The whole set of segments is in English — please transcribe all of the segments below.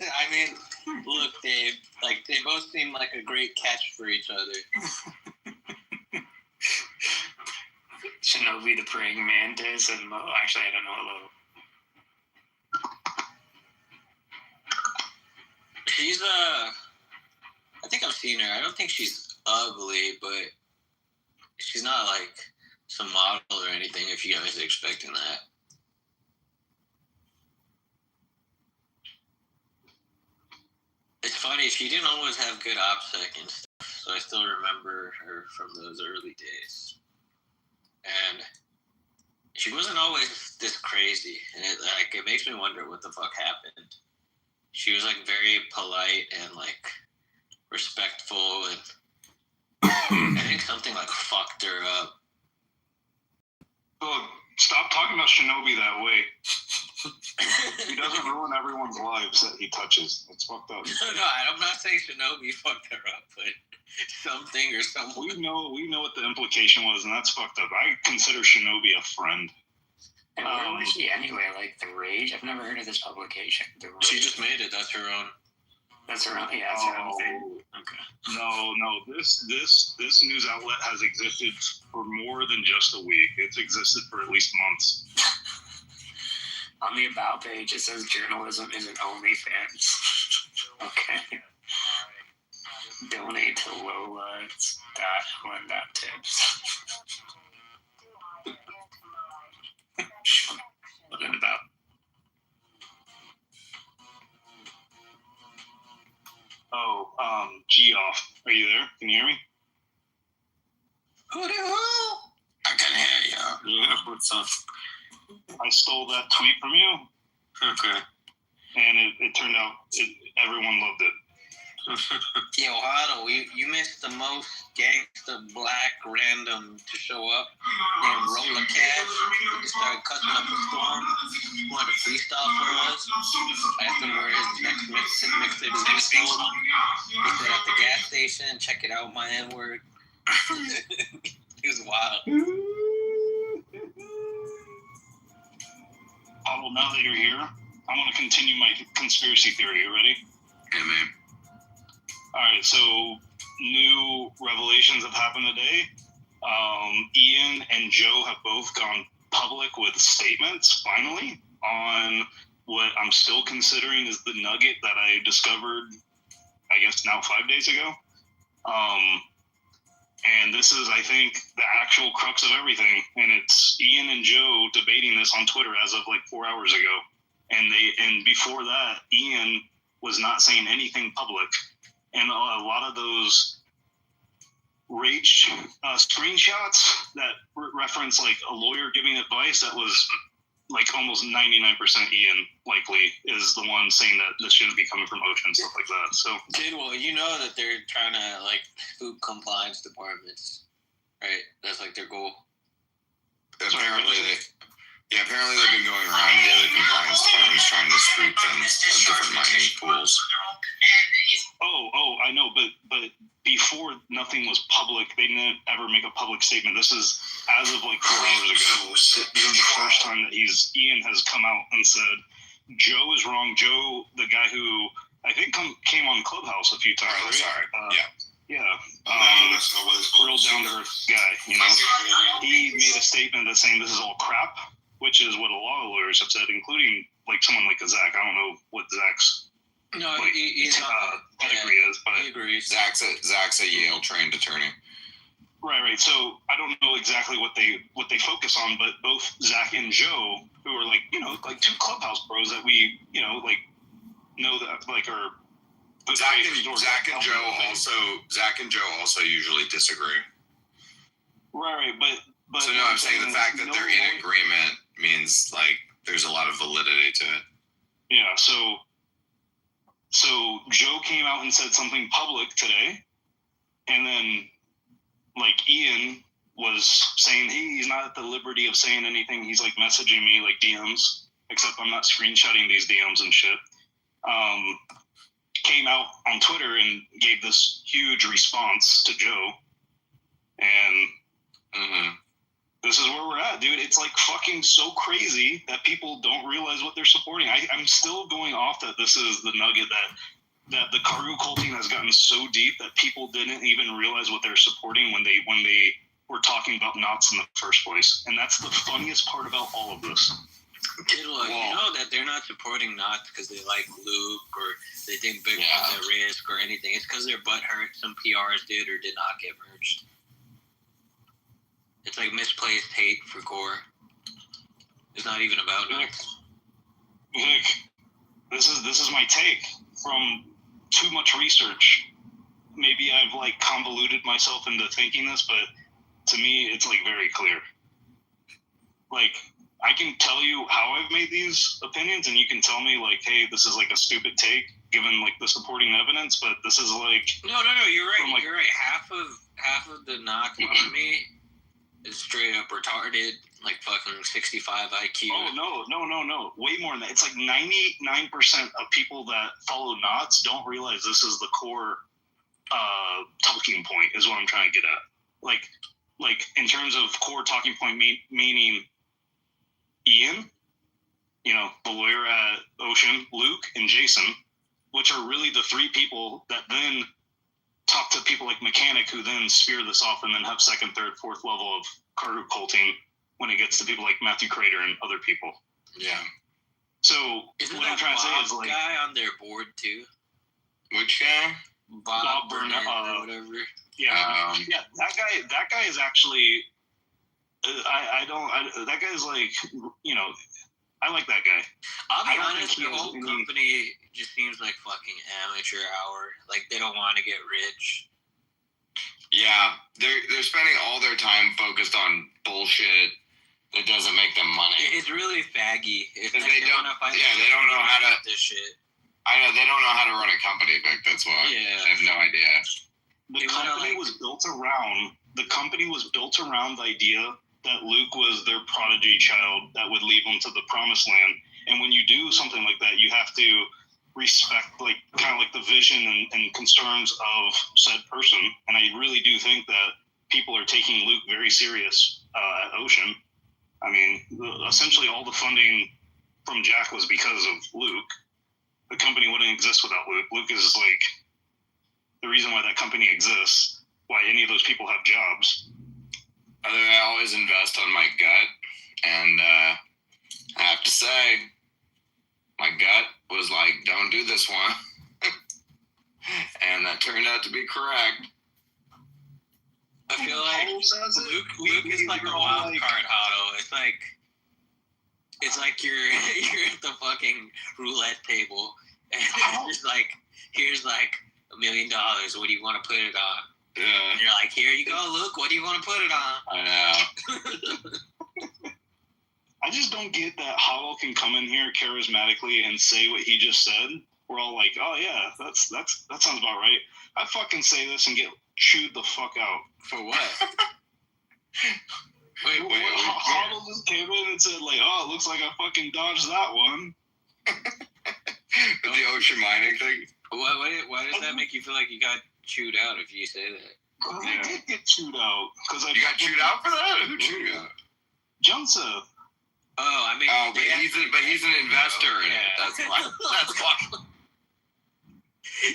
I mean, look, Dave. Like they both seem like a great catch for each other. Shinobi the praying mantis and Mo. Actually, I don't know Lo. She's I think I've seen her. I don't think she's ugly, but she's not like some model or anything. If you guys are expecting that. It's funny, she didn't always have good OPSEC and stuff, so I still remember her from those early days. And she wasn't always this crazy, and it makes me wonder what the fuck happened. She was like very polite and like respectful, and I think something like fucked her up. Look, stop talking about Shinobi that way. He doesn't ruin everyone's lives that he touches. It's fucked up. No, I'm not saying Shinobi fucked her up, but something or someone. We know what the implication was, and that's fucked up. I consider Shinobi a friend. And where was she anyway? Like The Rage? I've never heard of this publication. She just made it. That's her own. That's her own. Yeah, that's her own thing. Okay. No. This news outlet has existed for more than just a week. It's existed for at least months. On the About page, it says journalism isn't OnlyFans. Okay. Donate to Lola. It's .Helen.tips. What is it about? Geoff, are you there? Can you hear me? Who the hell? I can hear you. Yeah, what's up? I stole that tweet from you. Okay. And it turned out everyone loved it. Yo, Otto, you missed the most gangster black random to show up named Roller Cash. He started cutting up a storm. He wanted to freestyle for us. I asked him where his next mixtape was being sold. He said at the gas station, check it out, my N-word. He was wild. Well, now that you're here, I want to continue my conspiracy theory. You ready? Yeah, man. All right, so new revelations have happened today. Ian and Joe have both gone public with statements, finally, on what I'm still considering is the nugget that I discovered, I guess, now 5 days ago. And this is, I think, the actual crux of everything. And it's Ian and Joe debating this on Twitter as of like 4 hours ago. And before that, Ian was not saying anything public. And a lot of those rage screenshots that reference like a lawyer giving advice, that was like almost 99% Ian likely is the one saying that this shouldn't be coming from Ocean, stuff like that. So, dude, well, you know that they're trying to like spook compliance departments, right? That's like their goal. Apparently they've been going around the other compliance departments trying to spook them of different mining pools. I know, but before nothing was public, they didn't ever make a public statement. This is as of like 4 hours ago. This is the first time that Ian has come out and said Joe is wrong. Joe, the guy who I think came on Clubhouse a few times. Oh, sorry. Yeah. Real down to earth guy. You know, he made a statement that's saying this is all crap, which is what a lot of lawyers have said, including like someone like Zach. I don't know what Zach's. No, he's not. Pedigree is, but he agrees. Zach's a Yale trained attorney. Right. So I don't know exactly what they focus on, but both Zach and Joe, who are like two Clubhouse bros that we know that like are. Zach and Joe also usually disagree. Right. But so no, I'm saying the fact that they're in agreement means like there's a lot of validity to it. Yeah. So Joe came out and said something public today, and then like Ian was saying he's not at the liberty of saying anything. He's like messaging me like DMs, except I'm not screenshotting these DMs and shit. Came out on Twitter and gave this huge response to Joe, and this is where we're at, dude. It's like fucking so crazy that people don't realize what they're supporting. I'm still going off that this is the nugget that the cargo culting has gotten so deep that people didn't even realize what they're supporting when they were talking about knots in the first place. And that's the funniest part about all of this. You know that they're not supporting knots because they like Luke or they think Bigfoot's at risk or anything. It's because their butt hurt. Some PRs did or did not get merged. It's like misplaced hate for Gore. It's not even about knots. Vic, this is my take from too much research. Maybe I've like convoluted myself into thinking this, but to me, it's like very clear. Like, I can tell you how I've made these opinions, and you can tell me like, hey, this is like a stupid take, given like the supporting evidence. But this is like no, you're right. Like, you're right. Half of the knock army is straight up retarded, like fucking 65 IQ. Oh no, way more than that. It's like 99% of people that follow knots don't realize this is the core talking point. Is what I'm trying to get at. Like in terms of core talking point, meaning Ian, the lawyer at Ocean, Luke, and Jason, which are really the three people that then talk to people like Mechanic, who then spear this off and then have second, third, fourth level of cargo culting when it gets to people like Matthew Crater and other people. Yeah. So isn't what I'm trying to say is like guy on their board too? Which guy? Bob Burnett or whatever. Yeah, That guy is actually. That guy's like, I like that guy. I'll be honest, the whole company just seems like fucking amateur hour. Like, they don't want to get rich. Yeah, they're spending all their time focused on bullshit that doesn't make them money. It's really faggy. If they don't know how to this shit. I know they don't know how to run a company, Vic. That's why. Yeah, I have no idea. The company was built around the idea that Luke was their prodigy child that would lead them to the promised land. And when you do something like that, you have to respect like kind of like the vision and concerns of said person. And I really do think that people are taking Luke very serious at Ocean. I mean, essentially all the funding from Jack was because of Luke. The company wouldn't exist without Luke. Luke is like the reason why that company exists, why any of those people have jobs. I always invest on my gut, and I have to say, my gut was like, don't do this one. And that turned out to be correct. I feel like Luke is like a wild card, Otto. It's like you're at the fucking roulette table, and it's just like, here's like $1 million. What do you want to put it on? Yeah. And you're like, here you go, Luke. What do you want to put it on? I know. I just don't get that Hollow can come in here charismatically and say what he just said. We're all like, oh yeah, that sounds about right. I fucking say this and get chewed the fuck out. For what? Wait. Hollow just came in and said like, oh, it looks like I fucking dodged that one. The ocean mining thing. Why does that make you feel like you got chewed out if you say that? I did get chewed out. You got chewed out for that? Who chewed you out? Joseph. Oh, I mean. Oh, but he's an investor in it. That's why.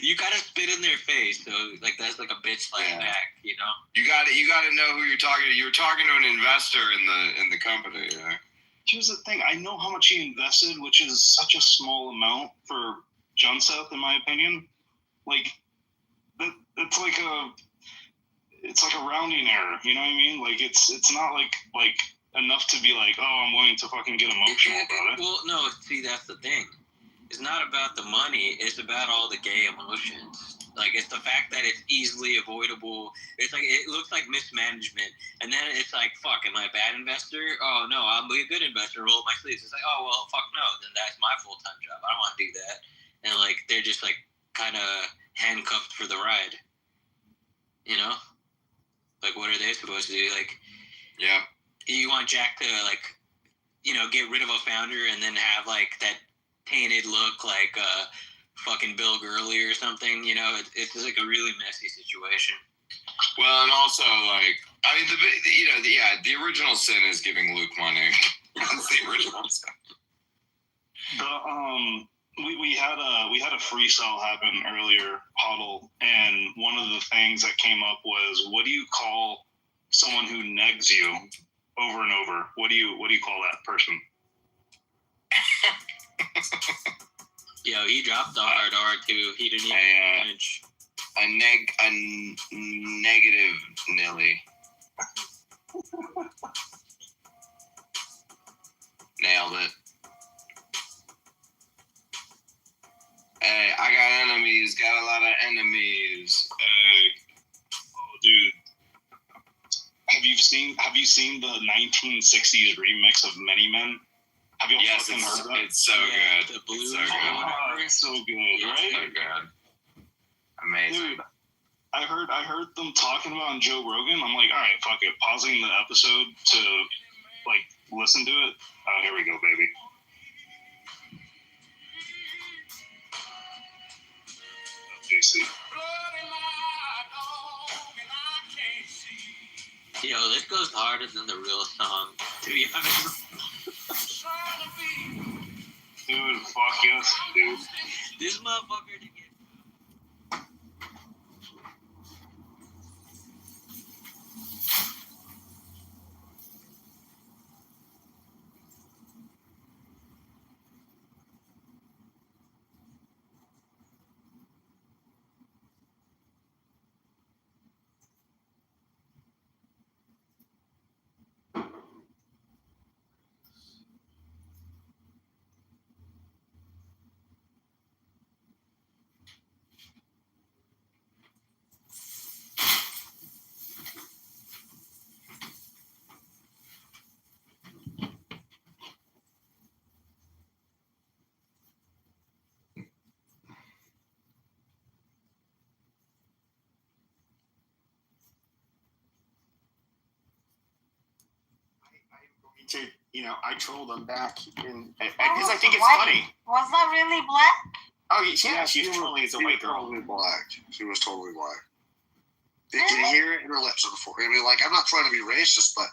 You gotta spit in their face, so like that's like a bitch slap back, you know. You gotta know who you're talking to. You're talking to an investor in the company. Yeah. Here's the thing. I know how much he invested, which is such a small amount for Joseph, in my opinion. Like, it's like a rounding error. You know what I mean? Like it's not like enough to be like, oh, I'm willing to fucking get emotional about it. Well, no. See, that's the thing. It's not about the money. It's about all the gay emotions. Like, it's the fact that it's easily avoidable. It's like, it looks like mismanagement. And then it's like, fuck, am I a bad investor? Oh, no, I'll be a good investor. Roll up my sleeves. It's like, oh, well, fuck no. Then that's my full-time job. I don't want to do that. And, like, they're just, like, kind of handcuffed for the ride. You know? Like, what are they supposed to do? Like, yeah. You want Jack to, like, get rid of a founder and then have, like, that painted look like fucking Bill Gurley or something, it's like a really messy situation. Well, and also, like, I mean, the original sin is giving Luke money. That's the original sin. We had a freestyle happen earlier, Huddle, and one of the things that came up was, what do you call someone who negs you over and over? What do you call that person? Yo, he dropped the hard R too. He didn't even flinch. A negative Nilly. Nailed it. Hey, I got enemies. Got a lot of enemies. Hey. Oh, dude. Have you seen the 1960s remix of Many Men? Have you fucking heard that? It's so good. The blues. It's so good. It's so good, right? So good. Amazing. Dude, I heard them talking about on Joe Rogan. I'm like, all right, fuck it. Pausing the episode to like listen to it. Oh, here we go, baby. JC. Yo, this goes harder than the real song, to be honest. Dude, fuck yes, dude. This motherfucker to get. I troll them back because I think it's funny. Was that really black? Oh, yeah, she's trolling as a white girl. Totally black. She was totally black. You can hear it in her lips. I mean, like, I'm not trying to be racist, but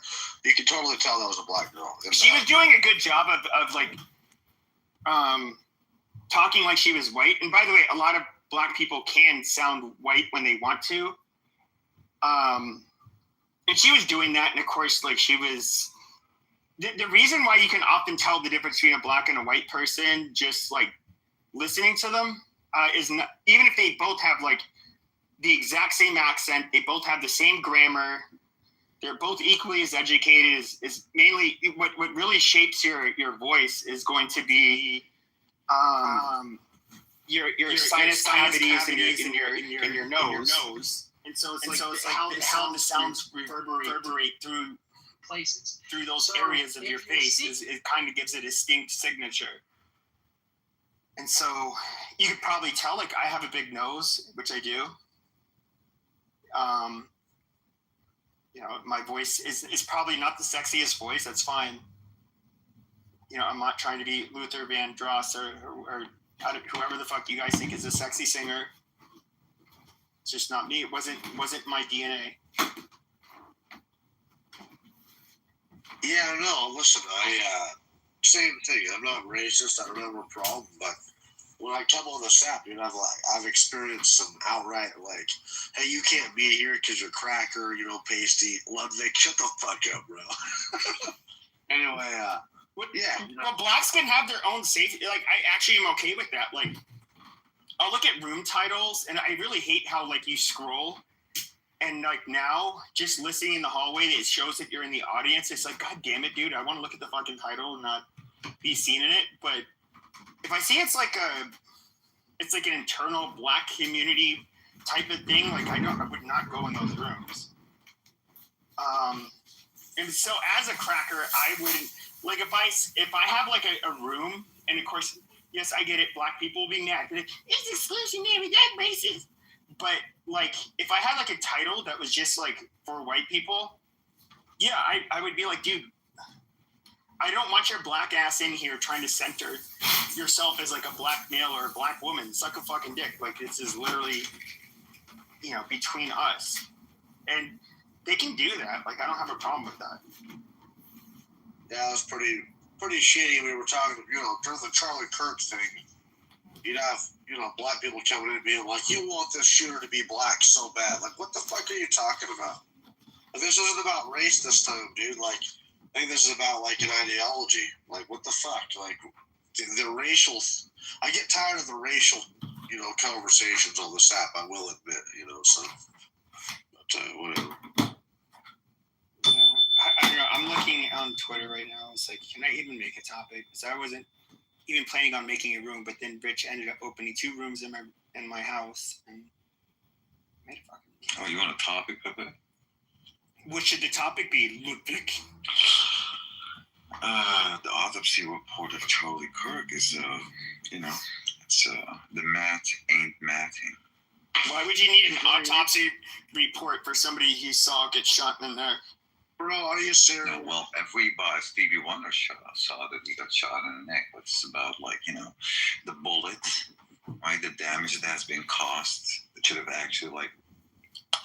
you can totally tell that was a black girl. She was doing a good job of talking like she was white. And by the way, a lot of black people can sound white when they want to. And she was doing that, and of course, like, she was. The reason why you can often tell the difference between a black and a white person, just like listening to them, is not, even if they both have like the exact same accent, they both have the same grammar, they're both equally as educated. Is mainly what really shapes your voice is going to be your sinus cavities in your nose. And so it's like how the sounds reverberate through places, through those areas of your face. It kind of gives a distinct signature. And so you could probably tell, like, I have a big nose, which I do. My voice is probably not the sexiest voice. That's fine. I'm not trying to be Luther Vandross or whoever the fuck you guys think is a sexy singer. It's just not me. It wasn't my DNA. Yeah, no, listen, same thing. I'm not racist. I don't have a problem, but when I come on this app, I've experienced some outright, like, hey, you can't be here because you're cracker, pasty. Ludwig, shut the fuck up, bro. Anyway, Well, blacks can have their own safety. Like, I actually am okay with that. Like, I'll look at room titles, and I really hate how, like, you scroll. And like now, just listening in the hallway, it shows that you're in the audience. It's like, God damn it, dude! I want to look at the fucking title and not be seen in it. But if I see it's like an internal black community type of thing, like I would not go in those rooms. And so as a cracker, I wouldn't like if I have like a room, and of course, yes, I get it. Black people will be mad. It's exclusionary, that racist. But like, if I had like a title that was just like for white people, yeah, I would be like, dude, I don't want your black ass in here trying to center yourself as like a black male or a black woman. Suck a fucking dick. Like, this is literally, between us. and they can do that. Like, I don't have a problem with that. Yeah, it was pretty shitty. We were talking, during the Charlie Kirk thing, you'd have, black people coming in and being like, you want this shooter to be black so bad. Like, what the fuck are you talking about? Like, this isn't about race this time, dude. Like, I think this is about, like, an ideology. Like, what the fuck? Like, the racial... I get tired of the racial, conversations on this app, I will admit, so... But, whatever. I don't know. I'm looking on Twitter right now. It's like, can I even make a topic? Because I wasn't even planning on making a room, but then Rich ended up opening 2 rooms in my house and made a fucking. Oh, you want a topic of it? What should the topic be, Ludwig? The autopsy report of Charlie Kirk is, it's the mat ain't matting. Why would you need an autopsy report for somebody you saw get shot in the neck? Bro, are you serious? No, well, everybody, Stevie Wonder saw that he got shot in the neck. But it's about, the bullet, right? The damage that has been caused. It should have actually,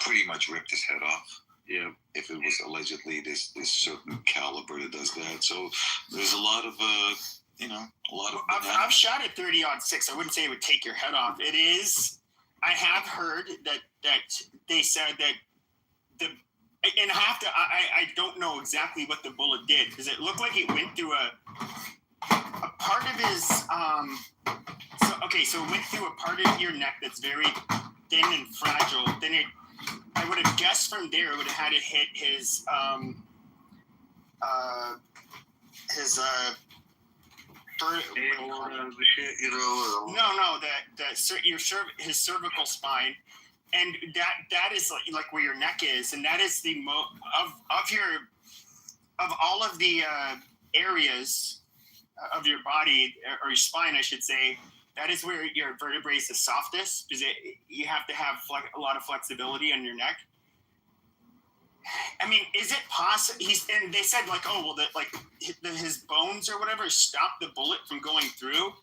pretty much ripped his head off. Yeah, if it was allegedly this certain caliber that does that. So there's a lot of, I've shot at 30-06. I wouldn't say it would take your head off. It is. I have heard that they said that and I don't know exactly what the bullet did, because it looked like it went through a part of his so it went through a part of your neck that's very thin and fragile. Then I would have guessed from there it would have had to hit his his cervical spine, and that is like where your neck is, and that is the of all of the areas of your body, or your spine, I should say. That is where your vertebrae is the softest, because you have to have a lot of flexibility on your neck. I mean, is it possible? And they said his bones or whatever stopped the bullet from going through.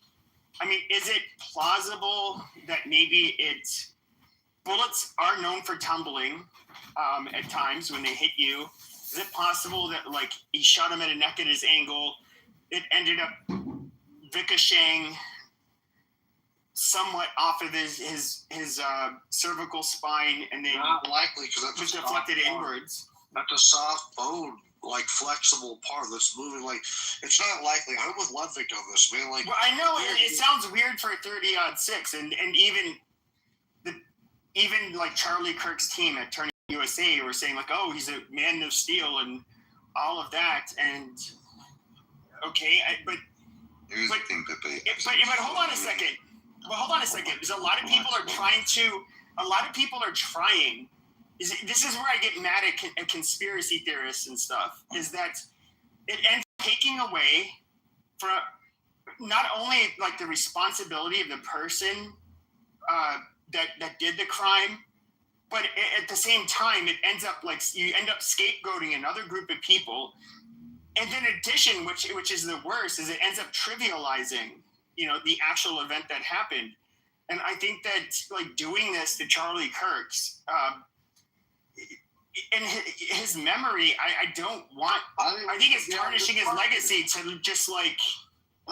I mean, is it plausible that maybe bullets are known for tumbling at times when they hit you? Is it possible that he shot him at a neck at his angle? It ended up ricocheting somewhat off of his cervical spine, and then not likely, because it was deflected inwards. That's a soft bone, flexible part that's moving. It's not likely. I'm with Ludwig on this, man. Well, I know it sounds weird for 30-06, and even Charlie Kirk's team at Turning USA were saying he's a man of steel and all of that, and okay, but hold on a second. Well, hold on a second, because a lot of people are trying. This is where I get mad at conspiracy theorists and stuff, is that it ends up taking away from not only the responsibility of the person that did the crime, but at the same time, it ends up you end up scapegoating another group of people. And then in addition, which is the worst, is it ends up trivializing the actual event that happened. And I think that doing this to Charlie Kirk's and his memory, I don't want. I think it's tarnishing his legacy to just I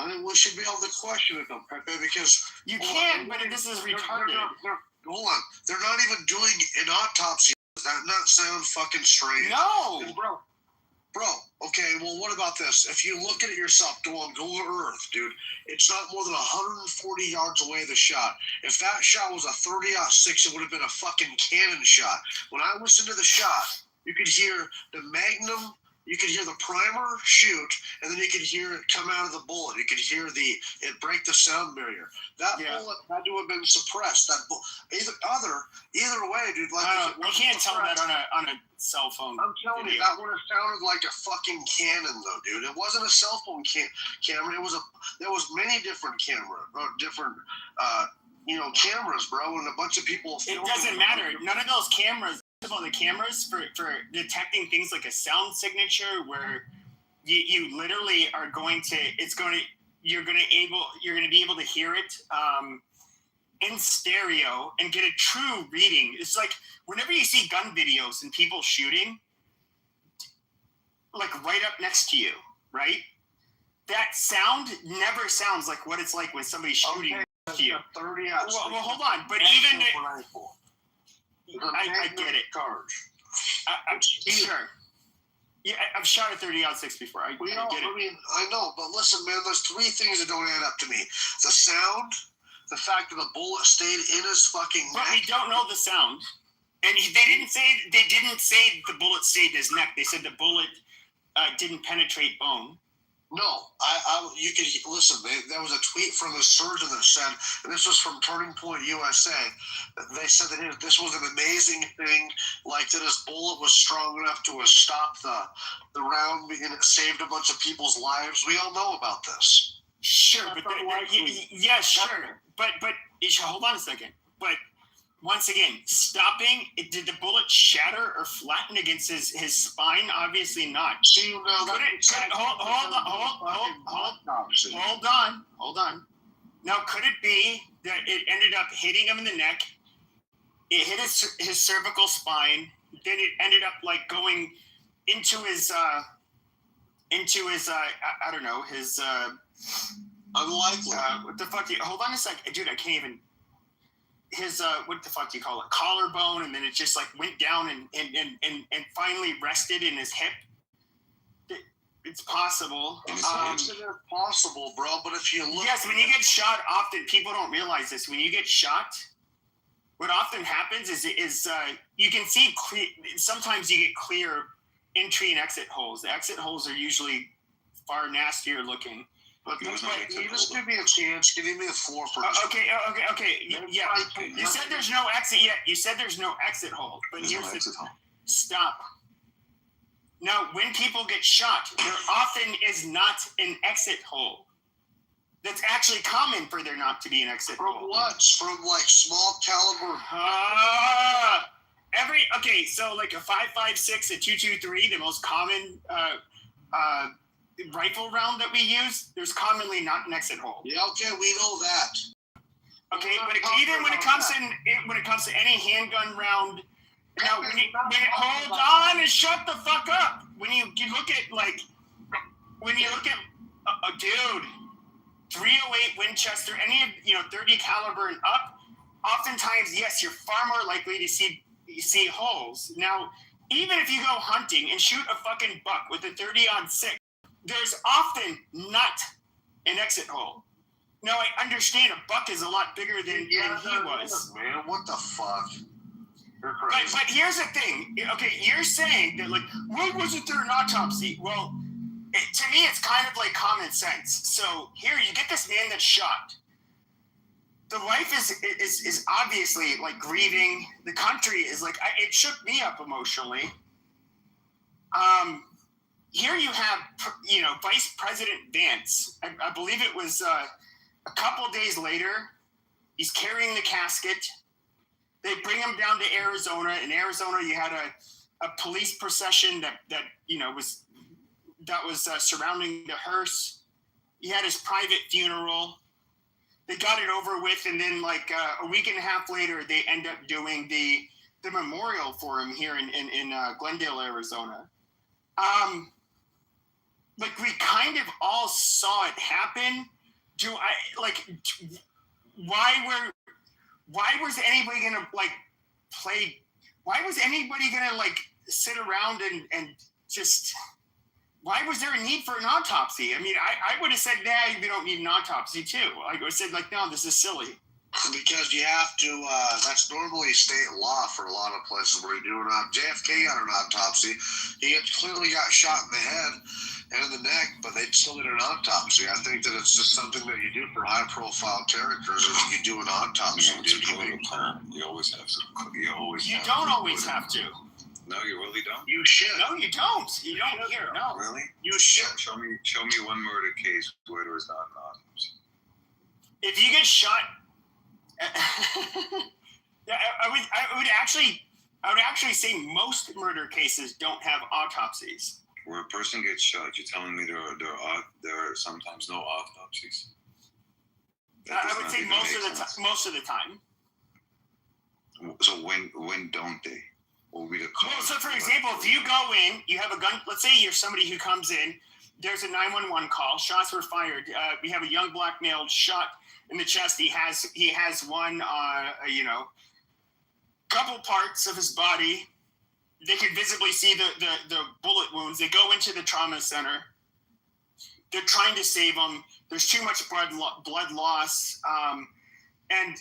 think we should be able to question it though, Pepe, because you can, but this is retarded. Hold on, they're not even doing an autopsy. Does that not sound fucking strange? No, Bro, okay, well, what about this? If you look at it yourself, go on Google Earth, dude, it's not more than 140 yards away, the shot. If that shot was a 30-06, it would have been a fucking cannon shot. When I listened to the shot, you could hear the magnum, you could hear the primer shoot, and then you could hear it come out of the bullet. You could hear it break the sound barrier. That bullet had to have been suppressed. Either way, dude. You can't tell that on a cell phone. I'm telling you, that would have sounded like a fucking cannon, though, dude. It wasn't a cell phone camera. There was many different cameras, bro, and a bunch of people. It doesn't matter. None of those cameras. Of the cameras for detecting things like a sound signature, where you literally are going to you're going to be able to hear it in stereo and get a true reading. It's like whenever you see gun videos and people shooting, like right up next to you, right? That sound never sounds like what it's like when somebody's shooting to you. 30 Well, hold on, but even I get it. Sure. Yeah, I've shot a 30-06 before. I get it. I know, but listen, man. There's three things that don't add up to me: the sound, the fact that the bullet stayed in his fucking neck. But we don't know the sound, and they didn't say the bullet stayed in his neck. They said the bullet didn't penetrate bone. No, you can listen. There was a tweet from a surgeon that said, and this was from Turning Point USA. They said that this was an amazing thing, like that his bullet was strong enough to have stopped the round, and it saved a bunch of people's lives. We all know about this. Sure, but yeah, sure, but hold on a second. But once again, stopping. Did the bullet shatter or flatten against his spine? Obviously not. See, now hold on. Now, could it be that it ended up hitting him in the neck? It hit his cervical spine. Then it ended up like going into his I don't know, his unlikely. What the fuck? Hold on a second, dude. I can't even. His what the fuck do you call it? Collarbone, and then it just like went down and finally rested in his hip. It's possible. It's possible, bro. But if you look, yes, when you get shot, often people don't realize this. When you get shot, what often happens is you can see sometimes you get clear entry and exit holes. The exit holes are usually far nastier looking. But you just give me a chance. Give me the floor for okay. Yeah. You said there's no exit yet. You said there's no exit hole. But here's the exit hole. Stop. Now, when people get shot, there often is not an exit hole. That's actually common for there not to be an exit hole. From what? From like small caliber. So like a 5.56, a 2.23, the most common rifle round that we use, there's commonly not an exit hole. Yeah, okay, we know that. Okay, but even when it comes to any handgun round, now hold on and shut the fuck up. When you look at dude, 308 Winchester, any of 30 caliber and up, oftentimes yes, you're far more likely to see holes. Now, even if you go hunting and shoot a fucking buck with a 30-06, there's often not an exit hole. Now, I understand a buck is a lot bigger than he was. Man, what the fuck? But here's the thing. Okay, you're saying that, like, why wasn't there an autopsy? Well, to me, it's kind of like common sense. So here, you get this man that's shot. The wife is obviously, like, grieving. The country is, like, it shook me up emotionally. Here you have, Vice President Vance. I believe it was a couple of days later. He's carrying the casket. They bring him down to Arizona. In Arizona, you had a police procession that was surrounding the hearse. He had his private funeral. They got it over with, and then like a week and a half later, they end up doing the memorial for him here in Glendale, Arizona. Like we kind of all saw it happen. Why was anybody gonna sit around and just? Why was there a need for an autopsy? I mean, I would have said, nah, we don't need an autopsy too. I would have said, like, no, this is silly. Because you have to, that's normally state law for a lot of places where you do an JFK got an autopsy. He had clearly got shot in the head and in the neck, but they still did an autopsy. I think that it's just something that you do for high-profile characters is you do an autopsy. You always have to. You don't always have to. No, you really don't. You should. No, you don't. You don't hear. No. Really? You should. Show me one murder case where there was not an autopsy. If you get shot, I would actually say most murder cases don't have autopsies. Where a person gets shot, you're telling me there are sometimes no autopsies? I would say most of the time. So when don't they? What would be the cause? Well, so for example, if you go in, you have a gun. Let's say you're somebody who comes in. There's a 911 call. Shots were fired. We have a young black male shot in the chest. He has one, couple parts of his body. They can visibly see the bullet wounds. They go into the trauma center. They're trying to save him. There's too much blood loss. And,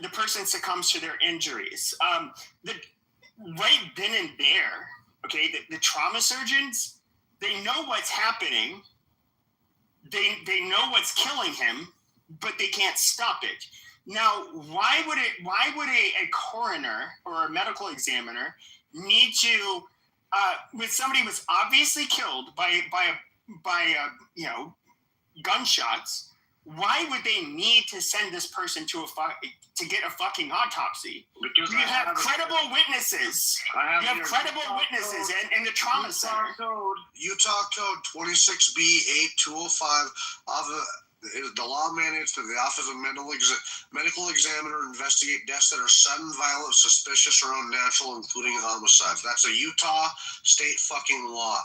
the person succumbs to their injuries. Right then and there, okay, the trauma surgeons, they know what's happening. They know what's killing him, but they can't stop it. Now, why would a coroner or a medical examiner need to, when somebody was obviously killed by gunshots? Why would they need to send this person to get a fucking autopsy? Because you have credible witnesses. You have credible witnesses in the trauma center. Utah Code 26B8205 the law mandates that the Office of Medical Examiner investigate deaths that are sudden, violent, suspicious, or unnatural, including homicides. That's a Utah state fucking law.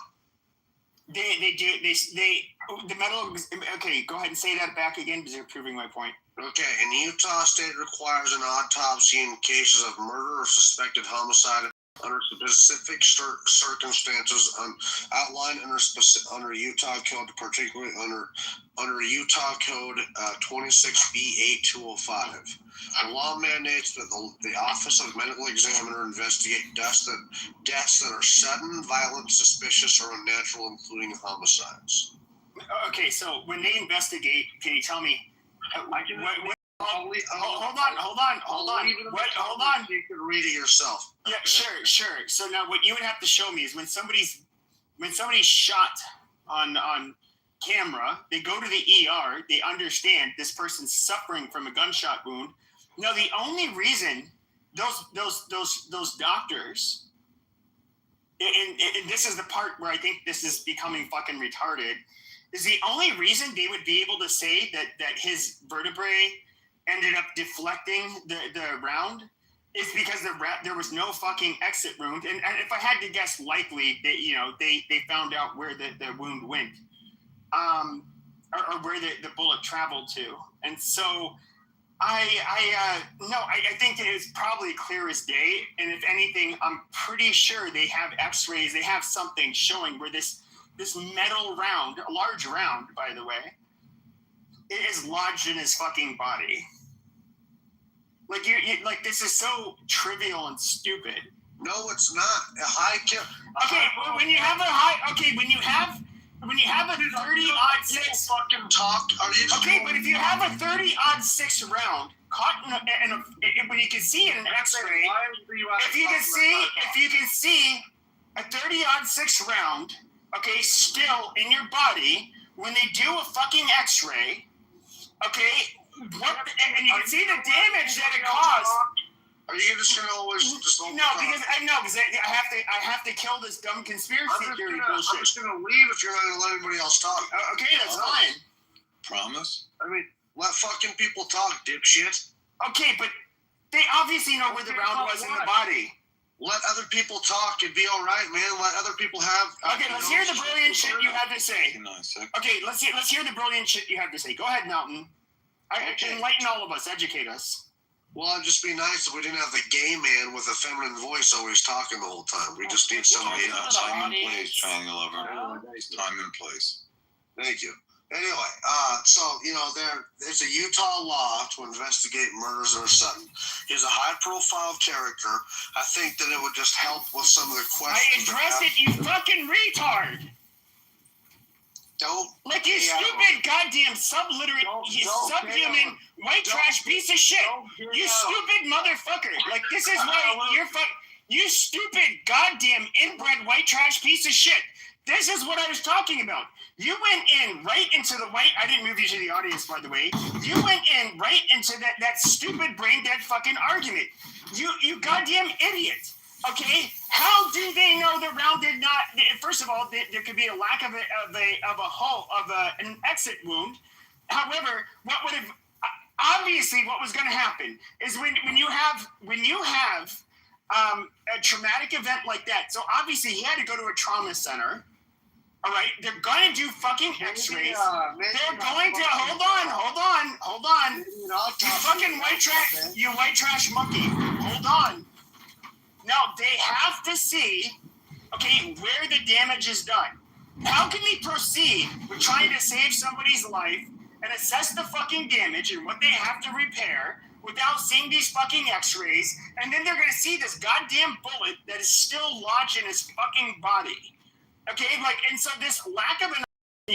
Okay, go ahead and say that back again because you're proving my point. Okay, and Utah state requires an autopsy in cases of murder or suspected homicide under specific circumstances outlined under Utah Code, particularly under Utah Code 26B8205. The law mandates that the Office of Medical Examiner investigate deaths that are sudden, violent, suspicious, or unnatural, including homicides. Okay, so when they investigate, can you tell me? Hold on. You can read it yourself. Yeah, sure. So now, what you would have to show me is when somebody's shot on camera, they go to the ER, they understand this person's suffering from a gunshot wound. Now, the only reason those doctors, and this is the part where I think this is becoming fucking retarded, is the only reason they would be able to say that his vertebrae ended up deflecting the round is because there was no fucking exit wound. And if I had to guess, likely they found out where the wound went, or where the bullet traveled to. And so I think it is probably clear as day. And if anything, I'm pretty sure they have X-rays. They have something showing where this metal round, a large round, by the way, it is lodged in his fucking body. Like you this is so trivial and stupid. No, it's not. A high kill. Okay, when you have a 30-06 fucking talk. Okay, but if you have a 30-06 round caught when you can see it in X-ray, if you can see a 30-06 round, okay, still in your body when they do a fucking X-ray, okay. And you can see the damage that it caused. Are you just gonna always just No, because I have to kill this dumb conspiracy theory bullshit. I'm just gonna leave if you're not gonna let anybody else talk. Okay, that's fine. Promise? I mean, let fucking people talk, dipshit. Okay, but they obviously know where the round was in the body. Let other people talk and be all right, man. Let other people have. Okay, let's hear the brilliant shit you have to say. Okay, let's hear the brilliant shit you have to say. Go ahead, Mountain. Enlighten all of us. Educate us. Well, it'd just be nice if we didn't have the gay man with a feminine voice always talking the whole time. We just need somebody else. Time and place, triangle lover. Time and place. Thank you. Anyway, so there's a Utah law to investigate murders that are sudden. He's a high-profile character. I think that it would just help with some of the questions. I addressed it, you fucking retard. You stupid goddamn subhuman white trash piece of shit. You stupid motherfucker. This is why you stupid goddamn inbred white trash piece of shit. This is what I was talking about. You went in right into the white. I didn't move you to the audience, by the way. You went in right into that stupid brain dead fucking argument. You goddamn idiot. Okay, how do they know the round did not? First of all, there could be a lack of an exit wound. However, what would have? obviously what was going to happen is when you have a traumatic event like that. So obviously he had to go to a trauma center. All right, they're going to do fucking X-rays. They're going to hold on. You fucking white trash monkey. Hold on. Now they have to see, okay, where the damage is done. How can we proceed with trying to save somebody's life and assess the fucking damage and what they have to repair without seeing these fucking X-rays, and then they're gonna see this goddamn bullet that is still lodged in his fucking body? Okay, like, and so this lack of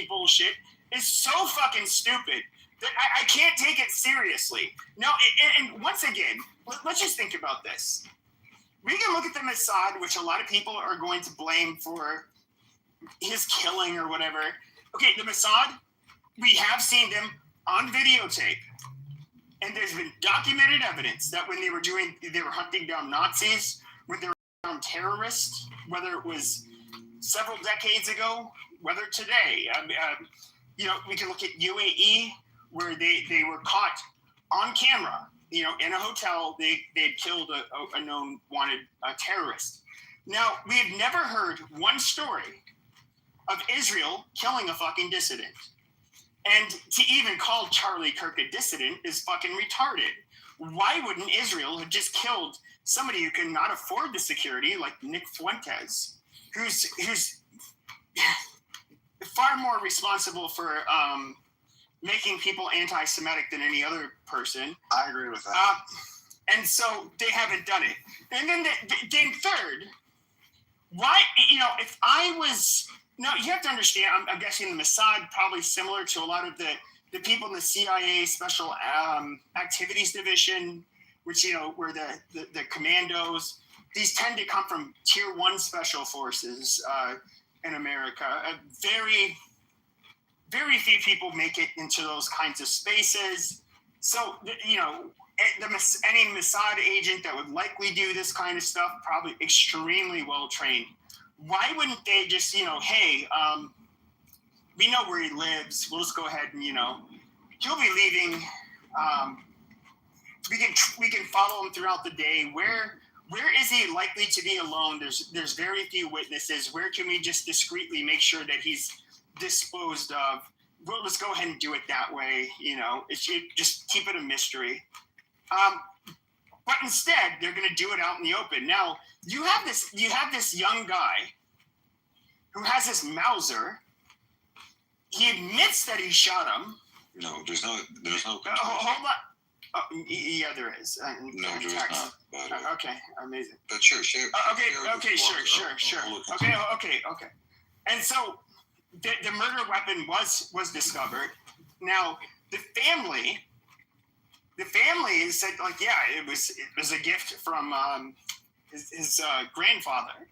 bullshit is so fucking stupid that I can't take it seriously. Now, and once again, let's just think about this. We can look at the Mossad, which a lot of people are going to blame for his killing or whatever. Okay, the Mossad, we have seen them on videotape. And there's been documented evidence that when they were hunting down Nazis, when they were down terrorists, whether it was several decades ago, whether today, we can look at UAE, where they were caught on camera, in a hotel. They had killed a known wanted terrorist. Now, we have never heard one story of Israel killing a fucking dissident. And to even call Charlie Kirk a dissident is fucking retarded. Why wouldn't Israel have just killed somebody who cannot afford the security, like Nick Fuentes, who's far more responsible for making people anti-Semitic than any other person? I agree with that. And so they haven't done it. And then third, why, if I was... No, you have to understand, I'm guessing the Mossad, probably similar to a lot of the people in the CIA Special Activities Division, which, were the commandos. These tend to come from Tier 1 Special Forces in America. Very, very few people make it into those kinds of spaces. So, any Mossad agent that would likely do this kind of stuff, probably extremely well trained. Why wouldn't they just, hey, we know where he lives. We'll just go ahead and, he'll be leaving. We can follow him throughout the day. Where is he likely to be alone? There's very few witnesses. Where can we just discreetly make sure that he's disposed of? Well, let's go ahead and do it that way. Just keep it a mystery. But instead, they're going to do it out in the open. Now, you have this young guy who has this Mauser. He admits that he shot him. No, there's no. Hold on. Oh, yeah, there is. No, there is not. But, okay, amazing. But sure. Sure. Okay. And so the murder weapon was discovered. Now the family said, like, yeah, it was a gift from his grandfather,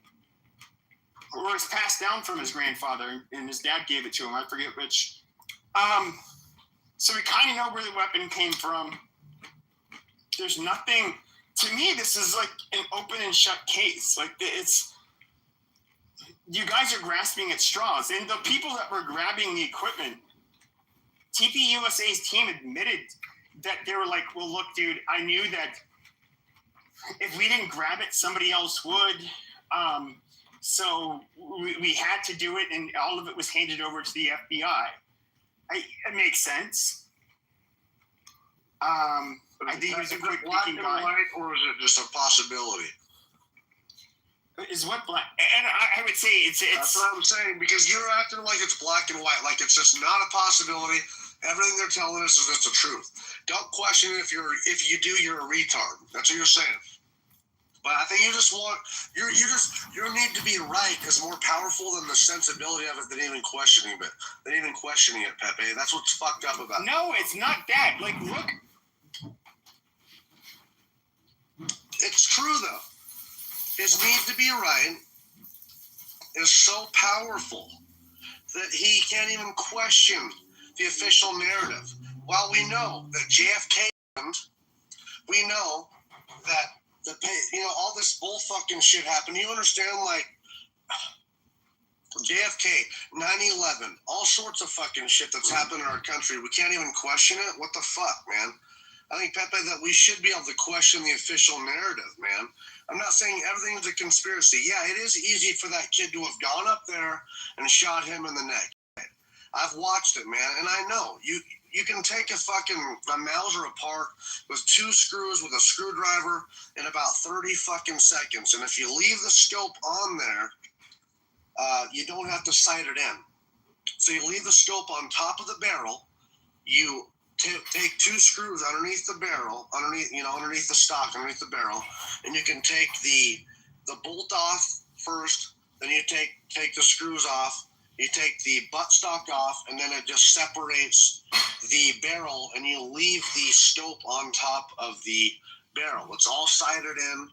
or it was passed down from his grandfather, and his dad gave it to him. I forget which. So we kind of know where the weapon came from. There's nothing. To me, this is like an open and shut case. Like, it's, you guys are grasping at straws, and the people that were grabbing the equipment, TPUSA's team admitted that they were like, well, look, dude, I knew that if we didn't grab it, somebody else would. So we had to do it, and all of it was handed over to the FBI. It makes sense. I think he was a quick black thinking and guy. white, or is it just a possibility? Is what black? And I would say it's. That's what I'm saying, because you're acting like it's black and white, like it's just not a possibility. Everything they're telling us is just the truth. Don't question it. If you do, you're a retard. That's what you're saying. But I think you need to be right, because more powerful than the sensibility of it than even questioning it. Pepe. That's what's fucked up about it. No, it's not that. Like, look. It's true, though. His need to be right is so powerful that he can't even question the official narrative. While we know that JFK happened, we know that all this bull fucking shit happened. You understand, like, JFK, 9/11, all sorts of fucking shit that's happened in our country. We can't even question it. What the fuck, man? I think, Pepe, that we should be able to question the official narrative, man. I'm not saying everything's a conspiracy. Yeah, it is easy for that kid to have gone up there and shot him in the neck. I've watched it, man, and I know you can take a Mauser apart with 2 screws with a screwdriver in about 30 fucking seconds, and if you leave the scope on there, you don't have to sight it in. So you leave the scope on top of the barrel. You take 2 screws underneath the barrel, underneath the stock, underneath the barrel, and you can take the bolt off first. Then you take the screws off. You take the buttstock off, and then it just separates the barrel, and you leave the scope on top of the barrel. It's all sighted in,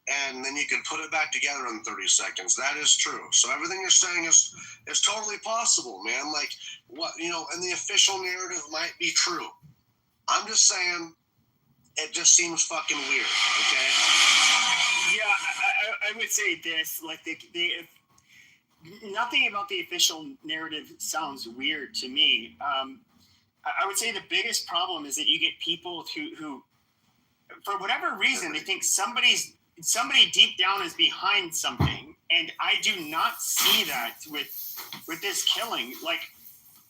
and then you can put it back together in 30 seconds. That is true. So everything you're saying is totally possible, man. Like, what, and the official narrative might be true. I'm just saying it just seems fucking weird, okay? Yeah, I would say this, like, nothing about the official narrative sounds weird to me. I would say the biggest problem is that you get people who for whatever reason, they think somebody deep down is behind something, and I do not see that with this killing. Like,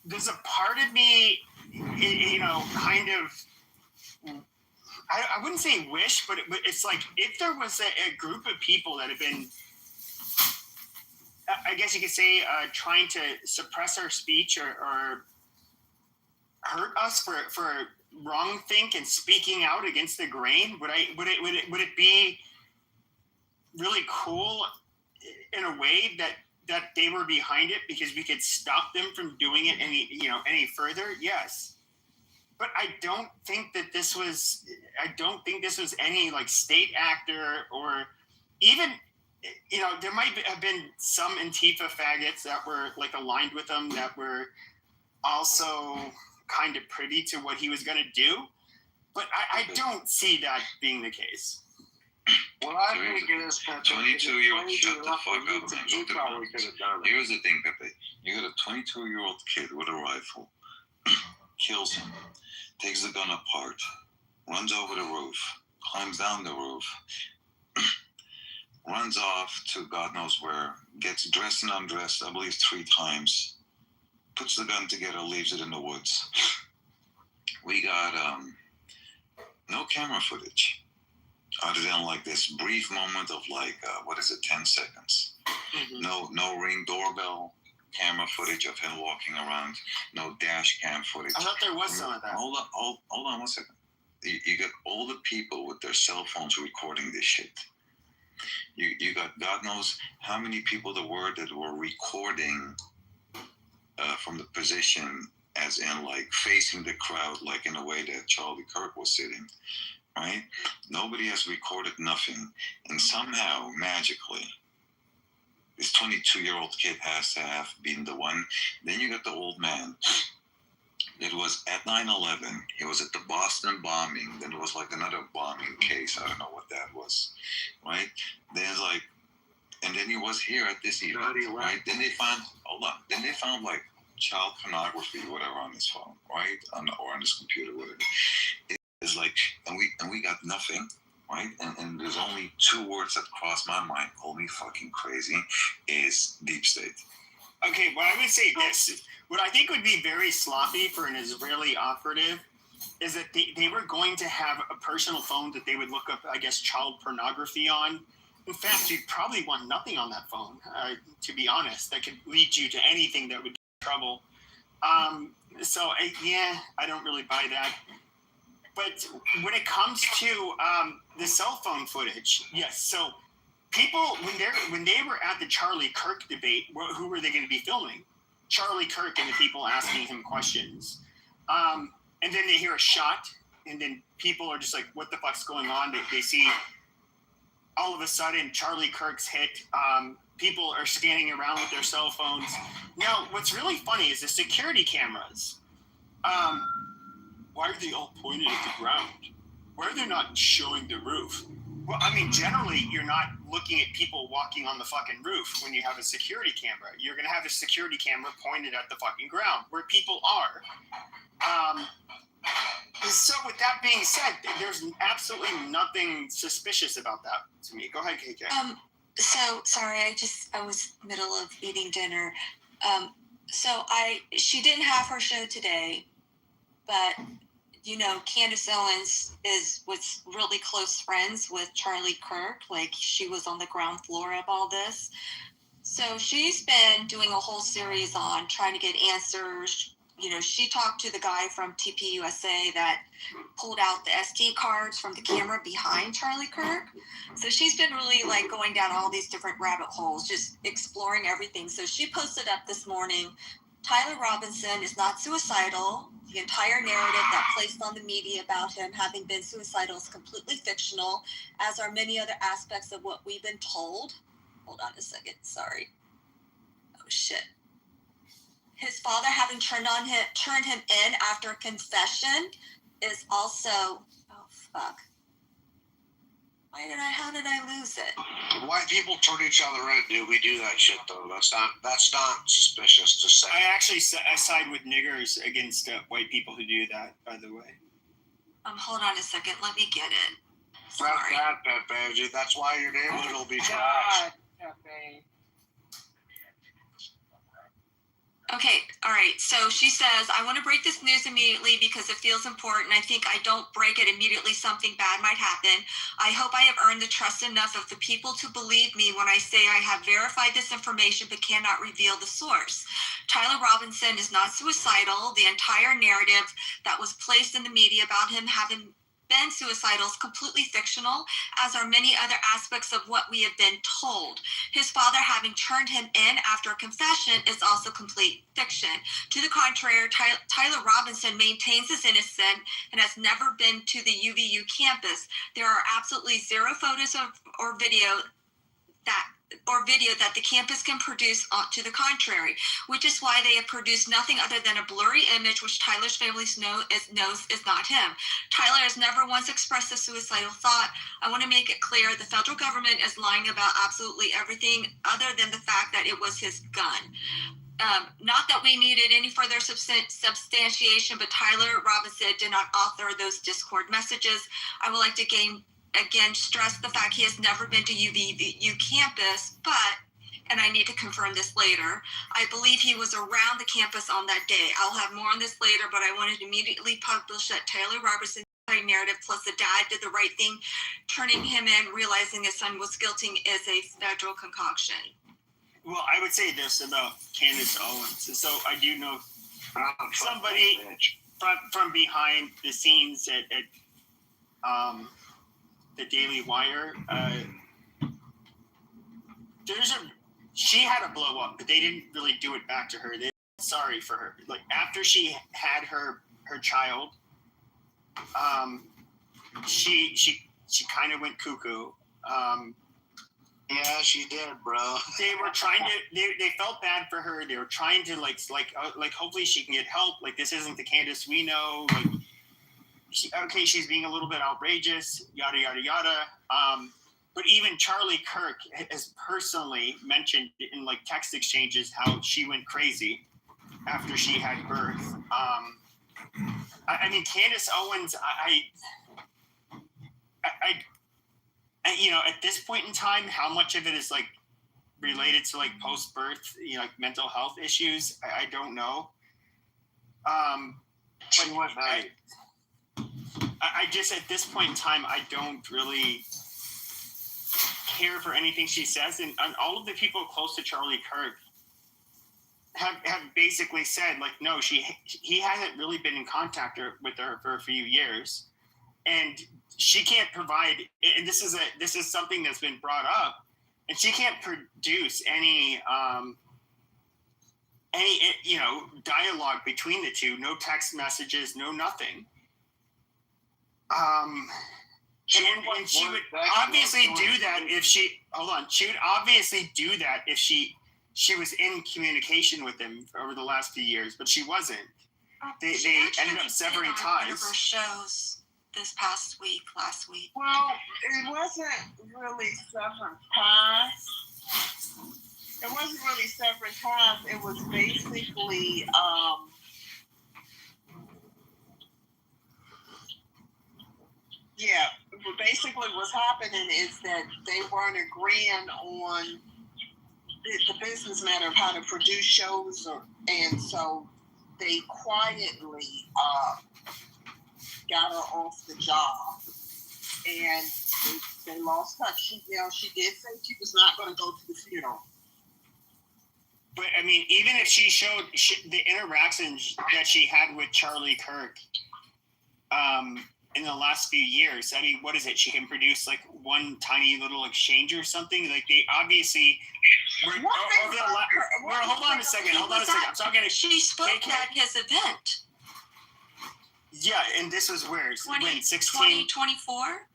there's a part of me, kind of, I wouldn't say wish, but it's like if there was a group of people that have been, I guess you could say, trying to suppress our speech or hurt us for wrong think and speaking out against the grain, would it be really cool in a way that they were behind it because we could stop them from doing it any further? Yes. But I don't think this was any like state actor, or even, there might have been some Antifa faggots that were like aligned with them that were also kind of privy to what he was going to do. But I don't see that being the case. Well, I think it is 22-year-old, shut the fuck up, man. Go to the ground. Here's the thing, Pepe. You got a 22-year-old kid with a rifle, kills him, takes the gun apart, runs over the roof, climbs down the roof, runs off to God knows where, gets dressed and undressed, I believe 3 times, puts the gun together, leaves it in the woods. We got no camera footage other than like this brief moment of 10 seconds. Mm-hmm. No Ring doorbell camera footage of him walking around. No dash cam footage. I thought there was some of that. Hold on 1 second. You got all the people with their cell phones recording this shit. You got God knows how many people there were that were recording from the position, as in like facing the crowd, like in a way that Charlie Kirk was sitting, right? Nobody has recorded nothing, and somehow magically this 22-year-old kid has to have been the one. Then you got the old man. It was at 9/11. He was at the Boston bombing. Then it was like another bombing case. I don't know what that was, right? Then and then he was here at this event, right? Then they found like child pornography, whatever, on his phone, right? Or on his computer, whatever. It's like, and we got nothing, right? And there's only 2 words that cross my mind, call me fucking crazy, is deep state. Okay, well, I would say this. What I think would be very sloppy for an Israeli operative is that they were going to have a personal phone that they would look up, I guess, child pornography on. In fact, you'd probably want nothing on that phone, to be honest. That could lead you to anything that would get trouble. I don't really buy that. But when it comes to the cell phone footage, yes. So people, when they were at the Charlie Kirk debate, who were they going to be filming? Charlie Kirk and the people asking him questions. And then they hear a shot, and then people are just like, what the fuck's going on? They see all of a sudden Charlie Kirk's hit. People are scanning around with their cell phones. Now, what's really funny is the security cameras. Why are they all pointed at the ground? Why are they not showing the roof? Well, I mean, generally, you're not looking at people walking on the fucking roof when you have a security camera. You're going to have a security camera pointed at the fucking ground where people are. So with that being said, there's absolutely nothing suspicious about that to me. Go ahead, KK. So sorry, I was middle of eating dinner. She didn't have her show today, but Candace Owens was really close friends with Charlie Kirk. Like, she was on the ground floor of all this. So she's been doing a whole series on trying to get answers. She talked to the guy from TPUSA that pulled out the SD cards from the camera behind Charlie Kirk. So she's been really like going down all these different rabbit holes, just exploring everything. So she posted up this morning, Tyler Robinson is not suicidal. The entire narrative that placed on the media about him having been suicidal is completely fictional, as are many other aspects of what we've been told. Hold on a second, sorry. Oh shit. His father having turned him in after confession is also, oh fuck. How did I lose it? White people turn each other in, dude. We do that shit though. That's not suspicious to say. I side with niggers against white people who do that, by the way. Hold on a second. Let me get it. Sorry. That's why your neighborhood will be trashed. Okay, all right. So she says, I want to break this news immediately because it feels important. I think I don't break it immediately, something bad might happen. I hope I have earned the trust enough of the people to believe me when I say I have verified this information but cannot reveal the source. Tyler Robinson is not suicidal. The entire narrative that was placed in the media about him having been suicidal is completely fictional, as are many other aspects of what we have been told. His father having turned him in after a confession is also complete fiction. To the contrary, Tyler Robinson maintains his innocence and has never been to the UVU campus. There are absolutely zero photos or video that the campus can produce to the contrary, which is why they have produced nothing other than a blurry image which Tyler's family knows is not him. Tyler has never once expressed a suicidal thought. I want to make it clear the federal government is lying about absolutely everything other than the fact that it was his gun. Not that we needed any further substantiation, but Tyler Robinson did not author those Discord messages. I would like to again stress the fact he has never been to UVU campus, but, and I need to confirm this later, I believe he was around the campus on that day. I'll have more on this later, but I wanted to immediately publish that Tyler Robertson's narrative plus the dad did the right thing, turning him in, realizing his son was guilty, is a federal concoction. Well, I would say this about Candace Owens. So I do know somebody from behind the scenes at the Daily Wire. She had a blow up, but they didn't really do it back to her. They were sorry for her. Like, after she had her child, she kind of went cuckoo. Yeah, she did, bro. They were trying to. They felt bad for her. They were trying to like hopefully she can get help. Like, this isn't the Candace we know. Like, she's being a little bit outrageous. Yada yada yada. But even Charlie Kirk has personally mentioned in like text exchanges how she went crazy after she had birth. I mean, Candace Owens. I at this point in time, how much of it is like related to like post-birth, like mental health issues, I don't know. But I just, at this point in time, I don't really care for anything she says, and all of the people close to Charlie Kirk have basically said, like, no, he hasn't really been in contact with her for a few years, and she can't provide. And this is something that's been brought up, and she can't produce any dialogue between the two. No text messages, no nothing. And she would obviously do that if she. Hold on. She would obviously do that if she was in communication with him over the last few years, but she wasn't. They ended up severing ties. One of her shows this last week. Well, it wasn't really severing ties. It wasn't really severing ties. It was basically Yeah, but basically what's happening is that they weren't agreeing on the business matter of how to produce shows, and so they quietly got her off the job, and they lost touch. She did say she was not going to go to the funeral. But I mean, even if she showed the interactions that she had with Charlie Kirk, in the last few years, I mean, what is it? She can produce like one tiny little exchange or something. Like they obviously. Hold on a second. I'm talking to. She spoke at his event. Yeah, and this was where? 2024?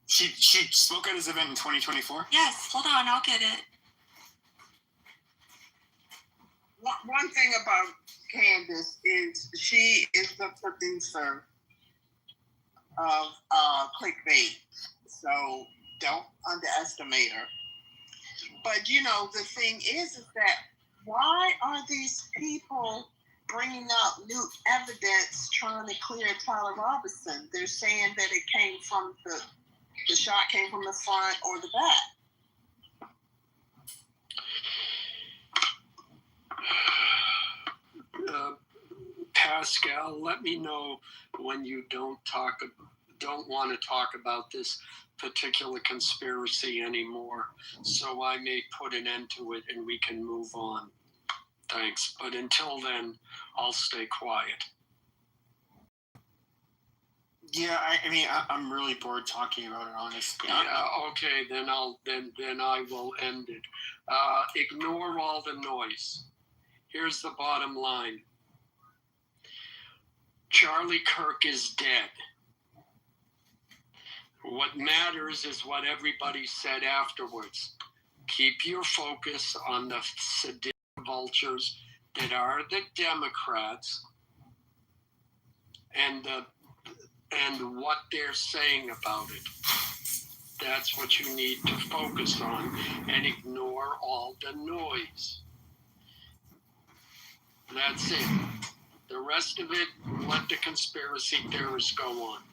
She spoke at his event in 2024? Yes, hold on, I'll get it. One thing about Candace is she is the producer of clickbait, so don't underestimate her. But the thing is that why are these people bringing up new evidence trying to clear Tyler Robinson? They're saying that it came from the shot came from the front or the back. Pascal, let me know when you don't want to talk about this particular conspiracy anymore, so I may put an end to it and we can move on. Thanks. But until then, I'll stay quiet. Yeah, I mean, I'm really bored talking about it, honestly. Yeah, okay, then I will end it. Ignore all the noise. Here's the bottom line. Charlie Kirk is dead. What matters is what everybody said afterwards. Keep your focus on the sadistic vultures that are the Democrats and what they're saying about it. That's what you need to focus on and ignore all the noise. That's it. The rest of it, let the conspiracy theorists go on.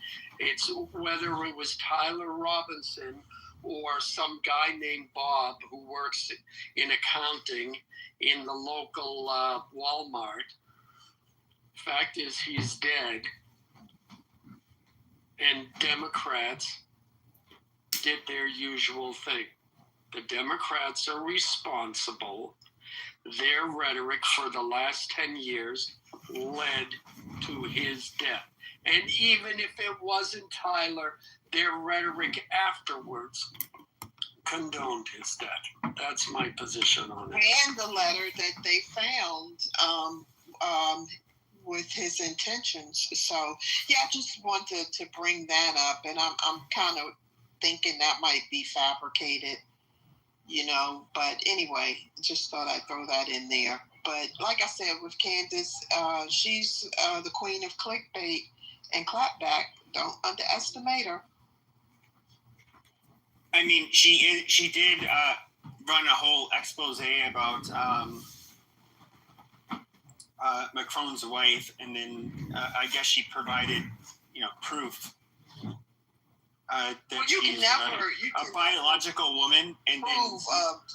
It's whether it was Tyler Robinson or some guy named Bob who works in accounting in the local Walmart. Fact is, he's dead. And Democrats did their usual thing. The Democrats are responsible. Their rhetoric for the last 10 years led to his death. And even if it wasn't Tyler, their rhetoric afterwards condoned his death. That's my position on it. And the letter that they found with his intentions. So, yeah, I just wanted to bring that up. And I'm kind of thinking that might be fabricated, But anyway, just thought I'd throw that in there. But like I said, with Candace, she's the queen of clickbait and clapback. Don't underestimate her. I mean, she did run a whole expose about Macron's wife, and then I guess she provided, proof that you she's can a biological woman, and prove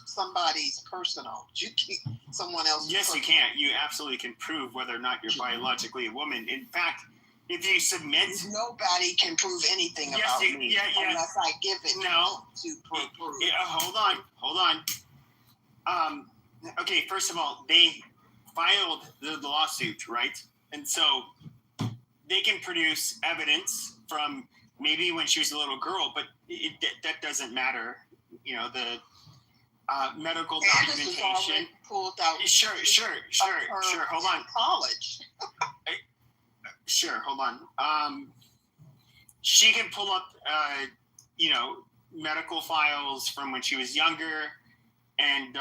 somebody's personal. You can someone else. Yes, you can. You absolutely can prove whether or not you're biologically a woman. In fact, if you submit, nobody can prove anything about me unless I give it to prove. Yeah, hold on. Okay, first of all, they filed the lawsuit, right? And so they can produce evidence from maybe when she was a little girl, but that doesn't matter. The medical documentation. Pulled out. Sure. Hold on. College. Sure, hold on. She can pull up, medical files from when she was younger and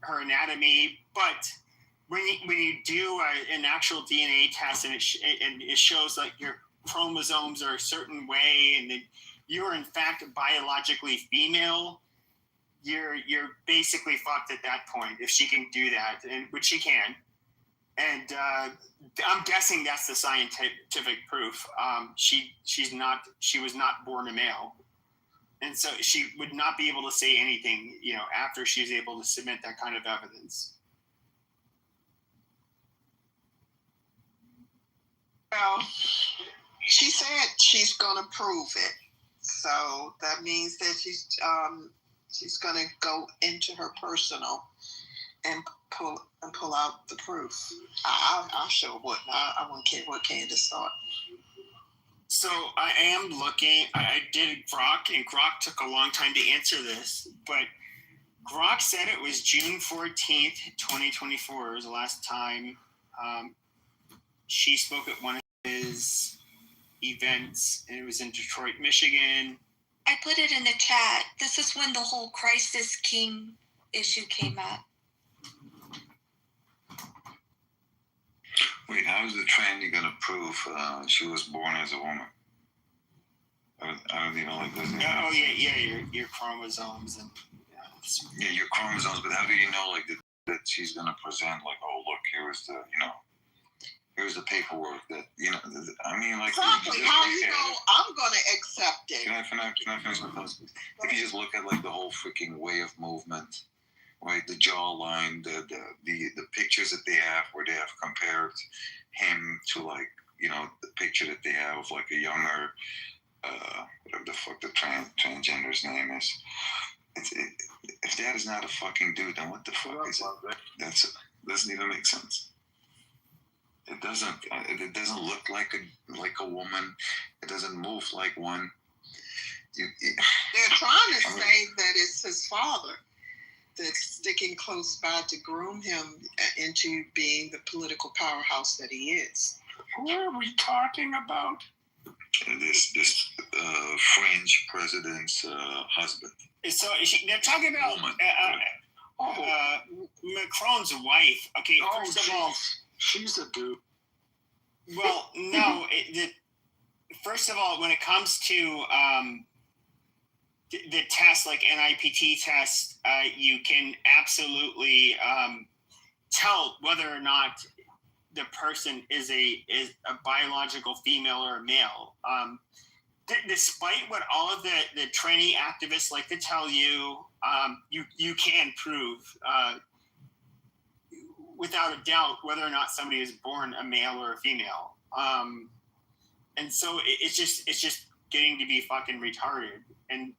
her anatomy. But when you do an actual DNA test and it shows like your chromosomes are a certain way and that you are in fact biologically female, you're basically fucked at that point if she can do that, and which she can. And I'm guessing that's the scientific proof. She was not born a male, and so she would not be able to say anything, after she's able to submit that kind of evidence. Well, she said she's going to prove it, so that means that she's going to go into her personal and pull out the proof. I sure wouldn't. I wouldn't care what Candace thought. So I am looking. I did Grok, and Grok took a long time to answer this, but Grok said it was June 14th, 2024 was the last time she spoke at one of his events, and it was in Detroit, Michigan. I put it in the chat. This is when the whole crisis king issue came up. Wait, how is the tranny going to prove she was born as a woman? I don't even like this. Oh, yeah, your chromosomes and your chromosomes. But how do you know that she's going to present oh look, here's the paperwork that I mean exactly. How you know I'm going to accept it? Can I finish my thoughts? If you just look at the whole freaking way of movement. Right, the jawline, the pictures that they have, where they have compared him to the picture that they have of a younger, whatever the fuck the transgender's name is. If that is not a fucking dude, then what the fuck is it? Doesn't even make sense. It doesn't. It doesn't look like a woman. It doesn't move like one. They're trying to say that it's his father that's sticking close by to groom him into being the political powerhouse that he is. Who are we talking about? This French president's husband. So they're talking about Macron's wife. Okay, first of all, she's a dude. Well, no. First of all, when it comes to the test, like NIPT test, you can absolutely tell whether or not the person is a biological female or a male. Despite what all of the tranny activists like to tell you, you can prove without a doubt whether or not somebody is born a male or a female. And so it's just getting to be fucking retarded. And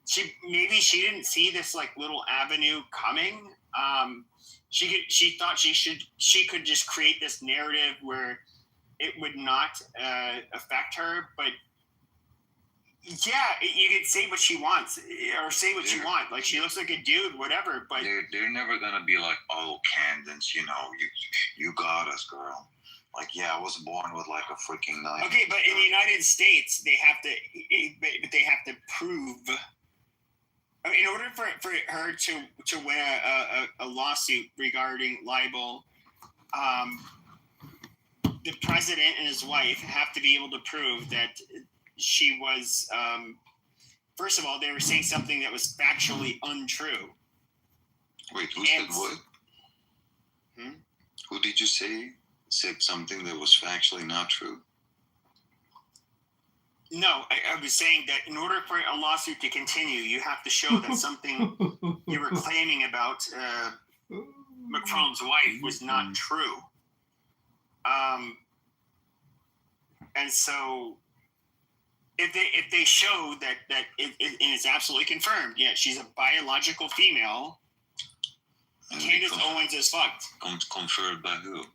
she didn't see this little avenue coming. She thought she could just create this narrative where it would not affect her. But yeah, you could say what she wants or say what you want. She looks like a dude, whatever. But they're never gonna be like, oh, Candace, you got us, girl. I was born with a freaking knife. Okay, but in the United States, they have to prove. In order for her to win a lawsuit regarding libel, the president and his wife have to be able to prove that she was. First of all, they were saying something that was factually untrue. Wait, who said what? Who did you say said something that was factually not true? No, I was saying that in order for a lawsuit to continue, you have to show that something you were claiming about Macron's wife was not true. And so, if they show that it is absolutely confirmed, yeah, she's a biological female, Candace Owens is fucked. Conferred by who?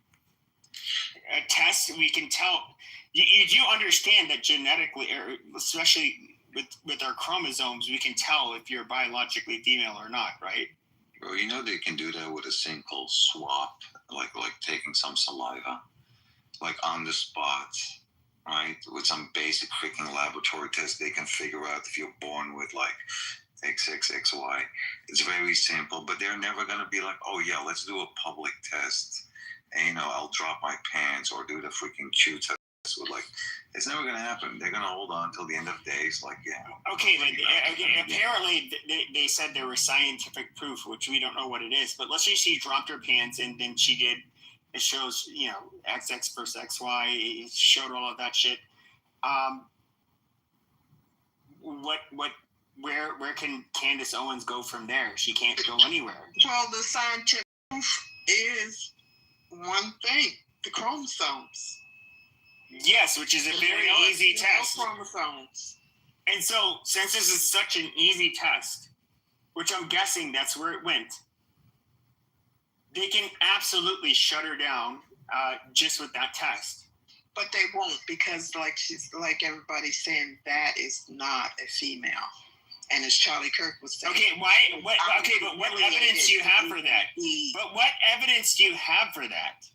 A test, we can tell. You do understand that genetically, or especially with our chromosomes, we can tell if you're biologically female or not, right? Well, they can do that with a simple swap, like taking some saliva, on the spot, right? With some basic freaking laboratory test, they can figure out if you're born with XXXY. It's very simple, but they're never gonna be like, oh yeah, let's do a public test, and I'll drop my pants or do the freaking chew test. It's never gonna happen. They're gonna hold on till the end of days. Okay, but apparently they said there was scientific proof, which we don't know what it is. But let's say she dropped her pants and then she did It shows, XX versus XY. It showed all of that shit. Where can Candace Owens go from there? She can't go anywhere. Well, the scientific proof is one thing: the chromosomes. Yes, which is a very easy test. Chromosomes. And so, since this is such an easy test, which I'm guessing that's where it went, they can absolutely shut her down just with that test. But they won't, because like everybody's saying, that is not a female. And as Charlie Kirk was saying, but what evidence do you have for that? But what evidence do you have for that?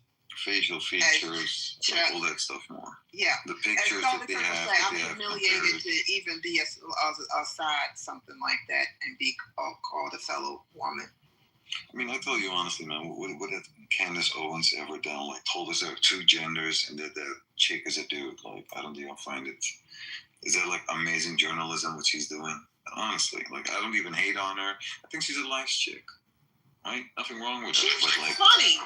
Facial features, all that stuff more. Yeah. The pictures that they have. I'm humiliated to even be aside something like that and be called a fellow woman. I mean, I tell you honestly, man, what have Candace Owens ever done? Like, told us there are two genders and that the chick is a dude. Like, I don't think I'll find it. Is that like amazing journalism what she's doing? Honestly, like, I don't even hate on her. I think she's a nice chick, right? Nothing wrong with her. She's but like, funny,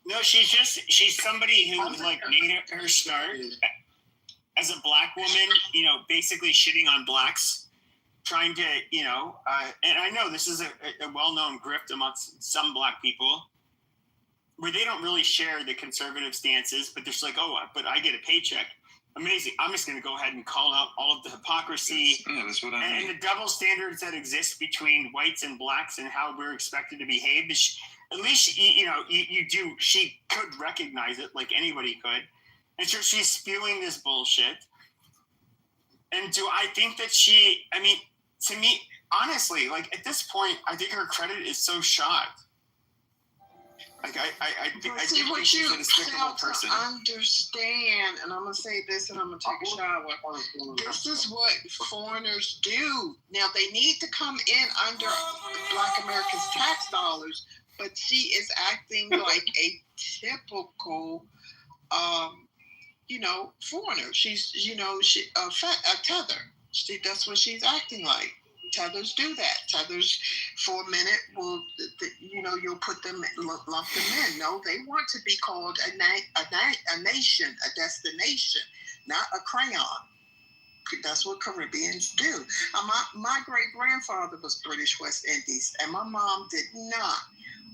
No, she's somebody who like made her start as a black woman. Basically shitting on blacks. Trying to, and I know this is a well-known grift amongst some black people where they don't really share the conservative stances, but they're just like, oh, but I get a paycheck. Amazing. I'm just going to go ahead and call out all of the hypocrisy that's what I mean. And the double standards that exist between whites and blacks and how we're expected to behave. At least, you do. She could recognize it like anybody could. And so she's spewing this bullshit. And do I think that to me, honestly, like at this point, I think her credit is so shot. Like I think she's a despicable person. Understand, and I'm gonna say this, and I'm gonna take a shower. This is what foreigners do. Now they need to come in under Black Americans' tax dollars, but she is acting like a typical, foreigner. She's, a tether. That's what she's acting like. Tethers do that. Tethers, for a minute, you'll put them, lump them in. No, they want to be called a nation, a destination, not a crayon. That's what Caribbeans do. My great-grandfather was British West Indies, and my mom did not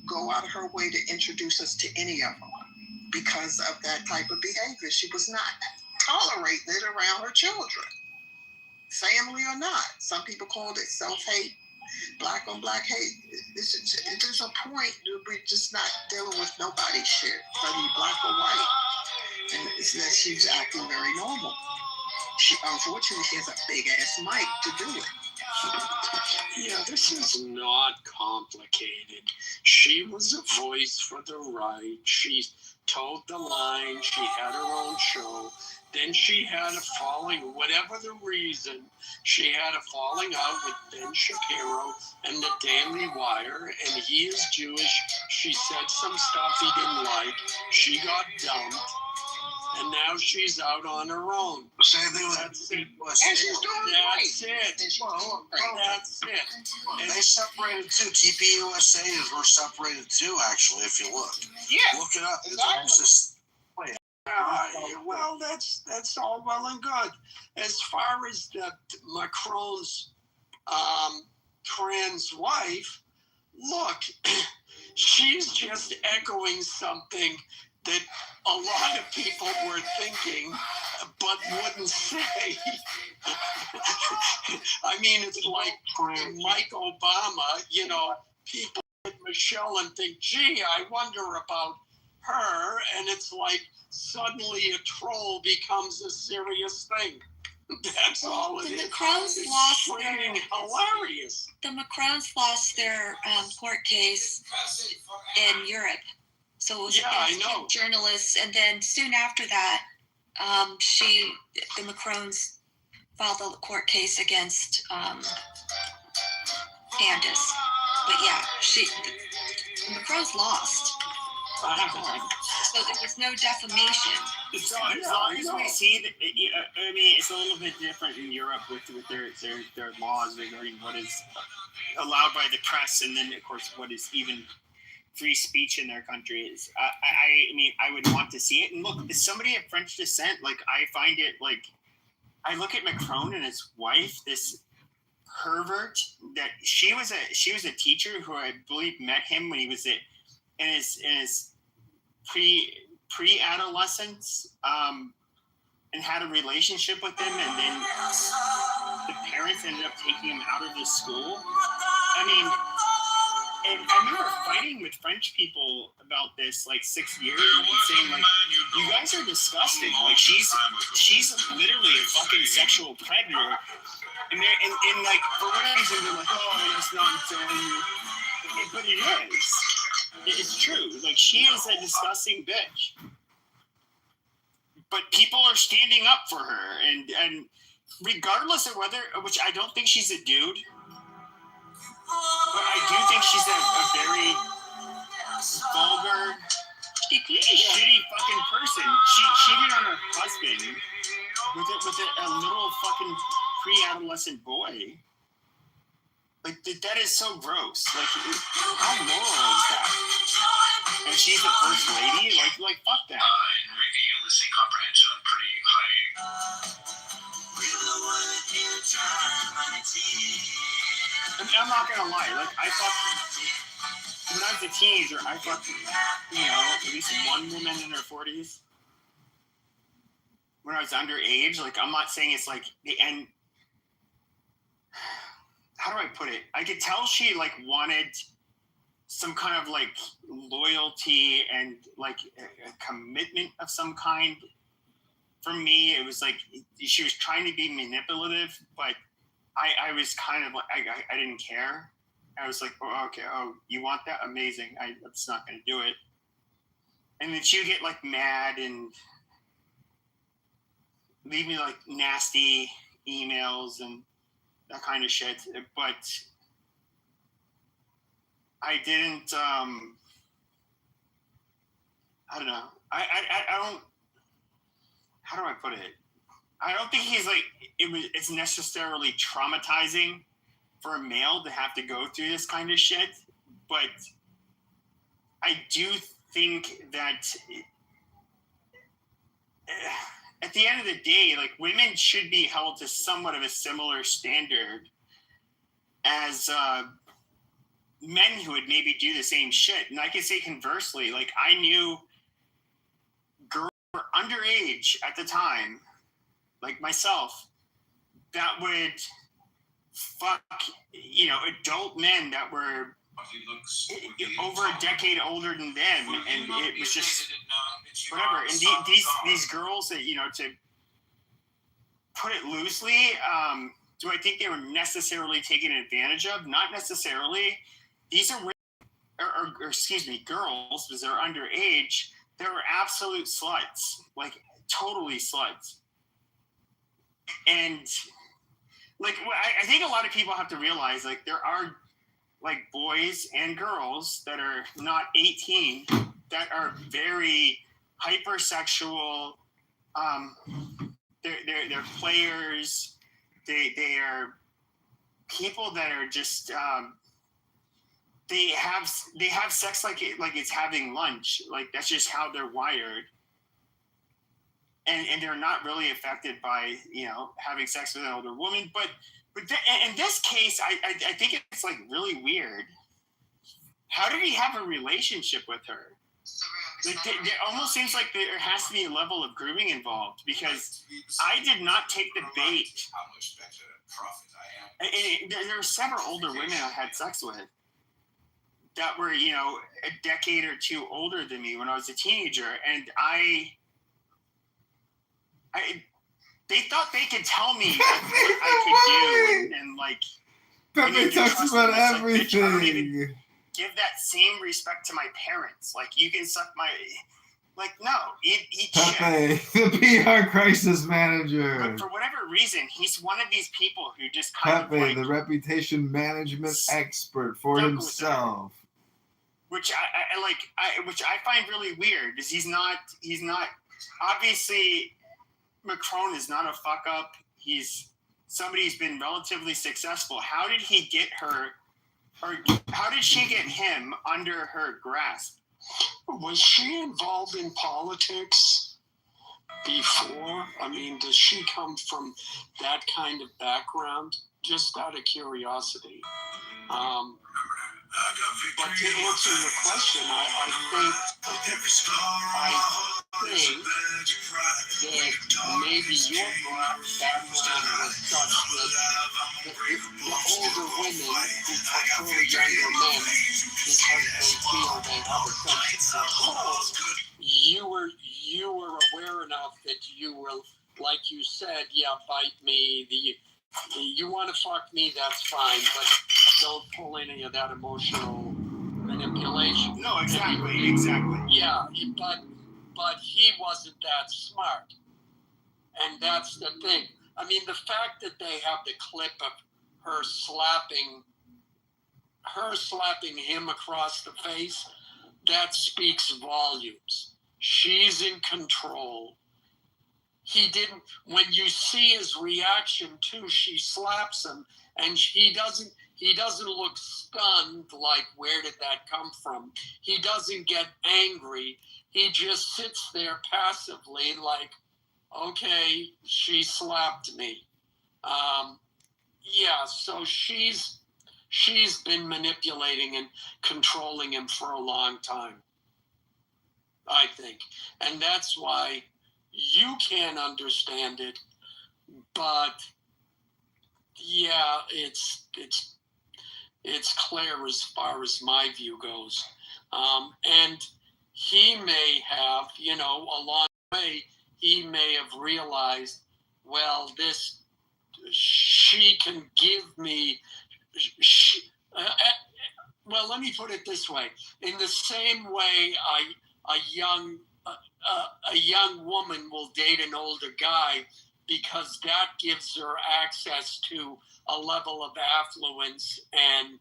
go out of her way to introduce us to any of them because of that type of behavior. She was not tolerating it around her children. Family or not. Some people called it self-hate, black on black hate. There's a point we're just not dealing with nobody's shit, whether you're black or white. And it's that she's acting very normal. Unfortunately, she has a big-ass mic to do it. Yeah, this is not complicated. She was a voice for the right. She told the line. She had her own show. Then she had a falling, whatever the reason, she had a falling out with Ben Shapiro and the Daily Wire, and he is Jewish. She said some stuff he didn't like. She got dumped, and now she's out on her own. Same thing with And she's doing right. That's it. That's it. They separated too. TPUSA were separated too, actually, if you look. Yeah. Look it up. It's Exactly. almost just Well, that's all well and good. As far as Macron's trans wife, look, she's just echoing something that a lot of people were thinking but wouldn't say. I mean, it's like Mike Obama, people at Michelle and think, gee, I wonder about her, and it's like suddenly a troll becomes a serious thing. That's all it is. The Macrons lost Freaking hilarious. The Macrons lost their court case in Europe, so it was against two journalists. And then soon after that, the Macrons filed a court case against Candace. But yeah, the Macrons lost. So there was no defamation. So as long as we see that, it's a little bit different in Europe with their laws regarding what is allowed by the press, and then of course what is even free speech in their country is. I mean, I would want to see it. And look, as somebody of French descent, like I find it like I look at Macron and his wife, this pervert that she was a teacher who I believe met him when he was in his pre-adolescence, and had a relationship with him, and then the parents ended up taking him out of the school. I mean, and I remember fighting with French people about this like 6 years ago and saying like, you guys are disgusting. Like she's literally a fucking sexual predator. And like for whatever reason they're like, oh, it's not but it is. It's true. Like she is a disgusting bitch. But people are standing up for her, and regardless of whether, which I don't think she's a dude, but I do think she's a very vulgar, shitty fucking person. She cheated on her husband with a little fucking pre-adolescent boy. Like that is so gross. Like how moral is that? And she's the first lady. Like fuck that. And reading and listening comprehension pretty high. I'm not gonna lie. Like I fucked when I was a teenager. I fucked at least one woman in her 40s. When I was underage, like I'm not saying it's like the end. How do I put it? I could tell she like wanted some kind of like loyalty and like a commitment of some kind. For me, it was like she was trying to be manipulative, but I was kind of like I didn't care. I was like, oh, okay, oh, you want that? Amazing. I'm just not going to do it. And then she would get like mad and leave me like nasty emails and that kind of shit. But I didn't. I don't know. I don't. How do I put it? I don't think he's like it's necessarily traumatizing for a male to have to go through this kind of shit, but I do think that at the end of the day, like women should be held to somewhat of a similar standard as men who would maybe do the same shit. And I can say conversely, like I knew girls who were underage at the time, like myself, that would fuck, adult men that were over a decade older than them, and it was just whatever. And these girls that to put it loosely, do I think they were necessarily taken advantage of? Not necessarily. These are or excuse me, girls, because they're underage. They were absolute sluts, like totally sluts. And like I think a lot of people have to realize like there are like boys and girls that are not 18 that are very hypersexual. They're players. They are people that are just they have sex like it's having lunch. Like that's just how they're wired. And they're not really affected by having sex with an older woman, but in this case, I think it's like really weird. How did he have a relationship with her? Like, it almost seems like there has to be a level of grooming involved, because I did not take the bait. How much better profit I am. There were several older women I had sex with that were a decade or two older than me when I was a teenager, and they thought they could tell me what I could do, and like Pepe talks about everything. I don't even give that same respect to my parents. Like you can suck my, like no, eat Pepe, shit. the PR crisis manager. But for whatever reason, he's one of these people who just kind Pepe, of like, the reputation management expert for himself. Which which I find really weird, because he's not obviously. Macron is not a fuck up. He's somebody who's been relatively successful. How did he get her Or how did she get him under her grasp? Was she involved in politics before? I mean, does she come from that kind of background? Just out of curiosity. But to answer your question, I think that maybe your background was such that the older women who prefer younger men because they feel they have a sense of control, you were aware enough that you were, like you said, yeah, bite me, you want to fuck me, that's fine, but don't pull any of that emotional manipulation. No, exactly. Yeah, but he wasn't that smart. And that's the thing. I mean, the fact that they have the clip of her slapping him across the face, that speaks volumes. She's in control. He didn't, when you see his reaction too, she slaps him and he doesn't look stunned like, where did that come from? He doesn't get angry. He just sits there passively like, okay, she slapped me. Yeah, so she's been manipulating and controlling him for a long time, I think. And that's why you can't understand it, but yeah, it's clear as far as my view goes. And he may have, along the way, he may have realized, well, she can give me, well, let me put it this way. In the same way a young woman will date an older guy because that gives her access to a level of affluence and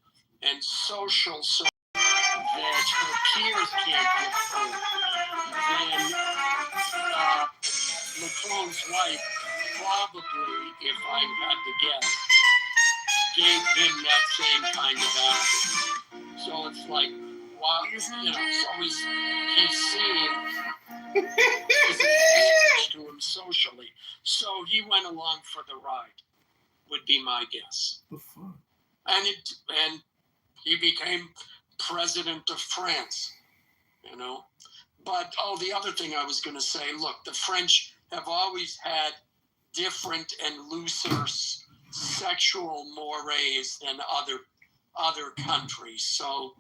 social support that her peers can't give her. Then Macron's wife probably, if I had to guess, gave him that same kind of access. So it's like, wow, so he's seeing advantage to him socially. So he went along for the ride, would be my guess. The fuck? And he became president of France, But, the other thing I was going to say, look, the French have always had different and looser sexual mores than other countries. So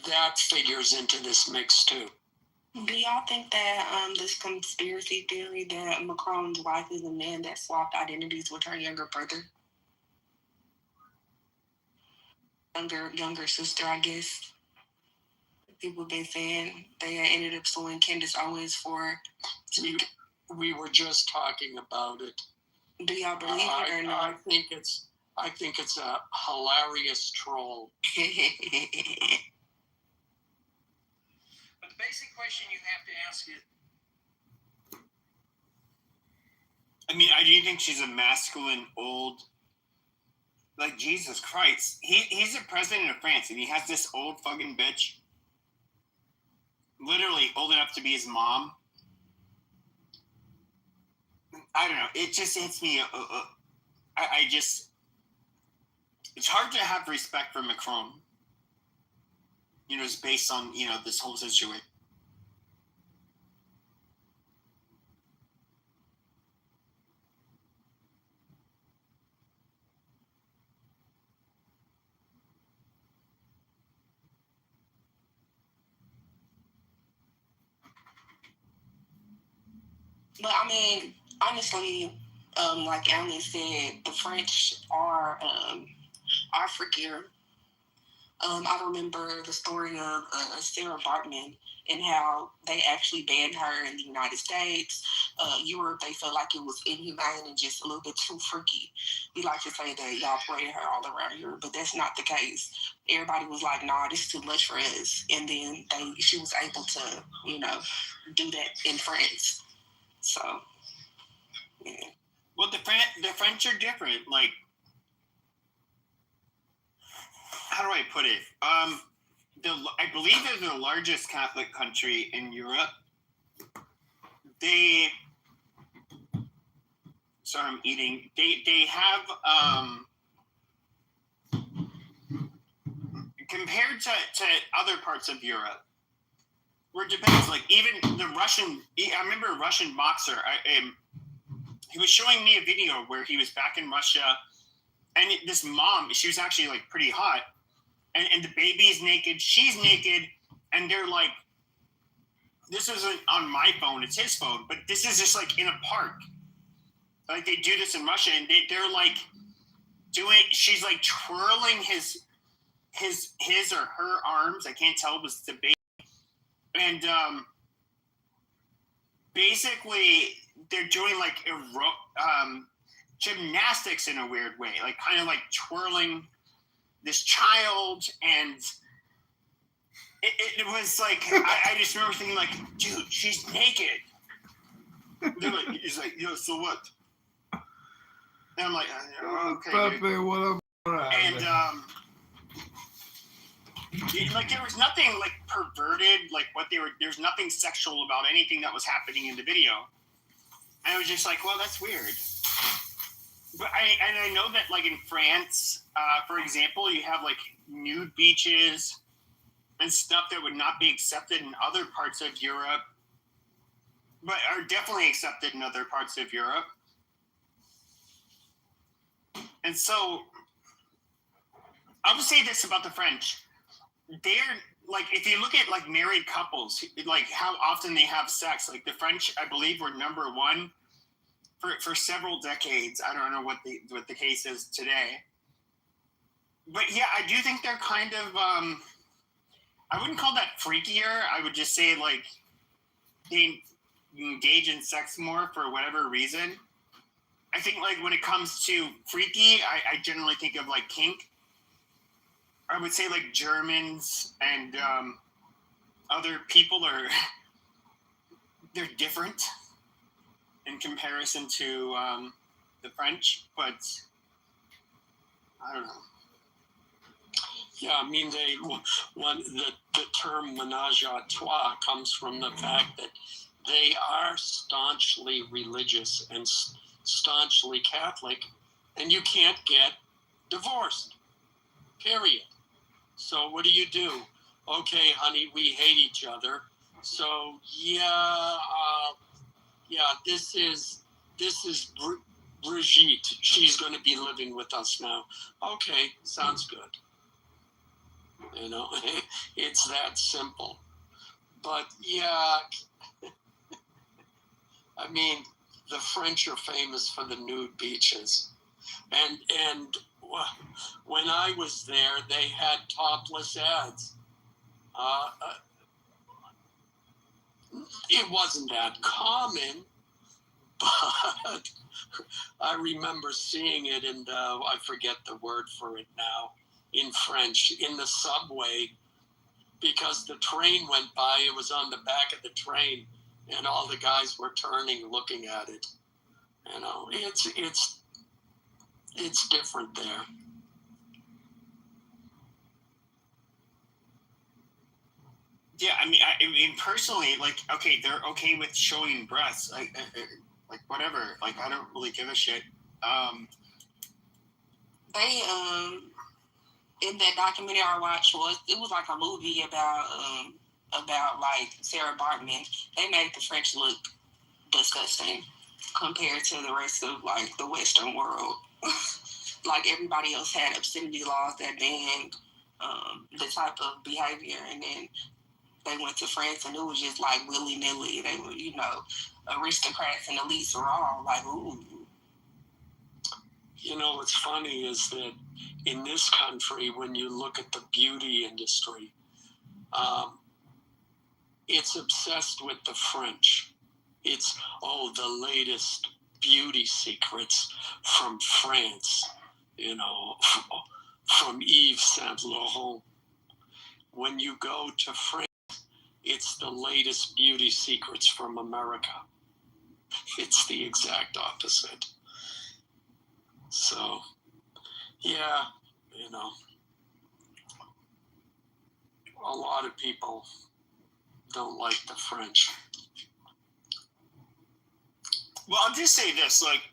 that figures into this mix too. Do y'all think that this conspiracy theory that Macron's wife is a man that swapped identities with her younger brother? Younger sister, I guess. People have been saying they ended up suing Candace Owens for. We were just talking about it. Do y'all believe it or not? I think it's a hilarious troll. But the basic question you have to ask is, I mean, I do think she's a masculine, old, like, Jesus Christ. He's the president of France, and he has this old fucking bitch, literally old enough to be his mom. I don't know. It just hits me. It's hard to have respect for Macron. It's based on, this whole situation. But I mean, honestly, like Alan said, the French are freakier. I remember the story of Sarah Bartman and how they actually banned her in the United States. Europe, they felt like it was inhumane and just a little bit too freaky. We like to say that y'all pray her all around here, but that's not the case. Everybody was like, nah, this is too much for us. And then she was able to, do that in France. So, yeah. Well, the French are different. Like, how do I put it? I believe they're the largest Catholic country in Europe. Sorry, I'm eating. They have compared to other parts of Europe, where it depends. Like even the Russian. I remember a Russian boxer. He was showing me a video where he was back in Russia, and this mom, she was actually like pretty hot, and the baby's naked, she's naked, and they're like, this isn't on my phone, it's his phone, but this is just like in a park. Like they do this in Russia, and they're like doing. She's like twirling his or her arms. I can't tell. It was the baby, and basically they're doing like gymnastics in a weird way, like kind of like twirling this child, and it was like I just remember thinking like, dude, she's naked. They're like, he's like, yo, so what? And I'm like, okay. Pepe, what up? And like there was nothing like perverted, like what they were. There's nothing sexual about anything that was happening in the video. And I was just like, well, that's weird. But I know that like in France, for example, you have like nude beaches and stuff that would not be accepted in other parts of Europe, but are definitely accepted in other parts of Europe. And so I would say this about the French. They're like, if you look at like married couples, like how often they have sex, like the French, I believe, were number one for several decades. I don't know what the case is today. But yeah, I do think they're kind of, I wouldn't call that freakier. I would just say like they engage in sex more for whatever reason. I think like when it comes to freaky, I generally think of like kink. I would say like Germans and other people they're different in comparison to the French, but I don't know. Yeah, I mean, the term ménage à trois comes from the fact that they are staunchly religious and staunchly Catholic, and you can't get divorced, period. So what do? Okay, honey, we hate each other. So yeah, this is Brigitte. She's going to be living with us now. Okay, sounds good. You know, it's that simple. But yeah, I mean, the French are famous for the nude beaches, and when I was there, they had topless ads. It wasn't that common, but I remember seeing it, and I forget the word for it now, in French, in the subway, because the train went by. It was on the back of the train, and all the guys were turning, looking at it. You know, it's different there. Yeah, I mean, personally, like, okay, they're okay with showing breasts, like whatever. Like, I don't really give a shit. They in that documentary I watched it was like a movie about like Sarah Bartman. They made the French look disgusting compared to the rest of like the Western world. Like everybody else had obscenity laws that banned the type of behavior, and then they went to France and it was just like willy-nilly. They were, you know, aristocrats and elites were all like, ooh. You know, what's funny is that in this country, when you look at the beauty industry, it's obsessed with the French. It's, the latest beauty secrets from France, you know, from Yves Saint Laurent. When you go to France, it's the latest beauty secrets from America. It's the exact opposite. So, yeah, a lot of people don't like the French. Well, I'll just say this, like,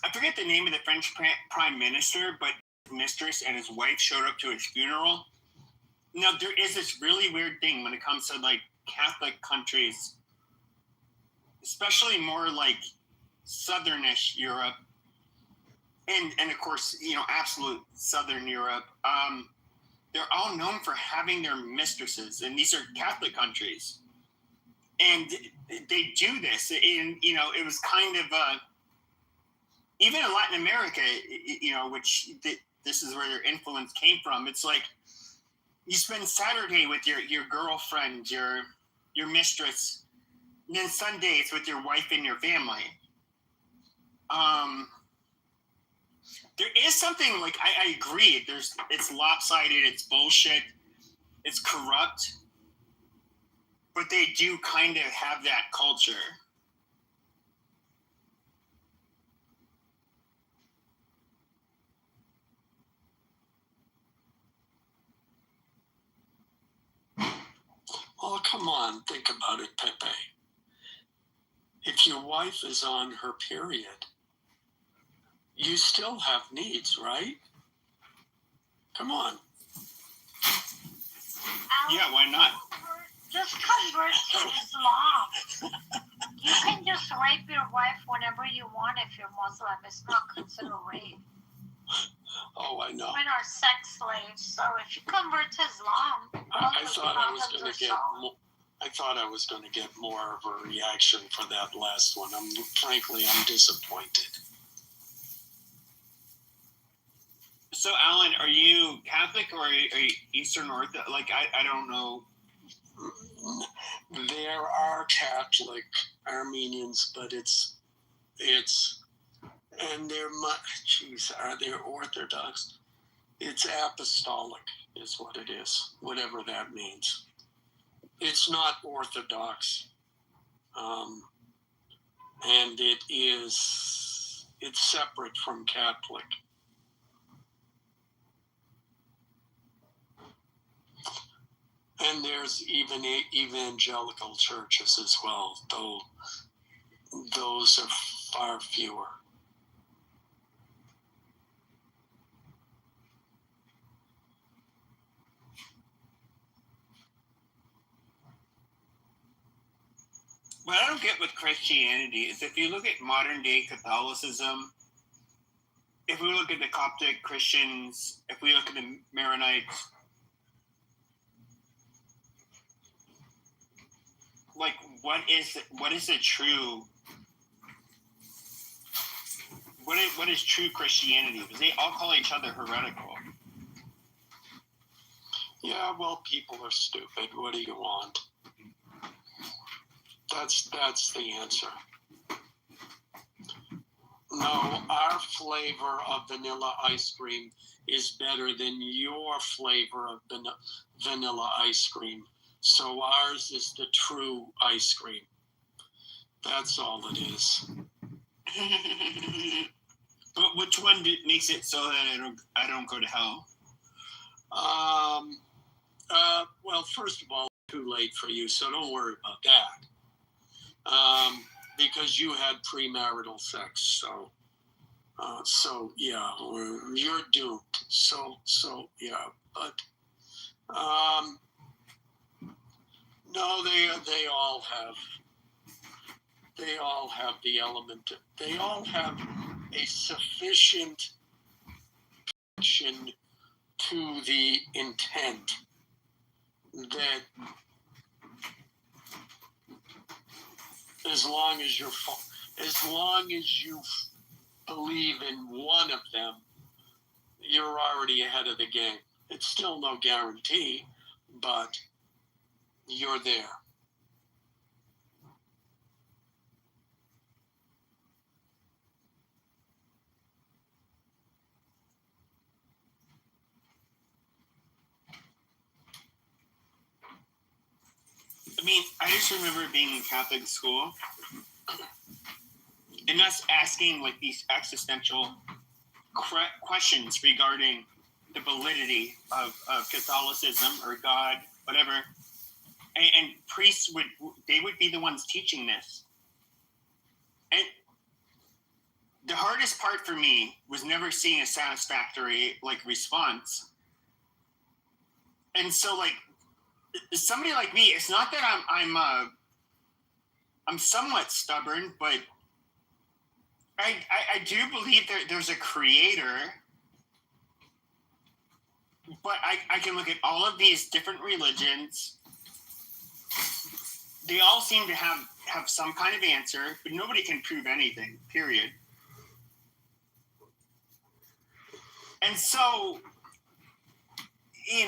I forget the name of the French prime minister, but his mistress and his wife showed up to his funeral. Now, there is this really weird thing when it comes to, like, Catholic countries, especially more, like, southernish Europe, and of course, absolute southern Europe. They're all known for having their mistresses, and these are Catholic countries. And they do this, and, it was kind of... even in Latin America, which this is where their influence came from. It's like you spend Saturday with your girlfriend, your mistress, and then Sundays with your wife and your family. There is something, like, I agree. It's lopsided. It's bullshit. It's corrupt. But they do kind of have that culture. Well, come on, think about it, Pepe. If your wife is on her period, you still have needs, right? Come on. Yeah, why not? Just convert to Islam. You can just rape your wife whenever you want if you're Muslim. It's not considered rape. Oh, I know. Women are sex slaves, so if you convert to Islam, I thought I was going to get more of a reaction for that last one. I'm disappointed. So, Alan, are you Catholic or are you Eastern Orthodox? Like, I don't know. There are Catholic Armenians, but and they're are they Orthodox? It's apostolic is what it is, whatever that means. It's not Orthodox, and it's separate from Catholic. And there's even evangelical churches as well, though those are far fewer. What I don't get with Christianity is if you look at modern day Catholicism, if we look at the Coptic Christians, if we look at the Maronites, like, what is the true? What is true Christianity? Because they all call each other heretical. Yeah, well, people are stupid. What do you want? That's the answer. No, our flavor of vanilla ice cream is better than your flavor of vanilla ice cream. So ours is the true ice cream. That's all it is. But which one makes it so that I don't go to hell? Well, first of all, too late for you, so don't worry about that. Because you had premarital sex, so yeah, you're doomed. So yeah, but no, they all have the element. They all have a sufficient connection to the intent that as long as you believe in one of them, you're already ahead of the game. It's still no guarantee, but you're there. I mean, I just remember being in Catholic school and us asking, like, these existential questions regarding the validity of Catholicism or God, whatever, and priests would be the ones teaching this. And the hardest part for me was never seeing a satisfactory response. And so somebody like me, it's not that I'm somewhat stubborn, but I do believe there's a creator, but I can look at all of these different religions. They all seem to have some kind of answer, but nobody can prove anything, period. And so,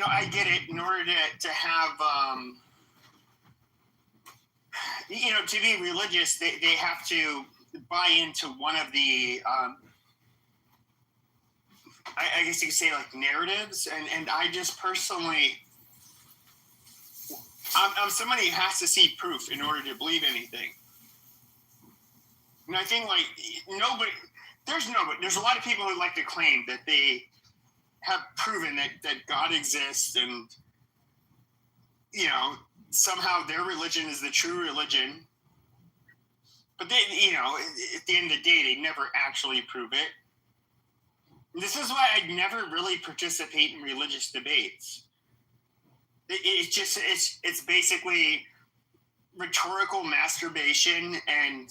I get it. In order to have, to be religious, they have to buy into one of the, I guess you could say narratives. And I just personally, I'm somebody who has to see proof in order to believe anything. And I think there's a lot of people who like to claim that they have proven that God exists and, somehow their religion is the true religion. But they, at the end of the day, they never actually prove it. And this is why I never really participate in religious debates. It's basically rhetorical masturbation and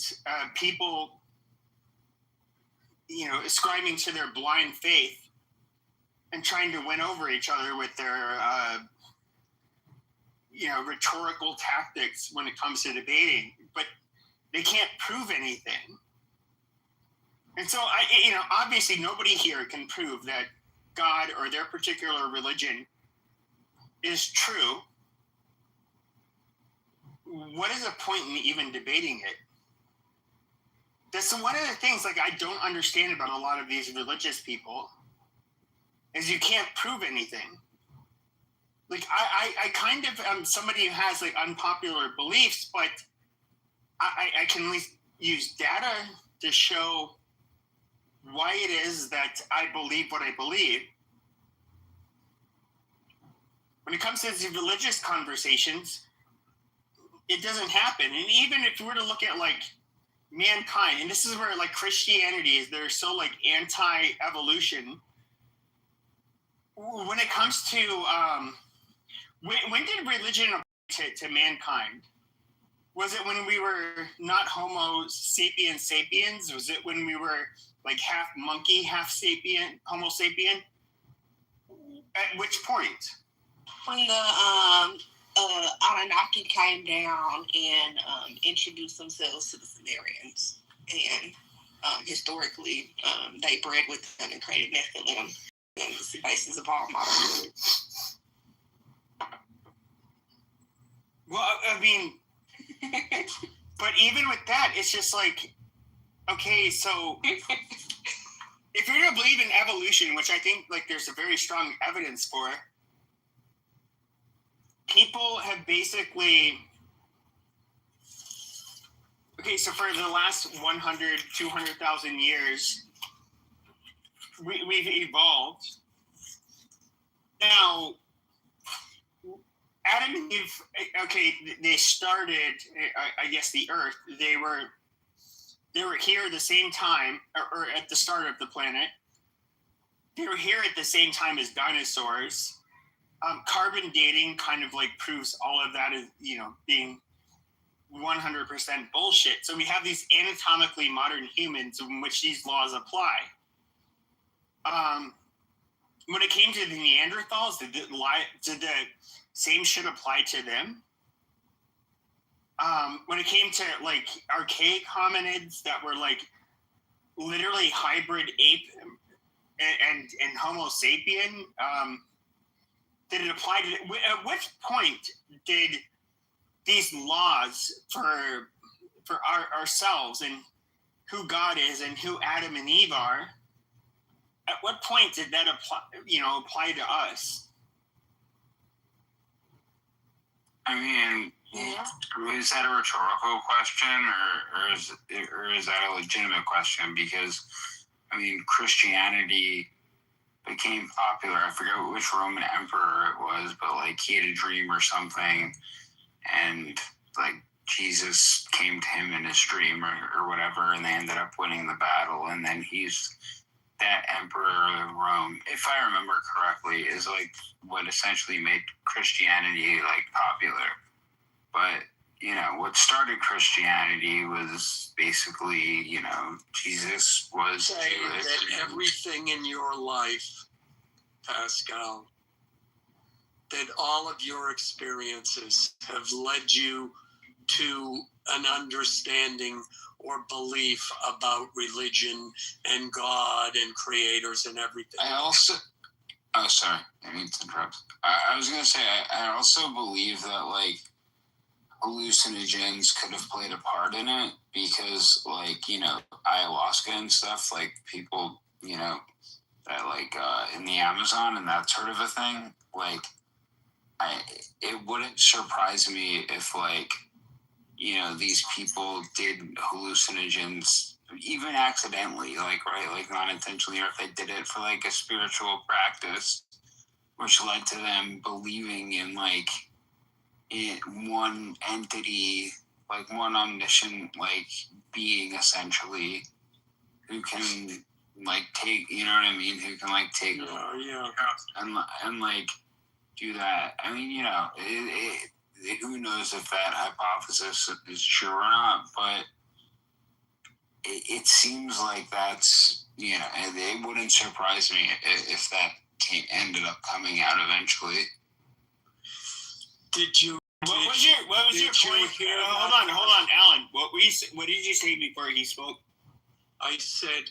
people, ascribing to their blind faith and trying to win over each other with their, rhetorical tactics when it comes to debating. But they can't prove anything. And so, obviously nobody here can prove that God or their particular religion is true. What is the point in even debating it? That's one of the things I don't understand about a lot of these religious people is you can't prove anything. I kind of am somebody who has unpopular beliefs, but I can at least use data to show why it is that I believe what I believe. When it comes to these religious conversations, it doesn't happen. And even if you were to look at mankind, and this is where Christianity is, they're so anti-evolution. When it comes to when did religion apply to mankind? Was it when we were not Homo sapiens sapiens? Was it when we were half monkey, half sapien, Homo sapien? At which point? When the Anunnaki came down and introduced themselves to the Sumerians, and historically they bred with them and created Nephilim, and it's the basis of all modern religion. Well, I mean, but even with that, it's just okay, so if you're going to believe in evolution, which I think there's a very strong evidence for, people have basically, okay, so for the last 100, 200,000 years, we've evolved. Now, Adam and Eve, okay, they started, I guess, the Earth. They were here at the same time, or at the start of the planet. They were here at the same time as dinosaurs. Carbon dating kind of proves all of that as, being 100% bullshit. So we have these anatomically modern humans in which these laws apply. When it came to the Neanderthals, did the same shit apply to them? When it came to archaic hominids that were literally hybrid ape and Homo sapien, did it apply to? At which point did these laws for ourselves and who God is and who Adam and Eve are? At what point did that apply to us? I mean, is that a rhetorical question or is that a legitimate question? Because Christianity became popular. I forget which Roman emperor it was, but like he had a dream or something, and like Jesus came to him in his dream or whatever, and they ended up winning the battle. And then that emperor of Rome, if I remember correctly, is like what essentially made Christianity like popular. But what started Christianity was basically, Jesus was Say Jewish. that everything in your life, Pascal, that all of your experiences have led you to an understanding or belief about religion and God and creators and everything. Sorry, I mean to interrupt. I was going to say, I also believe that, like, hallucinogens could have played a part in it because, like, ayahuasca and stuff, like, people, that, like, in the Amazon and that sort of a thing, like, it wouldn't surprise me if, like, these people did hallucinogens even accidentally, like, right, like not intentionally, or if they did it for like a spiritual practice, which led to them believing in like one entity, like one omniscient like being essentially who can like take, you know what I mean, who can like take and like do that. I mean, who knows if that hypothesis is true or not, but it seems like that's, it wouldn't surprise me if that ended up coming out eventually. What was your point? Hold on, Alan. What did you say before he spoke? I said,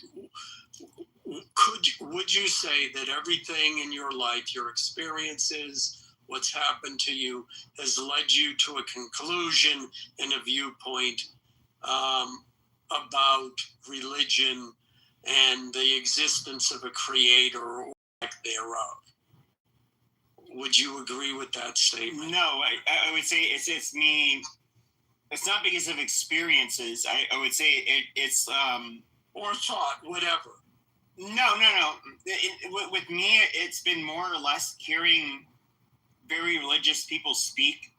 would you say that everything in your life, your experiences, what's happened to you, has led you to a conclusion and a viewpoint about religion and the existence of a creator or lack thereof? Would you agree with that statement? No, I would say it's me. It's not because of experiences. I would say it's or thought, whatever. No. With me, it's been more or less hearing very religious people speak,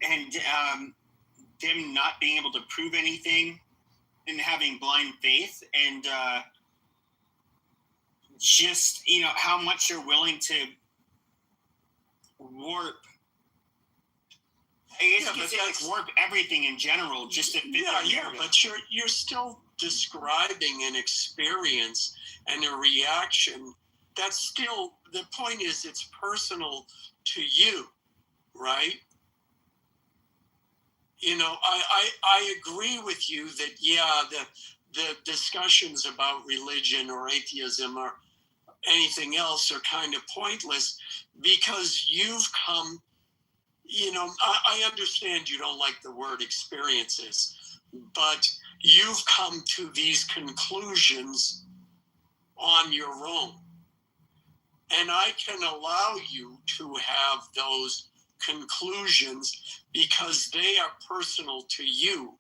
and them not being able to prove anything, and having blind faith, and just how much you're willing to warp. I guess you could say like warp everything in general just to fit their narrative. But you're still describing an experience and a reaction. That's still, the point is it's personal to you, right? I agree with you that the discussions about religion or atheism or anything else are kind of pointless because you've come, I understand you don't like the word experiences, but you've come to these conclusions on your own. And I can allow you to have those conclusions because they are personal to you.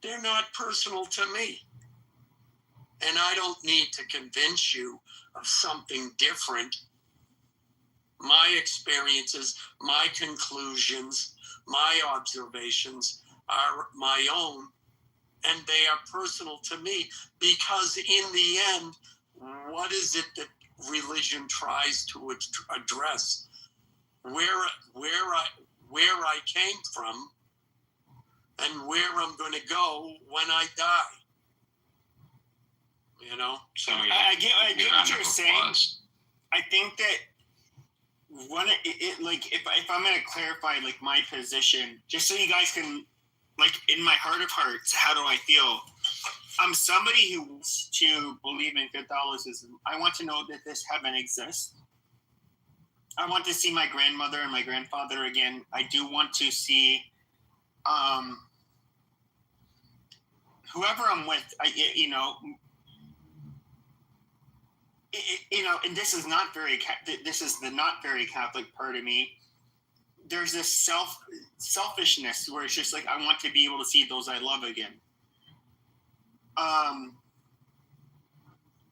They're not personal to me. And I don't need to convince you of something different. My experiences, my conclusions, my observations are my own, and they are personal to me because in the end, what is it that religion tries to address? Where I came from and where I'm going to go when I die. So I get what you're saying. I think that if I'm going to clarify like my position, just so you guys can, like, in my heart of hearts, how do I feel? I'm somebody who wants to believe in Catholicism. I want to know that this heaven exists. I want to see my grandmother and my grandfather again. I do want to see whoever I'm with. And this is not very. This is the not very Catholic part of me. There's this selfishness where it's just like I want to be able to see those I love again.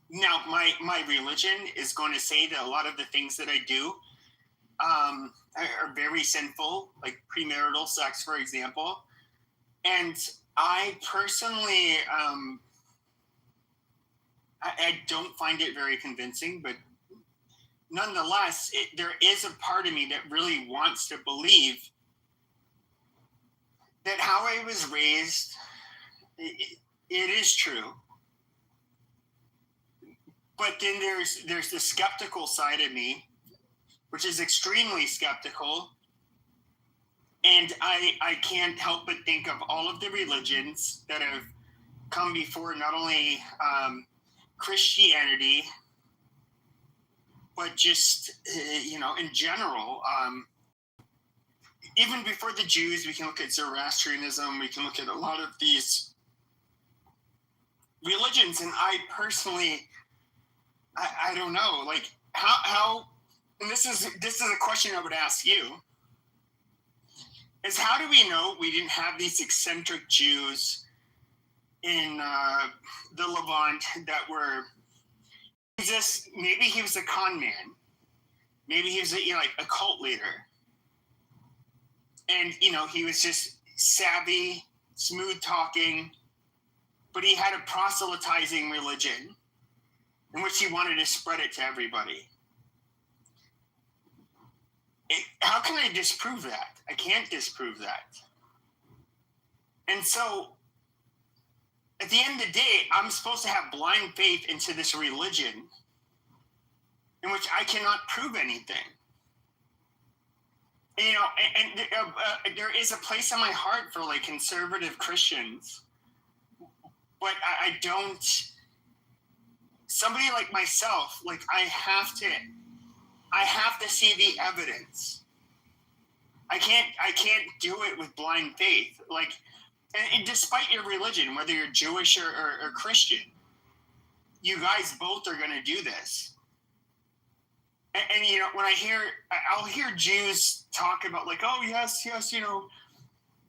Now, my religion is going to say that a lot of the things that I do are very sinful, like premarital sex, for example. And I personally, I don't find it very convincing, but nonetheless, there is a part of me that really wants to believe that how I was raised, it is true. But then there's the skeptical side of me, which is extremely skeptical. And I can't help but think of all of the religions that have come before, not only Christianity, but just, in general. Even before the Jews, we can look at Zoroastrianism, we can look at a lot of these religions. And I personally, I don't know, like how, and this is a question I would ask you, is how do we know we didn't have these eccentric Jews in the Levant that were, maybe he was a con man, maybe he was a cult leader, and he was just savvy, smooth talking, but he had a proselytizing religion in which he wanted to spread it to everybody. How can I disprove that? I can't disprove that. And so, at the end of the day, I'm supposed to have blind faith into this religion in which I cannot prove anything. And there is a place in my heart for like conservative Christians, but I don't. Somebody like myself, like I have to see the evidence. I can't do it with blind faith. Like, and despite your religion, whether you're Jewish or Christian, you guys both are going to do this. And when I'll hear Jews talk about like, oh yes,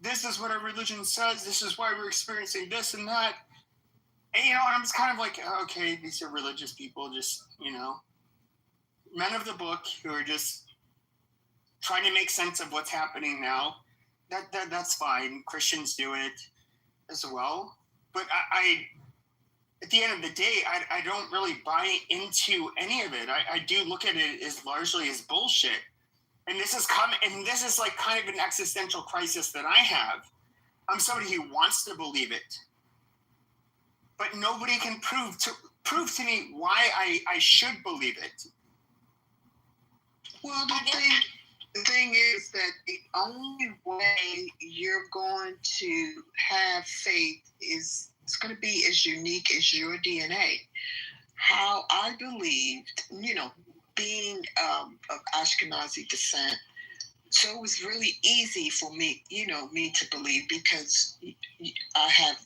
this is what our religion says. This is why we're experiencing this and that. And and I'm just kind of like, okay, these are religious people, just men of the book who are just trying to make sense of what's happening now. That's fine. Christians do it as well. But I at the end of the day, I don't really buy into any of it. I do look at it as largely as bullshit. And this is like kind of an existential crisis that I have. I'm somebody who wants to believe it, but nobody can prove to me why I should believe it. Well, the thing is that the only way you're going to have faith is it's going to be as unique as your DNA. How I believed, being of Ashkenazi descent, so it was really easy for me, me to believe because I have,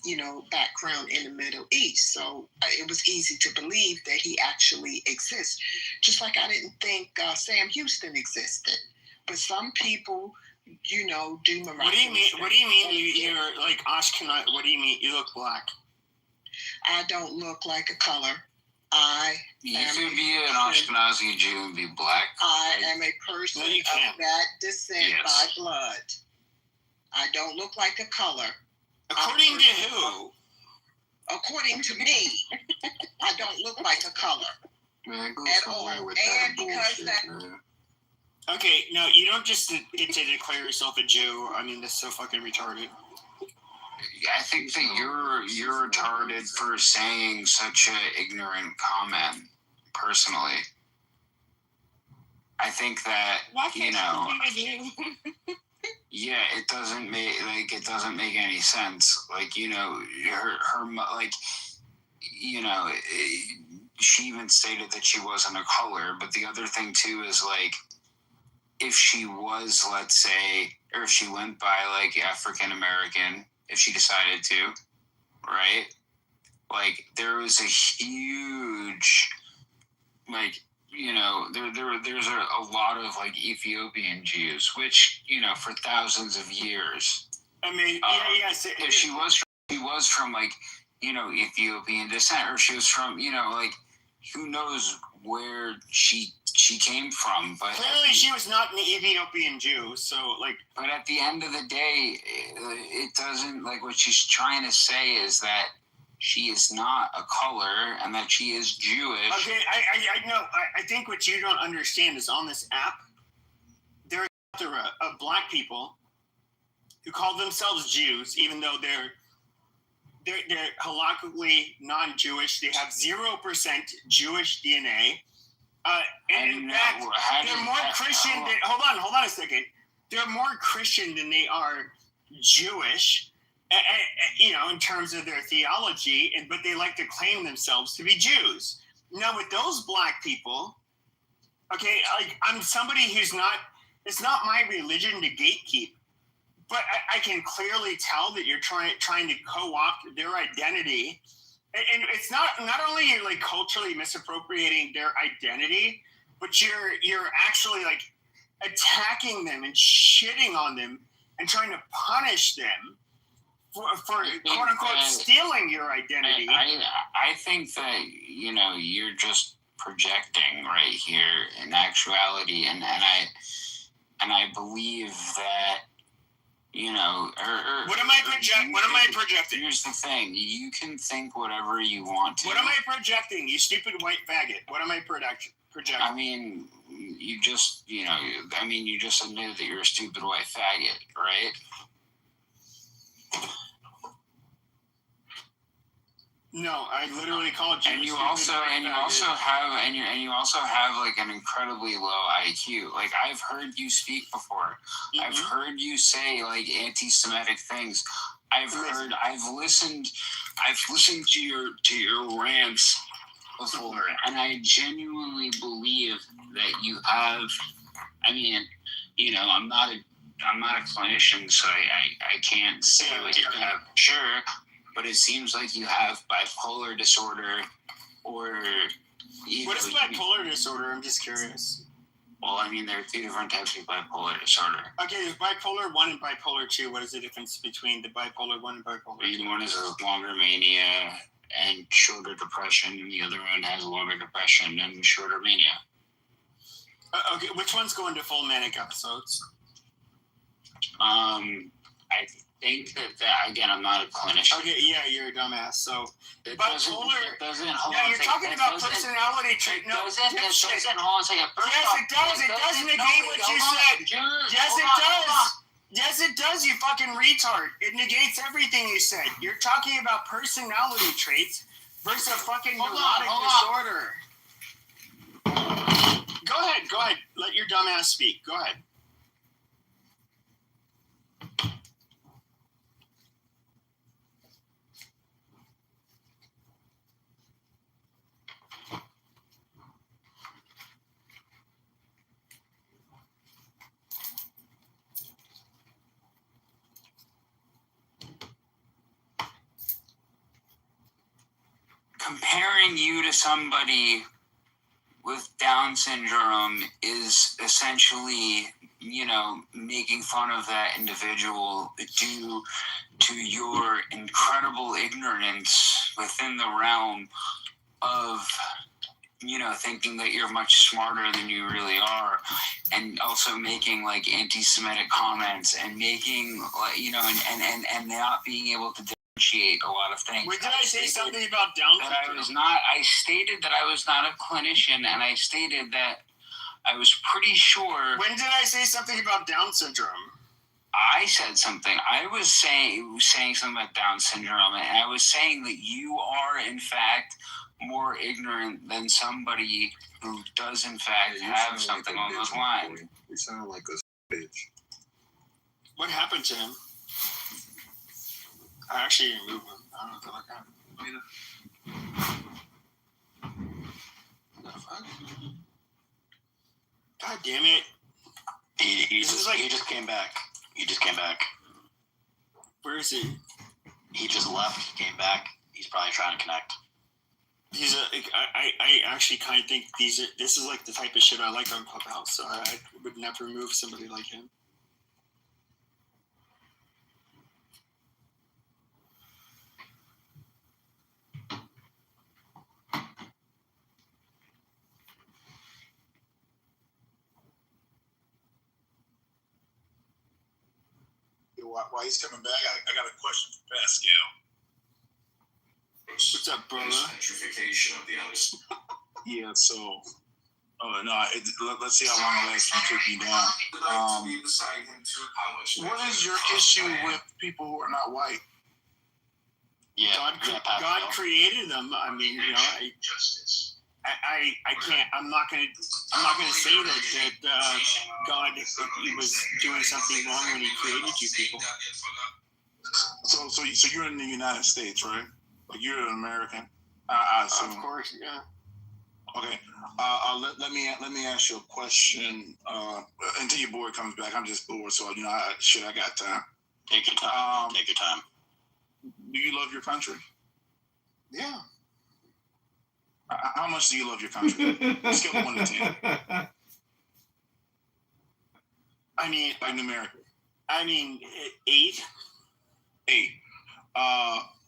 background in the Middle East. So it was easy to believe that he actually exists. Just like I didn't think Sam Houston existed. But some people, do miraculous. What do you mean you're like Ashkenaz? What do you mean you look black? I don't look like a color. You could be an Ashkenazi Jew and be black. I am a person of that descent by blood. I don't look like a color. According to who? According to me, I don't look like a color at all. And because Okay, no, you don't just get to declare yourself a Jew. I mean, that's so fucking retarded. I think that you're retarded for saying such an ignorant comment. Personally, I think that yeah, it doesn't make any sense. Like her like she even stated that she wasn't a color. But the other thing too is like, if she was, let's say, or if she went by like African American, if she decided to, right? Like there was a huge, like, there's a lot of like Ethiopian Jews, which, for thousands of years. I mean, yes. If she was from like, Ethiopian descent, or she was from, like, who knows where she came from, but clearly she was not an Ethiopian Jew. So like, but at the end of the day, it doesn't, like, what she's trying to say is that she is not a color and that she is Jewish. Okay, I know. I think what you don't understand is on this app, there are a plethora of black people who call themselves Jews, even though they're halakhically non-Jewish. They have 0% Jewish DNA. And in fact, they're more Christian than, hold on a second. They're more Christian than they are Jewish, you know, in terms of their theology, but they like to claim themselves to be Jews. Now, with those black people, okay, like, I'm somebody who's not, it's not my religion to gatekeep, but I can clearly tell that you're trying to co-opt their identity. And it's not only you're like culturally misappropriating their identity, but you're actually like attacking them and shitting on them and trying to punish them for quote unquote stealing your identity. I think that, you know, you're just projecting right here in actuality, and I believe that, you know, what am I projecting? Here's the thing: you can think whatever you want to. What am I projecting? You stupid white faggot! What am I projecting? I mean, you just admitted that you're a stupid white faggot, right? No, I literally called you. And you also have like an incredibly low IQ. Like, I've heard you speak before. Mm-hmm. I've heard you say like anti-Semitic things. I've listened to your rants before, and I genuinely believe that you have. I mean, you know, I'm not a clinician, so I can't say like you have sure. But it seems like you have bipolar disorder, or... What is bipolar disorder? I'm just curious. Well, I mean, there are two different types of bipolar disorder. Okay, there's bipolar 1 and bipolar 2. What is the difference between the bipolar 1 and bipolar 2? One is a longer mania and shorter depression, and the other one has longer depression and shorter mania. Okay, which one's going to full manic episodes? I think that again, I'm not a clinician. Okay, yeah, you're a dumbass. So bipolar. Yeah, you're talking about personality trait. No, hold on a second. Yes, it does. It does negate what you said. Yes, it does. Yes, it does. You fucking retard. It negates everything you said. You're talking about personality traits versus a fucking neurotic disorder. Go ahead. Let your dumbass speak. Go ahead. Comparing you to somebody with Down syndrome is essentially, you know, making fun of that individual due to your incredible ignorance within the realm of, you know, thinking that you're much smarter than you really are, and also making like anti-Semitic comments and making, like, you know, and not being able to differentiate a lot of things. Wait, did I say something about Down syndrome? I stated that I was not a clinician, and I stated that I was pretty sure. When did I say something about Down syndrome? I said something. I was saying something about Down syndrome, and I was saying that you are, in fact, more ignorant than somebody who does, in fact, have something along those lines. You sound like a bitch. What happened to him? I actually removed him. I don't know what happened. What the fuck? God damn it. He just came back. He just came back. Where is he? He just left. He came back. He's probably trying to connect. I actually kind of think this is like the type of shit I like on Clubhouse, so I would never remove somebody like him. While he's coming back, I got a question for Pascal. What's up, brother? Gentrification of the others. Yeah. So, let's see how long it lasts to take me down. What is your issue with people who are not white? Yeah, God created them. I mean, you know, I can't. I'm not gonna say that God was doing something wrong when He created you people. So you're in the United States, right? Like you're an American. I assume. Of course, yeah. Okay. Let me ask you a question. Until your boy comes back, I'm just bored, so you know, I got time. Take your time. Take your time. Do you love your country? Yeah. How much do you love your country? Scale of 1 to 10. I mean, like numerically. 8. 8.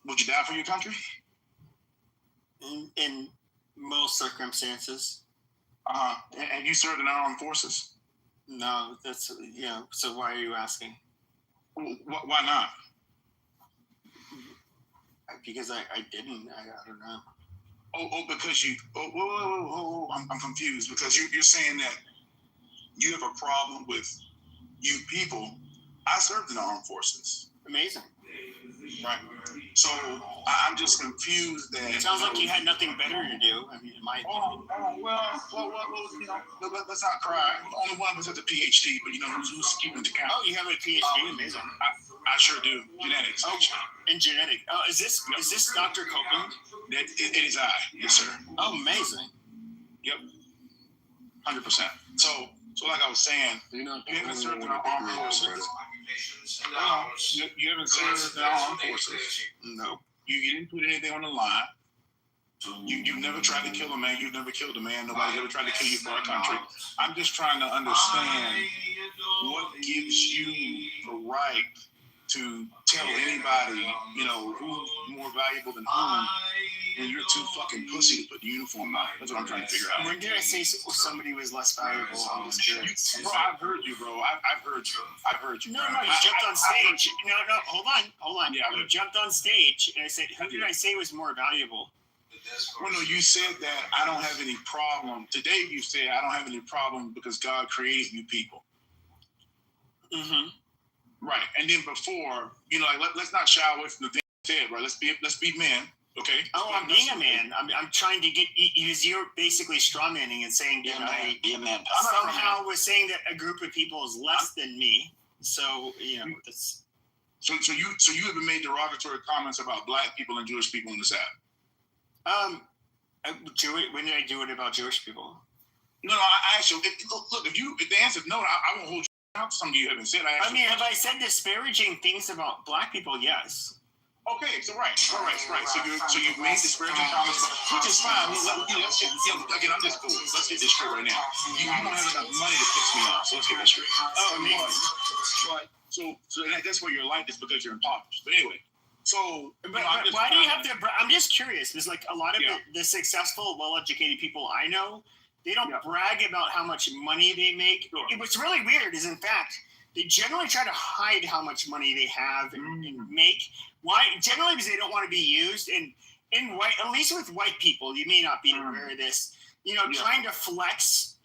Would you die for your country? In most circumstances. And you served in our armed forces? No, that's So why are you asking? Why not? Because I didn't. I don't know. Because you. Whoa. I'm confused because you're saying that you have a problem with you people. I served in the armed forces. Amazing. Right. So I'm just confused that. It sounds like you had nothing better to do. I mean, in my opinion. Well, you know, let's not cry. Only one of us has a PhD, but you know who's keeping the count. Oh, you have a PhD. Amazing. I sure do. Genetics. Oh, in genetic. Oh, is this Dr. Copeland? It is I. Yes, sir. Oh, amazing. Yep. 100%. So like I was saying, you haven't served in our armed forces. You haven't served in our armed forces. No. You didn't put anything on the line. You've never tried to kill a man. You've never killed a man. Nobody's ever tried to kill you for our country. I'm just trying to understand what gives you the right to tell anybody, you know, who's more valuable than whom, when you're too fucking pussy to put the uniform on. That's what I'm trying to figure out. When did I say somebody was less valuable? I'm just curious. Bro, I've heard you, bro. I've heard you. No, you jumped on stage. No, hold on. Yeah, you jumped on stage, and I said, who did I say was more valuable? Well, no, you said that I don't have any problem. Today you said I don't have any problem because God created you people. Mm-hmm. Right. And then before, you know, like let's not shy away from the thing you said, right? Let's be men, okay? Oh, I'm being a man. I'm trying to get you're basically strawmanning and saying that I somehow was saying that a group of people is less than me. So, you know, that's So you haven't made derogatory comments about black people and Jewish people in this app? When did I do it about Jewish people? No, I asked you. Look, if the answer is no, I won't hold you out to something you haven't said. Have I said disparaging things about black people? Yes. Okay, so right. So you've made disparaging comments, which is fine. Again, I'm just cool. Let's get this straight right now. You don't have enough money to piss me off, so let's get this straight. Oh, amazing. So that's where you're like this because you're impoverished. But anyway. So, why do you have to? I'm just curious because, like, a lot of the successful, well-educated people I know, they don't brag about how much money they make. Sure. What's really weird is, in fact, they generally try to hide how much money they have and make. Why? Generally, because they don't want to be used. And in white, at least with white people, you may not be aware of this. You know, trying to flex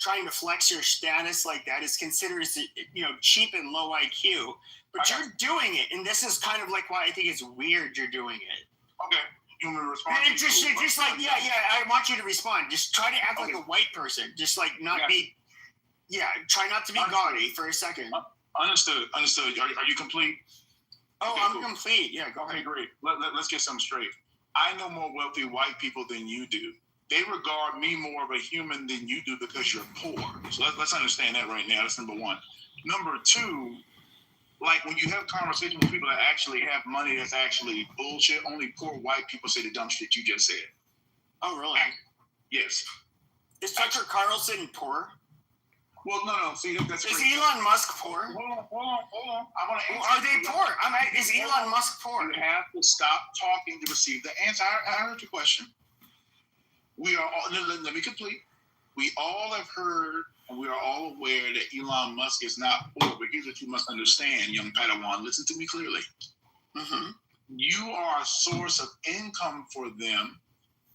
your status like that is considered, cheap and low IQ. But you're doing it, and this is kind of like why I think it's weird you're doing it. Okay. You want me to respond? And just like, I want you to respond. Just try to act like a white person. Just like not be, try not to be gaudy for a second. Understood. Are you complete? Oh, okay, I'm complete. Yeah, go ahead. Okay, great. Let's get something straight. I know more wealthy white people than you do. They regard me more of a human than you do because you're poor. So let's understand that right now. That's number one. Number two, like when you have conversations with people that actually have money that's actually bullshit, only poor white people say the dumb shit you just said. Oh, really? Yes. Is Tucker Carlson poor? Well, no. See, that's is Elon Musk poor? Hold on. I want to answer. Are they poor? Is Elon Musk poor? You have to stop talking to receive the answer. I heard your question. We are all, let me complete. We all have heard and we are all aware that Elon Musk is not poor. But here's what you must understand, young Padawan. Listen to me clearly. Mm-hmm. You are a source of income for them.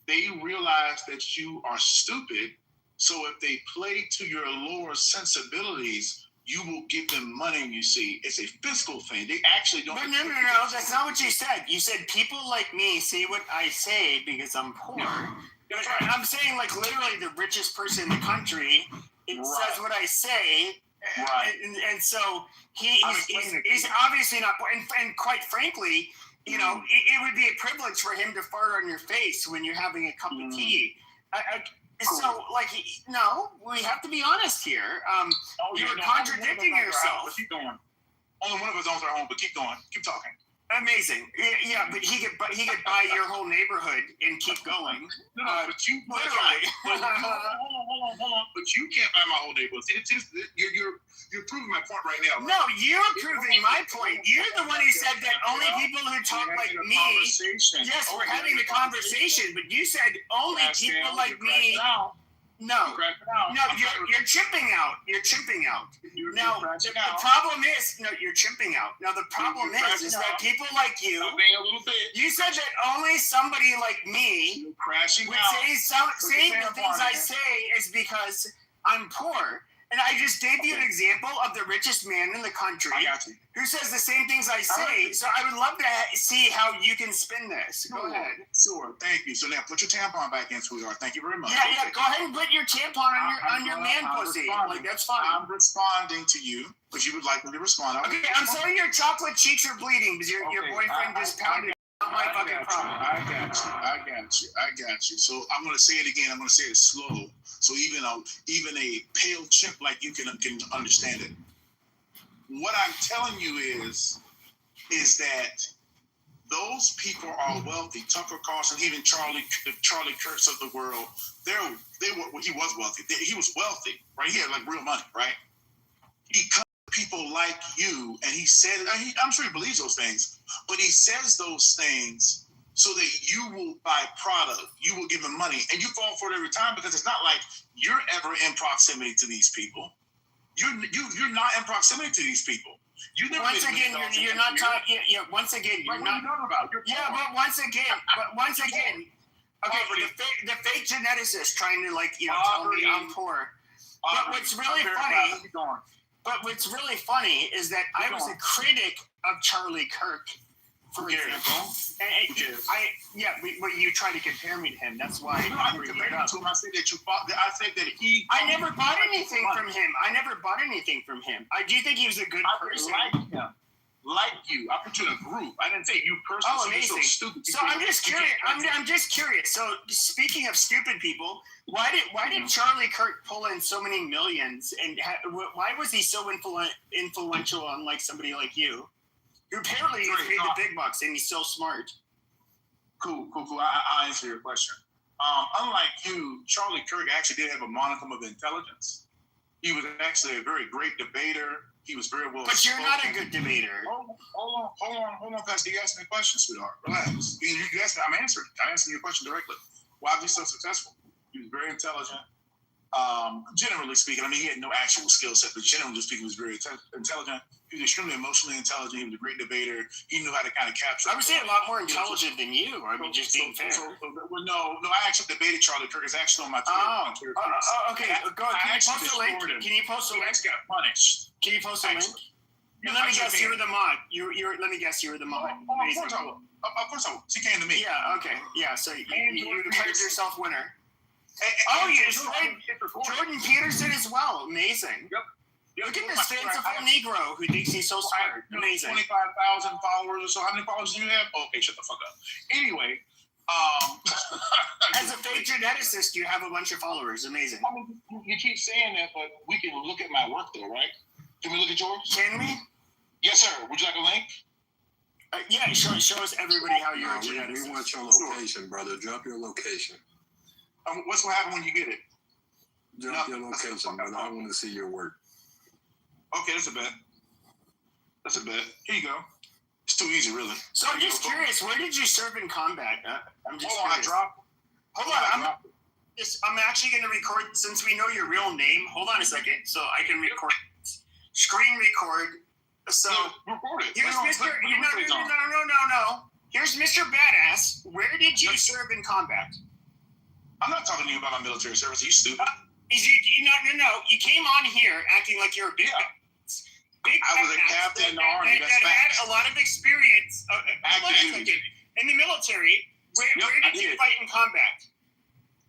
They realize that you are stupid. So if they play to your lower sensibilities, you will give them money, you see. It's a fiscal thing. They actually don't. But no, that's not what you said. You said people like me say what I say because I'm poor. Right. I'm saying like literally the richest person in the country says what I say. Right. And so he's obviously not poor. And quite frankly, you know, it would be a privilege for him to fart on your face when you're having a cup of tea. Cool. So, like, no, we have to be honest here. You're contradicting yourself. Keep going. Only one of us owns our home, but keep going. Keep talking. Amazing. Yeah, but he could buy your whole neighborhood and keep going. No, but you literally. Hold on. But you can't buy my whole neighborhood. You're proving my point right now. Right? No, you're proving my point. You're the one who said that only people who talk like me. Yes, we're having the conversation, but you said only people like me. No, you're chipping out. You're chipping out. Now, the problem is, you're chipping out. Now, the problem is that people like you, you said that only somebody like me would say the things I say is because I'm poor. And I just gave you an example of the richest man in the country who says the same things I say. So I would love to see how you can spin this. Go ahead. Sure. Thank you. So now put your tampon back in, sweetheart. Thank you very much. Yeah. Go ahead and put your tampon on your man pussy. Like, that's fine. I'm responding to you, but you would like me to respond. Okay, I'm sorry your chocolate cheeks are bleeding because your boyfriend just pounded. My fucking problem. I got you. So I'm going to say it again. I'm going to say it slow, so even a pale chimp like you can understand it. What I'm telling you is that those people are wealthy. Tucker Carlson, even Charlie Kirks of the world, he was wealthy. He was wealthy, right? He had like real money, right? He cut people like you, and he said, I'm sure he believes those things, but he says those things so that you will buy product, you will give him money, and you fall for it every time because it's not like you're ever in proximity to these people. You're not in proximity to these people. You never once again, you're not talking. Yeah. Once again, you're not. But once again. Okay, the fake geneticist trying to tell me I'm poor. But what's really funny. But what's really funny is that I was a critic of Charlie Kirk, for example. When you try to compare me to him, that's why I bring it up. I said that you fought. I said that he. I never bought anything from him. Do you think he was a good person? Like you. I put you in a group. I didn't say you personally. Oh, amazing. So stupid. So I'm just curious. I'm just curious. So speaking of stupid people, why did Charlie Kirk pull in so many millions, and why was he so influential on somebody like you, who apparently is paid the big bucks and he's so smart? Cool. I'll answer your question. Unlike you, Charlie Kirk actually did have a modicum of intelligence. He was actually a very great debater. He was very well. But you're not a good debater. Hold on, Pastor. You asked me a question, sweetheart. Relax. You asked me. I'm answering your question directly. Why was he so successful? He was very intelligent. Generally speaking, he had no actual skill set, but generally speaking, he was very intelligent. He was extremely emotionally intelligent. He was a great debater. He knew how to kind of capture. I would say a lot more intelligent than you. Just being fair. No, I actually debated Charlie Kirk. It's actually on my Twitter. Okay. Go ahead. Can you post a link? Can you post a link? Got punished. Can you post a link? Let me guess, you were the mod. Let me guess, you were the mod. Of course I was. He came to me. Yeah. Okay. Yeah. So you declared yourself winner. You destroyed Jordan Peterson as well. Amazing. Yep. Look at this fanciful Negro who thinks he's so smart. Amazing. 25,000 followers or so. How many followers do you have? Okay, shut the fuck up. Anyway, as a fake geneticist, you have a bunch of followers. Amazing. You keep saying that, but we can look at my work though, right? Can we look at yours? Can we? Yes, sir. Would you like a link? Yeah, show us everybody how you're a geneticist. We want your location, brother. Drop your location. What's going to happen when you get it? Drop your location, brother. I want to see your work. Okay, that's a bet. Here you go. It's too easy, really. So I'm just curious, where did you serve in combat? I'm just curious. I dropped. Hold on. I'm actually going to record, since we know your real name. Hold on a second, so I can record. Screen record. So here's Mr. No. Here's Mr. Badass. Where did you serve in combat? I'm not talking to you about my military service. Are you stupid? No. You came on here acting like you're a big. I was a captain in the army. That had a lot of experience. In the military. Where did you fight in combat?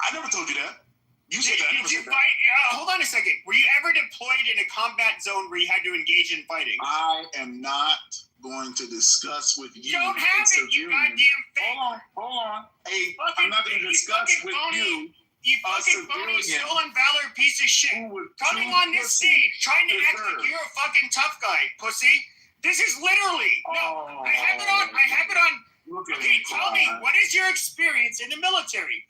I never told you that. You said that. Did you fight? Hold on a second. Were you ever deployed in a combat zone where you had to engage in fighting? I am not going to discuss with you. You don't have it, you goddamn fake. Hold on. Hey, I'm not going to discuss with you. You fucking phony, stolen valor piece of shit. Coming on this stage, trying to act like you're a fucking tough guy, pussy. This is literally. No, I have it on. Okay, tell me, what is your experience in the military?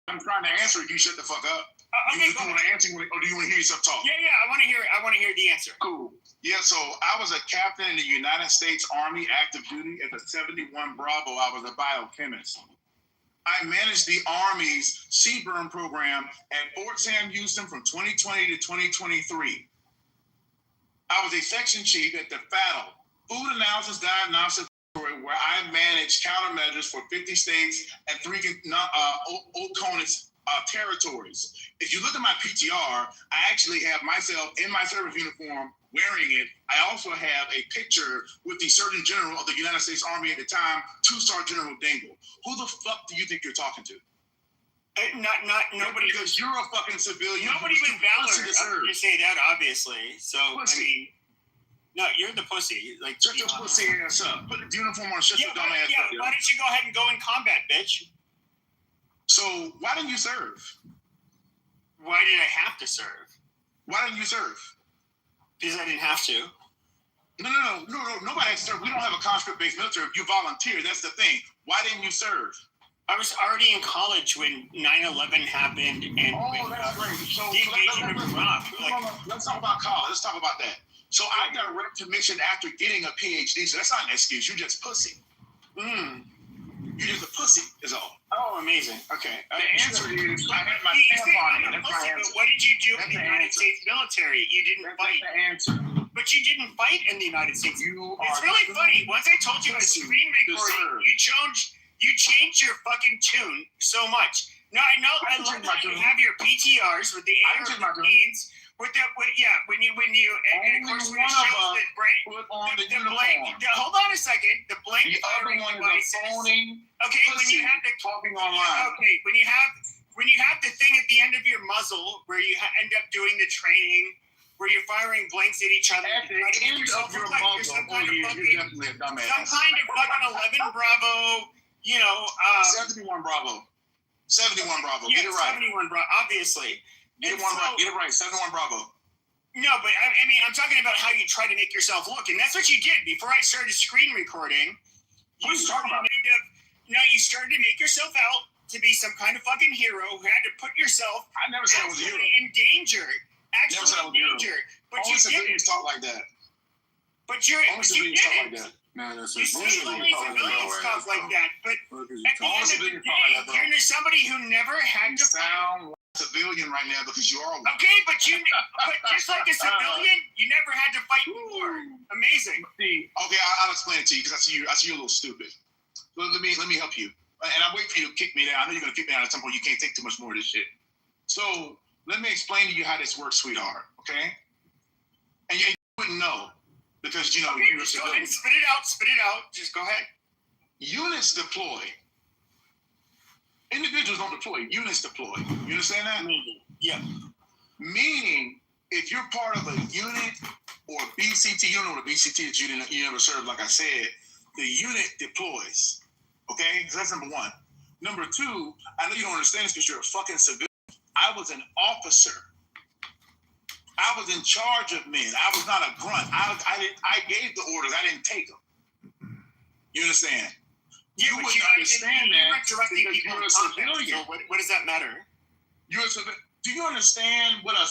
I'm trying to answer it. You shut the fuck up. Okay, do you want to answer, or do you want to hear yourself talk? Yeah, I want to hear it. I want to hear the answer. Cool. Yeah, so I was a captain in the United States Army active duty at the 71 Bravo. I was a biochemist. I managed the Army's CBRN program at Fort Sam Houston from 2020 to 2023. I was a section chief at the FADL, Food Analysis Diagnostic, where I managed countermeasures for 50 states and 3 OCONUS territories. If you look at my PTR, I actually have myself in my service uniform wearing it. I also have a picture with the Surgeon General of the United States Army at the time, 2-Star General Dingle. Who the fuck do you think you're talking to? Nobody. Because you're a fucking civilian. Nobody with valor. You say that, obviously. So, pussy. I mean, no, you're the pussy. Like, shut your pussy ass up. Put the uniform on. Shut your dumb ass up. Why don't you go ahead and go in combat, bitch? So, why didn't you serve? Why did I have to serve? Why didn't you serve? Because I didn't have to. No. Nobody has to serve. We don't have a conscript-based military. You volunteer. That's the thing. Why didn't you serve? I was already in college when 9/11 happened, and that's great. So let's talk about college. Let's talk about that. So I got recognition after getting a PhD. So that's not an excuse. You're just pussy. You're just a pussy, is all. Oh, amazing. Okay. The answer is I had my tampon in. That's my answer. What did you do in the United States military? You didn't fight. That's the answer. But you didn't fight in the United States. It's really funny. Once I told you a screen recording, you changed your fucking tune so much. No, I know. I love that you have your PTRs with the AR-15s. When you, and of course, when it shows the brain, the blank. Hold on a second. The blank firing devices. Okay, when you have the talking online. Okay, when you have the thing at the end of your muzzle where you end up doing the training, where you're firing blanks at each other. At the end of your muzzle, you're definitely a dumbass. Some kind of fucking 11 Bravo. 71 Bravo. 71 Bravo. Yeah, get it right. 71 Bravo. Obviously. Get it right. 71 Bravo. No, but I mean, I'm talking about how you try to make yourself look, and that's what you did before I started screen recording. You started to make yourself out to be some kind of fucking hero who had to put yourself. I never said I was a hero. In danger. Actually, in danger. But you civilians talk like that. But you didn't. Man, that's you civilians talk like that, but at the end of the day, you're somebody who never had to sound civilian right now because you are. Okay, but just like a civilian, you never had to fight war. Amazing. Okay, I'll explain it to you because I see you a little stupid. Let me help you, and I wait for you to kick me down. I know you're gonna kick me down at some point. You can't take too much more of this shit. So let me explain to you how this works, sweetheart. Okay? And you wouldn't know. Because, you're a just go ahead and spit it out. Just go ahead. Units deploy. Individuals don't deploy. Units deploy. You understand that? Yeah. Meaning, if you're part of a unit or BCT, you don't know what a BCT is, you never served, like I said, the unit deploys. Okay? So that's number one. Number two, I know you don't understand this because you're a fucking civilian. I was an officer. I was in charge of men. I was not a grunt. I gave the orders. I didn't take them. You understand? Yeah, you wouldn't understand that because you're a civilian. So what does that matter? You're a civilian. Do you understand what a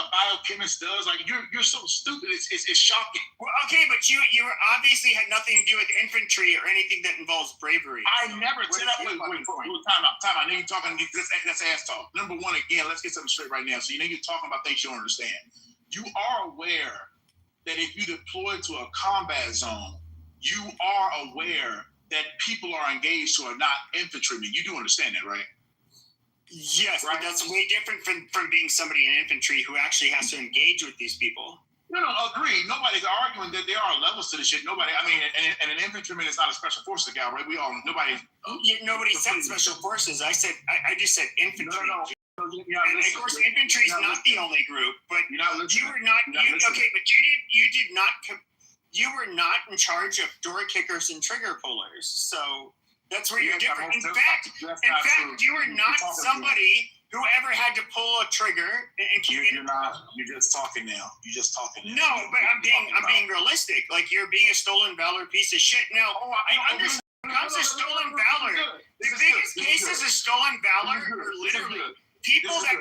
biochemist does? Like you're so stupid. It's shocking. Well, okay, but you obviously had nothing to do with infantry or anything that involves bravery. I never said that. Wait, time out. Now you're talking. That's ass talk. Number one, again, let's get something straight right now. So you're talking about things you don't understand. You are aware that if you deploy to a combat zone, you are aware that people are engaged who are not infantrymen. You do understand that, right? Yes, right. But that's way different from being somebody in infantry who actually has to engage with these people. No, agree. Nobody's arguing that there are levels to this shit. Nobody, I mean, and an infantryman is not a special forces guy, right? Nobody said special forces. I just said infantry. No. And of course, infantry is not the only group, but you were not. You were not in charge of door kickers and trigger pullers. So that's where you're different. In fact, you were not somebody who ever had to pull a trigger and keep it. You're just talking now. No, but I'm being realistic. Like you're being a stolen valor piece of shit. Now, I understand. When it comes to stolen valor, the biggest cases of stolen valor are literally people that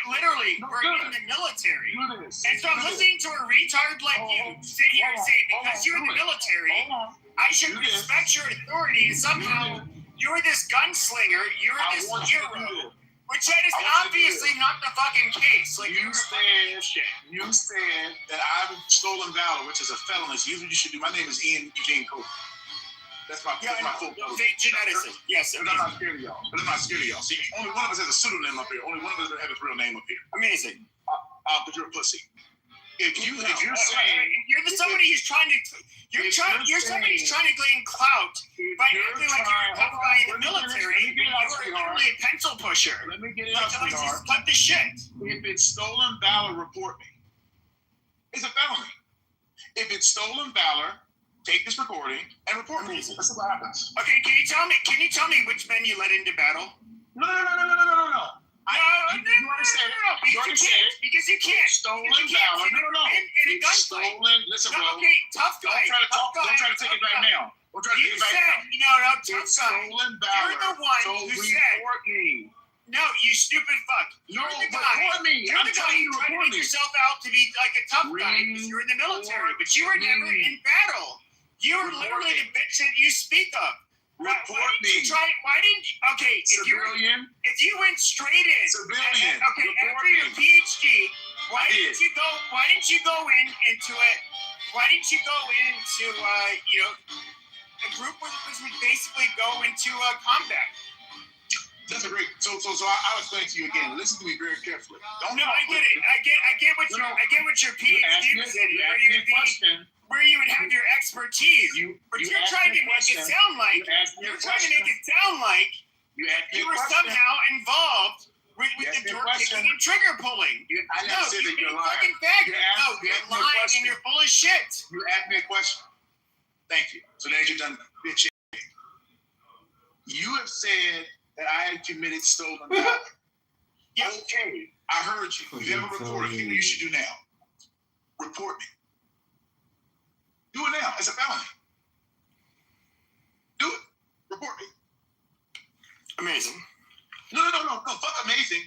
literally were in the military. And so I'm listening to a retard like you sit here and say, because you're in the military, I should respect your authority, and somehow you're this gunslinger, you're this hero, which that is obviously not the fucking case. Like you said that I've stolen valor, which is a felony. So here's what you should do. My name is Ian Eugene Cooper. That's my full name. Geneticist. Yes, but I'm not scared of y'all. See, only one of us has a pseudonym up here. Only one of us has his real name up here. Amazing. But you're a pussy. If you're saying you're somebody who's trying to somebody who's trying to gain clout by acting like you're a tough guy in the military, you're literally a pencil pusher. Let me get it out, just cut the shit. If it's stolen valor, report me. It's a felony. If it's stolen valor, take this recording and report me. Let's see what happens. Okay, can you tell me which men you led into battle? No. Because you can't. Stolen valor. No. Stolen. Listen, bro. Okay, tough guy. Don't try to take it back now. Tough guy. Stolen valor. You're the one who said. Report me. No, you stupid fuck. You're the guy. You're the guy who tried to make yourself out to be like a tough guy because you're in the military, but you were never in battle. You were literally the bitch that you speak of. Report me. Why didn't you? Okay, if you went straight in. Civilian. Okay, after your PhD, why didn't you go into it? Why didn't you go into a group which would basically go into combat? That's a great. So I'll explain to you again. Listen to me very carefully. I get it. I get what your PhD was in. Where you would have your expertise, but you're trying to make it sound like you were somehow involved with the door kicking and trigger pulling. You're lying. No, you're lying and you're full of shit. You asked me a question. Thank you. So now you're done, bitch. You have said that I had committed stolen valor. Yes. Okay, I heard you. You have a report. Here's what you should do now. Report me. Do it now. It's a felony. Do it. Report me. Amazing. No. Fuck amazing.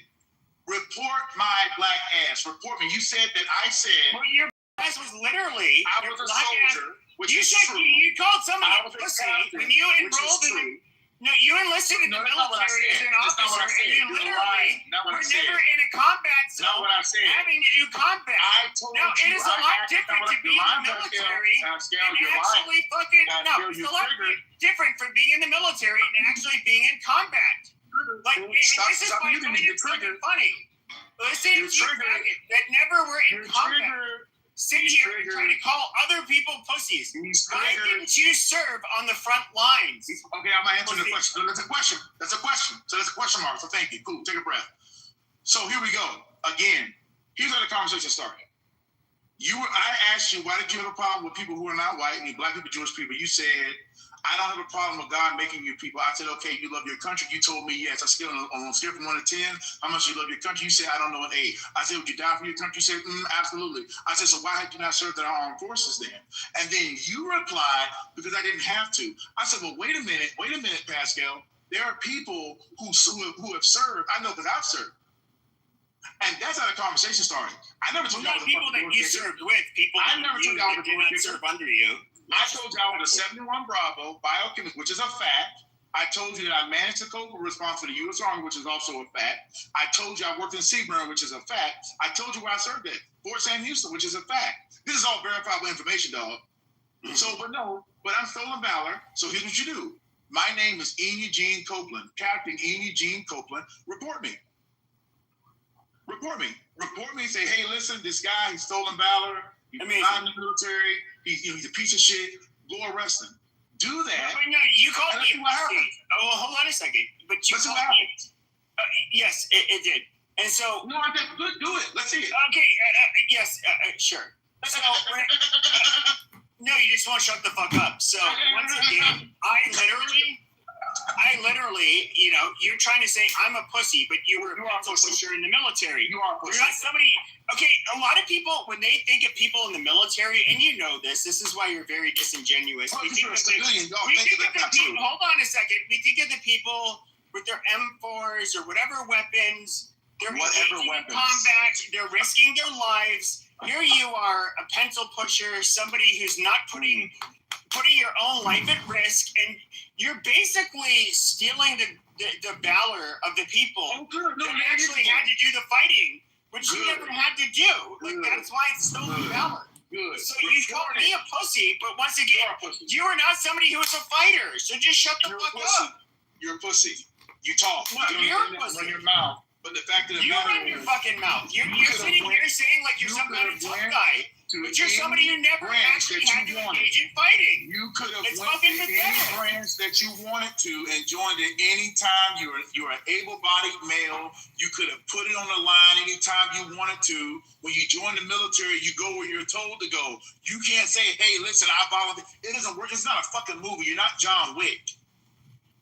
Report my black ass. Report me. You said that I said. Well, your ass was literally. I was a soldier. You said true. You called somebody a pussy when you enrolled in. No, you enlisted in the military as an officer, and you literally were never in a combat zone having to do combat. Now, it is a lot different to be in the military and actually fucking... No, it's a lot different from being in the military and actually being in combat. Like, this is why I find it fucking funny. Listen to you that never were in combat. Sit here and try to call other people pussies. Why didn't you serve on the front lines? Okay, I'm gonna answer the question. That's a question. So that's a question mark. So thank you. Cool. Take a breath. So here we go. Again, here's how the conversation started. I asked you, why did you have a problem with people who are not white, and black people, Jewish people? You said, I don't have a problem with God making you people. I said, okay, you love your country. You told me, yes. I scale on a scale from 1 to 10. How much you love your country? You said, I don't know, an 8. I said, would you die for your country? You said, absolutely. I said, so why had you not served in our armed forces then? And then you replied, because I didn't have to. I said, well, wait a minute, Pascal. There are people who have served. I know because I've served. And that's how the conversation started. I never told y'all not people that you served with, people I never told y'all did not serve under you. I told y'all with a 71 Bravo biochemist, which is a fact. I told you that I managed the Kitover response for the U.S. Army, which is also a fact. I told you I worked in Seaburn, which is a fact. I told you where I served at Fort Sam Houston, which is a fact. This is all verifiable information, dog. So, but I'm stolen valor. So here's what you do. My name is Ian Eugene Copeland, Captain Ian Eugene Copeland. Report me. Report me. Report me and say, hey, listen, this guy, he's stolen valor. He's not in the military. He's a piece of shit. Go arrest him. Do that. No, you called me. Oh, well, hold on a second. But you called me. Yes, it did. And so. No, I did. Good. Do it. Let's see it. Okay. Yes. Sure. So. No, you just won't shut the fuck up. So once again, I literally, you know, you're trying to say I'm a pussy, but you were a pencil pusher in the military. You are a pussy. You're not somebody. Okay, a lot of people, when they think of people in the military, and you know this is why you're very disingenuous. Hold on a second. We think of the people with their M4s or whatever weapons. They're engaging in combat. They're risking their lives. Here you are, a pencil pusher, somebody who's not putting your own life at risk, and you're basically stealing the valor of the people that actually had to do the fighting, which you never had to do. Like that's why it's stolen valor. Good. So you called me a pussy, but once again, you are not somebody who is a fighter. So just shut the fuck up. You're a pussy. You talk. You're a pussy. Run your mouth. But the fact that you run your fucking mouth. You're sitting here saying like you're some kind of tough guy, but you're somebody who never actually had to engage in fighting. You could have went to any branch that you wanted to and joined at any time. You're an able-bodied male. You could have put it on the line anytime you wanted to. When you join the military, you go where you're told to go. You can't say, "Hey, listen, I volunteer." It doesn't work. It's not a fucking movie. You're not John Wick.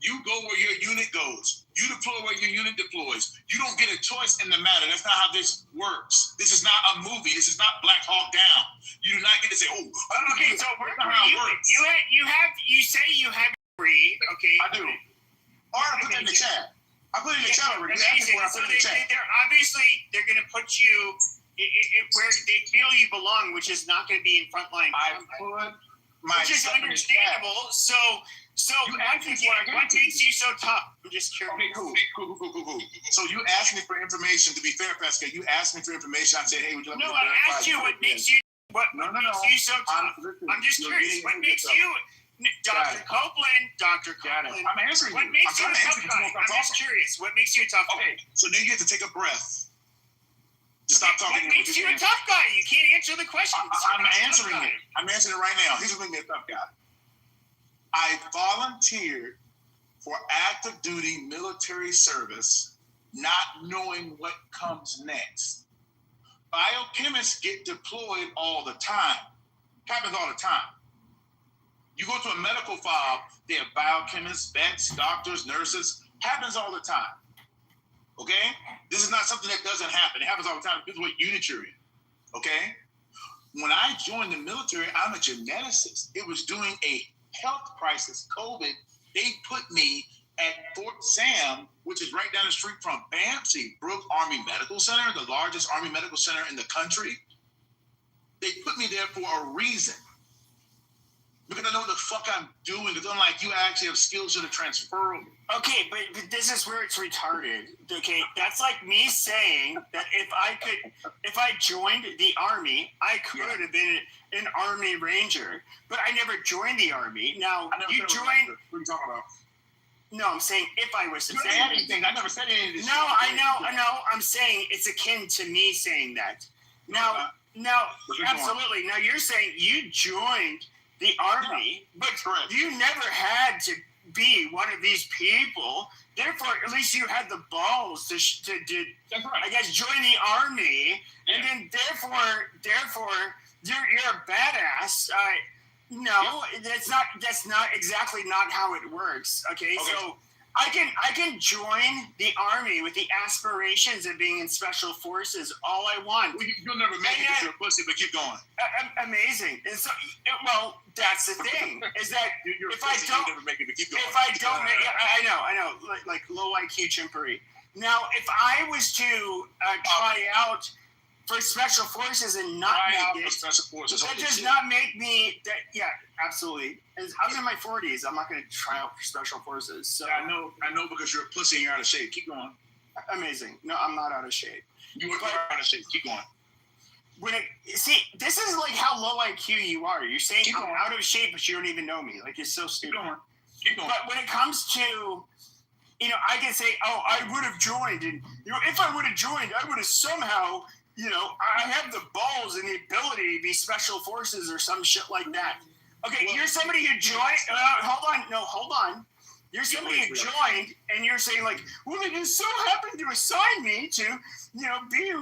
You go where your unit goes. You deploy where your unit deploys. You don't get a choice in the matter. That's not how this works. This is not a movie. This is not Black Hawk Down. You do not get to say, "Oh, okay." So where you say you have degree. Okay, I do. Or I put it in the chat. I put it in the chat already. Amazing. So they're obviously going to put you where they feel you belong, which is not going to be in frontline. Which is understandable. So what makes you so tough? I'm just curious. Okay, cool. So you asked me for information. To be fair, Pascal, you asked me for information. I said, "Hey, would you like no, to verify?" I asked you what makes you makes you so tough. I'm just curious. What makes you, Dr. Copeland? Dr. Copeland. I'm answering you. What makes you a tough guy? I'm just curious. What makes you a tough guy? Okay, so then you have to take a breath. Stop talking. What makes you a tough guy? You can't answer the question. I'm answering it. I'm answering it right now. Here's what makes me a tough guy. I volunteered for active duty military service, not knowing what comes next. Biochemists get deployed all the time. Happens all the time. You go to a medical file, they have biochemists, vets, doctors, nurses. Happens all the time. Okay? This is not something that doesn't happen. It happens all the time. This is what unit you're in. Okay? When I joined the military, I'm a geneticist. It was during a health crisis, COVID. They put me at Fort Sam, which is right down the street from Bampsey Brook Army Medical Center, the largest Army medical center in the country. They put me there for a reason. Because I know what the fuck I'm doing. Because unlike you, I actually have skills that are transferable. Okay, but this is where it's retarded. Okay, that's like me saying that if I joined the Army, I could have been an Army Ranger, but I never joined the Army. Now, you joined... What are you talking about? No, I'm saying if I was to say anything. I never said anything. No, I know. I'm saying it's akin to me saying that. Now, absolutely. Now, you're saying you joined the Army, but you never had to be one of these people. Therefore, at least you had the balls to I guess, join the Army, and then therefore, you're a badass. No, that's not exactly not how it works. Okay, so I can join the Army with the aspirations of being in special forces all I want. You'll never make it if you're a pussy, but keep going. Amazing. And so, well, that's the thing is that if I don't make it, I know. like low IQ chimpery. Now, if I was to try out for special forces and not make it, that does not make me. Yeah, absolutely. And I'm in my 40s. I'm not going to try out for special forces. So I know because you're a pussy and you're out of shape. Keep going. Amazing. No, I'm not out of shape. You are out of shape. Keep going. See, this is like how low IQ you are. You're saying I'm out of shape, but you don't even know me. Like, it's so stupid. Keep going. But when it comes to, I can say, oh, I would have joined. And, if I would have joined, I would have somehow, I have the balls and the ability to be special forces or some shit like that. Okay, you're somebody who joined. Hold on. You're somebody who joined, and you're saying, like, well, they just so happened to assign me to, be,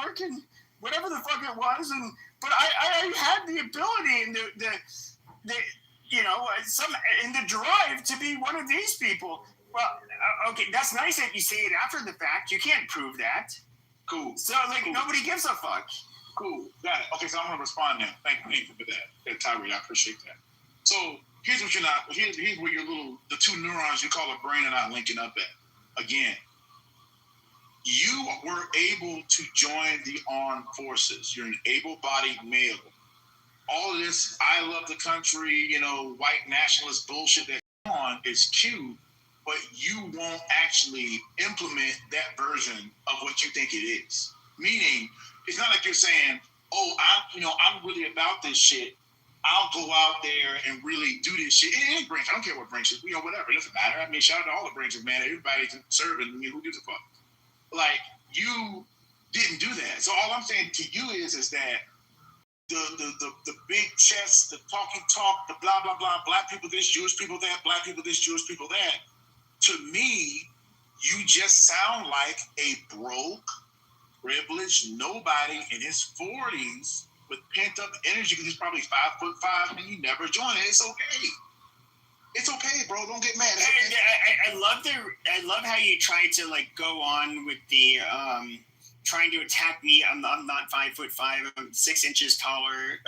working whatever the fuck it was, but I had the ability and the drive to be one of these people. Well, okay, that's nice that you say it after the fact. You can't prove that. Cool. So, nobody gives a fuck. Cool. Got it. Okay, so I'm gonna respond now. Thank you for that, Tyree. I appreciate that. So here's what here's where the two neurons you call a brain are not linking up at. Again, you were able to join the armed forces. You're an able-bodied male. All of this, I love the country, white nationalist bullshit that's on is cute, but you won't actually implement that version of what you think it is. Meaning, it's not like you're saying, oh, I'm really about this shit. I'll go out there and really do this shit. It ain't branch. I don't care what branch is. Whatever. It doesn't matter. I mean, shout out to all the branches, man. Everybody's serving. Who gives a fuck? Like, you didn't do that. So all I'm saying to you is that the big chest, the talking talk, the blah, blah, blah, black people this, Jewish people that, black people this, Jewish people that, to me, you just sound like a broke, privileged nobody in his 40s with pent-up energy because he's probably 5'5" and you never joined it. It's okay. It's okay, bro. Don't get mad. I love how you try to go on with the trying to attack me. I'm not 5'5". I'm 6 inches taller.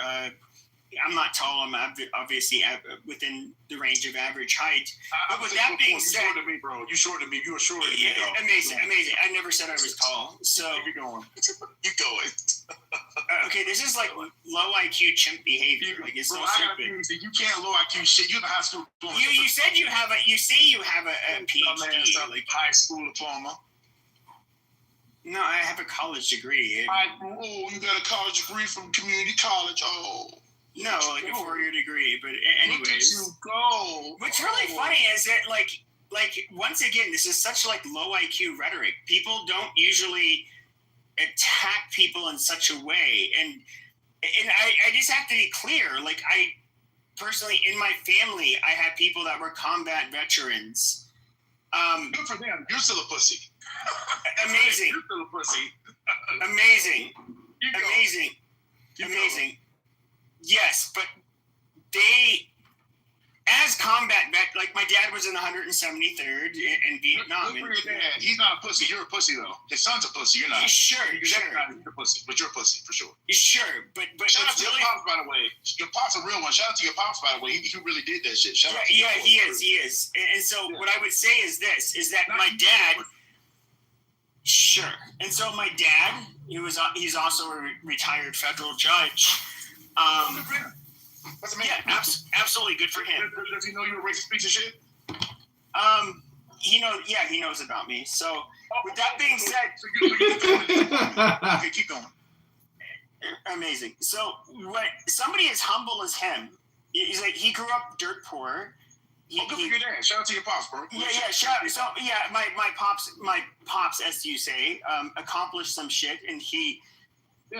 I'm not tall. I'm obviously within the range of average height. But with that being said, you're short of me, bro. You're short of me. You were short of me. Yeah, amazing. I never said I was tall. So keep going. Keep going. Okay, this is like low IQ chimp behavior. It's so stupid. You can't low IQ shit. You're in the high school diploma. You said you have a PhD, like high school diploma. No, I have a college degree. You got a college degree from community college. Oh. No, like a 4-year degree. But anyways, look at you go. What's really funny is that like once again, this is such low IQ rhetoric. People don't usually attack people in such a way, and I just have to be clear. Like, I personally, in my family, I had people that were combat veterans. Good for them. You're still a pussy. Amazing. You're still a pussy. Amazing. Amazing. Yes, but they, as combat vet, like my dad was in the 173rd in Vietnam. Look for your dad. He's not a pussy. You're a pussy, though. His son's a pussy. You're not. Sure. You're a pussy, but you're a pussy for sure. Sure, but shout out to your pops, by the way. Your pops a real one. Shout out to your pops, by the way. He really did that shit. Shout out to he is. And so what I would say is this: is that my dad. Sure. And so my dad, he's also a retired federal judge. That's amazing. Yeah, absolutely good for him. Does he know you're a racist piece of shit? He knows about me. So with that being said, okay, keep going. Amazing. So what somebody as humble as him, he's like, he grew up dirt poor. Good for your dad. Shout out to your pops, bro. My pops, as you say, accomplished some shit, and he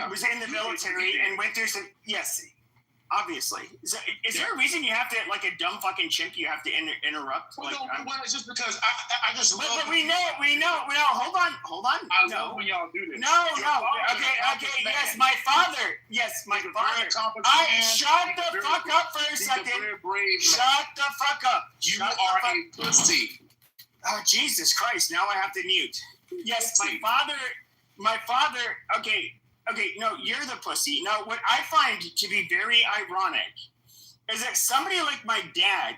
was in the military and went through some. Yes, obviously. Is there a reason you have to, like a dumb fucking chimp, you have to interrupt? Well, it's just because I just love. But we know. Hold on. I love when y'all do this. No. Okay. Yes, my father. Shut the fuck up for a second. Shut the fuck up. You are a pussy. Oh, Jesus Christ! Now I have to mute. Yes, my father. Okay. No, you're the pussy. Now, what I find to be very ironic is that somebody like my dad,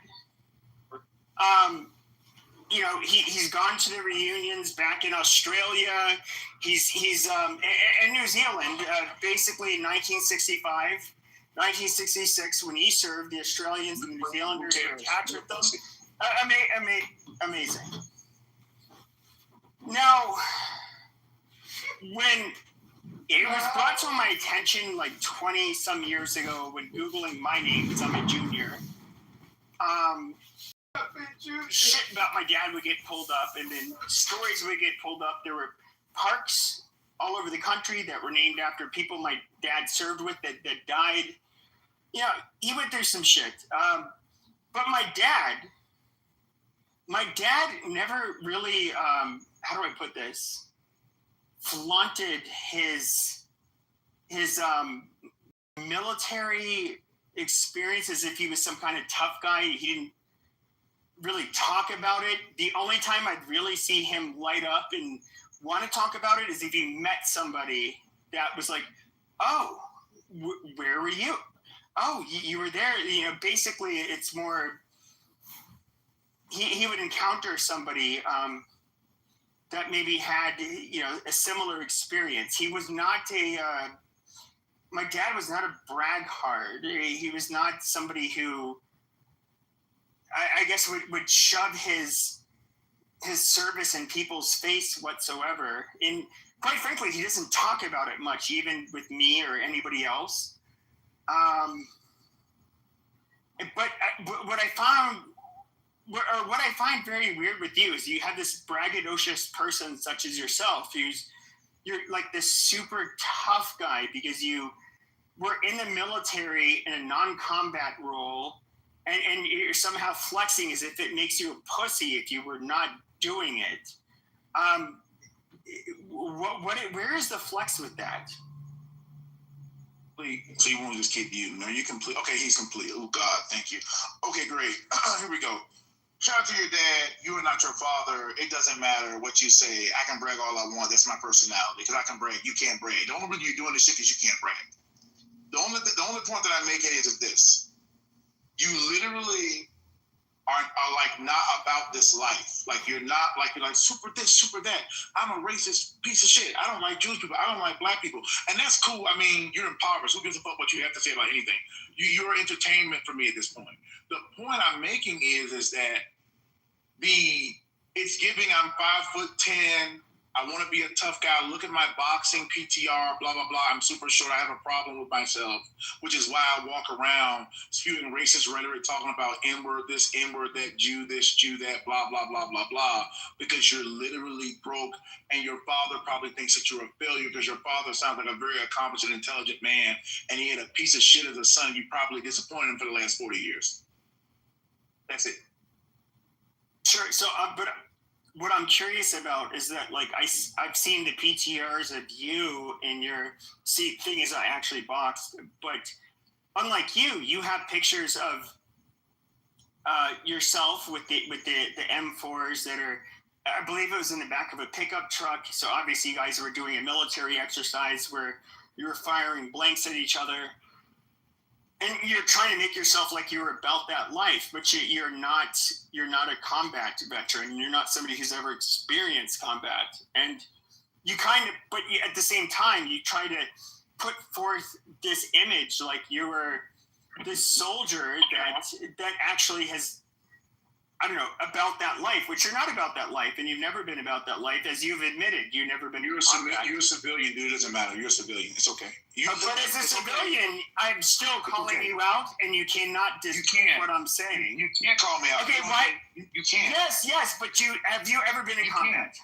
he's gone to the reunions back in Australia. He's in New Zealand, basically in 1965, 1966, when he served, the Australians and New Zealanders were attached with them. Amazing. Now, when it was brought to my attention like 20 some years ago when Googling my name because I'm a junior, shit about my dad would get pulled up, and then stories would get pulled up. There were parks all over the country that were named after people my dad served with that died. He went through some shit. But my dad never really, how do I put this, flaunted his military experience as if he was some kind of tough guy. He didn't really talk about it. The only time I'd really see him light up and want to talk about it is if he met somebody that was like, oh, where were you? Oh, you were there. Basically it's more, he would encounter somebody that maybe had, a similar experience. He was not my dad was not a braggart. He was not somebody who, I guess, would shove his service in people's face whatsoever. And quite frankly, he doesn't talk about it much, even with me or anybody else. But what I find very weird with you is you have this braggadocious person such as yourself, you're like this super tough guy because you were in the military in a non-combat role, and you're somehow flexing as if it makes you a pussy if you were not doing it. Where is the flex with that? So you want to just keep muting? Are you complete? Okay, he's complete. Oh God, thank you. Okay, great. Here we go. Shout out to your dad. You are not your father. It doesn't matter what you say. I can brag all I want. That's my personality. Because I can brag. You can't brag. The only reason you're doing this shit is you can't brag. The only point that I'm making is this. You literally are like not about this life. Like you're like super this, super that. I'm a racist piece of shit. I don't like Jewish people. I don't like black people. And that's cool. I mean, you're impoverished. Who gives a fuck what you have to say about anything? You're entertainment for me at this point. The point I'm making is that it's giving I'm 5'10". I want to be a tough guy. Look at my boxing PTR, blah, blah, blah. I'm super short. I have a problem with myself, which is why I walk around spewing racist rhetoric, talking about N-word this, N-word that, Jew this, Jew that, blah, blah, blah, blah, blah, because you're literally broke, and your father probably thinks that you're a failure because your father sounds like a very accomplished and intelligent man, and he had a piece of shit as a son. You probably disappointed him for the last 40 years. That's it. Sure. So, but what I'm curious about is that, like, I've seen the PTRs of you and thing is I actually boxed, but unlike you have pictures of yourself with the M4s that are, I believe it was in the back of a pickup truck. So obviously you guys were doing a military exercise where you were firing blanks at each other. And you're trying to make yourself like you were about that life, but you're not a combat veteran. You're not somebody who's ever experienced combat. And but at the same time, you try to put forth this image like you were this soldier that actually has, I don't know, about that life, which you're not about that life, and you've never been about that life, as you've admitted. You've never been. You're a civilian, dude. It doesn't matter. You're a civilian. It's okay. But as a civilian, I'm still calling you out, and you cannot dispute what I'm saying. You can't call me out. Okay, why? You can't. Yes, but have you ever been in combat?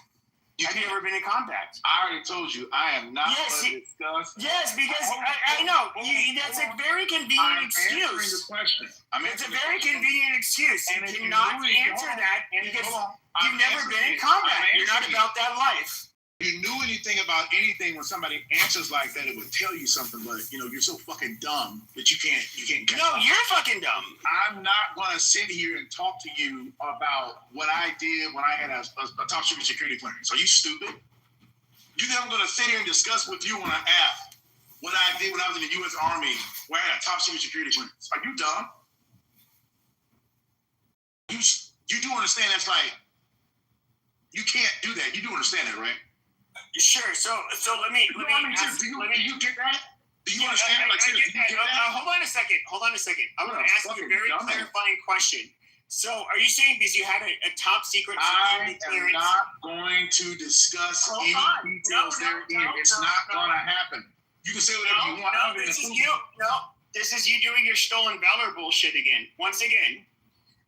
Have you ever been in combat? I already told you, I am not going to discuss. Yes, because I know. That's a very convenient excuse. I'm answering the question. It's a very convenient excuse. You cannot answer that because you've never been in combat. You're not about that life. If you knew anything about anything, when somebody answers like that, it would tell you something. But you're so fucking dumb that you can't get. No, you're fucking dumb. I'm not going to sit here and talk to you about what I did when I had a top secret security clearance. Are you stupid? You think I'm going to sit here and discuss with you on an app what I did when I was in the U.S. Army, where I had a top secret security clearance? Are you dumb? You do understand that's like You can't do that. You do understand that, right? Sure. So let me ask. Do you get that? Do you understand? I get that. Hold on a second. I'm going to ask you a very clarifying question. So, are you saying because you had a top secret security clearance? I am not going to discuss any details therein. It's not going to happen. You can say whatever you want. This is you doing your stolen valor bullshit again. Once again,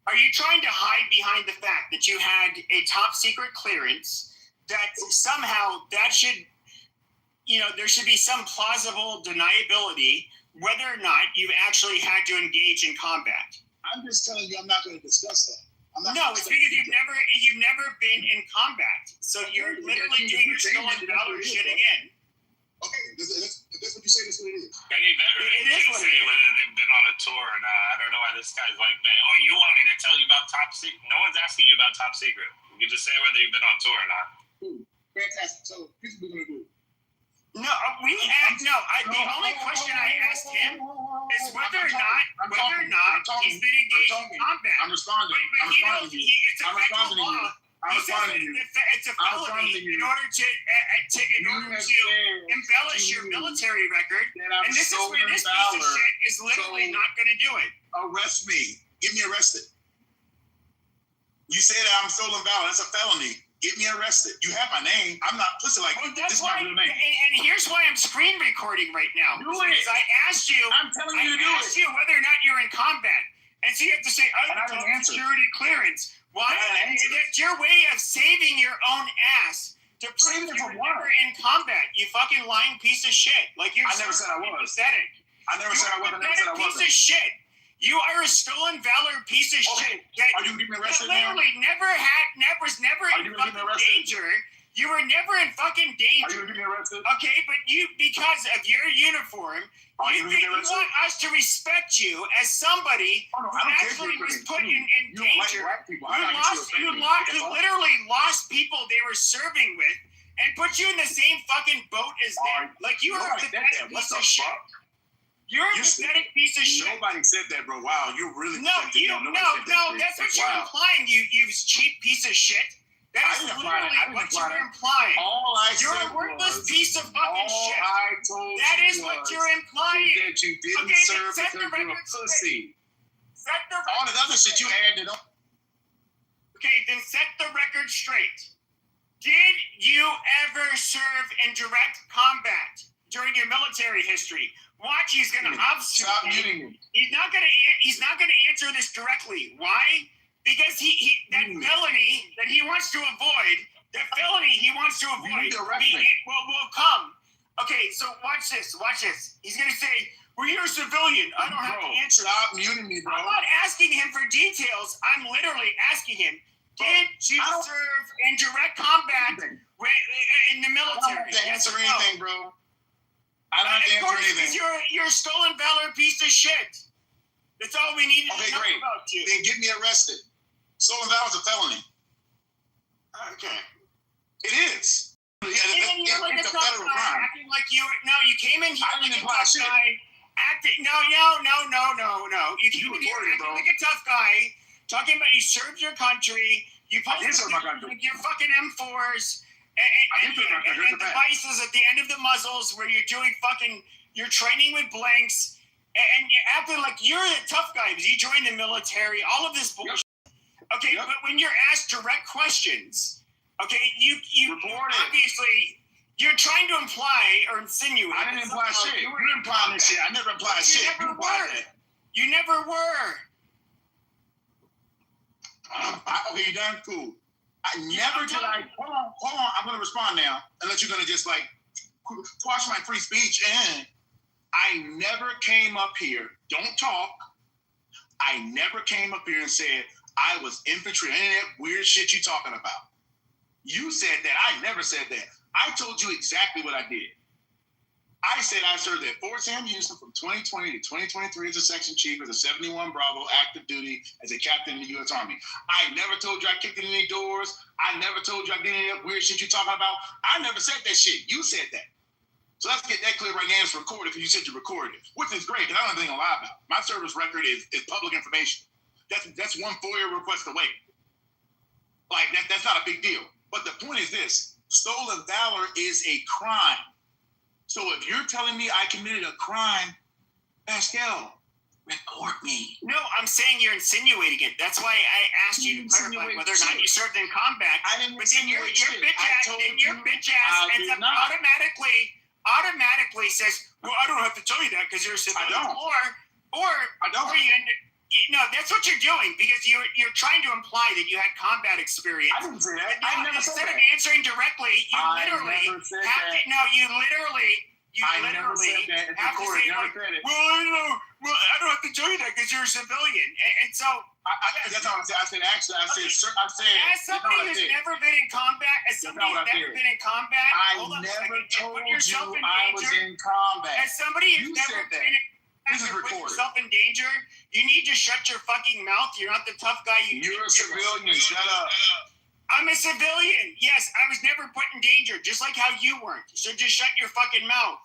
are you trying to hide behind the fact that you had a top secret clearance that somehow that should, there should be some plausible deniability whether or not you actually had to engage in combat? I'm just telling you, I'm not going to discuss that. No, it's because you've never been in combat, so you're literally doing your stolen valor shit again. Okay, that's what you say. That's what it is. Any veteran can say whether they've been on a tour or not. I don't know why this guy's like, man, you want me to tell you about top secret? No one's asking you about top secret. You just say whether you've been on tour or not. Cool. Fantastic. So here's what we're going to do. The only question I asked him is whether or not he's been engaged in combat. I'm responding. It's a federal law. It's a felony in order to embellish your military record, and this is where this piece of shit is literally not going to do it. Arrest me. Get me arrested. You say that I'm stolen valor. That's a felony. Get me arrested. You have my name. I'm not. Listen, this is my real name. And here's why I'm screen recording right now. Do it. I asked you. I'm telling you to do it. I asked you whether or not you're in combat, and so you have to say, "I have a security clearance." Why? That's your way of saving your own ass to prove you were never in combat. You fucking lying piece of shit. Like you're. I never said I was. Pathetic. I never said I was. I never said I wasn't. Piece of shit. You are a stolen valor piece of shit. Are you going to get me arrested now? Literally was never in fucking danger. You were never in fucking danger. Are you going to get me arrested? Okay, but because of your uniform, you want us to respect you as somebody who actually was put in danger. You literally lost people they were serving with and put you in the same fucking boat as them. Like you are a pathetic piece of shit. You're a pathetic piece of shit. Nobody said that, bro. Wow, you really no. That's what you're implying. You cheap piece of shit. That's literally what you're implying. You're a worthless piece of fucking shit. That is what you're implying. That you didn't serve because you're a pussy. All the other shit you added up. Okay, then set the record straight. Did you ever serve in direct combat during your military history? Watch, he's going to obfuscate. Stop muting me. He's not going to answer this directly. Why? Because that felony that he wants to avoid, will come. Okay, so watch this. He's going to say, well, you're a civilian. I don't have to answer. Stop muting me, bro. I'm not asking him for details. I'm literally asking him, did you serve in direct combat in the military? I don't have to answer anything, bro. I don't have to answer anything. You're a stolen valor piece of shit. That's all we need to know about you. Then get me arrested. Stolen valor is a felony. Okay. It is. You're like a tough guy, acting like you came in here like a tough guy. No. You came in here acting like a tough guy, talking about you served your country, you posted your fucking M4s. And devices at the end of the muzzles where you're training with blanks, and you're acting like you're a tough guy because you joined the military, all of this bullshit. Okay, but when you're asked direct questions, okay, you obviously, you're trying to imply or insinuate. I didn't imply shit. You're implying this shit. I never implied shit. You never were. Okay, you done? Cool. Hold on. I'm going to respond now, unless you're going to just quash my free speech. And I never came up here. Don't talk. I never came up here and said I was infantry. Any of that weird shit you talking about. You said that. I never said that. I told you exactly what I did. I said I served at Fort Sam Houston from 2020 to 2023 as a section chief, as a 71 Bravo, active duty, as a captain in the U.S. Army. I never told you I kicked in any doors. I never told you I did any of that weird shit you're talking about. I never said that shit. You said that. So let's get that clear right now. It's recorded because you said you recorded it, which is great because I don't have anything to lie about. My service record is public information. That's one FOIA request away. That's not a big deal. But the point is this: stolen valor is a crime. So if you're telling me I committed a crime, Pascal, report me. No, I'm saying you're insinuating it. That's why I asked you to clarify whether or not you served in combat. I didn't But then your insinuate bitch ass, ends up automatically says, "Well, I don't have to tell you that because you're a civilian." I don't. Or you end. No, that's what you're doing because you're trying to imply that you had combat experience. I didn't say that. Instead of answering directly, you literally have to. No, you literally have to say, like, well, I don't have to tell you that because you're a civilian. And so that's not what I said. I said, as somebody who's never been in combat, I never told you I was in combat. As somebody who's never been in this is recorded. Put yourself in danger. You need to shut your fucking mouth. You're not the tough guy. You're a civilian. Shut up. I'm a civilian. Yes, I was never put in danger, just like how you weren't. So just shut your fucking mouth.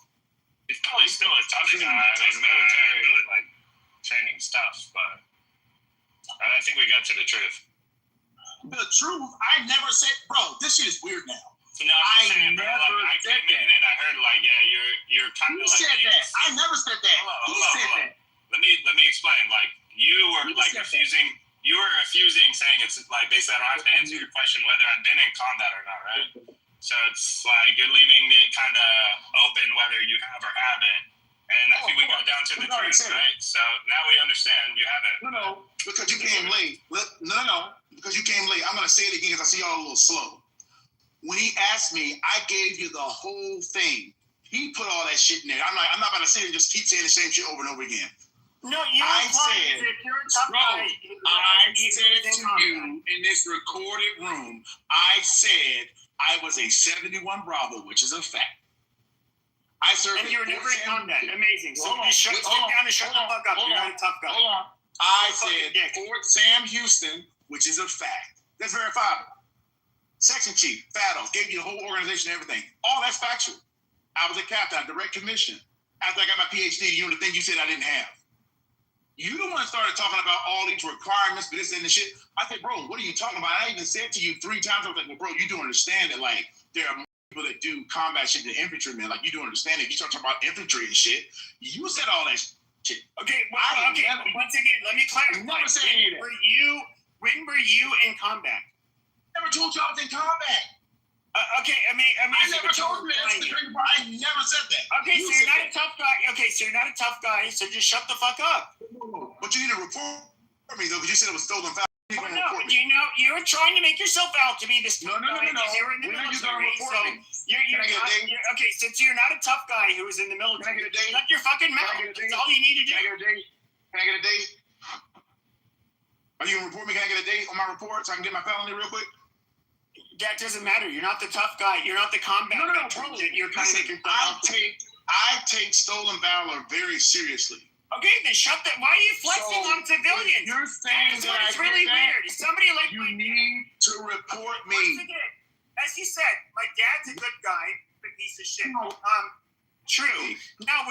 It's probably still a tough guy. I mean, military like training stuff, but I think we got to the truth. The truth? I never said, bro. This shit is weird now. No, I never said that. And I heard like, yeah, you're kind of like. Who said that? I never said that. He said that. Let me explain. Like you were like refusing. You were refusing, saying it's like basically I don't have to answer your question whether I've been in combat or not, right? So it's like you're leaving it kind of open whether you have or haven't. And I think we got down to the truth, right? So now we understand you haven't. No, because you came late. No, because you came late. I'm gonna say it again because I see y'all a little slow. When he asked me, I gave you the whole thing. He put all that shit in there. I'm not gonna sit here and just keep saying the same shit over and over again. No, I said to you in this recorded room, I said I was a 71 Bravo, which is a fact. I served. And you were never in combat. Amazing. So you shut down and shut the fuck up. You're not a tough guy. Hold on. I said Fort Sam Houston, which is a fact. That's verifiable. Section chief, Faddle, gave you the whole organization and everything. All that's factual. I was a captain, direct commission. After I got my PhD, you know the thing you said I didn't have. You the one that started talking about all these requirements, but this and the shit. I said, bro, what are you talking about? I even said to you 3 times, I was like, well, bro, you do understand that, like, there are people that do combat shit to infantrymen. Like, you do understand that. You start talking about infantry and shit. You said all that shit. Okay, once again, let me clarify. Never said any of that. When were you in combat? Never told you I was in combat. Okay, I never told you that. I never said that. Okay, so you're not a tough guy. Okay, so you're not a tough guy. So just shut the fuck up. But you need to report me though, because you said it was stolen valor. No, you're trying to make yourself out to be this tough guy. No. You're in the military, okay, since you're not a tough guy who was in the military, shut your fucking mouth. That's all you need to do. Can I get a date? Are you gonna report me? Can I get a date on my report so I can get my felony real quick? That doesn't matter. You're not the tough guy. You're not the combat guy. You're trying to make yourself out. I take stolen valor very seriously. Okay, then shut that. Why are you flexing on civilians? You're saying that it's really weird. Somebody like you need to report me. Once again, as you said, my dad's a good guy, but piece of shit. True. Now,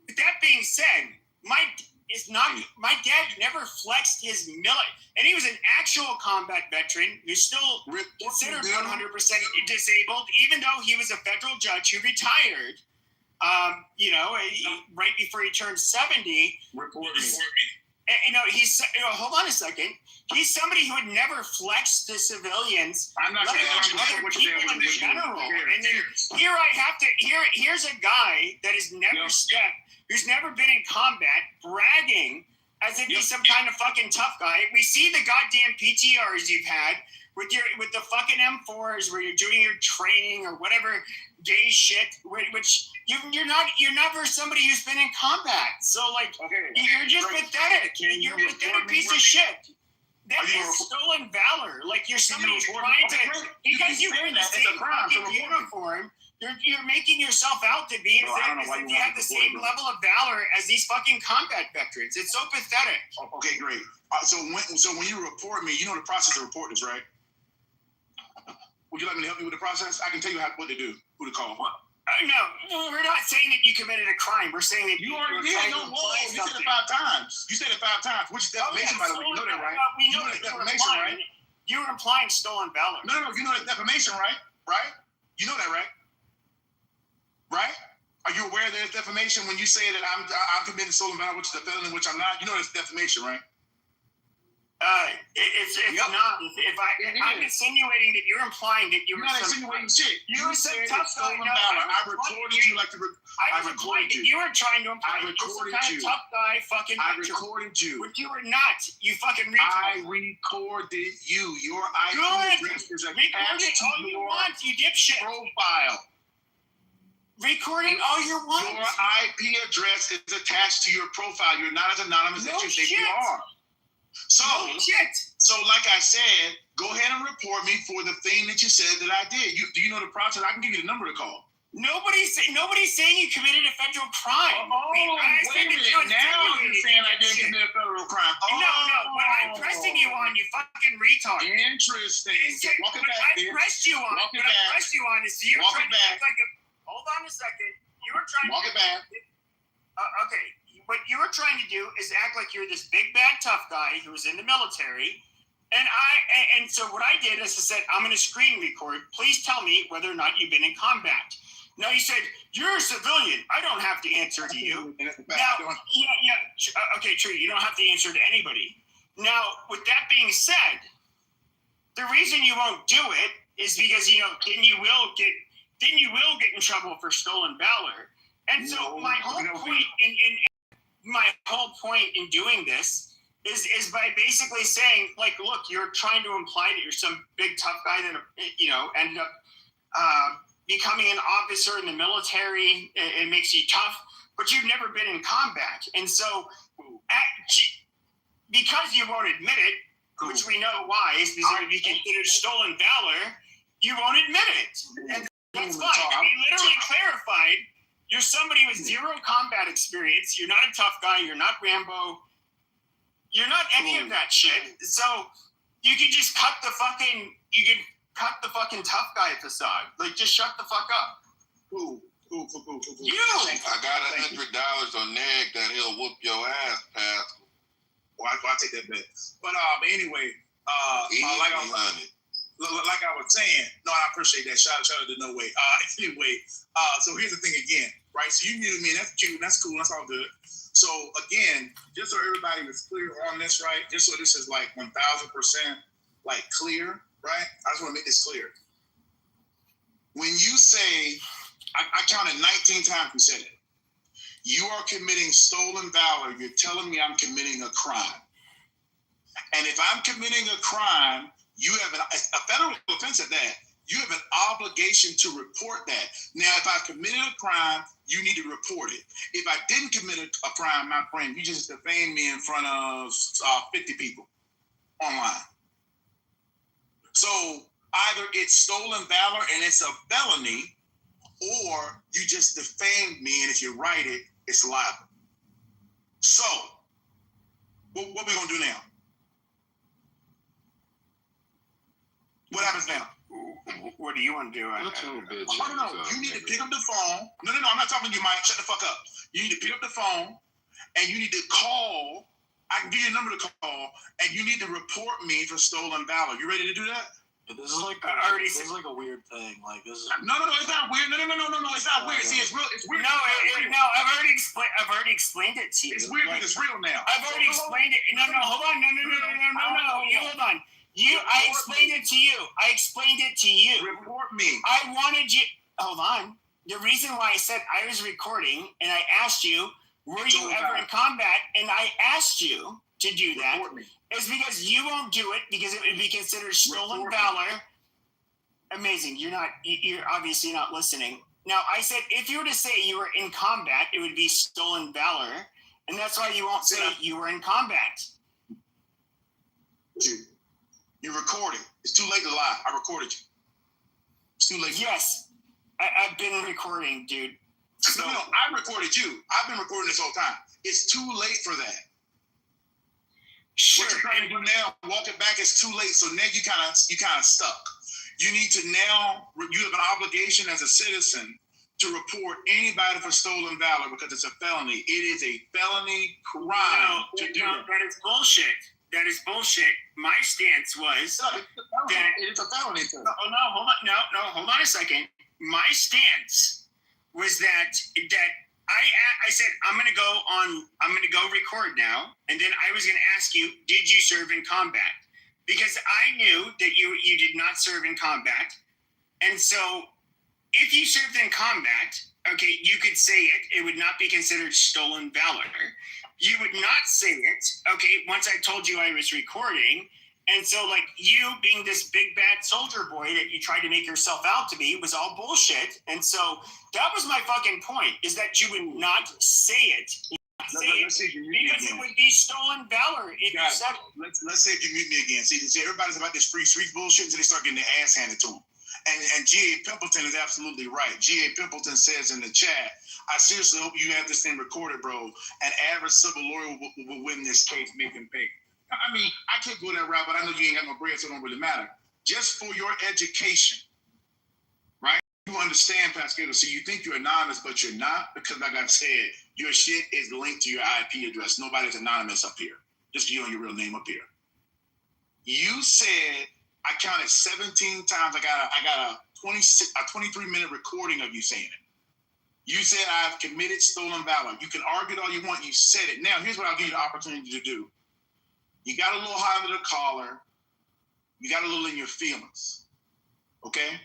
with that being said, my dad never flexed his military, and he was an actual combat veteran who's still considered 100% disabled, even though he was a federal judge who retired. Right before he turned 70. Report me. Hold on a second. He's somebody who would never flex to civilians. I'm not saying other people in general. And then here's a guy that has never stepped, who's never been in combat, bragging as if he's some kind of fucking tough guy. We see the goddamn PTRs you've had with the fucking M4s where you're doing your training or whatever gay shit, which you're never somebody who's been in combat. So you're just pathetic. You're a pathetic piece of shit. That is stolen valor. Like you're somebody who's trying to, because you wear the same fucking uniform. You're making yourself out to be as if you have the same level of valor as these fucking combat veterans. It's so pathetic. Okay, great. So when you report me, you know the process of report is, right? Would you like me to help you with the process? I can tell you what to do, who to call. No, we're not saying that you committed a crime. We're saying that you already did. No, you said it 5 times. You said it 5 times, which is defamation, by the way. You know that, right? We know that defamation, right? You were implying stolen valor. No. You know that's defamation, right? Right? You know that, right? Right? Are you aware that it's defamation when you say that I'm committing stolen valor, which is a felony, which I'm not? You know that's defamation, right? It's not. I'm insinuating that you're implying that you're not insinuating shit. You said tough guy. Stolen valor. I recorded you like I recorded you. You were trying to imply I recorded you. Tough guy, fucking. I recorded you. But you were not. You fucking retard. I recorded you. Your IP address is attached to all you want, you dipshit. Profile. Record it all you want. Your IP address is attached to your profile. You're not as anonymous as you think you are. So, like I said, go ahead and report me for the thing that you said that I did. Do you know the process? I can give you the number to call. Nobody's saying you committed a federal crime. Wait a minute. Now you're saying I didn't commit a federal crime. No. What I'm pressing you on, you fucking retard. Interesting. Walk it back, I pressed you on. Walk it back. I pressed you on is you're trying to act like a. Hold on a second. You were trying. Walk it back. Okay. What you were trying to do is act like you're this big bad tough guy who was in the military, and so what I did is I said I'm going to screen record. Please tell me whether or not you've been in combat. Now you said you're a civilian. I don't have to answer to you. Okay, true. You don't have to answer to anybody. Now, with that being said, the reason you won't do it is because then you will get in trouble for stolen valor. And so my whole point in doing this is by basically saying, like, look, you're trying to imply that you're some big tough guy that ended up becoming an officer in the military. It makes you tough, but you've never been in combat. And so because you won't admit it, which we know why, is because it would be considered stolen valor, you won't admit it. And that's fine. We literally clarified you're somebody with zero combat experience. You're not a tough guy. You're not Rambo. You're not any of that shit. So you can just cut the fucking tough guy facade. Like, just shut the fuck up. Cool. You. I got $100 on Neg that he'll whoop your ass, past. Well, I'll take that bet. But anyway, like I was saying, no, I appreciate that. Shout out to No Way. Anyway, so here's the thing again, right? So you knew me, and that's cute, that's cool, that's all good. So again, just so everybody was clear on this, right? Just so this is like 1,000% like clear, right? I just want to make this clear. When you say, I counted 19 times you said it. You are committing stolen valor. You're telling me I'm committing a crime. And if I'm committing a crime, you have a federal offense at that. You have an obligation to report that. Now, if I committed a crime, you need to report it. If I didn't commit a crime, my friend, you just defamed me in front of 50 people online. So either it's stolen valor and it's a felony, or you just defamed me, and if you write it, it's libel. So, what we gonna do now? What happens now? What do you want to do? No. You need to pick up the phone. No. I'm not talking to you, Mike. Shut the fuck up. You need to pick up the phone, and you need to call. I can give you a number to call, and you need to report me for stolen valor. You ready to do that? This is like a weird thing. Like this is no, it's not weird. No, it's not weird. See, it's real. It's weird. No, I've already explained it to you. It's weird because it's real now. I've already explained it. No, hold on. No. You hold on. I explained it to you. Report me. I wanted you. Hold on. The reason why I said I was recording and I asked you, were you ever in combat? And I asked you to do that is because you won't do it because it would be considered stolen valor. Amazing. You're obviously not listening. Now, I said if you were to say you were in combat, it would be stolen valor. And that's why you won't say you were in combat. You recorded. It's too late to lie. I recorded you. It's too late. Yes. I've been recording, dude. So, no, I recorded you. I've been recording this whole time. It's too late for that. Sure. What you're trying to do now, walk it back, it's too late. So now you kind of stuck. You need to now, you have an obligation as a citizen to report anybody for stolen valor because it's a felony. It is a felony crime to do that. That is bullshit. That is bullshit. My stance was that it's a felony. Hold on a second. My stance was that I said I'm gonna go record now, and then I was gonna ask you, did you serve in combat? Because I knew that you did not serve in combat, and so if you served in combat, okay, you could say it. It would not be considered stolen valor. You would not say it, okay, once I told you I was recording. And so, like, you being this big bad soldier boy that you tried to make yourself out to be was all bullshit. And so that was my fucking point, is that you would not say it. Because it would be stolen valor if you said it. Let's say if you mute me again. See, everybody's about this free street bullshit until they start getting their ass handed to them. And G.A. Pimpleton is absolutely right. G.A. Pimpleton says in the chat, I seriously hope you have this thing recorded, bro. An average civil lawyer will win this case, make him pay. I mean, I can't go that route, but I know you ain't got no bread, so it don't really matter. Just for your education, right? You understand, Pascal, so you think you're anonymous, but you're not, because like I've said, your shit is linked to your IP address. Nobody's anonymous up here. Just you and your real name up here. You said, I counted 17 times. I got a 23-minute recording of you saying it. You said I've committed stolen valor. You can argue it all you want. You said it. Now, here's what I'll give you the opportunity to do. You got a little high under the collar. You got a little in your feelings. Okay?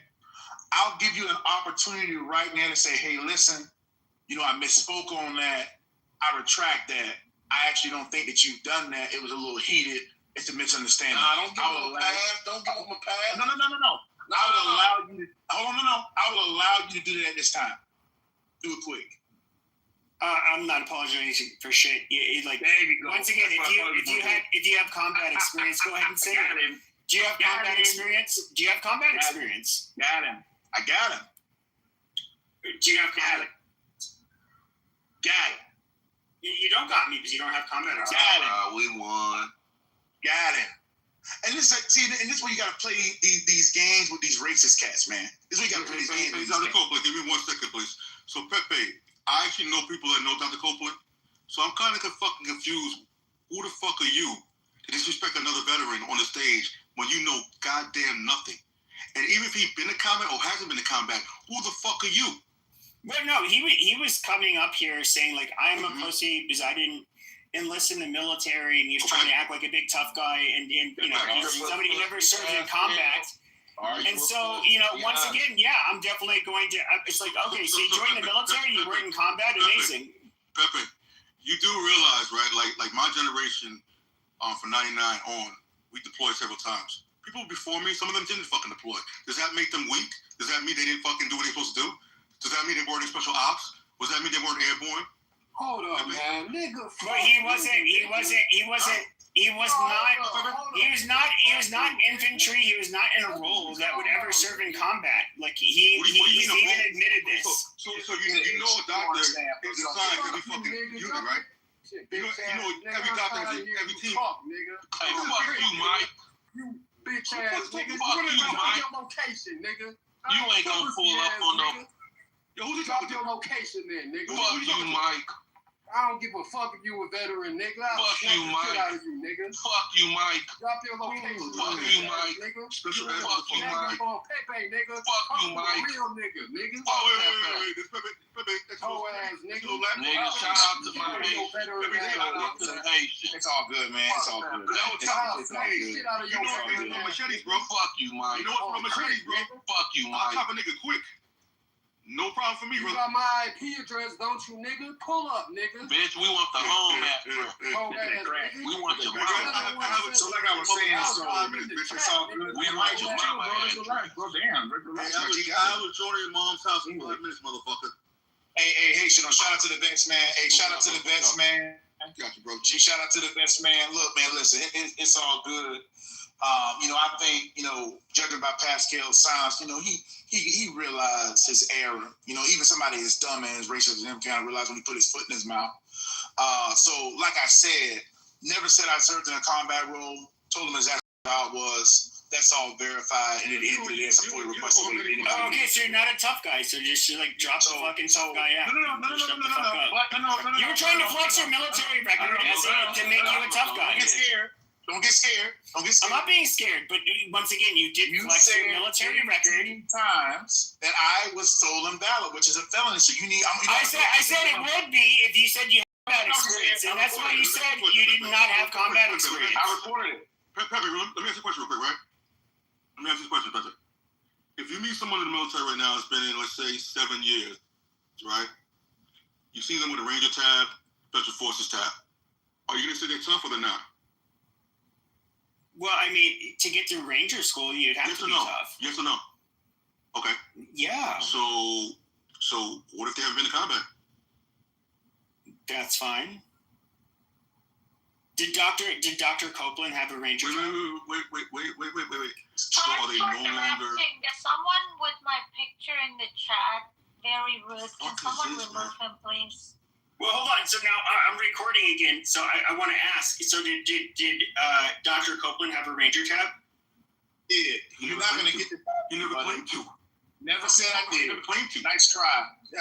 I'll give you an opportunity right now to say, hey, listen, I misspoke on that. I retract that. I actually don't think that you've done that. It was a little heated. It's a misunderstanding. Don't give him a pass. Don't give him a pass. No. I would allow you to. Hold on, no. I would allow you to do that this time. Do it quick. I'm not apologizing for shit. Like, there you go. Once again, if you have combat experience, go ahead and say it. Do you have combat experience? Do you have combat experience? Got him. I got him. Do you have combat? Got it. You don't got me because you don't have combat experience. Got him. We won. Got him. And this is where you gotta play these games with these racist cats, man. This is where you gotta play these games. Hey, Dr. Copeland, give me 1 second, please. So, Pepe, I actually know people that know Dr. Copeland, so I'm kind of fucking confused. Who the fuck are you to disrespect another veteran on the stage when you know goddamn nothing? And even if he's been in combat or hasn't been in combat, who the fuck are you? Well, no, he was coming up here saying, like, I'm a pussy because I didn't enlist in the military, and he was trying to act like a big tough guy, and he's somebody who never served in combat. And so, once again, I'm definitely going to, it's like, okay, so you joined the military, you weren't in combat, amazing. Pepe, you do realize, right, like my generation from 99 on, we deployed several times. People before me, some of them didn't fucking deploy. Does that make them weak? Does that mean they didn't fucking do what they supposed to do? Does that mean they weren't in special ops? Does that mean they weren't airborne? Hold on, man, nigga. But he was not infantry. He was not in a role that would ever serve in combat. Like he's even admitted this. So you know a doctor is assigned to every fucking unit, right? You know every doctor has every team. Hey, fuck you, Mike. You bitch ass nigga. Fuck you, Mike. Your location, nigga. You ain't gonna pull up on no. Yo, who's drop your location then, nigga? Fuck you, Mike. I don't give a fuck if you a veteran, nigga. Fuck you, Mike. Out of you, nigga. Fuck you, Mike. Drop your location. Fuck you, Mike. Nigga. Fuck you, Mike. Pepe, nigga. Fuck you, Mike. Real nigga, nigga. Oh, wait. This Pepe. Whole ass nigga. Nigga, shout out to my Haitian. Shout out to the Haitian. It's all good, man. It's all good. Shit out of You know what from machetes, bro? Fuck you, Mike. You know what from machetes, bro? Fuck you, I'll Mike. chop a nigga quick. No problem for me, You brother. got my IP address, don't you, nigga? Pull up, nigga. Bitch, we want the home address. Home ass, nigga. We want your So like I was saying, it's all good. We want your mama address. Damn, I was joining your mom's house in 5 minutes, motherfucker. Hey, shout out to the vets, man. Hey, shout out to the vets, man. Got you, bro. Shout out to the vets, man. Look, man, listen, it's all good. I think, judging by Pascal's silence, he realized his error. Even somebody as dumb and as racist as him kind of realized when he put his foot in his mouth. So, like I said, never said I served in a combat role. Told him exactly how it was. That's all verified, and at the end of the day, it's a fully requested. Okay, so you're not a tough guy, so just drop the fucking tough guy out. No. You were trying to flex your military record to make you a tough guy. Don't get scared. Don't get scared. Don't get scared. I'm not being scared, but once again, you did flex your military record. Times that I was stolen valor, which is a felony. So you need. I said it would be if you said you had combat experience, and that's why you said you did not have combat experience. I reported it. Pepe, let me ask you a question real quick, right? Let me ask you a question, Pepe. If you meet someone in the military right now that's been in, let's say, 7 years, right? You see them with a Ranger tab, Special Forces tab. Are you going to say they're tough or they're not? Well, I mean, to get through Ranger school, you'd have to be tough. Yes or no? Okay. Yeah. So what if they haven't been to combat? That's fine. Did Dr. Copeland have a Ranger? Wait. So Sorry are they for no longer? interrupting. There's someone with my picture in the chat. Very rude. Can someone remove him, please? Well, hold on. So now I'm recording again. So I want to ask. So did Dr. Copeland have a Ranger tab? Yeah. You're not going to get the. You never claimed to. Never said I did. Never claimed to. Nice try. The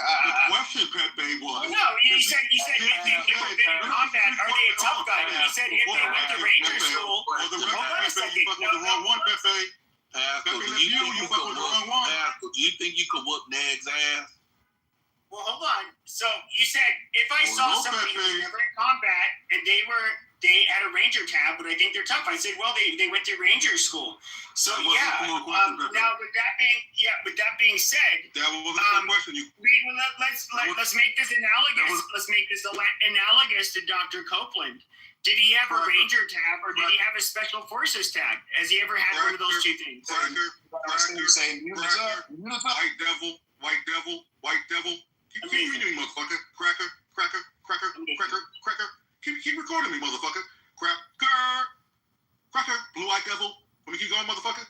question, Pepe, was. No, you said if they've never been in combat, are they a tough guy? You said if they went to Ranger school. Hold on a second. You the wrong one, Pepe. Pastor, Pepe, do that's you fuck with the wrong one. Pastor, do you think you could whoop Neg's ass? Well, hold on. So you said if I saw somebody who was never in combat and they had a Ranger tab, but I think they're tough. I said, well, they went to Ranger school. So yeah. Now with that being said, that was a question. Let's make this analogous. Let's make this analogous to Dr. Copeland. Did he have a Ranger tab or did he have a Special Forces tab? Has he ever had one of those two things? White devil. Keep reading, motherfucker. Cracker. Keep recording me, motherfucker. Cracker. Blue-eyed devil. Let me keep going, motherfucker.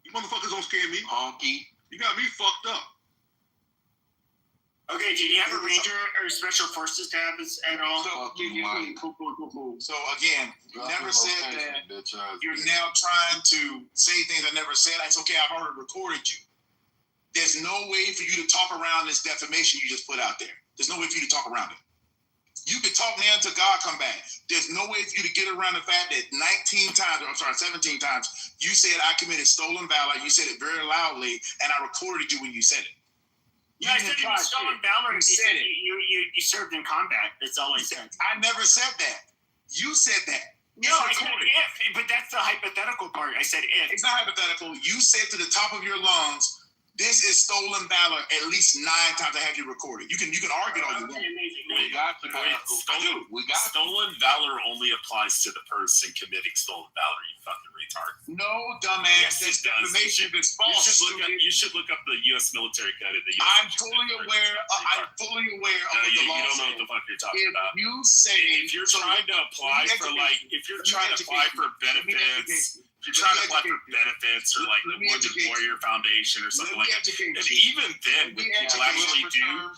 You motherfuckers don't scare me. Honky. You got me fucked up. Okay, did you have a Ranger or Special Forces tab at all? So again, you never said that. You're now trying to say things I never said. It's okay, I've already recorded you. There's no way for you to talk around this defamation you just put out there. There's no way for you to talk around it. You could talk now until God come back. There's no way for you to get around the fact that 17 times, you said I committed stolen valor. You said it very loudly, and I recorded you when you said it. Yeah, I said it was stolen valor. You said it. You served in combat. That's all I said. I never said that. You said that. No, I said if, but that's the hypothetical part. I said if. It's not hypothetical. You said to the top of your lungs, this is stolen valor at least 9 times. I have you recorded. You can argue all you want. Stolen valor only applies to the person committing stolen valor. You fucking retard. No, dumbass. Yes, that's defamation. It's false. You should look up the U.S. military code. I'm fully aware of what the law says. You don't know what the fuck you're talking about. You say if you're trying to apply for benefits. If you're trying to apply for benefits or like the Wounded Warrior Foundation or something like that, and even then, what people actually do,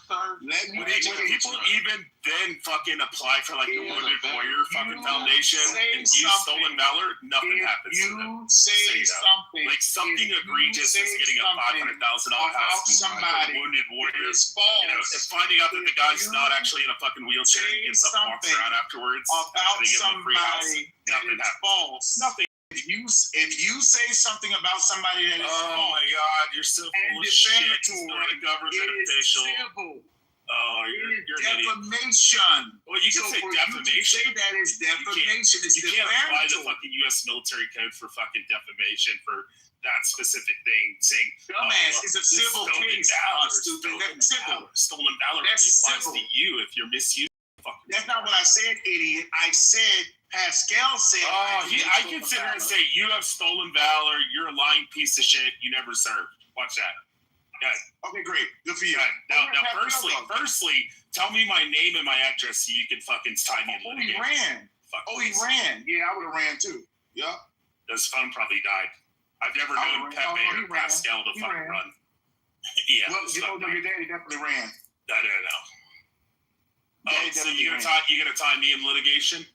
when people even then fucking apply for like the Wounded Warrior fucking Foundation and use stolen valor, nothing happens to them. Say something like something egregious is getting a $500,000 house from Wounded Warriors, and finding out that the guy's not actually in a fucking wheelchair and gets up and walks around afterwards, they give him a free house. Nothing happens. Nothing. If you say something about somebody that is false, my God, you're so full of shit. He's not a government official. You're defamation. Well, you can say defamation. Say that is defamation. You can't apply the fucking U.S. military code for fucking defamation for that specific thing. Saying, dumbass, it's a civil case. Stolen valor applies to you if you're misusing. That's not what I said, idiot. I said Pascal said. I can sit here and say you have stolen valor. You're a lying piece of shit. You never served. Watch that. Okay, great. Good for you. Now, firstly, tell me my name and my address so you can fucking tie me in litigation. He ran. Yeah, I would have ran too. Yeah. His phone probably died. I've never known Pepe or Pascal to fucking run. Yeah. Well, your daddy definitely ran. I don't know. So you're gonna tie me in litigation?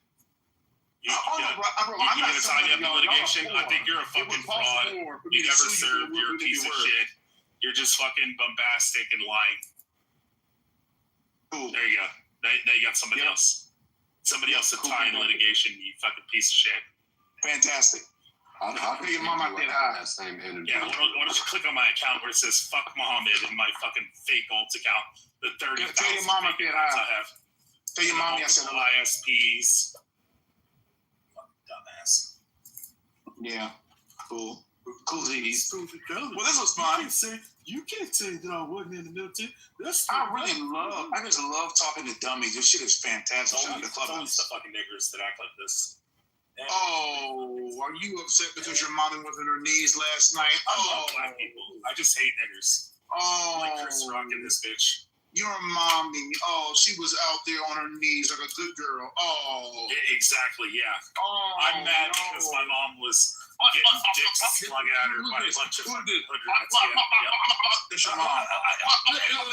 You're gonna tie me up in litigation? I think you're a fucking fraud. You never served. You're a piece of shit. You're just fucking bombastic and lying. There you go. Now you got somebody else. Somebody else to tie in litigation. You fucking piece of shit. Fantastic. I'll Tell your mom I said hi. That same energy. Yeah, why don't you click on my account where it says "fuck Muhammad" in my fucking fake alt account? The 30,000 Tell your mom I said hi. I have. Tell your mommy I said hi. ISPs. Fucking dumbass. Yeah. Cool. Coolies. Well, this was fun. You can't say that I wasn't in the military. I just love talking to dummies. This shit is fantastic. Shout out to It's always Clubhouse. the fucking niggers that act like this. Oh, are you upset because your mommy was on her knees last night? I love black people. I just hate niggers. Oh, Like Chris Rock in this bitch. Your mommy. Oh, she was out there on her knees like a good girl. Oh. Exactly, yeah. Oh, I'm mad because my mom was getting dicks slung at her by a bunch of fucking hoodlums. That's your mom.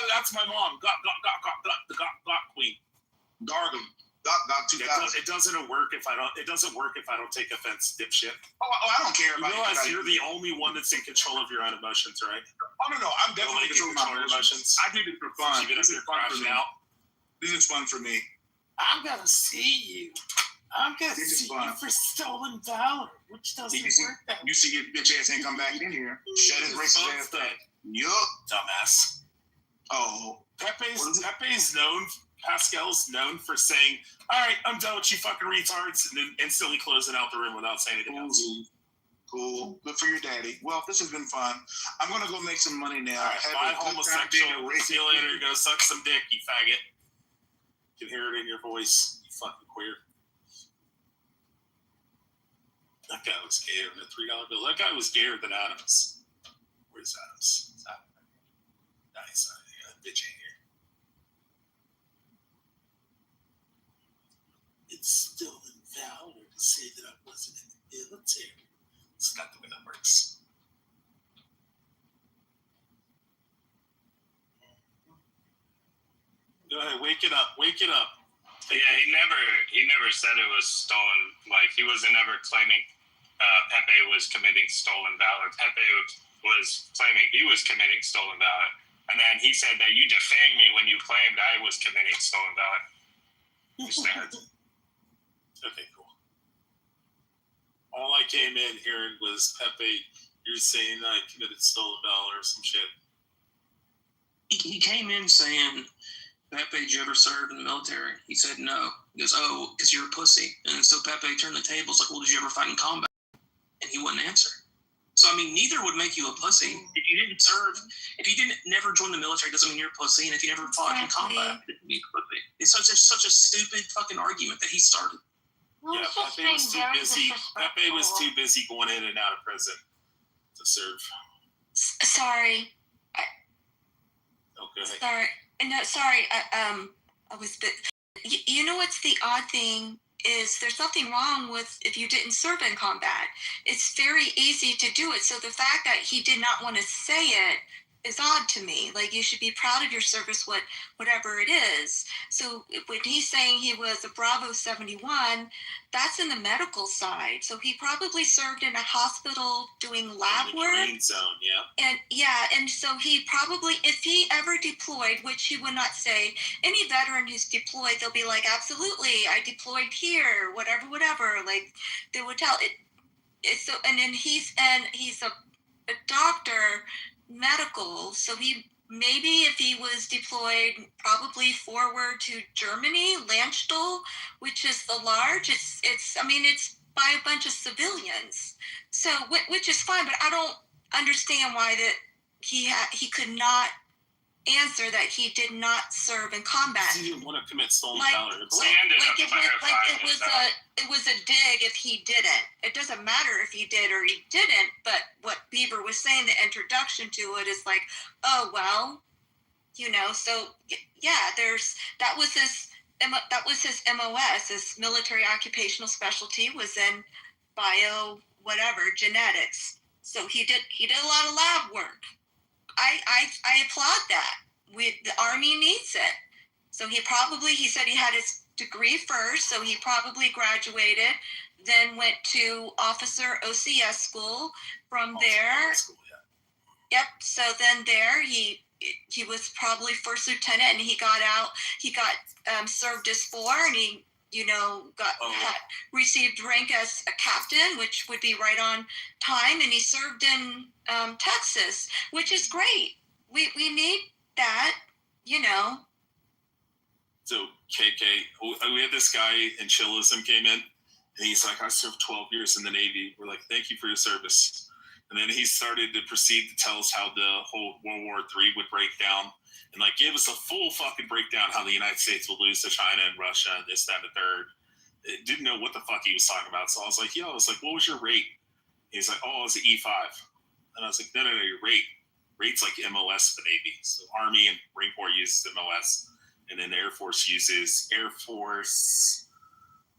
That's my mom. The got queen. Gargle. Got 2000. It doesn't work if I don't. It doesn't work if I don't take offense, dipshit. Oh, I don't care You about realize it. you're the only one that's in control of your own emotions, right? Oh, no. I'm definitely Nobody can controlling my control your emotions. emotions. I do this for fun. Keep it This up is here, fun for crashing me. out. This is fun for me. I'm gonna see you. I'm gonna This is see fun. you for stolen valor, which doesn't work that You see your bitch ass ain't come back in here. Shut his racist ass up. Yup. Dumbass. Oh. Pepe's known. Pascal's known for saying, "All right, I'm done with you fucking retards," and then instantly closing out the room without saying anything else. Cool. Good for your daddy. Well, this has been fun. I'm gonna go make some money now. All right, Have bye, a good time homosexual. being a racist. See you later. Go suck some dick, you faggot. You can hear it in your voice, you fucking queer. That guy was gayer than a $3 bill. That guy was gayer than Adams. Where's Adams? Is Adams? Nice. Bitch ain't here. It's still in valor to say that I wasn't in the military. It's not the way that works. Go ahead, wake it up. Yeah, he never said it was stolen. Like, he wasn't ever claiming Pepe was committing stolen valor. Pepe was claiming he was committing stolen valor. And then he said that you defamed me when you claimed I was committing stolen valor. You stand. Okay, cool. All I came in hearing was, Pepe, you're saying I committed stolen valor or some shit. He came in saying, Pepe, did you ever serve in the military? He said no. He goes, oh, because you're a pussy. And so Pepe turned the tables like, well, did you ever fight in combat? And he wouldn't answer. So, I mean, neither would make you a pussy. If you didn't serve, if you didn't never join the military, doesn't mean you're a pussy. And if you never fought in combat, it didn't mean you're a pussy. It's such a stupid fucking argument that he started. Yeah, Pepe was too busy. Pepe was too busy going in and out of prison to serve. Sorry. Okay. Sorry. I was bit. You know what's the odd thing is there's nothing wrong with if you didn't serve in combat. It's very easy to do it. So the fact that he did not want to say it is odd to me. Like, you should be proud of your service, whatever it is. So when he's saying he was a Bravo 71, that's in the medical side. So he probably served in a hospital doing lab work. Green zone, yeah. And so he probably, if he ever deployed, which he would not say, any veteran who's deployed, they'll be like, absolutely, I deployed here, whatever. Like, they would tell it. So, and then he's a doctor, medical, so he maybe if he was deployed probably forward to Germany, Landstuhl, which is the large, it's by a bunch of civilians, so which is fine, but I don't understand why that he could not answer that he did not serve in combat. He didn't want to commit stolen valor. It was a dig if he didn't. It doesn't matter if he did or he didn't, but what Bieber was saying, the introduction to it is like, oh, well, so yeah, that was his MOS, his military occupational specialty was in genetics. So he did a lot of lab work. I applaud that. The Army needs it. So he said he had his degree first, so he probably graduated, then went to officer OCS school. From there, yep. So then there he was probably first lieutenant, and he got out. He got served as 4, and he received rank as a captain, which would be right on time, and he served in Texas, which is great. We need that, So KK, we had this guy in Chillism came in, and he's like, I served 12 years in the Navy. We're like, thank you for your service. And then he started to proceed to tell us how the whole World War III would break down, and like gave us a full fucking breakdown how the United States will lose to China and Russia and this, that, and the third. Didn't know what the fuck he was talking about. So I was like, what was your rate? He's like, oh, it was an E5. And I was like, no, your rate. Rate's like MOS for the Navy. So Army and Marine Corps uses MOS. And then the Air Force uses Air Force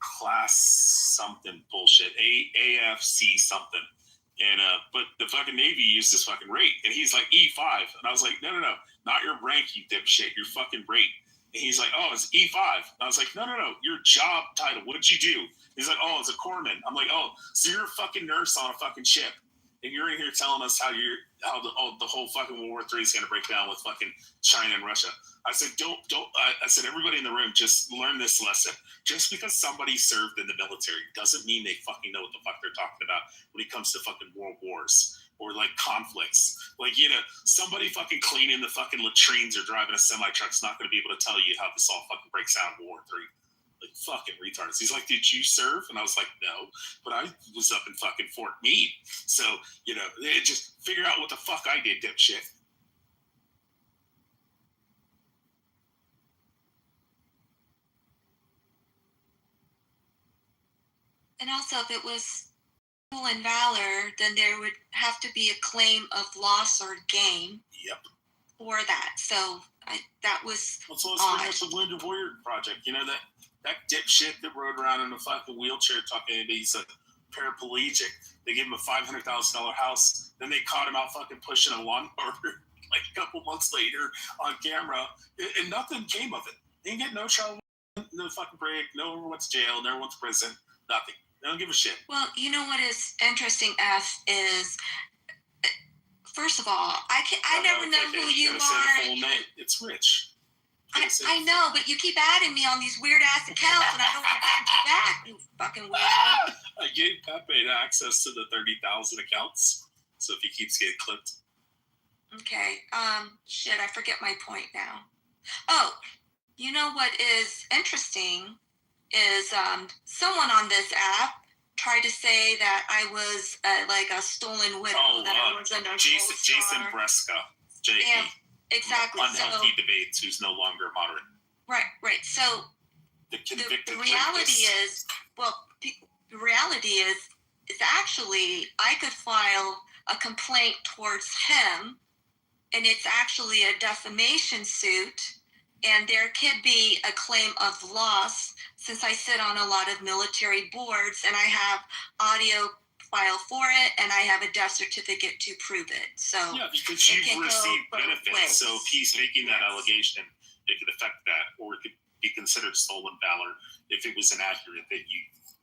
class something bullshit. AFC something. And but the fucking Navy used this fucking rate. And he's like, E5. And I was like, no, not your rank, you dipshit, your fucking rate. And he's like, oh, it's E5. And I was like, no, your job title. What did you do? He's like, oh, it's a corpsman. I'm like, oh, so you're a fucking nurse on a fucking ship. And you're in here telling us how the whole fucking World War III is going to break down with fucking China and Russia. I said, I said, everybody in the room, just learn this lesson. Just because somebody served in the military doesn't mean they fucking know what the fuck they're talking about when it comes to fucking world wars or like conflicts. Like, somebody fucking cleaning the fucking latrines or driving a semi-truck is not going to be able to tell you how this all fucking breaks down in World War III. Like, fucking retards. He's like, did you serve? And I was like, no, but I was up in fucking Fort Meade. So, just figure out what the fuck I did, dipshit. And also, if it was stolen valor, then there would have to be a claim of loss or gain. Yep. For that. So that was. Well, so let's bring up the Wounded Warrior Project. That dipshit that rode around in a fucking wheelchair talking about he's a paraplegic. They gave him a $500,000 house. Then they caught him out fucking pushing a lawnmower like a couple months later on camera, and nothing came of it. They didn't get no trial, no fucking break, no one went to jail, no one went to prison, nothing. They don't give a shit. Well, you know what is interesting, F, is first of all, I never know who you are. It's Rich. I know, but you keep adding me on these weird ass accounts, and I don't want to add you back, you fucking weirdo. I gave Pepe access to the 30,000 accounts, so if he keeps getting clipped. Okay. Shit, I forget my point now. Oh, you know what is interesting is someone on this app tried to say that I was like a stolen widow. That I was under Jason Breska, JP. Yeah, exactly. Unhealthy debates, who's no longer a moderate. Right. So the reality is, the reality is actually I could file a complaint towards him, and it's actually a defamation suit, and there could be a claim of loss since I sit on a lot of military boards and I have audio file for it and I have a death certificate to prove it. So yeah, because you've received benefits. So if he's making that allegation, it could affect that, or it could be considered stolen valor if it was inaccurate that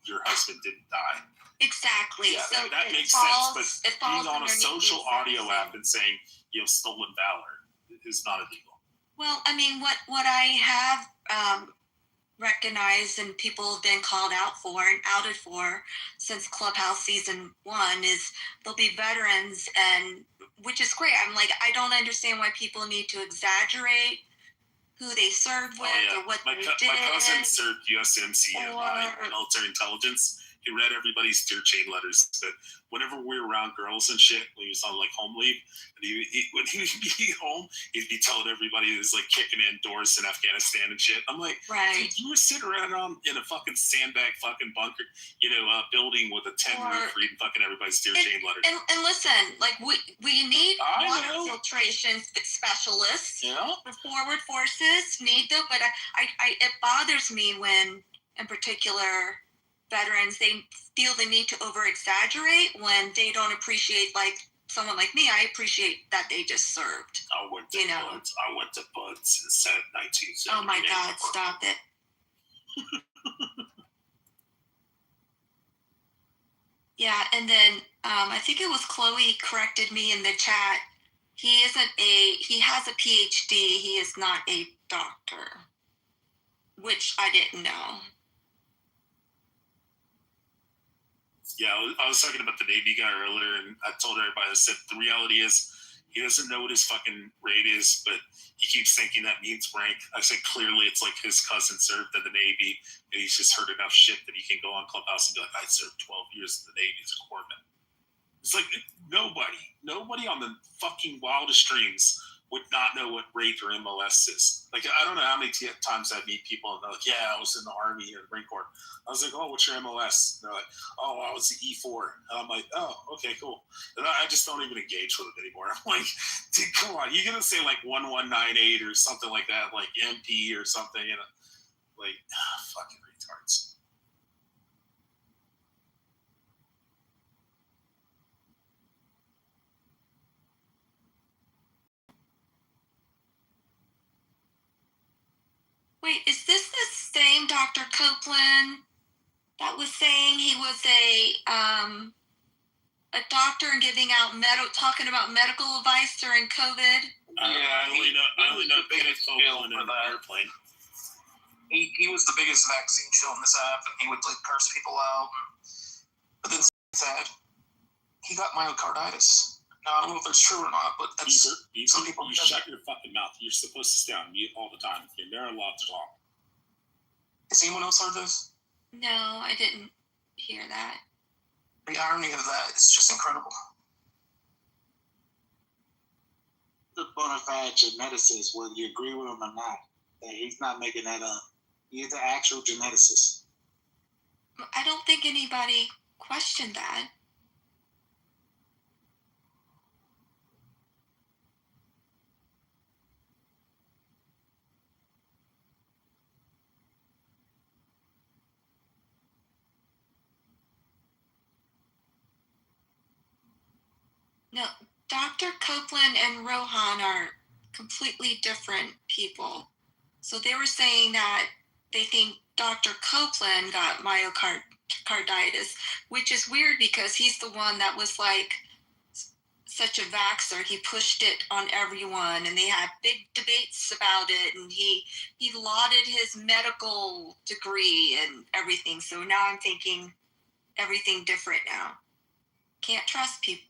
your husband didn't die. Exactly. Yeah, so that makes sense. But being on a social audio app and saying stolen valor is not illegal. Well, I mean, what I have recognized and people have been called out for and outed for since Clubhouse season 1 is there'll be veterans, and which is great. I'm like, I don't understand why people need to exaggerate who they served with or what they did. My cousin served USMC in military intelligence. He read everybody's dear chain letters. But whenever we were around girls and shit, when he was on like home leave, and when he would be home, he'd be telling everybody he was like kicking in doors in Afghanistan and shit. I'm like, dude, you were sitting around in a fucking sandbag fucking bunker, building with a 10 roof reading fucking everybody's dear chain letters. And listen, like we need water filtration specialists. Yeah. The forward forces need them, but I it bothers me when, in particular, veterans, they feel the need to over-exaggerate when they don't appreciate, like someone like me, I appreciate that they just served. I went to Buds in 1978. Oh my God, stop it. Yeah, and then I think it was Chloe corrected me in the chat. He has a PhD, he is not a doctor, which I didn't know. Yeah, I was talking about the Navy guy earlier, and I told everybody, I said, the reality is he doesn't know what his fucking rate is, but he keeps thinking that means rank. I said, clearly it's like his cousin served in the Navy, and he's just heard enough shit that he can go on Clubhouse and be like, I served 12 years in the Navy as a corpsman. It's like nobody on the fucking wildest dreams would not know what rape or MLS is. Like, I don't know how many times I meet people and they're like, yeah, I was in the Army or the Marine Corps. I was like, oh, what's your MLS? And they're like, oh, I was the E4. And I'm like, oh, okay, cool. And I just don't even engage with it anymore. I'm like, dude, come on. You're going to say like 1198 or something like that, like MP or something, you know? Like, fucking retards. Wait, is this the same Dr. Copeland that was saying he was a doctor and giving out talking about medical advice during COVID? I only know Kenneth Copeland in the airplane. He was the biggest vaccine shill in this app, and he would like curse people out. But then said he got myocarditis. Now I don't know if that's true or not, but that's some people. You shut your fucking mouth. You're supposed to stay on mute all the time. You're never allowed to talk. Has anyone else heard this? No, I didn't hear that. The irony of that is just incredible. The bona fide geneticist, whether you agree with him or not, that he's not making that up. He's an actual geneticist. I don't think anybody questioned that. No, Dr. Copeland and Rohan are completely different people. So they were saying that they think Dr. Copeland got myocarditis, which is weird because he's the one that was like such a vaxxer. He pushed it on everyone, and they had big debates about it, and he lauded his medical degree and everything. So now I'm thinking everything different now. Can't trust people.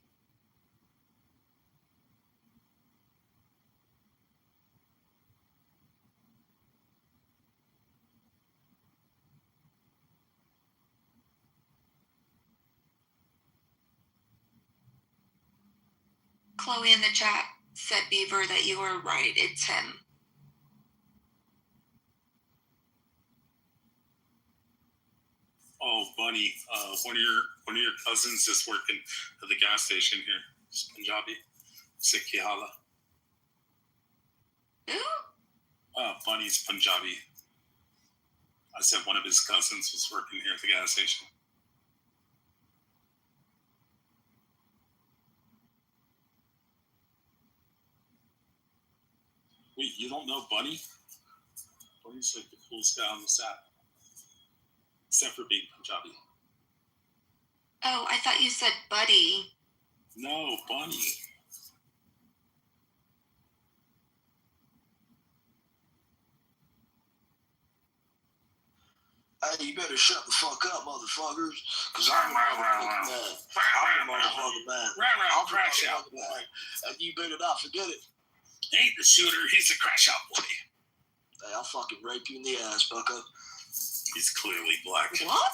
Chloe in the chat said, Beaver, that you were right. It's him. Oh, Bunny, one of your cousins is working at the gas station here. It's Punjabi. Sikhihala. Who? Bunny's Punjabi. I said one of his cousins was working here at the gas station. Wait, you don't know Bunny? Bunny's like the coolest guy on the set. Except for being Punjabi. Oh, I thought you said Buddy. No, Bunny. Hey, you better shut the fuck up, motherfuckers, because I'm the motherfucking man. I'm the motherfucking man. I'm the Crash out motherfucking man. And you better not forget it. He ain't the shooter, he's the crash out boy. Hey, I'll fucking rape you in the ass, bucko. He's clearly black. What?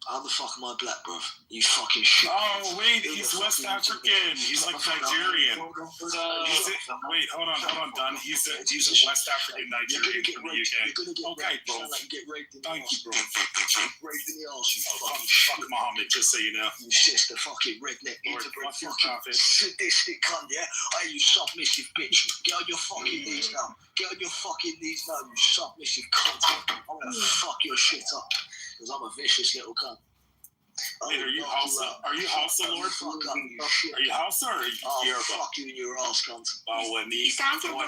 How the fuck am I black, bro? You fucking shit. Oh, wait, he's West African. He's like Nigerian. Wait, hold on, Don. He's a West African Nigerian from the UK. Okay, bro. Thank you, bro. Raped in the arse, you fucking fuck Muhammad, just so you know. You sister fucking redneck, interbred fucking sadistic cunt, yeah? Hey, you submissive bitch. Get on your fucking knees now. Get on your fucking knees now, you submissive cunt. I'm gonna fuck your shit up. Because I'm a vicious little cunt. Wait, are you Hausa, Lord? Fuck up, you shit. Are you Hausa or are you Yoruba? Fuck you in your ass, cunt. He sounds a little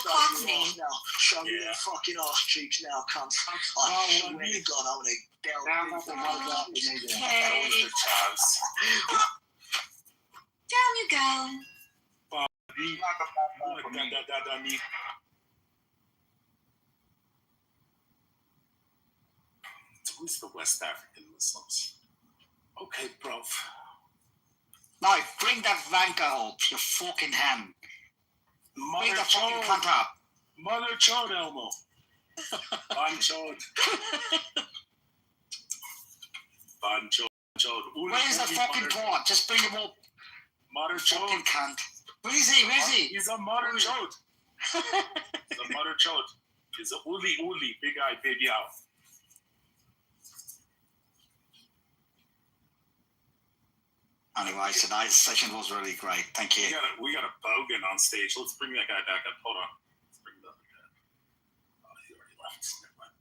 cockney. Show me your fucking ass cheeks now, cunt. I swear to God, I'm gonna Okay. Down you go. Who's the West African Muslims? Okay, bro. Now, bring that wanker up, you fucking ham. Bring the fucking cunt up. Mother chode, Elmo. Ban chode. Ban chode. Where's the fucking twat? Just bring him up. Mother chode. Fucking cunt. Where is he? Where is he? He's a mother chode. He's a mother chode. He's a uli, big eye, baby out. Anyway, tonight's session was really great. Thank you. We got a bogan on stage. Let's bring that guy back up. Hold on. Let's bring the other guy. Oh, he already left. Never mind.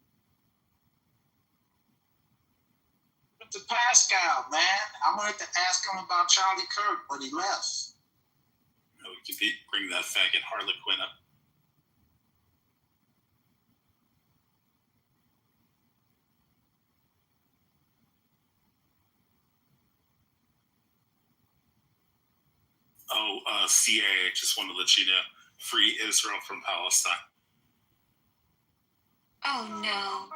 To Pascal, man. I wanted to ask him about Charlie Kirk, but he left. No, we can bring that faggot Harlequin up. CAA, just want to let you know, free Israel from Palestine. Oh no.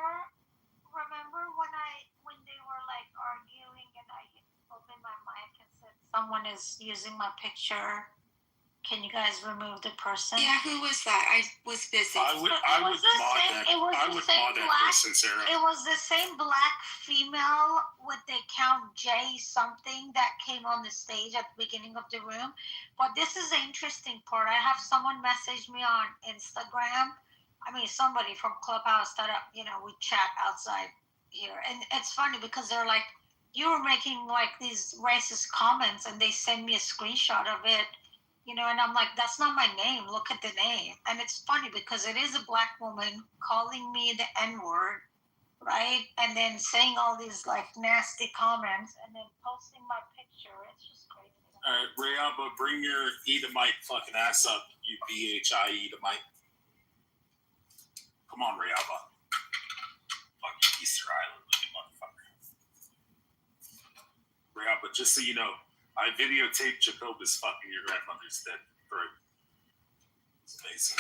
Remember when they were like arguing and I opened my mic and said someone is using my picture? Can you guys remove the person? Yeah, who was that? I was busy. I would mod that person, Sarah. It was the same black female with the Count J something that came on the stage at the beginning of the room. But this is the interesting part. I have someone message me on Instagram. I mean, somebody from Clubhouse that, we chat outside here. And it's funny because they're like, you were making like these racist comments and they send me a screenshot of it. And I'm like, that's not my name. Look at the name. And it's funny because it is a black woman calling me the N-word, right? And then saying all these like nasty comments and then posting my picture. It's just crazy. All right, Rayaba, bring your Edomite fucking ass up, you BHI Edomite. Come on, Rayaba. Fucking Easter Island looking motherfucker. Rayaba, just so you know, I videotaped Jacobus fucking your grandmother's dead throat. It's amazing.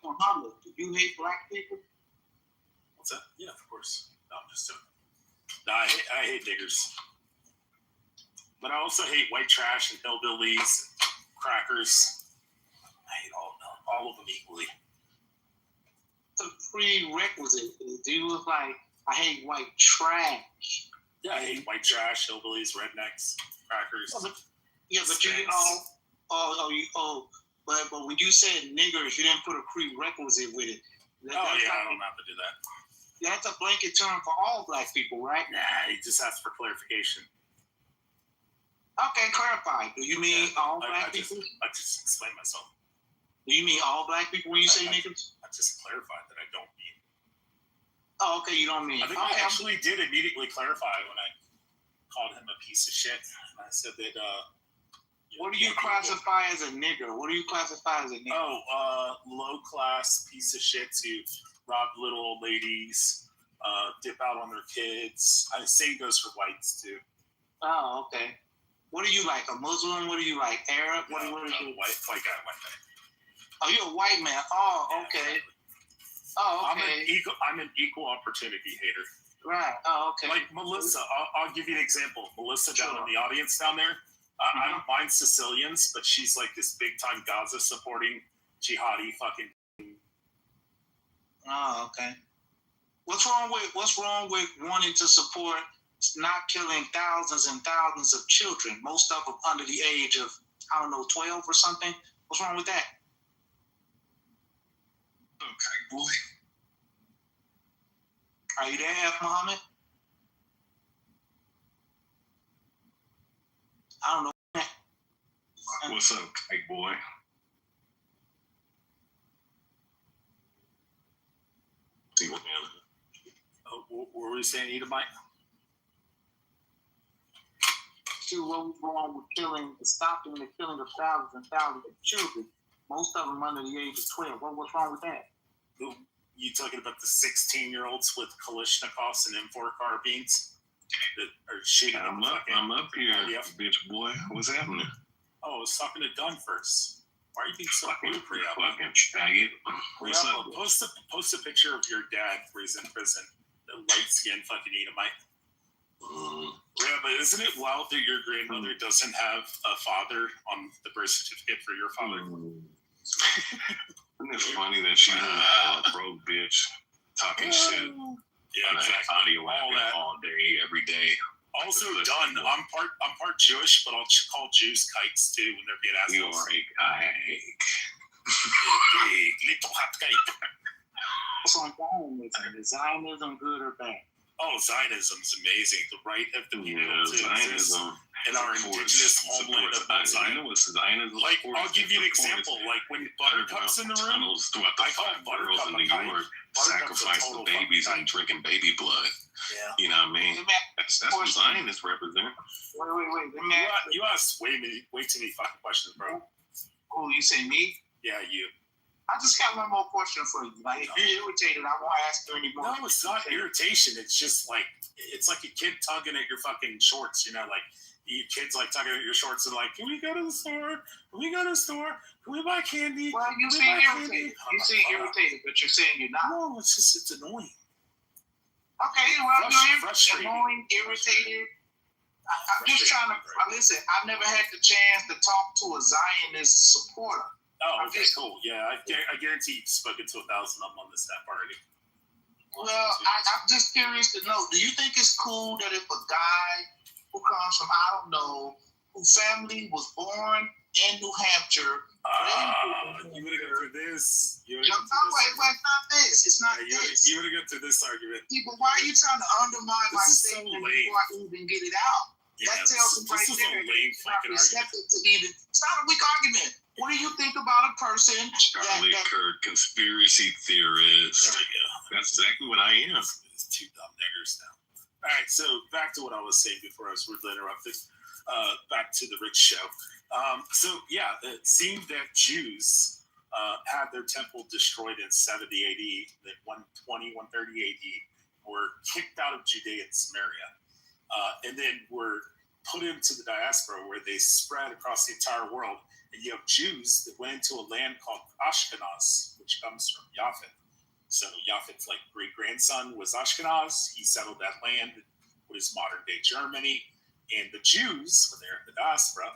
Muhammad, do you hate black people? What's that? Yeah, of course. No, I'm just joking. No, I hate niggers. But I also hate white trash and hillbillies and crackers. I hate all of them equally. It's a prerequisite. Do you look like I hate white trash? Yeah, I hate white trash, hillbillies, rednecks, crackers. Yeah, but but when you said niggers, you didn't put a prerequisite with it. I don't have to do that. That's a blanket term for all black people, right? Nah, you just asked for clarification. Okay, clarify. Do you mean all black people? I just explained myself. Do you mean all black people when you say niggers? I just clarified that I don't mean. Oh, okay, you don't mean. I think I actually did immediately clarify when I called him a piece of shit. And I said that. What do you classify as a nigger? What do you classify as a nigger? Oh, low class piece of shit who rob little old ladies, dip out on their kids. I same goes for whites too. Oh, okay. What are you like? A Muslim? What are you like? Arab? What are you? White guy. Oh, you're a white man. Oh, okay. Oh, okay. I'm an equal opportunity hater. Right. Oh, okay. Like Melissa, I'll give you an example. Melissa down in the audience down there. I don't mind Sicilians, but she's like this big time Gaza supporting jihadi fucking. Oh, okay. What's wrong with wanting to support not killing thousands and thousands of children, most of them under the age of 12 or something? What's wrong with that? Okay, boy. Are you there, F. Muhammad? I don't know. What's up, kite boy? What were we saying, Edomite? What was wrong with stopping the killing of thousands and thousands of children, most of them under the age of 12? What's wrong with that? You talking about the 16-year-olds with Kalashnikovs and M4 carbines that are shooting? I'm up here, bitch boy. What's happening? Oh, I was talking to Dunn first. Why are you being so rude, fucking faggot? What's up? Post a picture of your dad where he's in prison. light-skinned fucking Edomite. Yeah, but isn't it wild that your grandmother doesn't have a father on the birth certificate for your father? Isn't it funny that she's a broke bitch talking shit? Yeah, exactly. Audio all day, every day. Also done. I'm part Jewish, but I'll call Jews kites too when they're being assholes. You are a kike. Big little hot kite. What's on Zionism? Is Zionism good or bad? Oh, Zionism's amazing. The right of the people to exist in our indigenous homeland of Mount Zion. Like, I'll give you an example. Like, when Buttercup's in the room, I call Buttercup in New York sacrifice the babies and drinking baby blood. Yeah. You know what I mean? That's what Zionists represent. Wait. You asked way too many fucking questions, bro. Oh, you say me? Yeah, you. I just got one more question for you. Like, if you're irritated, I won't ask you anymore. No, it's not irritation. It's just like, it's like a kid tugging at your fucking shorts, you know, like, you kids like tugging at your shorts and like, can we go to the store? Can we go to the store? Can we buy candy? Well, you seem irritated. You seem irritated, but you're saying you're not. No, it's annoying. Okay, well, you're annoying, irritated. I'm just trying to, listen, I've never had the chance to talk to a Zionist supporter. Oh, okay, cool. Yeah, I guarantee you've spoken to 1,000 of them on this app already. Well, I'm just curious to know, do you think it's cool that if a guy who comes from, I don't know, whose family was born in New Hampshire, you would have gone through this. Wait, it's not this. It's not this. You would have gone through this argument. Yeah, but why are you trying to undermine my statement before I even get it out? Yeah, that tells me right there that you're not receptive to even. It's not a weak argument. What do you think about a person Charlie Kirk, conspiracy theorist? That's exactly what I am. It's two dumb niggers now. All right, so back to what I was saying before I was rudely interrupted. Back to the Rich show. It seemed that Jews had their temple destroyed in 70 AD, that 120, 130 AD, were kicked out of Judea and Samaria, and then were put into the diaspora where they spread across the entire world. And you have Jews that went into a land called Ashkenaz, which comes from Japhet. So Japhet's like great-grandson was Ashkenaz. He settled that land, what is modern-day Germany. And the Jews, when they're in the diaspora,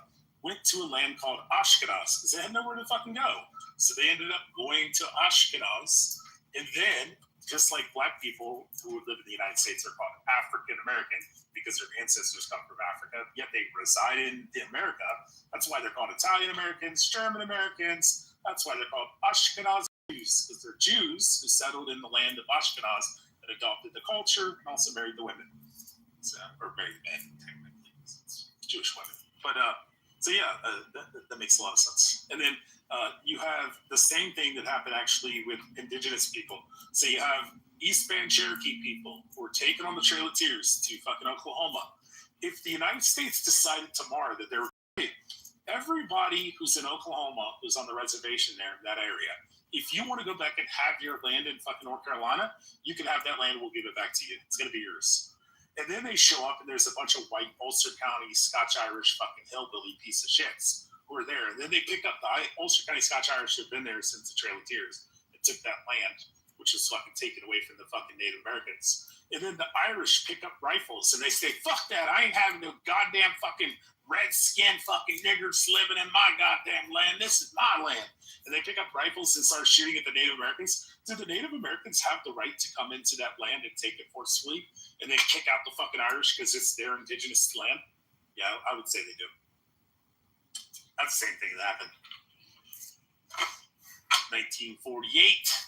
went to a land called Ashkenaz because they had nowhere to fucking go. So they ended up going to Ashkenaz. And then, just like black people who live in the United States are called African-American because their ancestors come from Africa, yet they reside in America. That's why they're called Italian-Americans, German-Americans. That's why they're called Ashkenaz Jews, because they're Jews who settled in the land of Ashkenaz that adopted the culture and also married the women. Or married the men, technically. It's Jewish women. But, that makes a lot of sense. And then you have the same thing that happened actually with indigenous people. So you have East Band Cherokee people who were taken on the Trail of Tears to fucking Oklahoma. If the United States decided tomorrow that they're everybody who's in Oklahoma, who's on the reservation there in that area, if you want to go back and have your land in fucking North Carolina, you can have that land. We'll give it back to you. It's going to be yours. And then they show up and there's a bunch of white Ulster County, Scotch-Irish fucking hillbilly piece of shits who are there. And then they pick up the Ulster County Scotch-Irish who have been there since the Trail of Tears and took that land, which was fucking taken away from the fucking Native Americans. And then the Irish pick up rifles and they say, fuck that. I ain't having no goddamn fucking red-skinned fucking niggers living in my goddamn land. This is my land. And they pick up rifles and start shooting at the Native Americans. Do the Native Americans have the right to come into that land and take it forcefully and then kick out the fucking Irish because it's their indigenous land? Yeah, I would say they do. That's the same thing that happened. 1948,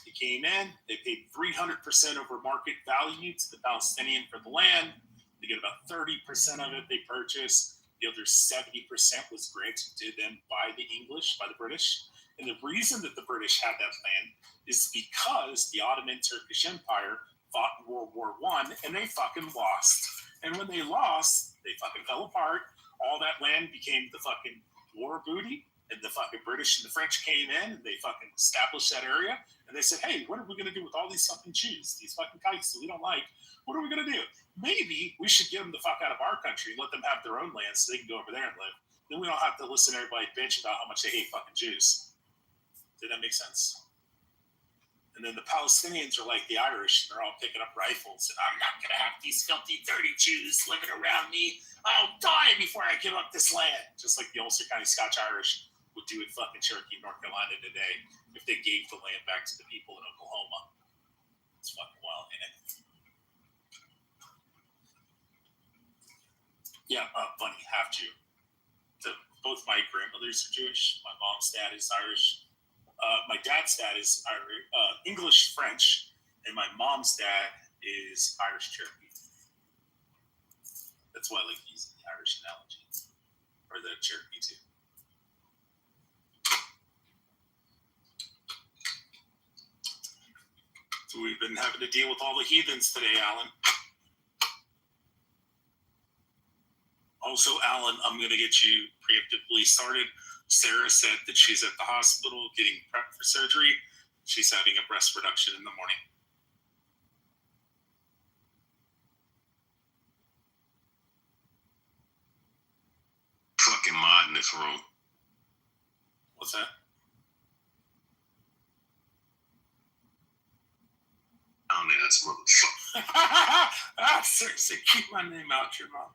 they came in, they paid 300% over market value to the Palestinian for the land. They get about 30% of it they purchased. The other 70% was granted to them by the English, by the British. And the reason that the British had that land is because the Ottoman Turkish Empire fought in World War I and they fucking lost. And when they lost, they fucking fell apart. All that land became the fucking war booty. And the fucking British and the French came in and they fucking established that area. And they said, hey, what are we going to do with all these fucking Jews? These fucking kites that we don't like. What are we going to do? Maybe we should get them the fuck out of our country and let them have their own land so they can go over there and live. Then we don't have to listen to everybody bitch about how much they hate fucking Jews. Did that make sense? And And then the Palestinians are like the Irish, and they're all picking up rifles. And I'm not going to have these filthy, dirty Jews living around me. I'll die before I give up this land. Just like the Ulster County Scotch-Irish would do in fucking Cherokee, North Carolina today if they gave the land back to the people in Oklahoma. It's fucking wild, ain't it? Yeah, funny, half Jew. Both my grandmothers are Jewish. My mom's dad is Irish. My dad's dad is Irish, English, French, and my mom's dad is Irish Cherokee. That's why I like using the Irish analogy, or the Cherokee too. So we've been having to deal with all the heathens today, Alan. Also, Alan, I'm going to get you preemptively started. Sarah said that she's at the hospital getting prepped for surgery. She's having a breast reduction in the morning. Fucking mod in this room. What's that? Oh, man, that's motherfucker. Seriously, keep my name out your mouth.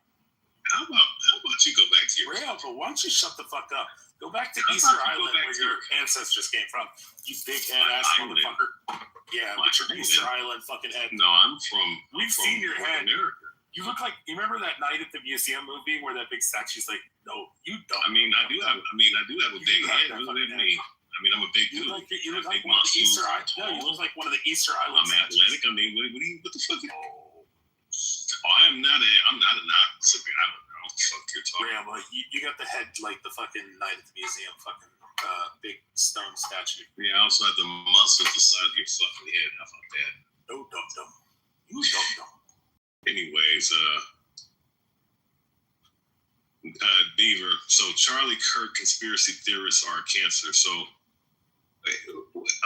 How about you go back to your... Real, but why don't you shut the fuck up? Go back to Easter Island where your ancestors came from. You big head ass motherfucker. Yeah, with your Easter Island fucking head. No, I'm from... We've seen your head. America. You look like... You remember that night at the museum movie where that big statue's like, no, you don't. I mean, I do have a big head. Look at me. I mean, I'm a big dude. You look like one of the Easter Island. No, you look like one of the Easter Island. I'm athletic. I mean, what the fuck? I'm not an opposite. I don't know. Fuck you're talking. Yeah, well, you got the head like the fucking night at the museum, fucking big stone statue. Yeah, I also have the muscles the size of your fucking head. How about that? No, dumb. You dumb. Anyways, Beaver. So Charlie Kirk conspiracy theorists are cancer. So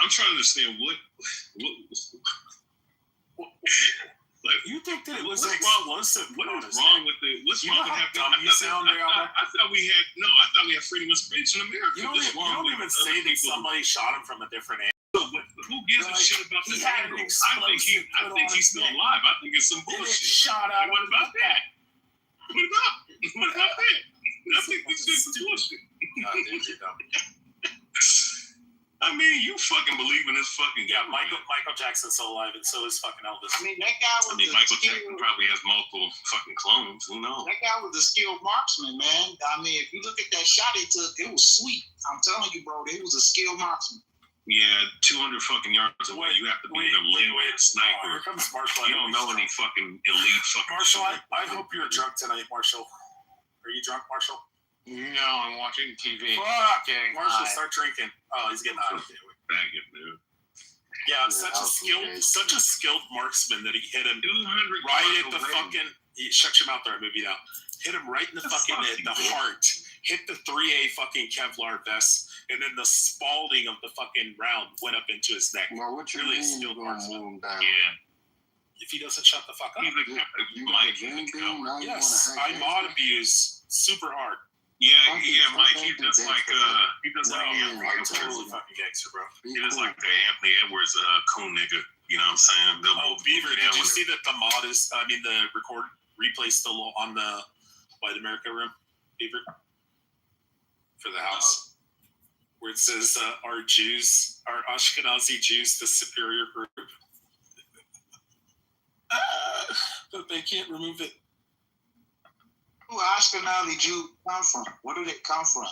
I'm trying to understand what like, you think that it was explosive? What is wrong with it? What's wrong with having? I thought we had freedom of speech in America. You don't even say that somebody shot him from a different angle. Who gives a shit about the angle? I think he's still alive. I think it's some bullshit. Shot out. What about that? What about that? I think this is some bullshit. I mean, you fucking believe in this fucking guy. Michael Jackson's still alive, and so is fucking Elvis. I mean, that guy was Michael Jackson probably has multiple fucking clones. Who knows? That guy was a skilled marksman, man. I mean, if you look at that shot he took, it was sweet. I'm telling you, bro, he was a skilled marksman. Yeah, 200 fucking yards away. You have to be an elite sniper. Here comes Marshall. You don't know any fucking elite fucking. Marshall, I hope you're drunk tonight, Marshall. Are you drunk, Marshall? No, I'm watching TV. Fuck! Marshall, start drinking. Oh, he's getting hot. Faggot, dude. Yeah, such a skilled marksman that he hit him right at the fucking. Shut your mouth there, movie now. Hit him right in the fucking the heart. Hit the 3A fucking Kevlar vest, and then the spalding of the fucking round went up into his neck. Well, what you really mean skilled marksman. Yeah. If he doesn't shut the fuck up. Yes, I mod abuse super hard. Yeah, Mike. He does like totally fucking gangster, bro. He does like the Anthony Edwards cool nigga. You know what I'm saying? Beaver, did you see that the mod is? I mean, the replay still on the White America room, Beaver, for the house, where it says our Ashkenazi Jews, the superior group, but they can't remove it. Who Ashkenazi Jew come from? Where did it come from?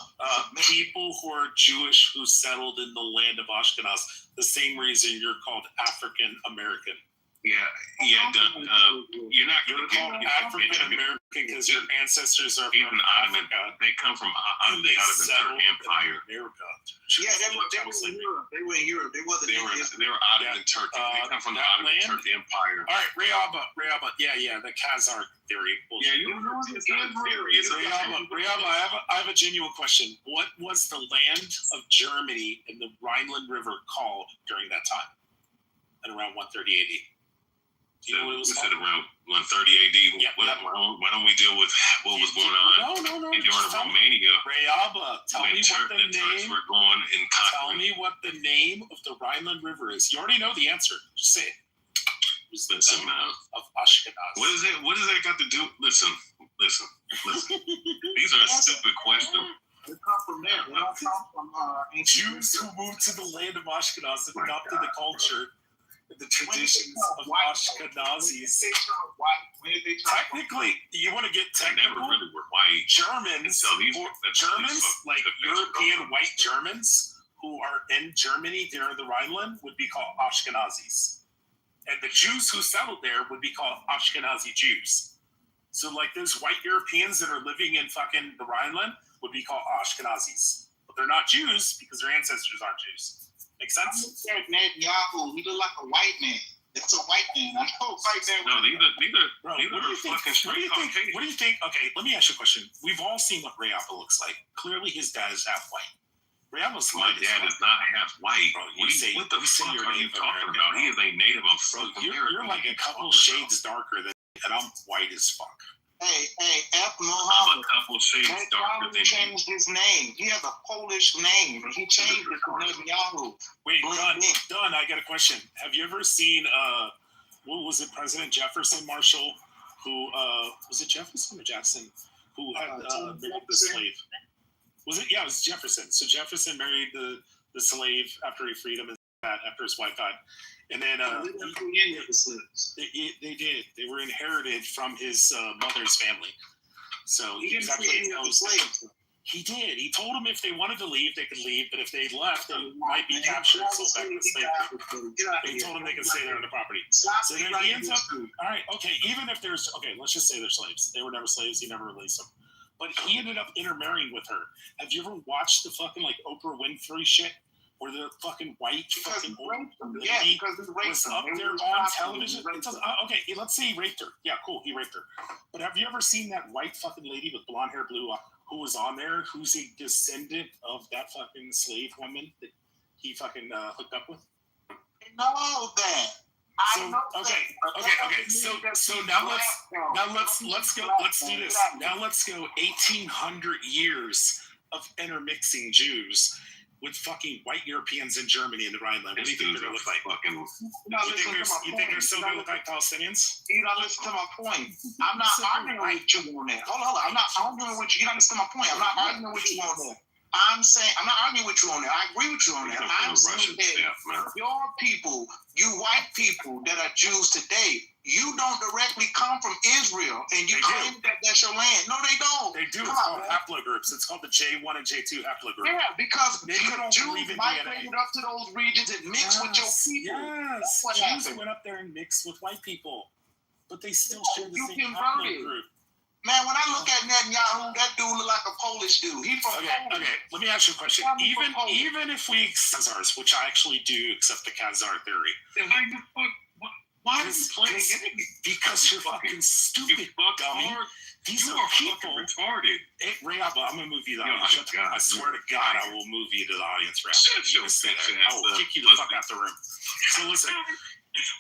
People who are Jewish who settled in the land of Ashkenaz. The same reason you're called African American. Yeah. You're not going to call African American because your ancestors are even Ottoman. They come from the Ottoman Empire. America. Yeah, they were in Europe. They were in Europe. They wasn't in Israel. They were Ottoman Turkey. They come from the Ottoman Turkey Empire. All right, Rayaba. Yeah, the Khazar theory. Yeah, you know the theory. Rayaba, I have a genuine question. What was the land of Germany and the Rhineland River called during that time? At around 130 AD. Do you know what it was We called? said around 130 AD. Yeah, Why don't we deal with what was going on? No. And during Romania, Rayaba, tell me what the Turks name. were going and Tell conquering. me what the name of the Rhineland River is. You already know the answer. Just say it. It was the Listen, name man. of Ashkenaz. What is it? What does that got to do? Listen. These are stupid questions. They come from there. They don't come from Jews who moved to the land of Ashkenaz and adopted the culture and the traditions of Ashkenazis. Technically, you want to get They never technical? really were white. Germans, like European white Germans who are in Germany during the Rhineland would be called Ashkenazis. And the Jews who settled there would be called Ashkenazi Jews. So like those white Europeans that are living in fucking the Rhineland would be called Ashkenazis. But they're not Jews because their ancestors aren't Jews. Make sense? Netanyahu, he look like a white man. It's a white man. I know right there. No, these Bro, are what do you think? fucking What do you think? Caucasian. What do you think? Okay, let me ask you a question. We've all seen what Rayappa looks like. Clearly, his dad is half white. Rayappa's My dad is not half white. Bro, What the fuck are you talking about? He is a native of fucking America. You're like a couple shades darker than, and I'm white as fuck. Hey, F. I'm Muhammad. a couple shades darker than you. changed his name. He has a Polish name. He changed it to Netanyahu. Wait, Don, I got a question. Have you ever seen, what was it, President Jefferson, Marshall, who, was it Jefferson or Jackson, who had married the slave? Was it? Yeah, it was Jefferson. So Jefferson married the slave after he freed him, after his wife died. And then they did. They were inherited from his mother's family. So He didn't free any of the slaves. He did. He told them if they wanted to leave, they could leave, but if they left, they might be captured and sold back to slavery. They told them they could stay there on the property. So then he ends up, all right, okay, even if there's, okay, let's just say they're slaves. They were never slaves. He never released them. But he ended up intermarrying with her. Have you ever watched the fucking like Oprah Winfrey shit? Where the fucking white fucking old lady was up there on television? Okay, let's say he raped her. Yeah, cool, he raped her. But have you ever seen that white fucking lady with blonde hair, blue eyes, who was on there, who's a descendant of that fucking slave woman that he fucking hooked up with? I know that. So now let's do this. Now let's go 1800 years of intermixing Jews with fucking white Europeans in Germany and the Rhineland. What do you think they're gonna look like? You think they're still gonna look like Palestinians? You don't listen to my point. I'm not arguing with you on that. Hold on. I'm not arguing with you. You don't understand my point. I'm not arguing with you on that. I'm saying, I'm not arguing with you on that. I agree with you on that. I'm saying that your people, you white people that are Jews today, you don't directly come from Israel, and you claim that that's your land. No, they don't. They do. It's called haplogroups. It's called the J1 and J2 haplogroup. Yeah, because don't Jews believe in migrated up to those regions and mixed with your people. Yes, What Jews happened? went up there and mixed with white people, but they still share the You same converted. haplogroup. Man, when I look at Netanyahu, that dude look like a Polish dude. He from Poland. Okay. Let me ask you a question. Even if we accept Khazars, which I actually do accept the Khazar theory. Why are you playing Because you're fucking stupid, dummy. These are people retarded. Hey, Rayaba, I'm gonna move you to the audience. I swear to God, I will move you to the audience, Rayaba. I will kick you the fuck out the room. So listen.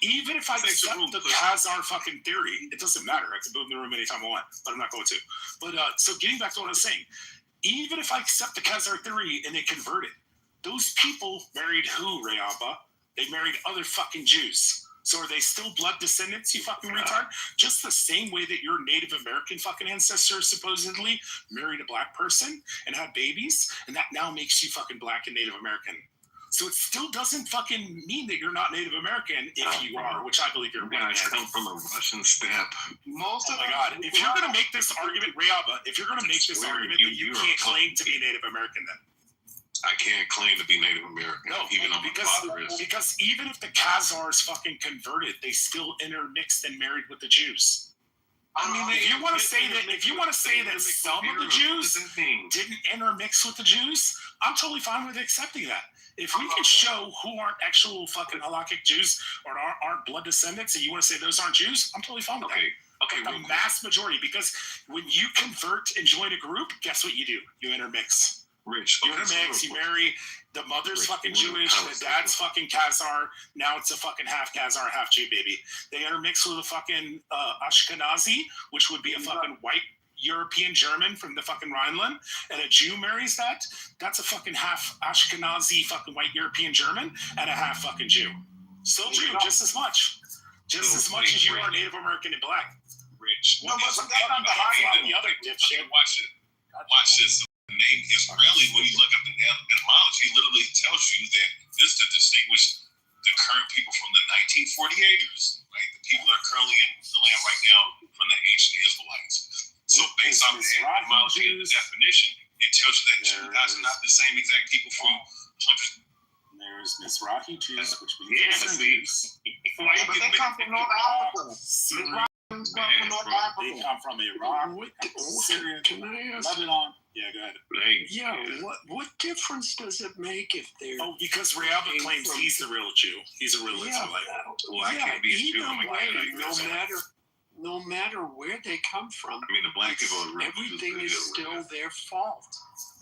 Even if I accept the Khazar fucking theory, it doesn't matter. I can move in the room anytime I want, but I'm not going to. But so getting back to what I was saying, even if I accept the Khazar theory and they converted, those people married who, Rayaba? They married other fucking Jews. So are they still blood descendants, you fucking retard? Just the same way that your Native American fucking ancestors supposedly married a black person and had babies, and that now makes you fucking black and Native American. So it still doesn't fucking mean that you're not Native American if you are, which I believe you're. You guys come from a Russian steppe. Oh my God! If you're gonna make this argument, Rayaba, if you're gonna make this argument that you can't claim to be Native American, then I can't claim to be Native American. no, even though my father is. because even if the Khazars fucking converted, they still intermixed and married with the Jews. I mean, if you want to say that some of the Jews didn't intermix with the Jews, I'm totally fine with accepting that. If we can show who aren't actual fucking halakhic Jews or aren't blood descendants, and you want to say those aren't Jews, I'm totally fine with that. Okay, the mass majority, because when you convert and join a group, guess what you do? You intermix. Rich. You intermix, you marry, the mother's fucking Jewish, the dad's fucking Khazar, now it's a fucking half Khazar, half Jew baby. They intermix with a fucking Ashkenazi, which would be a fucking white European German from the fucking Rhineland, and a Jew marries that, that's a fucking half Ashkenazi fucking white European German and a half fucking Jew. Still Jew, just as much. Just as much as you are Native American and black. Rich. No, but that's not the high the other dipshit. Watch it. Watch this. The name Israeli, when you look up the etymology, literally tells you that this to distinguish the current people from the 1948ers, right? The people that are currently in the land right now from the ancient Israelites. So based off the etymology and the definition, it tells you that you guys are not the same exact people from hundreds. There's Mizrahi Jews, which means Jews. But they come from North Africa. They come from Iraq, Syria, Lebanon. Yeah, go ahead. Yeah, what difference does it make if they're... Oh, because Rehabba claims he's the real Jew. He's a real Israelite. Well, I can't be a Jew. No matter where they come from, I mean, the black people are real. Everything is still their fault.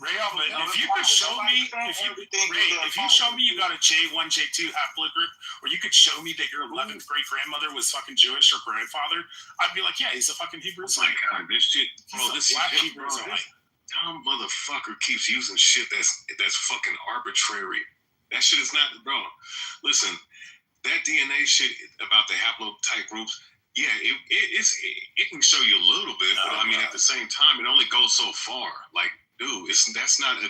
Rehabba, if you could show me, if you show me you got a J1, J2 haploid group, or you could show me that your 11th great grandmother was fucking Jewish or grandfather, I'd be like, yeah, he's a fucking Hebrew Israelite. Oh my God, this shit, bro, this black shit, Hebrew Israelite. Dumb motherfucker keeps using shit that's fucking arbitrary. That shit is not, bro. Listen, that DNA shit about the haplotype groups, yeah, it can show you a little bit, but I mean, at the same time, it only goes so far. Like, dude, that's not a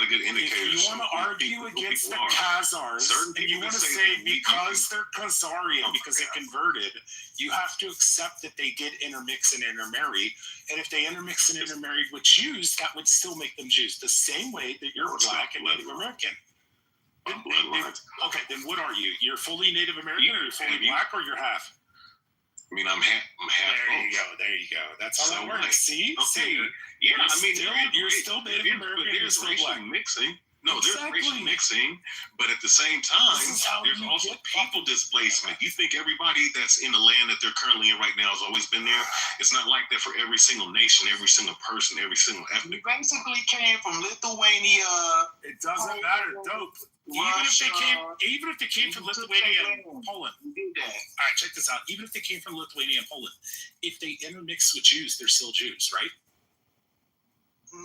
good indicator. If you want to argue against the Khazars, and you want to say because they're Khazarian, because they converted, you have to accept that they did intermix and intermarry. And if they intermixed and intermarried with Jews, that would still make them Jews, the same way that you're black and Native American. Okay, then what are you? You're fully Native American, or you're fully black, or you're half? I mean, I'm half. There you go. That's how that works. See? Okay. See? Yeah, I mean, you're still Native American. You're still black. Mixing. No, there's racial mixing, but at the same time, there's also people displacement. You think everybody that's in the land that they're currently in right now has always been there? It's not like that for every single nation, every single person, every single ethnic. We basically came from Lithuania. It doesn't matter. Dope. Even if they came from Lithuania and Poland. All right, check this out. Even if they came from Lithuania and Poland, if they intermix with Jews, they're still Jews, right?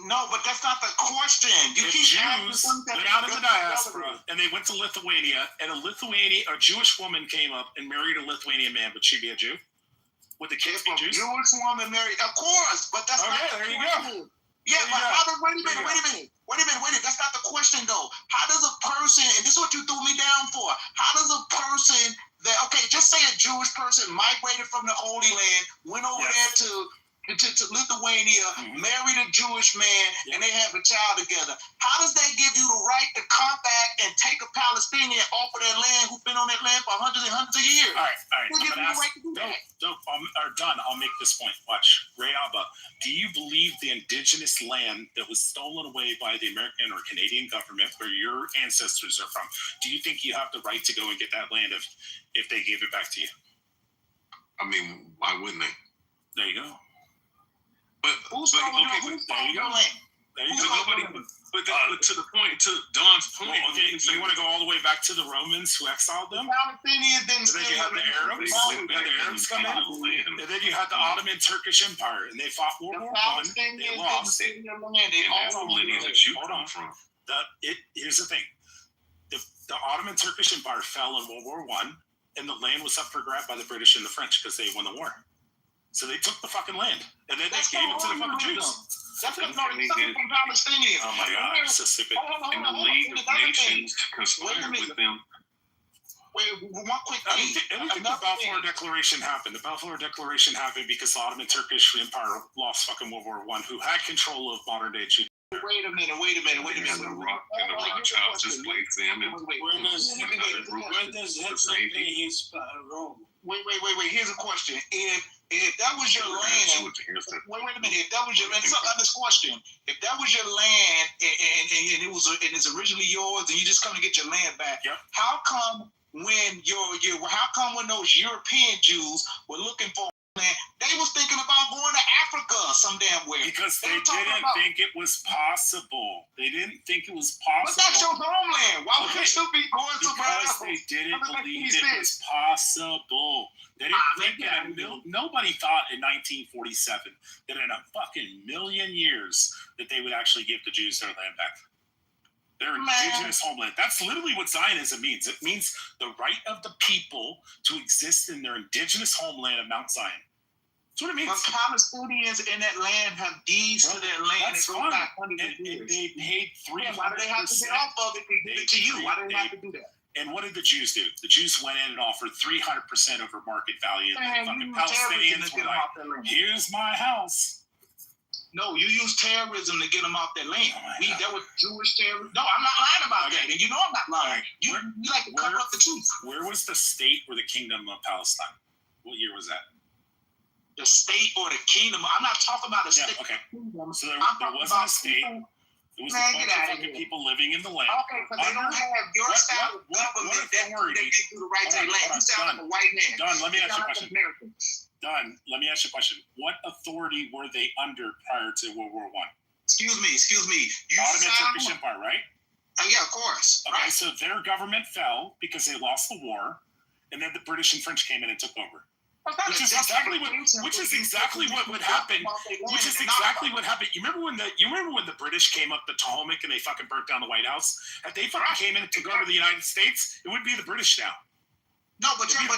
No, but that's not the question. If Jews went out in the diaspora and they went to Lithuania, and a Jewish woman came up and married a Lithuanian man, would she be a Jew? Would the kids be Jews? Jewish woman married, of course, but that's not the question. Yeah, but how does, wait a minute. That's not the question, though. How does a person, and this is what you threw me down for, how does a person that, okay, just say a Jewish person migrated from the Holy Land, went over there to Lithuania, married a Jewish man, and they have a child together. How does that give you the right to come back and take a Palestinian off of their land who's been on that land for hundreds and hundreds of years? All right. I'll make this point. Watch. Rehabba, do you believe the indigenous land that was stolen away by the American or Canadian government, where your ancestors are from, do you think you have the right to go and get that land if they gave it back to you? I mean, why wouldn't they? There you go. But to the point, to Don's point, you want to go all the way back to the Romans who exiled them? Palestinians didn't and then you had the Arabs. The Arabs come in, and then you had the Ottoman Turkish Empire, and they fought World War I. They lost. Hold on. Here's the thing: the Ottoman Turkish Empire fell in World War I, and the land was up for grab by the British and the French because they won the war. So they took the fucking land, and then they gave it to the fucking Jews. That's from Palestinians. Oh my God, it's so stupid. And the League of Nations conspired with them. Wait, one quick thing. Everything the Balfour Declaration happened. The Balfour Declaration happened because the Ottoman Turkish Empire lost fucking World War I, who had control of modern day Judea. Wait a minute. And the Rothschilds displaced them. Where does Hitler pay his role? Wait. Here's a question. If that was your land, wait a minute. If that was your land, this question. If that was your land and it's originally yours, and you just come to get your land back, how come when those European Jews were looking for They was thinking about going to Africa some damn where. Because they didn't think it was possible. They didn't think it was But possible. that's your homeland. Why would you still be going somewhere else? Because they didn't believe it was possible. They didn't think nobody thought in 1947 that in a fucking million years that they would actually give the Jews their land back. Their indigenous homeland. That's literally what Zionism means. It means the right of the people to exist in their indigenous homeland of Mount Zion. That's what it means. But Palestinians in that land have deeds to their land. That's fine. And they paid 300%. Why do they have to get off of it to give it to you? Why do they have to do that? And what did the Jews do? The Jews went in and offered 300% over market value. And the fucking Palestinians were like, here's my house. No, you use terrorism to get them off their land. That was Jewish terrorism. No, I'm not lying about that. And you know I'm not lying. You like to cover up the truth. Where was the state or the kingdom of Palestine? What year was that? The state or the kingdom. I'm not talking about a state. Okay. So there wasn't a state. It was a bunch of fucking people living in the land. Okay, but they don't have your style of government that gives you the right to their land. You sound like a white man. Don, let me ask you a question. Don, let me ask you a question. What authority were they under prior to World War I? Excuse me. Ottoman Turkish Empire, right? Yeah, of course. Okay, so their government fell because they lost the war, and then the British and French came in and took over. Which is exactly what would happen. Which is exactly what happened. You remember when the British came up the Potomac and they fucking burnt down the White House? If they fucking came in and took over the United States, it would be the British now. No, but your whole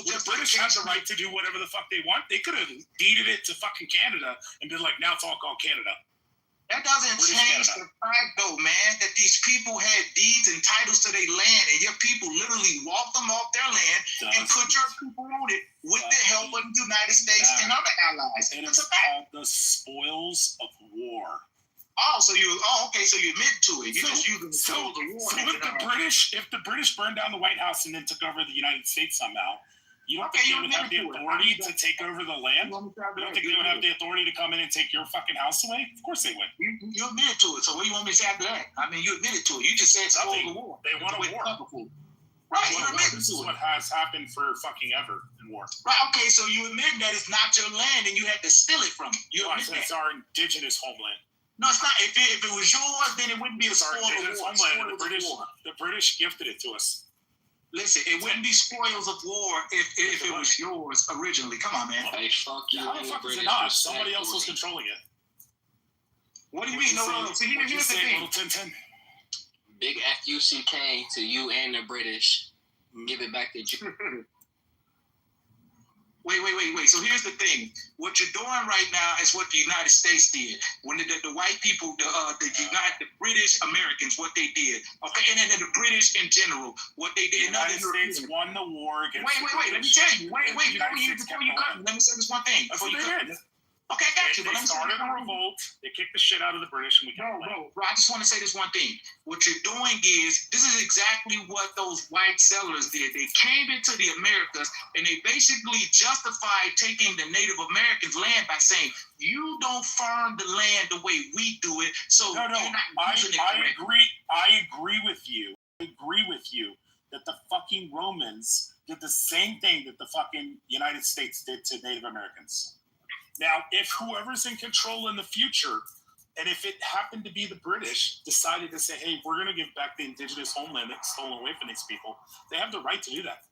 the British had the right to do whatever the fuck they want. They could have deeded it to fucking Canada and been like, now it's all called Canada. That doesn't change the fact, though, man, that these people had deeds and titles to their land, and your people literally walked them off their land and put your people on it with the help of the United States and other allies. And it's called the spoils of war. So you admit to it. You just use the spoils of war. So if the British burned down the White House and then took over the United States somehow, you don't think they would have the authority to take over the land? You don't think they would have the authority to come in and take your fucking house away? Of course they would. You admitted to it. So what do you want me to say after that? I mean, you admitted to it. You just said spoils of war. They want a war. Right, you admitted to it. This is what has happened for fucking ever in war. Right, okay, so you admit that it's not your land and you had to steal it from it. It's our indigenous homeland. No, it's not. If it was yours, then it wouldn't be a spoil of war. The British gifted it to us. Listen, it wouldn't be spoils of war if it was yours originally. Come on, man. Hey, fuck you. How the fuck is it not? Somebody else was controlling it. What do you mean? No. See, here's the thing. Little Tintin? Big FUCK to you and the British. Give it back to you. Wait. So here's the thing. What you're doing right now is what the United States did. When the white people, the British Americans, what they did. Okay, and then the British in general, what they did. The United States won the war against the British. Let me tell you. Before you cut, let me say this one thing. That's what they did. Okay, I got you. They started a revolt. They kicked the shit out of the British, and we got bro, I just want to say this one thing. What you're doing is, this is exactly what those white settlers did. They came into the Americas, and they basically justified taking the Native Americans' land by saying, you don't farm the land the way we do it, so you're not using it correctly. I agree with you. That the fucking Romans did the same thing that the fucking United States did to Native Americans. Now, if whoever's in control in the future, and if it happened to be the British, decided to say, hey, we're going to give back the indigenous homeland that's stolen away from these people, they have the right to do that.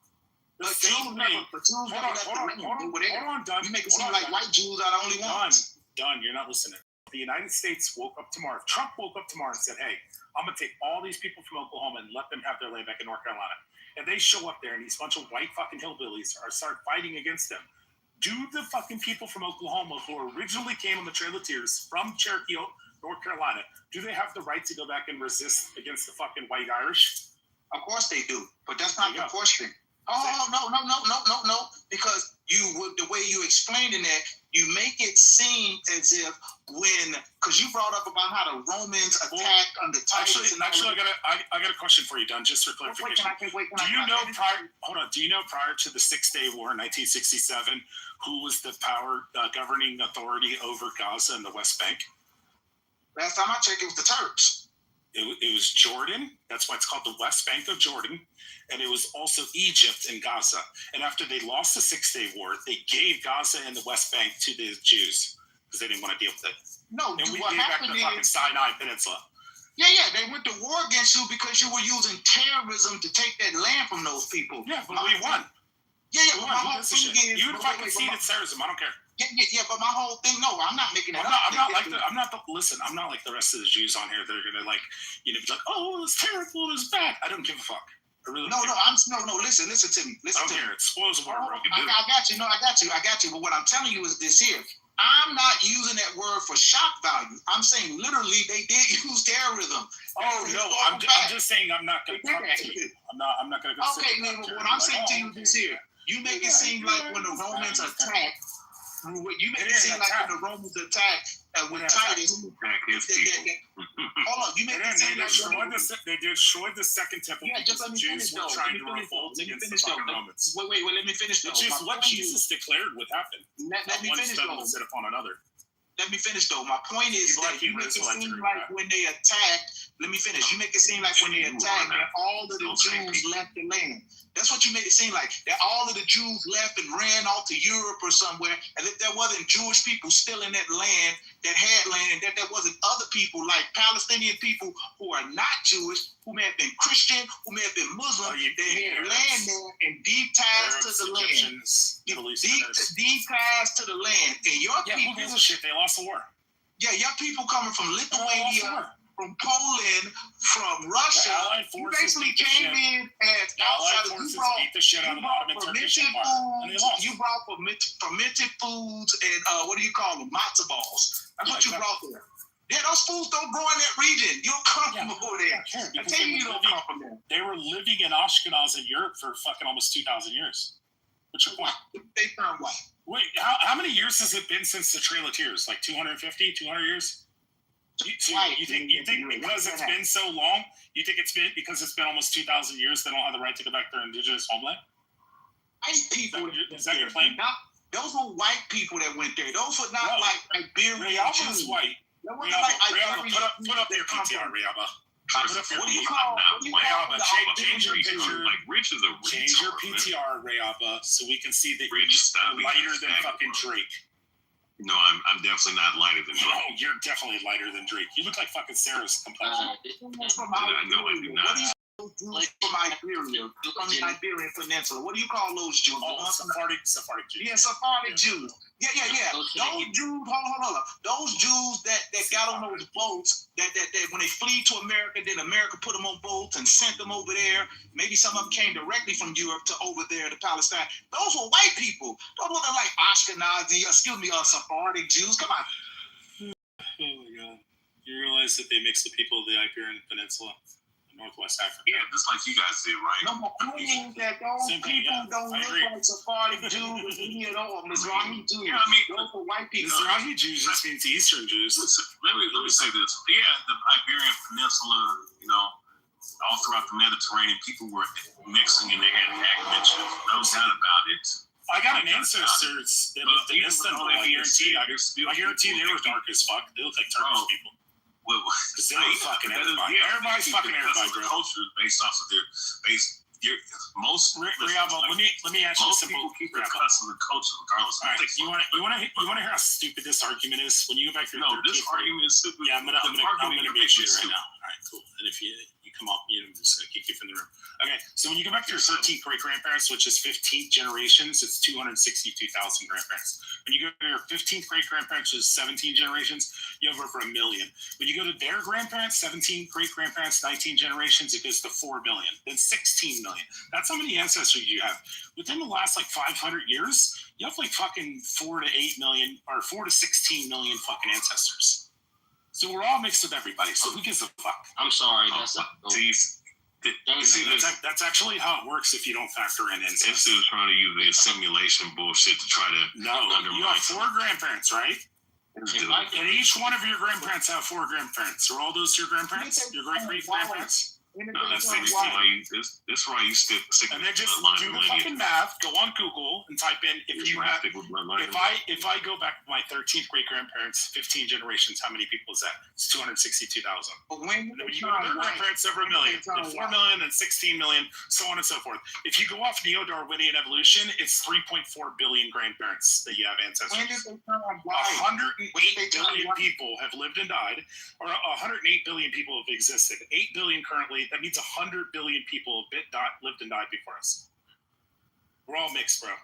The same thing. Hold on, Don. You make it seem like white Jews are the only ones. Don, you're not listening. The United States woke up tomorrow. Trump woke up tomorrow and said, hey, I'm going to take all these people from Oklahoma and let them have their land back in North Carolina. And they show up there, and these bunch of white fucking hillbillies start fighting against them. Do the fucking people from Oklahoma who originally came on the Trail of Tears from Cherokee, North Carolina, do they have the right to go back and resist against the fucking white Irish? Of course they do, but that's not the question. Oh, no. Because the way you explained it, you make it seem as if because you brought up about how the Romans attacked under Titus. Actually, I got a question for you, Don, just for clarification. Do you know prior to the 6-Day War in 1967, who was the governing authority over Gaza and the West Bank? Last time I checked, it was the Turks. It was Jordan. That's why it's called the West Bank of Jordan. And it was also Egypt and Gaza. And after they lost the 6-day war, they gave Gaza and the West Bank to the Jews because they didn't want to deal with it. No, and we what gave back happened the fucking is Sinai Peninsula. Yeah, they went to war against you because you were using terrorism to take that land from those people. Yeah, but we won. Yeah, We but won. my whole thing is you would fucking see it's terrorism. I don't care. Yeah, but my whole thing, no, I'm not making that up. I'm not like the rest of the Jews on here that are gonna like, be like, oh, it's terrible, it's bad. I don't give a fuck. I really don't care. Listen to me. I don't care. It spoils the word, bro. I got you. No, I got you. But what I'm telling you is this here. I'm not using that word for shock value. I'm saying literally they did use terrorism. Oh no, I'm just saying I'm not gonna come to you. I'm not gonna go. Okay, man, but what I'm saying to you is this here. You make it seem like when the Romans attacked. You make it seem like when the Romans attacked with Titus. Hold on, you make it seem like they destroyed the second temple. Yeah, just let me finish though. Trying to revolt against the fucking Romans. Wait, let me finish though. Which is what Jesus declared would happen. Let me finish though. One stone upon another. Let me finish though. My point is that you make it seem like when they attacked. Let me finish. You make it seem like when they attacked, that all of the Jews left the land. That's what you made it seem like. That all of the Jews left and ran off to Europe or somewhere, and that there wasn't Jewish people still in that land that had land, and that there wasn't other people like Palestinian people who are not Jewish, who may have been Christian, who may have been Muslim, that had land there and deep ties to the land. Deep ties to the land. And your people, who gives a shit? They lost the war. Yeah, your people coming from Lithuania, from Poland, from Russia, you basically came in as outsiders. You brought fermented foods and what do you call them? Matzo balls. That's what you brought there. Yeah, those foods don't grow in that region. You don't come from over there. I tell you, you don't come from there. They were living in Ashkenaz in Europe for fucking almost 2,000 years. What's your point? They found what? Wait, how many years has it been since the Trail of Tears? Like 250, 200 years? You think because it's been so long, you think it's been because it's been almost 2,000 years they don't have the right to go back to their indigenous homeland? White people. Is that your claim? Those were white people that went there. Those were not like Iberian Jews. Is white. Put up your PTR, Riaba. What do you call Rayaba? Change your picture. Like Rich is a change your PTR, Rayaba, so we can see that you're lighter than fucking Drake. No, I'm definitely not lighter than Drake. Oh, you're definitely lighter than Drake. You look like fucking Sarah's complexion. I do not. From Iberian Peninsula. What do you call those Jews? Sephardic Jews. Yeah, Sephardic Jews. Yeah. Those Jews, hold up. Those Jews that got on those boats, that when they flee to America, then America put them on boats and sent them over there. Maybe some of them came directly from Europe to over there to Palestine. Those were white people. Those wasn't like Ashkenazi, Sephardic Jews. Come on. Oh my God. You realize that they mix the people of the Iberian Peninsula? Northwest Africa. Yeah, just like you guys did, right? No, my point is that those people don't look like Sephardic Jews or any of those Mizrahi Jews. Yeah, I mean, those are white people. Mizrahi Jews just means Eastern Jews. Let me say this. Yeah, the Iberian Peninsula, all throughout the Mediterranean, people were mixing and they had admixtures. No doubt about it. I got an ancestor that lived in Istanbul. I guarantee they were dark as fuck. They look like Turkish people. Because they were fucking everybody. Everybody's fucking everybody, bro. Culture is based off of their base. Most let me ask you a simple. People keep their customs and culture regardless. All right, you want to hear how stupid this argument is? When you go back to this argument is stupid. Yeah, I'm gonna make you right now. All right, cool. And if you come off mute, I'm just gonna kick you from the room. Okay, so when you go back to your 13th great grandparents, which is 15 generations, it's 262,000 grandparents. When you go to your 15th great grandparents, which is 17 generations, you have over 1 million. When you go to their grandparents, 17 great grandparents, 19 generations, it goes to 4 million, then 16 million. That's how many ancestors you have. Within the last 500 years, you have fucking 4 to 8 million or 4 to 16 million fucking ancestors. So we're all mixed with everybody. So who gives a fuck? I'm sorry. That's actually how it works if you don't factor in ancestors. Instead of trying to use the simulation bullshit to try to undermine. You have 4 grandparents, right? And each one of your grandparents have 4 grandparents. Are all those your grandparents? Your great-great-grandparents? That's why you stick and then just do the fucking math. Go on Google and type in if I go back to my 13th great grandparents, 15 generations, how many people is that? It's 262,000. When you go to their grandparents, over 1 million, then 4 million, then 16 million, so on and so forth. If you go off neo-Darwinian evolution, it's 3.4 billion grandparents that you have ancestors. 108 billion people have lived and died, or 108 billion people have existed. 8 billion currently. That means 100 billion people have lived and died before us. We're all mixed, bro.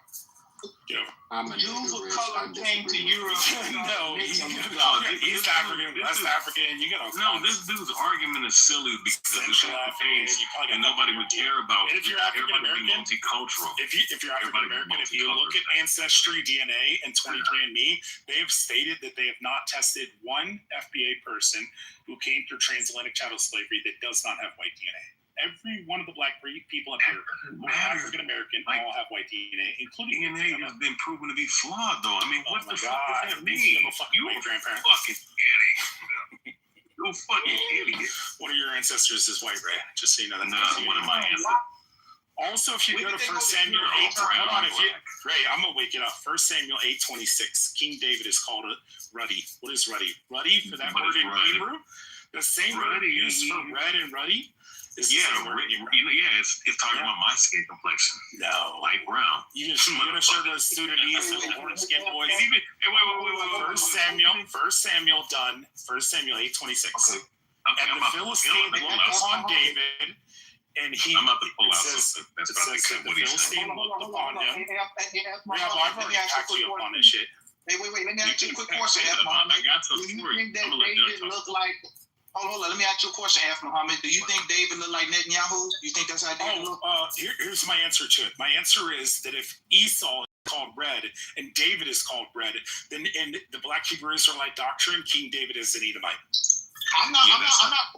Jews of color came to Europe. No, he's African, West African. You got this dude's argument is silly because it's African, and nobody would care about. And if you're African American, multicultural. If you're African American, if you look at Ancestry DNA and 23andMe, they have stated that they have not tested one FBA person who came through transatlantic chattel slavery that does not have white DNA. Every one of the black people up here who are African American all have white DNA, including DNA has been proven to be flawed, though. I mean, what the fuck does that mean? You a grandparent. Fucking idiot. You fucking idiot. One of your ancestors is white, Ray. Just so you know. One of my ancestors. Also, if you go to 1 Samuel 8, hold on, Ray, I'm gonna wake it up. 1 Samuel 8:26. King David is called a ruddy. What is ruddy? Ruddy for that word in Hebrew. The same word used for red and ruddy. It's talking about my skin complexion. No, light brown. You're gonna show those Sudanese and orange skin boys. Wait. 1 Samuel done. 1 Samuel 8:26. Okay, And the Philistine looked upon David, and he. I'm about to pull out something. That's about to say what he said. The Philistine looked upon him. I've already packed you up on this shit. Hey, wait. Let me ask you a quick question, F. Muhammad. Do you think that David looked like? Hold on. Let me ask you a question, F. Muhammad. Do you think David looked like Netanyahu? You think that's how David looked? Here's my answer to it. My answer is that if Esau is called red and David is called red, then in the Black Hebrew Israelite doctrine, King David is an Edomite. I'm not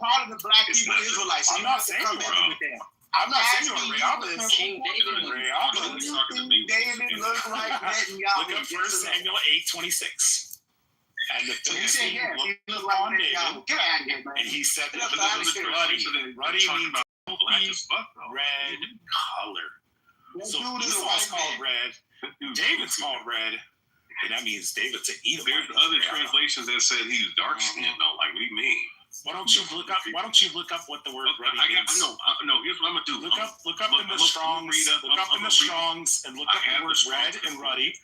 part of the Black Hebrew Israelites. I'm not saying you are. I'm not saying you are. King David. Do you think David looks like Netanyahu? Look up 1 Samuel 8:26. And the Philistine looked upon David, and he said, ruddy means red color. So Esau's called red, David's called red, and that means David's an Edomite. There's other translations that said he's dark skinned though. Like, what do you mean? Why don't you look up what the word ruddy means? No. Here's what I'm gonna do. Look up in the Strongs. Look up in the Strongs and look up the words red and ruddy.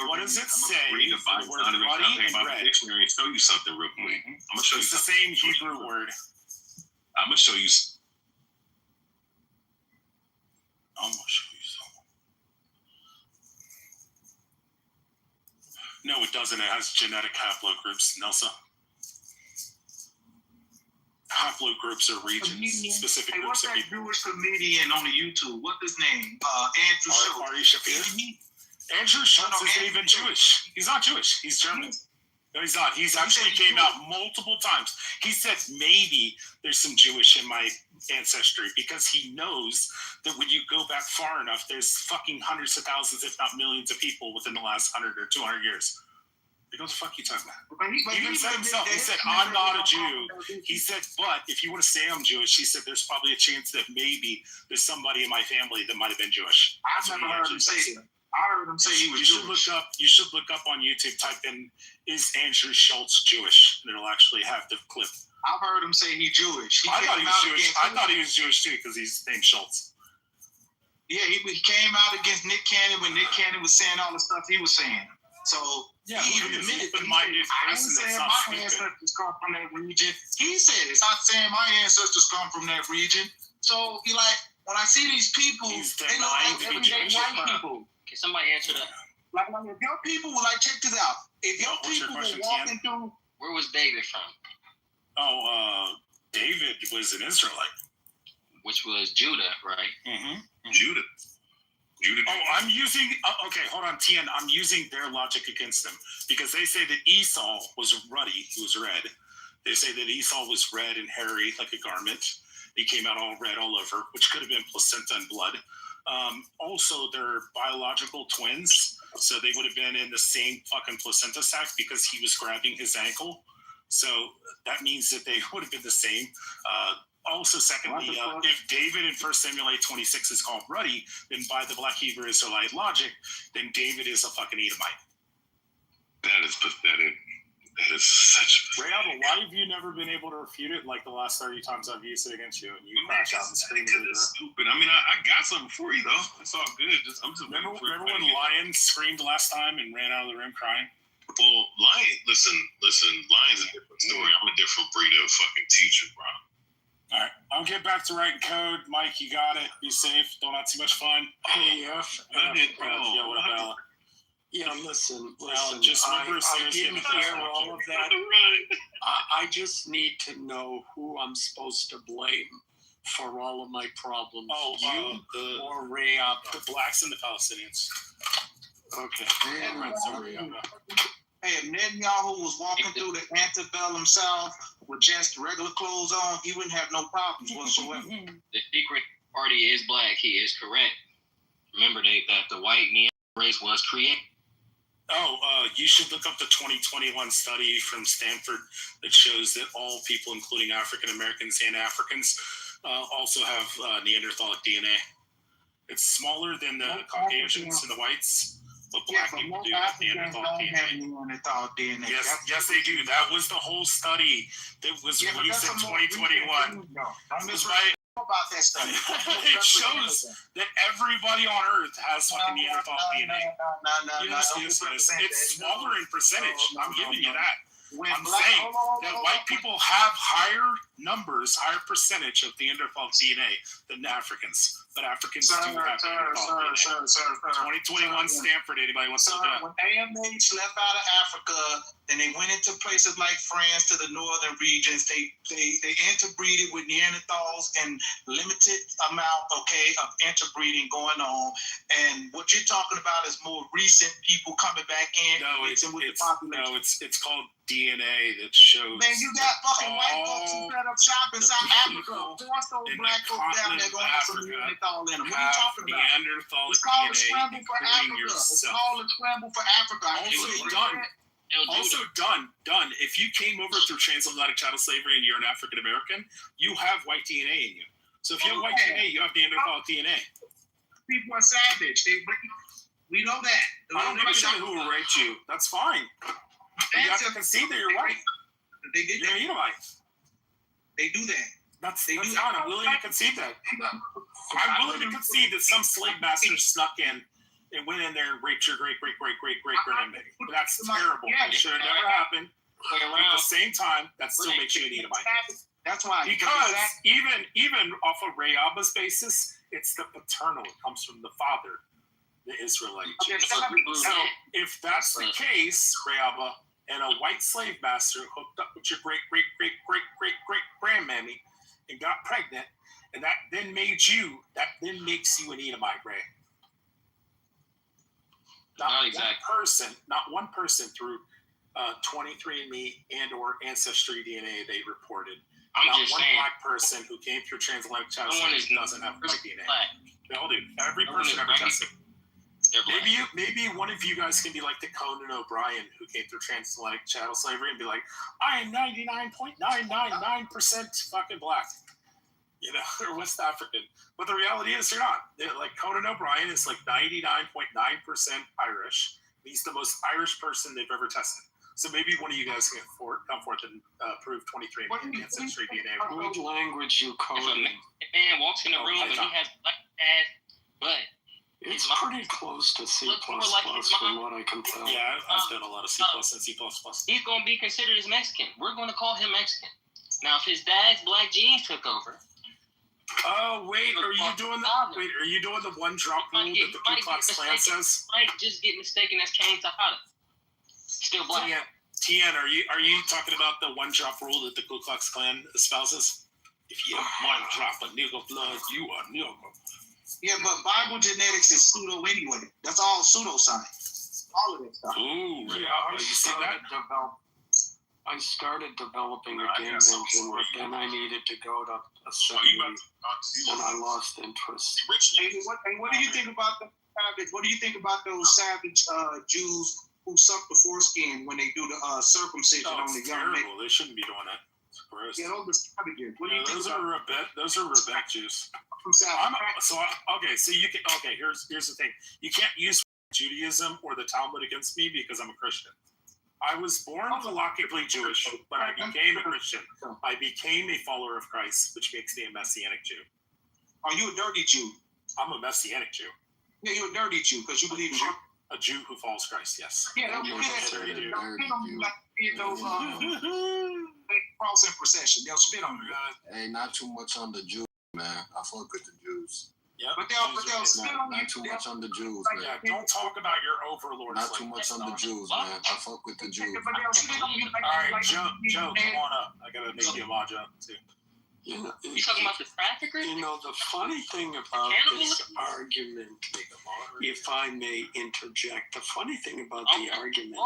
What does it say? The word ruddy and red. Dictionary and show you something real quick. I'm gonna show you. It's the same Hebrew word. I'm gonna show you. I'm gonna show you something. No, it doesn't. It has genetic haplogroups, Nelson. Haplogroups are regions, specific groups of people. What's that Jewish comedian on the YouTube? What's his name? Andrew Schultz. Ari Shafir? Andrew Schultz isn't even Jewish. He's not Jewish. He's German. No, he's not. He's actually came out multiple times. He said maybe there's some Jewish in my ancestry because he knows that when you go back far enough, there's fucking hundreds of thousands, if not millions of people within the last 100 or 200 years. Like, what the fuck are you talking about? He even said himself, he said, I'm not a Jew. He said, but if you want to say I'm Jewish, he said, there's probably a chance that maybe there's somebody in my family that might have been Jewish. I've never heard him say it. I heard him say he was Jewish. You should look up on YouTube, type in, is Andrew Schultz Jewish? And it'll actually have the clip. I've heard him say he's Jewish. I thought he was Jewish too because he's named Schultz. Yeah, he came out against Nick Cannon when Nick Cannon was saying all the stuff he was saying. So yeah, he even admitted open-minded I ain't saying my ancestors come from that region. He said it's not saying my ancestors come from that region. So you like when I see these people, they look like everyday white people. Can somebody answer that? Like if your people were like, check this out. If your people were walking through, where was David from? David was an Israelite, which was Judah, right? Mm-hmm. Judah. I'm using. Okay, hold on, Tien. I'm using their logic against them because they say that Esau was ruddy. He was red. They say that Esau was red and hairy like a garment. He came out all red all over, which could have been placenta and blood. Also, they're biological twins, so they would have been in the same fucking placenta sac because he was grabbing his ankle. So that means that they would have been the same. Also, secondly, if David in 1 Samuel 8:26 is called ruddy, then by the Black Hebrew Israelite logic, then David is a fucking Edomite. That is pathetic. That is such. Rayaba, why have you never been able to refute it like the last 30 times I've used it against you and you crash out and scream? It's stupid. I mean, I got something for you though. It's all good. I'm just remember when Lion screamed last time and ran out of the room crying? Well, Lion, listen. Lion's a different story. I'm a different breed of fucking teacher, bro. All right, I'll get back to writing code. Mike, you got it. Be safe. Don't have too much fun. Hey, yeah, listen. Just I didn't hear all of that. I just need to know who I'm supposed to blame for all of my problems. Or Rayab. The blacks and the Palestinians. Okay. Hey, if Netanyahu was walking through the antebellum South with just regular clothes on, he wouldn't have no problems whatsoever. The secret party is black. He is correct. Remember that the white Neanderthal race was created. You should look up the 2021 study from Stanford that shows that all people, including African Americans and Africans, also have Neanderthalic DNA. It's smaller than the Caucasians and the whites. But black people do have Neanderthal DNA. Yes, they do. That was the whole study that was released in 2021. About that study. It shows that everybody on Earth has fucking Neanderthal DNA. It's smaller in percentage. I'm giving you that. I'm saying that white people have higher percentage of Neanderthal DNA than Africans. But Africans do have Neanderthal DNA. 2021 Stanford, anybody wants to look at? When AMH left out of Africa, and they went into places like France to the northern regions, they interbreeded with Neanderthals and limited amount, of interbreeding going on. And what you're talking about is more recent people coming back in. It's called DNA that shows. Man, you got fucking white folks who set up shop in South Africa. Force those black folks down there going to have some Neanderthal in them. What are you talking about? It's called a scramble for Africa. It's called a scramble for Africa. Also done. If you came over through transatlantic chattel slavery and you're an African American, you have white DNA in you. So if you have white DNA, you have Neanderthal DNA. People are savage. We know that. I don't give a shit who raped you. That's fine. You have to concede that you're white. They did that. You're white. They do that. That's fine. I'm willing to concede that. I'm willing to concede that some slave masters snuck in and went in there and raped your great-great-great-great-great-grandmother. That's terrible. It should have never happened. But at the same time, that still makes you an Edomite. That's why. Because even off of Rayaba's basis, it's the paternal. It comes from the father, the Israelite. So if that's the case, Rayaba, and a white slave master hooked up with your great-great-great-great-great-great-grandmammy and got pregnant, and that then makes you an Edomite, Ray. Not one person through 23andMe and or Ancestry DNA they reported. Not one black person who came through transatlantic chattel slavery doesn't have white DNA. They all do. Every person ever tested. Maybe one of you guys can be like the Conan O'Brien who came through transatlantic chattel slavery and be like, I am 99.999% fucking black. Or West African. But the reality is you're not. Like Conan O'Brien is like 99.9% Irish. He's the most Irish person they've ever tested. So maybe one of you guys can come forth and prove 23andMe ancestry DNA. Good language, you coding. If a man walks in the room and he has black ass butt, it's pretty close to C++ from what I can tell. Yeah, I've done a lot of C++ and C++. He's going to be considered as Mexican. We're going to call him Mexican. Now, if his dad's black genes took over. Oh wait, are you doing the one drop rule that the Ku Klux Klan says? Might just get mistaken as Cain Tejada. Still black. Tien, are you talking about the one drop rule that the Ku Klux Klan espouses? If you have one drop of Negro blood, you are Negro. Yeah, but Bible genetics is pseudo anyway. That's all pseudoscience. All of that stuff. Ooh, I started developing a game engine, but then I needed to go to assembly, and I lost interest. What do you think about the savage? What do you think about those savage Jews who suck the foreskin when they do the circumcision on the young man. They shouldn't be doing that. It's gross. Yeah, those are savages. What do you think those about are those are Rebecca Jews. from South Okay, so you can here's the thing. You can't use Judaism or the Talmud against me because I'm a Christian. I was born halakhically Jewish, but I became a Christian. I became a follower of Christ, which makes me a Messianic Jew. Are you a dirty Jew? I'm a Messianic Jew. Yeah, you're a dirty Jew because you believe in a Jew who follows Christ. Yes. Yeah, don't do that. Don't spit on you like you did those crossing procession. They'll spit on you. Hey, not too much on the Jews, man. I fuck with the Jews. Yeah, but they'll spit on you. Not too much on the Jews, man. Yeah, don't talk about your overlords. Not too much on the Jews, man. I fuck with the Jews. All right, Joe, come on up. I gotta make you a mod up too. You talking about the traffickers? You know, the funny thing about this argument, if I may interject, the funny thing about the argument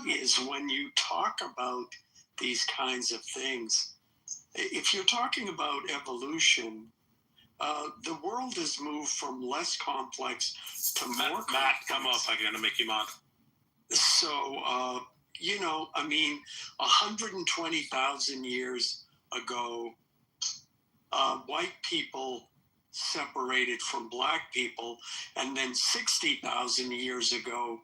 is when you talk about these kinds of things, if you're talking about evolution, the world has moved from less complex to more complex. Matt, come up. I'm gonna make you mod. So, you know, I mean, 120,000 years ago, white people separated from black people, and then 60,000 years ago,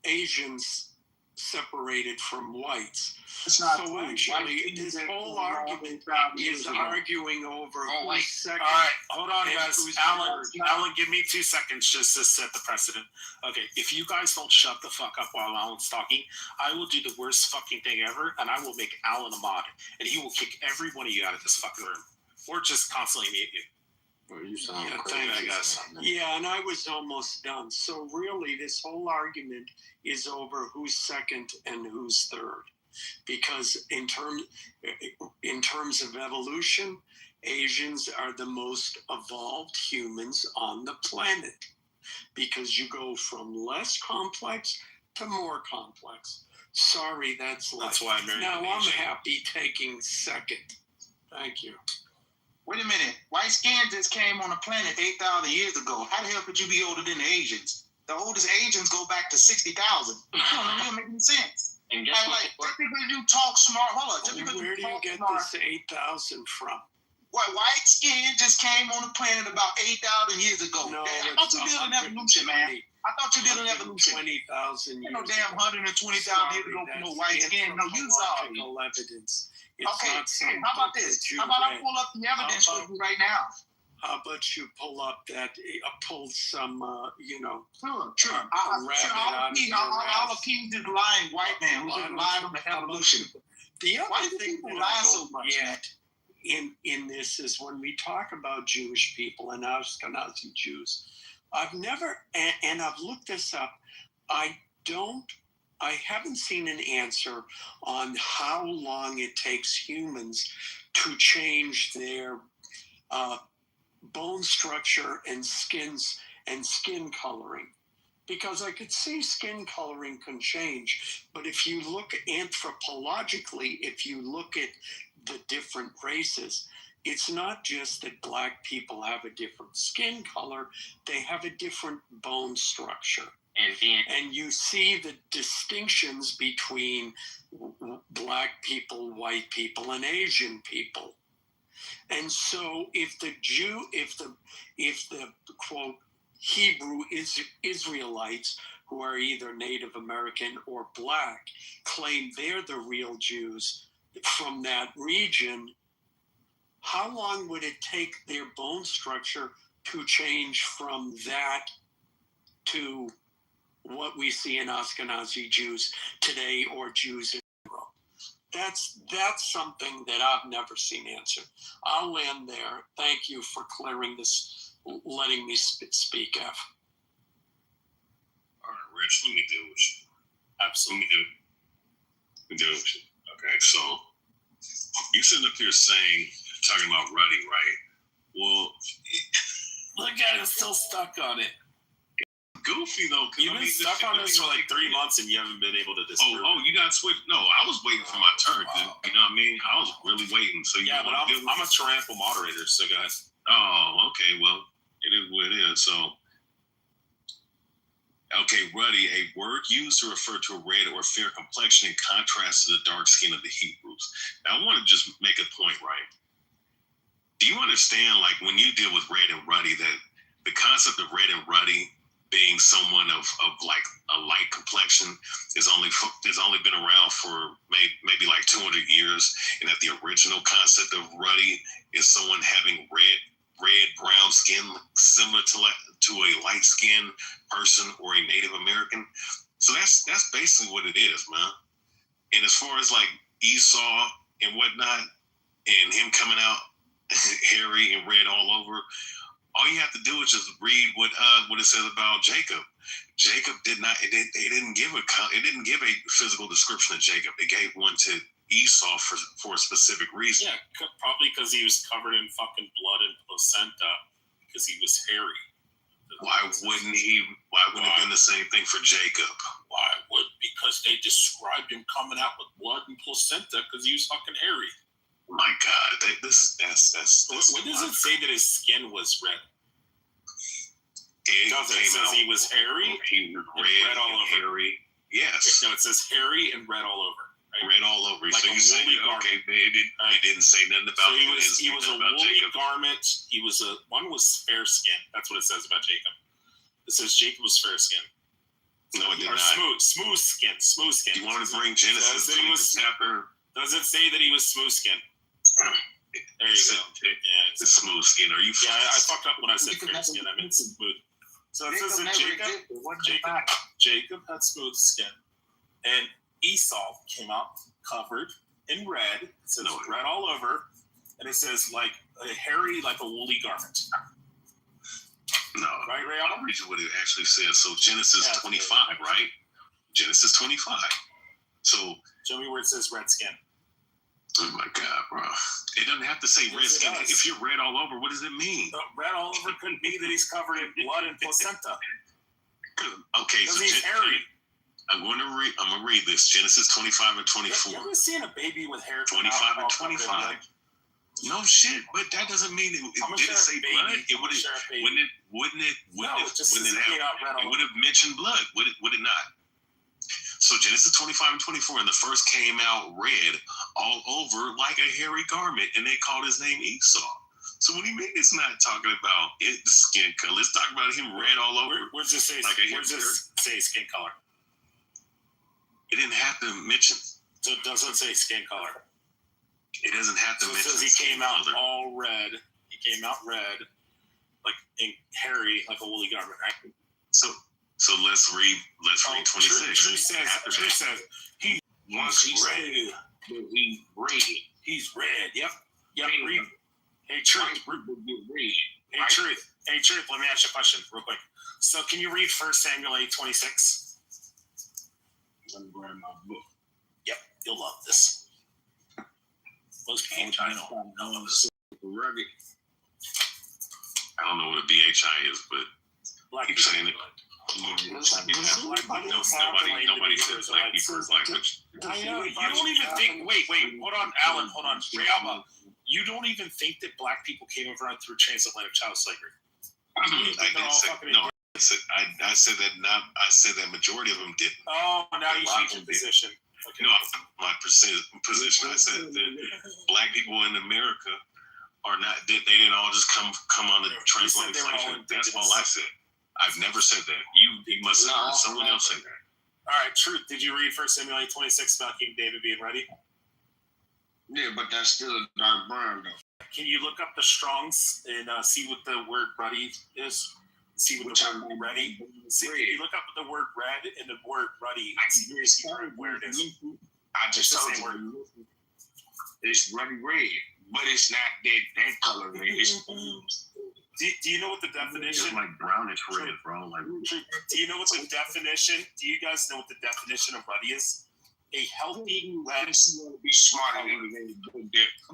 Asians separated from whites. So actually, this whole argument is arguing over who's second. All right, hold on, guys. Alan, give me 2 seconds just to set the precedent. Okay, if you guys don't shut the fuck up while Alan's talking, I will do the worst fucking thing ever, and I will make Alan a mod, and he will kick every one of you out of this fucking room, or just constantly mute you. Well, you sound crazy. Thank you, guys. Yeah, and I was almost done. So really, this whole argument is over who's second and who's third, because in terms of evolution, Asians are the most evolved humans on the planet, because you go from less complex to more complex. Sorry, that's why I'm married. Now I'm happy taking second. Thank you. Wait a minute. White skin just came on the planet 8,000 years ago. How the hell could you be older than the Asians? The oldest Asians go back to 60,000. That doesn't make any sense. And guess what? Just because you talk smart, hold on. Just because Where do you get this 8,000 from? White skin just came on the planet about 8,000 years ago. No, I thought you did an evolution, man. I thought you did an evolution. 20,000 years. No damn 120,000 years ago for no white skin. No, you saw it. Evidence. Okay, how about this? How about I pull up the evidence for you right now? How about you pull up that, pull some, you know. Sure. I'll accuse this lying white man who's just lying on the evolution. The other thing that I don't get in this is when we talk about Jewish people and Ashkenazi Jews, I've never, and I've looked this up, I haven't seen an answer on how long it takes humans to change their bone structure and skin coloring. Because I could see skin coloring can change, but if you look anthropologically, if you look at the different races, it's not just that black people have a different skin color, they have a different bone structure. And you see the distinctions between black people, white people, and Asian people. And so if the quote Hebrew Israelites, who are either Native American or black, claim they're the real Jews from that region, how long would it take their bone structure to change from that to what we see in Ashkenazi Jews today or Jews in Europe? That's something that I've never seen answered. I'll end there. Thank you for clearing this, letting me speak, F. All right, Rich, let me deal with you. Absolutely. Let me deal with you. Okay, so you sitting up here talking about Ruddy, right? Well, look at him still stuck on it. Goofy though. You've been stuck on this for like 3 months and you haven't been able to disprove. Oh, you got switched. No, I was waiting for my turn. Wow. You know what I mean? I was really waiting. So yeah, but I'm a tyrannical moderator, so guys. Oh, okay. Well, it is what it is. So, Okay, ruddy, a word used to refer to a red or fair complexion in contrast to the dark skin of the Hebrews. Now, I want to just make a point, right? Do you understand, like, when you deal with red and ruddy, that the concept of red and ruddy being someone of like a light complexion is only been around for maybe like 200 years, and that the original concept of ruddy is someone having red brown skin, similar to a light skinned person or a Native American. So that's basically what it is, man. And as far as like Esau and whatnot, and him coming out hairy and red all over, all you have to do is just read what it says about Jacob. Jacob did not. It didn't give a physical description of Jacob. It gave one to Esau for a specific reason. Yeah, probably because he was covered in fucking blood and placenta because he was hairy. Why wouldn't it have been the same thing for Jacob? Why would? Because they described him coming out with blood and placenta because he was fucking hairy. My God, that's What does it say that his skin was red? It says he was hairy. He was red all over. Hairy. Yes. No, it says hairy and red all over. Right? Red all over. Like so you say okay? It didn't say nothing about. So he was a woolly garment. One was fair skin. That's what it says about Jacob. It says Jacob was fair skin. No, it did or not. Smooth skin. Smooth skin. You want to bring Genesis chapter? Does it say that he was smooth skin? There you go. Yeah, the smooth skin. Are you? Yeah, I fucked up when I said fair skin. I meant smooth. So it says that Jacob had smooth skin, and Esau came out covered in red. It says red all over, and it says like a hairy, like a woolly garment. No, right, Ray? I'll read you what it actually says. So Genesis 25, right? Genesis 25. So show me where it says red skin. Oh my God, bro! It doesn't have to say red skin. If you're red all over, what does it mean? Red all over could be that he's covered in blood and placenta. Okay, so he's hairy. I'm going to read this. Genesis 25 and 24. You ever seen a baby with hair? 25 and 25. No shit, but that doesn't mean it didn't say blood. It would have mentioned blood. Would it not? So Genesis 25 and 24, and the first came out red all over like a hairy garment, and they called his name Esau. So what do you mean it's not talking about the skin color? Let's talk about him red all over. Where does it say, say skin color? It didn't have to mention. So it doesn't say skin color. It doesn't have to mention. It says he came out all red. He came out red, like hairy, like a woolly garment, right? So let's read 26. True says he was red. He's red. Yep. Read. Hey, Truth. Hey, Truth. Let me ask you a question real quick. So, can you read 1 Samuel 8:26? Let me grab my book. Yep, you'll love this. Most people I don't know this. Rugged. I don't know what a BHI is, but keep saying it. Nobody says black people's language. I know. You don't even think. Wait. Hold on, Alan. Hold on. Realma. You don't even think that black people came over through transatlantic child slavery. I said that not. I said that majority of them didn't. Oh, now you change your position. Okay. No, my position. I said that black people in America are not. They didn't all just come on the transatlantic slave. That's all I said. I've never said that. You must have heard someone else say that. All right, Truth. Did you read 1 Samuel 8:26 about King David being ready? Yeah, but that's still a dark brown though. Can you look up the Strongs and see what the word ruddy is? See what the word ready. See, can you look up the word red and the word ruddy? See where it is. I just told you. It's ruddy red, but it's not that color red. It's Do you know what the definition? It's like brownish red, bro. Like, do you know what the definition? Do you guys know what the definition of ruddy is? A healthy red. Be smarter than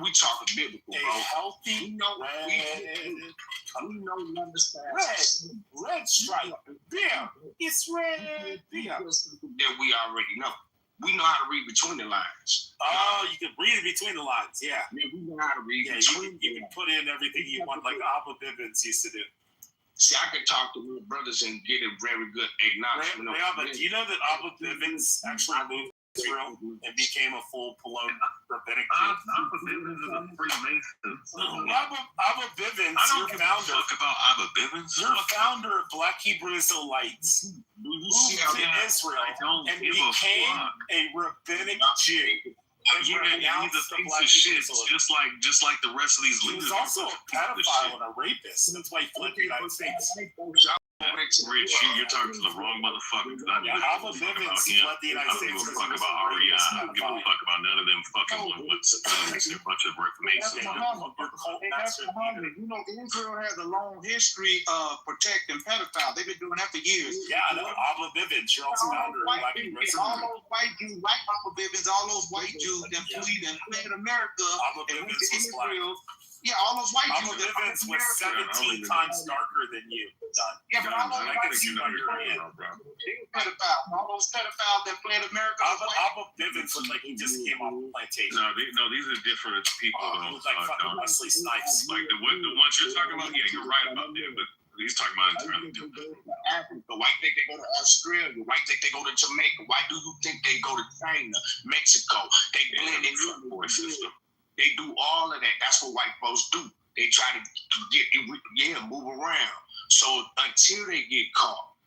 we talking biblical, bro. A healthy red stripe. Yeah, it's red. Yeah. That we already know. We know how to read between the lines. Oh, you can read it between the lines. Yeah. Yeah, we know how to read between. You can put in everything you want, like Abba Bibbins used to do. See, I could talk to my brothers and get a very good acknowledgement. Yeah, but do you know that Abba Bivens actually moved to Israel and became a full-blown rabbinic Jew? Abba Bivens is a Freemason. Abba Bivens, I don't your give a founder. fuck about Abba Bivens. You're a founder of Black Hebrew Israelites. Moved to Israel and became a rabbinic Jew. He's a piece of shit, just like the rest of these He leaders. was also a pedophile and a rapist. That's why he fled the United States. Rich, you're talking to the wrong motherfucker. I don't Abba give a fuck about Bivens him. fled the I United don't give States. a fuck about Ariana. I don't give a fuck about none of them fucking what's a bunch of reformation. You know, Israel has a long history of protecting pedophiles. They've been doing that for years. Yeah, I know. Abba Bivens, you're also founder of Black Hebrew All those white Jews, like Abba Bivens, all those white Jews that fled America and went to Israel. Yeah, all those white Abba Jews. Bivens was 17 times darker than you. Done. Yeah, but all those I white can see Jews on your end. pedophiles. All those pedophiles that fled America. Abba Bivens looked like he just came off the plantation. No, these are different people. He looked like fucking Wesley Snipes. Like the ones you're talking about, yeah, you're right about that, but he's talking about entirely different. Africa, white think they go to Australia, white think they go to Jamaica, why do you think they go to China, Mexico? They blend in the system. They do all of that. That's what white folks do. They try to move around. So until they get caught,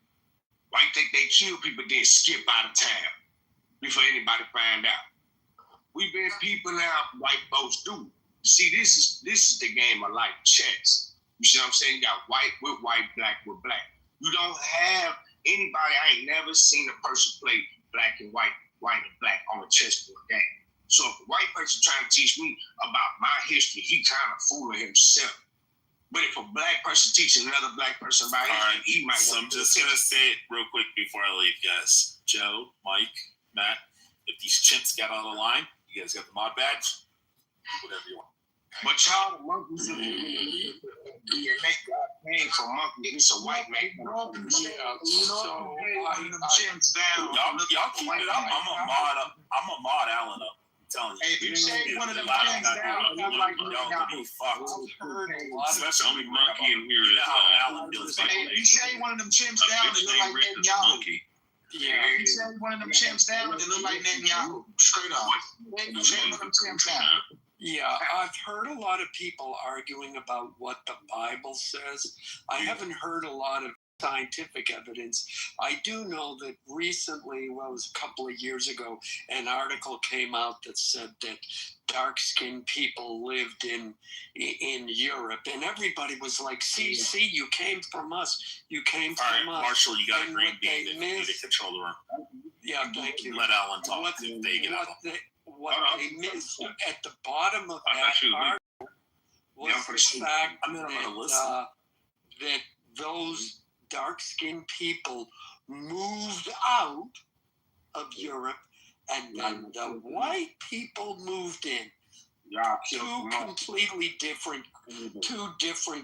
white think they kill people, then skip out of town before anybody find out. We been people now, white folks do. See, this is the game of life, chess. You see what I'm saying? You got white with white, black with black. You don't have anybody. I ain't never seen a person play black and white and black on a chessboard game. So if a white person trying to teach me about my history, he kind of fooling himself. But if a black person teaching another black person about history, he might So I'm just going to say it real quick before I leave, guys. Joe, Mike, Matt, if these chimps get out of line, you guys got the mod badge, whatever you want. But y'all, the monkeys, came from monkey. It's a white man. Y'all keep it up. I'm a mod Allen up. I'm telling you. Hey, you say one of them chimps down, Especially monkey in here is Allen. Hey, you say one of them chimps down, it look like Netanyahu. Yeah, you say one of them chimps down, it look like Netanyahu. Straight up. You say one of them chimps down. Yeah, I've heard a lot of people arguing about what the Bible says. I haven't heard a lot of scientific evidence. I do know that recently, well, it was a couple of years ago, an article came out that said that dark-skinned people lived in Europe, and everybody was like, see, you came from us. You came from us. Marshall, you got a green bean. You need to control the room. Yeah, thank you. Let Alan talk. They get out. What they missed at the bottom of that article was the fact that those dark-skinned people moved out of Europe, and then the white people moved in. Two completely different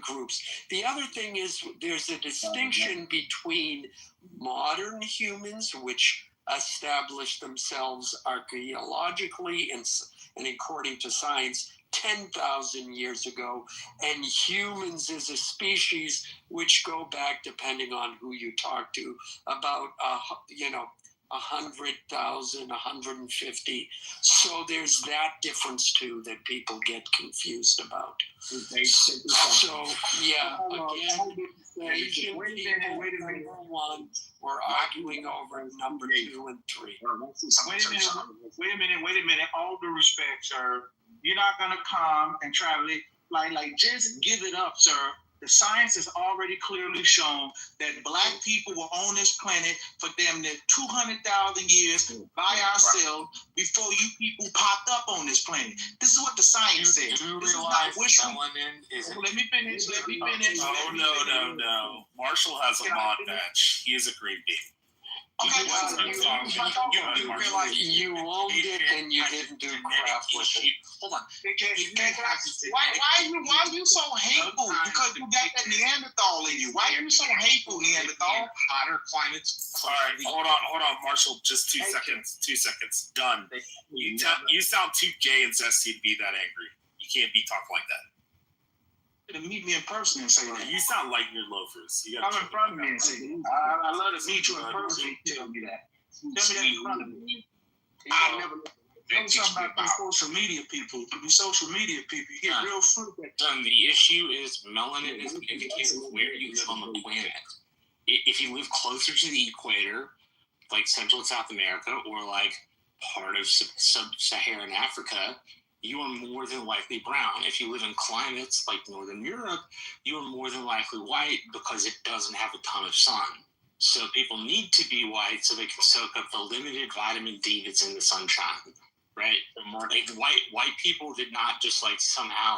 groups. The other thing is there's a distinction between modern humans, which established themselves archaeologically and according to science 10,000 years ago, and humans as a species, which go back, depending on who you talk to, about 100,000, 150. So there's that difference too that people get confused about. So yeah, again, Asian people, number one, we're arguing over number 2 and 3. Wait a minute. All due respect, sir. You're not gonna come and try to like just give it up, sir. The science has already clearly shown that black people were on this planet for damn near 200,000 years by ourselves before you people popped up on this planet. This is what the science says. Do you this realize is not melanin is Let me finish. Oh, no. Marshall has a mod badge. He is a green bean. You owned it and you didn't do crap with it. Hold on. Why are you so hateful? Because you got that Neanderthal in you. Why are you so hateful, Neanderthal? Hotter climates. All right, hold on, Marshall. Just 2 seconds. 2 seconds. Done. You sound too gay and zesty to be that angry. You can't be talking like that. to meet me in person and say that. You sound like your loafers. You Come in front of me and say that. I love to meet you in person and tell me that. Tell me that in front of me. I never know something about these social media people. These social media people, you get real fruit. The issue is melanin is an indicator of where you live on the planet. If you live closer to the equator, like Central and South America, or like part of sub-Saharan Africa, you are more than likely brown. If you live in climates like Northern Europe, you are more than likely white because it doesn't have a ton of sun. So people need to be white so they can soak up the limited vitamin D that's in the sunshine, right? Like white people did not just like somehow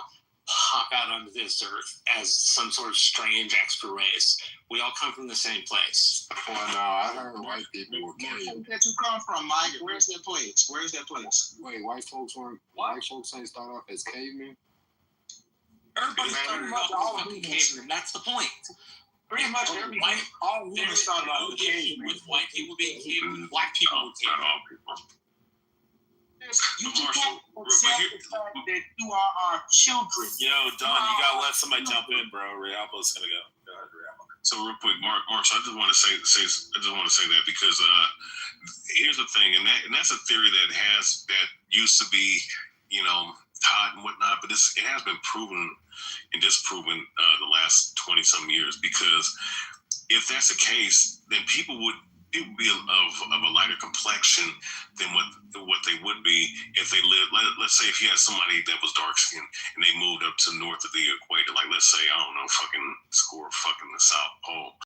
pop out onto this earth as some sort of strange extra race. We all come from the same place. Well, no, I heard white people were Where cavemen. did you come from, Mike? Where's that place? Where's that place? Wait, white folks ain't start off as cavemen? Everybody started off as fucking cavemen. That's the point. Pretty much all humans started off as cavemen. With white people being cavemen, black people were cavemen. You just can't accept the fact that you are our children. Yo, Don, you gotta let somebody jump in, bro. Riabo's gonna go. Go ahead, Riabo. So real quick, Mark, I just want to say that because here's the thing, and that's a theory that used to be, taught and whatnot, but it has been proven and disproven the last 20-some years. Because if that's the case, then people would be of a lighter complexion than what they would be if they lived. Let's say if you had somebody that was dark skinned and they moved up to north of the equator, like let's say, I don't know, score the South Pole,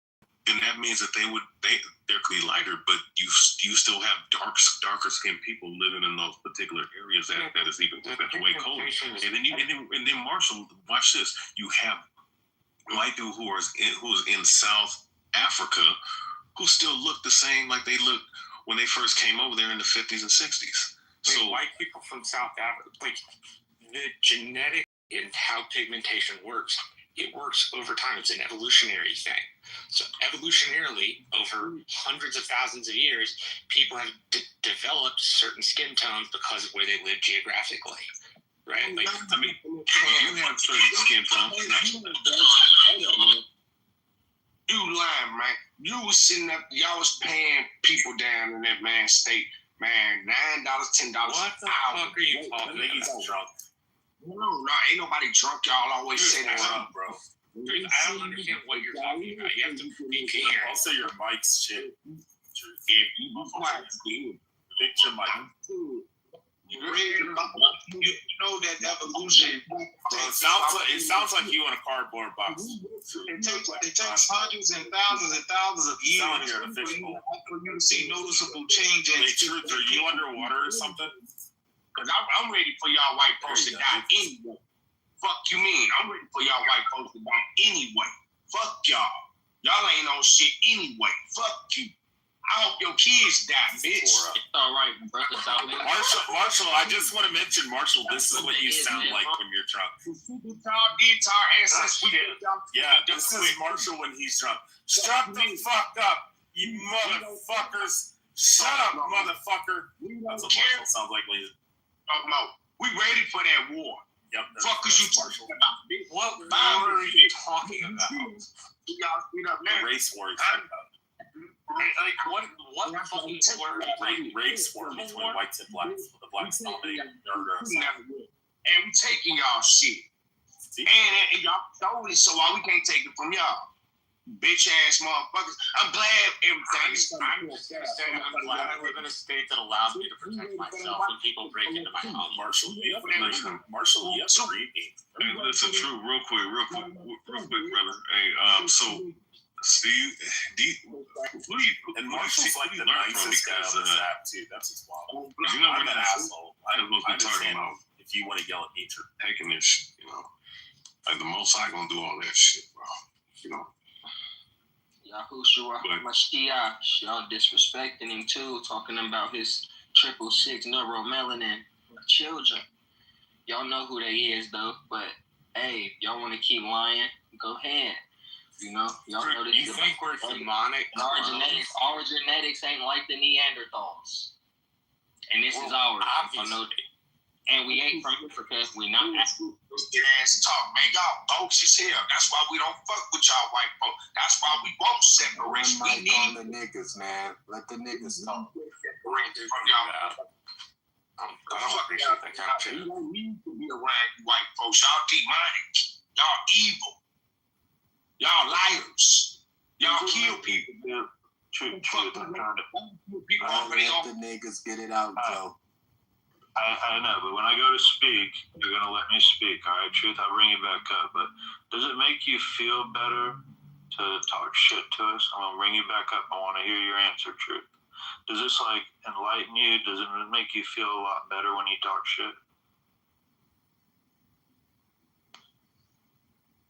then that means that they're clearly lighter, but you still have darker skinned people living in those particular areas that is even way colder. And then Marshall, watch this. You have white people who is in South Africa who still look the same like they looked when they first came over there in the 50s and 60s. So white people from South Africa, like the genetic and how pigmentation works, it works over time. It's an evolutionary thing. So evolutionarily, over hundreds of thousands of years, people have developed certain skin tones because of where they live geographically. Right? Like, I mean, you have certain skin tones. You lying, man. You was sitting up, y'all was paying people down in that man's state, man, $9, $10. What the fuck are you talking about? He's drunk. No, ain't nobody drunk. Y'all always say that. Bro. Dude, I don't understand what you're talking about. You have to be clear. Also, your mic's shit. Picture mic. You know that evolution. It sounds like you in a cardboard box. It takes hundreds and thousands of years for you to see noticeable change. Hey, Truth, are you underwater or something? Because I'm ready for y'all white folks to die anyway. Fuck you mean? I'm ready for y'all white folks to die anyway. Fuck y'all. Y'all ain't on shit anyway. Fuck you. I hope your kids die, bitch. It's all right, brother. Marshall, I just want to mention, Marshall, this is what you sound like when you're drunk. Yeah, this is Marshall when he's drunk. Shut the fuck up, you motherfuckers. Shut up, motherfucker. That's what Marshall sounds like when he's... We ready for that war. Yep. Fuck is you talking about, bitch? What war are you talking about? Y'all speed up now. Race war. Like what fucking word? Race war between whites and blacks. The blacks dominating. And we taking y'all shit. And y'all stole it, so why we can't take it from y'all? Bitch ass motherfuckers. I'm glad everything's I'm glad I live in a state that allows me to protect myself when people break into my home. Marshall, you have to read me. Hey, listen, True, real quick, brother. Hey, so and Marshall's like the nicest guy on this app too. That's his wild. I'm an asshole. I don't know what you're talking about. If you want to yell at me, you're taking this shit, like the most I gonna do all that shit, bro. Yahushua Mashiach, y'all disrespecting him too, talking about his 666 neuromelanin children. Y'all know who they is though, but hey, y'all want to keep lying? Go ahead. Y'all know this. You think we're demonic? Our genetics ain't like the Neanderthals, and this is ours. I know that. And we ain't from Africa. We not African. Get ass talk, man. Y'all bogus as hell. That's why we don't fuck with y'all white folk. That's why we won't separate. We need on the niggas, man. Let the niggas talk. separate from y'all. I don't appreciate that kind of shit. We don't need to be around you white folks. Y'all demonic. Y'all evil. Y'all liars. Y'all kill people. Truth. I'm trying to let the niggas get it out, Joe. I know, but when I go to speak, you're going to let me speak, all right? Truth, I'll bring you back up. But does it make you feel better to talk shit to us? I'm going to bring you back up. I want to hear your answer, Truth. Does this, like, enlighten you? Does it make you feel a lot better when you talk shit?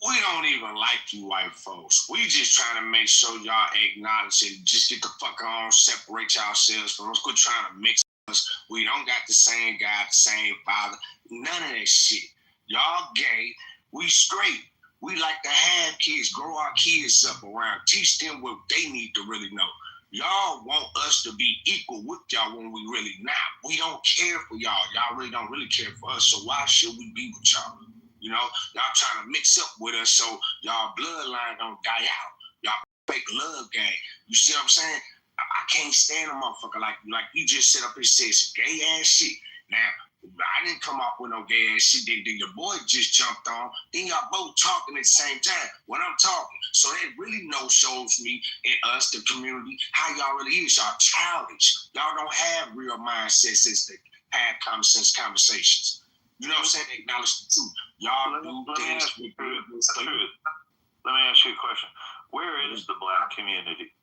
We don't even like you white folks. We just trying to make sure y'all acknowledge it. Just get the fuck on, separate yourselves from us. Quit trying to mix us. We don't got the same God, the same father. None of that shit. Y'all gay. We straight. We like to have kids, grow our kids up around, teach them what they need to really know. Y'all want us to be equal with y'all when we really not. We don't care for y'all. Y'all really don't really care for us. So why should we be with y'all? You know, y'all trying to mix up with us so y'all bloodline don't die out. Y'all fake love game. You see what I'm saying? I can't stand a motherfucker like you just sit up and say some gay ass shit. Now, I didn't come up with no gay ass shit. Then your boy just jumped on. Then y'all both talking at the same time when I'm talking. So that really shows me and us, the community, how y'all really is. Y'all childish. Y'all don't have real mindsets as to have common sense conversations. You know what I'm saying? Acknowledge the truth. Y'all do things with Let me ask you a question. Where is the black community?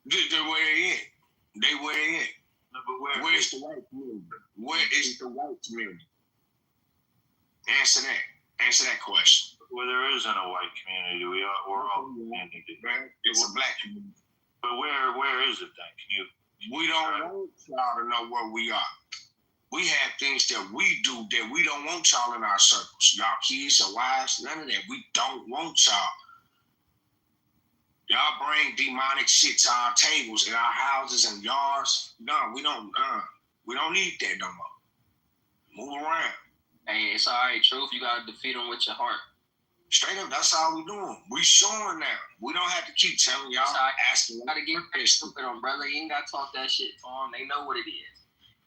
They where they at. They where they at. No, but where's the white community? Where is the white community? Answer that. Answer that question. Well, there isn't a white community. We're all community. It's a black community. But where is it then? We don't want y'all to know where we are. We have things that we do that we don't want y'all in our circles. Y'all kids, your wives, none of that. We don't want y'all. Y'all bring demonic shit to our tables in our houses and yards. No, we don't need that no more. Move around. Hey, it's all right, Truth. You got to defeat them with your heart. Straight up, that's all we doing. We showing now. We don't have to keep telling y'all, asking. You got to get stupid on, brother. You ain't got to talk that shit to them. They know what it is.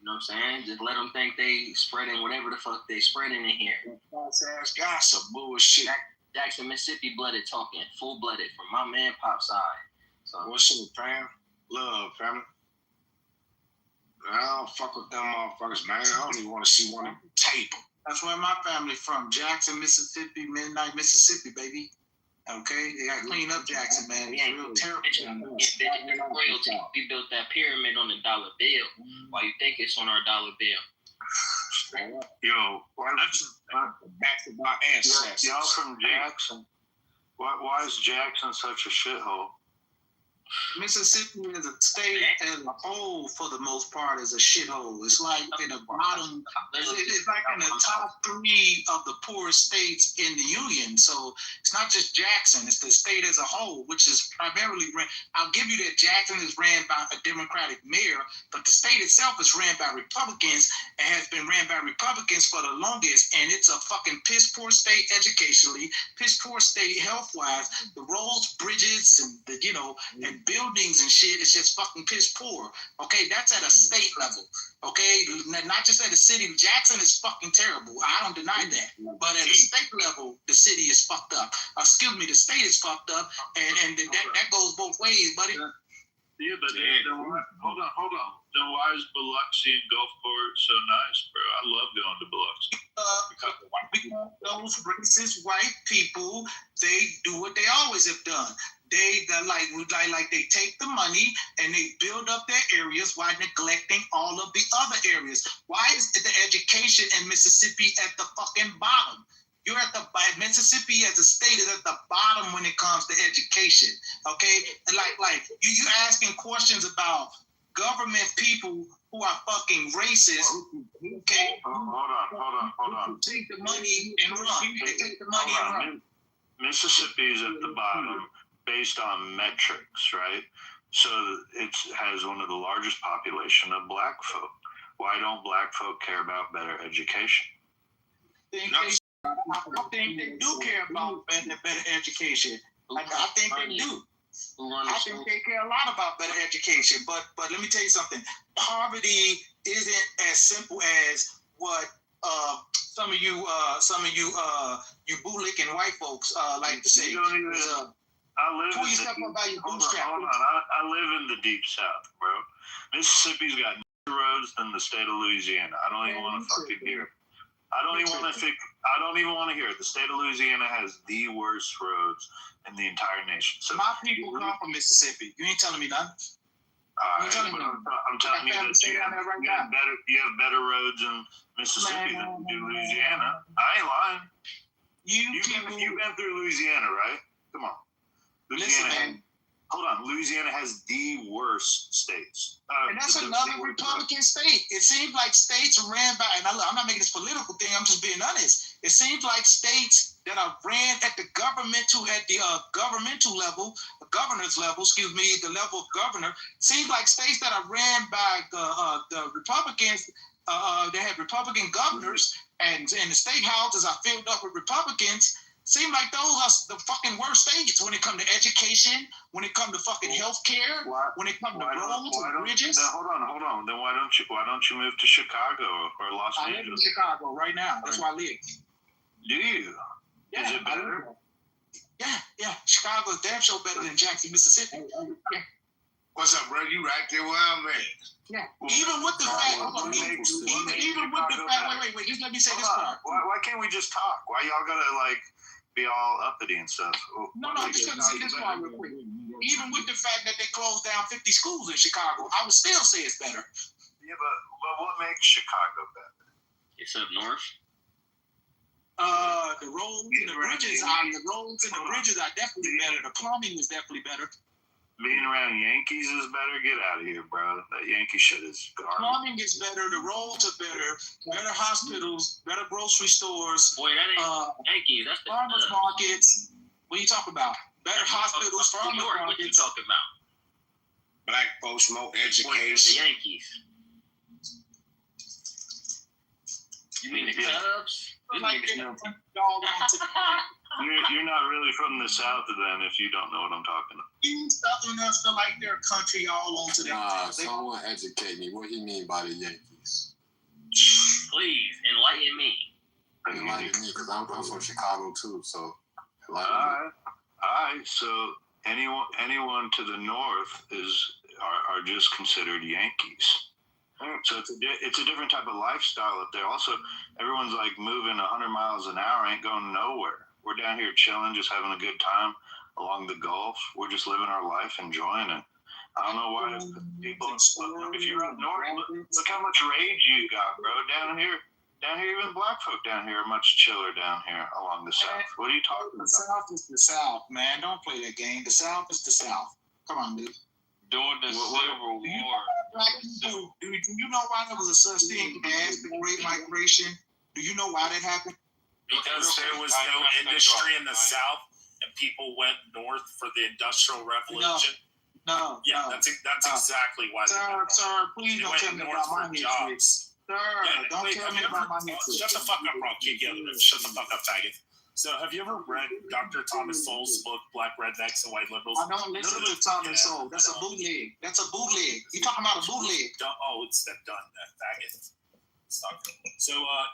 You know what I'm saying? Just let them think they spreading whatever the fuck they spreading in here. False ass gossip, bullshit. Jackson, Mississippi blooded talking, full blooded from my man Pop side. So what's up, fam? Love, family. I don't fuck with them motherfuckers, man. I don't even want to see one at the table. That's where my family from. Jackson, Mississippi, Midnight, Mississippi, baby. Okay, they got to clean up Jackson, man. It's real terrible. Royalty. We built that pyramid on the dollar bill. Why you think it's on our dollar bill? Yo, that's basketball ass. Y'all from Jackson? Why is Jackson such a shithole? Mississippi is a state as a whole, for the most part, is a shithole. It's like in the bottom. It's like in the top 3 of the poorest states in the union. So it's not just Jackson; it's the state as a whole, which is primarily ran. I'll give you that Jackson is ran by a Democratic mayor, but the state itself is ran by Republicans and has been ran by Republicans for the longest. And it's a fucking piss poor state educationally, piss poor state health wise. The roads, bridges, and and buildings and shit is just fucking piss poor. Okay, that's at a state level. Okay, not just at a city. Jackson is fucking terrible. I don't deny that. But at a state level, the city is fucked up. Excuse me, the state is fucked up, and that goes both ways, buddy. Yeah, but then hold on. Then why is Biloxi and Gulfport so nice, bro? I love going to Biloxi. Because those racist white people, they do what they always have done. They they take the money and they build up their areas while neglecting all of the other areas. Why is the education in Mississippi at the fucking bottom? You're at the Mississippi as a state is at the bottom when it comes to education. Okay, and like you asking questions about government people who are fucking racist. Okay, hold on. Take the money and run. They take the money and run. Mississippi is at the bottom based on metrics, right? So it has one of the largest population of black folk. Why don't black folk care about better education? I think they do care about better education. I think they do. I think they care a lot about better education. But let me tell you something. Poverty isn't as simple as what some of you bootlicking white folks like to say. I live in the deep South, bro. Mississippi's got more roads than the state of Louisiana. I don't even want to fucking hear it. I don't even want to hear it. The state of Louisiana has the worst roads in the entire nation. So my people come from Mississippi. You ain't telling me nothing. I'm telling you that you have better roads in Mississippi than you do Louisiana. I ain't lying. You've been through Louisiana, right? Come on. Louisiana has the worst states. And that's another Republican state. It seems like states ran by, and I'm not making this political thing, I'm just being honest. It seems like states that are ran at the governmental level, the governor's level, the level of governor, seems like states that are ran by the Republicans, they had Republican governors, and the state houses are filled up with Republicans. Seem like those are the fucking worst states when it comes to education, when it comes to fucking healthcare, when it comes to roads and bridges. Hold on. Then why don't you move to Chicago or Los Angeles? I live in Chicago right now. That's where I live. Do you? Yeah, is it better? Yeah. Chicago is damn sure better than Jackson, Mississippi. Yeah. What's up, bro? You right there where I'm at. Yeah. Even with the fact, wait, just let me say this part. Why can't we just talk? Why y'all gotta be all uppity and stuff? No, I'm just gonna say this part real quick. Even with the fact that they closed down 50 schools in Chicago, I would still say it's better. Yeah, but what makes Chicago better? It's up north. The roads and the bridges are definitely better. The plumbing is definitely better. Being around Yankees is better. Get out of here, bro. That Yankee shit is garbage. The plumbing is better. The roads are better hospitals, better grocery stores. Boy, that ain't Yankees. That's the farmers markets. What are you talking about? Better hospitals, farmers markets. What you talking about? Black folks, more education. The Yankees. You mean the Cubs? You're not really from the South then if you don't know what I'm talking about. These Southerners feel like their country all onto their someone educate me. What do you mean by the Yankees? Please, enlighten me. Enlighten me, because I'm from Chicago too, so enlighten me. Alright, so anyone to the north are just considered Yankees. So it's a different type of lifestyle up there. Also, everyone's moving 100 miles an hour, ain't going nowhere. We're down here chilling, just having a good time along the Gulf. We're just living our life, enjoying it. I don't know why people. If you're up north, look how much rage you got, bro. Down here, even black folk down here are much chiller down here along the South. What are you talking about? The South is the South, man. Don't play that game. The South is the South. Come on, dude. During the Civil War. Do you know why there was a such thing as the Great Migration? Do you know why that happened? Because there was no industry in the South, and people went north for the Industrial Revolution. No. That's exactly why. Sir, please don't tell me about my history. Sir, don't tell me about my history. Shut the fuck up, Rob. Shut the fuck up, faggot. So, have you ever read Dr. Thomas Sowell's book, Black Rednecks and White Liberals? I don't listen to Thomas Sowell. That's a bootleg. You talking about a bootleg? Oh, it's that done, that faggot. So,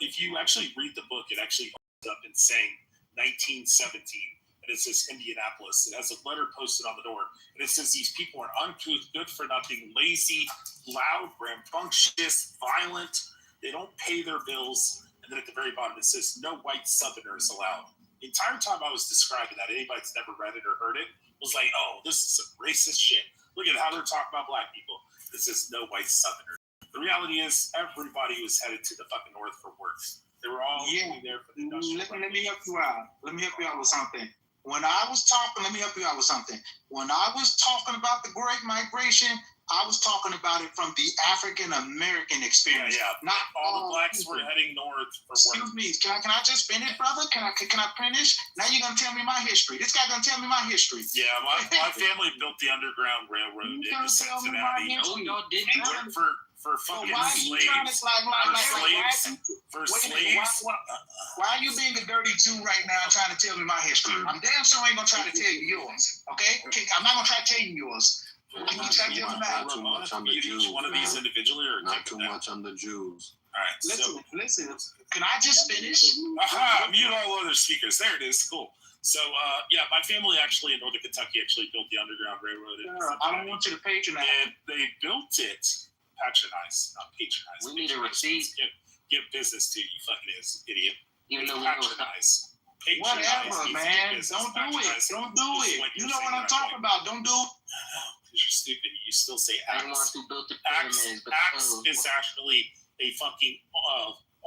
if you actually read the book, it actually opens up in saying 1917, and it says Indianapolis. It has a letter posted on the door, and it says these people are uncouth, good for nothing, lazy, loud, rambunctious, violent. They don't pay their bills. And then at the very bottom, it says, no white Southerners allowed. The entire time I was describing that, anybody that's never read it or heard it was like, oh, this is some racist shit. Look at how they're talking about black people. This is no white Southerners. The reality is, everybody was headed to the fucking north for work. They were all there for the industrial. Let me help you out. Let me help you out with something. When I was talking about the Great Migration, I was talking about it from the African American experience. Yeah. Not all the blacks were heading north for work. Excuse me. Can I just finish, brother? Can I finish? Now you're gonna tell me my history. This guy gonna tell me my history. Yeah, my family built the Underground Railroad into Cincinnati. No, y'all didn't. For fucking why are you trying to why are you being a dirty Jew right now trying to tell me my history? I'm damn sure ain't gonna try to tell you yours. Okay? I'm not gonna try to tell you yours. Not too much on the Jews. One of these individually, or not too much on the Jews. All right. Listen. Can I just finish? Aha! Mute all other speakers. There it is. Cool. So, my family actually in Northern Kentucky actually built the Underground Railroad. I don't want you to patronize. And they built it. Patronize, not patronize. We need a receipt. Give business to you, fucking idiot. Even though patronize. Whatever, man. Don't do it. Don't do it. You know what I'm talking about. Don't do it. You're stupid. You still say axe. Anyone who built the axe is actually a fucking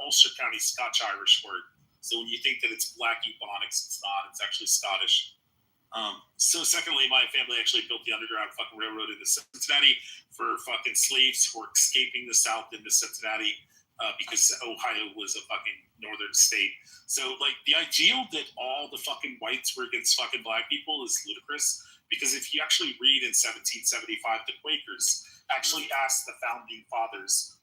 Ulster County Scotch-Irish word. So when you think that it's black Ebonics, it's not. It's actually Scottish. So secondly, my family actually built the Underground fucking Railroad into Cincinnati for fucking slaves who were escaping the South into Cincinnati because Ohio was a fucking northern state. So, like, the ideal that all the fucking whites were against fucking black people is ludicrous, because if you actually read in 1775, the Quakers actually asked the founding fathers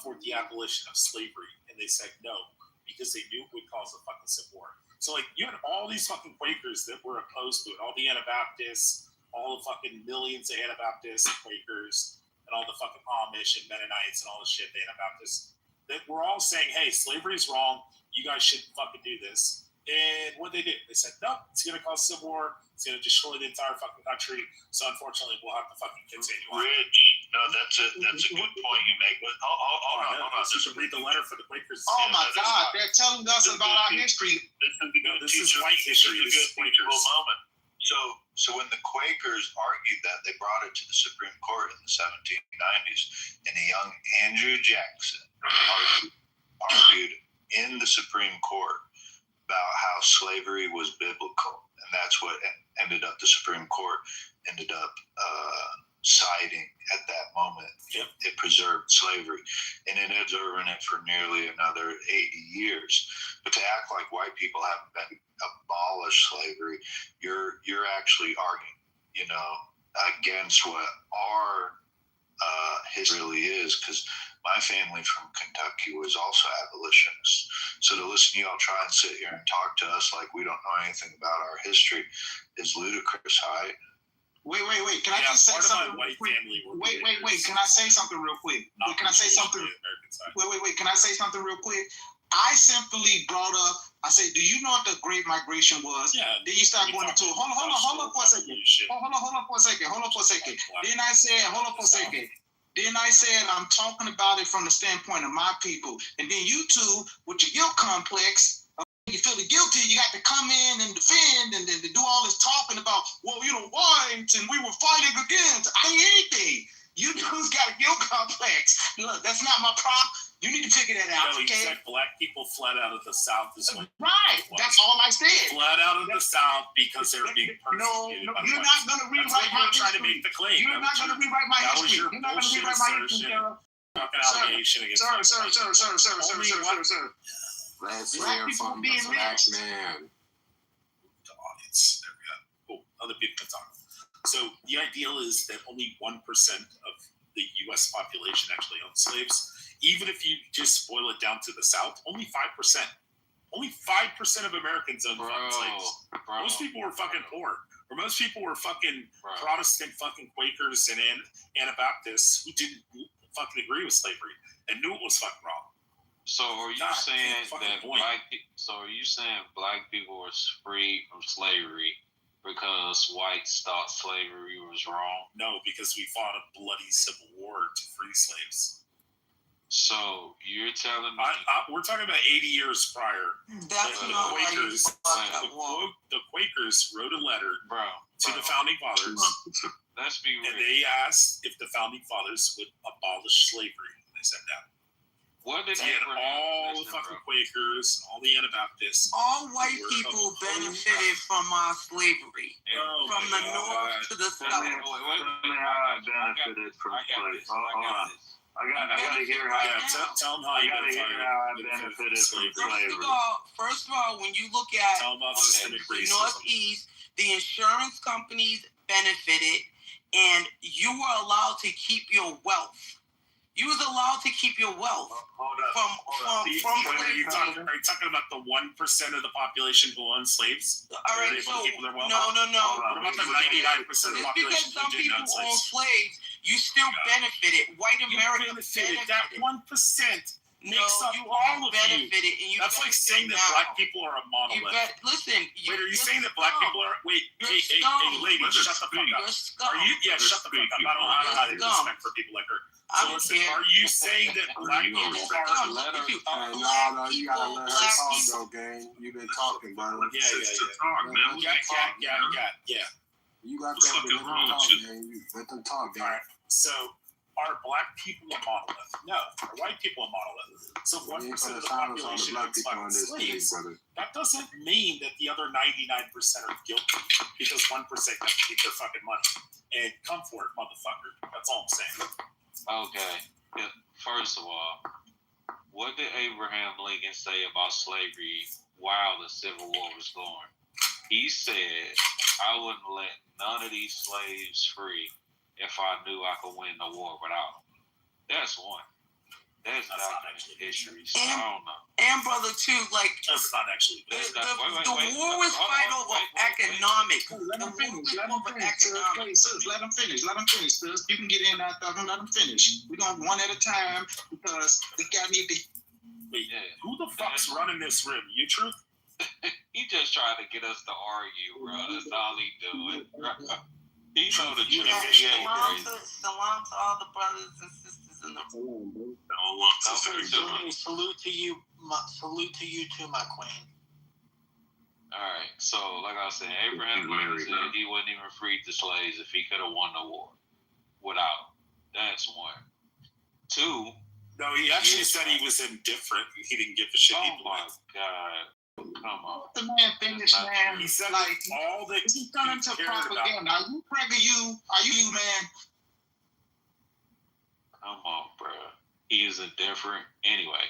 for the abolition of slavery, and they said no, because they knew it would cause a fucking civil war. So, like, you had all these fucking Quakers that were opposed to it, all the Anabaptists, all the fucking millions of Anabaptists and Quakers, and all the fucking Amish and Mennonites and all the shit, the Anabaptists, that were all saying, hey, slavery's wrong, you guys shouldn't fucking do this. And what they did, they said, no, it's going to cause civil war, it's going to destroy the entire fucking country, so unfortunately we'll have to fucking continue on. Rich, no, that's a good point you make. But hold on. Just read the letter for the Quakers. Oh my God, they're telling us about our history. This is white history. This is Quakers. Moment. So when the Quakers argued that, they brought it to the Supreme Court in the 1790s, and a young Andrew Jackson argued in the Supreme Court about how slavery was biblical, and that's what ended up the Supreme Court ended up siding at that moment. It preserved slavery, and it observing it for nearly another 80 years. But to act like white people haven't been abolished slavery, you're actually arguing, against what our history really is, because my family from Kentucky was also abolitionists. So to listen to y'all try and sit here and talk to us like we don't know anything about our history is ludicrous, right? Wait. Can I just say something? Wait. Can I say something real quick? Can I say something? Wait. Can I say something real quick? I simply brought up, I said, do you know what the Great Migration was? Yeah. Then you start going into it. Hold on for a second. Hold on for a second. Then I said, hold on for a second. Then I said, I'm talking about it from the standpoint of my people. And then you two, with your guilt complex, you feel guilty, you got to come in and defend and then do all this talking about, well, whites and we were fighting against anything. You dudes got a guilt complex. Look, that's not my problem. You need to figure that out, you said black people fled out of the South is what right. That's all I said. Fled out of the South because they were being persecuted. No, you're not going to rewrite my history. Trying to make the claim. You're not going to rewrite my history. You're not going to rewrite my history, Sir. Let's hear from the black man. The audience. There we go. Cool. Other people can talk. So the ideal is that only 1% of the U.S. population actually owns slaves. Even if you just boil it down to the South, only 5%. Only 5% of Americans own fucking slaves. Most people were fucking poor. Or most people were fucking Protestant fucking Quakers and Anabaptists who didn't fucking agree with slavery and knew it was fucking wrong. So are you saying that black people were freed from slavery because whites thought slavery was wrong? No, because we fought a bloody civil war to free slaves. So you're telling me we're talking about 80 years prior. That's the Quakers wrote a letter to the founding fathers. Let's be real. And they asked if the founding fathers would abolish slavery. And they said no. What did all the fucking Quakers, all the Anabaptists, all white people benefited from our slavery, from the north to the south. I benefited from slavery. Hold on. I gotta hear how. Tell them how you benefited from slavery. First of all, when you look at the Northeast, the insurance companies benefited, and you were allowed to keep your wealth. You was allowed to keep your wealth Hold up. Are you talking about the 1% of the population who owned slaves? All right, so no. What about the 99% of the population? Just because some people own slaves, you still benefited. White America benefited. That 1% makes up all of benefited, you. And you that's like saying that black people are a monolith. Listen. Wait, are you saying that black people are? Wait, hey, lady, shut the fuck up. Are you? Yeah, shut the fuck up. I don't know how to respect for people like her. So listen, are you saying that black people are? No, you gotta let her talk though, gang. You've been talking, bro. Yeah. You got that, but let them talk, gang. Let them talk, gang. All right. So, are black people a monolith? No. Are white people a monolith? So, 1% of the population owns fucking slaves. That doesn't mean that the other 99% are guilty because 1% got to keep their fucking money. And come for it, motherfucker. That's all I'm saying. Okay. First of all, what did Abraham Lincoln say about slavery while the Civil War was going? He said, I wouldn't let none of these slaves free if I knew I could win the war without them. That's one. That's not actually history. So I don't know. And brother too, like that's not actually the war was fight over economics. Let him finish. Let him finish, sis. You can get in after him. Let him finish. We're going one at a time because we got need to. Wait, who the fuck's running this room? You Truth? He just trying to get us to argue, bro. That's all he doing. He know the truth. Salam to all the brothers and sisters in the room. Salute to you. Salute to you too, my queen. All right. So, like I said, Abraham Lincoln said he wouldn't even free the slaves if he could have won the war without. That's one. Two. No, he actually said he was indifferent. He didn't give a shit. Oh my God. Come on. Let the man finish, man. He said like all that he turned into propaganda. Are you pregnant? Are you, man? Come on, bro. He is indifferent. Anyway,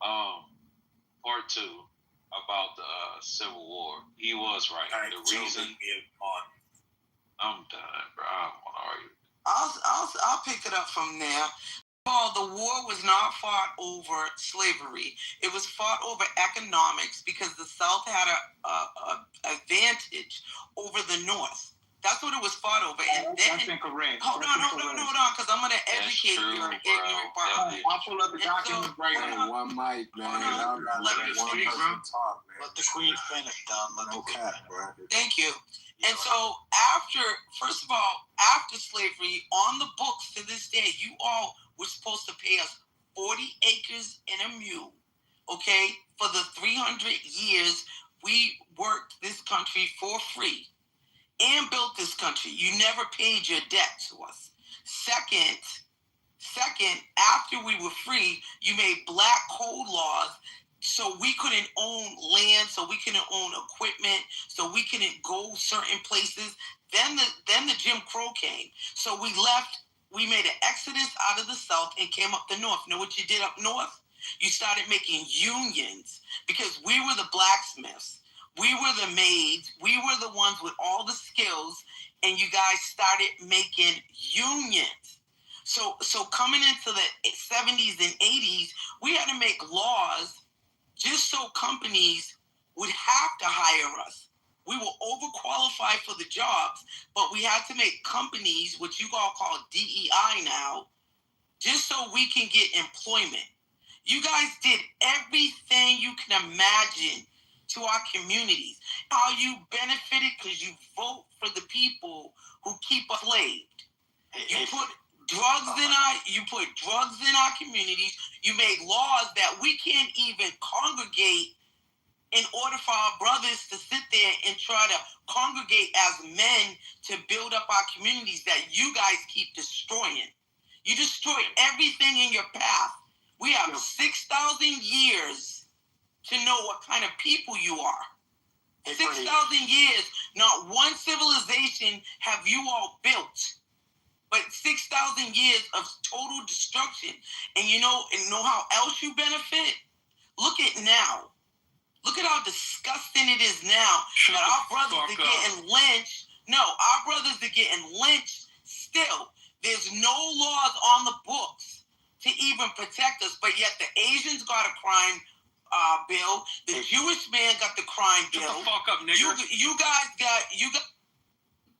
part two about the Civil War. He was right. All right, the reason I'm done, bro. I don't want to argue. I'll pick it up from there. The war was not fought over slavery. It was fought over economics because the South had a advantage over the North. That's what it was fought over. And then, that's incorrect. Hold on, because I'm going to educate your ignorant part. I'll pull up the document right now. One mic, man. Y'all gotta let one person talk, man. Let the queen finish, Don. No cap, bro. Thank you. And so first of all, after slavery, on the books to this day, you all were supposed to pay us 40 acres and a mule, okay? For the 300 years we worked this country for free and built this country. You never paid your debt to us. Second, after we were free, you made black code laws so we couldn't own land, so we couldn't own equipment, so we couldn't go certain places. Then the Jim Crow came. So we left. We made an exodus out of the South and came up the North. You know what you did up North? You started making unions because we were the blacksmiths. We were the maids. We were the ones with all the skills, and you guys started making unions. So coming into the 70s and 80s, we had to make laws just so companies would have to hire us. We were overqualified for the jobs, but we had to make companies, which you all call DEI now, just so we can get employment. You guys did everything you can imagine to our communities. How you benefited because you vote for the people who keep us enslaved. You put drugs in our communities. You made laws that we can't even congregate in order for our brothers to sit there and try to congregate as men to build up our communities that you guys keep destroying. You destroy everything in your path. We have 6,000 years to know what kind of people you are. 6,000 years, not one civilization have you all built, but 6,000 years of total destruction. And you know how else you benefit? Look at now. Look at how disgusting it is now that our brothers are getting lynched. No, our brothers are getting lynched still. There's no laws on the books to even protect us. But yet the Asians got a crime bill. The Jewish man got the crime bill. Shut the fuck up, nigga. You guys got.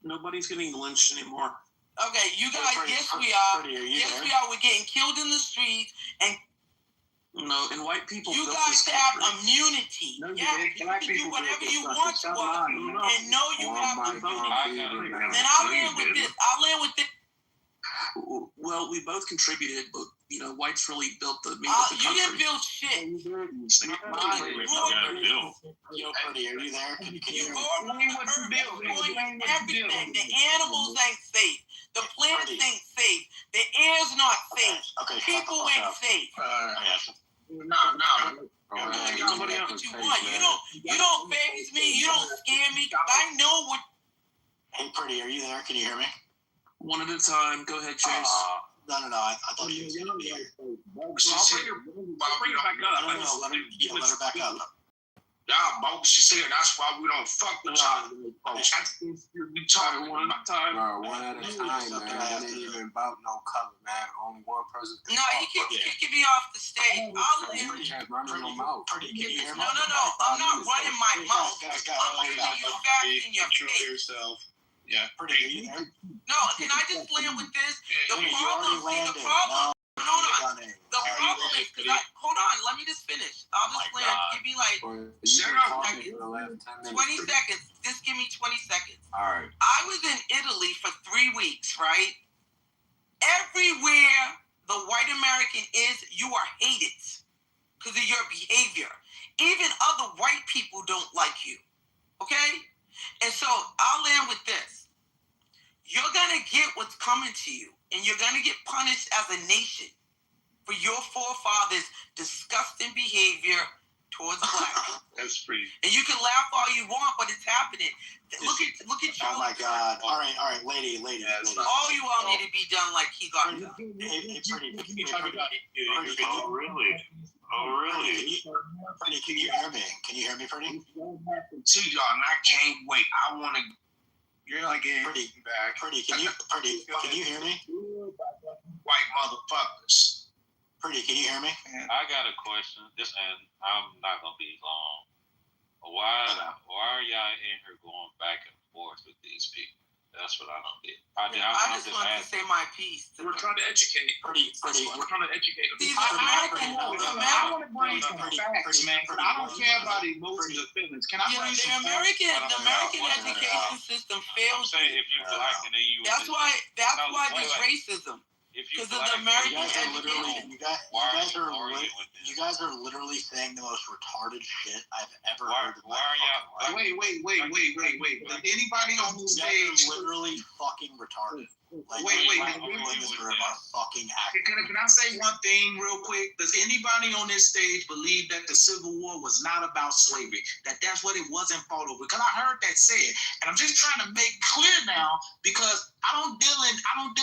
Nobody's getting lynched anymore. Okay, you guys. Yes, we are. Yes, we are. We're getting killed in the streets, and no, and white people. You guys have immunity. No, yeah, you can do whatever you want to us, and know you have immunity. Then I'll land with this. Well, we both contributed, but you know, whites really built the meat of the you country. didn't build shit. Yo, Freddie, are you there? Can you everything. The animals ain't safe. The plants ain't safe. The air's not safe. People ain't safe. No. You don't faze me. You don't scare me. I know what. Hey, Pretty, are you there? Can you hear me? One at a time. Go ahead, Chase. No. I thought you was going to be here. I'll bring her back up. No, let her back up. Y'all bogus, she said that's why we don't fuck with y'all. We talking one at a time. Bro, one at a time, man. It ain't even about no color, man. Only one person. No, you can be off the stage. Running your mouth. No. I'm not running my mouth. I'm giving you facts in your face. yourself. Yeah. No, can I just land with this? The problem is, hold on, let me just finish. I'll just land. Give me like 20 seconds. Just give me 20 seconds. All right. I was in Italy for 3 weeks, right? Everywhere the white American is, you are hated because of your behavior. Even other white people don't like you. Okay? And so I'll land with this. You're going to get what's coming to you, and you're going to get punished as a nation for your forefathers' disgusting behavior towards black people. That's pretty. And you can laugh all you want, but it's happening. Look at you. Oh my God! All right, lady. All you all need to be done like he got done. Hey, Pretty. Oh, really? Pretty, can you hear me? Can you hear me, Pretty? See y'all, and I can't wait. I want to. You're like Pretty back. Pretty, can you hear me? White motherfuckers. Pretty, can you hear me? I got a question. And I'm not gonna be long. Why are y'all in here going back and forth with these people? That's what I don't get. I just want to say my piece. We're trying to educate. Pretty. We're trying to educate them. I want to bring some facts, man. I don't care about emotions or feelings. Can I bring some facts? The American education system fails. I'm saying if you're black and then you. That's why there's racism. Because of the American education. You guys are literally saying the most retarded shit I've ever heard. Why are y'all? Wait. Did anybody on the stage literally fucking retarded? Wait. People in this room are fucking acting. Can I say one thing real quick? Does anybody on this stage believe that the Civil War was not about slavery? That's what it wasn't fought over? Because I heard that said, and I'm just trying to make clear now because I don't deal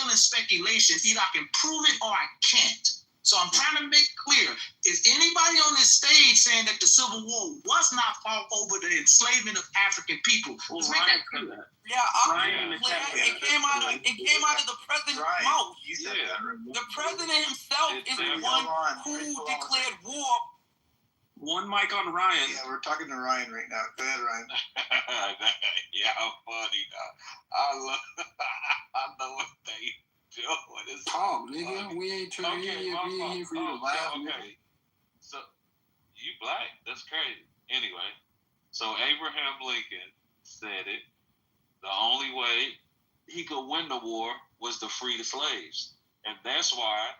in speculation. Either I can prove it or I can't. So I'm trying to make clear: is anybody on this stage saying that the Civil War was not fought over the enslavement of African people? Let's make that clear. It came out of the president's mouth. The president himself is the one who declared war. One mic on Ryan. Yeah, we're talking to Ryan right now. Go ahead, Ryan. Yeah, I'm funny now. I know what they do. Talk, nigga. We ain't trying to hear you for you to laugh. Okay. So, you black. That's crazy. Anyway, so Abraham Lincoln said it. The only way he could win the war was to free the slaves. And that's why,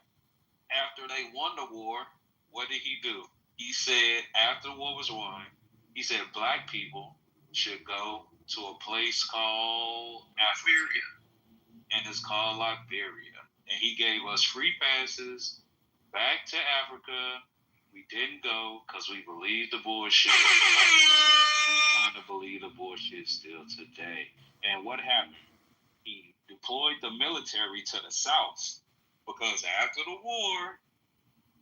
after they won the war, what did he do? He said, after the war was won, he said black people should go to a place called Africa. And it's called Liberia. And he gave us free passes back to Africa. We didn't go because we believed the bullshit. We kind of believe the bullshit still today. And what happened? He deployed the military to the South because after the war,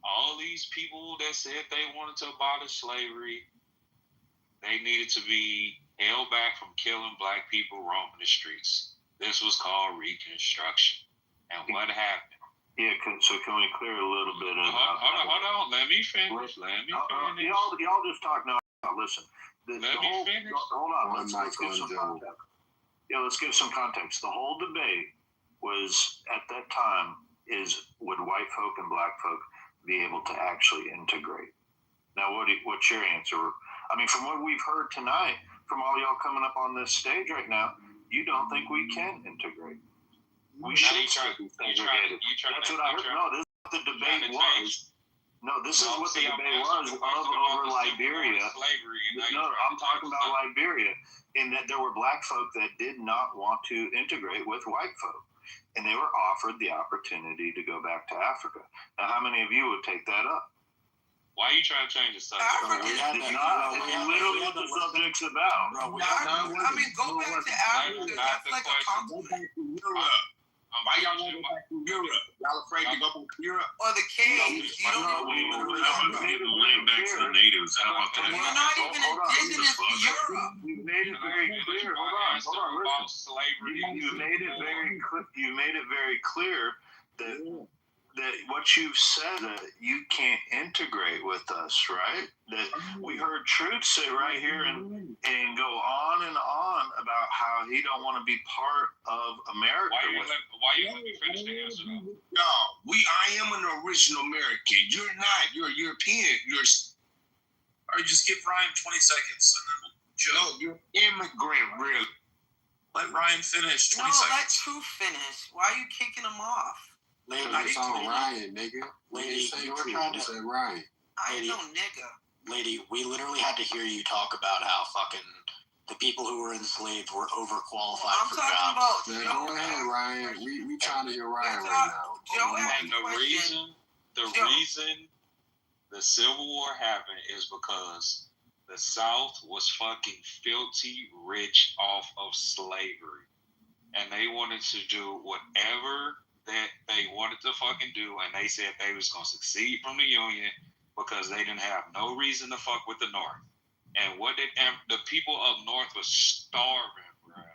all these people that said they wanted to abolish slavery, they needed to be held back from killing black people roaming the streets. This was called Reconstruction. And what happened? Yeah, so can we clear a little bit of... Hold on. Let me finish. Y'all just talk now. Listen. Finish. Hold on. Let's give some context. Yeah, let's give some context. The whole debate was, at that time, would white folk and black folk be able to actually integrate? Now, what's your answer? I mean, from what we've heard tonight, from all y'all coming up on this stage right now, you don't think we can integrate. We should be segregated. That's what I heard. No, this is what the debate was. No, this is what the debate was over Liberia. No, I'm talking about Liberia, in that there were black folk that did not want to integrate with white folk, and they were offered the opportunity to go back to Africa. Now, how many of you would take that up? Why are you trying to change the subject? Literally what the subject's about. I mean, go back to Africa. That's like a compliment. Why y'all want to go back to Europe? Y'all afraid to go back to Europe? Or the caves? You don't know. How about land back to the natives? How about that? You're not even indigenous to Europe. You made it very clear. Hold on. Listen. You made it very clear that what you've said, that you can't integrate with us, right? That we heard Truth say right here and go on and on about how he don't want to be part of America. Why you let me finish the answer? Y'all, I am an original American. You're not. You're a European. All right, just give Ryan 20 seconds. And then Joe. No, you're immigrant, really. Let Ryan finish. 20 seconds. No, let Truth finish. Why are you kicking him off? Lady, it's on Ryan, nigga. Lady, you were trying to say Ryan. I ain't no nigga. Lady, we literally had to hear you talk about how fucking the people who were enslaved were overqualified for jobs. Man, go ahead, Ryan. We trying to hear Ryan right now. And the reason the Civil War happened is because the South was fucking filthy rich off of slavery. And they wanted to do whatever that they wanted to fucking do, and they said they was going to succeed from the Union because they didn't have no reason to fuck with the North. And the people up North was starving, bro.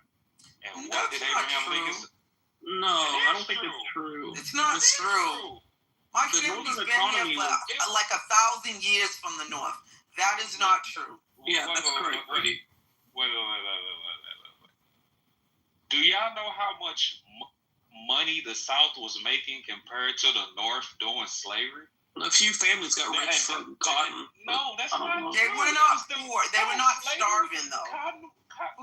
And what did Abraham Lincoln? No, I don't think it's true. It's not true. My family's been here for like 1,000 years from the North. That is not true. Yeah, that's correct, Brady. Wait. Do y'all know how much money the South was making compared to the North during slavery? A few families got rich from cotton. No, that's not. They were not poor. They were not starving, though.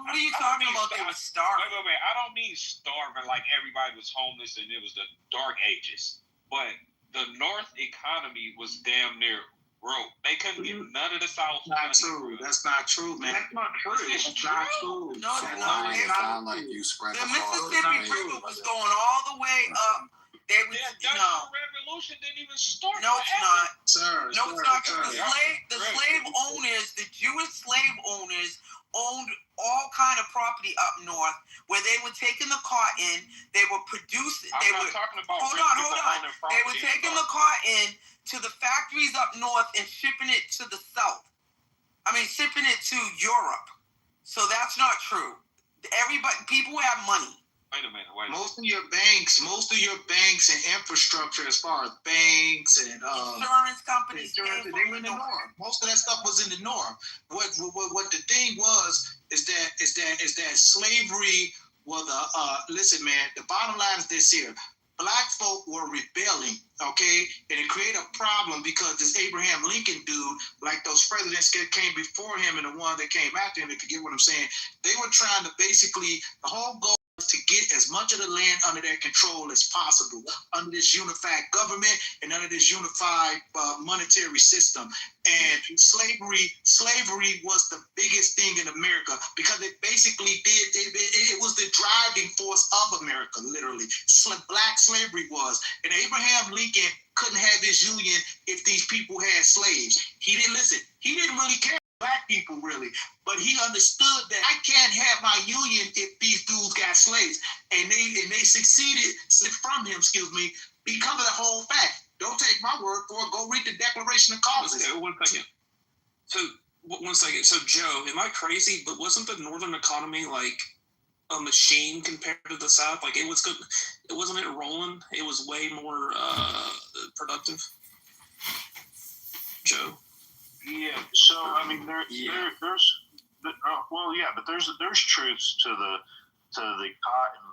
What are you talking about? They were starving. Wait. I don't mean starving like everybody was homeless and it was the Dark Ages. But the North economy was damn near broke. They couldn't get none of the South money. That's not true, man. That's not true. It's not true. No. It sound like you spread the Mississippi River was going all the way up. They was, Revolution didn't even start. No, it's not. Sir, no, it's not. The slave owners, the Jewish slave owners, owned all kind of property up north, where they were taking the cotton, they were producing. Hold on. They were taking the cotton to the factories up north and shipping it to the south. Shipping it to Europe. So that's not true. People have money. Wait a minute. Most of your banks and infrastructure, as far as banks and insurance companies, they were in the north. Most of that stuff was in the north. What the thing was is that slavery was listen, man. The bottom line is this here. Black folk were rebelling, okay? And it created a problem because this Abraham Lincoln dude, like those presidents that came before him and the one that came after him, if you get what I'm saying, they were trying to basically, the whole goal was to get as much of the land under their control as possible, under this unified government and under this unified monetary system. And slavery was the biggest thing in America because it basically it was the driving force of America, literally. Black slavery was. And Abraham Lincoln couldn't have his union if these people had slaves. He didn't listen. He didn't really care. Black people really, but he understood that I can't have my union if these dudes got slaves, and they succeeded from him, because of the whole fact. Don't take my word for it. Go read the Declaration of Causes. 1 second. So 1 second. So Joe, am I crazy? But wasn't the northern economy like a machine compared to the South. Like it was good. It wasn't it rolling. It was way more productive. Joe. Yeah. So I mean, there's but there's truths to the cotton.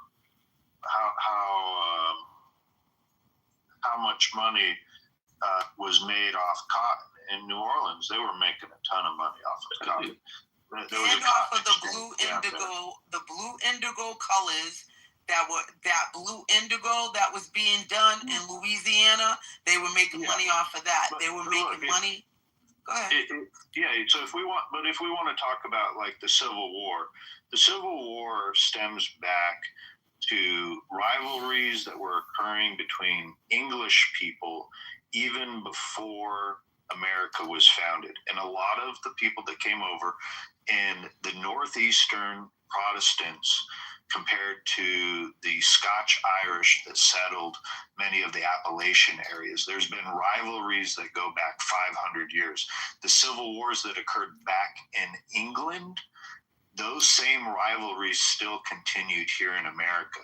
How much money was made off cotton in New Orleans? They were making a ton of money off of cotton. And off of the blue indigo colors that blue indigo that was being done in Louisiana, they were making money off of that. They were making money. Go ahead. So if we want to talk about like the Civil War stems back to rivalries that were occurring between English people even before America was founded. And a lot of the people that came over in the northeastern Protestants compared to the Scotch Irish that settled many of the Appalachian areas. There's been rivalries that go back 500 years. The civil wars that occurred back in England, those same rivalries still continued here in America.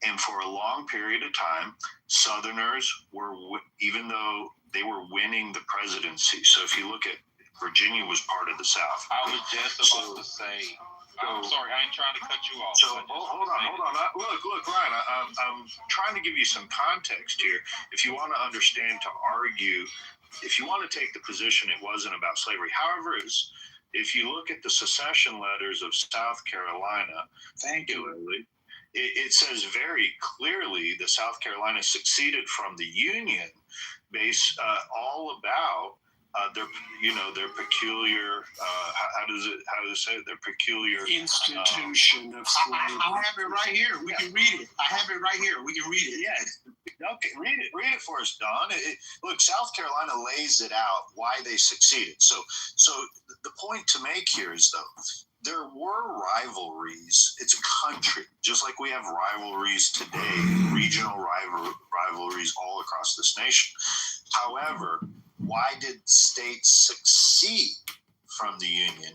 And for a long period of time, Southerners were, even though they were winning the presidency. So if you look at Virginia was part of the South. I was just about to say, I'm sorry, I ain't trying to cut you off. So hold on. Look, Ryan, I'm trying to give you some context here. If you want to understand, to argue, if you want to take the position it wasn't about slavery. However, if you look at the secession letters of South Carolina, thank you, Lily, it says very clearly that South Carolina seceded from the Union based all about their peculiar how does it say it? Their peculiar institution of slavery. I have it right here. We can read it. I have it right here. We can read it. Yeah. Okay, read it for us, Don. Look, South Carolina lays it out why they succeeded. So the point to make here is, though, there were rivalries. It's a country, just like we have rivalries today, regional rivalries all across this nation. However, why did states succeed from the Union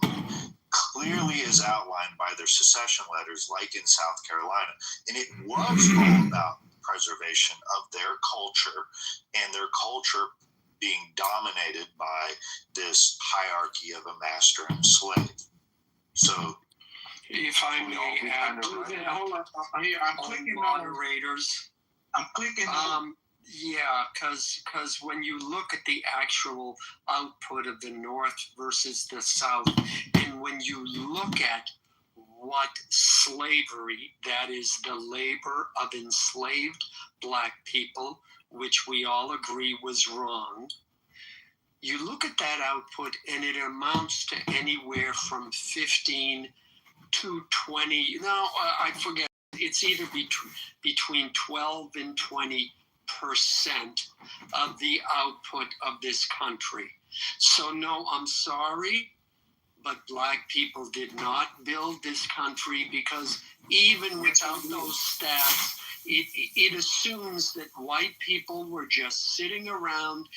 clearly is outlined by their secession letters, like in South Carolina. And it was all about preservation of their culture, and their culture being dominated by this hierarchy of a master and a slave. So, if I may add to that, hold on. Here, I'm clicking moderators. I'm clicking on. Yeah, because when you look at the actual output of the North versus the South, and when you look at what slavery, that is the labor of enslaved black people, which we all agree was wrong, you look at that output and it amounts to anywhere from 15 to 20, I forget, it's either between 12 and 20% of the output of this country. So no, I'm sorry, but black people did not build this country, because even without those stats, it assumes that white people were just sitting around,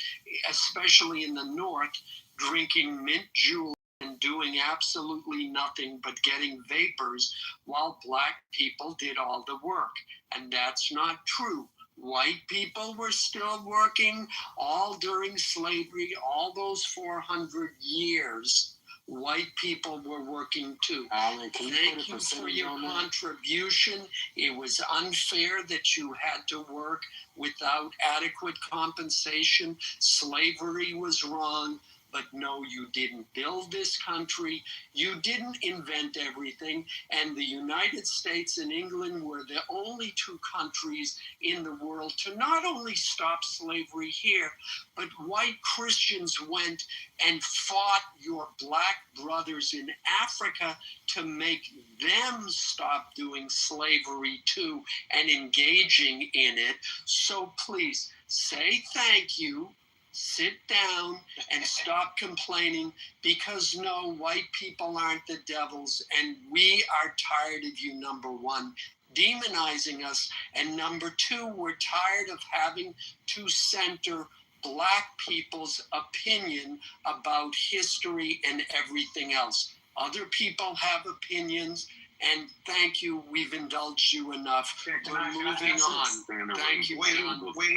especially in the North, drinking mint julep and doing absolutely nothing but getting vapors, while black people did all the work. And that's not true. White people were still working all during slavery, all those 400 years. White people were working too. Alan, thank you for your contribution. It was unfair that you had to work without adequate compensation. Slavery was wrong. But no, you didn't build this country. You didn't invent everything. And the United States and England were the only two countries in the world to not only stop slavery here, but white Christians went and fought your black brothers in Africa to make them stop doing slavery too and engaging in it. So please say thank you. Sit down and stop complaining, because no, white people aren't the devils, and we are tired of you, number one, demonizing us, and number two, we're tired of having to center black people's opinion about history and everything else. Other people have opinions, And thank you. We've indulged you enough. We're moving on. Thank you. Wait a minute. Wait a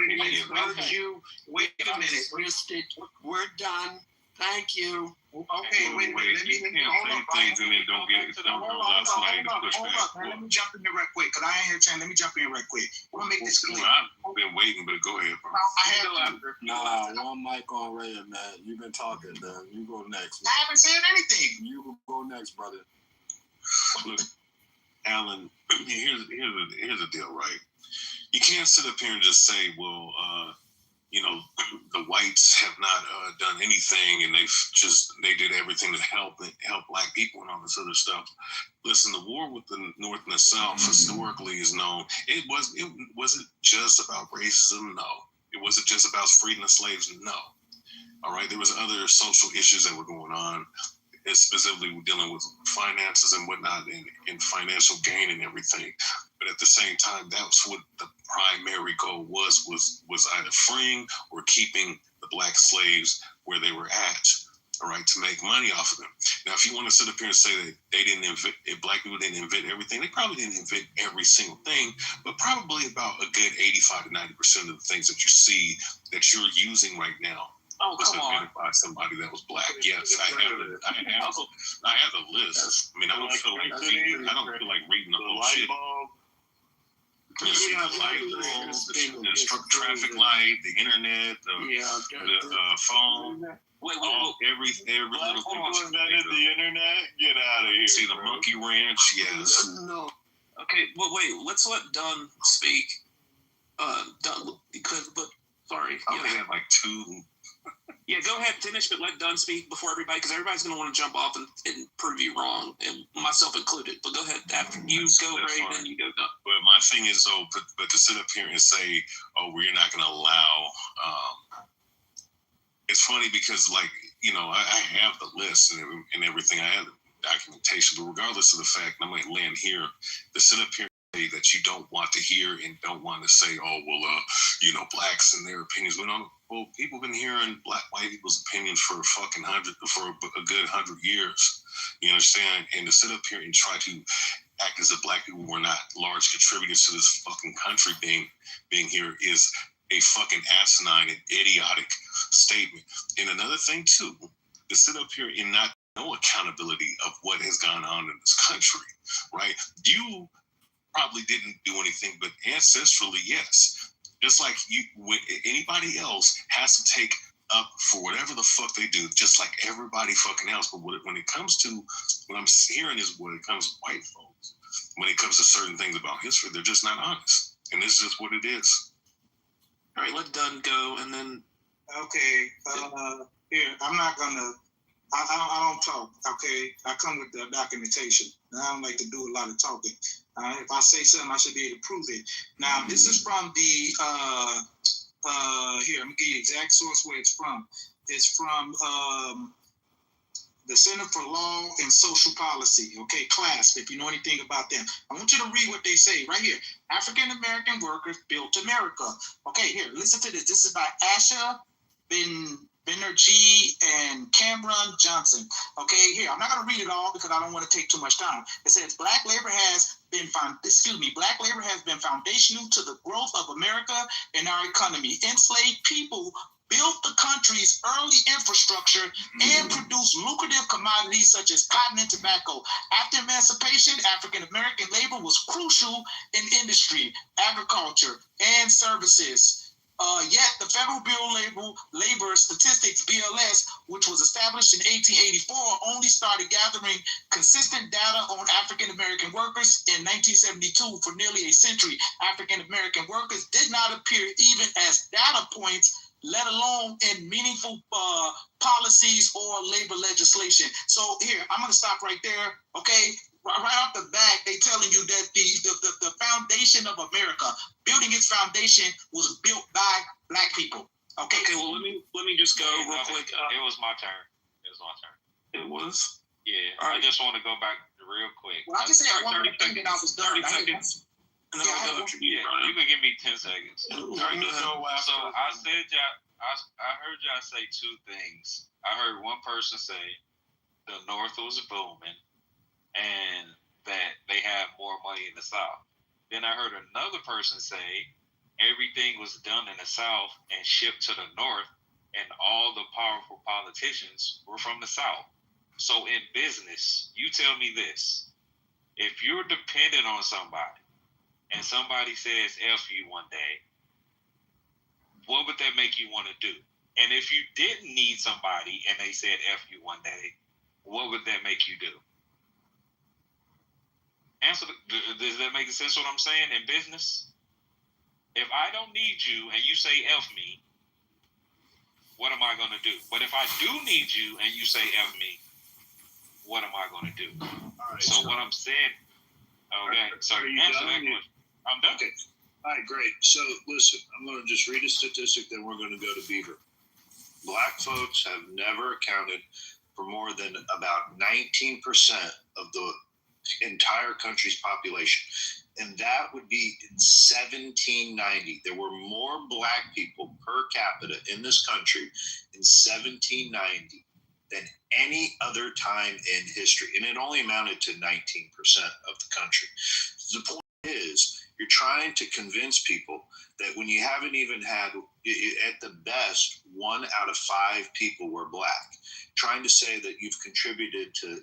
minute. Missed it. We're done. Thank you. Okay, wait a minute. Let me hold on. Let me jump in there right quick, because I ain't had a chance. Let me jump in right quick. We'll make this clear. I've been waiting, but go ahead, bro. One mic on Ray, man. You've been talking, man. You go next. I haven't said anything. You go next, brother. Look, Alan, here's the deal, right? You can't sit up here and just say, well, the whites have not done anything, and they did everything to help black people and all this other stuff. Listen, the war with the North and the South historically is known. It wasn't just about racism, no. It wasn't just about freeing the slaves, no. All right, there was other social issues that were going on, specifically dealing with finances and whatnot, and financial gain and everything. But at the same time, that's what the primary goal was either freeing or keeping the black slaves where they were at, all right, to make money off of them. Now, if you want to sit up here and say that black people didn't invent everything, they probably didn't invent every single thing, but probably about a good 85 to 90% of the things that you see that you're using right now was invented by somebody that was black. Yes, I have the list. I mean, I don't feel like reading the whole shit. The light bulb, the traffic light, the internet, the phone. Every little thing. Invented the internet? Get out of here. See the monkey wrench? Yes. No. Okay, well, wait. Let's let Dunn speak. Dunn, sorry. I only had like two. Yeah, go ahead, finish, but let Dunn speak before everybody, because everybody's going to want to jump off and prove you wrong, and myself included. But go ahead, after you go, Ray, then you go Dunn. But my thing is, though, but to sit up here and say, oh, we're not going to allow, it's funny because, like, I have the list and everything. I have the documentation, but regardless of the fact, and I might land here, to sit up here and say that you don't want to hear and don't want to say, oh, well, blacks and their opinions. Well, people have been hearing white people's opinions for a good 100 years. You understand? And to sit up here and try to act as if black people were not large contributors to this fucking country being here is a fucking asinine and idiotic statement. And another thing too, to sit up here and not know accountability of what has gone on in this country, right? You probably didn't do anything, but ancestrally, yes. Just like anybody else has to take up for whatever the fuck they do, just like everybody fucking else. But when it comes to, what I'm hearing is when it comes to white folks, when it comes to certain things about history, they're just not honest. And this is just what it is. All right, let Dunn go, and then... Okay, here, I'm not going to... I don't talk, okay? I come with the documentation. I don't like to do a lot of talking. If I say something, I should be able to prove it. Now, this is from the, here, I'm going to give you the exact source where it's from. It's from the Center for Law and Social Policy, okay, CLASP, if you know anything about them. I want you to read what they say right here. African-American workers built America. Okay, here, listen to this. This is by Asha Banerjee and Cameron Johnson. Okay, here, I'm not going to read it all because I don't want to take too much time. It says, black labor has been foundational to the growth of America and our economy. Enslaved people built the country's early infrastructure and produced lucrative commodities such as cotton and tobacco. After emancipation, African-American labor was crucial in industry, agriculture, and services. Yet the Federal Bureau of Labor Statistics, BLS, which was established in 1884, only started gathering consistent data on African-American workers in 1972. For nearly a century, African-American workers did not appear even as data points, let alone in meaningful policies or labor legislation. So here, I'm going to stop right there, okay? Right off the bat, they telling you that the foundation of America, building its foundation, was built by black people. Okay, well, let me just go real quick. It was my turn. It was? Yeah. Right. I just want to go back real quick. Well, I just said one more thing and I was done. 30 seconds. And then I'll go after you. You can give me 10 seconds. All right, go ahead. So I said I heard y'all say two things. I heard one person say the North was booming, and that they have more money in the South. Then I heard another person say everything was done in the South and shipped to the North, and all the powerful politicians were from the South. So in business, you tell me this. If you're dependent on somebody and somebody says F you one day, what would that make you want to do? And if you didn't need somebody and they said F you one day, what would that make you do? Answer. Does that make sense what I'm saying in business? If I don't need you and you say F me, what am I going to do? But if I do need you and you say F me, what am I going to do? All right, so what I'm saying, okay, so answer that question. I'm done. Okay. All right, great. So listen, I'm going to just read a statistic, then we're going to go to Beaver. Black folks have never accounted for more than about 19% of the entire country's population. And that would be in 1790. There were more black people per capita in this country in 1790 than any other time in history. And it only amounted to 19% of the country. The point is, you're trying to convince people that when you haven't even had, at the best, 1 out of 5 people were black. Trying to say that you've contributed to,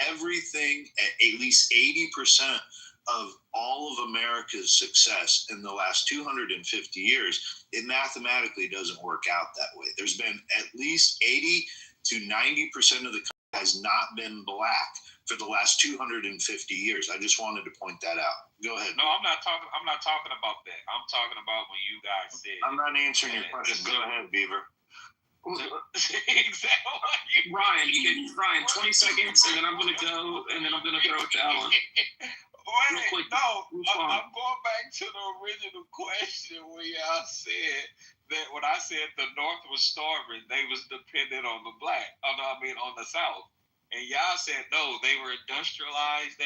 everything, at least 80% of all of America's success in the last 250 years, it mathematically doesn't work out that way. There's been at least 80 to 90% of the country has not been black for the last 250 years. I just wanted to point that out. Go ahead. No, I'm not talking about that. I'm talking about when you guys said. I'm not answering your question. Go ahead, Beaver. Exactly. Ryan, you get 20 seconds, and then I'm gonna go, and then I'm gonna throw it to Alan. Wait, no, I'm going back to the original question where y'all said that when I said the North was starving, they was dependent on the on the South. And y'all said, no, they were industrialized.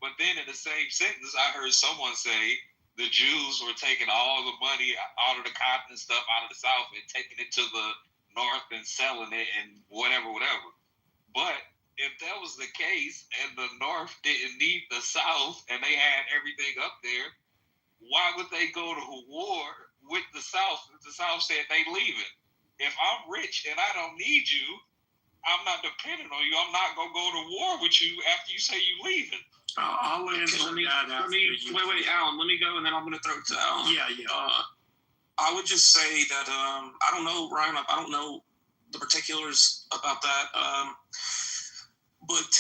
But then in the same sentence, I heard someone say the Jews were taking all the money out of the cotton and stuff out of the South and taking it to the North and selling it and whatever. But if that was the case and the North didn't need the South and they had everything up there, why would they go to war with the South if the South said they leaving? If I'm rich and I don't need you, I'm not dependent on you. I'm not going to go to war with you after you say you leaving. I'll answer that after you. Wait, Alan, let me go, and then I'm going to throw it to Alan. Yeah. I would just say that I don't know, Ryan, I don't know the particulars about that. But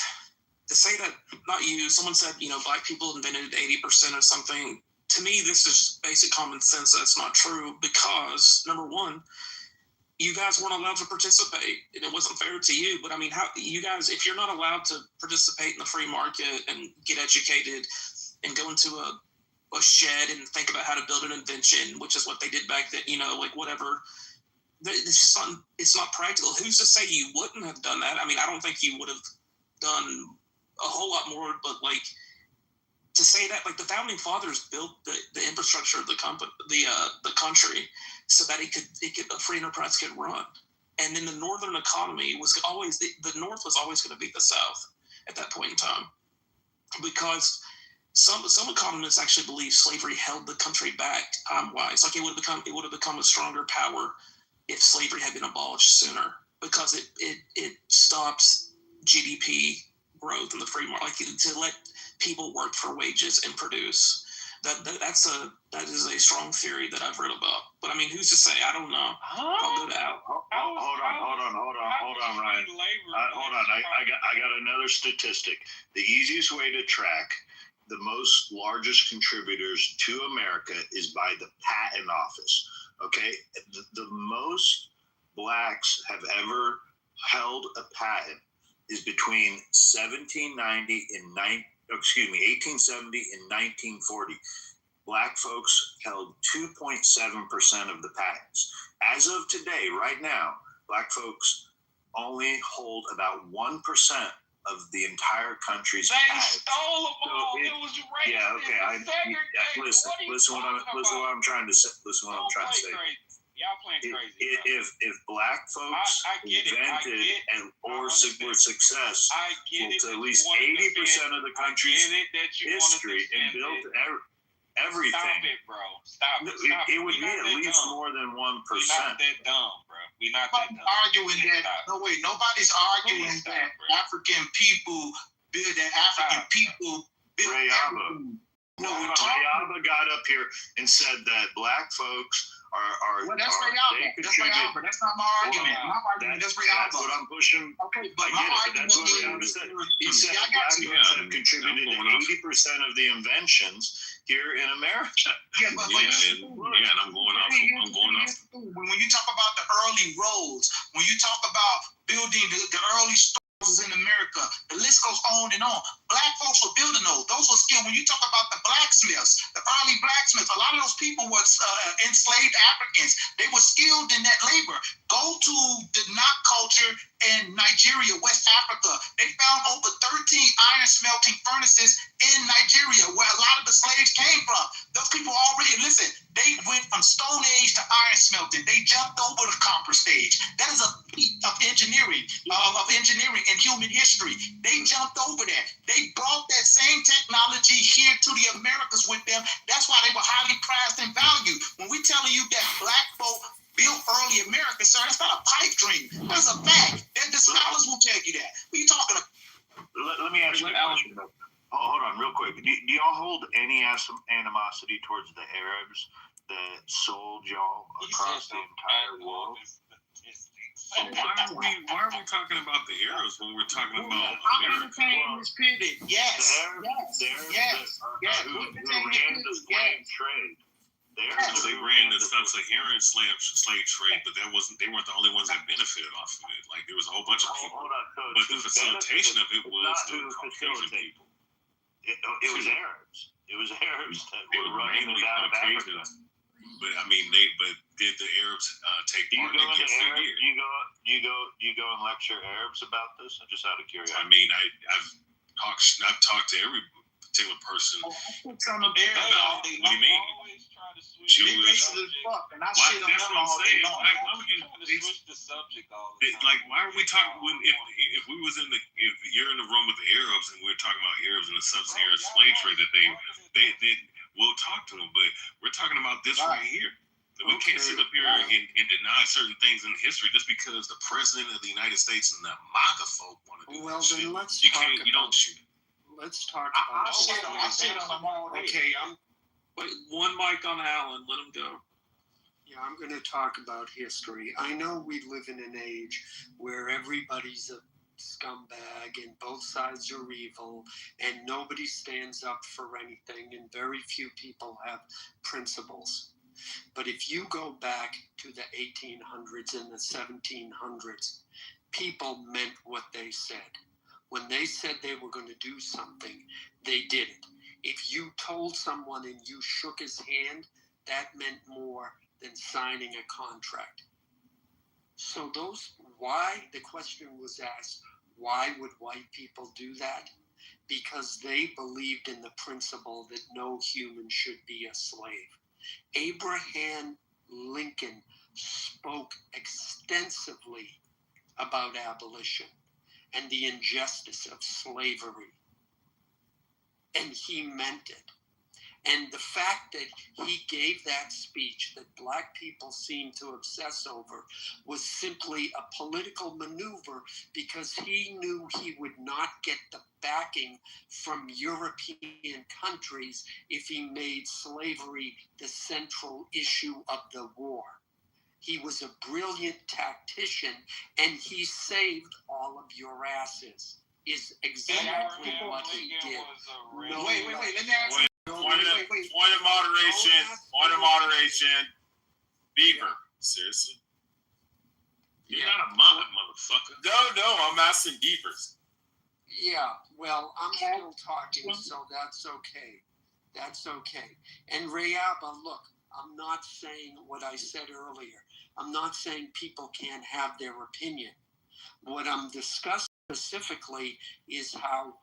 to say that, not you, someone said, black people invented 80% of something. To me, this is basic common sense. That's not true because, number one, you guys weren't allowed to participate, and it wasn't fair to you. But how you guys, if you're not allowed to participate in the free market and get educated and go into a shed and think about how to build an invention, which is what they did back then, whatever. It's just not. It's not practical. Who's to say you wouldn't have done that? I don't think you would have done a whole lot more. But to say that, the founding fathers built the infrastructure of the country so that a free enterprise could run. And then the northern economy was always the North was always going to beat the South at that point in time, because some economists actually believe slavery held the country back time-wise. It would have become a stronger power if slavery had been abolished sooner, because it stops GDP growth in the free market, to let people work for wages and produce. That is a strong theory that I've read about. But who's to say? I don't know. I'll go to Al. Hold on, Ryan. Hold on. I got another statistic. The easiest way to track the most largest contributors to America is by the patent office. Okay, the most blacks have ever held a patent is between 1870 and 1940. Black folks held 2.7% of the patents. As of today, right now, black folks only hold about 1% of the entire country's patents. They stole them all. It was racist. Yeah, okay. Listen what I'm trying to say. Y'all playing crazy. If black folks invented or were success, to at least 80% of the country's history and built everything. Stop it, bro. Stop it. It would be at least more than 1%. We're not that dumb, bro. We're not that dumb. Arguing that. No, wait. Nobody's arguing that African people build Ray Abba. No, Ray Abba got up here and said that black folks are well, that's Ray Abba. That's Ray Abba. That's not my argument. My argument, that's Ray Abba. That's what I'm pushing. Okay, but my argument that's what Ray Abba said. He said black folks have contributed to 80% of the inventions here in America. Yeah, but and I'm going off. When you talk about the early roads, when you talk about building the early stores in America, the list goes on and on. Black folks were building those. Those were skilled. When you talk about the blacksmiths, the early blacksmiths, a lot of those people were enslaved Africans. They were skilled in that labor. Go to the Nok culture in Nigeria, West Africa. They found over 13 iron smelting furnaces in Nigeria, where a lot of the slaves came from. Those people already, listen, they went from Stone Age to iron smelting. They jumped over the copper stage. That is a feat of engineering, in human history. They jumped over that. They brought that same technology here to the Americas with them. That's why they were highly prized and valued. When we're telling you that black folk built early America, sir, that's not a pipe dream. That's a fact. The scholars will tell you that. What are you talking about? Let me ask you a question. Hold on, real quick. Do y'all hold any animosity towards the Arabs that sold y'all across the entire world? So why are we talking about the Arabs when we're talking about I'm entertaining this pivot. Yes. Who ran the slave trade. They ran the sub-Saharan slave trade, but they weren't the only ones that benefited off of it. Like there was a whole bunch of people, but the facilitation of it was the Caucasian people. It was Arabs. It was Arabs that were running it out of Africa. But I mean, did the Arabs take part in it? You go and lecture Arabs about this? Just out of curiosity. I mean, I've talked to every particular person. What do you mean? Jewish. And I shit on them all day long. Switch the subject all the time. Like, why are we talking if we was if you're in the room with the Arabs and we're talking about Arabs and the sub-Saharan slave trade that they we'll talk to them, but we're talking about this right here. We can't sit up here and deny certain things in history just because the president of the United States and the MAGA folk want to do that shit. Then let's you don't shoot. Let's talk about I shit on them all day. Okay, wait, one mic on Alan. Let him go. Yeah, I'm going to talk about history. I know we live in an age where everybody's a scumbag and both sides are evil and nobody stands up for anything and very few people have principles. But if you go back to the 1800s and the 1700s, people meant what they said. When they said they were going to do something, they did it. If you told someone and you shook his hand, that meant more than signing a contract. So the question was asked, why would white people do that? Because they believed in the principle that no human should be a slave. Abraham Lincoln spoke extensively about abolition and the injustice of slavery. And he meant it. And the fact that he gave that speech that black people seem to obsess over was simply a political maneuver because he knew he would not get the backing from European countries if he made slavery the central issue of the war. He was a brilliant tactician and he saved all of your asses. Is exactly what he did. Wait. Let me ask you. Point of moderation. Beaver. Seriously? You're not a motherfucker. No, I'm asking beavers. Yeah, well, I'm still talking, so that's okay. That's okay. And Rayaba, look, I'm not saying what I said earlier. I'm not saying people can't have their opinion. What I'm discussing specifically is how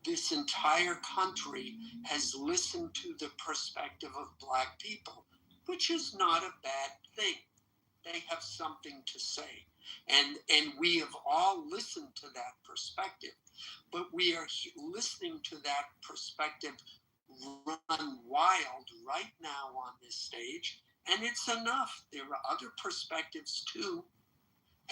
this entire country has listened to the perspective of black people, which is not a bad thing. they have something to say. And we have all listened to that perspective, but we are listening to that perspective run wild right now on this stage, and it's enough. There are other perspectives too,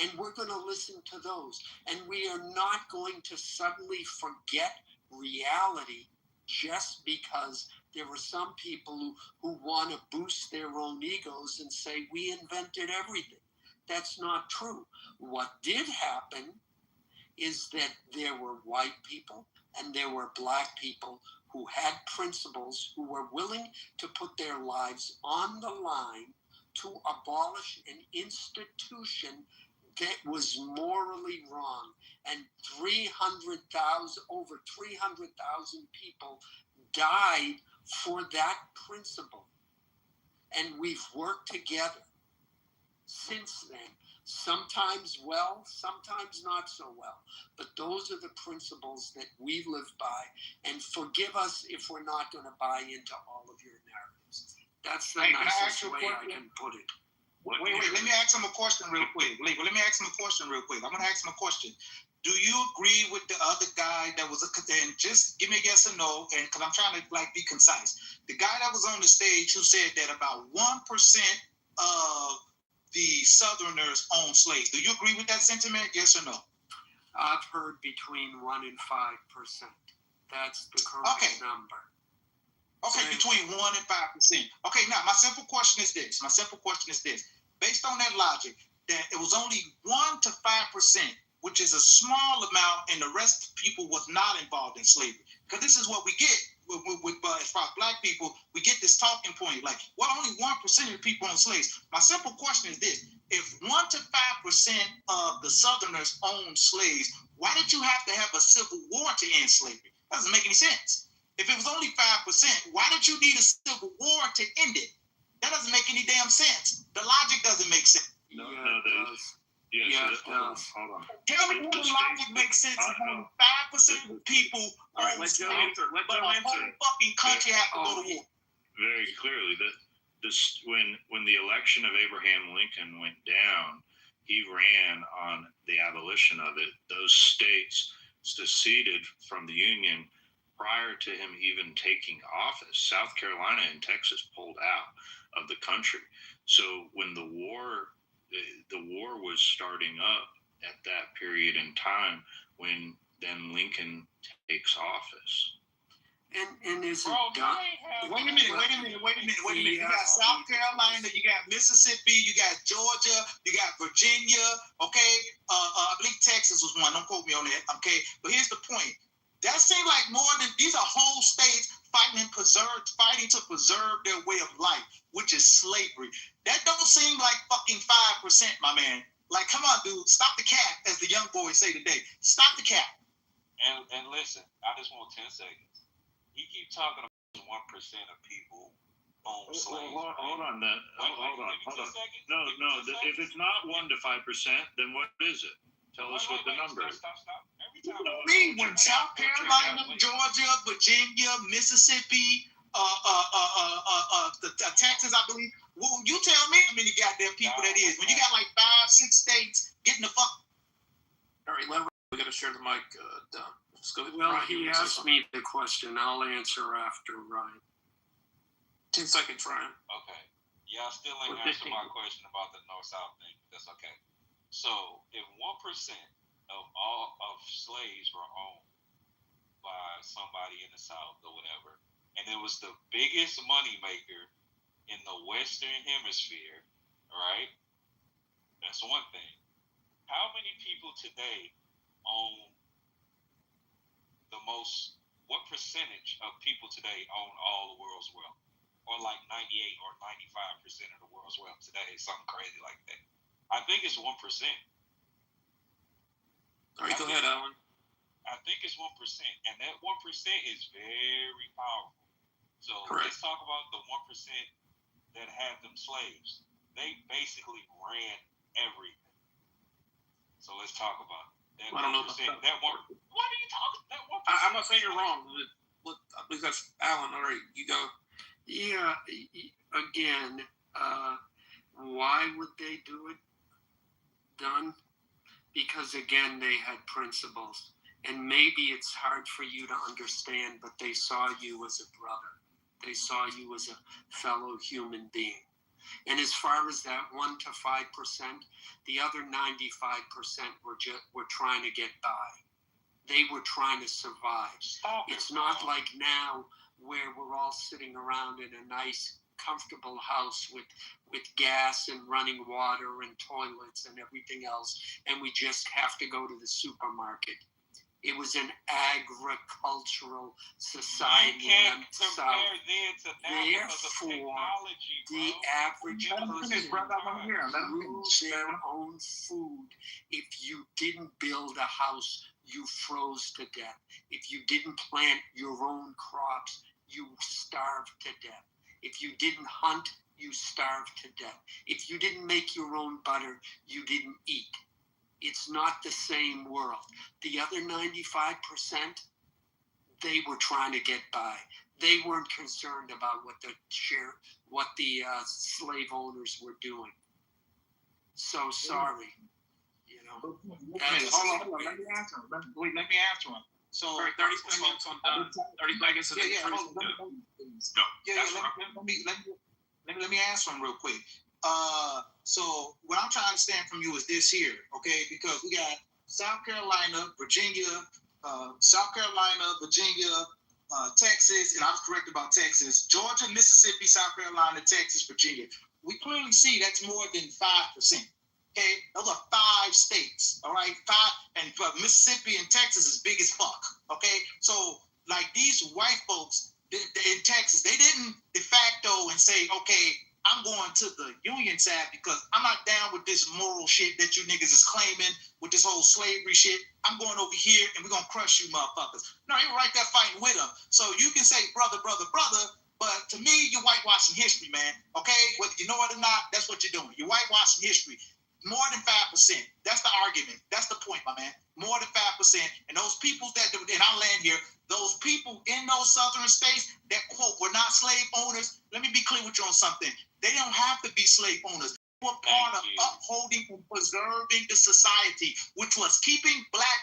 and we're going to listen to those. And we are not going to suddenly forget reality just because there are some people who want to boost their own egos and say, we invented everything. That's not true. What did happen is that there were white people and there were black people who had principles, who were willing to put their lives on the line to abolish an institution that was morally wrong. And over 300,000 people died for that principle. And we've worked together since then. Sometimes well, sometimes not so well. But those are the principles that we live by. And forgive us if we're not going to buy into all of your narratives. That's the nicest way I can put it. Wait, let me ask him a question real quick. I'm going to ask him a question. Do you agree with the other guy that was and just give me a yes or no, and because I'm trying to be concise. The guy that was on the stage who said that about 1% of the Southerners own slaves. Do you agree with that sentiment? Yes or no? I've heard between 1% and 5%. That's the correct number. Okay, between 1% and 5%. Okay, now my simple question is this. Based on that logic, that it was only 1% to 5%, which is a small amount, and the rest of the people was not involved in slavery. Because this is what we get with as far as black people, we get this talking point like, well, only 1% of the people own slaves. My simple question is this: if 1% to 5% of the Southerners own slaves, why did you have to have a civil war to end slavery? That doesn't make any sense. If it was only 5%, why did you need a civil war to end it? That doesn't make any damn sense. The logic doesn't make sense. No, it does. Yes, hold on. Tell me what the logic makes sense if only 5% of people own slaves, but the whole fucking country have to go to war. Very clearly, when the election of Abraham Lincoln went down, he ran on the abolition of it. Those states seceded from the Union prior to him even taking office. South Carolina and Texas pulled out of the country. So when the war was starting up at that period in time, when then Lincoln takes office. And is Bro, wait a minute. You got South Carolina, you got Mississippi, you got Georgia, you got Virginia, okay? I believe Texas was one. Don't quote me on that, okay? But here's the point. That seems like more than, these are whole states fighting to preserve their way of life, which is slavery. That don't seem like fucking 5%, my man. Like, come on, dude, stop the cap, as the young boys say today. Stop the cap. And listen, I just want 10 seconds. You keep talking about 1% of people own slaves. Hold on. No. If it's not 1% to 5%, then what is it? Tell us what the number is. Stop. When South Carolina, Georgia, Virginia, Mississippi, Texas, I believe. Well, you tell me how many goddamn people that is. When you got like 5-6 states getting the fuck. All right, we got to share the mic down. Let's go. Well, he asked me the question. I'll answer after Ryan. 10 seconds, Ryan. Okay. Yeah, I still ain't answered my question about the North-South thing. That's okay. So, if 1% of all of slaves were owned by somebody in the South or whatever, and it was the biggest money maker in the Western Hemisphere, right? That's one thing. How many people today own what percentage of people today own all the world's wealth? Or like 98 or 95% of the world's wealth today, something crazy like that. I think it's 1%. All right, go ahead, Alan. I think it's 1%, and that 1% is very powerful. So Let's talk about the 1% that had them slaves. They basically ran everything. So let's talk about it. I don't know about that. What are you talking? That 1%. I'm not saying you're wrong. I believe that's Alan. All right, you go. Yeah. Again, Why would they do it? Done? Because again, they had principles. And maybe it's hard for you to understand, but they saw you as a brother. They saw you as a fellow human being. And as far as that 1 to 5%, the other 95% were trying to get by. They were trying to survive. It's not like now where we're all sitting around in a nice, comfortable house with gas and running water and toilets and everything else, and we just have to go to the supermarket. It was an agricultural society. You can't compare then to now because of Therefore, technology, bro. the average person grew their own food. If you didn't build a house, you froze to death. If you didn't plant your own crops, you starved to death. If you didn't hunt, you starved to death. If you didn't make your own butter, you didn't eat. It's not the same world. The other 95%, they were trying to get by. They weren't concerned about what the slave owners were doing. So sorry, you know. Hold on. Let me answer him. Let me answer him. So 30 seconds on 30 seconds. Let me answer him real quick. So what I'm trying to understand from you is this here, okay? Because we got South Carolina, Virginia, Texas, and I was correct about Texas, Georgia, Mississippi, South Carolina, Texas, Virginia. We clearly see that's more than 5%. Okay, those are 5 states. All right, 5, and Mississippi and Texas is big as fuck. Okay, so like these white folks in Texas, they didn't de facto and say, okay, I'm going to the Union side because I'm not down with this moral shit that you niggas is claiming with this whole slavery shit. I'm going over here and we're going to crush you motherfuckers. No, they were right there fighting with them. So you can say brother, but to me, you're whitewashing history, man. Okay? Whether you know it or not, that's what you're doing. You're whitewashing history. More than 5%. That's the argument. That's the point, my man. More than 5%. And those people that, and I'll land here, those people in those southern states that, quote, were not slave owners, let me be clear with you on something. They don't have to be slave owners. They were part of upholding and preserving the society, which was keeping black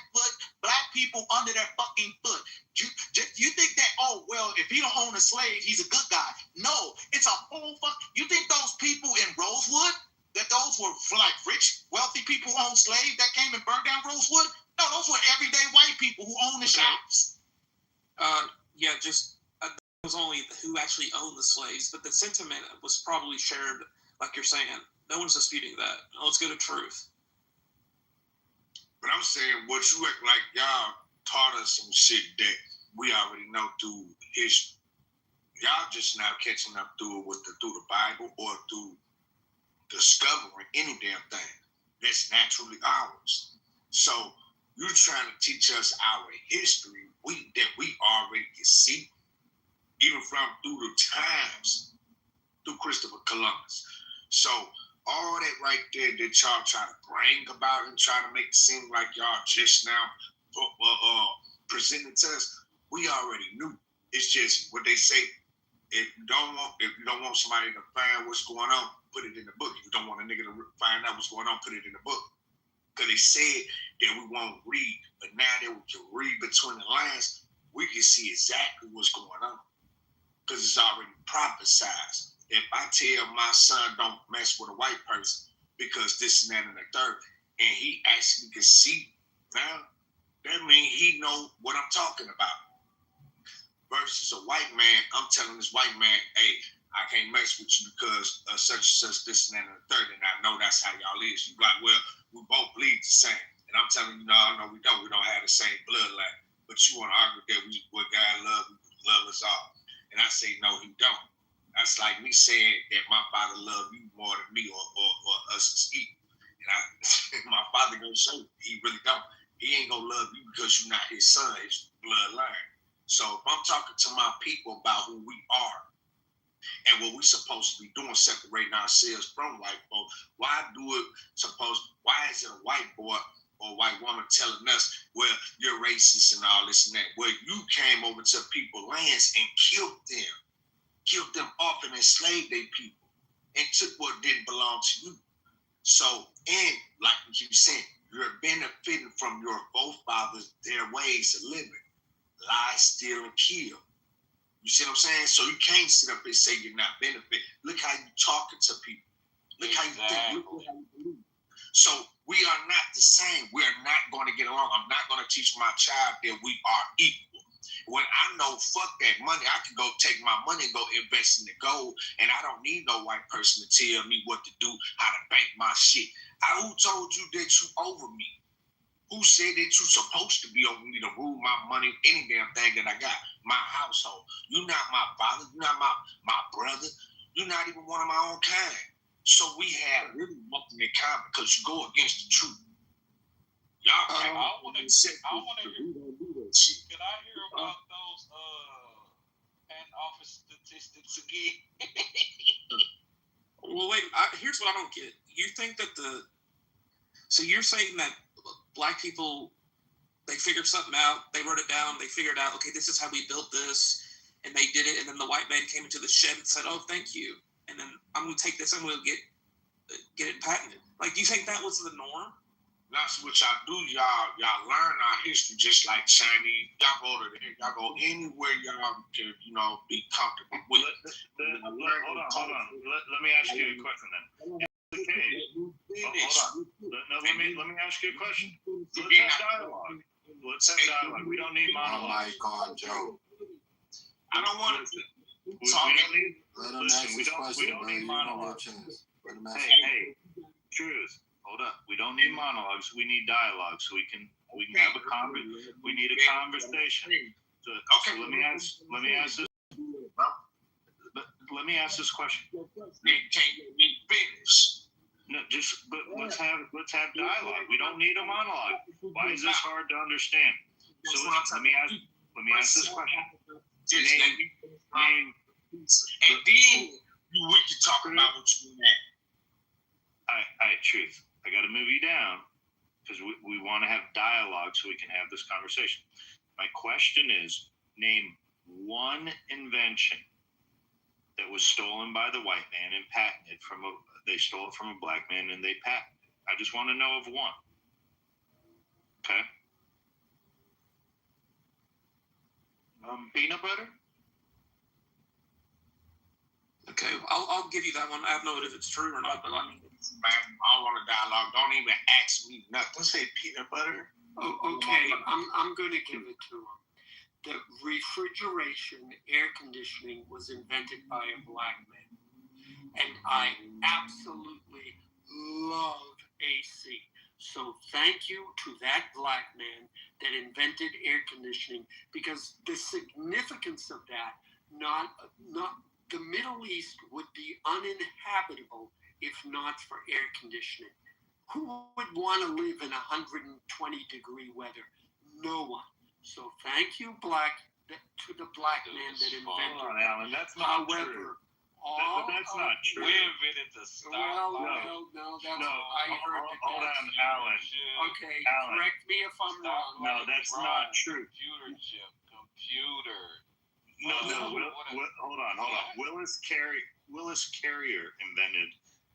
people under their fucking foot. You think that, oh, well, if he don't own a slave, he's a good guy. No, it's a whole fuck. You think those people in Rosewood, that those were like rich, wealthy people who owned slaves that came and burned down Rosewood? No, those were everyday white people who owned the shops. It was only who actually owned the slaves, but the sentiment was probably shared, like you're saying. No one's disputing that. Let's go to truth. But I'm saying, what you act like y'all taught us some shit that we already know through history. Y'all just now catching up through it through the Bible or through discovering any damn thing that's naturally ours. So you're trying to teach us our history that we already can see, even from through the times, through Christopher Columbus. So all that right there that y'all try to bring about and try to make it seem like y'all just now presenting to us, we already knew. It's just what they say. If you don't want somebody to find what's going on, put it in the book. If you don't want a nigga to find out what's going on, put it in the book. Because they said that we won't read, but now that we can read between the lines, we can see exactly what's going on. Because it's already prophesized. If I tell my son don't mess with a white person because this and that and the third, and he actually can see now, that means he know what I'm talking about. Versus a white man, I'm telling this white man, hey, I can't mess with you because of such and such, this and that and the third, and I know that's how y'all is. You like, well, we both bleed the same. And I'm telling you, no, we don't. We don't have the same bloodline. But you want to argue that what God love us all. And I say, no, he don't. That's like me saying that my father loved you more than me or us as equal. And my father gonna show you, he really don't. He ain't gonna love you because you're not his son, his bloodline. So if I'm talking to my people about who we are and what we're supposed to be doing, separating ourselves from white folk, why is it a white boy or a white woman telling us, well, you're racist and all this and that? Well, you came over to people's lands and killed them off and enslaved their people. and took what didn't belong to you. So, and like you said, you're benefiting from your forefathers, their ways of living. Lie, steal, and kill. You see what I'm saying? So you can't sit up and say you're not benefiting. Look how you talking to people. Look how you think. Look how you believe. So we are not the same. We are not going to get along. I'm not going to teach my child that we are equal. When I know, fuck that money, I can go take my money and go invest in the gold, and I don't need no white person to tell me what to do, how to bank my shit. Who told you that you over me? Who said that you supposed to be over me to rule my money, any damn thing that I got, my household? You're not my father. You're not my brother. You're not even one of my own kind. So we have really nothing in common because you go against the truth. Y'all can't. I want to hear. Can I hear about those patent office statistics again? Well, wait. Here's what I don't get. You think that so you're saying that black people, they figured something out, they wrote it down, they figured out, okay, this is how we built this, and they did it, and then the white man came into the shed and said, oh, thank you, and then I'm going to take this, I'm going to get it patented. Like, do you think that was the norm? That's what y'all do. Y'all learn our history just like Chinese. Y'all go anywhere y'all can, be comfortable with. Hold on. Let me ask you a question then. Okay. Let me ask you a question. Let's have dialogue. We don't need monologues. I don't want to. We don't need monologues. Hey, truth. Hold up. We don't need monologues. We need dialogue so we can have a conversation. We need a conversation. So let me ask this. Let me ask this question. No, let's have dialogue. We don't need a monologue. Why is this hard to understand? So let me ask this question. Name. And then we can talk about what you mean. All right, truth. I got to move you down because we want to have dialogue so we can have this conversation. My question is, name one invention that was stolen by the white man and patented they stole it from a black man and they patented it. I just want to know of one. Okay. Peanut butter? Okay, I'll give you that one. I have no idea if it's true or not, but I mean, man, I don't want a dialogue. Don't even ask me nothing. Say peanut butter. Oh, okay, I'm going to give it to him. The refrigeration, air conditioning was invented by a black man. And I absolutely love AC. So thank you to that black man that invented air conditioning, because the significance of that, not the Middle East would be uninhabitable if not for air conditioning. Who would want to live in 120-degree weather? No one. So thank you, to the black man that invented it. Alan, that's not true. But that's not true. We invented the stoplight. No, that's I heard it. Hold on, Alan. Okay, Alan. correct me if I'm wrong. No, that's not true. Computer. No, hold on. Willis Carrier invented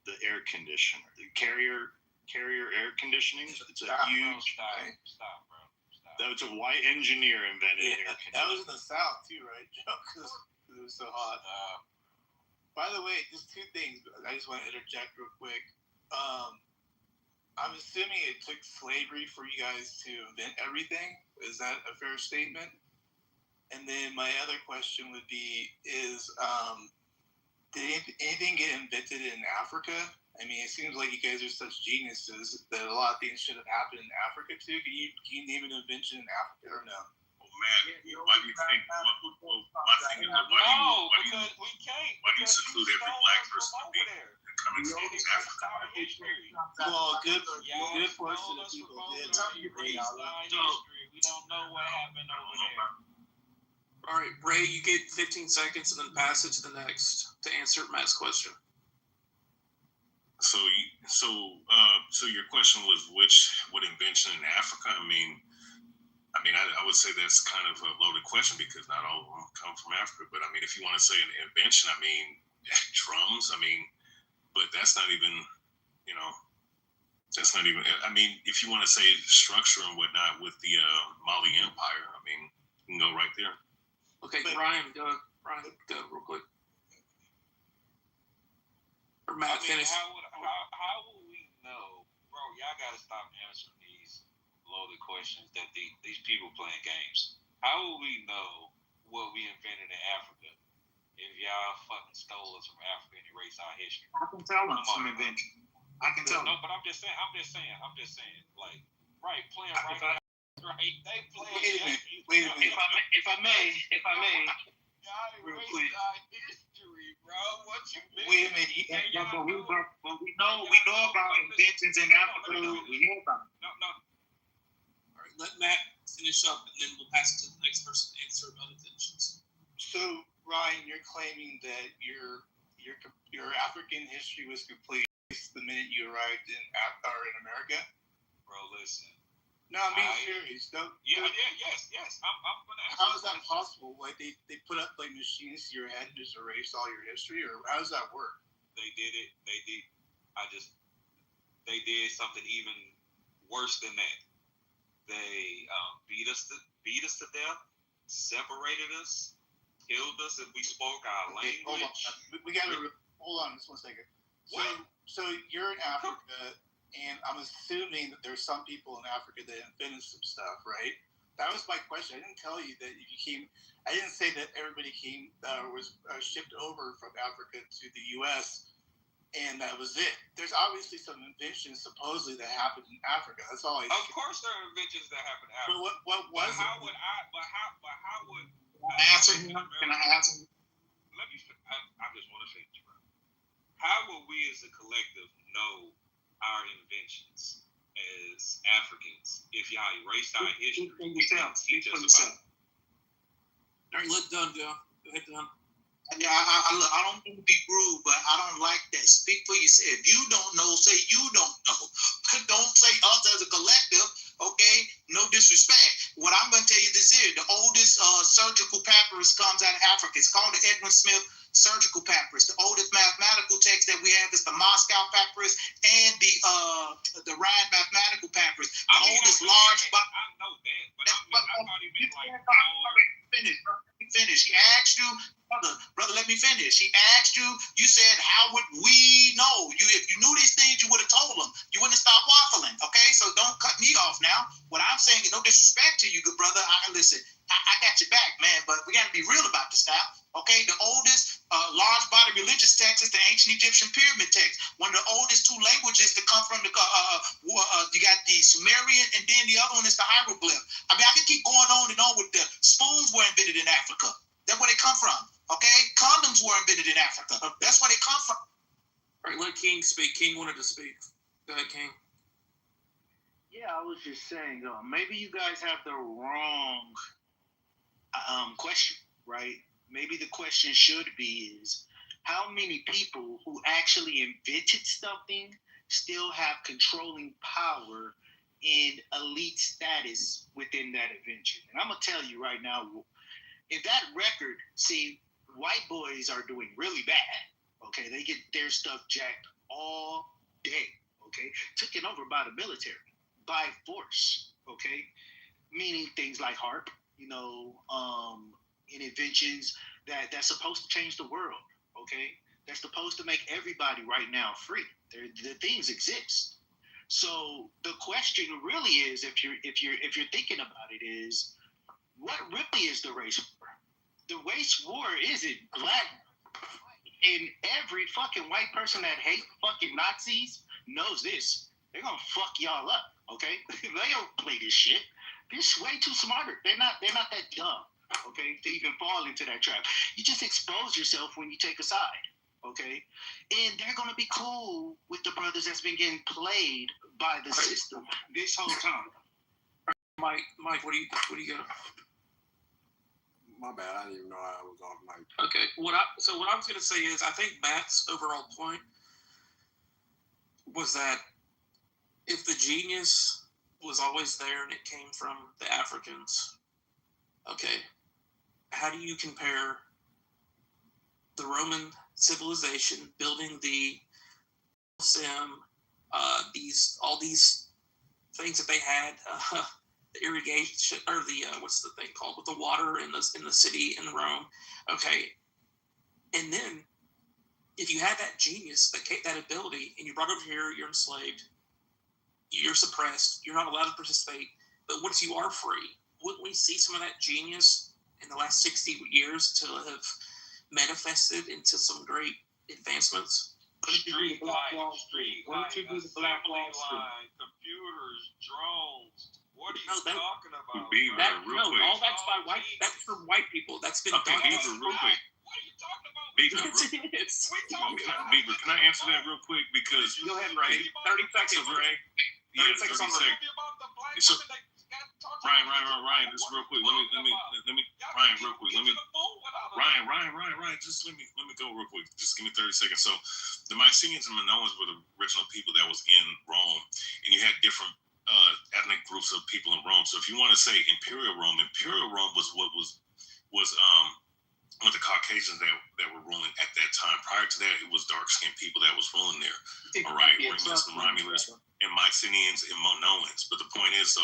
the air conditioner. The Carrier air conditioning. It's a huge. Stop, bro. That was a white engineer invented air conditioning. That was in the South too, right, Joe? Because it was so hot. By the way, just two things. I just want to interject real quick. I'm assuming it took slavery for you guys to invent everything. Is that a fair statement? And then my other question would be, did anything get invented in Africa? I mean, it seems like you guys are such geniuses that a lot of things should have happened in Africa too. Can you name an invention in Africa or no? Man, why do you think? My thing is, because we can't. Why do you seclude every black person to be coming from Africa? Well, good portion of people did. We don't know what happened over there. All right, Ray, you get 15 seconds and then pass it to the next to answer Matt's question. So your question was what invention in Africa? I would say that's kind of a loaded question because not all of them come from Africa. But if you want to say an invention, drums. but that's not even, that's not even. I mean, if you want to say structure and whatnot with the Mali Empire, I mean, you can go right there. Okay, Ryan, go real quick. Or Matt, finish. How will we know, bro? Y'all gotta stop answering these loaded questions that these people playing games. How will we know what we invented in Africa if y'all fucking stole us from Africa and erased our history? I can tell them some invention. I can tell. No, but I'm just saying. Like, right, playing right now. Right, they playing. Wait a minute. If I may, y'all real erased quick. our history, bro. What you mean? Wait a minute. But we know about inventions in Africa. We know about it. No. All right, let Matt finish up, and then we'll pass it to the next person to answer about intentions. So, Ryan, you're claiming that your African history was complete the minute you arrived in America? Bro, listen. No, I'm being serious. Yes. I'm gonna ask. How is that possible? Like they put up like machines to your head and just erase all your history, or how does that work? They did it. They did something even worse than that. They beat us to death, separated us, killed us if we spoke our language. Hold on. We gotta hold on just 1 second. So you're in Africa, and I'm assuming that there's some people in Africa that invented some stuff, right? That was my question. I didn't tell you that if you came. I didn't say that everybody came was shipped over from Africa to the U.S. and that was it. There's obviously some inventions supposedly that happened in Africa. That's all I. Of course, there are inventions that happen in Africa. But what was it? How would I? But how would I answer him? Can I answer him? Let me. I just want to say this, bro. How will we as a collective know our inventions as Africans if y'all erased our history and teach us about it? All right, let Dunn go. Go ahead, Dunn. Yeah, I don't mean to be rude, but I don't like that. Speak for yourself. If you don't know, say you don't know. Don't say us as a collective, okay? No disrespect. What I'm going to tell you this is, the oldest surgical papyrus comes out of Africa. It's called the Edwin Smith surgical papyrus. The oldest mathematical text that we have is the Moscow papyrus and the Rhine mathematical papyrus. The oldest large... I know that, but I thought he meant like... Finish. He asked you, brother, let me finish. He asked you, you said, how would we know? If you knew these things, you would have told them. You wouldn't have stopped waffling, okay? So don't cut me off now. What I'm saying is no disrespect to you, good brother. Listen, I got your back, man, but we got to be real about this now, okay? The oldest large body religious text is the ancient Egyptian pyramid text. One of the oldest two languages to come from the, you got the Sumerian, and then the other one is the hieroglyph. I mean, I can keep going on and on with the spoons were invented in Africa. That's where they come from, okay? Condoms were invented in Africa. That's where they come from. All right, let King speak. King wanted to speak. Go ahead, King. Yeah, I was just saying, maybe you guys have the wrong question, right? Maybe the question should be is, how many people who actually invented something still have controlling power and elite status within that invention? And I'm going to tell you right now, in that record, see, white boys are doing really bad, okay? They get their stuff jacked all day, okay? Taken over by the military, by force, okay? Meaning things like HARP, and inventions that's supposed to change the world, okay? That's supposed to make everybody right now free. The things exist. So the question really is, if you're thinking about it, is what really is the race war? The race war isn't black. And every fucking white person that hates fucking Nazis knows this. They're gonna fuck y'all up, okay? They don't play this shit. They're way too smarter. They're not that dumb, okay, to even fall into that trap. You just expose yourself when you take a side, okay? And they're gonna be cool with the brothers that's been getting played by the system this whole time. Mike, what do you got? My bad, I didn't even know I was off mic. Okay, what I was gonna say is, I think Matt's overall point was that if the genius was always there and it came from the Africans, okay, how do you compare the Roman civilization building the Coliseum, all these things that they had, the irrigation or the what's the thing called with the water in the city in Rome. Okay, and then if you had that genius, that ability, and you brought it over here, you're enslaved, you're suppressed, you're not allowed to participate. But once you are free, wouldn't we see some of that genius in the last 60 years to have manifested into some great advancements? Street light, assembly line, computers, drones. What are you talking about? All that's by white. That's for white people. That's been done. Beaver, real quick. What are you talking about? Beaver, can I answer that real quick? Because go ahead, Ray. 30 seconds, Ray. 30 seconds on Ray. So, Ryan, just real quick. Let me, Ryan, real quick. Ryan, just let me go real quick. Just give me 30 seconds. So, the Mycenaeans and Minoans were the original people that was in Rome, and you had different ethnic groups of people in Rome. So, if you want to say Imperial Rome was what was with the Caucasians that were ruling at that time. Prior to that, it was dark-skinned people that was ruling there. All right, Romans and Romulus and Mycenaeans and Minoans. But the point is, so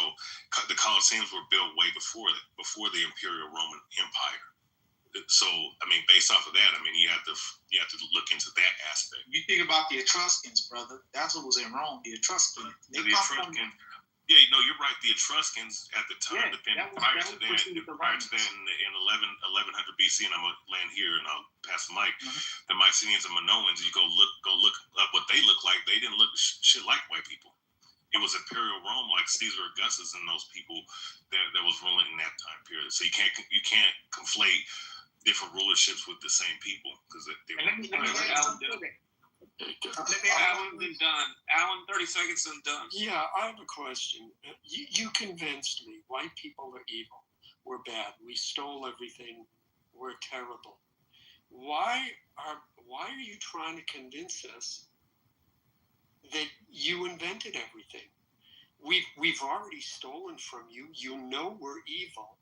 the Colosseums were built way before the Imperial Roman Empire. So, I mean, based off of that, I mean, you have to look into that aspect. You think about the Etruscans, brother. That's what was in Rome. The Etruscans. Yeah, you're right. The Etruscans at the time, prior to that in 1100 BC, and I'm gonna land here and I'll pass the mic. The Mycenaeans and Minoans, you go look up what they look like. They didn't look shit like white people. It was Imperial Rome, like Caesar Augustus and those people that was ruling in that time period. So you can't conflate different rulerships with the same people because they were. Alan's been done. Alan, 30 seconds and done. Yeah, I have a question. You convinced me. White people are evil. We're bad. We stole everything. We're terrible. Why are you trying to convince us that you invented everything? We've already stolen from you. You know we're evil.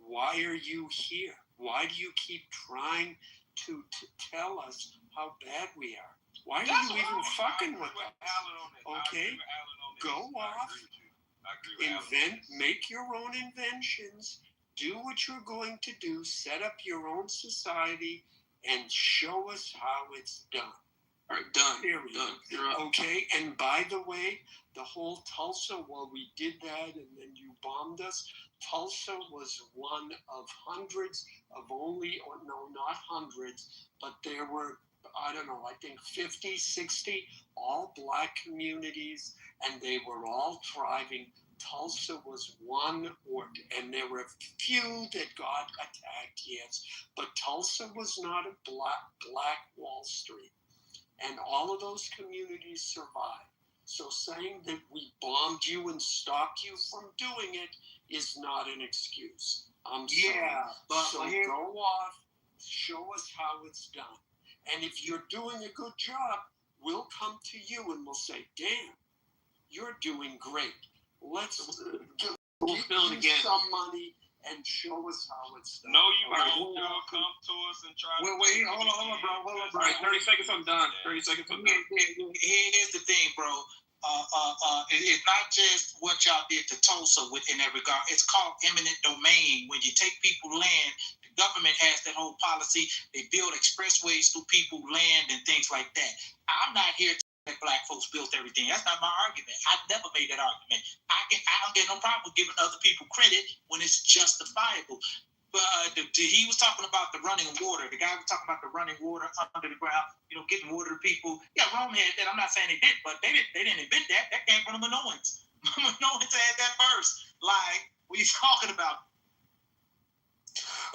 Why are you here? Why do you keep trying to tell us how bad we are? Why are you even fucking with us? Okay, go off, make your own inventions, do what you're going to do, set up your own society, and show us how it's done. All right, done. Done. Okay, and by the way, the whole Tulsa, we did that and then you bombed us. Tulsa was one of hundreds of not hundreds, but there were, I don't know, I think 50, 60, all black communities, and they were all thriving. Tulsa was one, and there were few that got attacked, yes, but Tulsa was not a black Wall Street. And all of those communities survived. So saying that we bombed you and stopped you from doing it is not an excuse. I'm sorry. So go off, show us how it's done. And if you're doing a good job, we'll come to you and we'll say, damn, you're doing great. Let's give you some money and show us how it's done. No, you won't. Come to us and try. Wait, hold on, bro. All right, 30 seconds, I'm done. 30 seconds, I'm done. Here's the thing, bro. It's not just what y'all did to Tulsa in that regard. It's called eminent domain. When you take people's land, the government has that whole policy. They build expressways through people's land and things like that. I'm not here to that black folks built everything. That's not my argument. I've never made that argument. I don't get no problem with giving other people credit when it's justifiable. But he was talking about the running water. The guy was talking about the running water under the ground, getting water to people. Yeah, Rome had that. I'm not saying they did, but they didn't invent that. That came from the Minoans. Minoans had that first. Like, what are you talking about?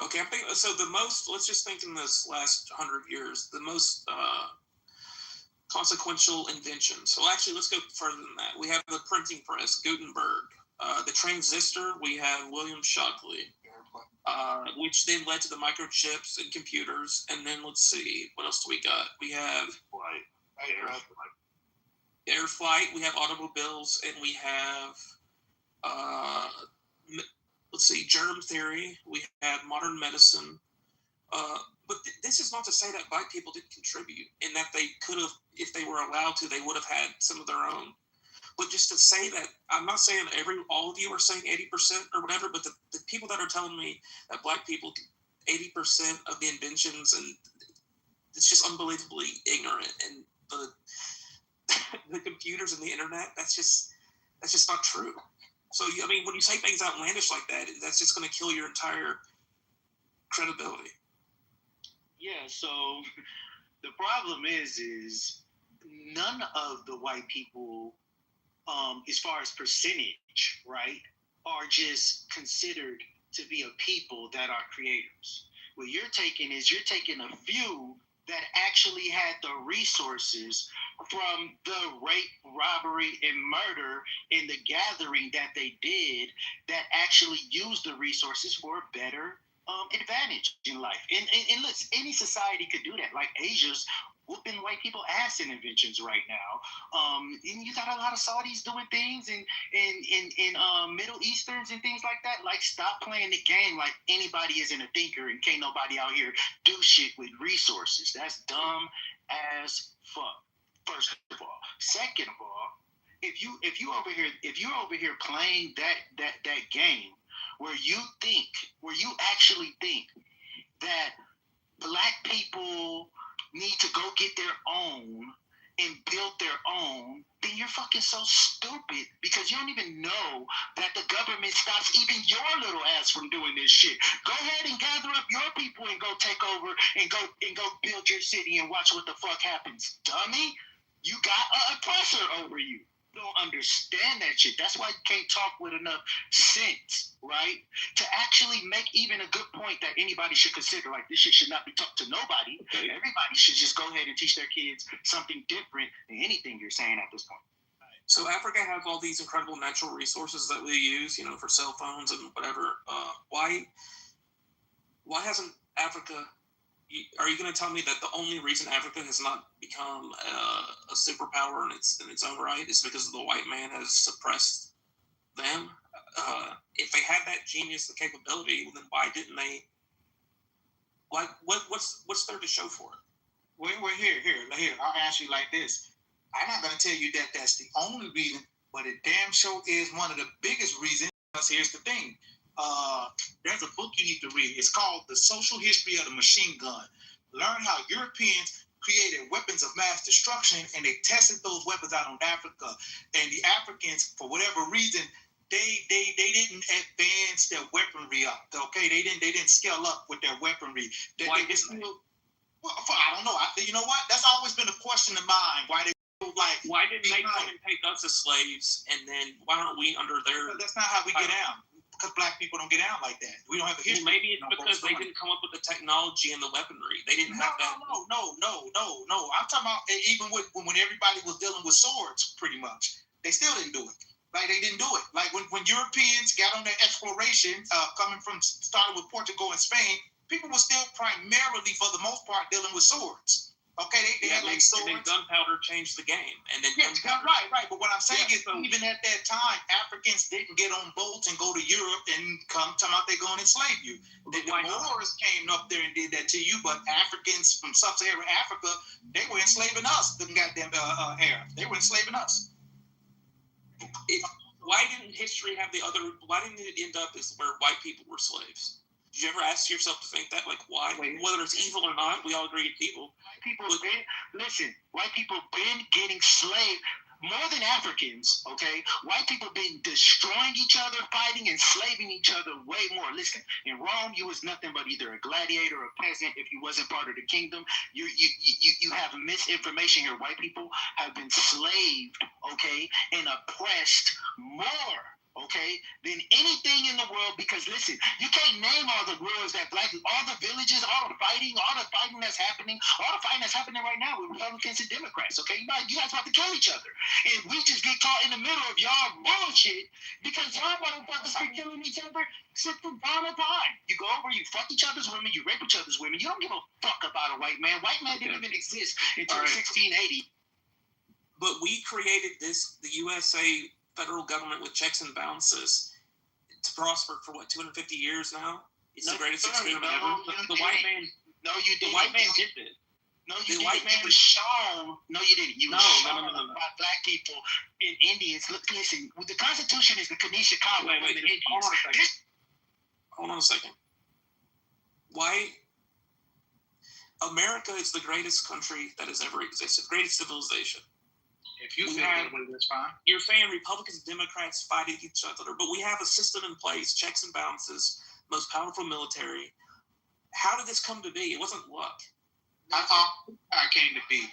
Okay, I think so. Let's just think in this last 100 years, the most consequential inventions. Well, actually, let's go further than that. We have the printing press, Gutenberg. The transistor, we have William Shockley, which then led to the microchips and computers. And then let's see, what else do we got? We have air flight. We have automobiles, and we have let's see, germ theory. We have modern medicine. But this is not to say that black people didn't contribute and that they could have, if they were allowed to, they would have had some of their own. But just to say that, I'm not saying all of you are saying 80% or whatever, but the people that are telling me that black people, 80% of the inventions, and it's just unbelievably ignorant, and the computers and the internet, that's just not true. So, I mean, when you say things outlandish like that, that's just going to kill your entire credibility. Yeah, so the problem is none of the white people, as far as percentage, right, are just considered to be a people that are creators. What you're taking is a few that actually had the resources from the rape, robbery, and murder in the gathering that they did, that actually used the resources for a better advantage in life. And listen, any society could do that. Like Asia's whooping white people ass in inventions right now. And you got a lot of Saudis doing things and Middle Easterns and things like that. Like, stop playing the game like anybody isn't a thinker and can't nobody out here do shit with resources. That's dumb as fuck. First of all. Second of all, if you're over here playing that game where you actually think that black people need to go get their own and build their own, then you're fucking so stupid, because you don't even know that the government stops even your little ass from doing this shit. Go ahead and gather up your people and go take over and go build your city and watch what the fuck happens, dummy. You got an oppressor over you. Don't understand that shit. That's why you can't talk with enough sense, right? To actually make even a good point that anybody should consider, like, this shit should not be taught to nobody. Okay. Everybody should just go ahead and teach their kids something different than anything you're saying at this point. So Africa has all these incredible natural resources that we use, for cell phones and whatever. Why hasn't Africa? Are you going to tell me that the only reason Africa has not become a superpower in its own right is because the white man has suppressed them? If they had that genius and capability, then why didn't they? What's there to show for it? Well, here. I'll answer you like this. I'm not going to tell you that that's the only reason, but it damn sure is one of the biggest reasons. Because here's the thing. There's a book you need to read. It's called The Social History of the Machine Gun. Learn how Europeans created weapons of mass destruction, and they tested those weapons out on Africa. And the Africans, for whatever reason, they didn't advance their weaponry up. Okay, they didn't scale up with their weaponry. Why didn't they? Well, I don't know. You know what? That's always been a question of mine. Why didn't they come and take us as slaves, and then why aren't we under their? Well, that's not how we get out. Because black people don't get out like that. We don't have a history. Well, maybe it's because they didn't come up with the technology and the weaponry. They didn't have that. No. I'm talking about even when everybody was dealing with swords, pretty much. They still didn't do it. Like, they didn't do it. Like, when Europeans got on their exploration, starting with Portugal and Spain, people were still primarily, for the most part, dealing with swords. Okay, they had like swords. And then gunpowder changed the game. And then right. But what I'm saying is, even at that time, Africans didn't get on boats and go to Europe and come out they go and enslave you. The Moors came up there and did that to you, but Africans from sub-Saharan Africa, they were enslaving us. Them goddamn Arabs, they were enslaving us. Why didn't history have why didn't it end up as where white people were slaves? Did you ever ask yourself to think that? Like, why? Whether it's evil or not, we all agree it's evil. White people been getting slaved more than Africans, okay? White people been destroying each other, fighting, enslaving each other way more. Listen, in Rome, you was nothing but either a gladiator or a peasant if you wasn't part of the kingdom. You have misinformation here. White people have been slaved, okay, and oppressed more, okay, than anything in the world. Because listen, you can't name all the wars that all the villages, all the fighting that's happening right now with Republicans and Democrats, okay? You guys about to kill each other. And we just get caught in the middle of y'all bullshit because y'all motherfuckers are killing each other since the dawn of time. You go over, you fuck each other's women, you rape each other's women. You don't give a fuck about a white man. White man didn't even exist until 1680. But we created the USA federal government with checks and balances to prosper for 250 years now. It's the greatest experiment ever. The white man. No, you didn't. The white man did it. No, you didn't. It was shown. No, you didn't. You were shown by black people and Indians. Look, listen. The Constitution is the Kanisha Kawa Wait, from the Indians. Hold on a second. Why? America is the greatest country that has ever existed, greatest civilization. If you feel that way, that's fine. You're saying Republicans and Democrats fighting each other, but we have a system in place, checks and balances, most powerful military. How did this come to be? It wasn't luck. I came to be.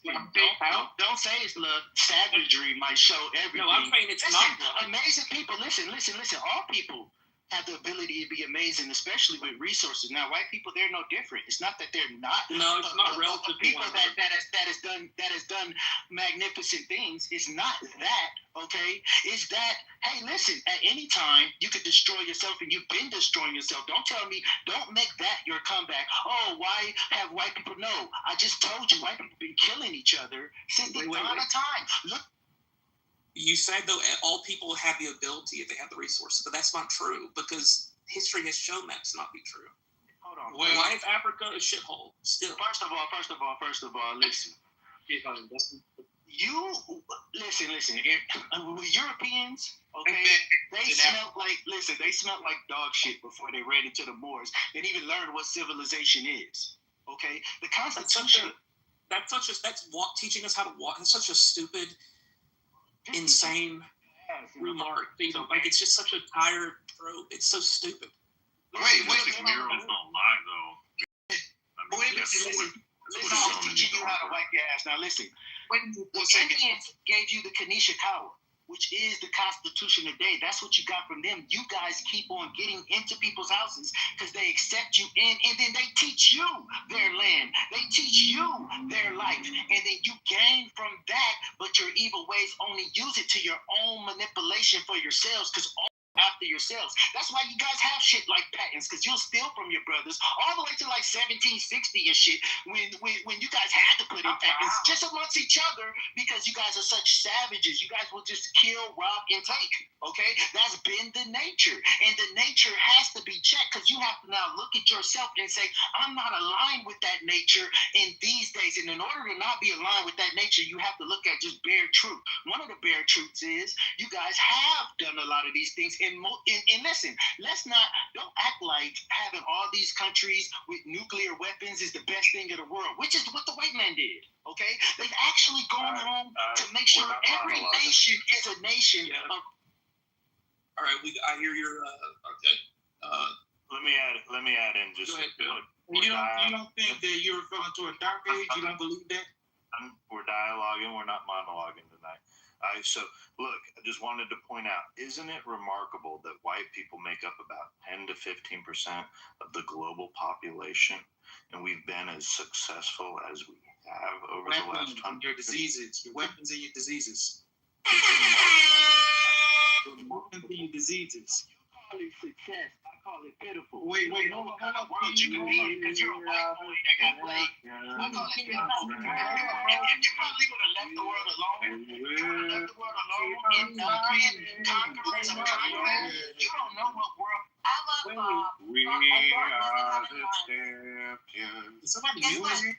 Don't say it's luck. Savagery might show everything. No, I'm saying it's not luck. Amazing people. Listen. All people have the ability to be amazing, especially with resources. Now, white people, they're no different. It's not that they're not. No, it's not relative. People that has done magnificent things. It's not that. Okay, it's that. Hey, listen. At any time, you could destroy yourself, and you've been destroying yourself. Don't tell me. Don't make that your comeback. Oh, why have white people? No, I just told you, white people been killing each other since the dawn of time. Look. You said, though, all people have the ability if they have the resources, but that's not true because history has shown that to not be true. Hold on. Why is Africa a shithole still? First of all, listen. You listen. Europeans, okay, they smelled like dog shit before they ran into the Moors and even learned what civilization is. Okay, the Constitution. That's teaching us how to walk. It's such a stupid, insane remark. Like it's just such a tired throat. It's so stupid. Wait, Nero's don't lie though. Listen, I'm teaching you how to wipe your ass. Now listen, when the Indians gave you the Kanisha Kawa, which is the Constitution today, that's what you got from them. You guys keep on getting into people's houses because they accept you in, and then they teach you their land. They teach you their life, and then you gain from that, but your evil ways only use it to your own manipulation for yourselves because after yourselves. That's why you guys have shit like patents, because you'll steal from your brothers all the way to like 1760 and shit when you guys had to put in patents just amongst each other because you guys are such savages. You guys will just kill, rob, and take. Okay? That's been the nature. And the nature has to be checked because you have to now look at yourself and say, I'm not aligned with that nature in these days. And in order to not be aligned with that nature, you have to look at just bare truth. One of the bare truths is you guys have done a lot of these things. And listen, don't act like having all these countries with nuclear weapons is the best thing in the world, which is what the white man did. Okay? They've actually gone home to make sure every nation is a nation of. All right, I hear your okay. Let me add in just. Go ahead, you don't think that you're referring to a dark age? You don't believe that? We're dialoguing. We're not monologuing tonight. So look, I just wanted to point out, isn't it remarkable that white people make up about 10 to 15% of the global population, and we've been as successful as we have over the last 100 years? Your diseases, your weapons and your diseases. Your weapons and your diseases. I call it success. I call it pitiful. Wait, hold on. Because you're a white boy that got played. I call it pitiful. You probably would have left the world alone. In conquerors of conquerors. You don't know what world. I love We are the champions. Somebody music.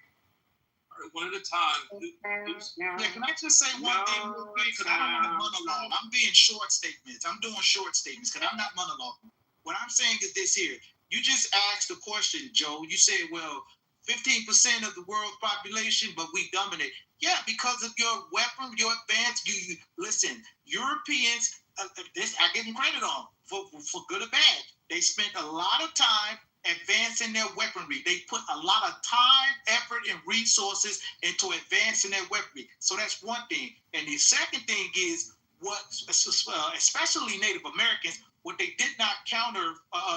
One at a time. Can I just say one thing real quick? Because I don't want to monologue. I'm being short statements. I'm doing short statements because I'm not monologuing. What I'm saying is this here. You just asked the question, Joe. You said, well, 15% of the world's population, but we dominate. Yeah, because of your weapon, your advance. You listen, Europeans, this I give them credit on for good or bad. They spent a lot of time advancing their weaponry. They put a lot of time, effort, and resources into advancing their weaponry. So that's one thing. And the second thing is what, especially Native Americans, what they did not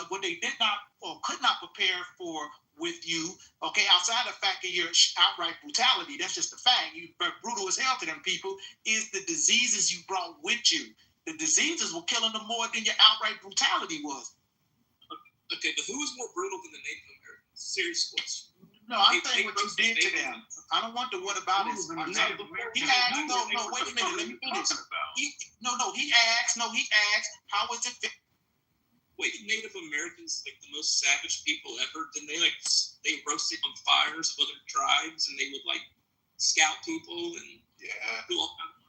what they did not or could not prepare for with you, okay, outside the fact of your outright brutality, that's just a fact, you brutal as hell to them people, is the diseases you brought with you. The diseases were killing them more than your outright brutality was. Okay, but who was more brutal than the Native Americans? Serious question. No, I'm saying what you did to them. I don't want the what about it. He asked, no, wait a minute, let me finish. He asked, how was it? wait, the Native Americans like the most savage people ever? Then they roasted on fires of other tribes, and they would like scout people and do all kinds of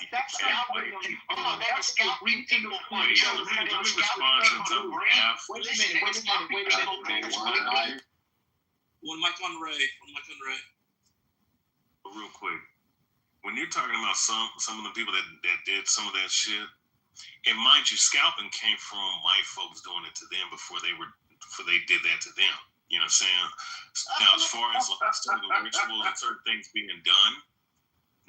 That's scouting. That was scouting. Wait a minute. One Mike on Ray. Real quick, when you're talking about some of the people that did some of that shit, and mind you, scalping came from white folks doing it to them before they did that to them. You know what I'm saying? Now, as far as like certain rituals and certain things being done,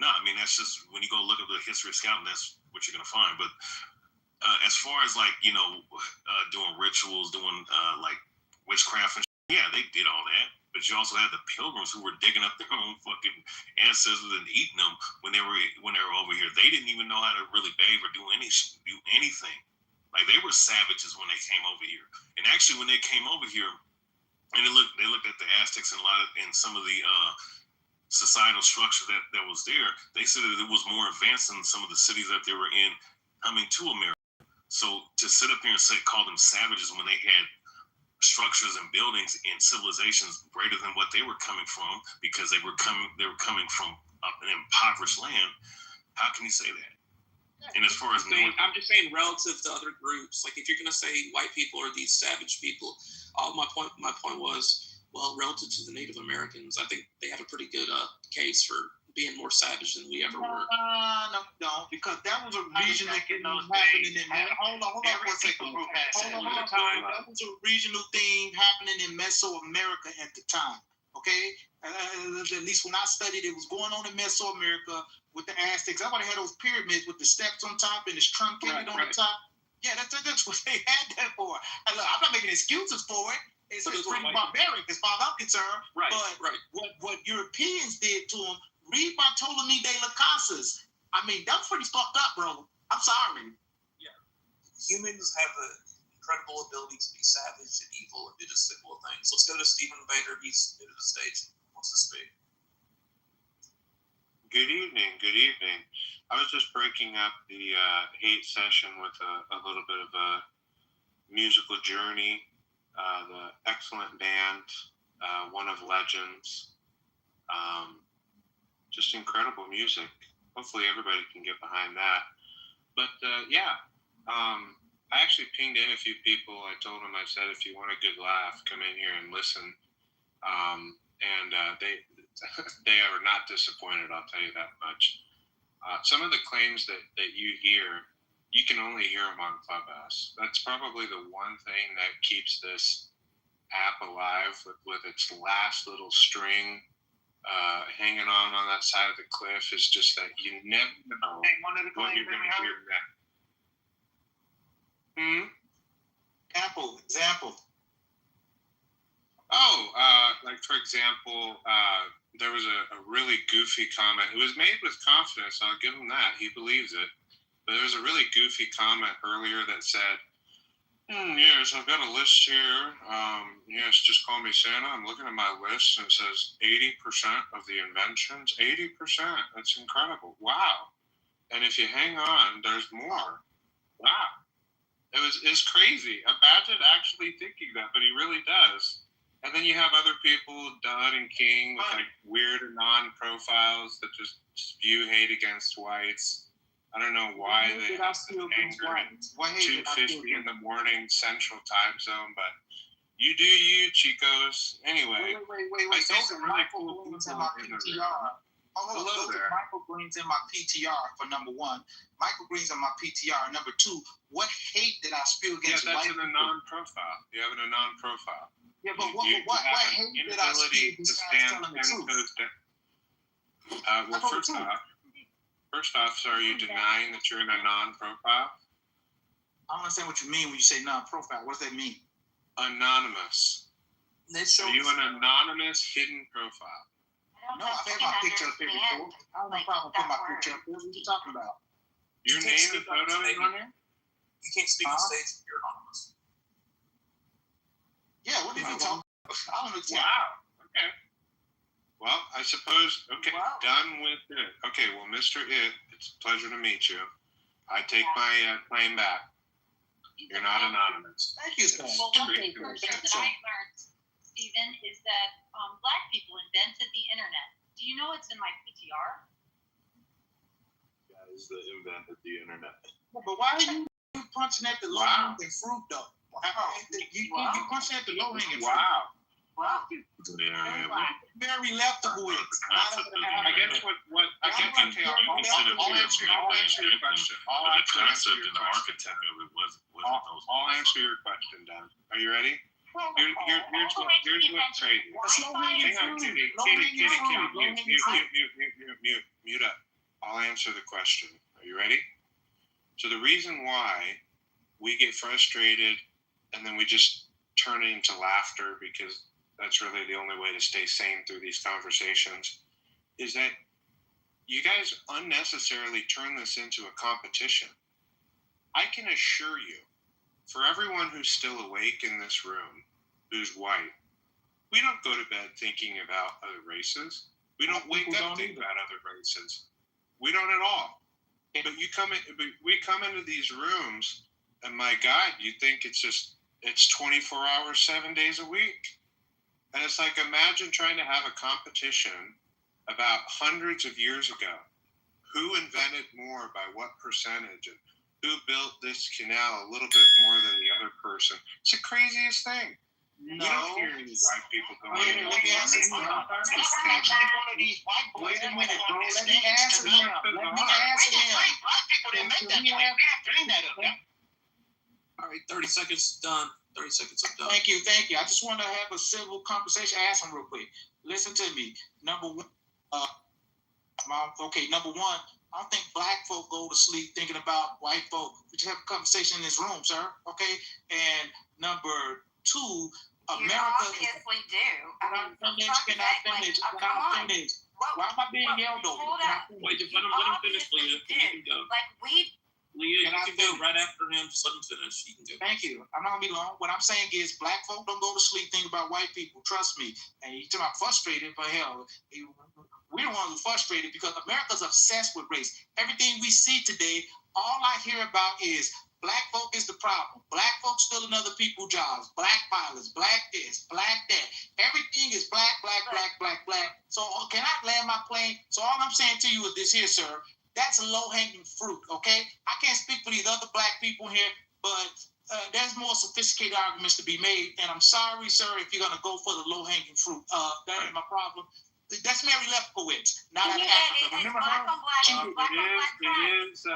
no, I mean that's just when you go look at the history of scouting, that's what you're gonna find. But as far as like doing rituals, doing like witchcraft and yeah, they did all that. But you also had the pilgrims who were digging up their own fucking ancestors and eating them when they were over here. They didn't even know how to really bathe or do anything. Like they were savages when they came over here. And actually, when they came over here, and they looked at the Aztecs and some of the societal structure that was there. They said that it was more advanced than some of the cities that they were in coming to America. So to sit up here and call them savages when they had structures and buildings and civilizations greater than what they were coming from because they were coming from an impoverished land. How can you say that? And as far as I'm just saying relative to other groups, like if you're gonna say white people are these savage people, my point was, well, relative to the Native Americans, I think they have a pretty good case for being more savage than we ever were. No, because that was a regional thing happening in. Hold on, one second. That was a regional thing happening in Mesoamerica at the time. Okay, at least when I studied, it was going on in Mesoamerica with the Aztecs. That's why they had those pyramids with the steps on top and it's truncated on the top. Yeah, that's what they had that for. And look, I'm not making excuses for it. It's pretty barbaric as far as I'm concerned. But what Europeans did to them, read Bartolome de las Casas. I mean, that was pretty fucked up, bro. I'm sorry. Yeah. Humans have the incredible ability to be savage and evil and do despicable things. Let's go to Stephen Bader. He's new to the stage. Wants to speak. Good evening. I was just breaking up the hate session with a little bit of a musical journey. The excellent band, One of Legends. Just incredible music. Hopefully everybody can get behind that. But I actually pinged in a few people. I told them, I said, if you want a good laugh, come in here and listen. And they are not disappointed, I'll tell you that much. Some of the claims that you hear, you can only hear them on Clubhouse. That's probably the one thing that keeps this app alive with its last little string hanging on that side of the cliff is just that you never know what you're going to hear next. Example. Like for example, there was a really goofy comment. It was made with confidence. I'll give him that. He believes it. But there was a really goofy comment earlier that said, yes, I've got a list here. Yes, just call me Santa. I'm looking at my list and it says 80% of the inventions. 80%. That's incredible. Wow. And if you hang on, there's more. Wow. It's crazy. Imagine actually thinking that, but he really does. And then you have other people, Dunn and King, with like weird anon profiles that just spew hate against whites. I don't know why they have such anger at 2:50 in the morning Central Time Zone, but you do you, Chicos. Anyway, wait. I see some really cool people in the room. Hello there. Michael Green's in my PTR for number one. Michael Green's in my PTR. Number two, what hate did I spew against white people? Yeah, that's an anon profile. You have an anon profile. Yeah, but what hate did I spew against telling the truth? Well, first off, so are you denying that you're in a non-profile? I don't understand what you mean when you say non-profile. What does that mean? Anonymous. Are you an anonymous hidden profile? No, I've had my picture up here before. I don't have a problem putting my picture up there. What are you talking about? Your name and photo is on there? You can't speak on stage if you're anonymous. Yeah, what did you talk about? I don't know. Wow. Okay. Well, I suppose, done with it. Okay, well, Mr. It, it's a pleasure to meet you. I take my claim back. You're not anonymous. Thank you, sir. Well, one thing that I learned, Stephen, is that black people invented the internet. Do you know what's in my PTR? Guys that invented the internet. But why are you punching at the low hanging fruit, though? You punching at the low hanging fruit. Wow. Well, very leftward. I guess what I get okay, I'll answer your question. The concept and the architect of it wasn't those. I'll answer your question, Dan. Are you ready? Here's what's crazy. Hang on, Kitty, mute up. I'll answer the question. Are you ready? So the reason why we get frustrated and then we just turn it into laughter, because that's really the only way to stay sane through these conversations, is that you guys unnecessarily turn this into a competition. I can assure you, for everyone who's still awake in this room, who's white, we don't go to bed thinking about other races. We don't wake up thinking about other races. We don't at all. But we come into these rooms, and my God, you think it's 24 hours, 7 days a week. And it's like, imagine trying to have a competition about hundreds of years ago. Who invented more by what percentage? And who built this canal a little bit more than the other person? It's the craziest thing. No. We don't hear any white people going, Wait a minute, bro. Let me answer him. All right, 30 seconds done. 30 seconds up done. Thank you. I just want to have a civil conversation. Ask him real quick. Listen to me. Number one, I don't think black folk go to sleep thinking about white folk. We just have a conversation in this room, sir. Okay. And number two, America. You obviously do. Can I finish? Why am I being yelled over? Wait, let him finish, Leah. You can go. Leah, you can go right after him. Just let him finish. You can go. Thank you. I'm not gonna be long. What I'm saying is, black folk don't go to sleep thinking about white people. Trust me. And you talking about frustrated, but hell, we're the ones who are frustrated because America's obsessed with race. Everything we see today, all I hear about is black folk is the problem. Black folk stealing other people's jobs. Black violence. Black this. Black that. Everything is black. So can I land my plane? So all I'm saying to you is this here, sir. That's low-hanging fruit, okay? I can't speak for these other black people here, but there's more sophisticated arguments to be made, and I'm sorry, sir, if you're going to go for the low-hanging fruit. That ain't my problem. That's Mary Lefkowitz, not out of Africa. Remember her? It is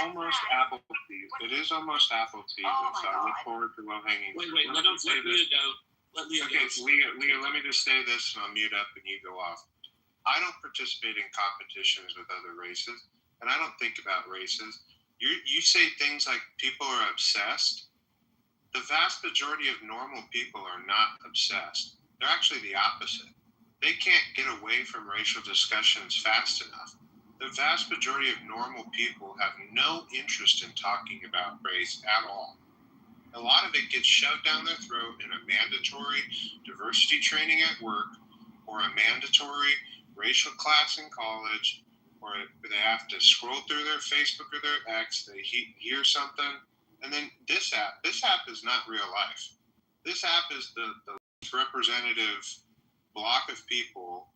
almost Applebee's. It is almost Applebee's, so I look forward to low-hanging fruit. Wait, let Leah go. Okay, Leah, let me just say this, and I'll mute up and you go off. I don't participate in competitions with other races, and I don't think about races. You say things like people are obsessed. The vast majority of normal people are not obsessed. They're actually the opposite. They can't get away from racial discussions fast enough. The vast majority of normal people have no interest in talking about race at all. A lot of it gets shoved down their throat in a mandatory diversity training at work or a mandatory racial class in college, or they have to scroll through their Facebook or their X, they hear something, and then this app is not real life. This app is the representative block of people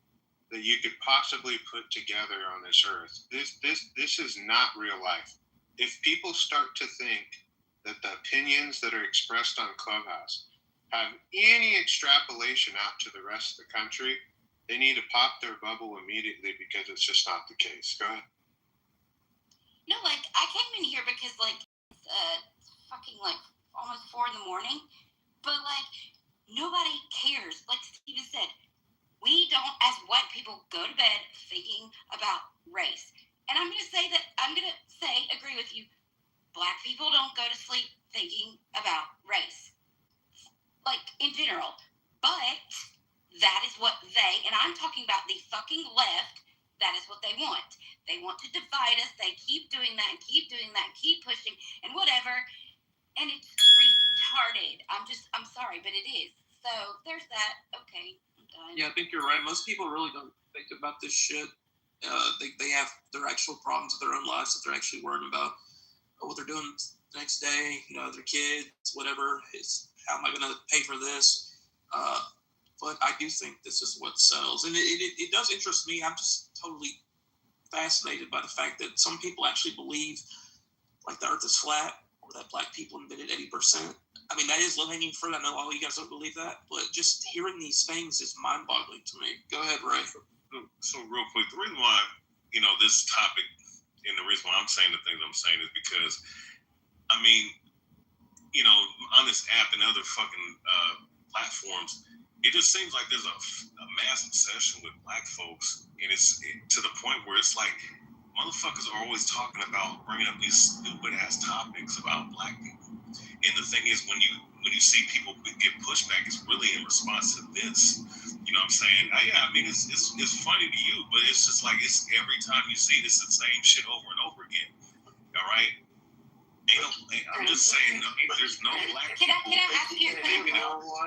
that you could possibly put together on this earth. This is not real life. If people start to think that the opinions that are expressed on Clubhouse have any extrapolation out to the rest of the country, they need to pop their bubble immediately because it's just not the case. Go ahead. No, I came in here because it's fucking almost 4 a.m. But nobody cares. Like Steven said, we don't, as white people, go to bed thinking about race. And I'm gonna say, agree with you. Black people don't go to sleep thinking about race. In general. But that is what and I'm talking about the fucking left, that is what they want. They want to divide us. They keep doing that and keep pushing and whatever. And it's retarded. I'm sorry, but it is. So there's that. Okay, I'm done. Yeah, I think you're right. Most people really don't think about this shit. They have their actual problems with their own lives that they're actually worrying about. what they're doing the next day, their kids, whatever. How am I going to pay for this? But I do think this is what sells. And it does interest me. I'm just totally fascinated by the fact that some people actually believe like the earth is flat or that black people invented 80%. I mean, that is low-hanging fruit. I know all you guys don't believe that, but just hearing these things is mind-boggling to me. Go ahead, Ray. So real quick, the reason why, this topic, and the reason why I'm saying the things I'm saying is because, I mean, on this app and other fucking platforms, it just seems like there's a mass obsession with black folks, and it's to the point where it's like motherfuckers are always talking about bringing up these stupid ass topics about black people. And the thing is, when you see people get pushback, it's really in response to this. You know what I'm saying? Yeah, I mean, it's funny to you, but it's just like it's every time you see this, the same shit over and over again. All right? I'm just saying, there's no black people. Can I ask you a question?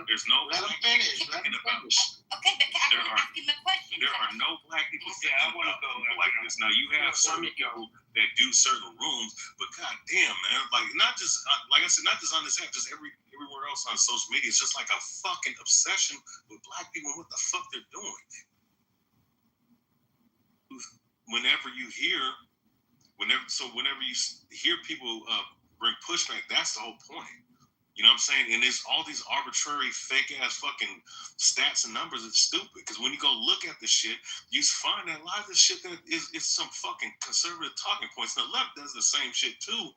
There's no black people talking about. Okay, but I'm asking the question. There are no black people talking about like this. Now you have some people that do certain rooms, but goddamn, man, like not just like I said, not just on this app, just everywhere else on social media. It's just like a fucking obsession with black people and what the fuck they're doing. Whenever you hear people bring pushback, that's the whole point. You know what I'm saying? And there's all these arbitrary, fake ass fucking stats and numbers. It's stupid because when you go look at the shit, you find that a lot of the shit that is some fucking conservative talking points. The left does the same shit too.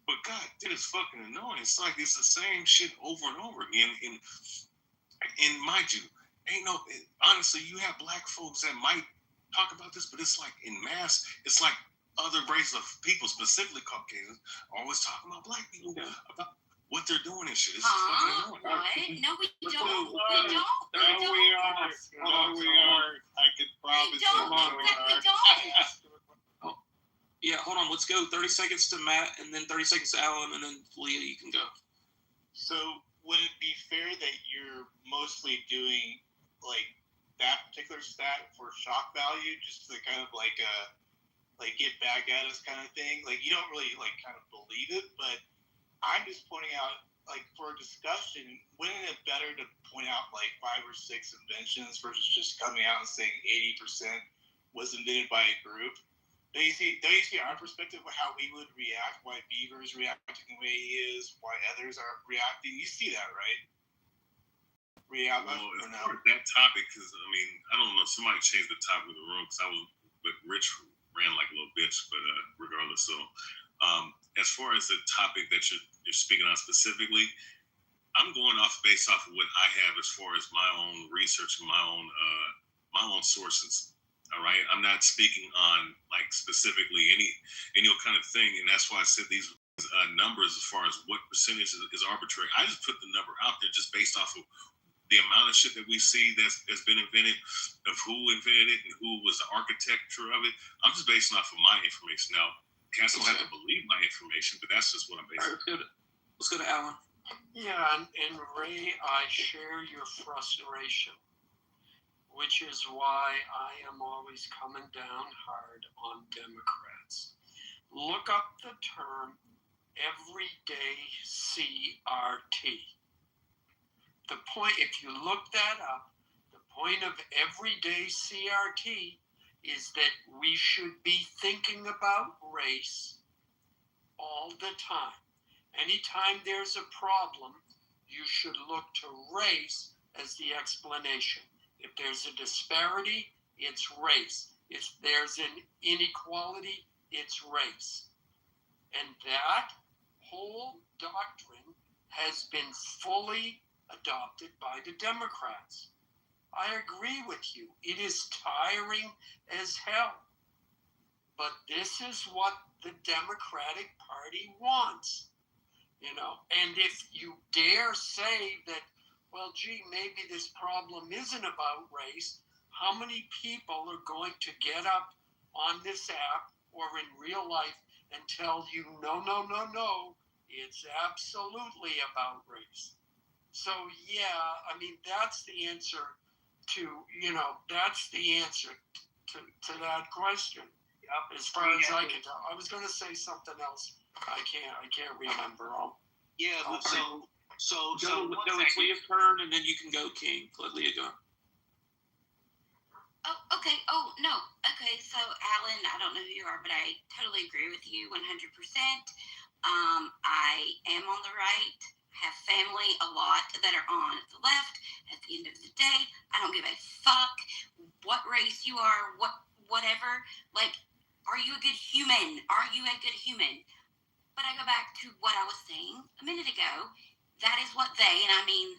But God, it is fucking annoying. It's like it's the same shit over and over again. And mind you, honestly, you have black folks that might talk about this, but it's like in mass, it's like other races of people, specifically Caucasians, are always talking about black people, about what they're doing and shit. It's fucking annoying. What? No, we don't. No, we are. I could promise you. Yeah, hold on. Let's go 30 seconds to Matt, and then 30 seconds to Alan, and then Leah, you can go. So would it be fair that you're mostly doing like that particular stat for shock value, just to kind of like get back at us kind of thing? Like you don't really like kind of believe it, but I'm just pointing out, like, for a discussion, wouldn't it better to point out like 5 or 6 inventions versus just coming out and saying 80% was invented by a group? Don't you see our perspective of how we would react, why Beaver is reacting the way he is, why others are reacting? You see that, right? That topic, because I mean, I don't know, somebody changed the topic of the room because I was with Rich ran like a little bitch, but regardless, so as far as the topic that you're speaking on specifically, I'm going based off of what I have as far as my own research and my own sources. All right, I'm not speaking on like specifically any kind of thing, and that's why I said these numbers as far as what percentage is arbitrary. I just put the number out there just based off of the amount of shit that we see that's been invented, of who invented it and who was the architecture of it. I'm just basing off of my information. Now, cats don't have to believe my information, but that's just what I'm basing. Let's go to Alan. Yeah, and Ray, I share your frustration, which is why I am always coming down hard on Democrats. Look up the term everyday CRT. The point, if you look that up, the point of everyday CRT is that we should be thinking about race all the time. Anytime there's a problem, you should look to race as the explanation. If there's a disparity, it's race. If there's an inequality, it's race. And that whole doctrine has been fully adopted by the Democrats. I agree with you. It is tiring as hell. But this is what the Democratic Party wants. And if you dare say that, well, gee, maybe this problem isn't about race, how many people are going to get up on this app or in real life and tell you, no, it's absolutely about race? So, yeah, I mean, that's the answer to that question. As far as I can tell. I was going to say something else. I can't remember them. Yeah, but so No, it's Leah's turn, and then you can go, King. Let Leah go. Oh, okay. Oh, no. Okay, so Alan, I don't know who you are, but I totally agree with you 100%. I am on the right, have family a lot that are on the left. At the end of the day, I don't give a fuck what race you are, whatever. Like, are you a good human? Are you a good human? But I go back to what I was saying a minute ago. That is what they, and I mean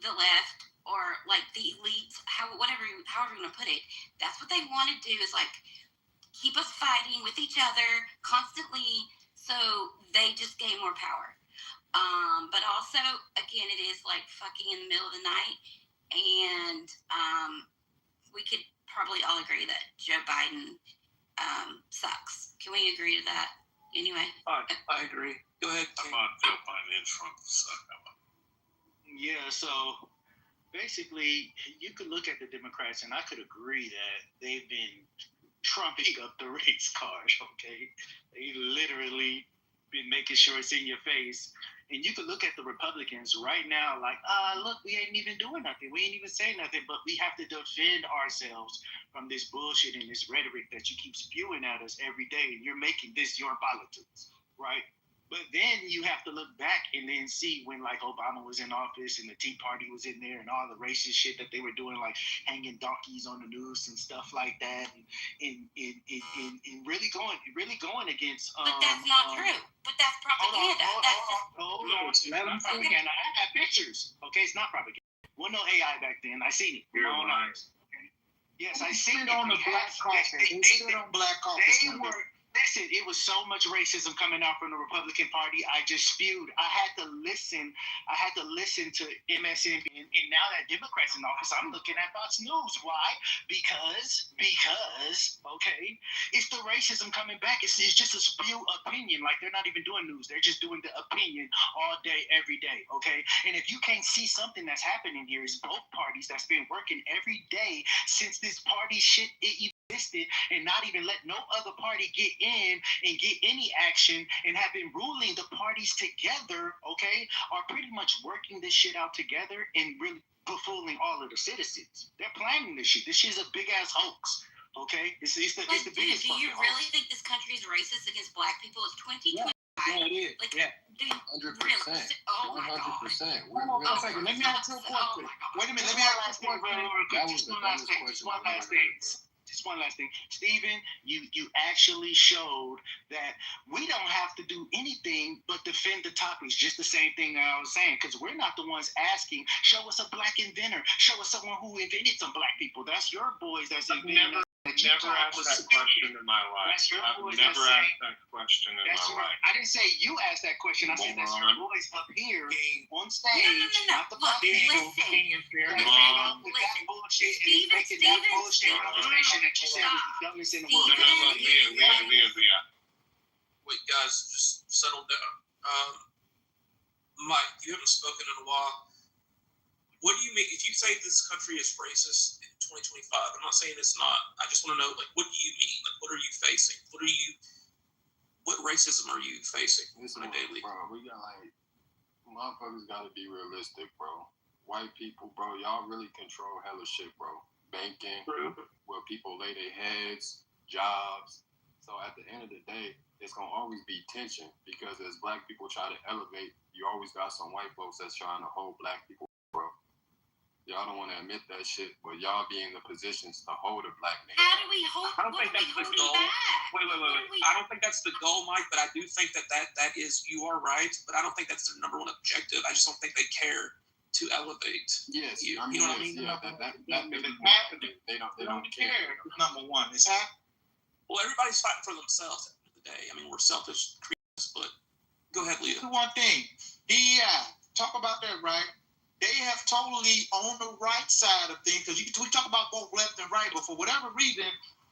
the left, or like the elites, however you want to put it, that's what they want to do, is like keep us fighting with each other constantly, so they just gain more power. But also, again, it is like fucking in the middle of the night, and we could probably all agree that Joe Biden sucks. Can we agree to that? Anyway, I agree. Go ahead. I'm on Joe Biden and Trump suck. yeah, so basically, you could look at the Democrats, and I could agree that they've been trumping up the race card, okay? They literally been making sure it's in your face. And you could look at the Republicans right now like, look, we ain't even doing nothing. We ain't even saying nothing, but we have to defend ourselves from this bullshit and this rhetoric that you keep spewing at us every day. And you're making this your politics, right? But then you have to look back and then see when like Obama was in office and the Tea Party was in there and all the racist shit that they were doing, like hanging donkeys on the noose and stuff like that, and really going against. But that's not true. But that's propaganda. Hold on. Let them propaganda. I have pictures. Okay, it's not propaganda. Well, no AI back then. I seen it. Yes, I seen it. On the black caucus. They stood on black caucus. Listen, it was so much racism coming out from the Republican Party. I just spewed. I had to listen to MSNBC. And now that Democrats in office, I'm looking at Fox News. Why? Because, okay, it's the racism coming back. It's just a spew opinion. Like, they're not even doing news. They're just doing the opinion all day, every day, okay? And if you can't see something that's happening here, it's both parties that's been working every day since this party shit existed, and not even let no other party get in and get any action, and have been ruling the parties together, okay, are pretty much working this shit out together and really fooling all of the citizens. They're planning this shit. This shit's a big ass hoax, okay? It's the biggest. Do you really think this country is racist against black people? It's 2025. Yeah, it is. Like, yeah. 100%. Really? Oh my God. 100%. Hold on a second. Let me ask you a question. Wait a minute. Let me ask you a question. Just one last thing. Just one last thing. Stephen, you actually showed that we don't have to do anything but defend the topics. Just the same thing that I was saying, because we're not the ones asking, show us a black inventor. Show us someone who invented some black people. That's your boys that's inventing. Never asked that question in my life. I've never asked that question in my life. I didn't say you asked that question. I said that's your boys up here on stage. No. Not the black people. Being fair. With that bullshit and making that bullshit conversation that you said was the dumbest in the world. Leah. Wait, guys, just settle down. Mike, you haven't spoken in a while. What do you mean, if you say this country is racist in 2025, I'm not saying it's not. I just want to know, like, what do you mean? Like, what are you facing? What racism are you facing on a daily? Bro, we got motherfuckers gotta be realistic, bro. White people, bro, y'all really control hella shit, bro. Banking, where people lay their heads, jobs. So at the end of the day, it's gonna always be tension, because as black people try to elevate, you always got some white folks that's trying to hold black people, bro. Y'all don't want to admit that shit, but y'all be in the positions to hold a black nigga. How do we hold? I don't think that's the goal. Wait. I don't think that's the goal, Mike. But I do think that is, you are right. But I don't think that's their number one objective. I just don't think they care to elevate. Yes, you know what I mean? Yeah, they don't care. Number one, it's happening. Well, everybody's fighting for themselves at the end of the day. I mean, we're selfish creatures, but go ahead, Leah. One thing, talk about that, right? They have totally on the right side of things, because we talk about both left and right, but for whatever reason,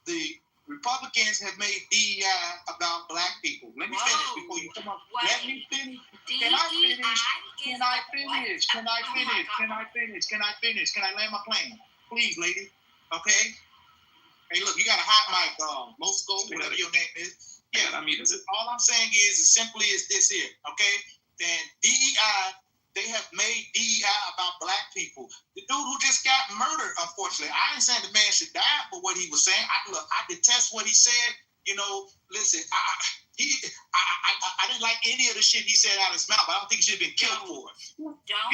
the Republicans have made DEI about black people. Let me finish before you come up. Let me finish. Can I finish? Can I land my plane? Please, lady. Okay? Hey, look, you got a hot mic, Moscow, whatever your name is. Yeah, I muted it. all I'm saying is simply is this here, okay? Then DEI, they have made DEI about black people. The dude who just got murdered, unfortunately, I ain't saying the man should die for what he was saying. I detest what he said. You know, listen, I didn't like any of the shit he said out of his mouth. I don't think he should have been killed for it.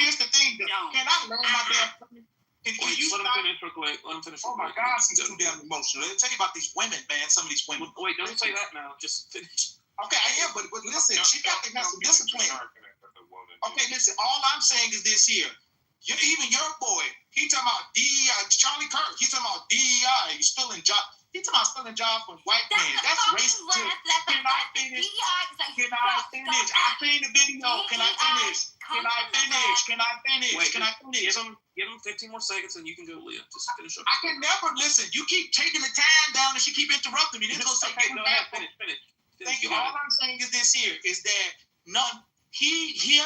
Here's the thing, though. Can I learn my damn? Can you Let him stop? finish real quick. Let him finish real Oh my quick. gosh, he's too damn emotional. Let me tell you about these women, man. Some of these women. Wait, don't say that now. Just finish. Okay, I am, but listen, she got to have some discipline. Okay, listen, all I'm saying is this here. Even your boy, he talking about DEI, Charlie Kirk, he talking about DEI, he's stealing jobs. He talking about stealing jobs from white men. That's racist. Can I finish? Can I finish? I seen the video. Can I finish? Can I finish? Can I finish? Wait, Can I finish? Give him 15 more seconds and you can go, Leah. Just finish up. I can never listen. You keep taking the time down and she keep interrupting me. This is gonna Okay, go ahead, finish. Thank you. All I'm saying is this here is that him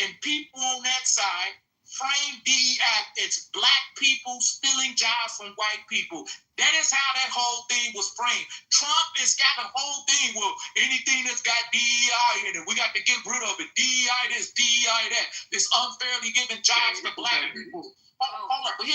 and people on that side frame DEI. It's black people stealing jobs from white people. That is how that whole thing was framed. Trump has got a whole thing. Well, anything that's got DEI in it, we got to get rid of it. DEI this, DEI that. It's unfairly giving jobs to black people. Hold on.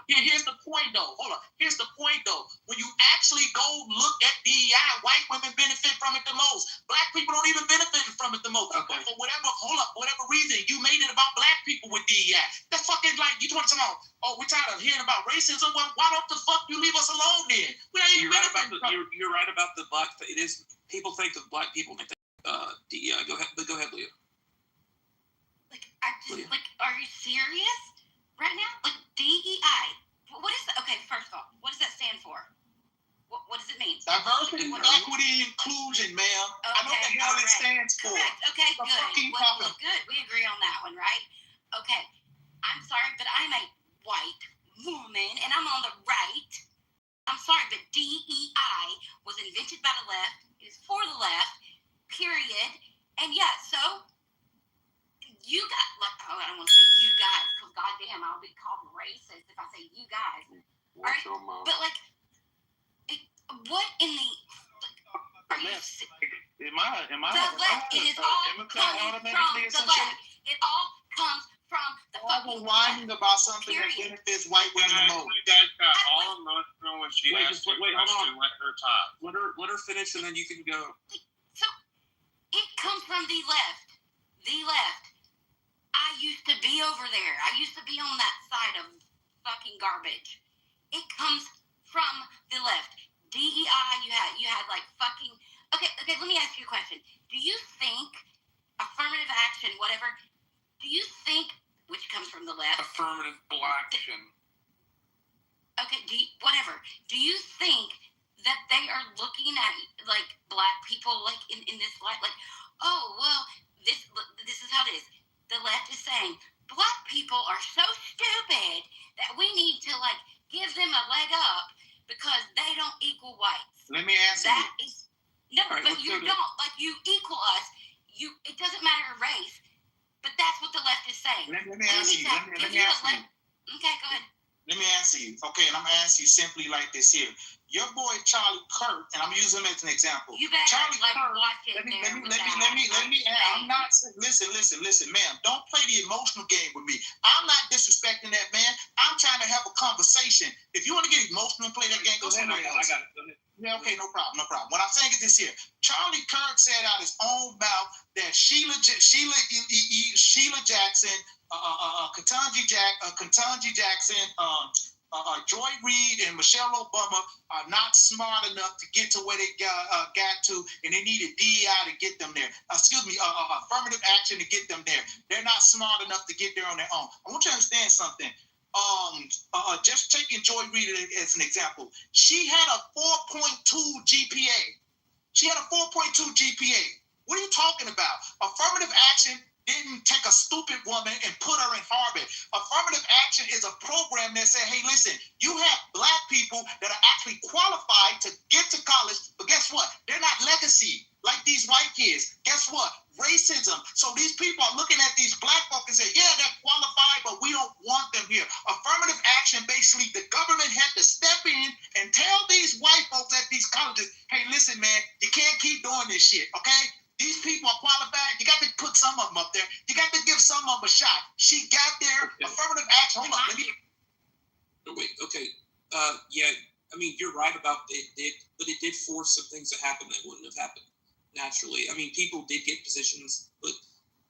Here's the point, though. Hold on. Here's the point, though. When you actually go look at DEI, white women benefit from it the most. Black people don't even benefit from it the most. Okay. For whatever reason, you made it about black people with DEI. That's fucking like, you want to talk about, oh, we're tired of hearing about racism. Well, why don't the fuck you leave us alone then? We ain't You're right about the black. It is, people think of black people and they think DEI. Go ahead, Leah. Are you serious right now? Like DEI. What is that? Okay, first of all, what does that stand for? What does it mean? Diversity, equity, inclusion, ma'am. Okay, I know what the hell it stands for. Correct. Okay, good. Well, good. We agree on that one, right? Okay. I'm sorry, but I'm a white woman and I'm on the right. I'm sorry, but DEI was invented by the left. It is for the left, period. And yeah, so you got, I don't want to say you guys, because goddamn, I'll be called racist if I say you guys. All right? But what in the, are you, Am I the left, it is all coming from the left. It all comes from the fucking whining about something that benefits white women the most. You guys got all emotional when she asked you a question. Let her talk. Let her finish and then you can go. So, it comes from the left. The left. I used to be over there. I used to be on that side of fucking garbage. It comes from the left. DEI, you had like fucking... Okay, let me ask you a question. Do you think affirmative action, whatever, do you think, which comes from the left... Affirmative blaction. Okay, whatever. Do you think that they are looking at, like, black people, like, in this light, like, oh, well, this is how it is. The left is saying, black people are so stupid that we need to, like, give them a leg up because they don't equal whites. Let me ask you. No, right, but you don't. Like, you equal us. It doesn't matter race, but that's what the left is saying. Let me ask you. Let me ask you. Okay, go ahead. Let me answer you. Okay, and I'm going to ask you simply like this here. Your boy Charlie Kirk, and I'm using him as an example. You better Charlie Kirk, watch it. let me I'm not, listen, ma'am. Don't play the emotional game with me. I'm not disrespecting that man. I'm trying to have a conversation. If you want to get emotional and play that game, go somewhere else. I got it. Go ahead. Yeah, okay, no problem. What I'm saying is this here. Charlie Kirk said out his own mouth that Sheila Jackson, Ketanji Jackson, Joy Reid and Michelle Obama are not smart enough to get to where they got to, and they needed DEI to get them there. Affirmative action to get them there. They're not smart enough to get there on their own. I want you to understand something. Just taking Joy Reid as an example, she had a 4.2 GPA. What are you talking about? Affirmative action didn't take a stupid woman and put her in Harvard. Affirmative action is a program that said, hey, listen, you have black people that are actually qualified to get to college, but guess what? They're not legacy like these white kids. Guess what? Racism. So these people are looking at these black folks and say, yeah, they're qualified, but we don't want them here. Affirmative action, basically, the government had to step in and tell these white folks at these colleges, hey, listen, man, you can't can't keep doing this shit, okay? These people are qualified. You got to put some of them up there. You got to give some of them a shot. She got there. Affirmative action. Hold on. Let me... Wait, okay. Yeah, I mean, you're right about it, but it did force some things to happen that wouldn't have happened naturally. I mean, people did get positions, but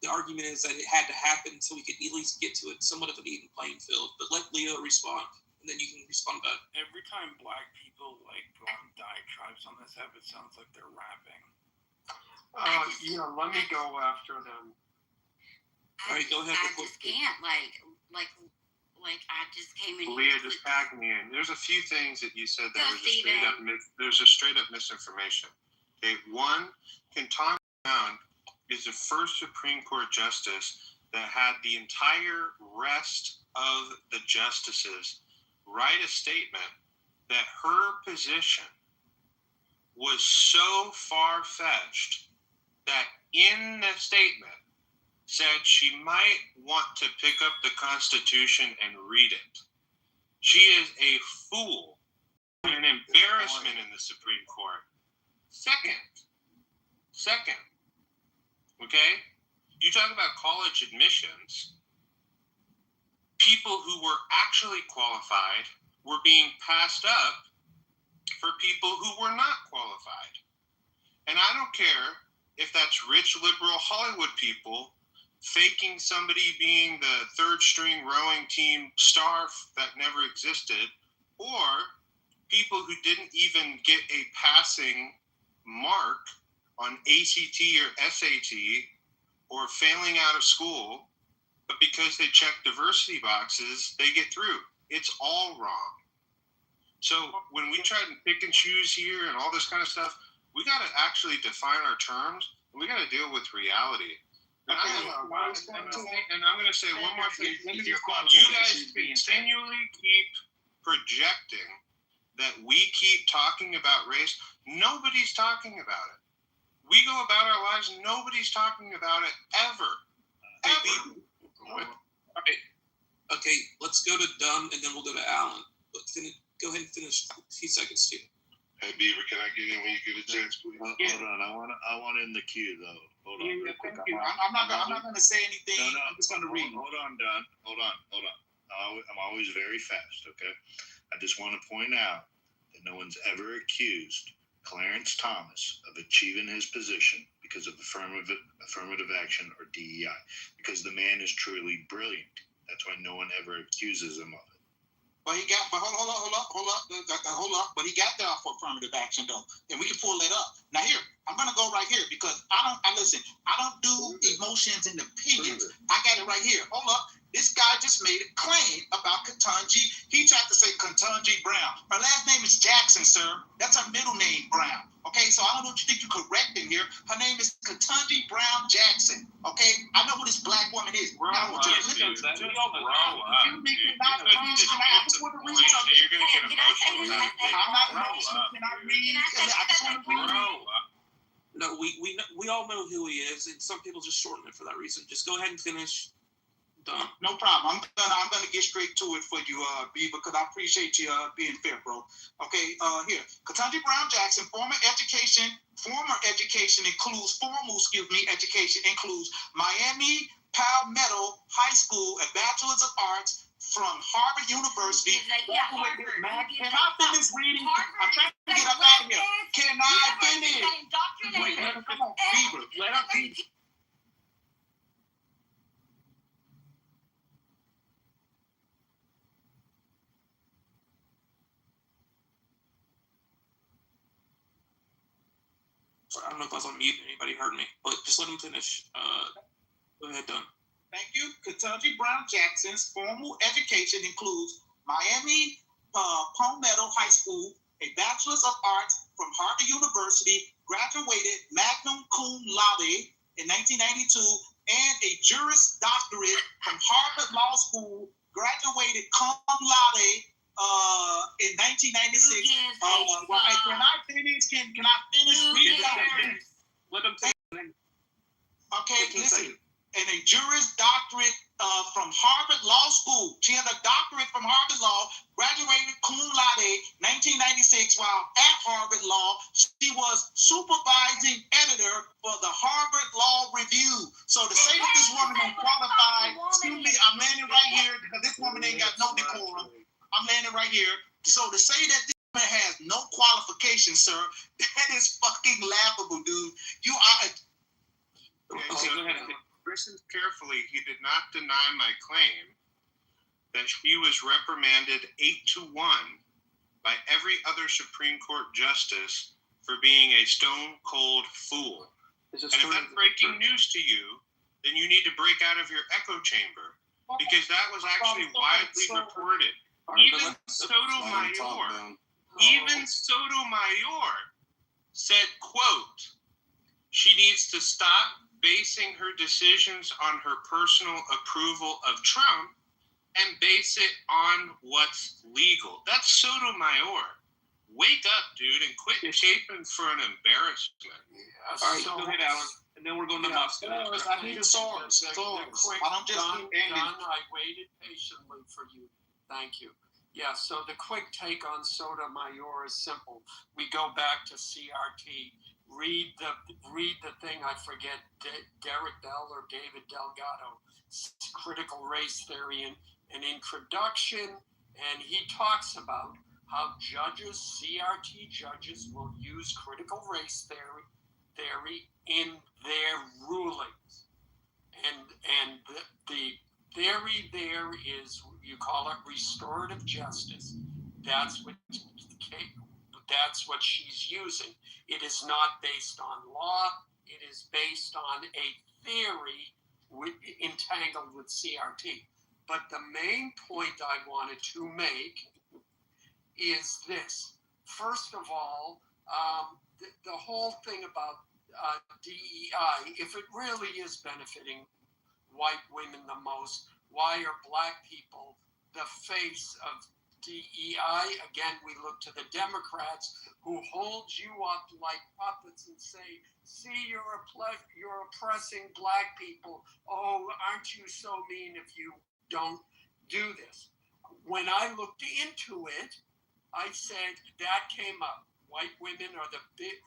the argument is that it had to happen so we could at least get to it somewhat of an even playing field. But let Leo respond, and then you can respond back. Every time black people go on diatribes on this app, it sounds like they're rapping. Let me go after them. All right, go ahead. I just can't, like I just came in. Leah, just tag me in. There's a few things that you said that there's a straight up misinformation. Okay, one, Ketanji Brown is the first Supreme Court justice that had the entire rest of the justices write a statement that her position was so far-fetched that in the statement said she might want to pick up the Constitution and read it. She is a fool and an embarrassment in the Supreme Court. Second, okay? You talk about college admissions. People who were actually qualified were being passed up for people who were not qualified. And I don't care if that's rich, liberal Hollywood people faking somebody being the third string rowing team star that never existed, or people who didn't even get a passing mark on ACT or SAT or failing out of school, but because they check diversity boxes, they get through. It's all wrong. So when we try to pick and choose here and all this kind of stuff, we got to actually define our terms. We got to deal with reality. And I'm going to say one more thing. You guys continually keep projecting that we keep talking about race. Nobody's talking about it. We go about our lives, nobody's talking about it ever. Okay, let's go to Dunn, and then we'll go to Allen. But go ahead and finish a few seconds, Steve. Hey, Beaver, can I get in when you get a chance, please? Hold on, I want in the queue though. Hold on. Yeah, thank you. I'm not going to say anything. No, I'm just going to read. Hold on, Don. Hold on. I'm always very fast, okay? I just want to point out that no one's ever accused Clarence Thomas of achieving his position because of affirmative action or DEI, because the man is truly brilliant. That's why no one ever accuses him of it. But he got, hold up. But he got there for affirmative action though, and we can pull that up. Now here, I'm gonna go right here because I don't do emotions and opinions. I got it right here. Hold up. This guy just made a claim about Ketanji. He tried to say Ketanji Brown. Her last name is Jackson, sir. That's her middle name, Brown. Okay, so I don't know what you think you're correcting here. Her name is Ketanji Brown Jackson. Okay, I know who this black woman is. I want you to listen to me. You think you're not pleased? Can I just want to read something? You're going to get emotional. I'm not emotional. Can I read? I just want to read. No, we all know who he is, and some people just shorten it for that reason. Just go ahead and finish. Done. No problem. I'm gonna get straight to it for you, B, because I appreciate you being fair, bro. Okay, here. Ketanji Brown Jackson, formal education education includes Miami Palmetto High School, a Bachelor's of Arts from Harvard University. Can I finish reading? I'm trying to get up out of here. Can I finish? Wait, come on, Beaver. Let up, Beaver. Sorry, I don't know if I was on mute. Anybody heard me? But just let him finish. Go ahead, Dunn. Thank you. Ketanji Brown Jackson's formal education includes Miami Palmetto High School, a Bachelor's of Arts from Harvard University, graduated magna cum laude in 1992, and a Juris Doctorate from Harvard Law School, graduated cum laude in 1996. Can I finish? Can I finish reading? Let him take it. Okay, listen. and a Juris Doctorate from Harvard Law School. She has a doctorate from Harvard Law, graduated cum laude 1996 while at Harvard Law. She was supervising editor for the Harvard Law Review. So to say that this woman is qualified, excuse me, I'm landing right here because this woman ain't got no decorum. I'm landing right here. So to say that this woman has no qualifications, sir, that is fucking laughable, dude. You are... Okay, go ahead. Listen carefully. He did not deny my claim that she was reprimanded 8-1 by every other Supreme Court justice for being a stone-cold fool. And if that's breaking news to you, then you need to break out of your echo chamber, because that was actually widely reported. Even Sotomayor said, quote, she needs to stop basing her decisions on her personal approval of Trump and base it on what's legal. That's Sotomayor. Wake up, dude, and quit chafing for an embarrassment. All right, go ahead, Alan. And then we're going to Musk. I need a source. Don, I waited patiently for you. Thank you. Yeah, so the quick take on Sotomayor is simple. We go back to CRT. Read the thing, I forget, Derek Bell or David Delgado, critical race theory, an introduction, and he talks about how judges, CRT judges, will use critical race theory in their rulings. And the theory there is, you call it restorative justice. That's what she's using. It is not based on law. It is based on a theory entangled with CRT. But the main point I wanted to make is this. First of all, the whole thing about DEI, if it really is benefiting white women the most, why are black people the face of DEI? Again, we look to the Democrats who hold you up like puppets and say, see, you're oppressing black people. Oh, aren't you so mean if you don't do this? When I looked into it, I said that came up. White women are the big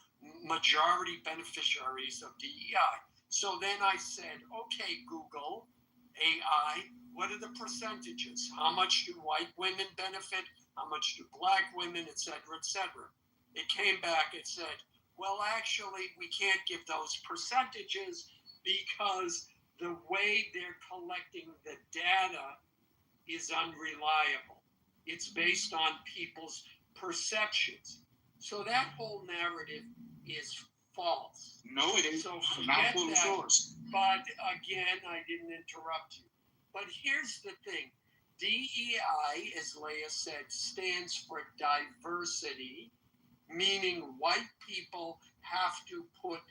majority beneficiaries of DEI. So then I said, okay, Google, AI, what are the percentages? How much do white women benefit? How much do black women, et cetera, et cetera? It came back, it said, well, actually, we can't give those percentages because the way they're collecting the data is unreliable. It's based on people's perceptions. So that whole narrative is false. No, it ain't. So Not forget full that. source. But again, I didn't interrupt you. But here's the thing. DEI, as Leah said, stands for diversity, meaning white people have to put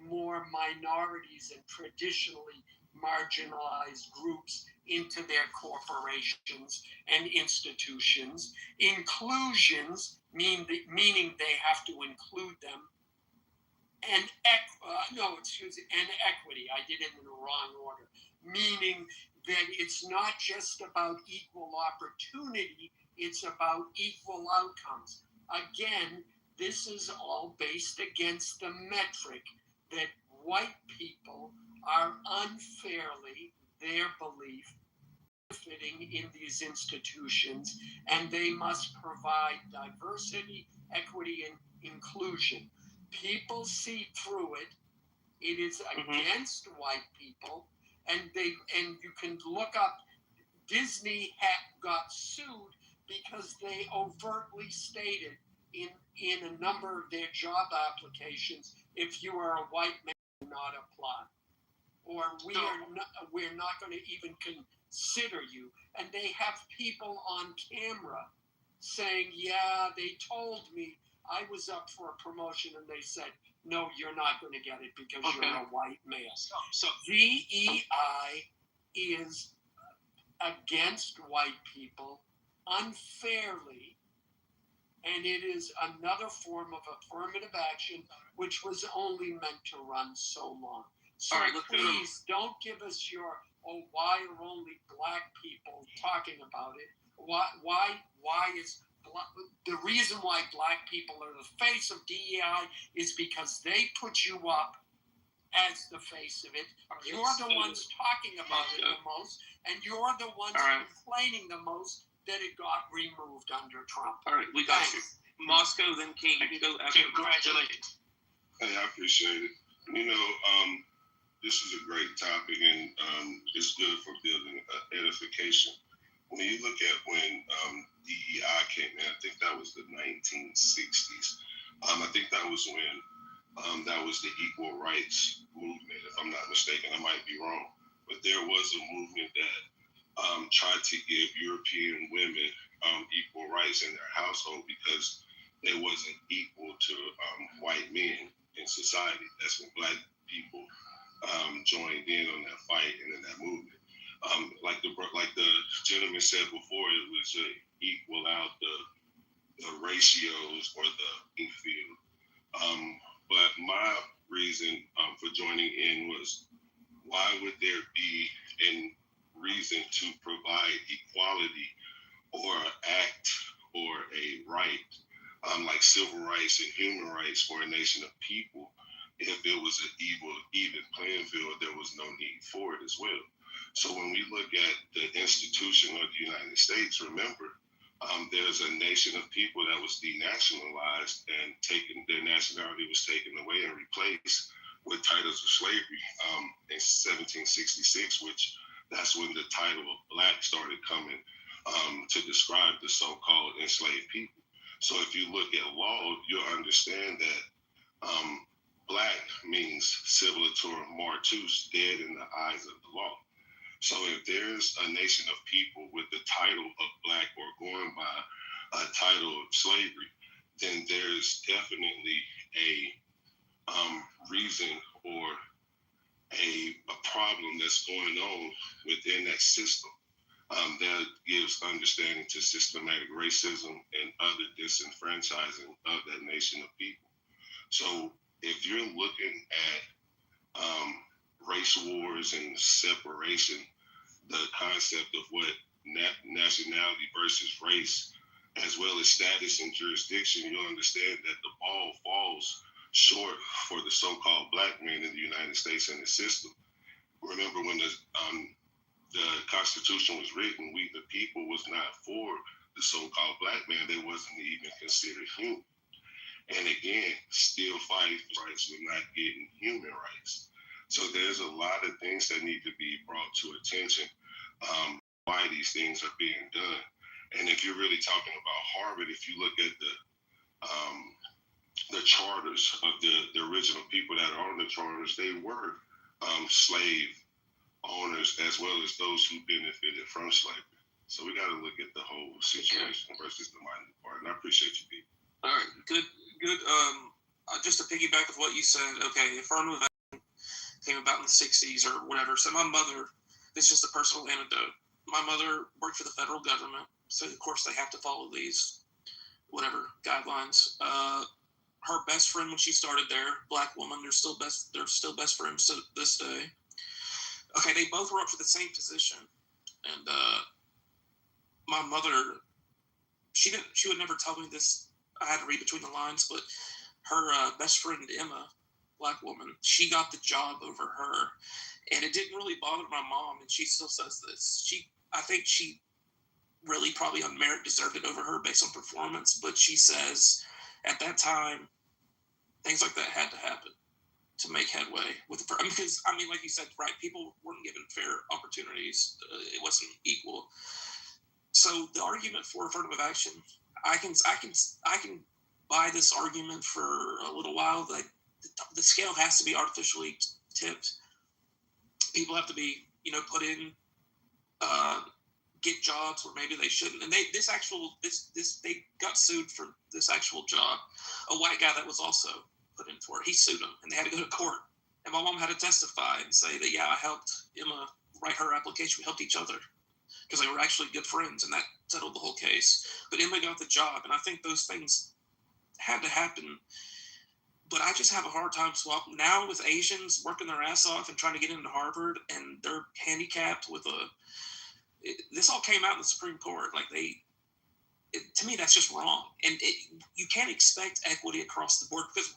more minorities and traditionally marginalized groups into their corporations and institutions. Inclusions, meaning they have to include them. And equity. I did it in the wrong order. Meaning that it's not just about equal opportunity, it's about equal outcomes. Again, this is all based against the metric that white people are unfairly, their belief, benefiting in these institutions, and they must provide diversity, equity, and inclusion. People see through it. It is against white people, and you can look up. Disney got sued because they overtly stated in a number of their job applications, if you are a white man, do not apply, or we're not going to even consider you. And they have people on camera saying, yeah, they told me I was up for a promotion, and they said, no, you're not going to get it because you're a white male. So DEI is against white people unfairly, and it is another form of affirmative action which was only meant to run so long. So please don't give us your, why are only black people talking about it? Why is the reason why black people are the face of DEI is because they put you up as the face of it. You're the ones talking about it the most, and you're the ones complaining the most that it got removed under Trump. All right, we got you. Moscow, then King. You go after. Congratulations. Hey, I appreciate it. This is a great topic, and it's good for building edification. When you look at when DEI came in, I think that was the 1960s. I think that was when that was the equal rights movement, if I'm not mistaken. I might be wrong. But there was a movement that tried to give European women equal rights in their household because they wasn't equal to white men in society. That's when black people joined in on that fight and in that movement. Like the gentleman said before, it was to equal out the ratios or the field. But my reason for joining in was, why would there be a reason to provide equality or an act or a right, like civil rights and human rights for a nation of people, if it was an even playing field? There was no need for it as well. So when we look at the institution of the United States, remember, there's a nation of people that was denationalized and their nationality was taken away and replaced with titles of slavery in 1766, which that's when the title of black started coming to describe the so-called enslaved people. So if you look at law, you'll understand that black means civilator mortus, dead in the eyes of the law. So if there's a nation of people with the title of black or going by a title of slavery, then there's definitely a reason or a problem that's going on within that system that gives understanding to systematic racism and other disenfranchising of that nation of people. So if you're looking at race wars and separation, the concept of what nationality versus race, as well as status and jurisdiction, you'll understand that the ball falls short for the so-called black man in the United States and the system. Remember, when the Constitution was written, we the people was not for the so-called black man. They wasn't even considered human. And again, still fighting for rights, we're not getting human rights. So there's a lot of things that need to be brought to attention, why these things are being done. And if you're really talking about Harvard, if you look at the charters of the original people that are on the charters, they were slave owners as well as those who benefited from slavery. So we got to look at the whole situation versus the minor part. And I appreciate you, people. All right, good. Just to piggyback with what you said, okay, affirmative action came about in the 60s or whatever. So my mother, this is just a personal anecdote. My mother worked for the federal government, so of course they have to follow these whatever guidelines. Her best friend when she started there, black woman, they're still best friends to this day. Okay, they both were up for the same position, and my mother, she would never tell me this. I had to read between the lines, but her best friend Emma, black woman, she got the job over her, and it didn't really bother my mom, and she still says this. I think she really probably on merit deserved it over her based on performance, but she says at that time things like that had to happen to make headway with because I mean, like you said, right, people weren't given fair opportunities. It wasn't equal. So the argument for affirmative action, I can buy this argument for a little while. Like the scale has to be artificially tipped. People have to be, put in, get jobs where maybe they shouldn't. And they got sued for this actual job. A white guy that was also put in for it, he sued them, and they had to go to court. And my mom had to testify and say that, yeah, I helped Emma write her application. We helped each other because they were actually good friends, and that settled the whole case. But Emma got the job, and I think those things had to happen But I just have a hard time swapping now with Asians working their ass off and trying to get into Harvard, and they're handicapped with this all came out in the Supreme Court. Like to me, that's just wrong. And you can't expect equity across the board because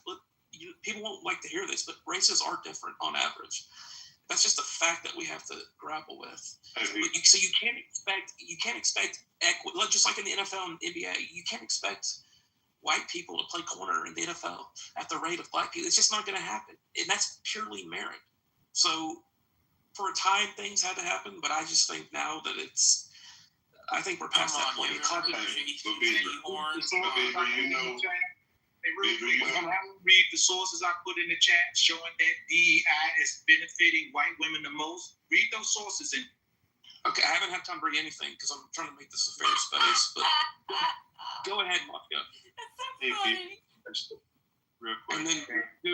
people won't like to hear this, but races are different on average. That's just a fact that we have to grapple with. So you can't expect equity, just like in the NFL and NBA. You can't expect white people to play corner in the NFL at the rate of black people. It's just not going to happen, and that's purely merit. So for a time, things had to happen, but I just think now that I think we're past that point. It's hard to read the sources I put in the chat showing that DEI is benefiting white women the most. Read those sources and okay, I haven't had time to read anything because I'm trying to make this a fair space, but go ahead, Mafia. That's so funny. Real quick. And then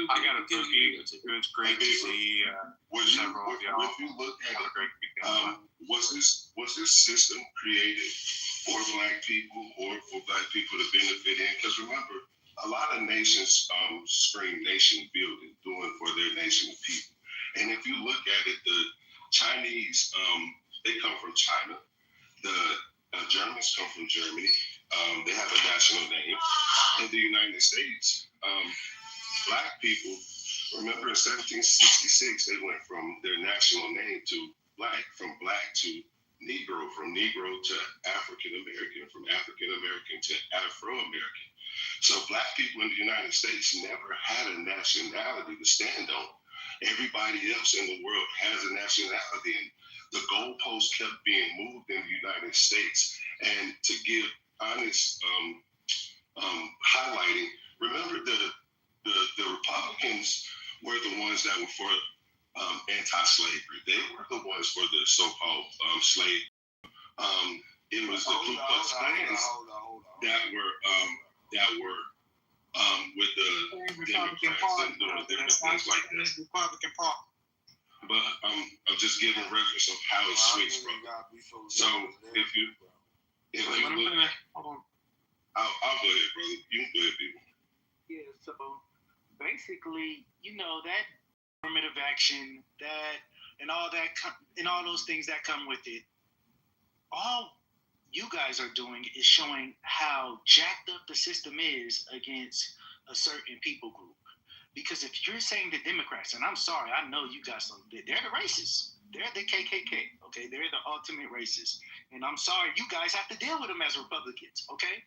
I got a cookie. It was great to see several of y'all. If you look at it, was this system created for black people or for black people to benefit in? Because remember, a lot of nations scream nation building, doing for their nation of people. And if you look at it, the Chinese, they come from China. The Germans come from Germany. They have a national name. In the United States, black people, remember in 1766, they went from their national name to black, from black to Negro, from Negro to African American, from African American to Afro American. So black people in the United States never had a nationality to stand on. Everybody else in the world has a nationality, and the goalposts kept being moved in the United States. And to give honest highlighting, remember the Republicans were the ones that were for anti-slavery. They were the ones for the so-called slave. It was the Ku Klux Klans that were with the Democrats and doing different things like that. Republican Party. But I'm just giving reference of how it switched from. So if you look, I'll go ahead, brother. You can go ahead, people. Yeah, so basically, that affirmative action, and all those things that come with it, all you guys are doing is showing how jacked up the system is against a certain people group. Because if you're saying the Democrats, and I'm sorry, I know you guys, they're the racists. They're the KKK, okay? They're the ultimate racists. And I'm sorry, you guys have to deal with them as Republicans, okay?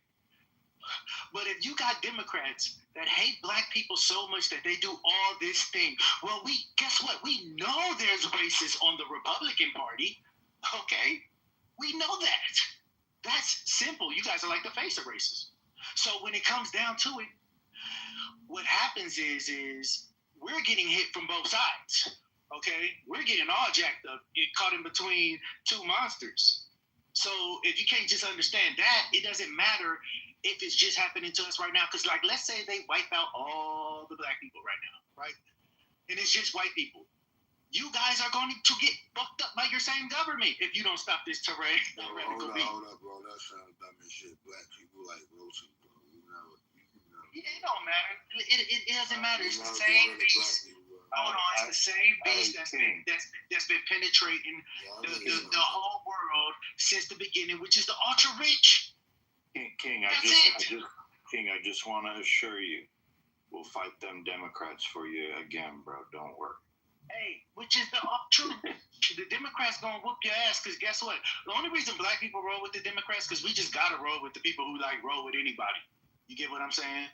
But if you got Democrats that hate black people so much that they do all this thing, well, guess what? We know there's racists on the Republican Party, okay? We know that. That's simple. You guys are like the face of racism. So when it comes down to it, what happens is we're getting hit from both sides, okay? We're getting all jacked up, caught in between two monsters. So if you can't just understand that, it doesn't matter if it's just happening to us right now. Because, like, let's say they wipe out all the black people right now, right? And it's just white people. You guys are going to get fucked up by your same government if you don't stop this tyrannical beat. Hold up, bro. That sounds dumb as shit. Black people like roasting, bro. It don't matter. It doesn't matter. It's the same beast. Hold on, it's the same beast that's been penetrating the whole world since the beginning, which is the ultra rich. King, I just want to assure you, we'll fight them Democrats for you again, bro. Don't worry. Hey, which is the truth. The Democrats gonna whoop your ass, because guess what? The only reason black people roll with the Democrats because we just gotta roll with the people who roll with anybody. You get what I'm saying?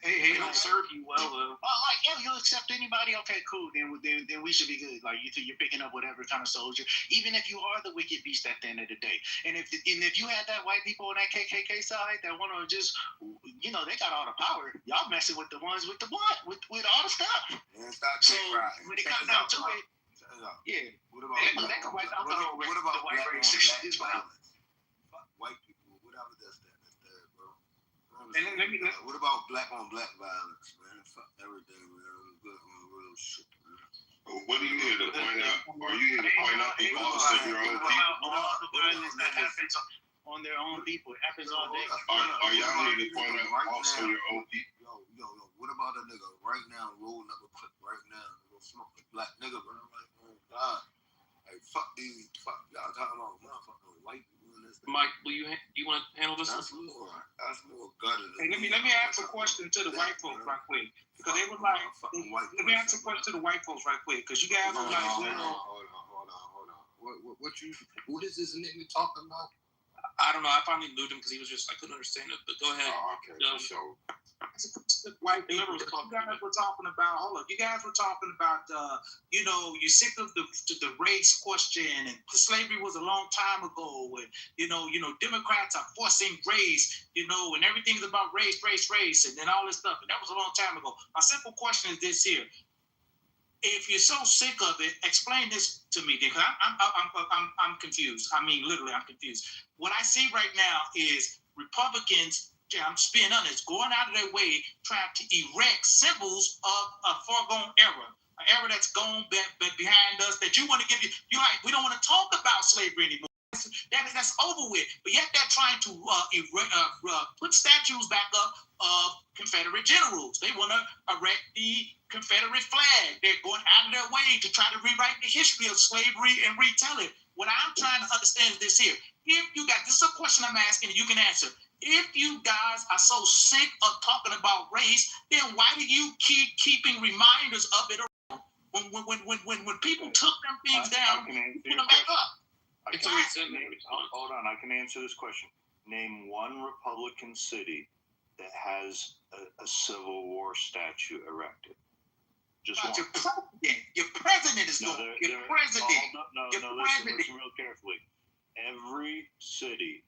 Hey, don't serve you well though. You'll accept anybody. Okay, cool. Then we should be good. Like you're picking up whatever kind of soldier, even if you are the wicked beast at the end of the day. And if you had that white people on that KKK side that want to just, they got all the power. Y'all messing with the ones with the what? With all the stuff. So when it comes down to it, yeah. What about they can wipe out the whole race. The white race is violent. White people, whatever that's that, bro. And then what about black on black violence, man? Fuck everything, man. Good on real shit, man. What are you here to point out? Are you here to point out the loss of your own people? All the violence that happens on their own people. It happens all day. Are y'all here to point out also your own people? what about a nigga right now rolling up a clip right now and go smoke a black nigga? But I'm like, oh God, like fuck y'all talking about motherfucking white people in this thing. Mike, will you want to handle this? That's more gutted. Hey, let me ask a question to the white folks right quick, because they were like, let me ask a question to the white folks right quick, because you guys are like, hold on. What is this nigga talking about? I don't know. I finally moved him because he was just, I couldn't understand it. But go ahead. Oh, okay. So, white people. You guys were talking about. Hold up. You guys were talking about. You're sick of the race question, and slavery was a long time ago. And Democrats are forcing race. And everything's about race, and then all this stuff. And that was a long time ago. My simple question is this here. If you're so sick of it, explain this to me, because I'm confused. I mean, literally, I'm confused. What I see right now is Republicans, I'm just being honest, going out of their way trying to erect symbols of a foregone era, an era that's gone behind us. That you want to give you're like, we don't want to talk about slavery anymore. That's over with. But yet they're trying to put statues back up of Confederate generals. They want to erect the Confederate flag. They're going out of their way to try to rewrite the history of slavery and retell it. What I'm trying to understand is this here. If you got, this is a question I'm asking and you can answer. If you guys are so sick of talking about race, then why do you keep keeping reminders of it around? When people took them things down, put them back up. Hold on, I can answer this question. Name one Republican city that has a Civil War statue erected. Just one. Your president is going. Your president. Listen real carefully. Every city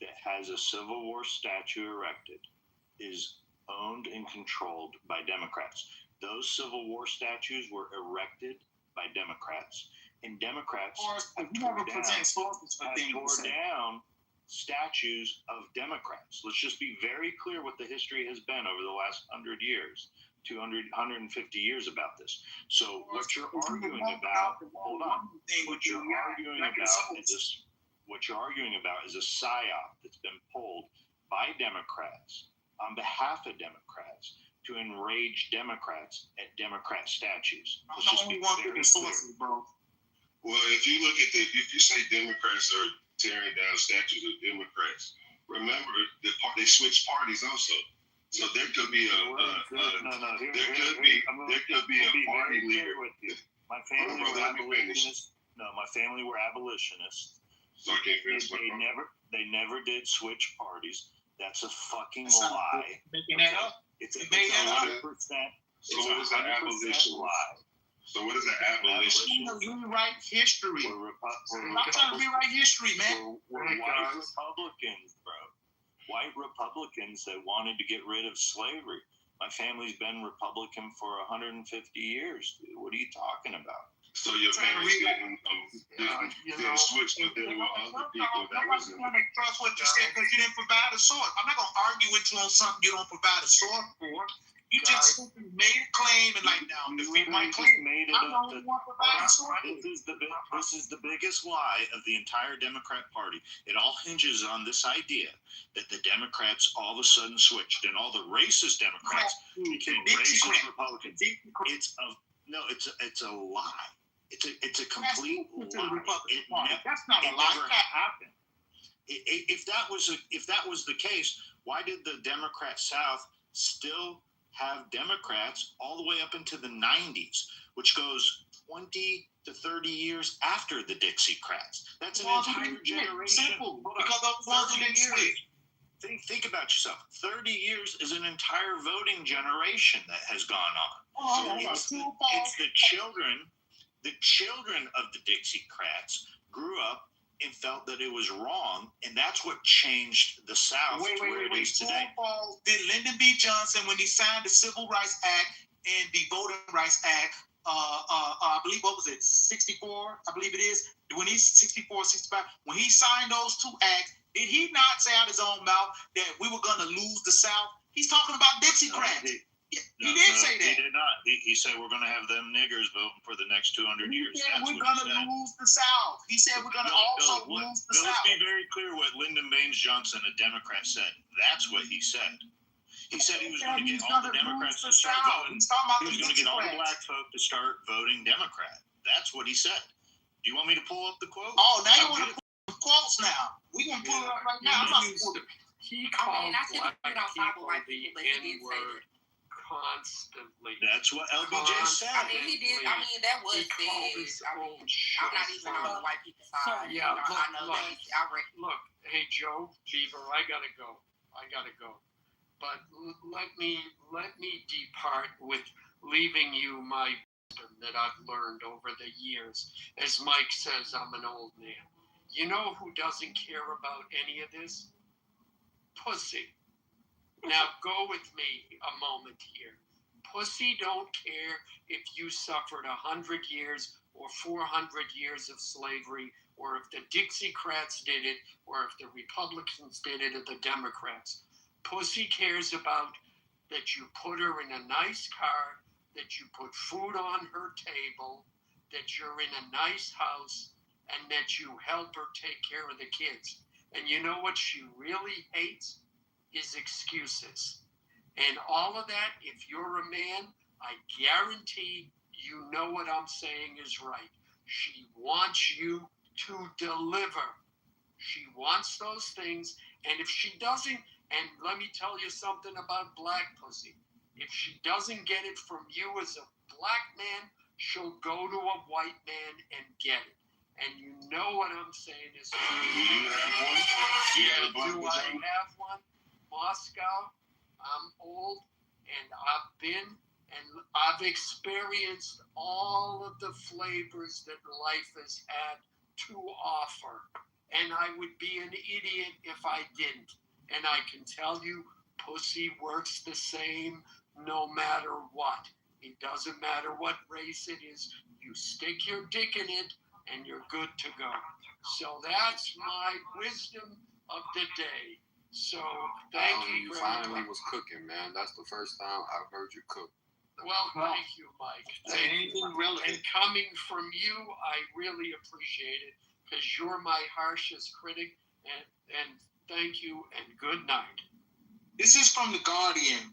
that has a Civil War statue erected is owned and controlled by Democrats. Those Civil War statues were erected by Democrats. And Democrats have tore down statues of Democrats. Let's just be very clear what the history has been over the last 100 years, 150 years about this. So what you're arguing about, hold on, what you're arguing about is a psyop that's been pulled by Democrats on behalf of Democrats to enrage Democrats at Democrat statues. Let's just be very clear. Bro. Well, if you look at if you say Democrats are tearing down statues of Democrats, remember they switched parties also. So there could be a party leader. My family were abolitionists. No, my family were abolitionists. So I can't finish my point. They never did switch parties. That's a fucking lie. Making that up. It's 100%. So what is that abolition lie? So what is an abolition? Rewrite history. I'm not trying to rewrite history, man. We're white Republicans, bro. White Republicans that wanted to get rid of slavery. My family's been Republican for 150 years. Dude. What are you talking about? So your family didn't switch to dealing with other people that wasn't. I'm not going to trust what you said because you didn't provide a source. I'm not going to argue with you on something you don't provide a source for. You just made a claim and like, now defeat my claim. This is the biggest lie of the entire Democrat Party. It all hinges on this idea that the Democrats all of a sudden switched, and all the racist Democrats became racist Republicans. It's a lie. It's a complete lie. That's not a lie. Never happened. If that was the case, why did the Democrat South still have Democrats all the way up into the 90s, which goes 20 to 30 years after the Dixiecrats? That's an entire generation. Think about yourself. 30 years is an entire voting generation that has gone on. It's the children of the Dixiecrats grew up and felt that it was wrong, and that's what changed the South to where it is today. Did Lyndon B. Johnson, when he signed the Civil Rights Act and the Voting Rights Act, I believe, what was it, 64, I believe it is, when he's 64, 65, when he signed those two acts, did he not say out his own mouth that we were going to lose the South? He's talking about Dixiecrats. He did say that. He did not. He said we're going to have them niggers voting for the next 200 years. Yeah, we're going to lose the South. He said we're going to also lose the South. Let's be very clear what Lyndon Baines Johnson, a Democrat, said. That's what he said. He said he was going to get all the Democrats to start voting. He's talking about He was going to get all the black folk to start voting Democrat. That's what he said. Do you want me to pull up the quote? Oh, now you want to pull the quotes now. We going to pull it up right now. He called I shouldn't black put it on top of people white the people, but he did say N-word constantly. That's what LBJ said. I mean, he did. I mean, that was He called his said. I mean, own shit. I'm not even on the white people's side. Yeah, I know look, that. I reckon. look, hey Joe Beaver, I gotta go. But let me depart with leaving you my wisdom that I've learned over the years. As Mike says, I'm an old man. You know who doesn't care about any of this? Pussy. Now go with me a moment here. Pussy don't care if you suffered 100 years or 400 years of slavery, or if the Dixiecrats did it, or if the Republicans did it, or the Democrats. Pussy cares about that you put her in a nice car, that you put food on her table, that you're in a nice house, and that you help her take care of the kids. And you know what she really hates? Is excuses. And all of that, if you're a man, I guarantee you know what I'm saying is right. She wants you to deliver. She wants those things, and if she doesn't, and let me tell you something about black pussy. If she doesn't get it from you as a black man, she'll go to a white man and get it. And you know what I'm saying is true. Do you have one? Do I have one? Moscow, I'm old, and I've experienced all of the flavors that life has had to offer. And I would be an idiot if I didn't. And I can tell you, pussy works the same no matter what. It doesn't matter what race it is. You stick your dick in it, and you're good to go. So that's my wisdom of the day. So thank you. You finally was cooking, man. That's the first time I've heard you cook. Well, thank you, Mike. Thank you. And coming from you, I really appreciate it, because you're my harshest critic. And thank you, and good night. This is from The Guardian.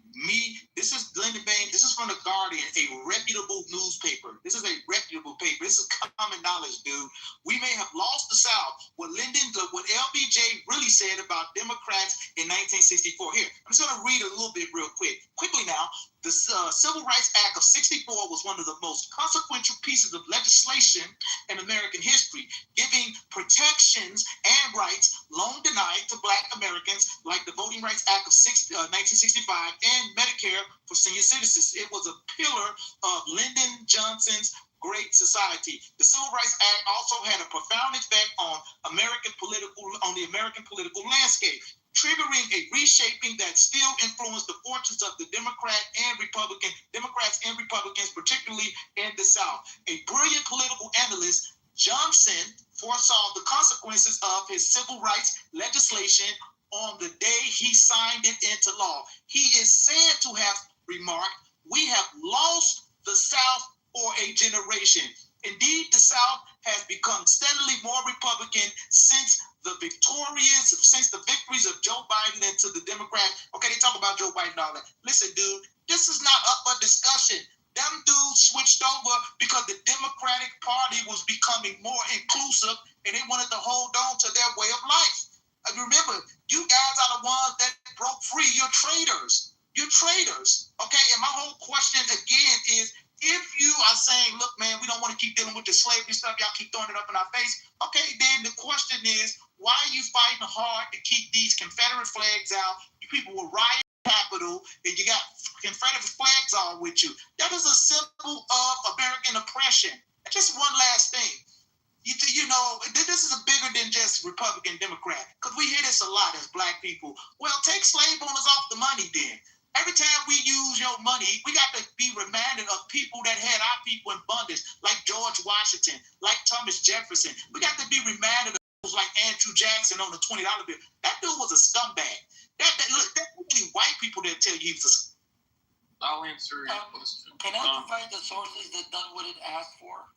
This is Lyndon Baines. This is from The Guardian, a reputable newspaper. This is a reputable paper. This is common knowledge, dude. We may have lost the South. What LBJ really said about Democrats in 1964. Here, I'm just going to read a little bit real quickly now. The Civil Rights Act of 64 was one of the most consequential pieces of legislation in American history, giving protections and rights long denied to Black Americans, like the Voting Rights Act of 1965 and Medicare for senior citizens. It was a pillar of Lyndon Johnson's Great Society. The Civil Rights Act also had a profound effect on the American political landscape, triggering a reshaping that still influenced the fortunes of the Democrats and Republicans, particularly in the South. A brilliant political analyst, Johnson foresaw the consequences of his civil rights legislation on the day he signed it into law. He is said to have remarked, "We have lost the South for a generation." Indeed, the South has become steadily more Republican since the victories of Joe Biden and to the Democrats. Okay, they talk about Joe Biden and all that. Listen, dude, this is not up for discussion. Them dudes switched over because the Democratic Party was becoming more inclusive and they wanted to hold on to their way of life. And remember, you guys are the ones that broke free. You're traitors. Okay, and my whole question again is, if you are saying, look, man, we don't want to keep dealing with the slavery stuff, y'all keep throwing it up in our face, okay, then the question is, why are you fighting hard to keep these Confederate flags out? You people will riot in the Capitol, and you got Confederate flags all with you. That is a symbol of American oppression. And just one last thing. You know, this is bigger than just Republican, Democrat, because we hear this a lot as Black people. Well, take slave owners off the money then. Every time we use your money, we got to be reminded of people that had our people in bondage, like George Washington, like Thomas Jefferson. We got to be reminded of those like Andrew Jackson on the $20 bill. That dude was a scumbag. Look, there's many white people that tell you he was a I'll answer your question. Can I provide the sources that Dunwood had asked for?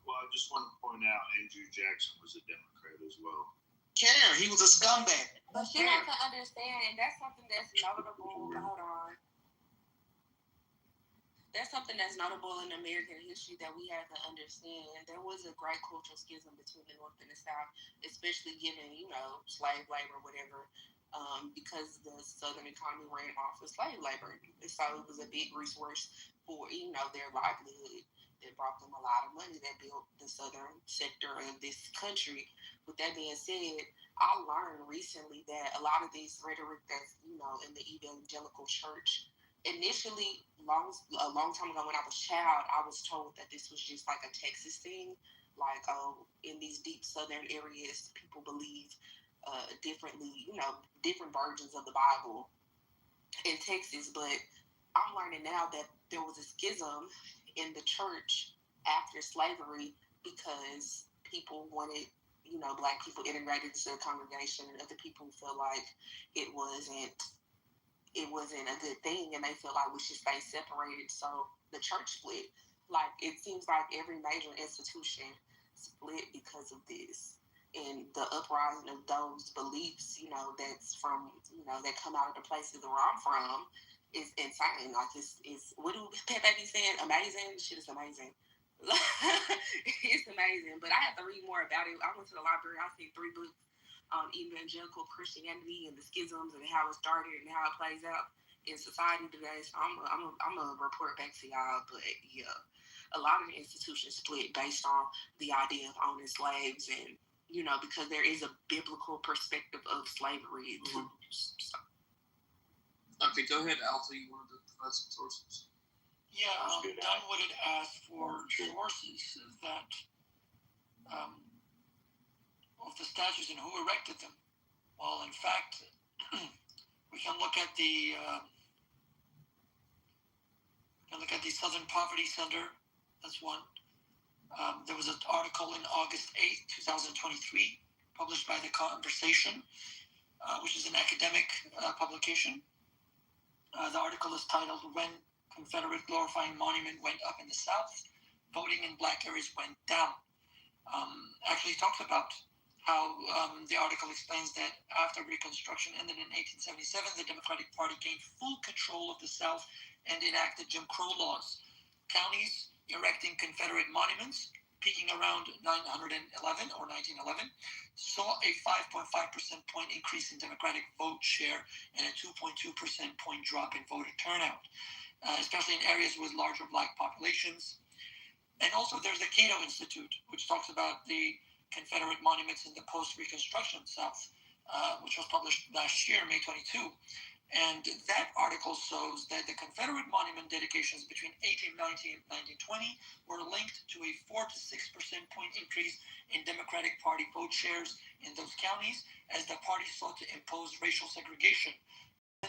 Well, I just want to point out Andrew Jackson was a Democrat as well. care. He was a scumbag. But you have to understand, and that's something that's notable. Hold on. That's something that's notable in American history that we have to understand. There was a great cultural schism between the North and the South, especially given, slave labor, whatever, because the Southern economy ran off of slave labor. So it was a big resource for, their livelihood that brought them a lot of money that built the Southern sector of this country. With that being said, I learned recently that a lot of this rhetoric that's, in the evangelical church, initially, a long time ago when I was a child, I was told that this was just like a Texas thing. Like, in these deep southern areas, people believe differently, different versions of the Bible in Texas. But I'm learning now that there was a schism in the church after slavery because people wanted, Black people integrated into the congregation, and other people feel like it wasn't a good thing, and they feel like we should stay separated. So the church split. Like, it seems like every major institution split because of this. And the uprising of those beliefs, that's from, that come out of the places where I'm from is insane. Like, it's what do Pepe be saying? Amazing? Shit is amazing. It's amazing. But I have to read more about it. I went to the library. I seen 3 books on evangelical Christianity and the schisms and how it started and how it plays out in society today. So I'm gonna report back to y'all. But yeah, a lot of the institutions split based on the idea of owning slaves, and because there is a biblical perspective of slavery too. So. Okay, go ahead, Alpha. You wanted to provide some sources? Yeah, Dunwood had asked for sources that of the statues and who erected them. Well, in fact, we can look at the Southern Poverty Center. That's one. There was an article in August 8th, 2023, published by The Conversation, which is an academic publication. The article is titled "When Confederate Glorifying Monument Went Up in the South, Voting in Black Areas Went Down." Actually talks about how the article explains that after Reconstruction ended in 1877, the Democratic Party gained full control of the South and enacted Jim Crow laws. Counties erecting Confederate monuments, peaking around 1911, saw a 5.5% point increase in Democratic vote share and a 2.2% point drop in voter turnout, especially in areas with larger Black populations. And also there's the Cato Institute, which talks about the Confederate monuments in the post-Reconstruction South, which was published last year, May 22. And that article shows that the Confederate monument dedications between 1819 and 1920 were linked to a 4 to 6% point increase in Democratic Party vote shares in those counties as the party sought to impose racial segregation.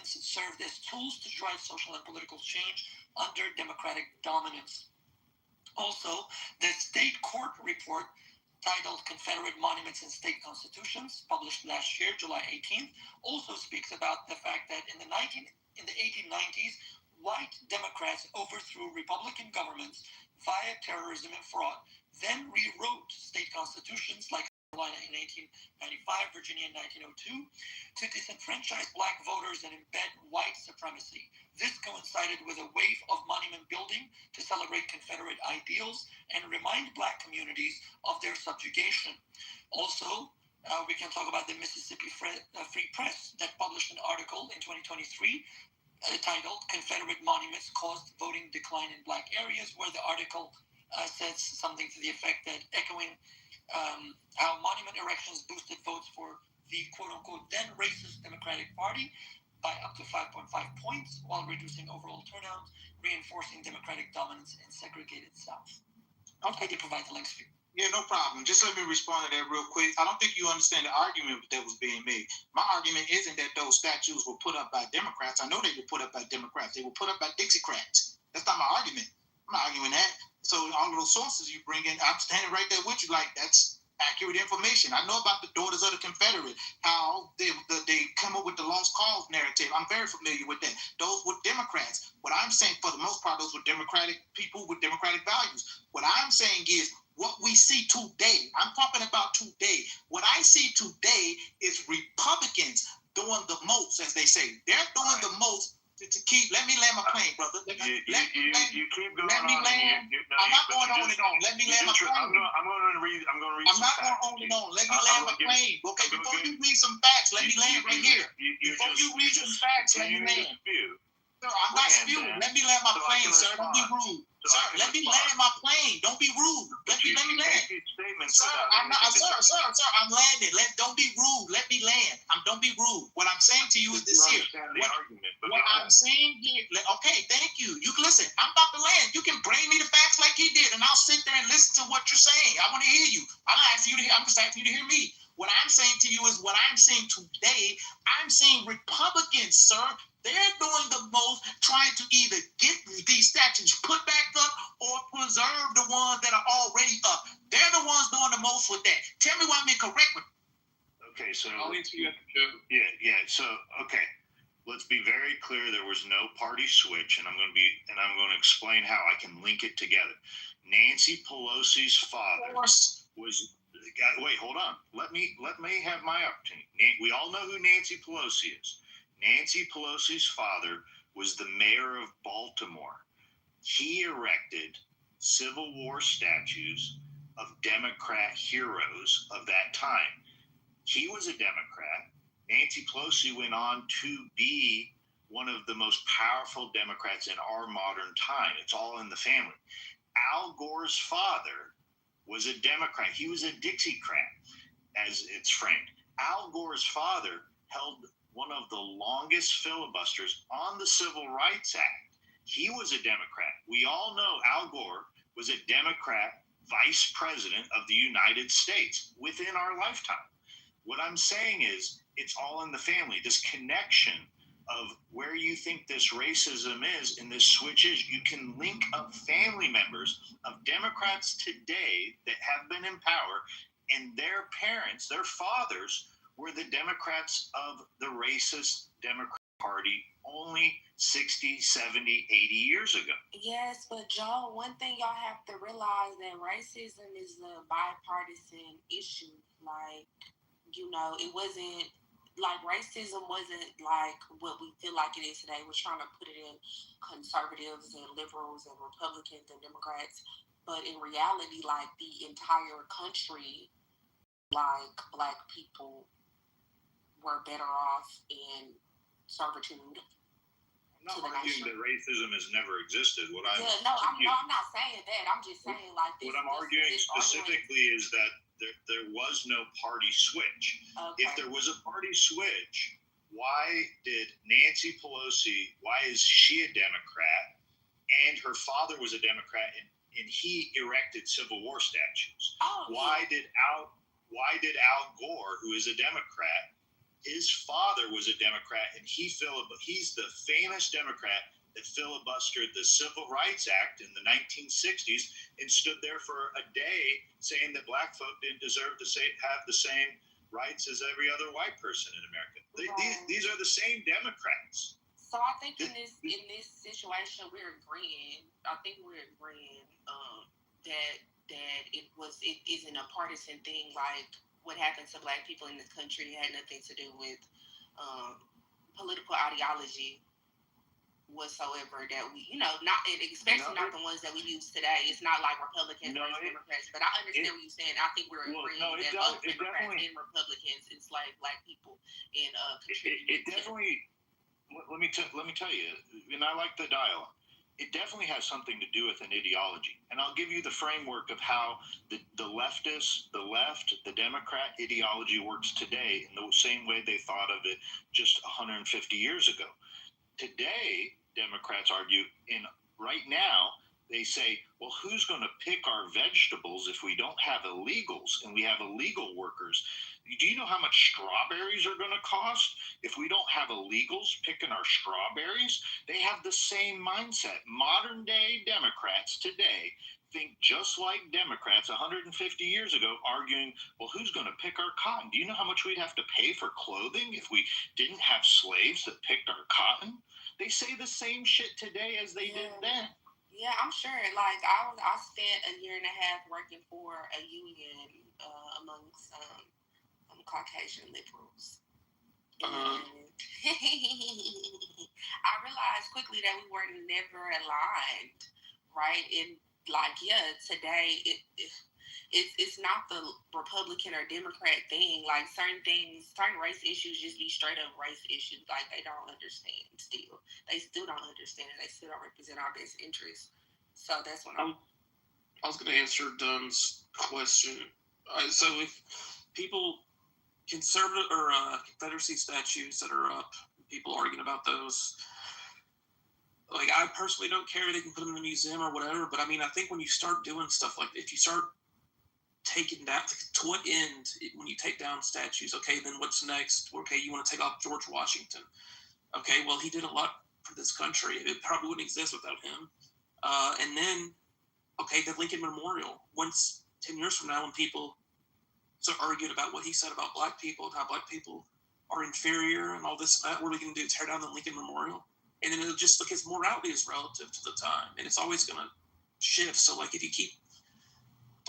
Served as tools to drive social and political change under Democratic dominance. Also, the state court report titled "Confederate Monuments and State Constitutions," published last year, July 18th, also speaks about the fact that in the 1890s, white Democrats overthrew Republican governments via terrorism and fraud, then rewrote state constitutions like Carolina in 1895, Virginia in 1902, to disenfranchise Black voters and embed white supremacy. This coincided with a wave of monument building to celebrate Confederate ideals and remind Black communities of their subjugation. Also, we can talk about the Mississippi Free Press that published an article in 2023 titled "Confederate Monuments Caused Voting Decline in Black Areas," where the article says something to the effect that echoing how monument erections boosted votes for the quote-unquote then racist Democratic Party by up to 5.5 points while reducing overall turnout, reinforcing Democratic dominance in segregated South. Okay, they provide the links for you. Yeah, no problem. Just let me respond to that real quick. I don't think you understand the argument that was being made. My argument isn't that those statues were put up by Democrats. I know they were put up by Democrats. They were put up by Dixiecrats. That's not my argument. I'm not arguing that. So all of those sources you bring in, I'm standing right there with you like that's accurate information. I know about the Daughters of the Confederate, how they come up with the lost cause narrative. I'm very familiar with that. Those were Democrats. What I'm saying, for the most part, those were Democratic people with Democratic values. What I'm saying is What we see today, I'm talking about today. What I see today is Republicans doing the most, as they say. They're doing the most to keep. Let me land my plane, brother. You keep going let me on. land. I'm not going on and on. Let me land my plane. I'm going to read. I'm not going on and on. Let me land my plane. Okay, before you read some facts, let me land right here. Before you read some facts, let me land. Sir, I'm not spewing. Let me land my plane, sir. Don't be rude. Sir, let me land my plane. Don't be rude. Let me land. Sir, I'm not. Sir, I'm landing. Don't be rude. Let me land. Don't be rude. What I'm saying to you is this here. What I'm saying here. Okay, thank you. You can listen. I'm about to land. You can bring me the facts like he did, and I'll sit there and listen to what you're saying. I want to hear you. I'm just asking you to hear me. What I'm saying to you is what I'm saying today. I'm seeing Republicans, sir. They're doing the most, trying to either get these statues put back up or preserve the ones that are already up. They're the ones doing the most with that. Tell me why I'm incorrect with. Okay, so So okay, let's be very clear. There was no party switch, and I'm going to explain how I can link it together. Nancy Pelosi's father was. Wait, hold on. Let me have my opportunity. We all know who Nancy Pelosi is. Nancy Pelosi's father was the mayor of Baltimore. He erected Civil War statues of Democrat heroes of that time. He was a Democrat. Nancy Pelosi went on to be one of the most powerful Democrats in our modern time. It's all in the family. Al Gore's father was a Democrat. He was a Dixiecrat, as it's framed. Al Gore's father held one of the longest filibusters on the Civil Rights Act. He was a Democrat. We all know Al Gore was a Democrat vice president of the United States within our lifetime. What I'm saying is it's all in the family. This connection of where you think this racism is and this switch is, you can link up family members of Democrats today that have been in power, and their parents, their fathers, were the Democrats of the racist Democrat Party only 60, 70, 80 years ago. Yes, but Joe, one thing y'all have to realize that racism is a bipartisan issue. Like, it wasn't like racism wasn't like what we feel like it is today. We're trying to put it in conservatives and liberals and Republicans and Democrats. But in reality, like the entire country, like Black people were better off in servitude. I'm not arguing that racism has never existed. I'm not saying that. I'm just saying like this. What I'm arguing specifically is that there was no party switch. Okay. If there was a party switch, why did Nancy Pelosi? Why is she a Democrat? And her father was a Democrat, and he erected Civil War statues. Why did Al Gore, who is a Democrat, his father was a Democrat, and he's the famous Democrat that filibustered the Civil Rights Act in the 1960s and stood there for a day saying that Black folk didn't deserve to have the same rights as every other white person in America. These are the same Democrats. So I think in this situation we're agreeing. I think we're agreeing that it isn't a partisan thing. Like what happened to Black people in this country had nothing to do with political ideology whatsoever. That we, especially not the ones that we use today. It's not like Republicans versus Democrats. But I understand what you're saying. I think we're agreeing that both Democrats and Republicans enslave Black people and contribute. It definitely. Let me tell you, and I like the dialogue. It definitely has something to do with an ideology, and I'll give you the framework of how the left, the Democrat ideology works today in the same way they thought of it just 150 years ago. Today, Democrats argue, and right now they say, well, who's going to pick our vegetables if we don't have illegals and we have illegal workers? Do you know how much strawberries are going to cost if we don't have illegals picking our strawberries? They have the same mindset. Modern day Democrats today think just like Democrats 150 years ago, arguing, well, who's going to pick our cotton? Do you know how much we'd have to pay for clothing if we didn't have slaves that picked our cotton? They say the same shit today as they did then. Yeah, I'm sure. Like I spent a year and a half working for a union amongst Caucasian liberals. And I realized quickly that we were never aligned, right? And like, yeah, today it's not the Republican or Democrat thing. Like certain things, certain race issues just be straight up race issues. Like they don't understand still. They still don't understand it. They still don't represent our best interests. So that's when I was going to answer Dunn's question. So if people, conservative or Confederacy statues that are up, people arguing about those, like I personally don't care. They can put them in the museum or whatever. But I mean, I think when you start doing stuff like, if you start taking that, to what end, when you take down statues, okay, then what's next? Okay, you want to take off George Washington. Okay, well, he did a lot for this country. It probably wouldn't exist without him. And then, okay, the Lincoln Memorial. Once 10 years from now, when people start arguing about what he said about black people and how black people are inferior and all this and that, what are we going to do? Tear down the Lincoln Memorial? And then it'll just, because morality is relative to the time, and it's always going to shift. So, like, if you keep,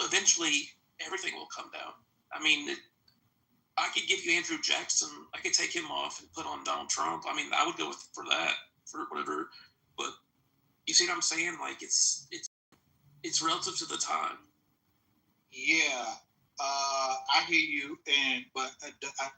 eventually, everything will come down. I mean, I could give you Andrew Jackson. I could take him off and put on Donald Trump. I mean, I would go for that, for whatever. But you see what I'm saying? Like, it's relative to the time. Yeah, I hear you. But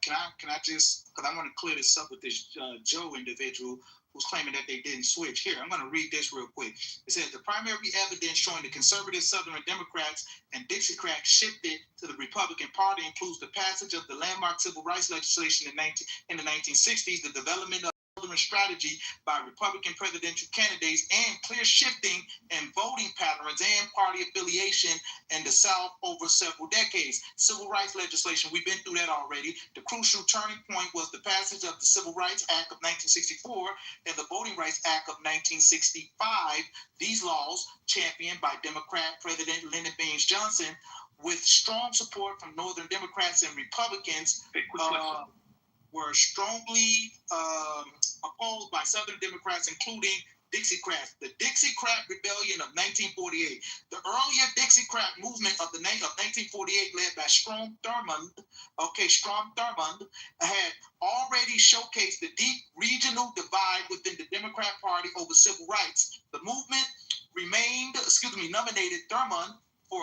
can I just, because I want to clear this up with this Joe individual who's claiming that they didn't switch. Here, I'm going to read this real quick. It says, the primary evidence showing the conservative Southern Democrats and Dixiecrats shifted to the Republican Party includes the passage of the landmark civil rights legislation in the 1960s, the development of Southern strategy by Republican presidential candidates, and clear shifting in voting patterns and party affiliation in the South over several decades. Civil rights legislation, we've been through that already. The crucial turning point was the passage of the Civil Rights Act of 1964 and the Voting Rights Act of 1965. These laws, championed by Democrat President Lyndon Baines Johnson, with strong support from Northern Democrats and Republicans, were strongly opposed by Southern Democrats, including Dixiecrats. The Dixiecrat Rebellion of 1948. The earlier Dixiecrat movement of 1948, led by Strom Thurmond, had already showcased the deep regional divide within the Democrat Party over civil rights. The movement nominated Thurmond for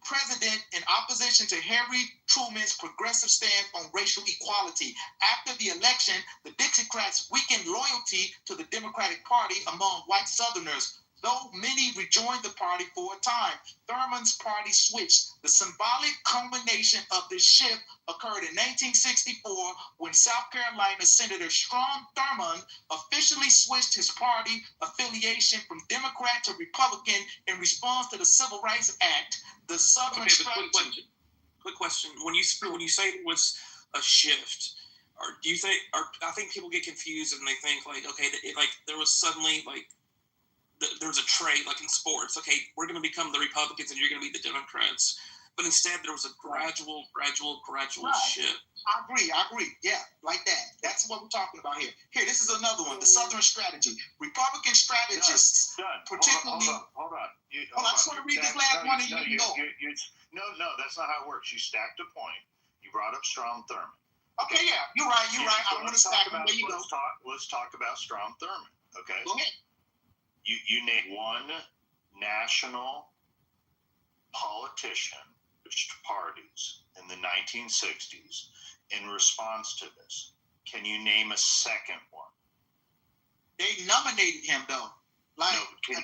president in opposition to Harry Truman's progressive stance on racial equality. After the election, the Dixiecrats weakened loyalty to the Democratic Party among white Southerners. Though many rejoined the party for a time, Thurman's party switched. The symbolic culmination of this shift occurred in 1964 when South Carolina Senator Strom Thurmond officially switched his party affiliation from Democrat to Republican in response to the Civil Rights Act. The Southern strategy. Quick question. When you say it was a shift, or do you think? Or I think people get confused and they think like, okay, there was suddenly like. There's a trade, like in sports. Okay, we're going to become the Republicans and you're going to be the Democrats. But instead, there was a gradual shift. I agree. Yeah, like that. That's what we're talking about here. Here, this is another one, the Southern strategy. Republican strategists, particularly... Hold on. I just want to read this last one and you can go. No, that's not how it works. You stacked a point. You brought up Strom Thurmond. Okay, yeah, you're right. I'm going to stack them. There you go. Let's talk about Strom Thurmond, okay? Go ahead. You name one national politician, parties in the 1960s in response to this. Can you name a second one? They nominated him though. Like, no, I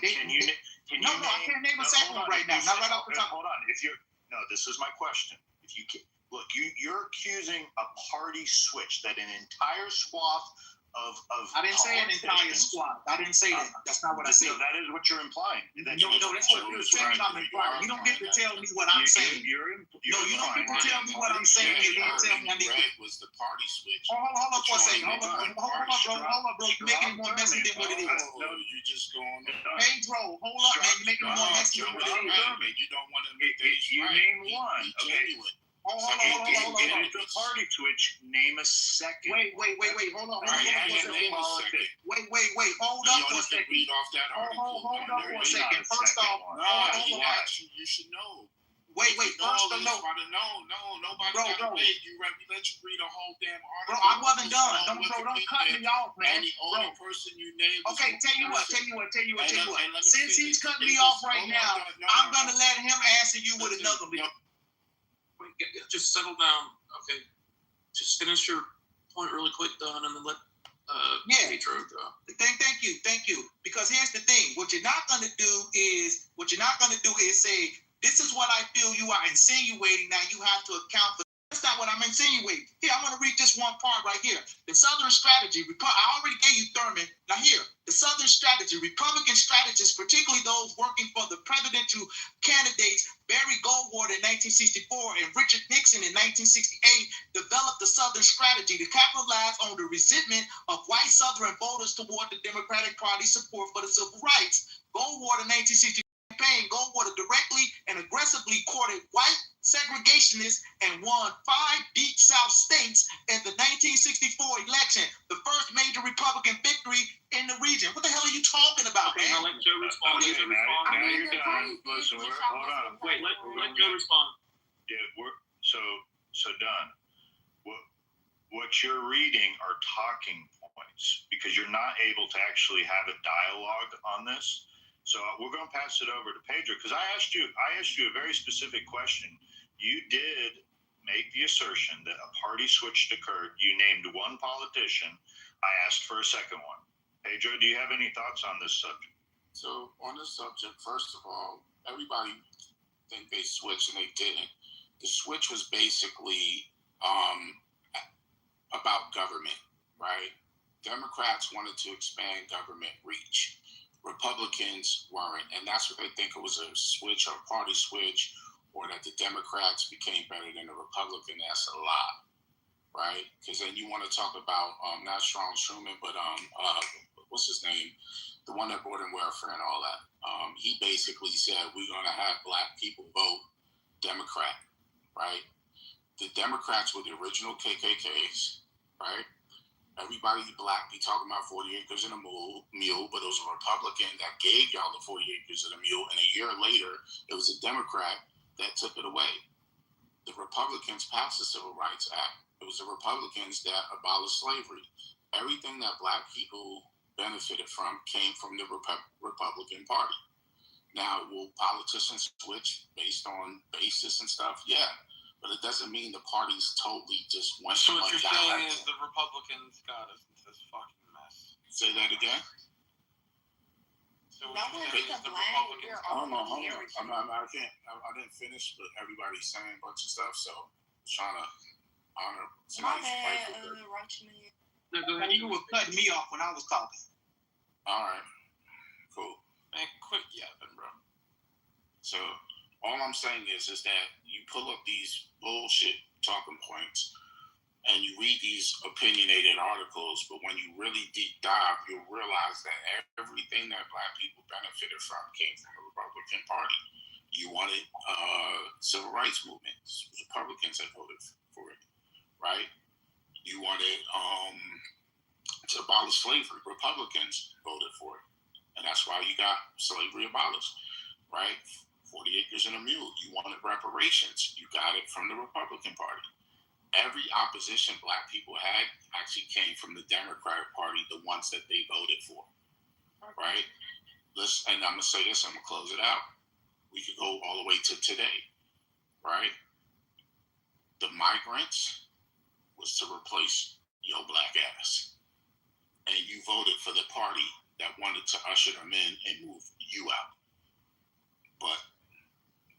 can't name a second one right now. Not right off the top. Hold on. This is my question. If you can, look, you're accusing a party switch that an entire swath of I didn't say an entire squad. I didn't say that. That's not what I said. No, that is what you're implying. No, that's what you're saying. I'm implying. You don't get to tell me what I'm saying. You don't get to tell me what I'm saying. You don't tell me I need to. Was the party switch? Hold on for a second. Hold on, bro. You're making it more messy than what it is. No, you just going. Pedro, hold up, man. You're making it more messy than what it is. You don't want to make these You name one. Okay. Hold on. Party switch. Name a second. Wait. Hold on. Wait, hold up for a second. Read off that article. Hold up for a second. First off, you should know. Wait. First of all, Nobody Bro. got to wait. We let you read a whole damn article. Bro, I wasn't done. Don't cut me off, man. And the only person you named. Okay, tell you what. Since he's cutting me off right now, I'm gonna let him answer you with another one. Wait, just settle down. Okay, just finish your point really quick, Don, and then let Pedro go. Thank you. Because here's the thing: what you're not gonna do is say, "This is what I feel you are insinuating." Now you have to account for. That's not what I'm insinuating. Here, I'm going to read just one part right here. The Southern strategy, I already gave you Thurman. Now here, the Southern strategy, Republican strategists, particularly those working for the presidential candidates, Barry Goldwater in 1964 and Richard Nixon in 1968, developed the Southern strategy to capitalize on the resentment of white Southern voters toward the Democratic Party's support for the civil rights. Goldwater 1960 campaign, Goldwater directly and aggressively courted white segregationists and won 5 deep South states in the 1964 election, the first major Republican victory in the region. What the hell are you talking about, man? Now let Joe respond. Now you're done. Listen, hold on. Wait, let Joe respond. Yeah, so done. What you're reading are talking points because you're not able to actually have a dialogue on this. So we're going to pass it over to Pedro because I asked you a very specific question. You did make the assertion that a party switch occurred. You named one politician. I asked for a second one. Pedro, do you have any thoughts on this subject? So on this subject, first of all, everybody think they switched and they didn't. The switch was basically about government, right? Democrats wanted to expand government reach. Republicans weren't, and that's what they think it was, a switch or a party switch, or that the Democrats became better than the Republican. That's a lie, right? Because then you want to talk about not Strong Truman, but what's his name, the one that brought in welfare and all that. He basically said we're going to have black people vote Democrat, right? The Democrats were the original KKKs, right? Everybody black be talking about 40 acres and a mule, but it was a Republican that gave y'all the 40 acres and a mule, and a year later, it was a Democrat that took it away. The Republicans passed the Civil Rights Act. It was the Republicans that abolished slavery. Everything that black people benefited from came from the Republican Party. Now, will politicians switch based on basis and stuff? Yeah. But it doesn't mean the parties totally just went. So what you're saying is the Republicans got us into this fucking mess. Say that again. So what you're saying is the Republicans. Hold on. I didn't finish, but everybody's saying a bunch of stuff, so I'm trying to honor somebody's fight. No, go ahead. You were cutting me off when I was talking. All right. Cool. Man, quit yapping, bro. So all I'm saying is that you pull up these bullshit talking points and you read these opinionated articles, but when you really deep dive, you'll realize that everything that black people benefited from came from the Republican Party. You wanted civil rights movements. Republicans that voted for it, right? You wanted to abolish slavery. Republicans voted for it. And that's why you got slavery abolished, right? 40 acres and a mule. You wanted reparations. You got it from the Republican Party. Every opposition black people had actually came from the Democratic Party, the ones that they voted for, right? And I'm going to say this, I'm going to close it out. We could go all the way to today, right? The migrants was to replace your black ass. And you voted for the party that wanted to usher them in and move you out. But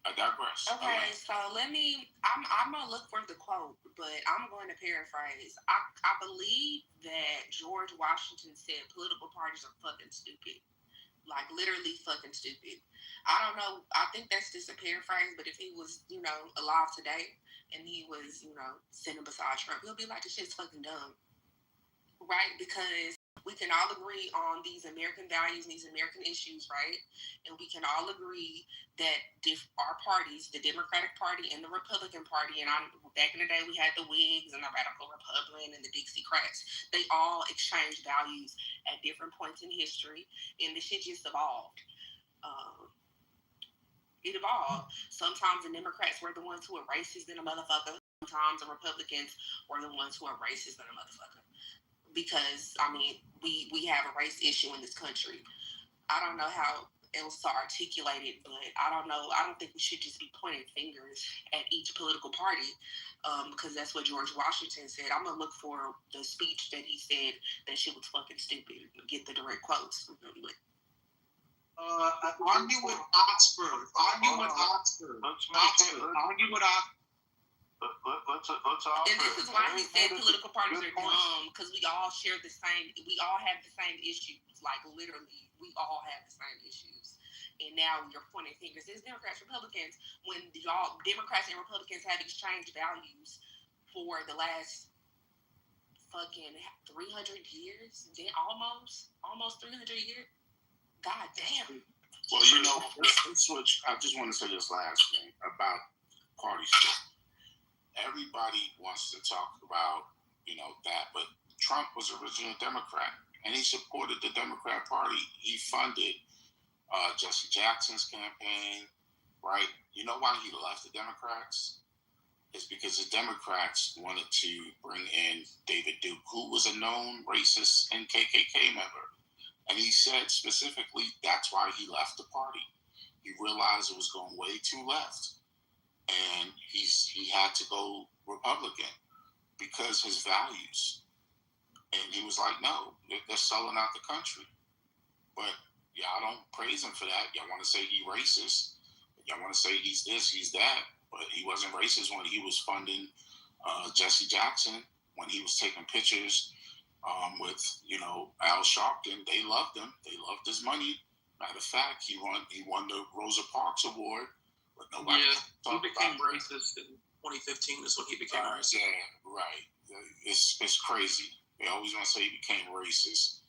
I digress. Okay, so I'm going to look for the quote, but I'm going to paraphrase. I believe that George Washington said political parties are fucking stupid. Like, literally fucking stupid. I don't know. I think that's just a paraphrase, but if he was, alive today and he was, sitting beside Trump, he'll be like, this shit's fucking dumb. Right? Because we can all agree on these American values and these American issues, right? And we can all agree that our parties, the Democratic Party and the Republican Party, and back in the day we had the Whigs and the Radical Republican and the Dixiecrats, they all exchanged values at different points in history, and the shit just evolved. It evolved. Sometimes the Democrats were the ones who were racist than a motherfucker. Sometimes the Republicans were the ones who are racist than a motherfucker. Because, I mean, we have a race issue in this country. I don't know how else to articulate it, but I don't know. I don't think we should just be pointing fingers at each political party, because that's what George Washington said. I'm going to look for the speech that he said that shit was fucking stupid. Get the direct quotes. Argue with Oxford. Argue with Oxford. Argue with Oxford. And this is why he said political parties are dumb, because we all share the same. We all have the same issues. Like literally, we all have the same issues. And now you're pointing fingers. It's Democrats, Republicans. When y'all Democrats and Republicans have exchanged values for the last fucking 300 years, then almost 300 years. God damn. Well, you know, let's switch. I just want to say this last thing about party stuff. Everybody wants to talk about, that, but Trump was originally a Democrat, and he supported the Democrat Party. He funded Jesse Jackson's campaign, right? You know why he left the Democrats? It's because the Democrats wanted to bring in David Duke, who was a known racist and KKK member. And he said specifically that's why he left the party. He realized it was going way too left. And he had to go Republican because his values. And he was like, no, they're selling out the country. But y'all don't praise him for that. Y'all want to say he's racist. Y'all want to say he's this, he's that. But he wasn't racist when he was funding Jesse Jackson, when he was taking pictures with, Al Sharpton. They loved him. They loved his money. Matter of fact, he won the Rosa Parks Award. But nobody he became racist in 2015 is when he became racist. Yeah, right. It's crazy. They always want to say he became racist.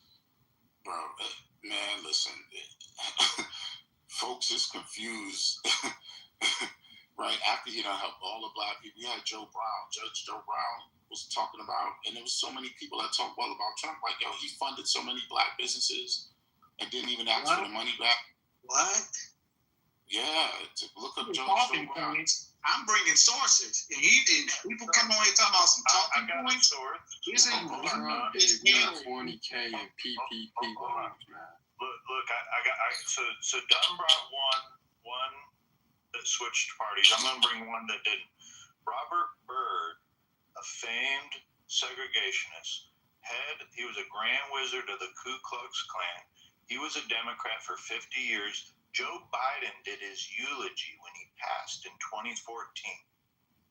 Bro, man, listen. Folks is confused. Right after he done helped all the black people, we had Judge Joe Brown was talking about, and there was so many people that talk well about Trump, like, yo, he funded so many black businesses and didn't even ask for the money back. What? Yeah, look up Judge Joe Brown. I'm bringing sources, and people come on here talking about some talking points. This is 20K and PPP loans, man. Look, so Dunn brought one that switched parties. I'm going to bring one that didn't. Robert Byrd, a famed segregationist, he was a grand wizard of the Ku Klux Klan. He was a Democrat for 50 years. Joe Biden did his eulogy when he passed in 2014.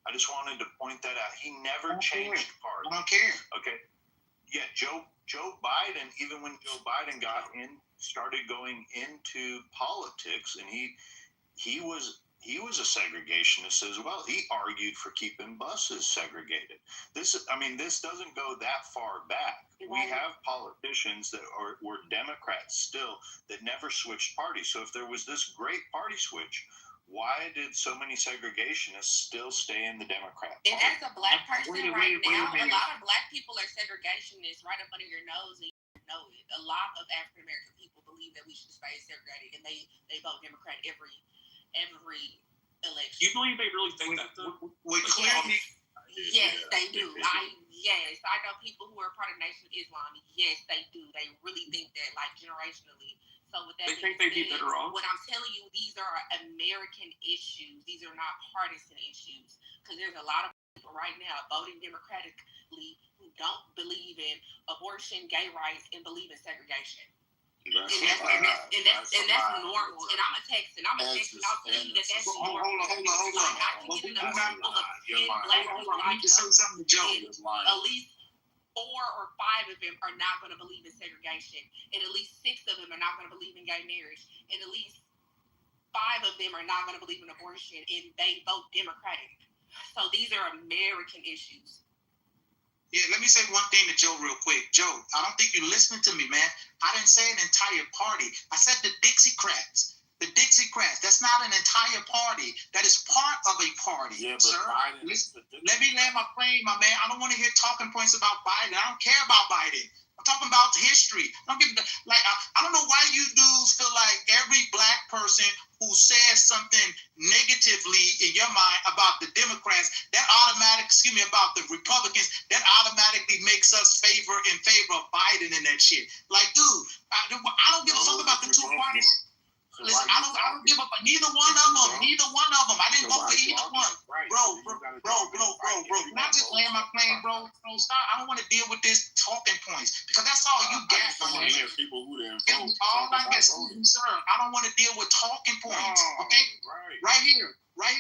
I just wanted to point that out. He never changed parties. I don't care. Okay. Yeah, Joe Biden, even when Joe Biden started going into politics, and he was a segregationist as well. He argued for keeping buses segregated. This doesn't go that far back. We have politicians that were Democrats still that never switched parties. So if there was this great party switch, why did so many segregationists still stay in the Democrat Party? And as a black person right now, a lot of black people are segregationists right up under your nose, and you know it. A lot of African American people believe that we should stay segregated, and they vote Democrat every election. You believe they really think that, though? Yes, they do. I know people who are part of Nation of Islam. Yes, they do. They really think that, like, generationally. So with that, they think they'd be better off. What I'm telling you, these are American issues. These are not partisan issues. Because there's a lot of people right now voting democratically who don't believe in abortion, gay rights, and believe in segregation. That's normal. And I'm a text, and I'll tell you that that's normal. Hold on. I can get in a room full of 10 black people I know, at least 4 or 5 of them are not going to believe in segregation, and at least 6 of them are not going to believe in gay marriage, and at least 5 of them are not going to believe in abortion, and they vote Democratic. So these are American issues. Yeah, let me say one thing to Joe real quick. Joe, I don't think you're listening to me, man. I didn't say an entire party. I said the Dixiecrats. The Dixiecrats. That's not an entire party. That is part of a party, Yeah, but sir. Let me land my plane, my man. I don't want to hear talking points about Biden. I don't care about Biden. I'm talking about history. I don't know why you dudes feel like every black person who says something negatively in your mind about the Democrats, about the Republicans, that automatically makes us in favor of Biden and that shit. Like, dude, I don't give a fuck about the two parties. Listen, I don't give up. Neither one of them. I didn't vote for either one. Bro. Can I just land my plane, bro? Don't stop. I don't want to deal with this talking points because that's all you get from me. All I get, sir. I don't want to deal with talking points. Okay, right here.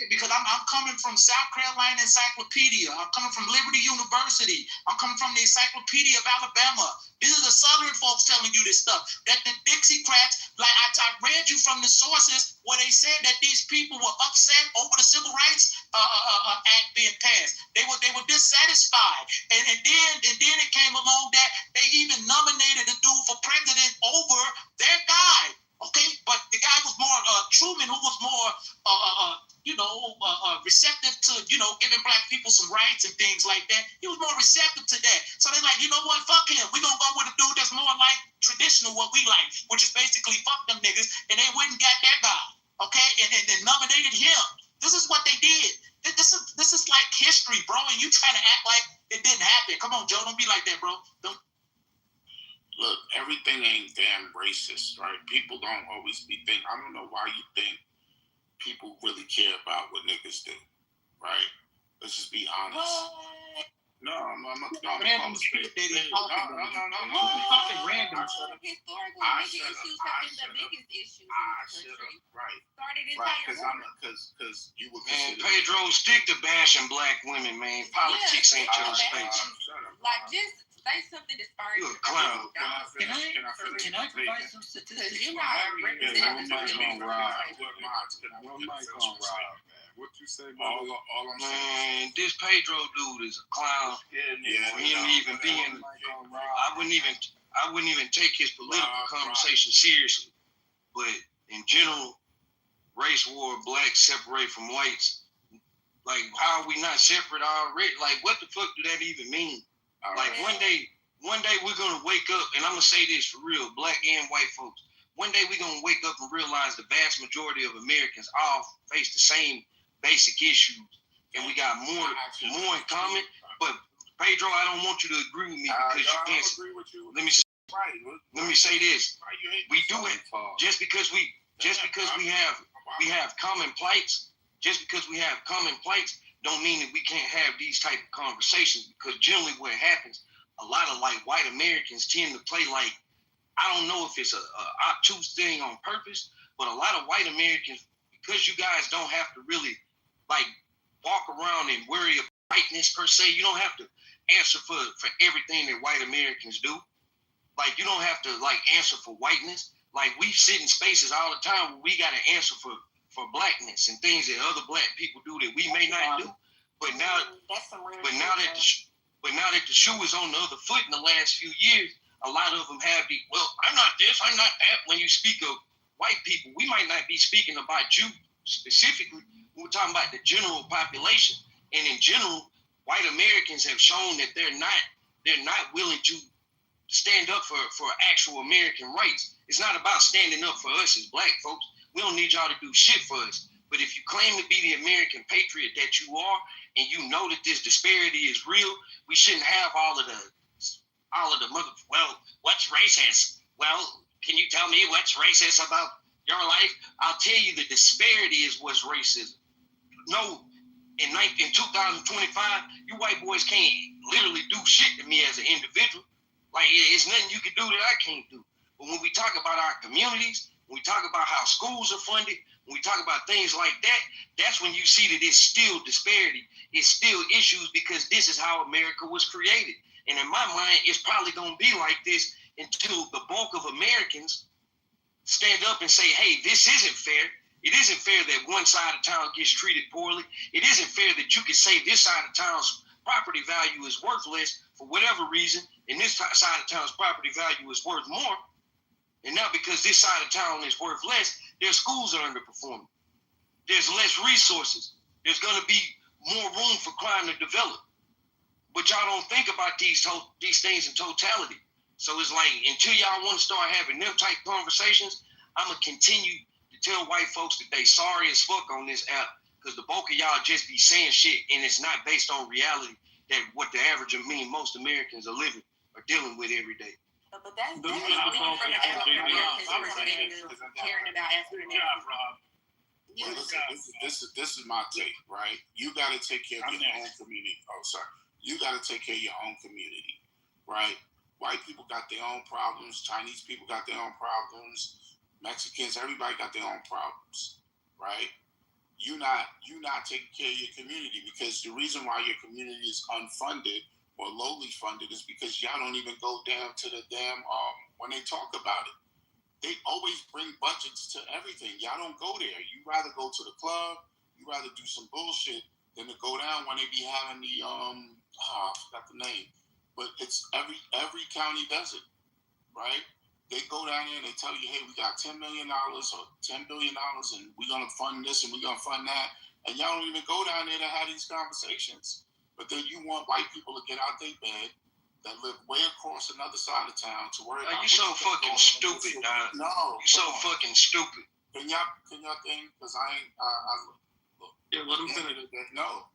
Because I'm coming from South Carolina Encyclopedia. I'm coming from Liberty University. I'm coming from the Encyclopedia of Alabama. These are the Southern folks telling you this stuff. That the Dixiecrats, like I read you from the sources where they said that these people were upset over the Civil Rights Act being passed. They were dissatisfied, and then it came along that they even nominated a dude for president over their guy. Okay, but the guy was more Truman, who was more receptive to giving black people some rights and things like that. He was more receptive to that. So they're like, you know what? Fuck him. We're gonna go with a dude that's more like traditional what we like, which is basically fuck them niggas, and they went and got that guy. Okay, and nominated him. This is what they did. This is like history, bro. And you trying to act like it didn't happen. Come on, Joe. Don't be like that, bro. Look, everything ain't damn racist, right? People don't always be thinking. I don't know why you think people really care about what niggas do, right? Let's just be honest. No, I'm not random shit that he's talking about. No. Talking random. Historically, nigga issues have been the biggest issues in this country. Right. Started entire war. Because you were Man, Pedro, stick to bashing black women, man. Politics ain't your space. Like, just say something that started. You're a clown. Can I provide some statistics? You're not representing. What you say, all I'm saying. Man, this Pedro dude is a clown. Yeah, he don't even be in. I wouldn't even take his political conversation seriously. But in general, race war, blacks separate from whites. Like, how are we not separate already? Like, what the fuck do that even mean? Like, one day we're gonna wake up, and I'm gonna say this for real, black and white folks. One day we're gonna wake up and realize the vast majority of Americans all face the same basic issues, and we got more in common. But Pedro, I don't want you to agree with me because you can't. Let me say this: we do it just because we have common plights. Just because we have common plights, don't mean that we can't have these type of conversations. Because generally, what happens, a lot of like white Americans tend to play like, I don't know if it's a obtuse thing on purpose, but a lot of white Americans, because you guys don't have to really like walk around and worry about whiteness per se. You don't have to answer for everything that white Americans do. Like, you don't have to like answer for whiteness. Like, we sit in spaces all the time where we got to answer for blackness and things that other black people do that we may not do. But now that the shoe is on the other foot in the last few years, a lot of them have I'm not this, I'm not that. When you speak of white people, we might not be speaking about you specifically. We're talking about the general population. And in general, white Americans have shown that they're not willing to stand up for actual American rights. It's not about standing up for us as black folks. We don't need y'all to do shit for us. But if you claim to be the American patriot that you are, and you know that this disparity is real, we shouldn't have all of the what's racist? Well, can you tell me what's racist about your life? I'll tell you the disparity is what's racism. No, in 2025, you white boys can't literally do shit to me as an individual. Like, it's nothing you can do that I can't do. But when we talk about our communities, when we talk about how schools are funded, when we talk about things like that, that's when you see that it's still disparity. It's still issues because this is how America was created. And in my mind, it's probably going to be like this until the bulk of Americans stand up and say, hey, this isn't fair. It isn't fair that one side of town gets treated poorly. It isn't fair that you can say this side of town's property value is worthless for whatever reason, and this side of town's property value is worth more, and now because this side of town is worth less, their schools are underperforming. There's less resources. There's going to be more room for crime to develop. But y'all don't think about these things in totality. So it's like, until y'all want to start having them type conversations, I'm going to continue to tell white folks that they sorry as fuck on this app, because the bulk of y'all just be saying shit, and it's not based on reality that what the average of most Americans are dealing with every day. But that's different from African Americans caring about African Americans. This is my take, right? You got to take care of your own community. Oh, sorry. You got to take care of your own community, right? White people got their own problems. Chinese people got their own problems. Mexicans, everybody got their own problems, right? You're not taking care of your community, because the reason why your community is unfunded or lowly funded is because y'all don't even go down to the damn when they talk about it. They always bring budgets to everything. Y'all don't go there. You rather go to the club, you rather do some bullshit than to go down when they be having the I forgot the name. But it's every county does it, right? They go down there and they tell you, hey, we got $10 million or $10 billion and we're gonna fund this and we're gonna fund that. And y'all don't even go down there to have these conversations. But then you want white people to get out their bed that live way across another side of town to worry about. You so fucking stupid, dog. No, you so fucking stupid. Can y'all think? Because I look. Yeah, let them finish it. No,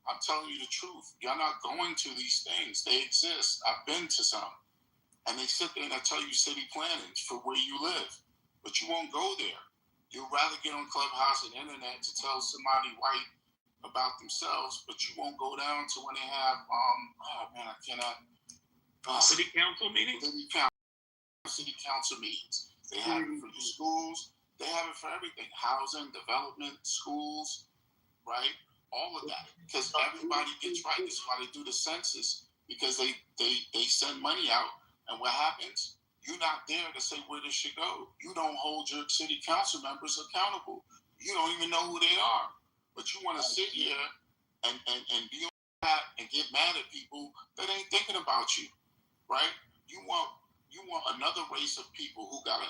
I'm telling you the truth. Y'all not going to these things. They exist. I've been to some, and they sit there and I tell you city planning for where you live, but you won't go there. You'd rather get on Clubhouse and internet to tell somebody white about themselves, but you won't go down to when they have I cannot. City council meetings? City council meetings. They have it for your schools. They have it for everything. Housing, development, schools, right? All of that. Because everybody gets right. That's why they do the census, because they send money out. And what happens? You're not there to say where this should go. You don't hold your city council members accountable. You don't even know who they are. But you want to sit here and be on that and get mad at people that ain't thinking about you. Right? You want another race of people who gotta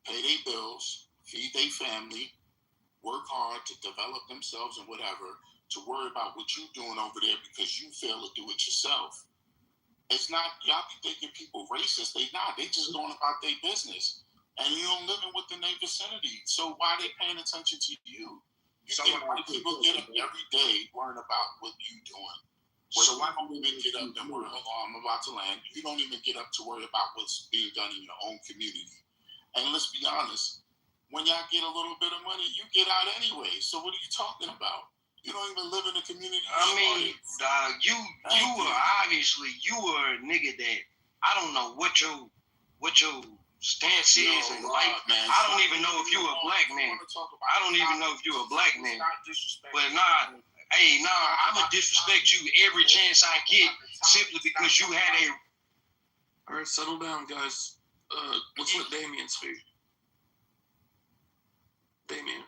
pay their bills, feed their family, work hard to develop themselves and whatever, to worry about what you're doing over there because you fail to do it yourself. It's not, y'all be thinking people racist. They not. They just going about their business. And you don't live in within their vicinity. So why are they paying attention to you? You think white people get up every day worrying about what you doing. So why don't we even get up and worry? Hold on, I'm about to land. You don't even get up to worry about what's being done in your own community. And let's be honest, when y'all get a little bit of money, you get out anyway. So what are you talking about? You don't even live in the community. I mean, you were obviously a nigga that I don't know what your stance is in life. I don't even know if you a black man. I don't even know if you a black man. But nah. Hey, I'm going to disrespect you every chance I get simply because you had a... All right, settle down, guys. Let's let Damien speak. Damien.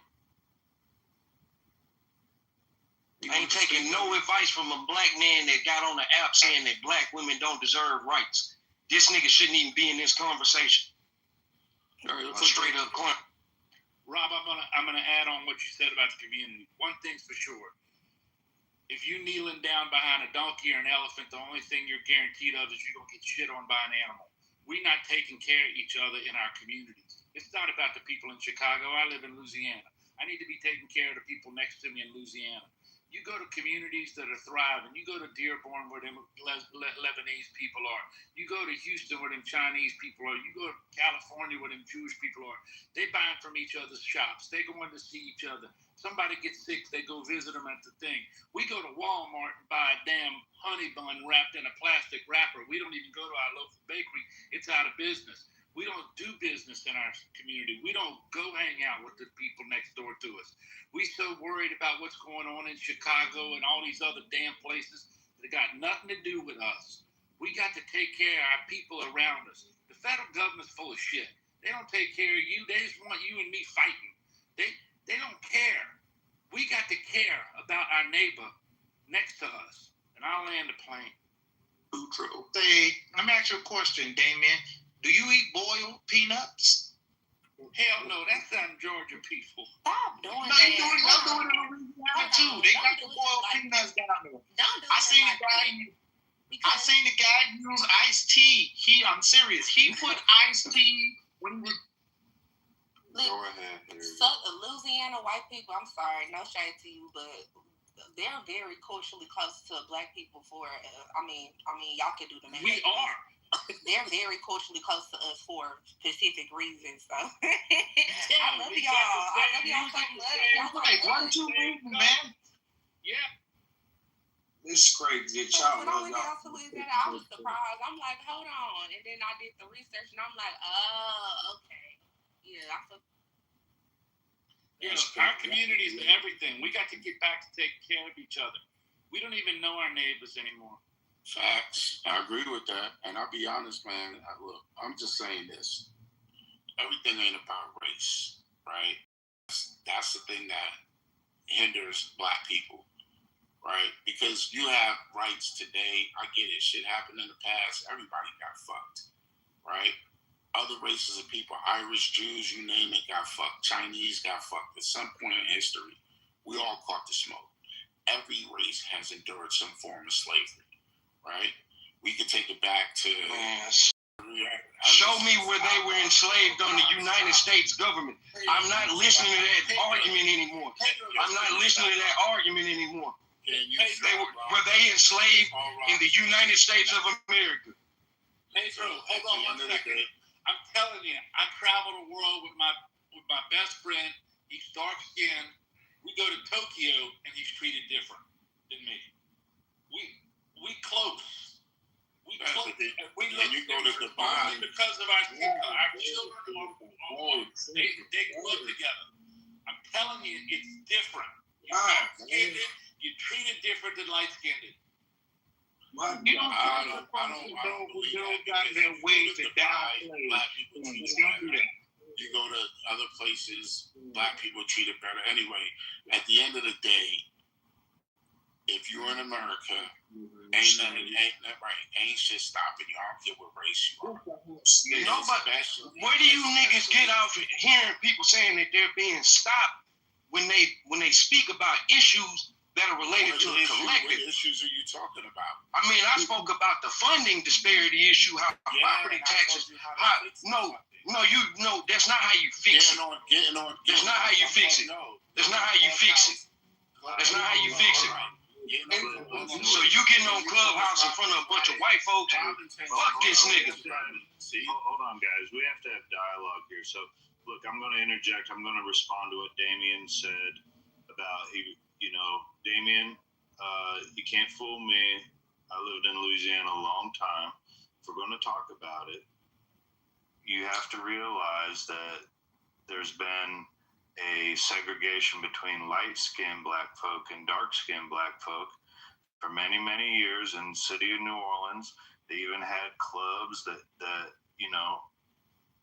I ain't taking no advice from a black man that got on the app saying that black women don't deserve rights. This nigga shouldn't even be in this conversation. All right, let's straight up corner. Rob, I'm gonna add on what you said about the community. One thing's for sure. If you kneeling down behind a donkey or an elephant, the only thing you're guaranteed of is you're going to get shit on by an animal. We're not taking care of each other in our communities. It's not about the people in Chicago. I live in Louisiana. I need to be taking care of the people next to me in Louisiana. You go to communities that are thriving. You go to Dearborn where them Lebanese people are. You go to Houston where them Chinese people are. You go to California where them Jewish people are. They buying from each other's shops. They going to see each other. Somebody gets sick, they go visit them at the thing. We go to Walmart and buy a damn honey bun wrapped in a plastic wrapper. We don't even go to our local bakery. It's out of business. We don't do business in our community. We don't go hang out with the people next door to us. We so worried about what's going on in Chicago and all these other damn places that got nothing to do with us. We got to take care of our people around us. The federal government's full of shit. They don't take care of you. They just want you and me fighting. They don't care. We got to care about our neighbor next to us. And I'll land the plane. Too true. Say, let me ask you a question, Damien. Do you eat boiled peanuts? Hell no, that's not Georgia people. Stop doing No, that. y'all do it in Louisiana too. They got the boiled peanuts down there. Don't do I it seen like the guy. that. I seen the guy use iced tea. I'm serious. He put iced tea when he was. Look, so Louisiana white people, I'm sorry, no shade to you, but they're very culturally close to black people for, I mean, y'all can do the math. We are. They're very culturally close to us for specific reasons, so. I love y'all. I love y'all so much. One, two, man. Yeah. It's crazy. When I went down to Louisiana, I was surprised. I'm like, hold on. And then I did the research, and I'm like, oh, okay. Yeah, I feel. Our community is everything. We got to get back to taking care of each other. We don't even know our neighbors anymore. Facts. I agree with that. And I'll be honest, man. Look, I'm just saying this. Everything ain't about race, right? That's the thing that hinders black people, right? Because you have rights today. I get it. Shit happened in the past. Everybody got fucked, right? Other races of people, Irish, Jews, you name it, got fucked. Chinese got fucked. At some point in history, we all caught the smoke. Every race has endured some form of slavery, right? We could take it back to... Show me where they were enslaved on the United States government. I'm not listening to that argument anymore. Were they enslaved in the United States of America? Pedro, hold on one second. I'm telling you, I travel the world with my best friend. He's dark skinned. We go to Tokyo and he's treated different than me. We close. We close. We look different only because of our skin color. Our children they grow together. I'm telling you, it's different. You're dark skinned, you're treated different than light skinned. You don't got their ways to downplay. You go to other places, black people are treated better. Anyway, at the end of the day, if you're in America, ain't shit stopping you. I don't care what race you are. No, but where do you niggas get off hearing people saying that they're being stopped when they speak about issues that are related to the collective? What issues are you talking about? I mean, I spoke about the funding disparity issue, how property taxes. That's not how you fix it. That's not how you fix it. That's not how you fix it. That's not how you fix it. So you getting on Clubhouse in front of a bunch of white folks? Fuck this nigga. Hold on, guys. We have to have dialogue here. So, look, I'm going to interject. I'm going to respond to what Damien said about Damien, you can't fool me. I lived in Louisiana a long time. If we're going to talk about it, you have to realize that there's been a segregation between light-skinned black folk and dark-skinned black folk for many, many years in the city of New Orleans. They even had clubs that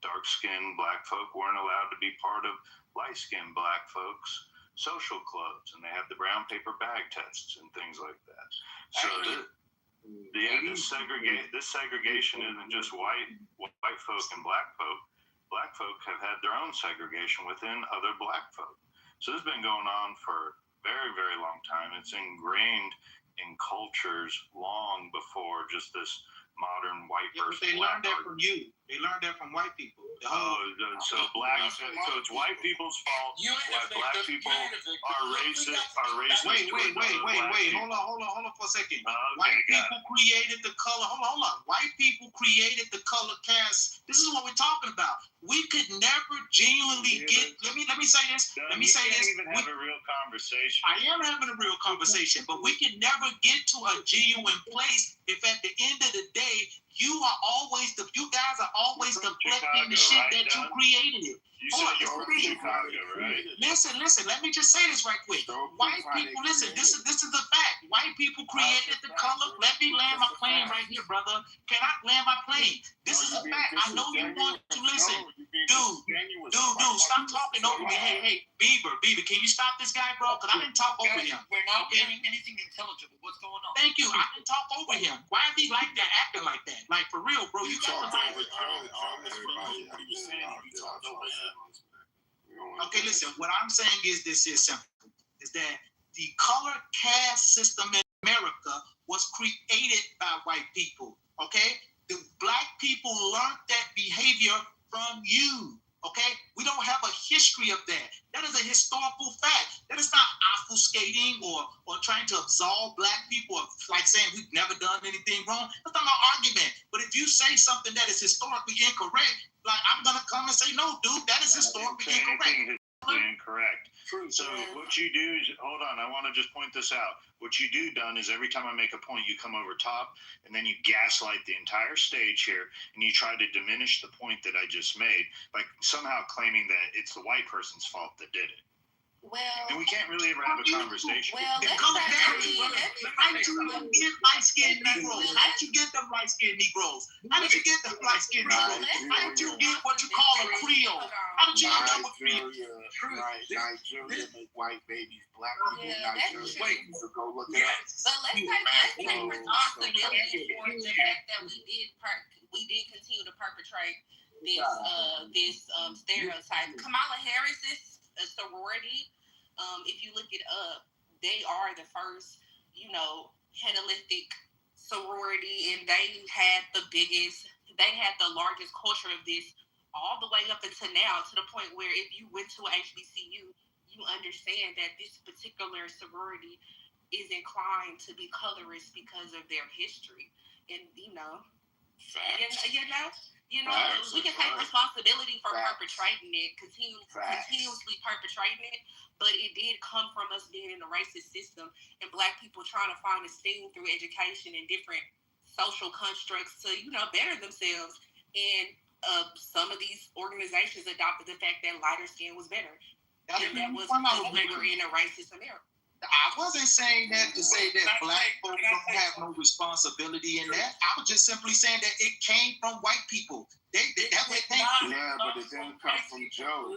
dark-skinned black folk weren't allowed to be part of light-skinned black folks' social clubs, and they had the brown paper bag tests and things like that. So this segregation isn't just white folk and black folk. Black folk have had their own segregation within other black folk. So this has been going on for a very, very long time. It's ingrained in cultures long before just this modern white person. But they learned that from you. They learned that from white people. So it's white people's fault. Why black people are racist. Wait. Hold on for a second. White people created the color. Hold on. White people created the color cast. This is what we're talking about. We could never genuinely get. Let me say this. You can't even have a real conversation. I am having a real conversation, but we can never get to a genuine place if at the end of the day you guys are always deflecting the shit that you created. You said you're from Chicago, right? Listen. Let me just say this right quick. White people, listen. This is the fact. White people created the color. Let me land my plane right here, brother. Can I land my plane? This is a fact. I know you want to listen, dude. Stop talking over me. Hey, Bieber, can you stop this guy, bro? Because I didn't talk over him. We're not hearing anything intelligible. What's going on? Thank you. I didn't talk over him. Why is he like that, acting like that? Like for real, bro. You got to Okay, listen, what I'm saying is this is simple. Is that the color caste system in America was created by white people. Okay? The black people learned that behavior from you. Okay? We don't have a history of that. That is a historical fact. That is not obfuscating or trying to absolve black people of like saying we've never done anything wrong. That's not my argument. But if you say something that is historically incorrect, like I'm gonna come and say, no, dude, that is historically incorrect. Incorrect. So what you do is, hold on, I want to just point this out. What you do, Dunn, is every time I make a point, you come over top and then you gaslight the entire stage here and you try to diminish the point that I just made by somehow claiming that it's the white person's fault that did it. Well, and we can't really ever have a conversation. Well, How did you get light-skinned Negroes? How did you get them light-skinned Negroes? How did you get them light-skinned Negroes? How did you get what you call a Creole? How did you get them with Creole? Nigeria make white babies black people. Nigeria. Wait, so go look it up. But let's take responsibility for the fact that we did continue to perpetrate this stereotype. Kamala Harris is a sorority. If you look it up, they are the first, Hellenistic sorority, and they had the largest culture of this all the way up until now, to the point where if you went to a HBCU, you understand that this particular sorority is inclined to be colorist because of their history. And, we can take responsibility for perpetrating it, continuously perpetrating it, but it did come from us being in a racist system and black people trying to find esteem through education and different social constructs to, better themselves. And some of these organizations adopted the fact that lighter skin was better. And that was because we were in a racist America. I wasn't saying that to say that black folks don't have no responsibility in that. I was just simply saying that it came from white people. That's what they think. Yeah, but it didn't come from Joe.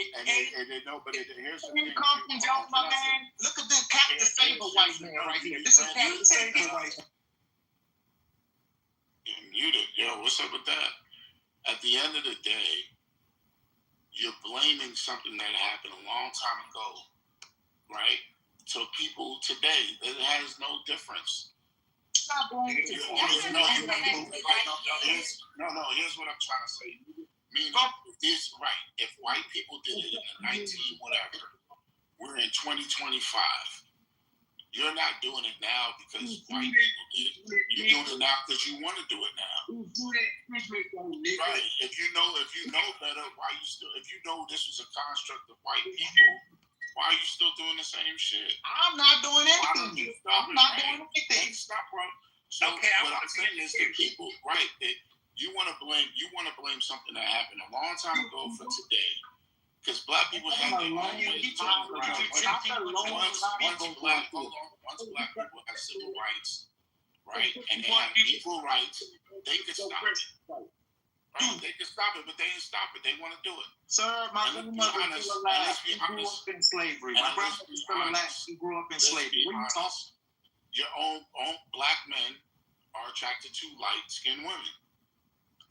And they know, but here's the thing. Come from Joe, my man. Look at the Captain Saber white man right here. This is Captain Saber white man. You're muted. Yo, what's up with that? At the end of the day, you're blaming something that happened a long time ago, right? So people today, it has no difference. Here's what I'm trying to say. Meaning, if white people did it in the 19 whatever, we're in 2025. You're not doing it now because white people did it. You're doing it now because you want to do it now. Right. If you know better, why you still? If you know this was a construct of white people, why are you still doing the same shit? I'm not doing anything. I'm not doing anything. Stop, bro. So what I'm saying is that people, right? That you want to blame something that happened a long time ago for today, because black people had their own way to talk around. Once black people have civil rights, right, and they have equal rights, they can stop it. Right? They can stop it, but they ain't stop it. They want to do it. Sir, my grandmother was still alive. She grew up in slavery. My grandmother was still alive. She grew up in slavery. Your own black men are attracted to light-skinned women,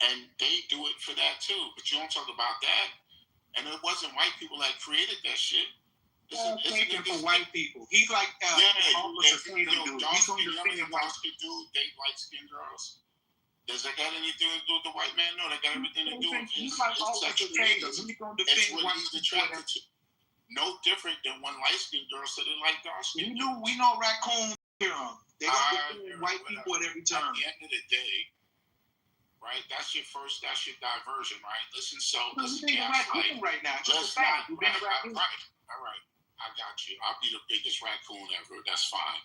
and they do it for that too. But you don't talk about that. And it wasn't white people that created that shit. It's taken from white people. He's like He's going to defend dark-skinned dude date light-skinned girls. Does that got anything to do with the white man? No, that got everything to do with his sexual needs. That's what he's attracted to. No different than when light-skinned girls said they like dark-skinned. We know raccoon here. They don't defend white people at every turn. At the end of the day, right? That's your diversion, right? Listen, raccoon right now. All right. I got you. I'll be the biggest raccoon ever. That's fine.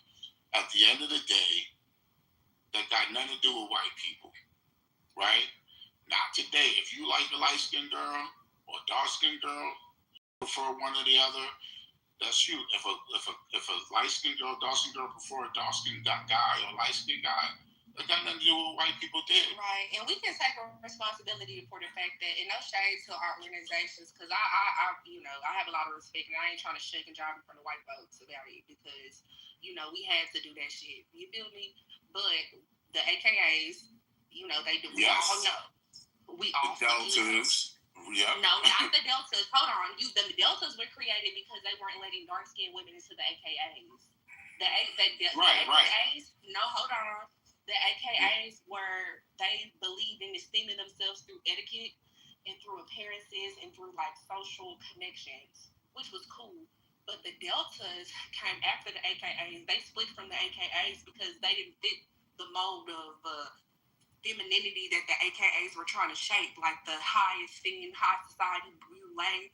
At the end of the day, that got nothing to do with white people, right? Not today. If you like a light-skinned girl or a dark-skinned girl, prefer one or the other, that's you. If a light-skinned girl, dark-skinned girl prefer a dark-skinned guy or a light-skinned guy, it got nothing to do with what white people did. Right, and we can take responsibility for the fact that, and no shade to our organizations, because I have a lot of respect, and I ain't trying to shake and jive in front of white folks about it, because, we had to do that shit. You feel me? But the AKAs, they do. Yes. We all know. We all Deltas. Yeah. No, not the Deltas. Hold on. The Deltas were created because they weren't letting dark-skinned women into the AKAs. The AKAs. No, hold on. The AKAs were, they believed in esteeming themselves through etiquette and through appearances and through social connections, which was cool. But the Deltas came after the AKAs. They split from the AKAs because they didn't fit the mold of femininity that the AKAs were trying to shape, like the high esteem, high society, brulee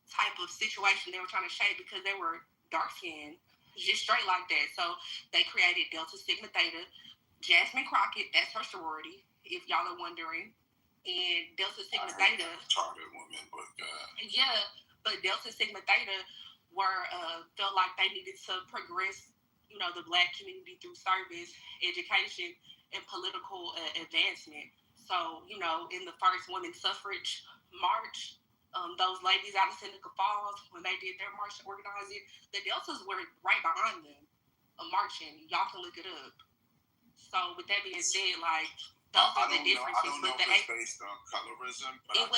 type of situation they were trying to shape, because they were dark skinned, just straight like that. So they created Delta Sigma Theta. Jasmine Crockett, that's her sorority, if y'all are wondering. And Delta Sigma Theta. Retarded women, but but Delta Sigma Theta felt like they needed to progress, the Black community through service, education, and political advancement. So, in the first women's suffrage march, those ladies out of Seneca Falls, when they did their march to organize it, the Deltas were right behind them, marching. Y'all can look it up. So, with that being said, those are the differences. I don't know if it's based on colorism, but it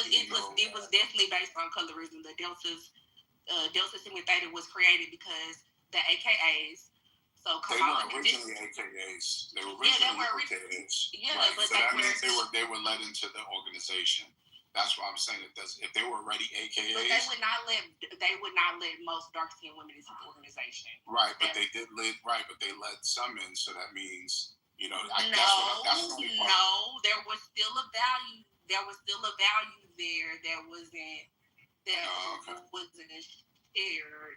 was definitely based on colorism. The Delta Sigma Theta was created because the AKAs. So they were originally AKAs. They were originally AKAs. Yeah, right. But so that means they were led into the organization. That's why I'm saying if they were already AKAs, but they would not let most dark skinned women into the organization. Right, but they let some in. So that means there was still a value. There was still a value there that wasn't shared.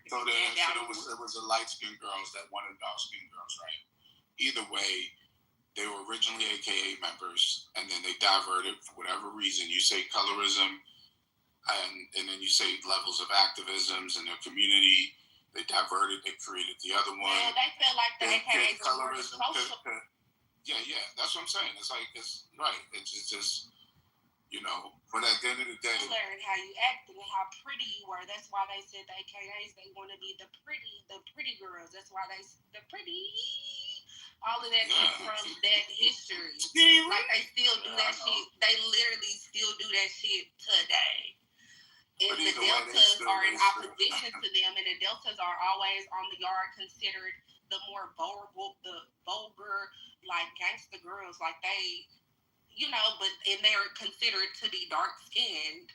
So it was the light-skinned girls that wanted dark-skinned girls, right? Either way, they were originally AKA members, and then they diverted for whatever reason. You say colorism, and then you say levels of activisms in their community. They diverted. They created the other one. Yeah, they felt like the AKAs were social. Yeah, that's what I'm saying. It's right. It's just. But at the end of the day, you learn how you act and how pretty you were. That's why they said the AKAs, they want to be the pretty girls. That's why the pretty, all of that comes from that history. Like they still do that shit. They literally still do that shit today. And the Deltas are in opposition to them, and the Deltas are always on the yard considered the more vulgar, gangster girls. And they're considered to be dark-skinned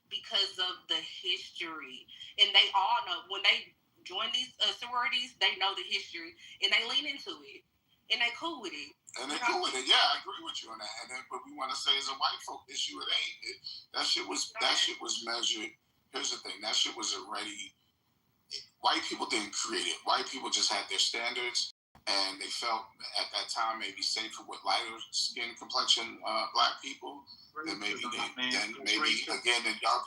because of the history. And they all know, when they join these sororities, they know the history, and they lean into it, and they cool with it. And they're cool with it. Yeah, I agree with you on that. And then, but we want to say it's a white folk issue. It ain't. That shit was measured. Here's the thing. That shit was already. White people didn't create it. White people just had their standards. And they felt at that time maybe safer with lighter skin complexion Black people than maybe the dark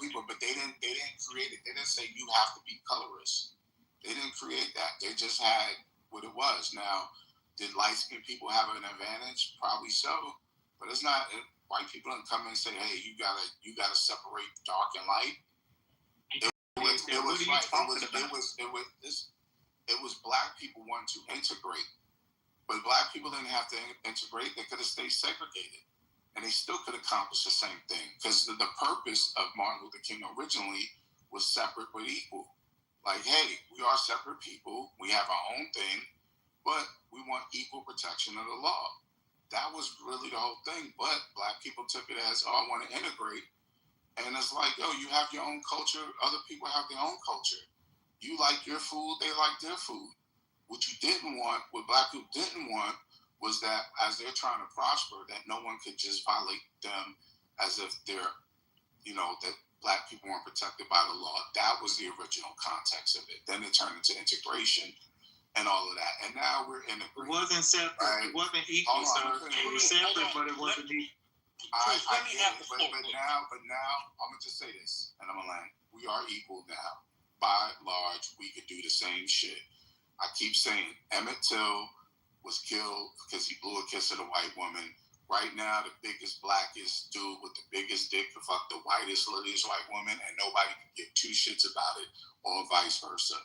people. But they didn't create it. They didn't say you have to be colorist. They didn't create that. They just had what it was. Now, did light skinned people have an advantage? Probably so. But it's not. White people didn't come in and say, "Hey, you gotta separate dark and light." It was Black people wanting to integrate, but Black people didn't have to integrate. They could have stayed segregated, and they still could accomplish the same thing. Because the purpose of Martin Luther King originally was separate but equal. Like, hey, we are separate people. We have our own thing, but we want equal protection of the law. That was really the whole thing. But Black people took it as, I want to integrate. And it's like, you have your own culture. Other people have their own culture. You like your food, they like their food. What Black people didn't want was that as they're trying to prosper, that no one could just violate them as if they're, that Black people weren't protected by the law. That was the original context of it. Then it turned into integration and all of that. And now we're integrating. It wasn't separate. Right? It wasn't equal, sir. It was separate, but it wasn't equal. I get it, but now, I'm gonna just say this, and I'm gonna land. We are equal now. By and large, we could do the same shit. I keep saying Emmett Till was killed because he blew a kiss at a white woman. Right now, the biggest, blackest dude with the biggest dick to fuck the whitest, littlest white woman, and nobody can give two shits about it, or vice versa.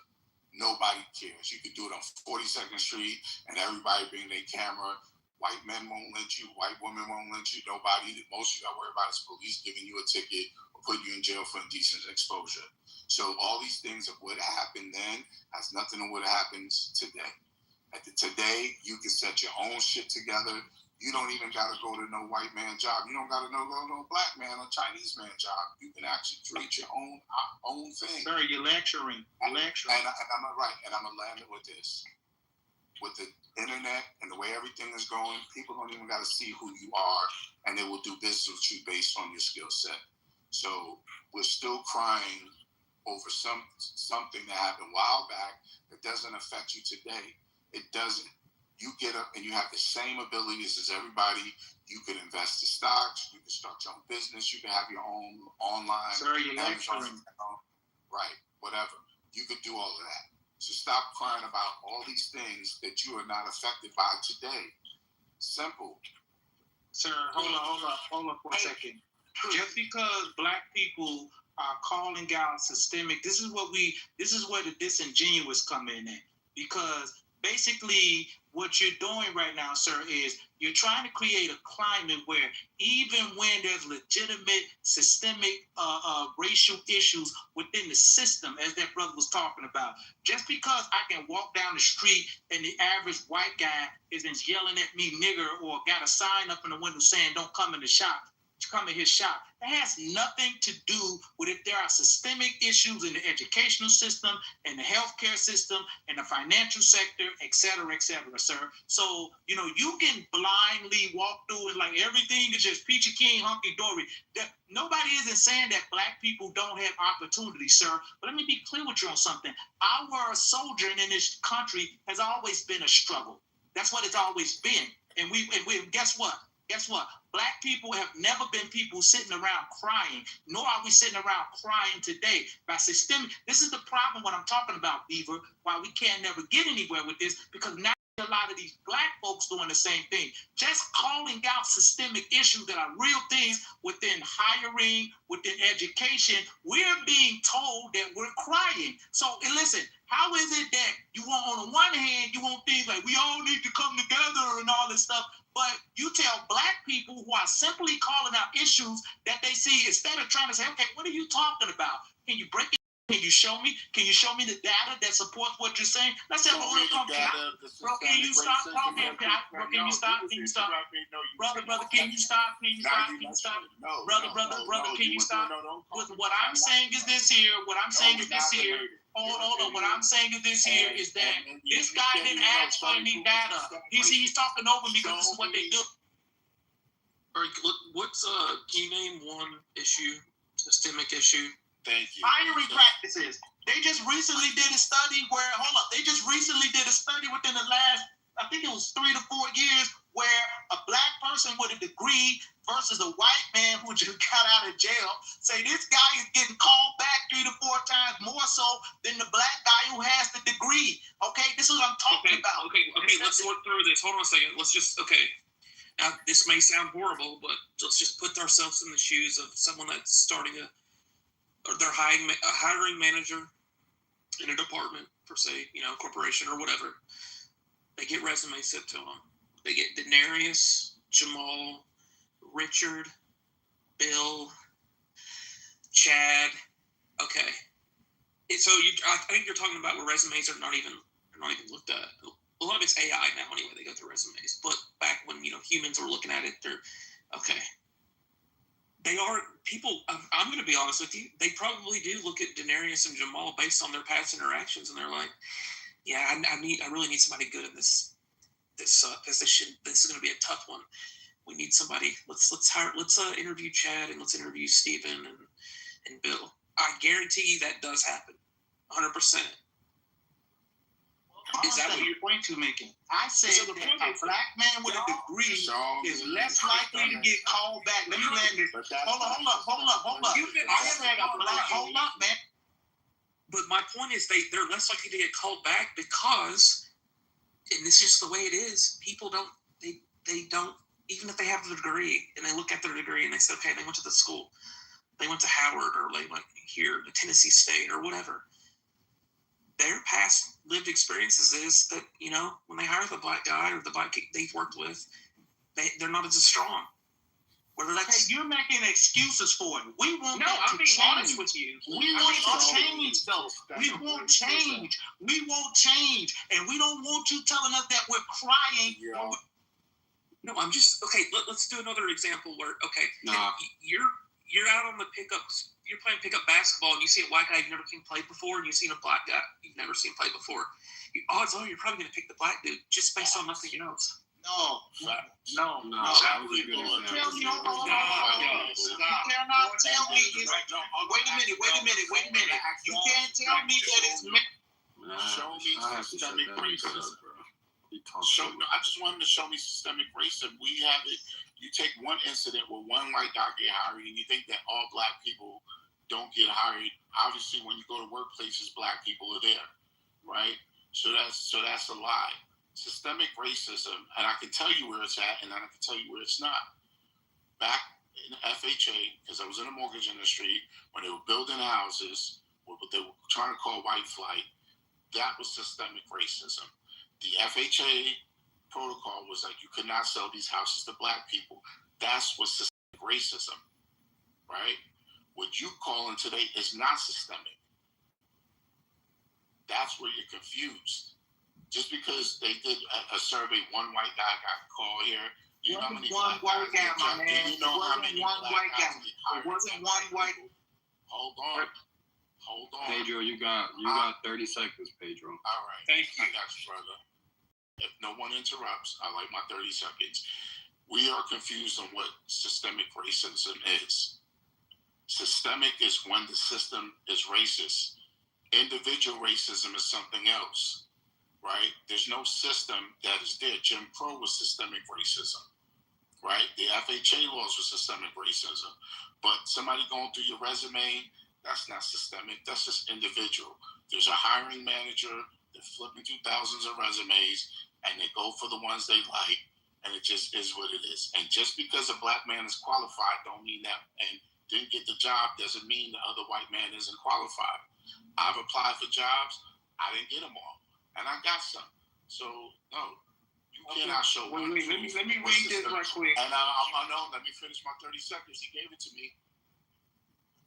Nobody cares. You could do it on 42nd Street, and everybody bring their camera. White men won't lynch you. White women won't lynch you. Nobody. Most you got to worry about is police giving you a ticket or putting you in jail for indecent exposure. So all these things that would happen then has nothing to what happens today. Today, you can set your own shit together. You don't even got to go to no white man job. You don't got to go to no black man or Chinese man job. You can actually create your own thing. Sir, you're lecturing. And I'm right. And I'm gonna land it with this. With the internet and the way everything is going, people don't even got to see who you are, and they will do business with you based on your skill set. So we're still crying over something that happened a while back that doesn't affect you today. It doesn't. You get up and you have the same abilities as everybody. You can invest in stocks. You can start your own business. You can have your own online. Sir, you're lecturing. Right, whatever. You could do all of that. So stop crying about all these things that you are not affected by today. Simple. Sir, hold on for a second. Just because black people are calling out systemic, this is where the disingenuous come in at. Because basically what you're doing right now, sir, is you're trying to create a climate where even when there's legitimate systemic racial issues within the system, as that brother was talking about, just because I can walk down the street and the average white guy isn't yelling at me nigger or got a sign up in the window saying don't come in the shop, come in his shop, that has nothing to do with if there are systemic issues in the educational system, in the healthcare system, in the financial sector, et cetera, sir. So, you can blindly walk through it like everything is just peachy keen, hunky-dory. Nobody isn't saying that black people don't have opportunity, sir. But let me be clear with you on something. Our sojourn in this country has always been a struggle. That's what it's always been. And we guess what? Guess what? Black people have never been people sitting around crying, nor are we sitting around crying today. By systemic, this is the problem what I'm talking about, Beaver, why we can't never get anywhere with this, because now a lot of these black folks doing the same thing, just calling out systemic issues that are real things within hiring, within education. We're being told that we're crying. So, and listen, how is it that you want, on the one hand, you want things like we all need to come together and all this stuff, but you tell black people who are simply calling out issues that they see, instead of trying to say, okay, what are you talking about? Can you break it? Can you show me? Can you show me the data that supports what you're saying? Let's have a real conversation. Bro, can you stop talking? Bro, can you stop? Can you stop? Brother, can you stop? Can you stop? Can you stop? Brother, can you stop? What I'm saying is this here. What I'm saying is this here. Hold on. What I'm saying is this here is that this guy didn't ask for any data. He's talking over me because this is what they do. All right, what's can you name one issue, systemic issue? Thank you. Hiring practices. They just recently did a study where, within the last, I think it was 3 to 4 years, where a black person with a degree versus a white man who just got out of jail, say this guy is getting called back 3 to 4 times more so than the black guy who has the degree. Okay, this is what I'm talking about. Okay, let's look through this. Hold on a second. Now, this may sound horrible, but let's just put ourselves in the shoes of someone that's starting they're a hiring manager in a department, per se, corporation or whatever. They get resumes sent to them. They get Denarius, Jamal, Richard, Bill, Chad. Okay. So I think you're talking about where resumes are not even looked at. A lot of it's AI now anyway. They go through resumes, but back when humans were looking at it, they're okay. They are people. I'm going to be honest with you. They probably do look at Denarius and Jamal based on their past interactions, and they're like, "Yeah, I really need somebody good in this position. This is going to be a tough one. We need somebody. Let's interview Chad and let's interview Stephen and Bill. I guarantee you that does happen, 100%. Is that what your point you're making? I said So the that point a is- black man with a degree is less likely to get called back. Let me land this. Hold up. I said a black. Hold up, man. But my point is they're less likely to get called back because, and it's just the way it is, people don't, they don't, even if they have the degree and they look at their degree and they say, okay, they went to the school, they went to Howard or they went here to Tennessee State or whatever. Their past lived experiences is that, you know, when they hire the black guy or the black they've worked with, they're not as strong. Whether that's you're making excuses for it. We want that I'm to being change. honest with you. We want to change, though. We want change. We want change, and we don't want you telling us that we're crying. Yeah. No, I'm just okay. Let's do another example where you're out on the pickups. You're playing pickup basketball, and you see a white guy you've never seen play before, and you've seen a black guy you've never seen play before. Odds are you're probably going to pick the black dude just based on nothing else. No. That was a good example. Tell me, hold on. You cannot tell me this. Wait a minute. You can't tell me that it's Show me systemic racism. I just wanted to show me systemic racism. We have it. You take one incident where one white guy get hired, and you think that all black people don't get hired. Obviously, when you go to workplaces, black people are there, right? So that's a lie. Systemic racism, and I can tell you where it's at, and I can tell you where it's not. Back in FHA, because I was in the mortgage industry, when they were building houses, what they were trying to call white flight, that was systemic racism. The FHA protocol was like you could not sell these houses to black people. That's what systemic racism, right? What you calling today is not systemic. That's where you're confused. Just because they did a survey, one white guy got a call here. Do you know how many one white guy, my man. Do you know how many one white guy. It wasn't one white. Hold on. Pedro, you got 30 seconds, Pedro. All right. Thank you. I got you, brother. If no one interrupts, I like my 30 seconds. We are confused on what systemic racism is. Systemic is when the system is racist. Individual racism is something else, right? There's no system that is there. Jim Crow was systemic racism, right? The FHA laws were systemic racism. But somebody going through your resume, that's not systemic. That's just individual. There's a hiring manager. They're flipping through thousands of resumes, and they go for the ones they like, and it just is what it is. And just because a black man is qualified don't mean that, and didn't get the job doesn't mean the other white man isn't qualified. I've applied for jobs. I didn't get them all, and I got some. So, no, you cannot show one. Let me read this right quick. And let me finish my 30 seconds. He gave it to me.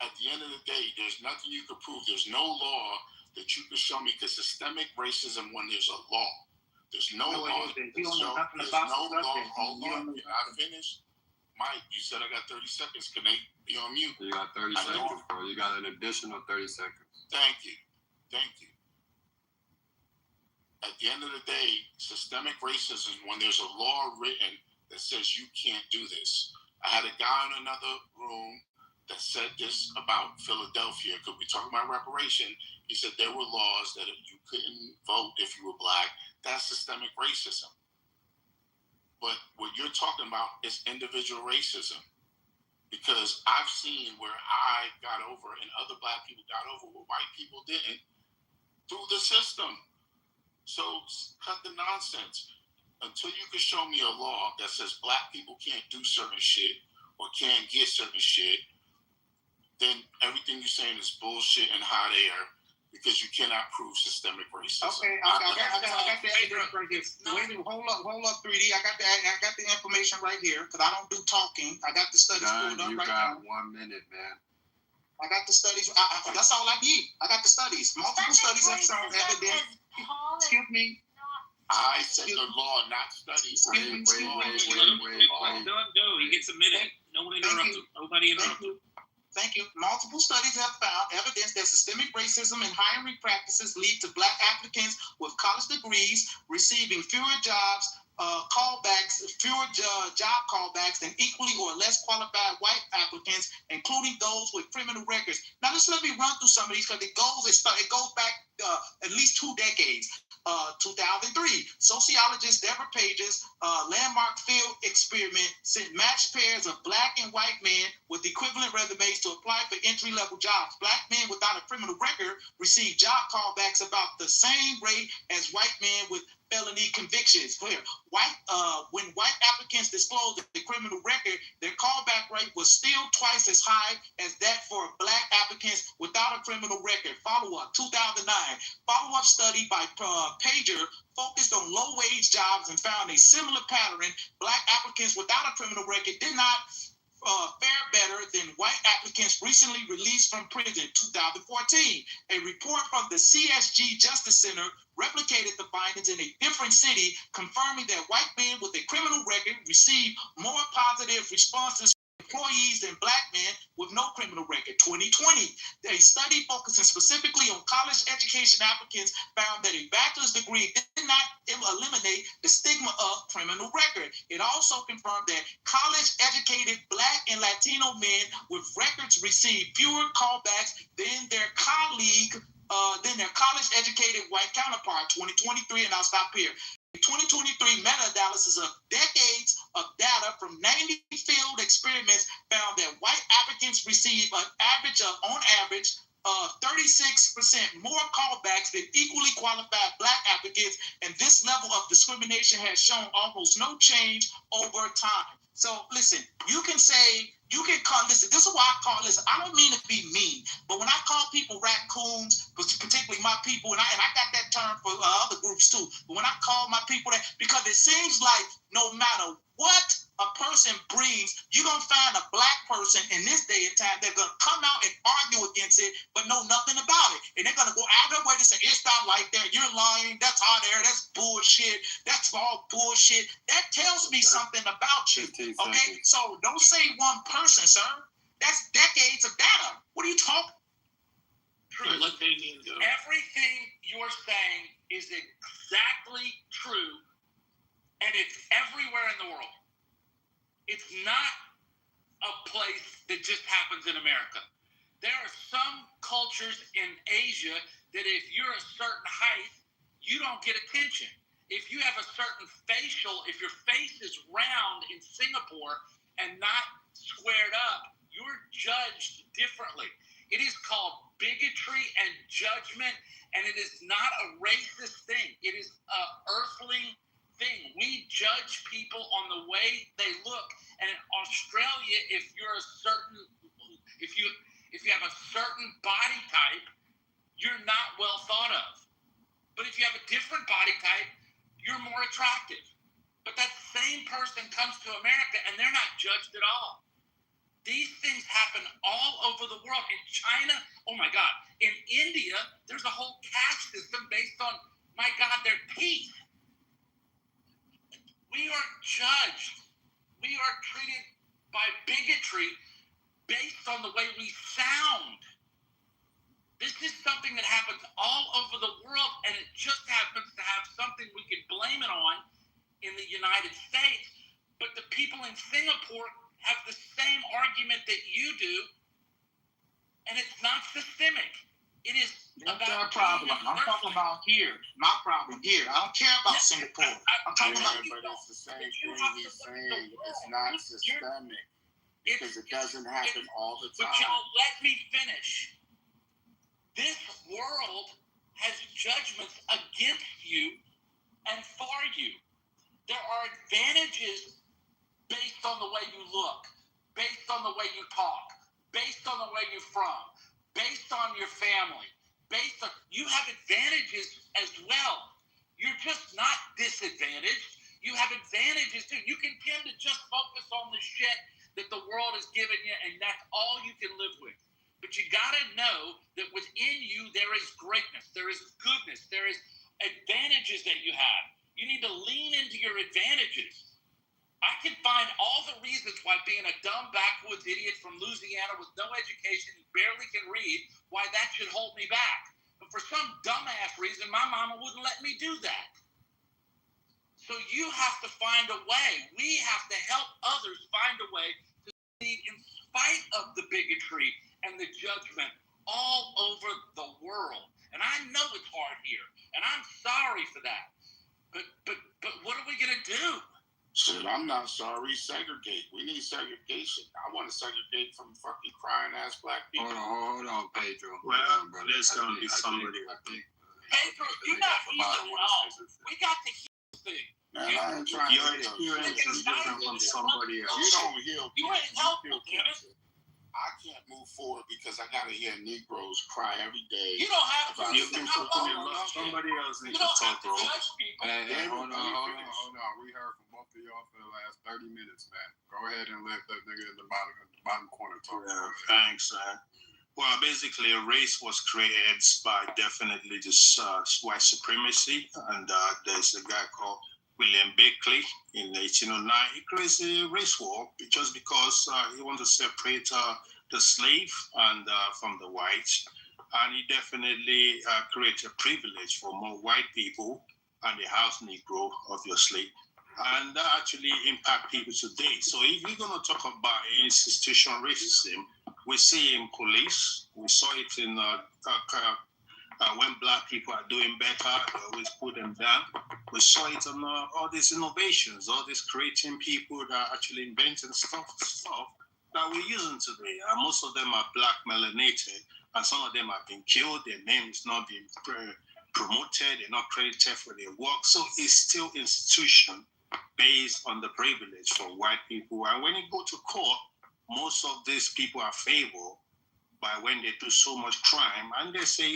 At the end of the day, there's nothing you could prove. There's no law that you can show me, because systemic racism, when there's a law, there's no law. There's no law. Hold on. I finished. Mike, you said I got 30 seconds. Can they be on mute? You got 30 seconds, bro. You got an additional 30 seconds. Thank you. At the end of the day, systemic racism is when there's a law written that says you can't do this. I had a guy in another room that said this about Philadelphia, because we talking about reparation. He said there were laws that if you couldn't vote if you were black. That's systemic racism. But what you're talking about is individual racism. Because I've seen where I got over and other black people got over what white people didn't through the system. So cut the nonsense. Until you can show me a law that says black people can't do certain shit or can't get certain shit, then everything you're saying is bullshit and hot air, because you cannot prove systemic racism. Okay, I got the evidence right here. Wait, hold up, 3D. I got the information right here, because I don't do talking. I got the studies pulled up right now. You got 1 minute, man. I got the studies. That's all I need. I got the studies. Multiple studies have shown evidence. Excuse me. I said the law, not studies. Wait. Go. He gets a minute. No one interrupted. Nobody interrupted. Thank you. Multiple studies have found evidence that systemic racism and hiring practices lead to black applicants with college degrees receiving fewer jobs, fewer job callbacks than equally or less qualified white applicants, including those with criminal records. Now, just let me run through some of these, because it goes back at least 2 decades. 2003. Sociologist Deborah Page's landmark field experiment sent matched pairs of black and white men with equivalent resumes to apply for entry-level jobs. Black men without a criminal record received job callbacks about the same rate as white men with felony convictions. Clear. When white applicants disclosed the criminal record, their callback rate was still twice as high as that for black applicants without a criminal record. Follow-up, 2009. Follow-up study by Pager focused on low-wage jobs and found a similar pattern. Black applicants without a criminal record did not fare better than white applicants recently released from prison. 2014, a report from the CSG Justice Center replicated the findings in a different city, confirming that white men with a criminal record received more positive responses from employees than black men with no criminal record. 2020, a study focusing specifically on college education applicants found that a bachelor's degree did not eliminate the stigma of criminal record. It also confirmed that college-educated black and Latino men with records received fewer callbacks than their college-educated white counterpart. 2023, and I'll stop here. The 2023 meta-analysis of decades of data from 90 field experiments found that white applicants receive on average, 36% more callbacks than equally qualified black applicants, and this level of discrimination has shown almost no change over time. So listen, listen, this is why I don't mean to be mean, but when I call people raccoons, particularly my people, and I got that term for other groups too, but when I call my people that, because it seems like no matter what a person brings, you're going to find a black person in this day and time that's going to come out and argue against it, but know nothing about it. And they're going to go out of their way to say, it's not like that, you're lying, that's hot air, that's bullshit, that's all bullshit. That tells me something about you, okay? So don't say one person, sir. That's decades of data. What are you talking? Everything you're saying is exactly true, and it's everywhere in the world. It's not a place that just happens in America. There are some cultures in Asia that if you're a certain height, you don't get attention. If you have a certain if your face is round in Singapore and not squared up, you're judged differently. It is called bigotry and judgment, and it is not a racist thing. It is an earthling thing. We judge people on the way they look. And in Australia, if you have a certain body type, you're not well thought of. But if you have a different body type, you're more attractive. But that same person comes to America and they're not judged at all. These things happen all over the world. In China, oh my God. In India, there's a whole caste system based on, my God, their teeth. We are judged. We are treated by bigotry based on the way we sound. This is something that happens all over the world, and it just happens to have something we can blame it on in the United States. But the people in Singapore have the same argument that you do, and it's not systemic. It is about their problem. I'm talking about here, my problem here. I don't care about Singapore. I'm talking about. But it's the same thing he's saying. It's not systemic because it doesn't happen all the time. But y'all let me finish. This world has judgments against you and for you. There are advantages based on the way you look, based on the way you talk, based on the way you're from, based on your family, you have advantages as well. You're just not disadvantaged. You have advantages too. You can tend to just focus on the shit that the world is giving you, and that's all you can live with. But you gotta know that within you there is greatness, there is goodness, there is advantages that you have. You need to lean into your advantages. I can find all the reasons why being a dumb backwoods idiot from Louisiana with no education and barely can read, why that should hold me back. But for some dumbass reason, my mama wouldn't let me do that. So you have to find a way. We have to help others find a way to succeed in spite of the bigotry and the judgment all over the world. And I know it's hard here, and I'm sorry for that. But what are we gonna do? Shit, I'm not sorry. Segregate. We need segregation. I want to segregate from fucking crying ass black people. Hold on, Pedro. Well, there's gonna be somebody. Pedro, you're not healing at all. We got the heal thing. Man, I ain't trying Your to experience is different from somebody else. You don't heal. You ain't helpful, damn it. I can't move forward because I gotta hear Negroes cry every day. You don't have to. You can somebody else needs to talk, bro. Hey, hold on. We heard from both of y'all for the last 30 minutes, man. Go ahead and let that nigga in the bottom corner talk. Yeah, thanks, man. Well, basically, race was created by definitely this white supremacy, and there's a guy called William Beckley in 1809. He created a race war just because he wanted to separate the slave and from the whites, and he definitely created a privilege for more white people and the house Negro, obviously, and that actually impact people today. So if you're going to talk about institutional racism, we see in police, we saw it in when black people are doing better, they always put them down. We saw it on all these innovations, all these creating people that are actually inventing stuff that we're using today. And most of them are black melanated, and some of them have been killed. Their name is not being promoted. They're not credited for their work. So it's still institution based on the privilege for white people. And when you go to court, most of these people are favored by when they do so much crime, and they say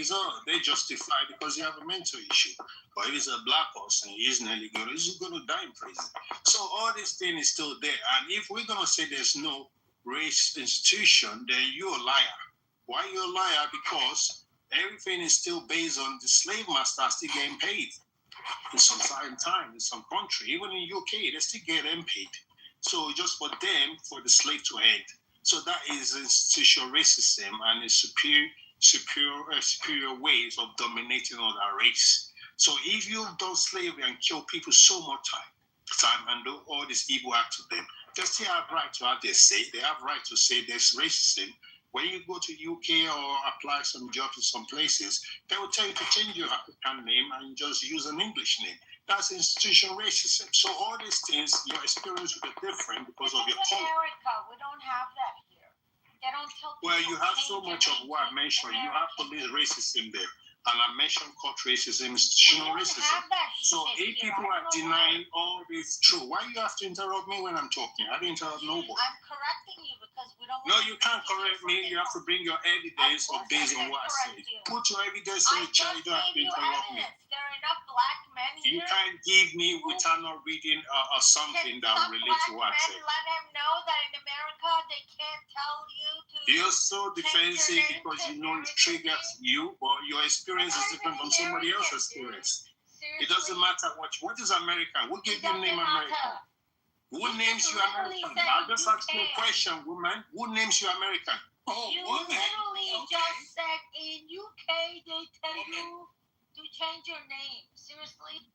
they justify because they have a mental issue. But if it's a black person, he's going to die in prison. So all this thing is still there. And if we're going to say there's no race institution, then you're a liar. Why you're a liar? Because everything is still based on the slave master still getting paid. In some certain time, in some country, even in UK, they still get them paid. So just for them, for the slave to end. So that is institutional racism and its superior ways of dominating other race. So if you've done slavery and killed people so much time and do all this evil act to them, they still have right to have their say. They have right to say there's racism. When you go to UK or apply some jobs in some places, they will tell you to change your African name and just use an English name. That's institutional racism. So all these things, your experience will be different because of your color. America, we don't have that here. They don't tell people. Well, you have so much of what I mentioned. You have police racism there. And I mentioned court racism, institutional racism. So if people are denying all this true, why you have to interrupt me when I'm talking? I didn't interrupt nobody. I'm correcting you because we don't. No, you can't correct me. You have to bring your evidence based on what I said. Put your evidence in the chat. You don't have to interrupt me. There are enough black men here. You can't give me without not reading something that will relate to what I said. Let them know that in America they can't tell you to. You're so defensive because you know it triggers you, but your experience is different from somebody else's experience. It doesn't matter what is American. Who gave you the name American? Who names you American? I just asked you a question, woman. Who names you American? You literally just said in UK they tell you to change your name. Seriously?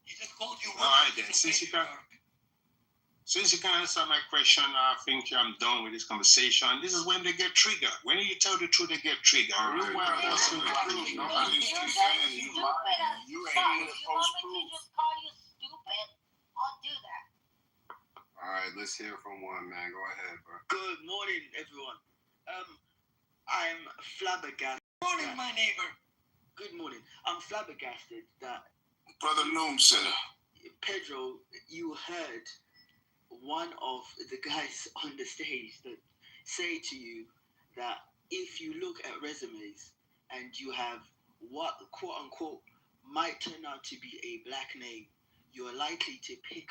He just called you. All right then. Since you can answer my question, I think I'm done with this conversation. This is when they get triggered. When you tell the truth, they get triggered. You want me to just call you stupid? I'll do that. All right, let's hear from one, man. Go ahead, bro. Good morning, everyone. I'm flabbergasted. Morning, my neighbor. Good morning. I'm flabbergasted that Brother Noom said, Pedro, you heard one of the guys on the stage that say to you that if you look at resumes and you have what quote unquote might turn out to be a black name, you're likely to pick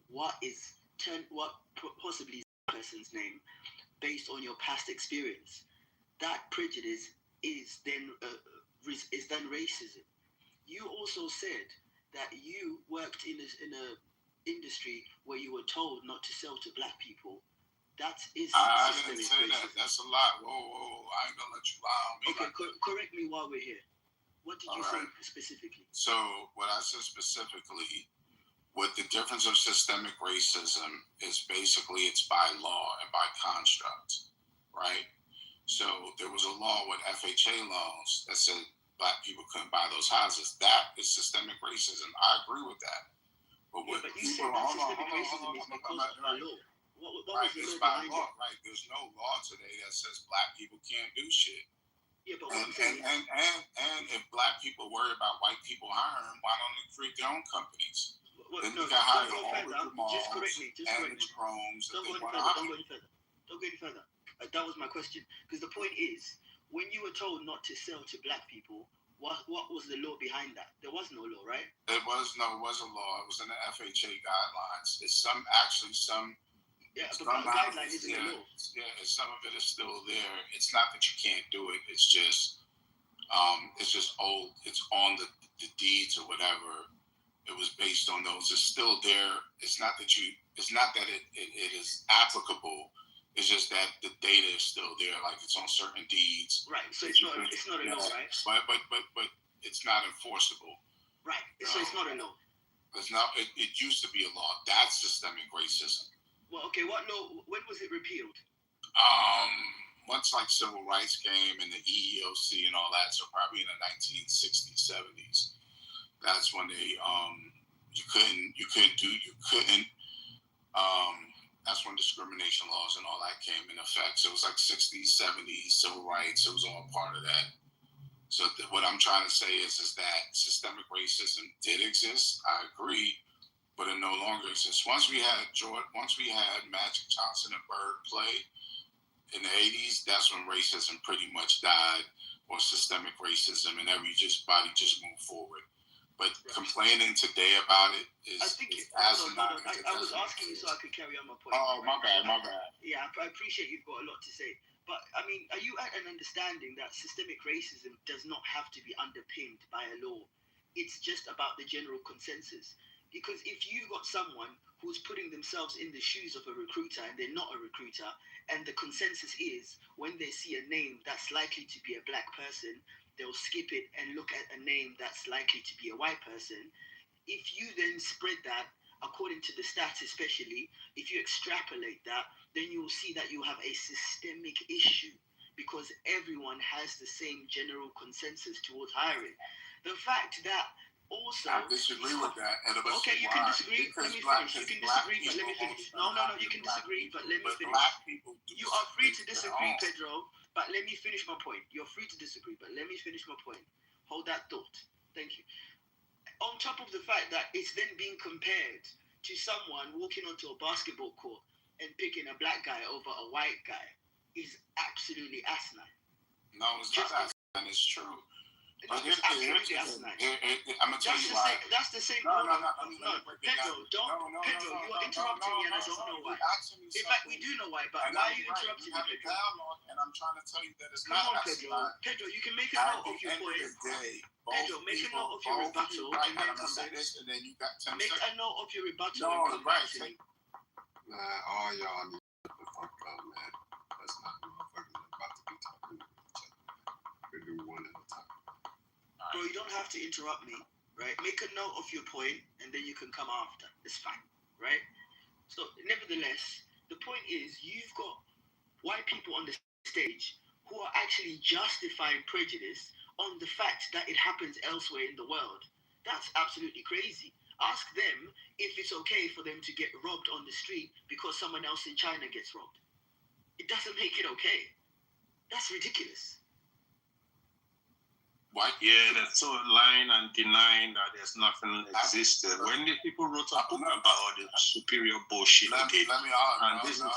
what possibly is a person's name based on your past experience. That prejudice is then racism. You also said that you worked in a industry where you were told not to sell to black people. That is I didn't say that. That's a lie. Whoa, I ain't gonna let you lie on me. Okay, correct me while we're here. What did you say specifically? So what I said specifically, with the difference of systemic racism is basically it's by law and by construct, right? So there was a law with FHA loans that said black people couldn't buy those houses. That is systemic racism. I agree with that. But what but you said that systemic racism is because of the law. What was the it's law by behind law, it? right? There's no law today that says black people can't do shit. Yeah, but And if black people worry about white people hiring them, why don't they create their own companies? Then you can hire all the Jamals just correct me. and the Jeromes that they Don't go want to any hire. further. Don't go any further. That was my question. Because the point is, when you were told not to sell to black people, what was the law behind that? There was no law, right? It was a law. It was in the FHA guidelines. It's some. Yeah, but guideline isn't a law. Yeah, some of it is still there. It's not that you can't do it. It's just old. It's on the deeds or whatever. It was based on those. It's still there. It's not that it is applicable. It's just that the data is still there, like it's on certain deeds. Right. So it's not a law, right? But it's not enforceable. Right. So it's not a law. It's not. It used to be a law. That's systemic racism. Well, okay. What law? When was it repealed? Once like civil rights came and the EEOC and all that, so probably in the 1960s, 70s. That's when they that's when discrimination laws and all that came in effect. So it was like 60s, 70s, civil rights. It was all part of that. So what I'm trying to say is that systemic racism did exist. I agree, but it no longer exists. Once we had Magic Johnson and Bird play in the 80s, that's when racism pretty much died, or systemic racism, and everybody just moved forward. But complaining today about it is I was asking you so I could carry on my point. Oh, my bad. Yeah, I appreciate you've got a lot to say. But, I mean, are you at an understanding that systemic racism does not have to be underpinned by a law? It's just about the general consensus. Because if you've got someone who's putting themselves in the shoes of a recruiter and they're not a recruiter, and the consensus is when they see a name that's likely to be a black person, they'll skip it and look at a name that's likely to be a white person. If you then spread that, according to the stats especially, if you extrapolate that, then you'll see that you have a systemic issue because everyone has the same general consensus towards hiring. The fact that also... I disagree with that. Okay, you can disagree. Let me finish. You can disagree, but let me finish. No, you can disagree, but let me finish. You are free to disagree, Pedro. But let me finish my point. You're free to disagree, but let me finish my point. Hold that thought. Thank you. On top of the fact that it's then being compared to someone walking onto a basketball court and picking a black guy over a white guy is absolutely asinine. No, it's not asinine. It's true. But it's absolutely asinine. I'm going to tell you why. That's the same. No, Pedro, you are interrupting me and I don't know why. In fact, we do know why, but why are you interrupting me, Pedro? And I'm trying to tell you that it's Come not on, asinine. Pedro, you can make a note of your point. Pedro, make a note of your rebuttal and then come back. And then you got 10 Make seconds. a note of your rebuttal No, and come back to me. Man, all y'all need to shut the fuck up, man. That's not the motherfuckers about to be talking to each other. We do one at a time. Bro, you don't have to interrupt me, right? Make a note of your point, and then you can come after. It's fine, right? So, nevertheless, the point is, you've got white people on the stage who are actually justifying prejudice on the fact that it happens elsewhere in the world. That's absolutely crazy. Ask them if it's okay for them to get robbed on the street because someone else in China gets robbed. It doesn't make it okay. That's ridiculous. Yeah, that's so lying and denying that there's nothing existed. When the people wrote a book about all the superior bullshit they did, and this is now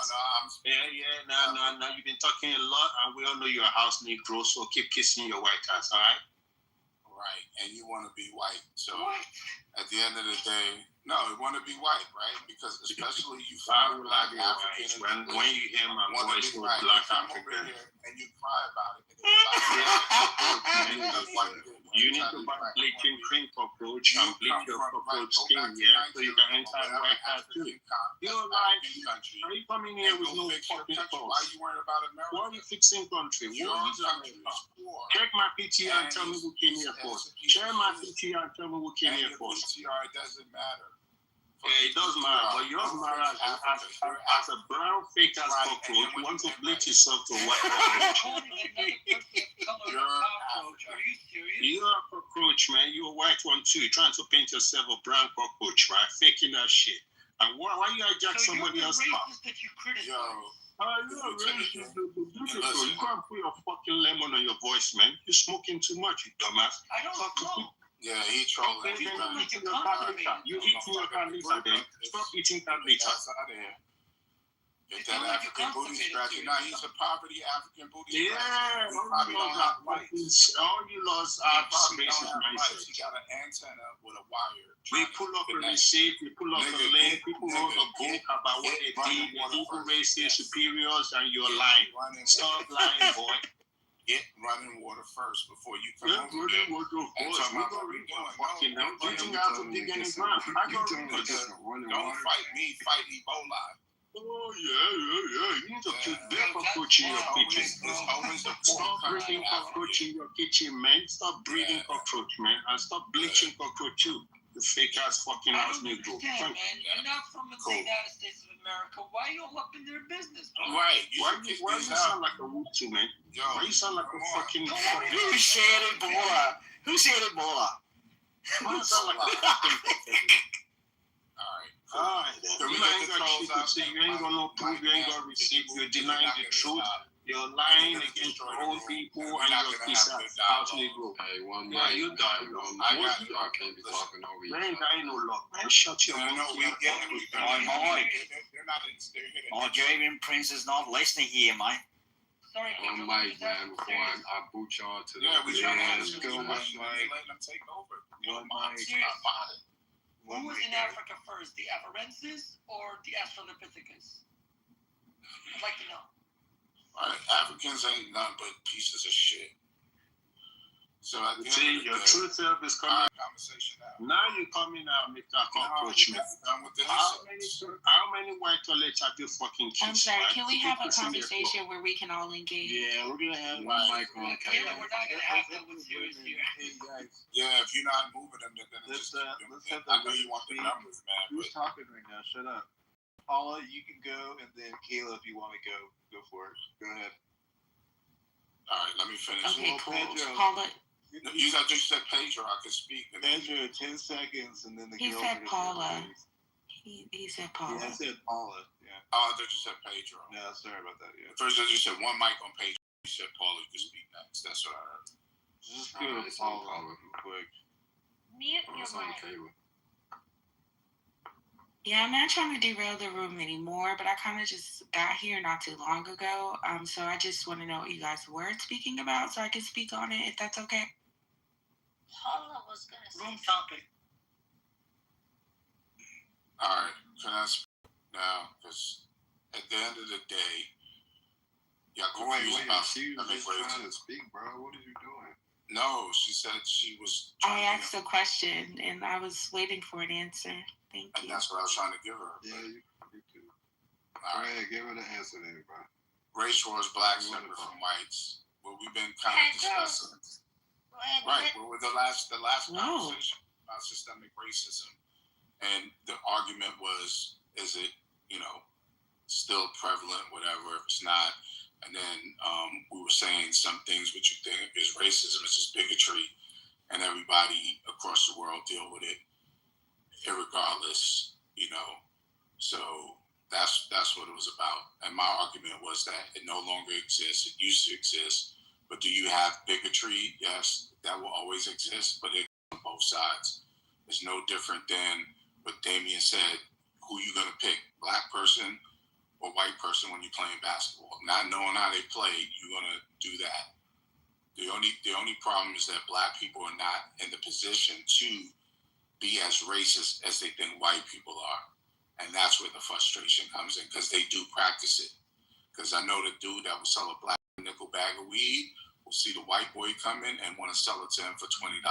you've been talking a lot, and we all know you're a house Negro, so keep kissing your white ass, all right? Right, and you want to be white, so at the end of the day, no, you want to be white, right? Because especially you find black African, when you hear my voice for black African, and you cry about it. You need to buy bleaching cream cockroach and bleach your cockroach skin, yeah, so you can enter the white house too. You're like, are you coming here with no fucking force? Why are you worried about America? Why are you fixing country? What is America? Check my PTR and tell me who came here first. Share my PTR and tell me who came here first. PTR, it doesn't matter. Yeah, it doesn't matter, but yours matter as a brown fake ass cockroach. You want to bleach yourself to a white cockroach. You're a cockroach, man. You're a white one too. You're trying to paint yourself a brown cockroach, right? Faking that shit. And why you hijack somebody else's car? That you criticize. You're racist. You can't put your fucking lemon on your voice, man. You're smoking too much, you dumbass. I don't smoke. Yeah, he trolling. You eating your cat later, then. Stop eating cat later. Get that African booty scratching. Now he's a poverty African booty scratcher. Yeah, all you lost are basic mindset. He got an antenna with a wire. We pull up a receipt, we pull up a link, people wrote a book about what they did, people racist superiors, and you're lying. Stop lying, boy. Get running water first before you come over there. We're fucking now. Teaching how to dig any ground. Don't fight me, fight Ebola. Oh, yeah. You need to keep that cockroach in your kitchen. Stop breeding cockroach in your kitchen, man. Stop breeding cockroach, man. And stop bleaching cockroach too. The fake ass fucking ass Negro. Man, you're not from the United States of America. Why are you all up in their business, bro? Right. Why you sound like a Woodsy, man? Why you sound like a fucking... Who said Ebola? Who said Ebola? Why you sound like a fucking... Alright, you ain't got shit to say. You ain't got no proof. You ain't got receipt. You're denying the truth. You're lying against your own people and your piece of house Negro. Hey, one yeah, you done. I can't be talking over you. Man, ain't no luck, man. Shut your mouth. My Arabian Prince is not listening here, mate. Sorry, one mic, man, before I boot y'all to the... Yeah, we trying to let's go, one mic. Let them take over. One mic. Who was in Africa first, the Afarensis or the Australopithecus? I'd like to know. All right, Africans ain't nothing but pieces of shit. So I see your true self is coming. Conversation now you're coming out, Mr. Cockroach. How many white toilets have you fucking kissed? I'm sorry, can we have a conversation where we can all engage? Yeah, we're gonna have one mic on. We're not gonna have that with serious here. Yeah, if you're not moving them, they're gonna just. I know you want the numbers, man. Who's talking right now? Shut up. Paula, you can go, and then Kayla, if you want to go for it. Go ahead. All right, let me finish. Okay, cool. Pedro, Paula. You just said Pedro. I could speak. Pedro, 10 seconds, and then the He girls said are Paula. He said Paula. Yeah, I said Paula. Yeah. Oh, I thought you said Pedro. No, sorry about that. Yeah. First, you said one mic on Pedro. You said Paula. You could speak next. That's what I heard. Just go to Paula real quick. Mute your mic. Yeah, I'm not trying to derail the room anymore, but I kind of just got here not too long ago. So I just want to know what you guys were speaking about so I can speak on it, if that's okay. Paula was going to say room topic. All right, can I speak now? Because at the end of the day, y'all confused about she was just trying to speak, bro. What are you doing? No, she said she was. I asked a question and I was waiting for an answer. Thank you. And that's what I was trying to give her. Yeah, you too. All right, give her the answer then, bro. Race wars, black separate from whites. What we've been kind of discussing. Right. Well, with the last conversation about systemic racism, and the argument was, is it, still prevalent, whatever, if it's not. And then we were saying some things which you think is racism, is just bigotry, and everybody across the world deal with it, irregardless, So that's what it was about. And my argument was that it no longer exists. It used to exist. But do you have bigotry? Yes, that will always exist, but it's on both sides. It's no different than what Damien said, who you going to pick, black person or white person when you're playing basketball. Not knowing how they play, you're going to do that. The only problem is that black people are not in the position to be as racist as they think white people are. And that's where the frustration comes in, because they do practice it. Because I know the dude that would sell a black nickel bag of weed will see the white boy come in and want to sell it to him for $20,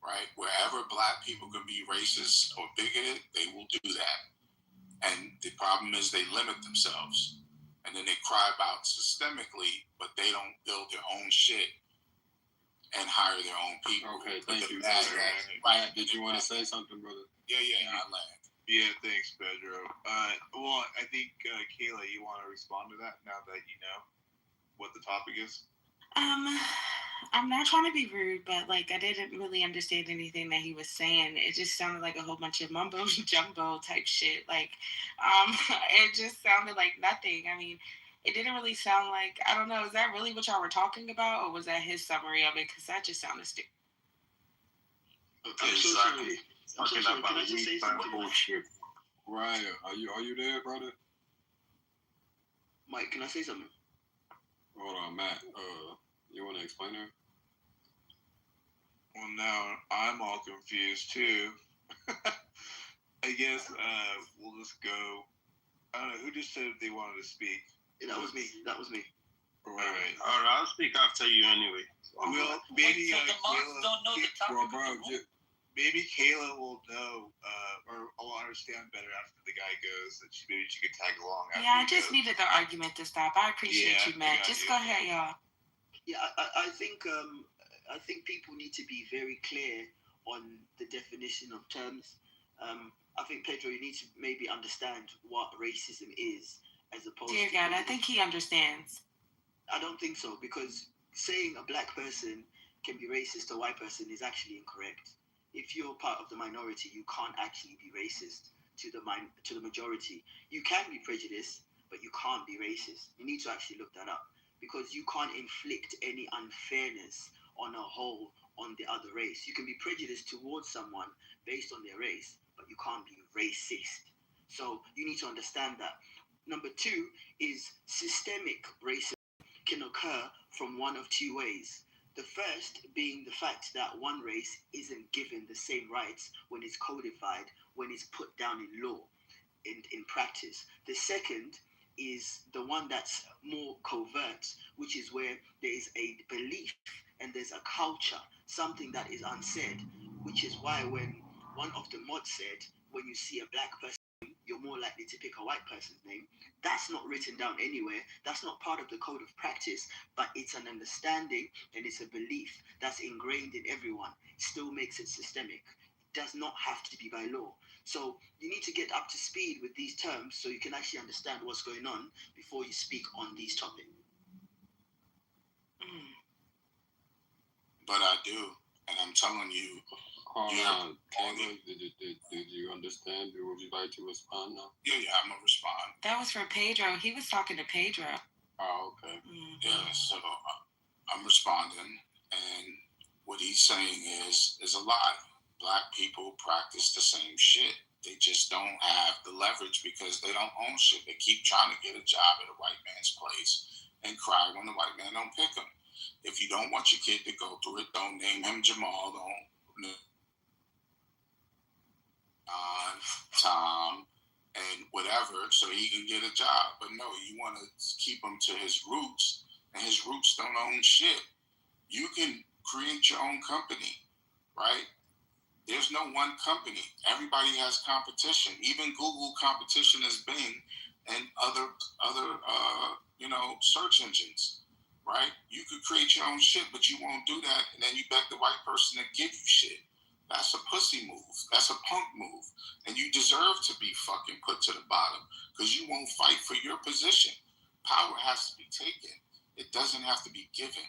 right? Wherever black people can be racist or bigoted, they will do that. And the problem is they limit themselves. And then they cry about systemically, but they don't build their own shit and hire their own people. Okay, thank you. Right. Did you want to say something, brother? Yeah, I land. Yeah, thanks, Pedro. Well, I think Kayla, you want to respond to that now that you know what the topic is? I'm not trying to be rude, but like I didn't really understand anything that he was saying. It just sounded like a whole bunch of mumbo jumbo type shit. Like, it just sounded like nothing. I mean, it didn't really sound like, I don't know. Is that really what y'all were talking about, or was that his summary of it? Because that just sounded stupid. Okay, I'm so exactly. sorry. I'm so sorry. Can I just say something? Bullshit. Ryan, are you there, brother? Mike, can I say something? Hold on, Matt. You want to explain it? Well, now I'm all confused too. I guess we'll just go. I don't know who just said they wanted to speak. That was me. That was me. All right. All right, I'll speak after you anyway. Well, maybe so the moms Kayla, don't know the topic. maybe Kayla will know or will understand better after the guy goes. That maybe she could tag along. After Yeah, I he just goes. needed the argument to stop. I appreciate you, Matt. I got Just you. go ahead, y'all. Yeah, I think people need to be very clear on the definition of terms. I think Pedro, you need to maybe understand what racism is, as opposed. Dear to God, I think he understands. I don't think so, because saying a black person can be racist to a white person is actually incorrect. If you're part of the minority, you can't actually be racist to the majority. You can be prejudiced, but you can't be racist. You need to actually look that up, because you can't inflict any unfairness on a whole on the other race. You can be prejudiced towards someone based on their race, but you can't be racist. So you need to understand that. Number two is systemic racism can occur from one of two ways. The first being the fact that one race isn't given the same rights when it's codified, when it's put down in law, in practice. The second is the one that's more covert, which is where there is a belief and there's a culture, something that is unsaid, which is why when one of the mods said, when you see a black person, you're more likely to pick a white person's name. That's not written down anywhere. That's not part of the code of practice, but it's an understanding and it's a belief that's ingrained in everyone. Still makes it systemic. It does not have to be by law. So you need to get up to speed with these terms so you can actually understand what's going on before you speak on these topics. But I do, and I'm telling you. Kayla, did you understand? Would you like to respond now? Yeah, I'm gonna respond. That was for Pedro. He was talking to Pedro. Oh, okay. Mm-hmm. Yeah, so I'm responding, and what he's saying is a lie. Black people practice the same shit. They just don't have the leverage because they don't own shit. They keep trying to get a job at a white man's place and cry when the white man don't pick them. If you don't want your kid to go through it, don't name him Jamal. Don't Tom and whatever, so he can get a job. But no, you want to keep him to his roots, and his roots don't own shit. You can create your own company, right? There's no one company. Everybody has competition. Even Google competition is Bing and other search engines, right? You could create your own shit, but you won't do that, and then you beg the white person to give you shit. That's a pussy move. That's a punk move. And you deserve to be fucking put to the bottom because you won't fight for your position. Power has to be taken. It doesn't have to be given.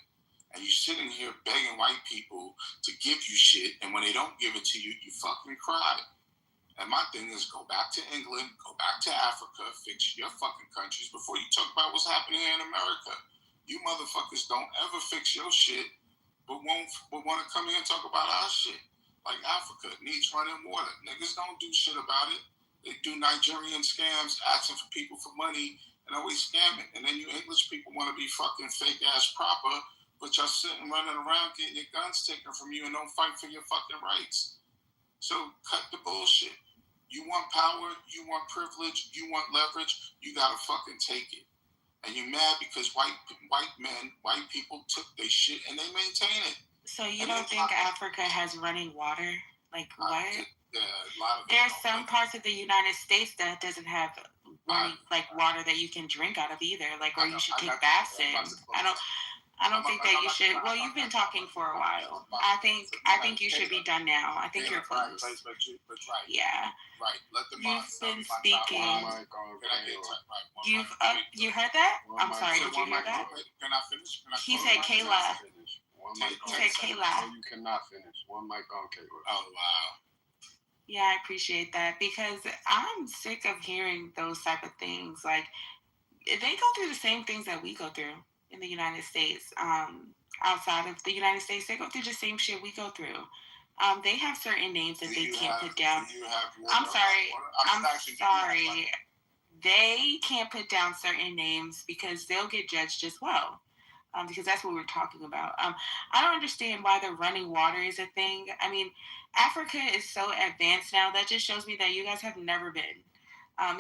And you're sitting here begging white people to give you shit, and when they don't give it to you, you fucking cry. And my thing is, go back to England, go back to Africa, fix your fucking countries before you talk about what's happening here in America. You motherfuckers don't ever fix your shit, but want to come here and talk about our shit. Like Africa needs running water. Niggas don't do shit about it. They do Nigerian scams, asking for people for money, and always scamming. And then you English people want to be fucking fake ass proper, but y'all sitting running around getting your guns taken from you and don't fight for your fucking rights. So cut the bullshit. You want power, you want privilege, you want leverage, you gotta fucking take it. And you're mad because white people took their shit and they maintain it. So you don't think Africa has running water? Like what? There's some parts of the United States that doesn't have running water that you can drink out of either. Like, or you should take baths in. I don't think that you should. Well, you've been talking for a while. I think you should be done now. I think you're close. Yeah. Right. Let the You've been speaking. You heard that? I'm sorry. Did you hear that? Can I finish? He said Kayla. He said Kayla. You cannot finish. One mic on Kayla. Oh wow. Yeah, I appreciate that because I'm sick of hearing those type of things. Like they go through the same things that we go through in the United States. Outside of the United States, they go through the same shit we go through. They have certain names that they can't put down. I'm sorry. They can't put down certain names because they'll get judged as well. Because that's what we're talking about. I don't understand why the running water is a thing. I mean, Africa is so advanced now. That just shows me that you guys have never been.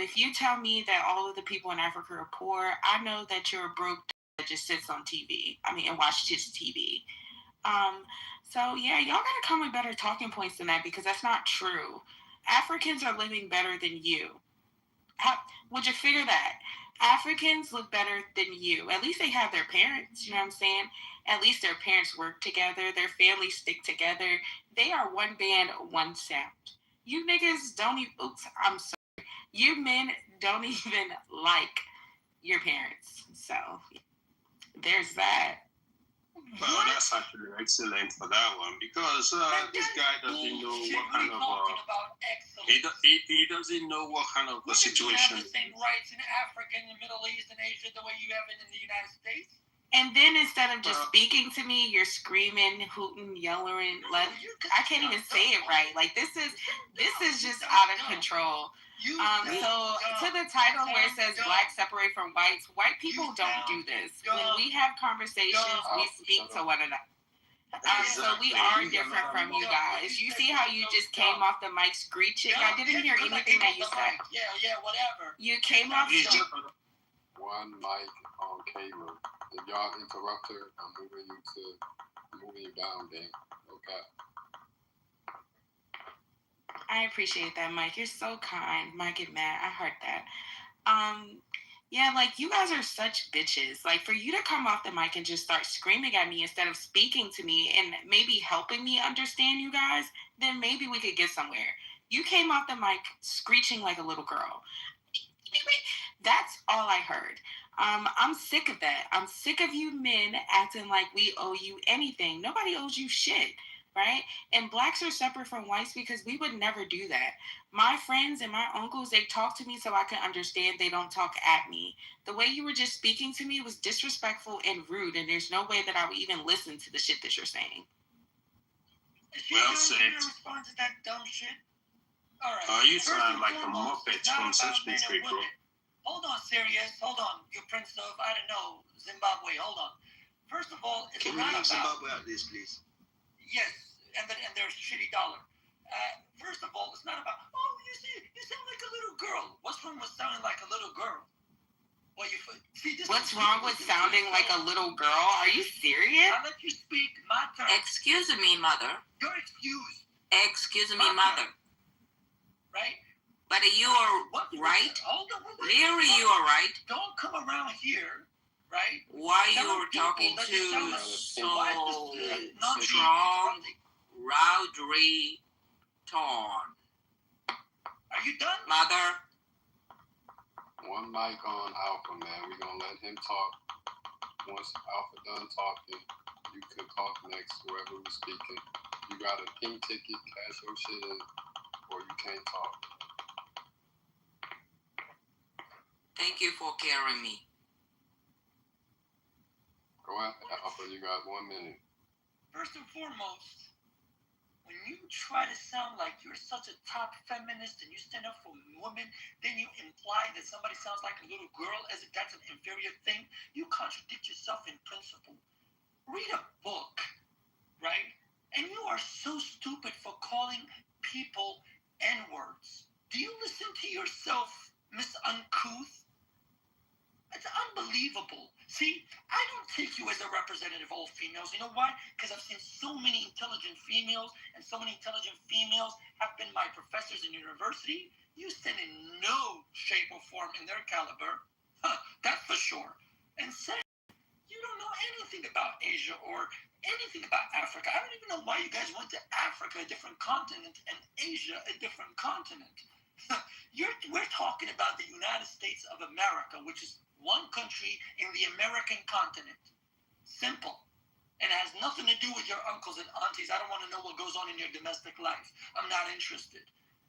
If you tell me that all of the people in Africa are poor, I know that you're a broke that just sits on TV. And watches TV. So yeah, y'all gotta come with better talking points than that because that's not true. Africans are living better than you. Would you figure that? Africans look better than you. At least they have their parents, you know what I'm saying? At least their parents work together. Their families stick together. They are one band, one sound. You niggas don't even, I'm sorry. You men don't even like your parents. So, there's that. Well, that's actually excellent for that one because this guy doesn't know what kind of he doesn't know what kind of a situation. You have the same rights in Africa, in the Middle East, and Asia the way you have it in the United States. And then instead of just speaking to me, you're screaming, hooting, yelling. I can't even say it right. Like this is just out of control. So to the title where it says "Blacks separate from whites," white people don't do this. When we have conversations, we speak to one another. So we are different from you guys. You see how you just came off the mic screeching? I didn't hear anything that you said. Yeah, whatever. You came off. One mic on Kayla. If y'all interrupt her, I'm moving you down, then. Okay. I appreciate that, Mike. You're so kind. Mike, get mad. I heard that. Yeah, like you guys are such bitches. Like for you to come off the mic and just start screaming at me instead of speaking to me and maybe helping me understand you guys, then maybe we could get somewhere. You came off the mic screeching like a little girl. That's all I heard. I'm sick of that. I'm sick of you men acting like we owe you anything. Nobody owes you shit, right? And blacks are separate from whites because we would never do that. My friends and my uncles, they talk to me so I can understand. They don't talk at me. The way you were just speaking to me was disrespectful and rude, and there's no way that I would even listen to the shit that you're saying. Well said. Respond to that dumb shit. All right. You sound like a muppet from Sesame Street, bro. Hold on, serious. Hold on, you prince of, I don't know, Zimbabwe. Hold on. First of all, it's Can not we leave about... Zimbabwe out of this, please? Yes, and their shitty dollar. First of all, it's not about, you sound like a little girl. What's wrong with sounding like a little girl? Well, what's wrong with sounding like a little girl? Are you serious? I'll let you speak my turn. Excuse me, mother. You're excused. Excuse me, mother. Right? But you are right. Larry, you are right. Don't come around here, right? Why you are talking to so strong, rowdy tone? Are you done? Mother? One mic on Alpha, man. We're going to let him talk. Once Alpha done talking, you can talk next, whoever was speaking. You got a pink ticket, cash your shit in, or you can't talk. Thank you for carrying me. Go ahead, Alpha. You got 1 minute. First and foremost, when you try to sound like you're such a top feminist and you stand up for women, then you imply that somebody sounds like a little girl as if that's an inferior thing. You contradict yourself in principle. Read a book, right? And you are so stupid for calling people N-words. Do you listen to yourself, Miss Uncouth? It's unbelievable. See, I don't take you as a representative of all females. You know why? Because I've seen so many intelligent females, and so many intelligent females have been my professors in university. You stand in no shape or form in their caliber. That's for sure. And second, you don't know anything anything about Asia or anything about Africa. I don't even know why you guys went to Africa, a different continent, and Asia, a different continent. We're talking about the United States of America, which is one country in the American continent. Simple. And it has nothing to do with your uncles and aunties. I don't want to know what goes on in your domestic life. I'm not interested.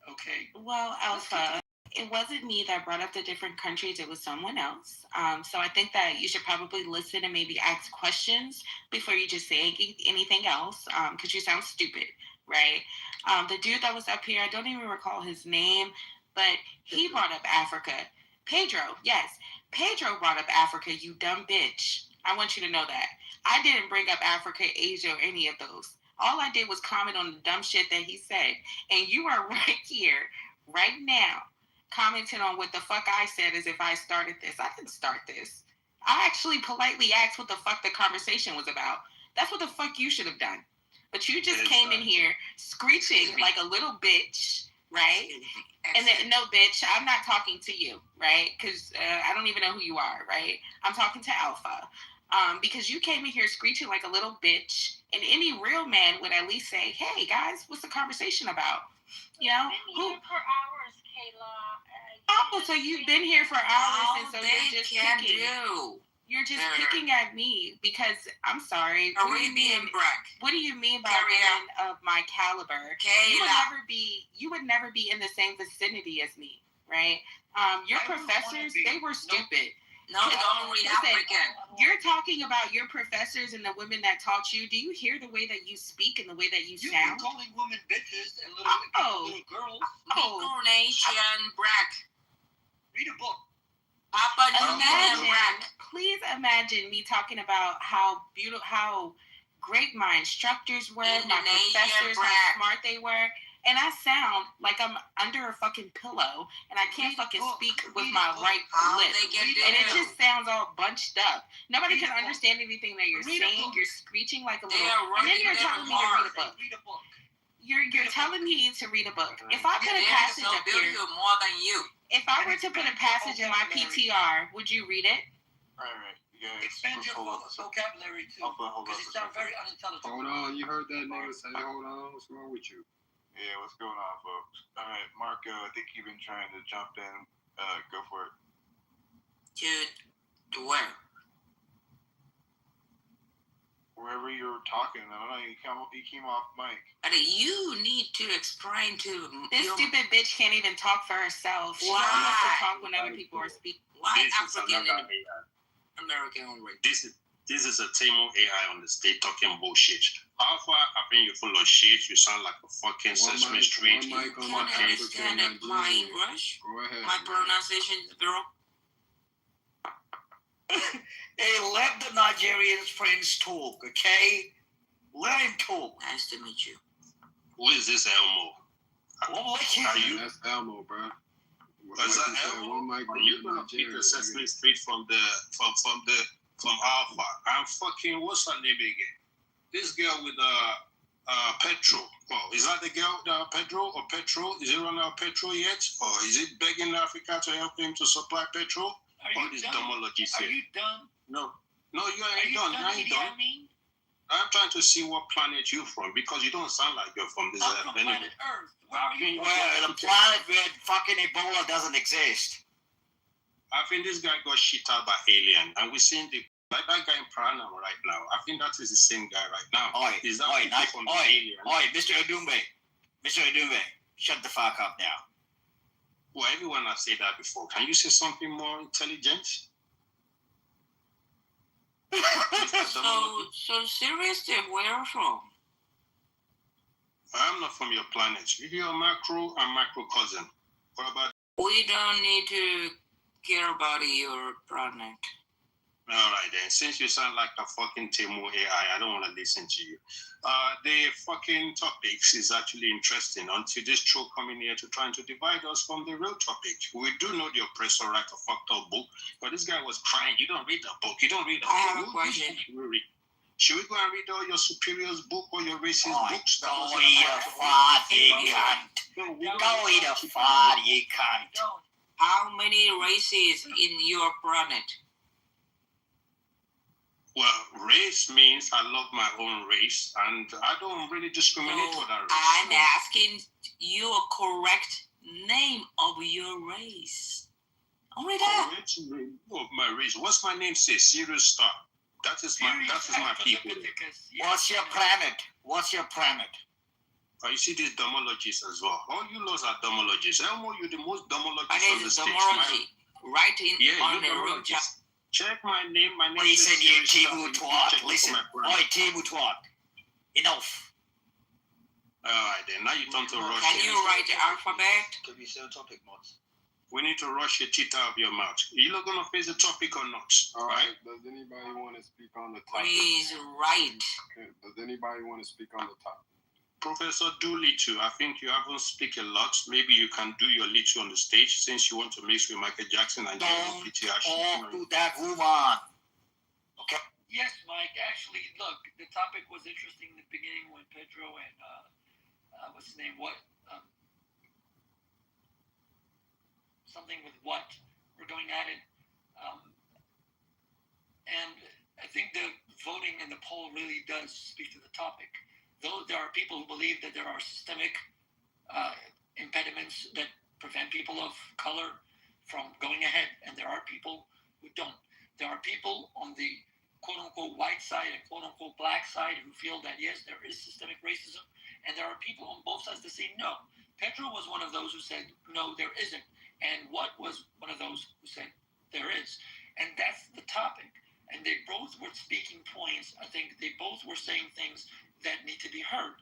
Okay? Well, Alpha, it wasn't me that brought up the different countries. It was someone else. So I think that you should probably listen and maybe ask questions before you just say anything else, because you sound stupid, right? The dude that was up here, I don't even recall his name, but he brought up Africa. Pedro, yes. Pedro brought up Africa, you dumb bitch. I want you to know that. I didn't bring up Africa, Asia, or any of those. All I did was comment on the dumb shit that he said. And you are right here, right now, commenting on what the fuck I said as if I started this. I didn't start this. I actually politely asked what the fuck the conversation was about. That's what the fuck you should have done. But you just came in here screeching like a little bitch, right? And then, no, bitch, I'm not talking to you, right? Because I don't even know who you are, right? I'm talking to Alpha. Because you came in here screeching like a little bitch, and any real man would at least say, hey, guys, what's the conversation about? You know? Who? For hours, Kayla. Oh, so you've been here for hours, and so you're just picking. You're just picking at me because I'm sorry. What do you mean? What do you mean by women of my caliber? You would never be in the same vicinity as me, right? Your professors, they were stupid. No, don't read African. You're talking about your professors and the women that taught you. Do you hear the way that you speak and the way that you sound? You're calling women bitches and little girls. Nation Brack. Read a book. Please imagine me talking about how beautiful, how great my instructors were, my professors, how smart they were. And I sound like I'm under a fucking pillow, and I can't fucking speak with my right lip. And it just sounds all bunched up. Nobody can understand anything that you're saying. You're screeching like a little. And then you're telling me to read a book. You're telling me to read a book. If I put a passage up here, more than you. If I were to put a passage in my PTR, would you read it? All right, you guys. Expand your vocabulary too, because you sound very unintelligent. Hold on, you heard that nigga say, hold on, what's wrong with you? Yeah, what's going on, folks? All right, Marco, I think you've been trying to jump in. Go for it. To where? Wherever you were talking, I don't know, you came off mic. You need to explain to this stupid bitch can't even talk for herself. She only has to talk when other people are speaking. Why African and American only? This is a Timo AI on the stage talking bullshit. Alpha, I think you're full of shit. You sound like a fucking Sesame Street. You can't understand my English. Go ahead. My pronunciation is wrong. Hey, let the Nigerian friends talk, okay? Let him talk. Nice to meet you. Who is this Elmo? That's Elmo, bro. Is that Elmo? You're gonna pick the Sesame Street from Alpha. I'm fucking, what's her name again? This girl with petrol. Oh, is that the girl, Pedro or petrol? Is it run out of petrol yet? Or is it begging Africa to help him to supply petrol? All this dumology Are you done? No, you ain't done. I ain't done. I'm trying to see what planet you're from because you don't sound like you're from this Earth. From anyway. planet Earth. Where are you? Well, the planet where fucking Ebola doesn't exist. I think this guy got shit out by alien, and we're seeing like that guy in Paranam right now. I think that is the same guy right now. Mr. Odumbe, shut the fuck up now. Well, everyone has said that before. Can you say something more intelligent? So seriously, where are you from? I'm not from your planet. You're a macro and macro cousin. What about? We don't need to care about your planet. All right then. Since you sound like a fucking Timo AI, I don't want to listen to you. The fucking topics is actually interesting until this troll coming here to trying to divide us from the real topic. We do know the oppressor write a fucked up book, but this guy was crying. You don't read the book. You don't read the book. I have a question. Should we go and read all your superiors' book or your racist books? Go eat a fart, you cunt. Go eat a fart, you cunt. How many races in your planet? Well, race means I love my own race, and I don't really discriminate for that race. I'm asking you a correct name of your race. Only that. Correct name of my race. What's my name say? Sirius Star. That is my people. What's your planet? What's your planet? You see these domologies as well. All you laws are domologies. Elmo, you're the most domologists My on name the is stage. Domology. Right in on the room. Check my name. My name Listen is here, Sirius Star. Timu Twat. Listen. Oi, Timu Twat. Enough. Alright then, now you turn to Russia. Can you write the alphabet? Can we say a topic, mods? We need to rush your teeth out of your mouth. Are you not gonna face the topic or not? Alright, does anybody want to speak on the topic? Please write. Does anybody want to speak on the topic? Professor Doolittle, I think you haven't speak a lot. Maybe you can do your little on the stage since you want to mix with Michael Jackson and Don't talk to that woman. Okay. Yes, Mike. Actually, look, the topic was interesting in the beginning when Pedro and what's his name? Something with what we're going at it, and I think the voting in the poll really does speak to the topic. Though there are people who believe that there are systemic impediments that prevent people of color from going ahead, and there are people who don't. There are people on the quote-unquote white side and quote-unquote black side who feel that, yes, there is systemic racism, and there are people on both sides that say no. Pedro was one of those who said, no, there isn't. And What was one of those who said, there is. And that's the topic. And they both were speaking points. I think they both were saying things that need to be heard.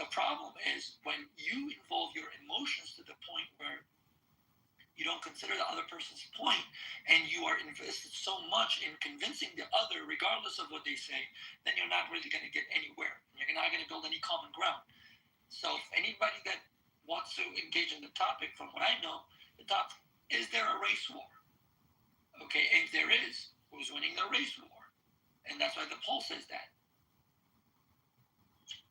The problem is when you involve your emotions to the point where you don't consider the other person's point, and you are invested so much in convincing the other, regardless of what they say, then you're not really going to get anywhere. You're not going to build any common ground. So if anybody that wants to engage in the topic, from what I know, the topic, is there a race war? Okay, and if there is, who's winning the race war? And that's why the poll says that.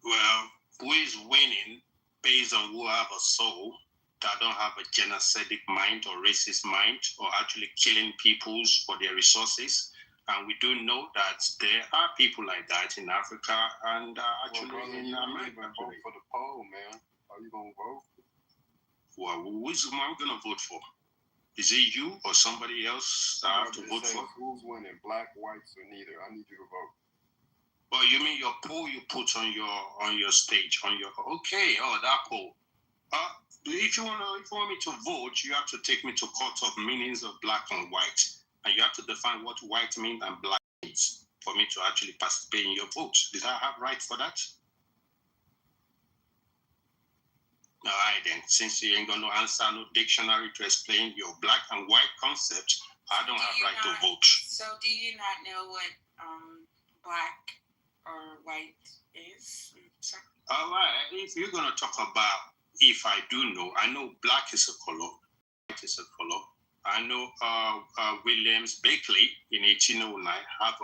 Well, who is winning based on who have a soul that don't have a genocidal mind or racist mind or actually killing people for their resources. And we do know that there are people like that in Africa and actually in America. Vote for the poll, man. Are you going to vote? Well, who is the man going to vote for? Is it you or somebody else I have to vote for? Who's winning, black, whites, or neither? I need you to vote. Oh, you mean your poll you put on your stage, on your that poll. If you want me to vote, you have to take me to court of meanings of black and white, and you have to define what white means and black means for me to actually participate in your vote. Did I have right for that? All right then. Since you ain't gonna answer no dictionary to explain your black and white concept, I don't have right to vote. So do you not know what black or white is? All right. If you're gonna talk about, if I do know, I know black is a color, white is a color. I know Williams Bakley in 1809 have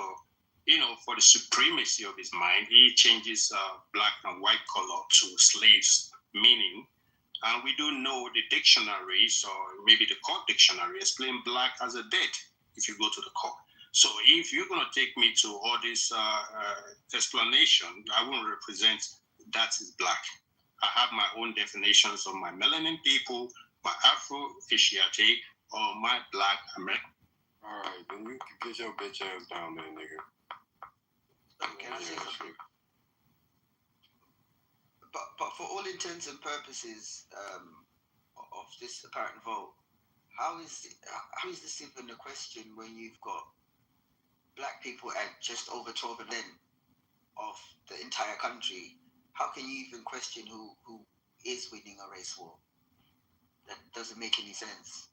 for the supremacy of his mind, he changes black and white color to slaves meaning. And we do know the dictionaries, or maybe the court dictionary, explain black as a dead if you go to the court. So if you're going to take me to all this explanation, I won't represent that is black. I have my own definitions of my melanin people, my Afro-Asiatic, or my black American. All right, then you can get your bitch ass down there, nigga. Can I say something? But for all intents and purposes of this apparent vote, how is this even a question when you've got black people at just over 12% of the entire country? How can you even question who is winning a race war? That doesn't make any sense.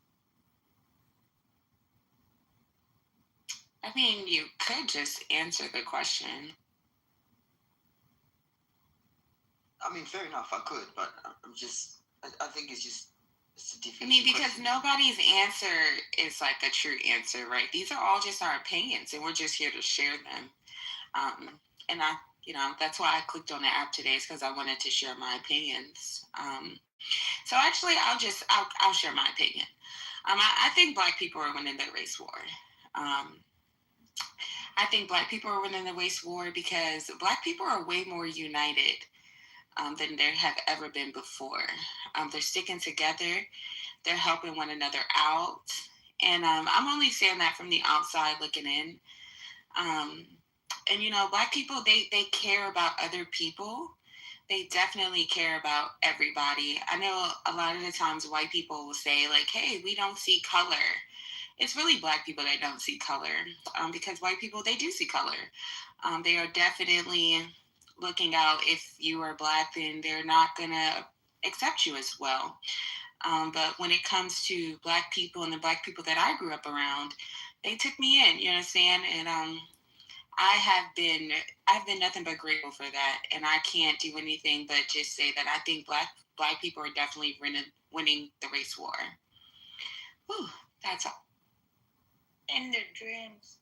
I mean, you could just answer the question. I mean, fair enough, I could, but I think it's a defeating I mean, because question. nobody's answer is like a true answer, right? These are all just our opinions, and we're just here to share them. And that's why I clicked on the app today, is because I wanted to share my opinions. So actually, I'll share my opinion. I think black people are winning the race war. I think Black people are winning the race war because Black people are way more united than there have ever been before. They're sticking together. They're helping one another out. And I'm only saying that from the outside looking in. And, you know, Black people, they care about other people. They definitely care about everybody. I know a lot of the times white people will say, like, hey, we don't see color. It's really Black people that don't see color because white people, they do see color. They are definitely looking out. If you are Black, then they're not going to accept you as well. But when it comes to Black people and the Black people that I grew up around, they took me in, you know what I'm saying? And I've been nothing but grateful for that. And I can't do anything but just say that I think Black people are definitely winning the race war. Whew, that's all. In their dreams.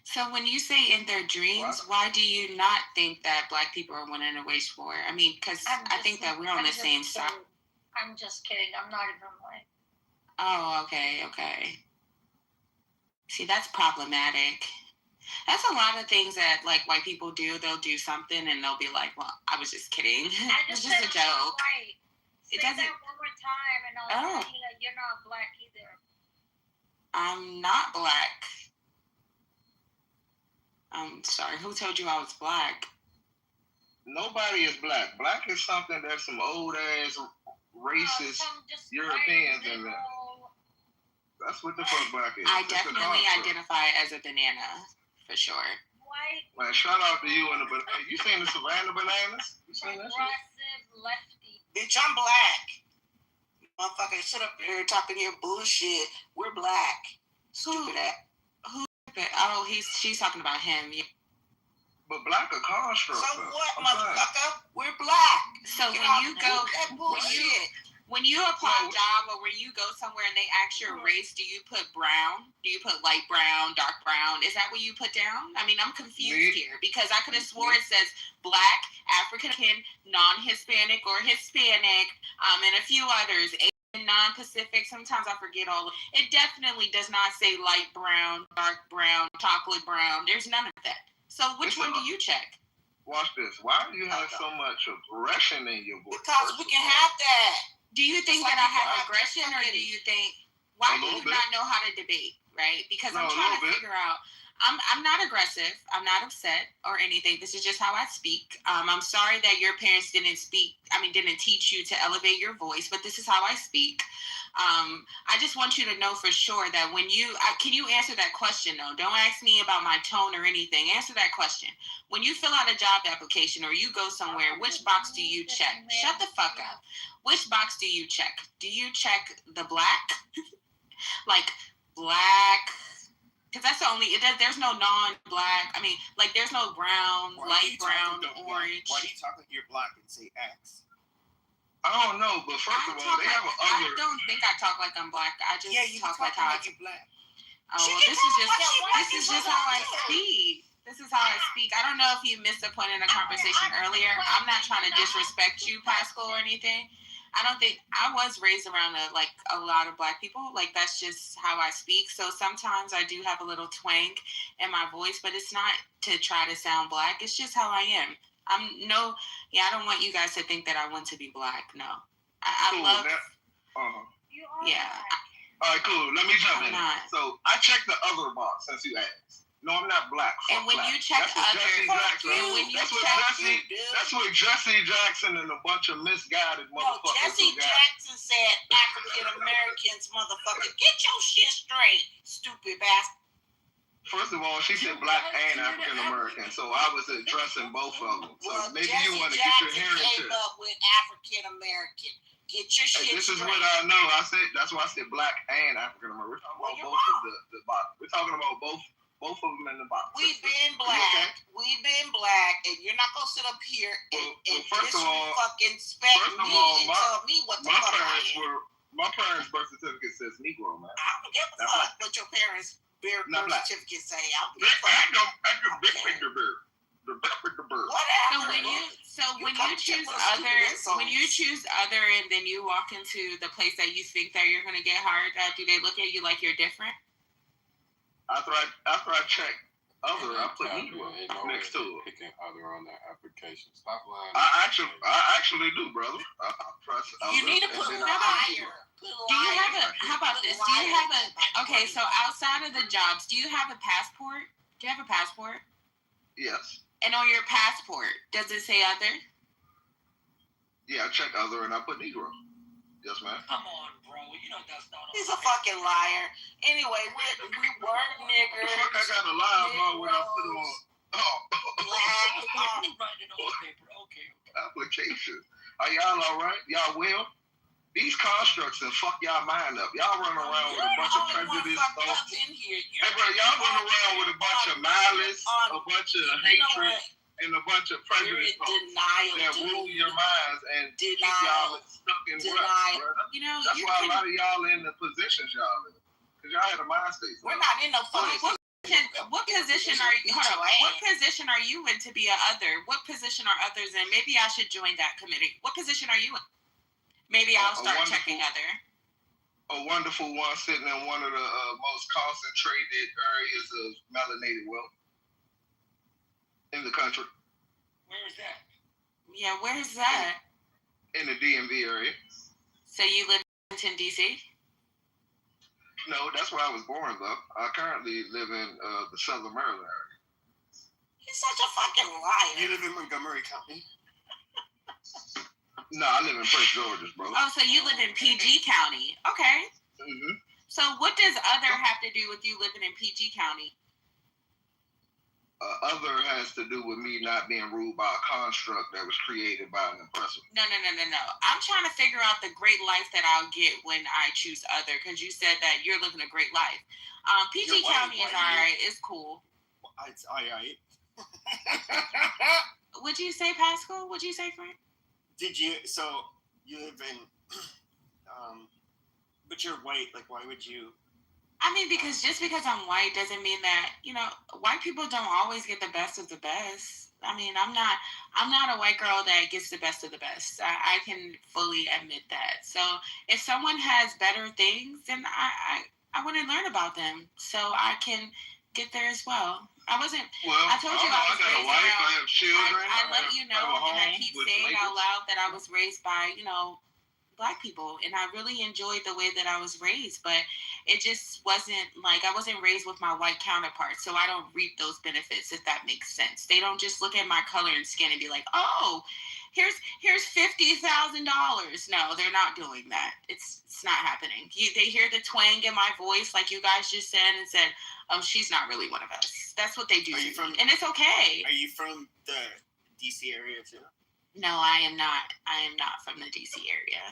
So when you say in their dreams, why do you not think that Black people are winning a race war? I mean, because I think that we're on the same side. I'm just kidding. I'm not even like. Oh, okay. See, that's problematic. That's a lot of things that like white people do. They'll do something and they'll be like, "Well, I was just kidding. It's just a joke." Right. Say that one more time, and I'll tell you that you're not Black either. I'm not Black. I'm sorry. Who told you I was Black? Nobody is Black. Black is something that's some old ass racist Europeans in there. That's what the fuck Black is. I definitely identify as a banana, for sure. White. Man, shout out to you and the banana. You seen the Savannah bananas? You seen that shit? Progressive lefty. Bitch, I'm Black. Motherfucker, sit up here talking your bullshit. We're Black. Stupid ass. Who? Oh, she's talking about him. Yeah. But Black a construct. So what, motherfucker? We're Black. So when you go, that bullshit. When you apply a job or when you go somewhere and they ask your race, do you put brown? Do you put light brown, dark brown? Is that what you put down? I mean, I'm confused here because I could have swore it says Black, African, non-Hispanic or Hispanic, and a few others, Asian, non-Pacific. Sometimes I forget all. It definitely does not say light brown, dark brown, chocolate brown. There's none of that. So which one do you check? Watch this. Why do you have so much aggression in your voice? Because we can have that. Do you think that I have aggression, or do you think why do you not know how to debate, right? Because I'm trying to figure out. I'm not aggressive. I'm not upset or anything. This is just how I speak. I'm sorry that your parents didn't teach you to elevate your voice, but this is how I speak. I just want you to know for sure that when can you answer that question though? Don't ask me about my tone or anything. Answer that question. When you fill out a job application or you go somewhere, which box do you check? Shut the fuck up. Which box do you check? Do you check the Black? Like Black? Because that's the only, there's no non-Black. I mean, like there's no brown, light brown, orange. Why do you talk like you're Black and say X? I don't know, but first of all, they have I don't think I talk like I'm Black. I just talk like how you're Black. Oh, well, this is just how I speak. This is how I speak. I don't know if you missed a point in the conversation earlier. I'm not trying to disrespect you, Pascal, or anything. I don't think I was raised around a lot of Black people. Like that's just how I speak. So sometimes I do have a little twang in my voice, but it's not to try to sound Black. It's just how I am. I don't want you guys to think that I want to be Black. No, I love. Yeah. All right, cool. Let me jump in. So I checked the other box since you asked. No, I'm not Black. And when you check that's what Jesse Jackson and a bunch of misguided motherfuckers. Jesse Jackson said African Americans, motherfucker. Get your shit straight, stupid bastard. First of all, she said Black and African American, so I was addressing both of them. So maybe you want to get your hearing came up with African American. Get your shit this straight. Is what I know. That's why I said Black and African American. We're talking about both of the box. We're talking about both of them in the box. We've been Black. We've been Black, and you're not gonna sit up here and disrespect me and tell me what the fuck I am. My parents' birth certificate says Negro, man. I don't give a fuck what your parents' birth certificate say. I don't give a fuck. When you choose other, and then you walk into the place that you think that you're gonna get hired at, do they look at you like you're different? After I check other, I put Negro Ain't no next to it. picking other on that application. Stop lying. I actually do, brother. I press other. You need to put liar. Do you have a? How about this? Do you have a? Okay, so outside of the jobs, do you have a passport? Do you have a passport? Yes. And on your passport, does it say other? Yeah, I check other and I put Negro. Yes, ma'am. Come on, bro. You know that's not. He's a fucking liar. Anyway, we were niggers. The fuck I got to lie about when I put on black. Write it on paper. Okay. application. Are y'all all right? Y'all well? These constructs and fuck y'all mind up. Y'all run around with a bunch of prejudice thoughts. Hey, bro, y'all run around with a bunch of malice, a bunch of hatred, and a bunch of prejudice thoughts that rule your minds and keep y'all stuck in ruts, bro. That's why a lot of y'all in the positions y'all in. Because y'all had a mind state. We're not in no fucking. What position are you? Hold on. What position are you in to be a other? What position are others in? Maybe I should join that committee. What position are you in? Maybe I'll start checking other. A wonderful one sitting in one of the most concentrated areas of melanated wealth in the country. Where is that? Yeah, where's that? In the DMV area. So you live in Washington, D.C.? No, that's where I was born, though. I currently live in the Southern Maryland area. He's such a fucking liar. You live in Montgomery County? No, I live in Prince George's, bro. Oh, so you live in PG County. Okay. Mm-hmm. So what does other have to do with you living in PG County? Other has to do with me not being ruled by a construct that was created by an oppressor. No. I'm trying to figure out the great life that I'll get when I choose other, because you said that you're living a great life. PG County is all right. It's cool. It's all right. Would you say, Pascal? Would you say, Frank? Did you? So you live in, but you're white. Like, why would you? I mean, because I'm white doesn't mean that, white people don't always get the best of the best. I mean, I'm not a white girl that gets the best of the best. I can fully admit that. So if someone has better things, then I want to learn about them so I can get there as well. I told you I was raised around. I have children. I let you know, and I keep saying out loud that I was raised by, Black people, and I really enjoyed the way that I was raised, but it just wasn't like I wasn't raised with my white counterparts, so I don't reap those benefits, if that makes sense. They don't just look at my color and skin and be like, oh, here's $50,000. No, they're not doing that. It's not happening. They hear the twang in my voice, like you guys just said, and said, oh, she's not really one of us. That's what they do. And it's okay. Are you from the DC area too? No, I am not. I am not from the DC area.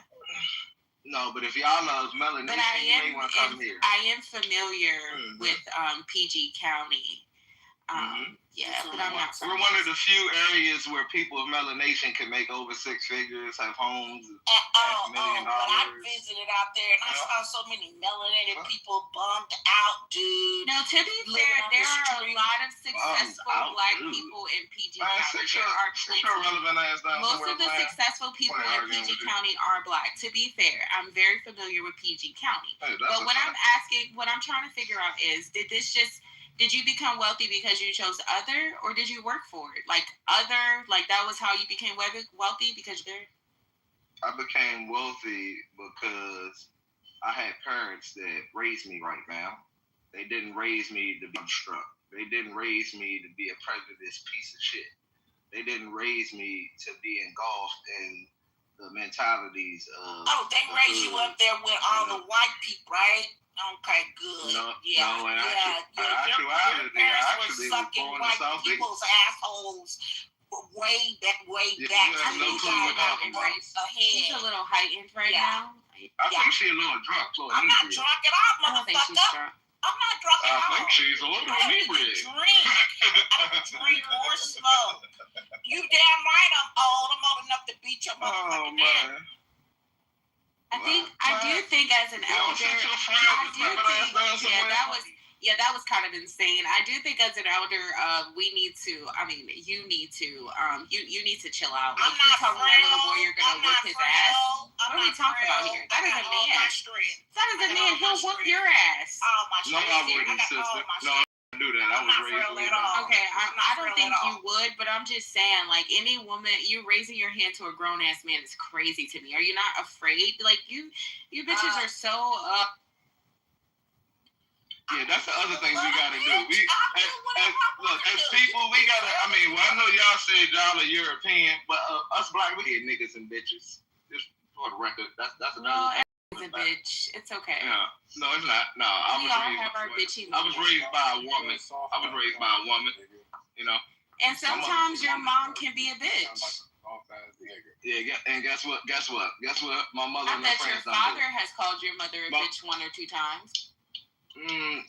No, but if y'all love melanin, you may want to come here. I am familiar with PG County. Yeah, but I'm not. We're one of the few areas where people of melanation can make over six figures, have homes, $500,000. But I visited out there and I saw so many melanated people bummed out, dude. No, to be fair, there are a lot of successful Black people in PG County. There are plenty. Most of the successful people in PG County are Black. To be fair, I'm very familiar with PG County. But what I'm trying to figure out is, did you become wealthy because you chose other, or did you work for it? Like that was how you became wealthy because you're. I became wealthy because I had parents that raised me right now. They didn't raise me to be struck. They didn't raise me to be a prejudiced piece of shit. They didn't raise me to be engulfed in the mentalities of. Oh, they raised you up there with all the white people, right? Okay, good. No, Your actuality, parents were sucking white people's assholes way back. She's a little heightened right now. I think she's a little drunk. I'm not drunk at all, motherfucker. I'm not drunk at all. I think she's a little inebriated. I don't drink or smoke. You damn right I'm old. I'm old enough to beat your motherfucking ass. I do think as an elder, that was kind of insane. I do think as an elder, you need to chill out. Like, you telling that little boy you're gonna whip his ass. What are we talking about here? That is a man. That is a man. He'll whoop your ass. All my No, I wouldn't, sister. No, I wouldn't do that. I was raised with that. Okay, I don't think you would, but I'm just saying, like, any woman, you raising your hand to a grown ass man is crazy to me. Are you not afraid? Like, you bitches are so Yeah, that's the other thing we gotta do. As people, we gotta. I mean, well, I know y'all said y'all are European, but us black, we get niggas and bitches. Just for the record, that's another thing. It's a bitch. It's okay. Yeah. No, it's not. No, I was raised by a woman. You know. And sometimes your mom can be a bitch. Yeah, and guess what? My mother I and my bet your friends father has called your mother a bitch 1 or 2 times.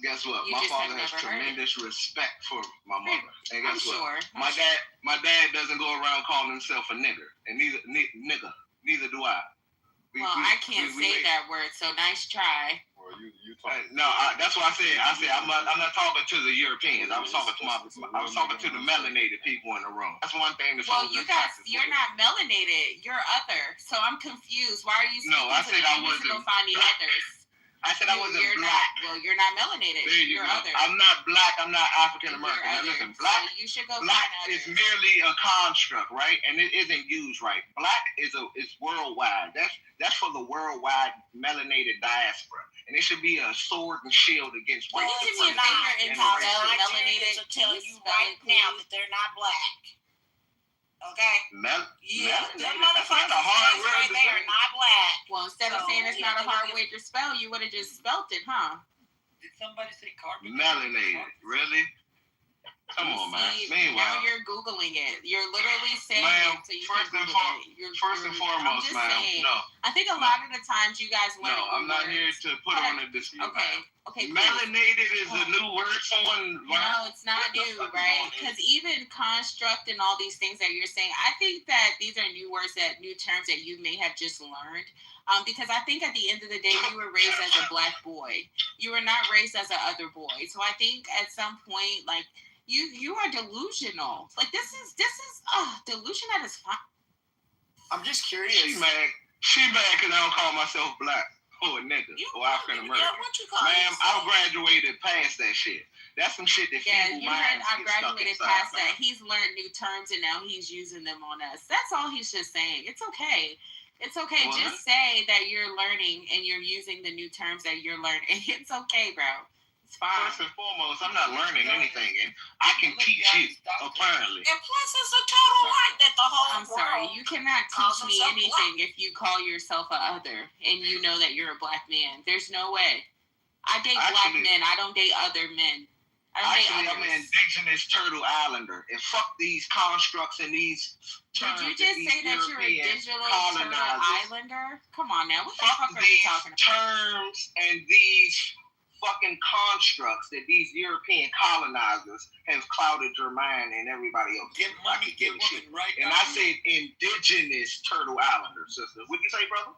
Guess what? You My just father have has never heard tremendous respect for my mother. And guess what? I'm My dad doesn't go around calling himself a nigger, and neither do I. I can't say that word, so nice try. That's what I said. I'm not talking to the Europeans. I was talking to the melanated people in the room. That's one thing. Well, you guys, you're not melanated. You're other. So I'm confused. Why are you speaking I said I wasn't. To go find the others? I said I wasn't black. You're not melanated. You're other. I'm not black. I'm not African American. Now listen, black. So you should go black find is merely a construct, right? And it isn't used right. Black is worldwide. That's for the worldwide melanated diaspora, and it should be a sword and shield against. Can you do me a favor and spell melanated? To tell you right now that they're not black. Okay. Them motherfuckers right there, not black. Well, instead of saying it's not a hard way to spell, you would have just spelt it, huh? Did somebody say carbon? Melanated, really? Come on, man. Meanwhile, now you're Googling it. You're literally saying it so you first and foremost, man. No. I think a lot of the times you guys learn. No, I'm not here to put on a dispute. Okay. Melanated is a new word someone learned. No, it's not new, right? Because even construct and all these things that you're saying, I think that these are new words, new terms that you may have just learned. Because I think at the end of the day, you were raised as a black boy. You were not raised as an other boy. So I think at some point, like, you are delusional. Like, this is delusion at its fine. I'm just curious. She mad because I don't call myself black or a nigga or African American. Yeah, what you call Ma'am, I graduated past that shit. That's some shit that you heard I graduated past that. He's learned new terms and now he's using them on us. That's all he's just saying. It's okay. It's okay. What? Just say that you're learning and you're using the new terms that you're learning. It's okay, bro. It's fine. First and foremost, I'm not learning anything, and I can teach you, apparently. And plus, it's a total right that the whole I'm sorry, you cannot teach me anything if you call yourself a other and you know that you're a black man. There's no way. I date black men. I don't date other men. I'm an indigenous turtle islander, and fuck these constructs and these terms. Did you just say that you're a digital turtle islander? Come on now, what the fuck are you talking about? Terms and these fucking constructs that these European colonizers have clouded your mind and everybody else. Get money, get women, right? And I said indigenous turtle islander, sister. What'd you say, brother?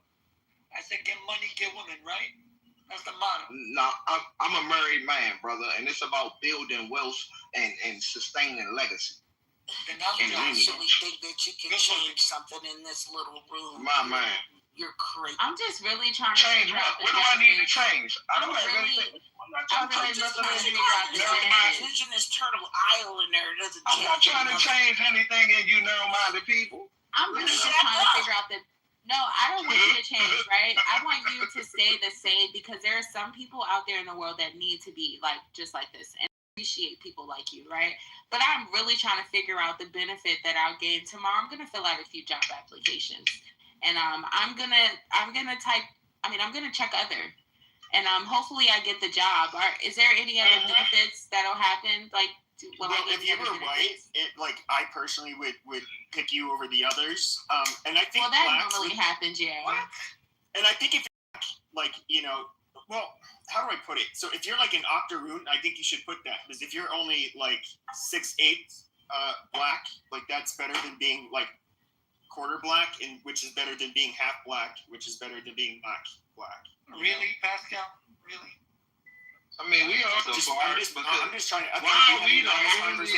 I said get money, get women, right? That's the motto. No, I'm a married man, brother, and it's about building wealth and sustaining legacy. And I actually think that you can change something in this little room. My man. You're crazy. I'm just really trying to change what? What do I need to change? I don't have anything. I'm not trying to change nothing. Indigenous turtle islander doesn't change. I'm not trying to change anything in you narrow-minded people. I'm really just trying to figure out the. No, I don't want you to change, right? I want you to stay the same because there are some people out there in the world that need to be like just like this and appreciate people like you, right? But I'm really trying to figure out the benefit that I'll gain tomorrow. I'm gonna fill out a few job applications. And I'm gonna check other, and hopefully I get the job. Is there any other benefits that'll happen? Like, if you were white, I personally would pick you over the others. And I think that normally happens, yeah. And I think if how do I put it? So if you're like an octoroon, I think you should put that because if you're only like 6'8" black, like that's better than being like quarter black, and which is better than being half black, which is better than being black. Really, Pascal? Really? I mean, we are so far. I'm just trying to. Why are we the only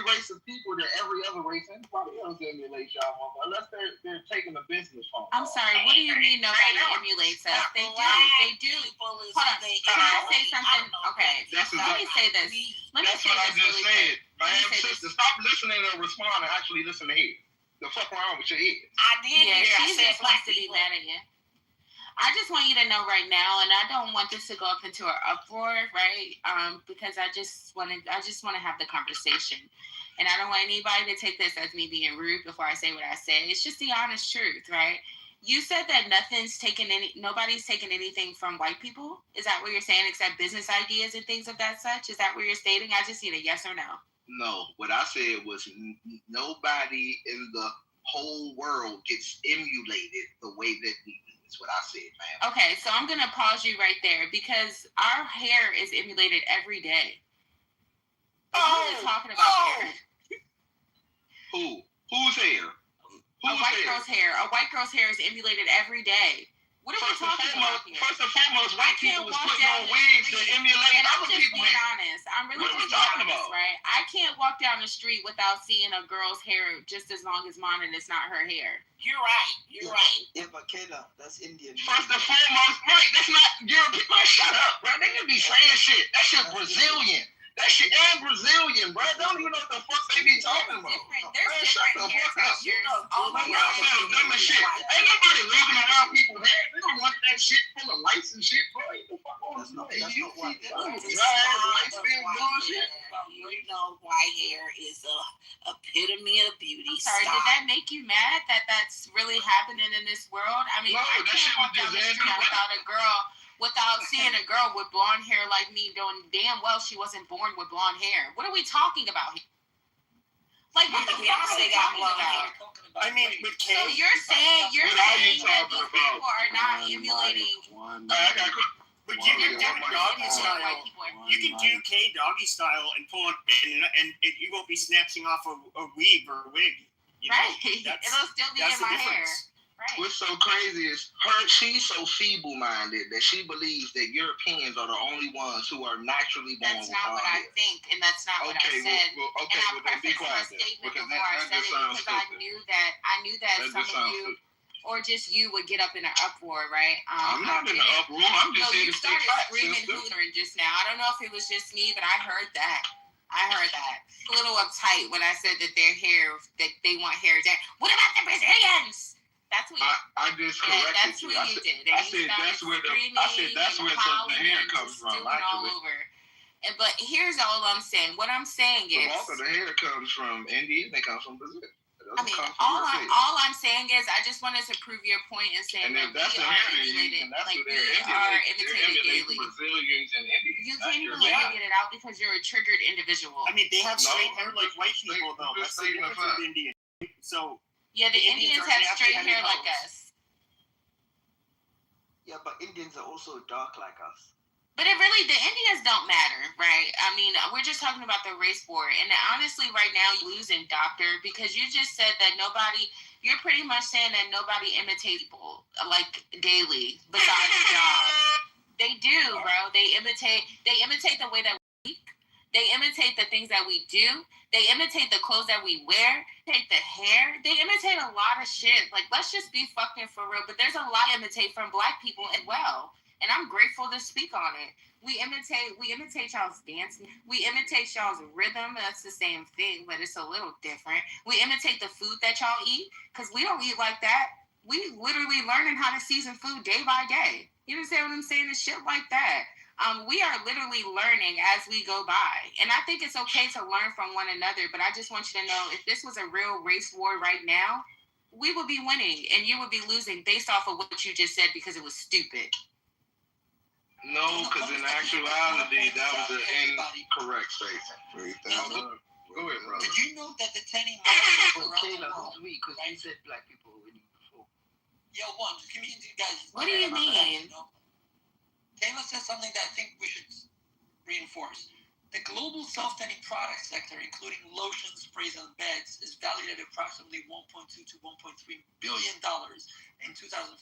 race of people that every other race anybody else emulates y'all? Unless they're taking a business phone. I'm sorry. What do you mean nobody emulates us? They do. They do. Hold on. Can I say something? Okay. Let me say this. That's what I just said. My sister, stop listening and respond and actually listen to hear. The fuck wrong with your head? I did. Yeah, she just wants to be mad at you. I just want you to know right now, and I don't want this to go up into an uproar, right? Because I just want to have the conversation, and I don't want anybody to take this as me being rude before I say what I say. It's just the honest truth, right? You said that nobody's taking anything from white people. Is that what you're saying, except business ideas and things of that such? Is that what you're stating? I just need a yes or no. No, what I said was nobody in the whole world gets emulated the way that we do. That's what I said, man. Okay, so I'm going to pause you right there because our hair is emulated every day. What are we talking about here? Whose hair? A white girl's hair. A white girl's hair is emulated every day. What are we talking about here? First and foremost, white people was putting on wigs to emulate other people. I'm just being honest. I'm really just being honest, right? I can't walk down the street without seeing a girl's hair just as long as mine and it's not her hair. You're right. You're right. Yeah, but Kayla, that's Indian. First and foremost, right, that's not European. Man, shut up, bro. They can be saying shit. That shit Brazilian. That shit ain't Brazilian, bro. Don't even know what the fuck they be talking about. There's shut the different hair fuck up. textures. Y'all sound dumb as shit. Ain't nobody walking around people's hair. They don't want that shit full of lights and shit, bro. What the fuck on this? You know, white hair is a epitome of beauty. I'm sorry, did that make you mad that that's really happening in this world? I mean, I can't walk down the street without seeing a girl with blonde hair like me, knowing damn well she wasn't born with blonde hair. What are we talking about here? Like, what the fuck are we talking about? I mean, with Kay. So you're saying that these people are not emulating. But you can do doggy style. You can do K doggy style and pull on, and you won't be snatching off a weave or a wig. Right. It'll still be in my hair. Right. What's so crazy is she's so feeble-minded that she believes that Europeans are the only ones who are naturally born with blonde hair. That's not what I think, and that's not what I said. And I prefaced my statement before I said it because I knew that some of you, or just you, would get up in an uproar, right? I'm not in an uproar. I'm just here to stay fat, screaming hootering just now. I don't know if it was just me, but I heard that. A little uptight when I said that their hair, that they want hair down. What about the Brazilians? That's what I just corrected you. I said that's where the hair comes from. Actually, but here's all I'm saying. What I'm saying is, the bulk of the hair comes from India. They come from Brazil. I mean, all I'm saying is, I just wanted to prove your point and saying that we are emulated, like we are imitated daily. Brazilians and Indians. You can't even get it out because you're a triggered individual. I mean, they have straight hair like white people, though. That's the difference with Indians. So. Yeah, the Indians have straight hair like us. Yeah, but Indians are also dark like us. But the Indians don't matter, right? I mean, we're just talking about the race war. And honestly, right now, you're losing, doctor, because you just said that you're pretty much saying that nobody imitates people, like, daily, besides jobs. They do, bro. They imitate the way that we speak. They imitate the things that we do. They imitate the clothes that we wear. Take the hair. They imitate a lot of shit. Like, let's just be fucking for real. But there's a lot to imitate from black people as well. And I'm grateful to speak on it. We imitate y'all's dancing. We imitate y'all's rhythm. That's the same thing, but it's a little different. We imitate the food that y'all eat, because we don't eat like that. We literally learning how to season food day by day. You understand what I'm saying? It's shit like that. We are literally learning as we go by. And I think it's okay to learn from one another, but I just want you to know, if this was a real race war right now, we would be winning and you would be losing based off of what you just said because it was stupid. No, because in actuality, that was an incorrect statement. Go ahead, brother. Did you know that the Tenny Kayla, who's we? Because you said black people already before. Yo, just give me you guys. What do you mean? Kayla said something that I think we should reinforce. The global self-tanning product sector, including lotions, sprays, and beds, is valued at approximately $1.2 to $1.3 billion in 2005.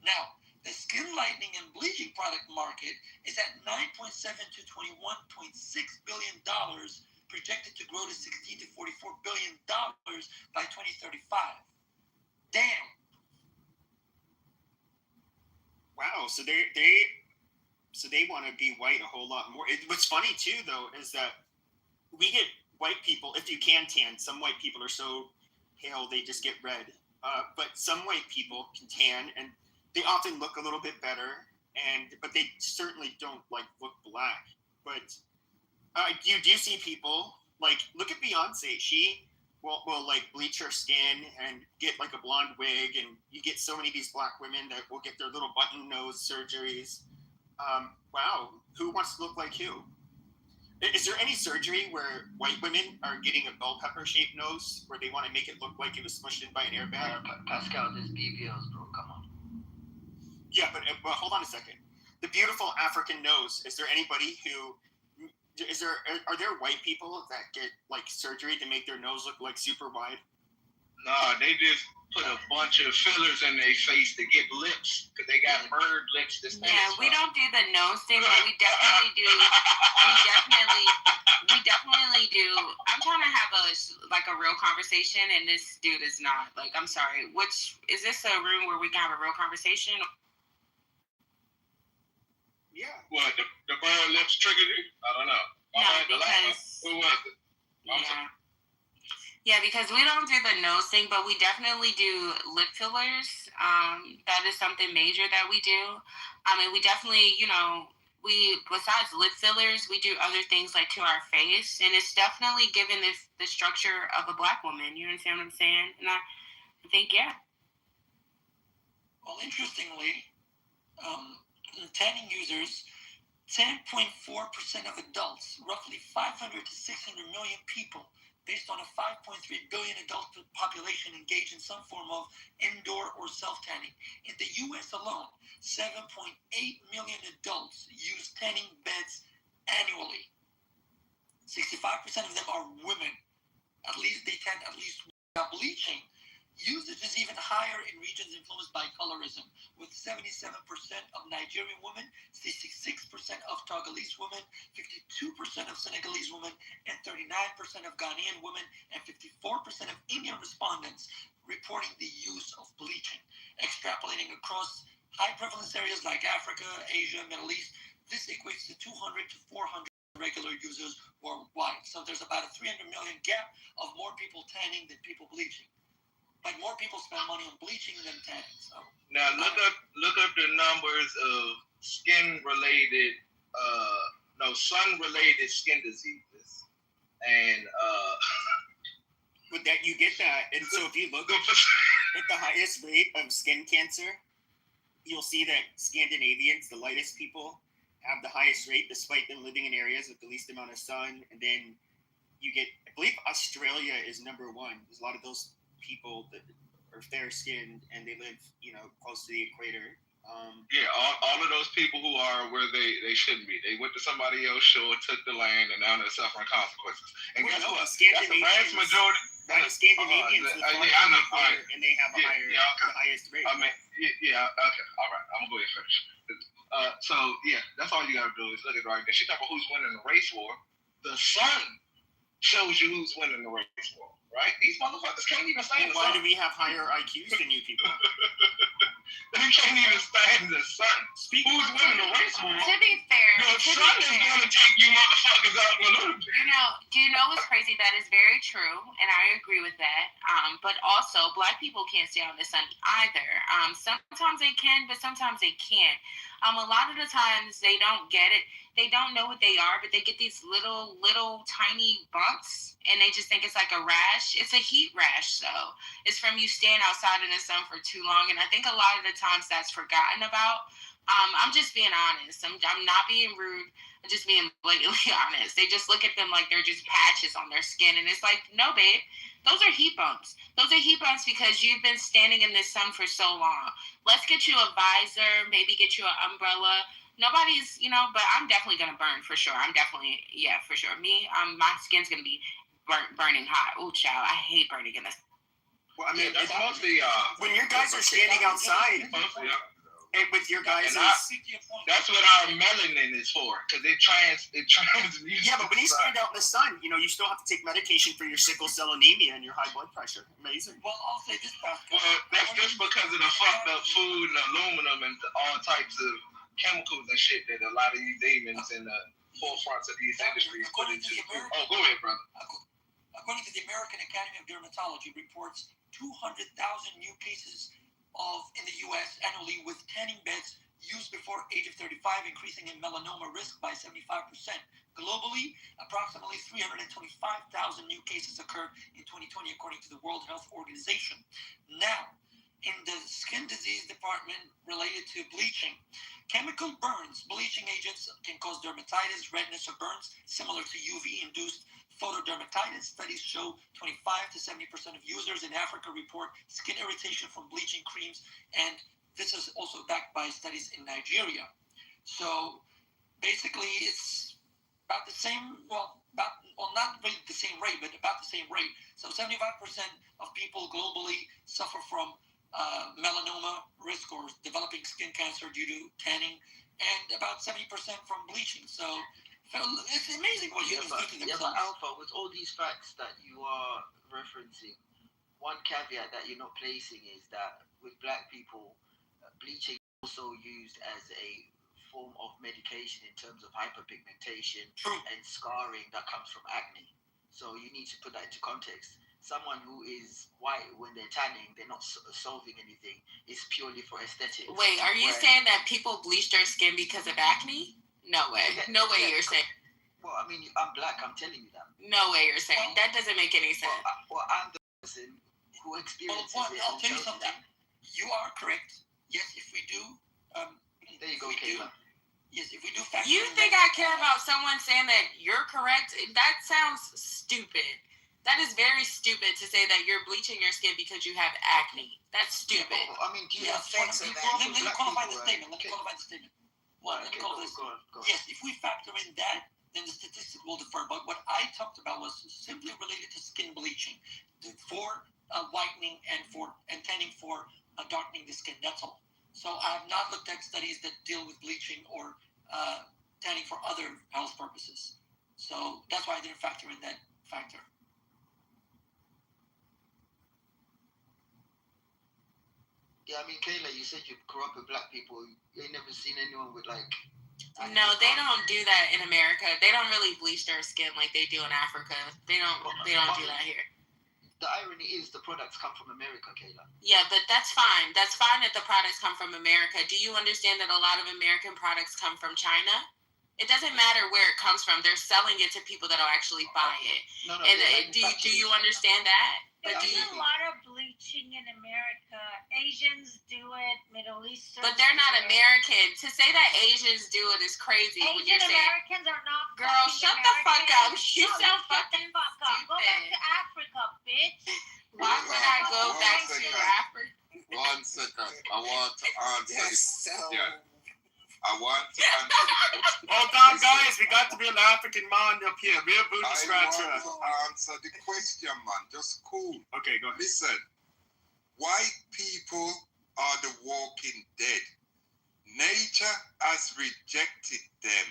Now, The skin lightening and bleaching product market is at $9.7 to $21.6 billion, projected to grow to $16 to $44 billion by 2035. Damn. Wow. So they want to be white a whole lot more. What's funny too, though, is that we get white people. If you can tan, some white people are so pale they just get red. But some white people can tan, and they often look a little bit better. But they certainly don't look black. But you do see people look at Beyonce. She will bleach her skin and get a blonde wig, and you get so many of these black women that will get their little button nose surgeries. Wow, who wants to look like who? Is there any surgery where white women are getting a bell pepper shaped nose where they want to make it look like it was smushed in by an airbag? Pascal, there's BBLs, bro. Come on. Yeah, but hold on a second. The beautiful African nose. Is there anybody who? Are there white people that get surgery to make their nose look super wide? Nah, they just put a bunch of fillers in their face to get lips because they got bird lips. Yeah, we don't do the nose thing, but we definitely do. We definitely do. I'm trying to have a real conversation, and this dude is not. I'm sorry. Is this a room where we can have a real conversation? Yeah. What, the bird lips triggered you? I don't know. No, because who was it? Yeah. Yeah, because we don't do the nose thing, but we definitely do lip fillers. That is something major that we do. We definitely, besides lip fillers, we do other things to our face, and it's definitely given the structure of a black woman. You understand what I'm saying? And I think, yeah. Well, interestingly, tanning users, 10.4% of adults, roughly 500 to 600 million people, based on a 5.3 billion adult population engaged in some form of indoor or self-tanning. In the U.S. alone, 7.8 million adults use tanning beds annually. 65% of them are women. At least they tan at least without bleaching. Usage is even higher in regions influenced by colorism, with 77% of Nigerian women, 66% of Togolese women, 52% of Senegalese women, and 39% of Ghanaian women, and 54% of Indian respondents reporting the use of bleaching. Extrapolating across high prevalence areas like Africa, Asia, Middle East, this equates to 200 to 400 regular users worldwide. So there's about a 300 million gap of more people tanning than people bleaching. But more people spend money on bleaching than tanning. So now look up the numbers of sun-related skin diseases, and with that you get that. And so if you look at the highest rate of skin cancer, you'll see that Scandinavians, the lightest people, have the highest rate, despite them living in areas with the least amount of sun. And then you get, I believe Australia is number one. There's a lot of those people that are fair-skinned and they live, close to the equator. All of those people who are where they shouldn't be. They went to somebody else's shore, took the land, and now they're suffering consequences. And guess what? That's the vast majority. Scandinavians live on the equator, and they have the highest rate. Okay, all right. I'm gonna go ahead and finish. That's all you gotta do is look at it right there. She talking about who's winning the race war. The sun shows you who's winning the race war. Right? These motherfuckers can't even stand the sun. Why do we have higher IQs than you people? They can't even stand the sun. Who's winning the race war? To be fair, the sun is going to take you motherfuckers out in a little bit. Do you know what's crazy? That is very true, and I agree with that. But also, black people can't stay out in the sun either. Sometimes they can, but sometimes they can't. A lot of the times they don't get it. They don't know what they are, but they get these little tiny bumps, and they just think it's like a rash. It's a heat rash, though. It's from you staying outside in the sun for too long, and I think a lot of the times that's forgotten about. I'm just being honest. I'm not being rude. I'm just being blatantly honest. They just look at them like they're just patches on their skin, and it's like, no, babe. Those are heat bumps. Those are heat bumps because you've been standing in the sun for so long. Let's get you a visor, maybe get you an umbrella. Nobody's, but I'm definitely going to burn for sure. For sure. Me, my skin's going to be burning hot. Oh, child, I hate burning in the sun. Well, I mean, that's mostly when your guys are standing outside with your guys. That's what our melanin is for, because it transmutes. Yeah, but when you stand out in the sun, you still have to take medication for your sickle cell anemia and your high blood pressure. Amazing. Well, I'll say this, Pascal. Well, that's just because of the fucked up food and aluminum and all types of chemicals and shit that a lot of these demons in the forefronts of these industries put into the food. Oh, go ahead, brother. According to the American Academy of Dermatology, reports 200,000 new cases in the U.S. annually with tanning beds used before age of 35, increasing in melanoma risk by 75%. Globally, approximately 325,000 new cases occurred in 2020, according to the World Health Organization. Now, in the skin disease department related to bleaching, chemical burns, bleaching agents can cause dermatitis, redness, or burns similar to UV-induced photodermatitis. Studies show 25 to 70% of users in Africa report skin irritation from bleaching creams, and this is also backed by studies in Nigeria. So basically, it's about the same, not really the same rate, but about the same rate. So 75% of people globally suffer from melanoma risk or developing skin cancer due to tanning, and about 70% from bleaching. So it's amazing what humans do to themselves. Yeah, but Alpha, with all these facts that you are referencing, one caveat that you're not placing is that with black people, bleaching is also used as a form of medication in terms of hyperpigmentation and scarring that comes from acne. So you need to put that into context. Someone who is white, when they're tanning, they're not solving anything. It's purely for aesthetics. Wait, are you saying that people bleach their skin because of acne? No way. No way you're saying. Well, I mean, I'm black. I'm telling you that. No way you're saying. That doesn't make any sense. Well, I'm the person who experiences it. I'll tell you something. You are correct. Yes, if we do. There you go, Kayla. Yes, if we do factor. You think I care about someone saying that you're correct? That sounds stupid. That is very stupid to say that you're bleaching your skin because you have acne. That's stupid. Yeah, I mean, do you have Let me qualify the statement. Yes, if we factor in that, then the statistic will differ. But what I talked about was simply related to skin bleaching, for whitening and tanning for darkening the skin. That's all. So I have not looked at studies that deal with bleaching or tanning for other health purposes. So that's why I didn't factor in that factor. Yeah, I mean, Kayla, you said you grew up with black people. You ain't never seen anyone with like. No, they don't do that in America. They don't really bleach their skin like they do in Africa. They don't do that here. The irony is the products come from America, Kayla. Yeah, but that's fine. That's fine that the products come from America. Do you understand that a lot of American products come from China? It doesn't matter where it comes from. They're selling it to people that'll actually buy it. No, do you understand that? There's a lot of bleaching in America. Asians do it. Middle Eastern. But they're not American. To say that Asians do it is crazy. Asian Americans are not. Girl, shut the fuck up. You sound fucking stupid. Go back to Africa, bitch. Why would I go back to Africa? 1 second. I want to answer this question. Hold on, guys. We got the real African man up here. Real booty scratcher. I want to answer the question, man. Just cool. Okay, go ahead. Listen. White people are the walking dead. Nature has rejected them.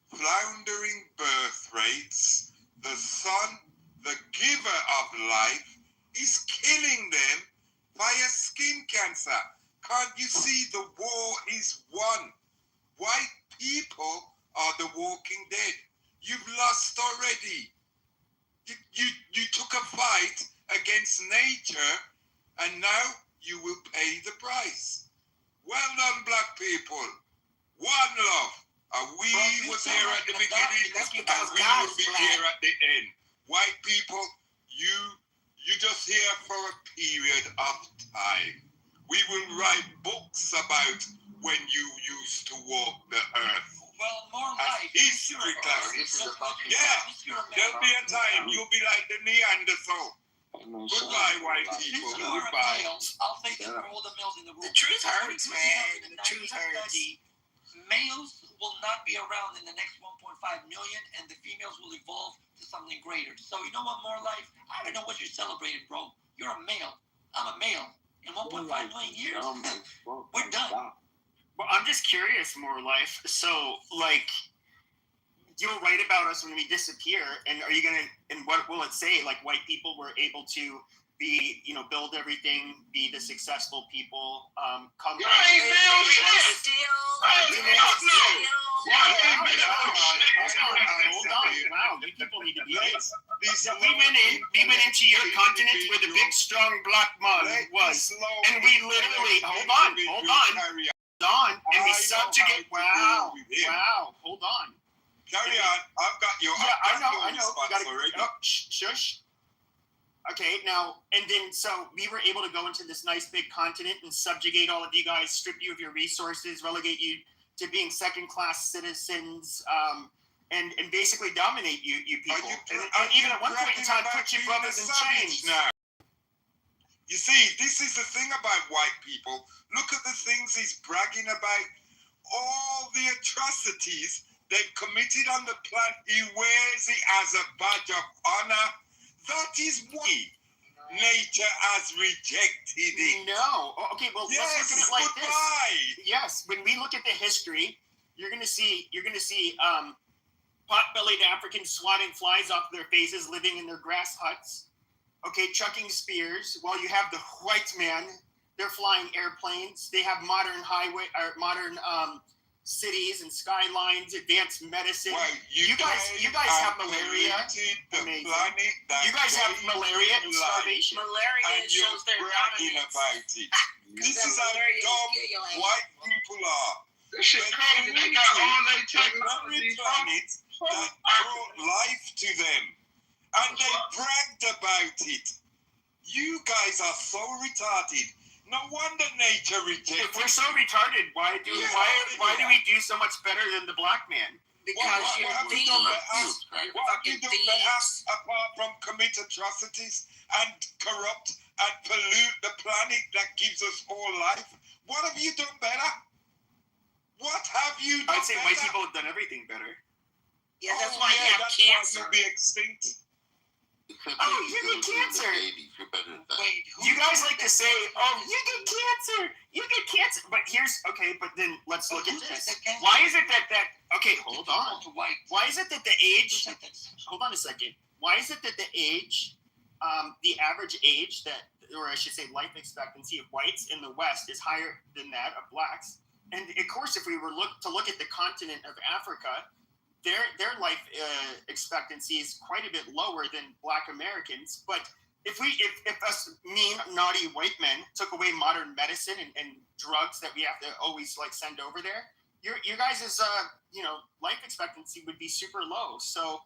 Floundering birth rates. The sun, the giver of life, is killing them via skin cancer. Can't you see the war is won? White people are the walking dead. You've lost already. You took a fight against nature, and now you will pay the price. Well done, black people. One love. We was here at the beginning, and we will be here at the end. White people, you just here for a period of time. We will write books about when you used to walk the earth. Well, more like history classes. Yeah, there'll be a time you'll be like the Neanderthal. Goodbye, white people. Goodbye. I'll say this for all the males in the room. The truth hurts, man. The truth hurts. Males will not be around in the next 1.5 million, and the females will evolve to something greater. So you know what, more life? I don't know what you're celebrating, bro. You're a male. I'm a male. In 1.5 million years, we're done. Well, I'm just curious, More Life. So, like, you'll write about us when we disappear, and are you gonna? And what will it say? Like, white people were able to be, build everything, be the successful people. Come. You ain't build shit. Hold on. Wow, you people need to be nice. We went into your continent where the big, strong black man was, and we literally hold on, and we subjugate. Wow, hold on. Carry on. I've got your. Yeah, I know. You gotta. Shush. Okay, now, and then, so we were able to go into this nice big continent and subjugate all of you guys, strip you of your resources, relegate you to being second-class citizens, and basically dominate you people. And even at one point in time, put your brothers in chains. Now. You see, this is the thing about white people. Look at the things he's bragging about. All the atrocities they've committed on the planet. He wears it as a badge of honor. That is why nature has rejected it. No. Okay, well, yes, let's look at it like this. Yes, when we look at the history, you're gonna see pot-bellied Africans swatting flies off their faces, living in their grass huts. Okay, chucking spears, while you have the white man, they're flying airplanes. They have modern cities and skylines, advanced medicine. Well, you guys have malaria. Amazing. You guys have malaria and starvation. Malaria and shows their dominance. About it. This is how dumb white people are. This shit crazy. They got all their technology planets that brought life to them, and they bragged about it. You guys are so retarded. No wonder nature rejects. If we're so retarded, why do we do so much better than the black man? Because you're thieves. What have you done for us apart from commit atrocities and corrupt and pollute the planet that gives us all life? What have you done better? What have you done I'd say better? white people have done everything better. Yeah, that's why you have cancer. Why you'll be extinct. Oh, you get cancer. You guys like to say, "Oh, you get cancer. You get cancer." But but then let's look at this. Why is it that okay, hold on. Why is it that the age? Hold on a second. Why is it that the age, the average age or I should say, life expectancy of whites in the West is higher than that of blacks? And of course, if we were to look at the continent of Africa, their life expectancy is quite a bit lower than Black Americans. But if us mean naughty white men took away modern medicine and drugs that we have to always send over there, your guys' life expectancy would be super low. So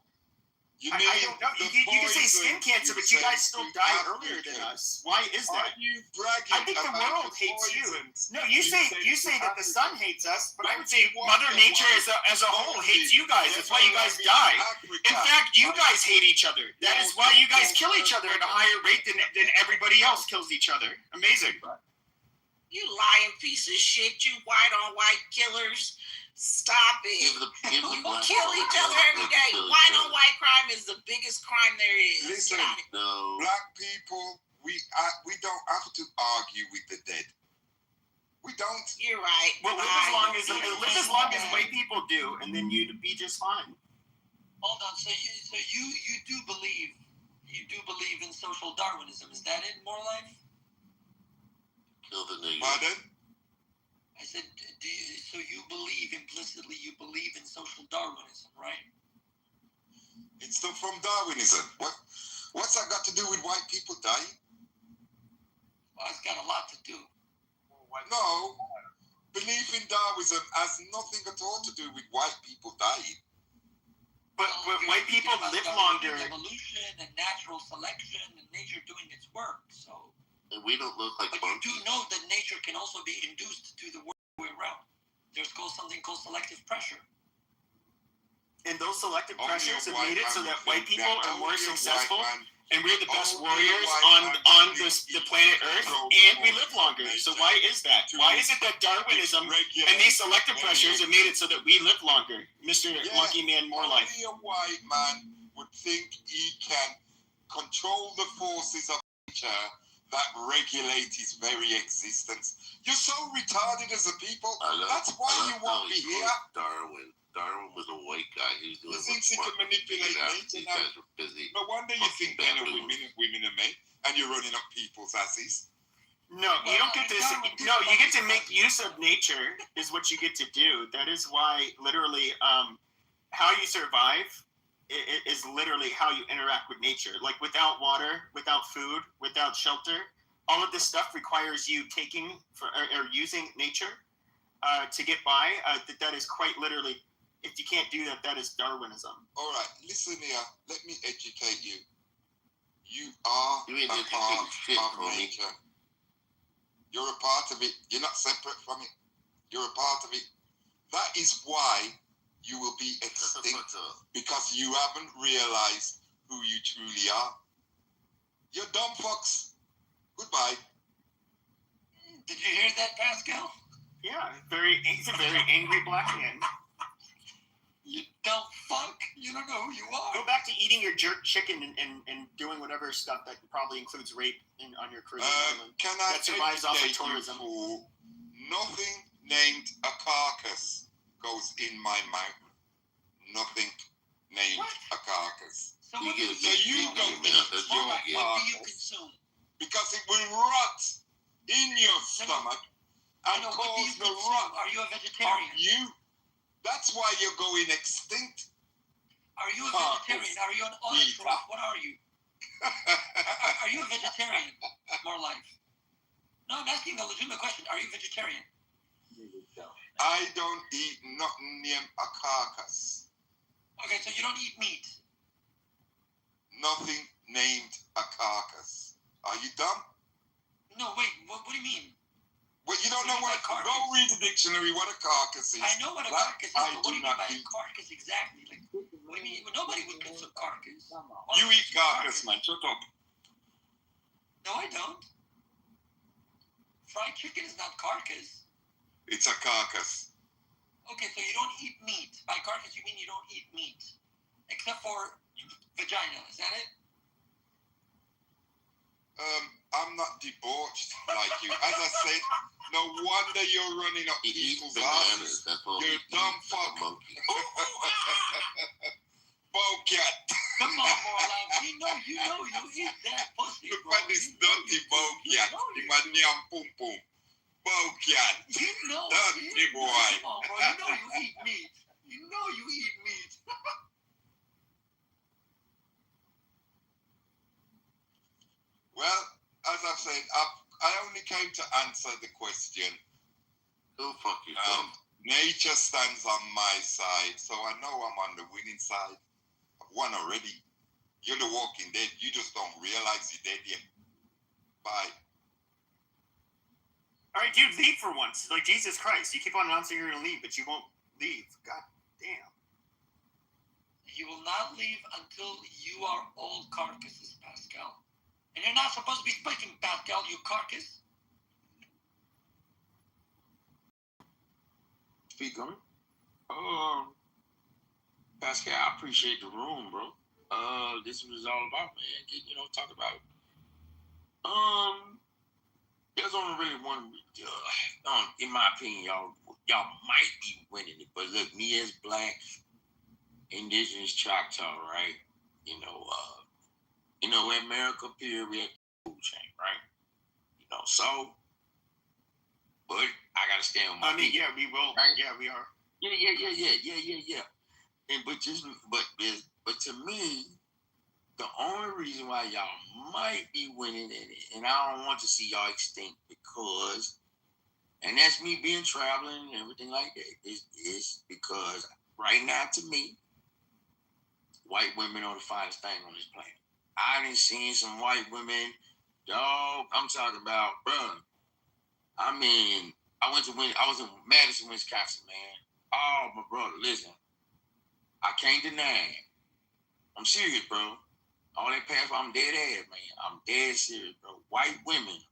I don't know. You can say skin cancer, but you guys still die earlier than us. Why is that? I think the world hates you. No, you say that the sun hates us, but I would say Mother Nature as a whole hates you guys. That's why you guys die. In fact, you guys hate each other. That is why you guys kill each other at a higher rate than everybody else kills each other. Amazing. You lying piece of shit, you white on white killers. Stop it. You kill each other every day. White on white crime is the biggest crime there is. Listen, black people, we don't have to argue with the dead. We don't. You're right. Well, live as long as white people do, and then you'd be just fine. Hold on. So you do believe in social Darwinism? Is that it? More life? Kill the nigga. Pardon? I said, so you believe implicitly? You believe in social Darwinism, right? It's not from Darwinism. What's that got to do with white people dying? Well, it's got a lot to do. No, belief in Darwinism has nothing at all to do with white people dying. But white people live longer. Evolution and natural selection and nature doing its work. So. And we don't look like. But you do know that nature can also be induced to the way around. There's something called selective pressure. And those selective pressures have made it so that white people are more successful, and we're the best warriors on the planet Earth, and we live longer. So why is that? Why is it that Darwinism and these selective pressures have made it so that we live longer? Mr. Monkey Man, More Life. Only a white man would think he can control the forces of nature that regulate his very existence. You're so retarded as a people. That's why you won't be here. Darwin was a white guy. He was doing He thinks he can manipulate nature now. guys are busy. No wonder you think men are women and women are men, and you're running up people's asses. No, you don't get to. No, you get to make use of nature. Is what you get to do. That is why, literally, how you survive is literally how you interact with nature. Like without water, without food, without shelter, all of this stuff requires you taking or using nature to get by. That is quite literally. If you can't do that, that is Darwinism. All right, listen here. Let me educate you. You are a part of nature. You're a part of it. You're not separate from it. You're a part of it. That is why you will be extinct, because you haven't realized who you truly are. You're dumb fucks. Goodbye. Did you hear that, Pascal? Yeah, he's a very angry black man. You dumb fuck. You don't know who you are. Go back to eating your jerk chicken and doing whatever stuff that probably includes rape on your Caribbean island. Can I that survives off of educate tourism. you fool? Nothing named a carcass goes in my mouth. Nothing named a carcass. So what do you don't eat your carcass because it will rot in your stomach and cause the rot. Are you a vegetarian? You. That's why you're going extinct. Are you a vegetarian? Are you an autotroph? What are you? Are you a vegetarian? More life. No, I'm asking a legitimate question. Are you vegetarian? I don't eat nothing named a carcass. Okay, so you don't eat meat. Nothing named a carcass. Are you dumb? No, wait. What do you mean? Well, you don't know what a carcass. Go read the dictionary. What a carcass is. I know what a carcass is. But what do you mean by a carcass exactly? Like, what do you mean? Nobody would consume carcass. You eat carcass, man. Shut up. No, I don't. Fried chicken is not carcass. It's a carcass. Okay, so you don't eat meat. By carcass, you mean you don't eat meat, except for vagina. Is that it? I'm not debauched like you. As I said, no wonder you're running up people's asses. You're a dumb fuck. Bocat. Come on, Morlock. You know you eat that pussy. Look at this dirty bocat. My damn pum pum. Bocat. You know. Dirty boy. Come on, bro. You know you eat meat. You know you eat meat. Well, as I've said, I only came to answer the question. Who fuck you? Nature stands on my side, so I know I'm on the winning side. I've won already. You're the walking dead. You just don't realize you're dead yet. Bye. All right, dude, leave for once. Like, Jesus Christ. You keep on announcing you're going to leave, but you won't leave. God damn. You will not leave until you are all carcasses, Pascal. And you're not supposed to be speaking, Pascal, you carcass. Speak on. Pascal, I appreciate the room, bro. This was all about, man. Talk about. There's only really one. In my opinion, y'all might be winning it, but look, me as black, indigenous Choctaw, right? America, period, we had the food chain, right? So, but I gotta stand on my feet. Yeah, we will. Right? Yeah, we are. Yeah. And but to me, the only reason why y'all might be winning it, and I don't want to see y'all extinct because, and that's me being traveling and everything like that, is because right now to me, white women are the finest thing on this planet. I done seen some white women, dog. I'm talking about, bro. I mean, I was in Madison, Wisconsin, man. Oh, my brother, listen. I can't deny it. I'm serious, bro. All that past, I'm dead ass, man. I'm dead serious, bro. White women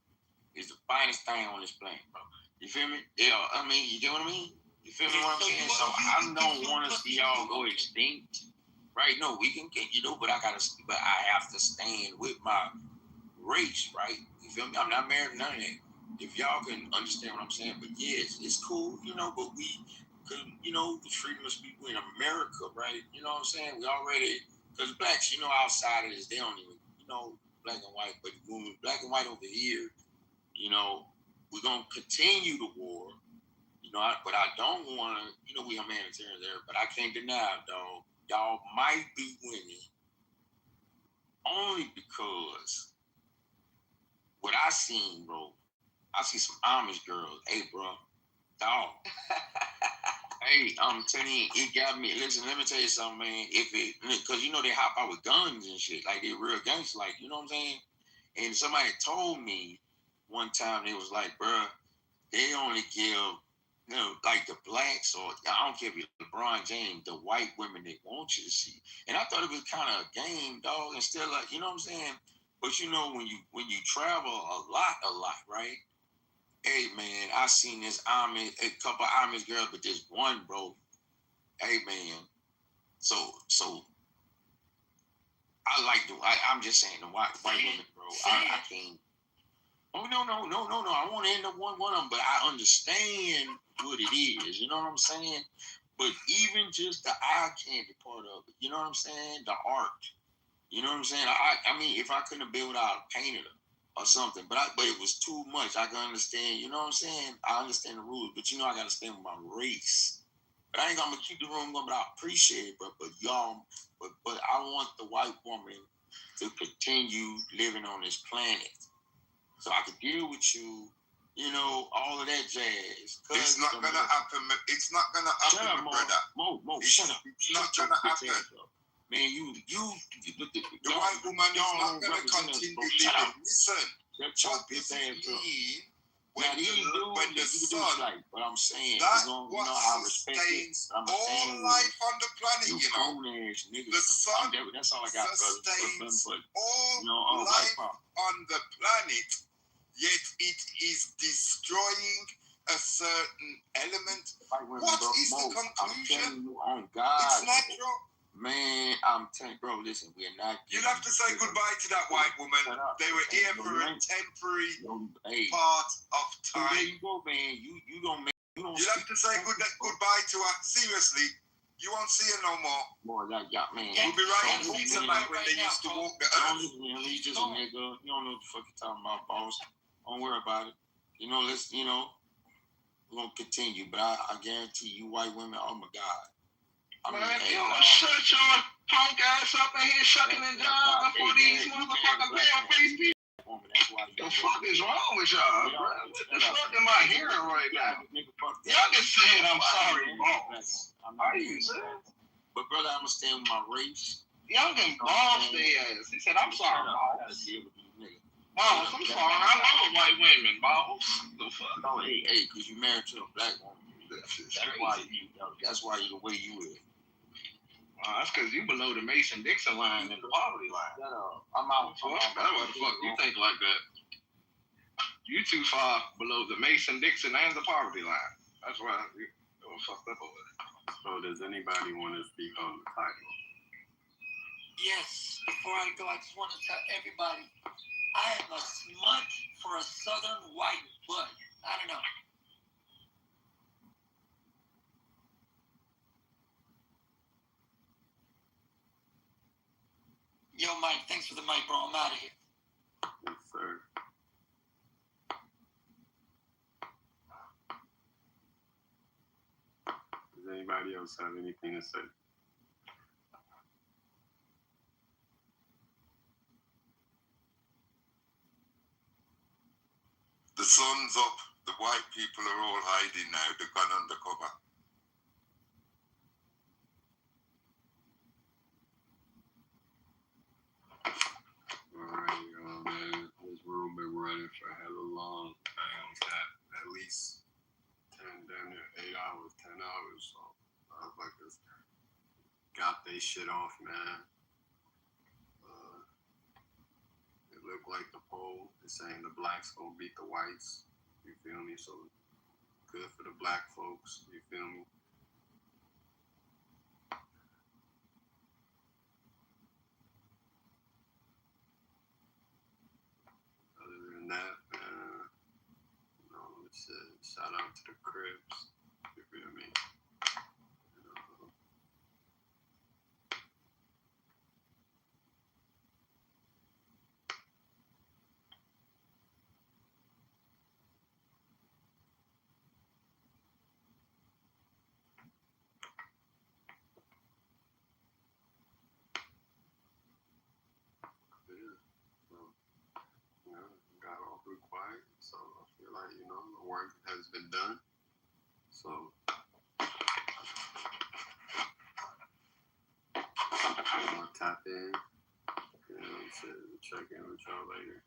is the finest thing on this planet, bro. You feel me? Yeah, you get what I mean? You feel me what I'm saying? So I don't want to see y'all go extinct. Right? No, we can get, but I have to stand with my race, right? You feel me? I'm not married to none of that. If y'all can understand what I'm saying, but yeah, it's cool, you know, but we could, you know, the freedom of speech in America, right? You know what I'm saying? We already, because blacks, you know, outside of this, they don't even, you know, black and white, but when we black and white over here, you know, we're going to continue the war, you know, but I don't want to, you know, we humanitarians there, but I can't deny, dog, y'all might be winning only because what I seen, bro, I see some Amish girls. Hey, bro, dog. Hey, I'm telling you, it got me. Listen, let me tell you something, man. Because you know they hop out with guns and shit, like they real gangsters, like, you know what I'm saying? And somebody told me one time, they was like, bro, they only give, you know, like the blacks, or I don't care if it's LeBron James, the white women they want you to see. And I thought it was kind of a game, dog, and still, like, you know what I'm saying? But you know, when you travel a lot, right? Hey man, I seen this a couple Amish girls, but this one, bro. Hey man, so I like I'm just saying the white women, bro. I can't. Oh no! I want to end up one of them, but I understand what it is. You know what I'm saying? But even just the eye candy part of it, you know what I'm saying? The art, you know what I'm saying? I mean, if I couldn't have been without a painter or something, but it was too much. I can understand, you know what I'm saying? I understand the rules, but you know I got to stand with my race. But I ain't gonna keep the room going, but I appreciate it, but y'all, but I want the white woman to continue living on this planet, so I can deal with you. You know, all of that jazz. It's not gonna happen. It's not gonna happen, my brother. Mo, shut up. It's not gonna happen. Man, the white woman is not gonna continue living. Listen, what does it mean when the sun? But I'm saying that's what sustains all life on the planet. You know, the sun that's all I got, sustains all life on the planet. Yet it is destroying a certain element. What is the conclusion? It's natural. Man, I'm telling you, bro, listen, we're not. You'll have to say goodbye to that white woman. They were here for a temporary part of time. There you go, man. You don't make. You'll have to say goodbye to her. Seriously. You won't see her no more. Boy, that man. We'll be right in Pizza Man when they used to walk the earth. He's just a nigga. You don't know what the fuck you're talking about, boss. Don't worry about it. You know, we're gonna continue, but I guarantee you white women, oh my God. Man, you don't shut your punk ass up in here shucking and jiving for these motherfucking pale face people. The fuck is wrong with y'all, bro? What the fuck am I hearing right now? Y'all just saying I'm sorry, boss. Are you serious? But brother, I'm gonna stand with my race. Y'all can boss their ass. He said, I'm sorry, boss. Boss, I'm sorry. I love white women, boss. The fuck? No, hey, because you married to a black woman. That's why you the way you is. That's because you below the Mason-Dixon line and the poverty line. I'm out. That's what the fuck you think like that. You too far below the Mason-Dixon and the poverty line. That's why you're fucked up over there. So does anybody want to speak on the title? Yes. Before I go, I just want to tell everybody, I am a smut for a southern white butt. I don't know. Yo, Mike, thanks for the mic, bro. I'm out of here. Yes, sir. Does anybody else have anything to say? The sun's up. The white people are all hiding now. They've gone undercover. Alright, man. This room been running for hella long. At least 10, damn near 8 hours, 10 hours. So motherfuckers got they shit off, man. It looked like the poll is saying the blacks gonna beat the whites. You feel me? So good for the black folks. You feel me? Shout out to the Crips. You feel me? Got all through quiet, so I feel like the work has been done. So I'll tap in, check in with y'all later.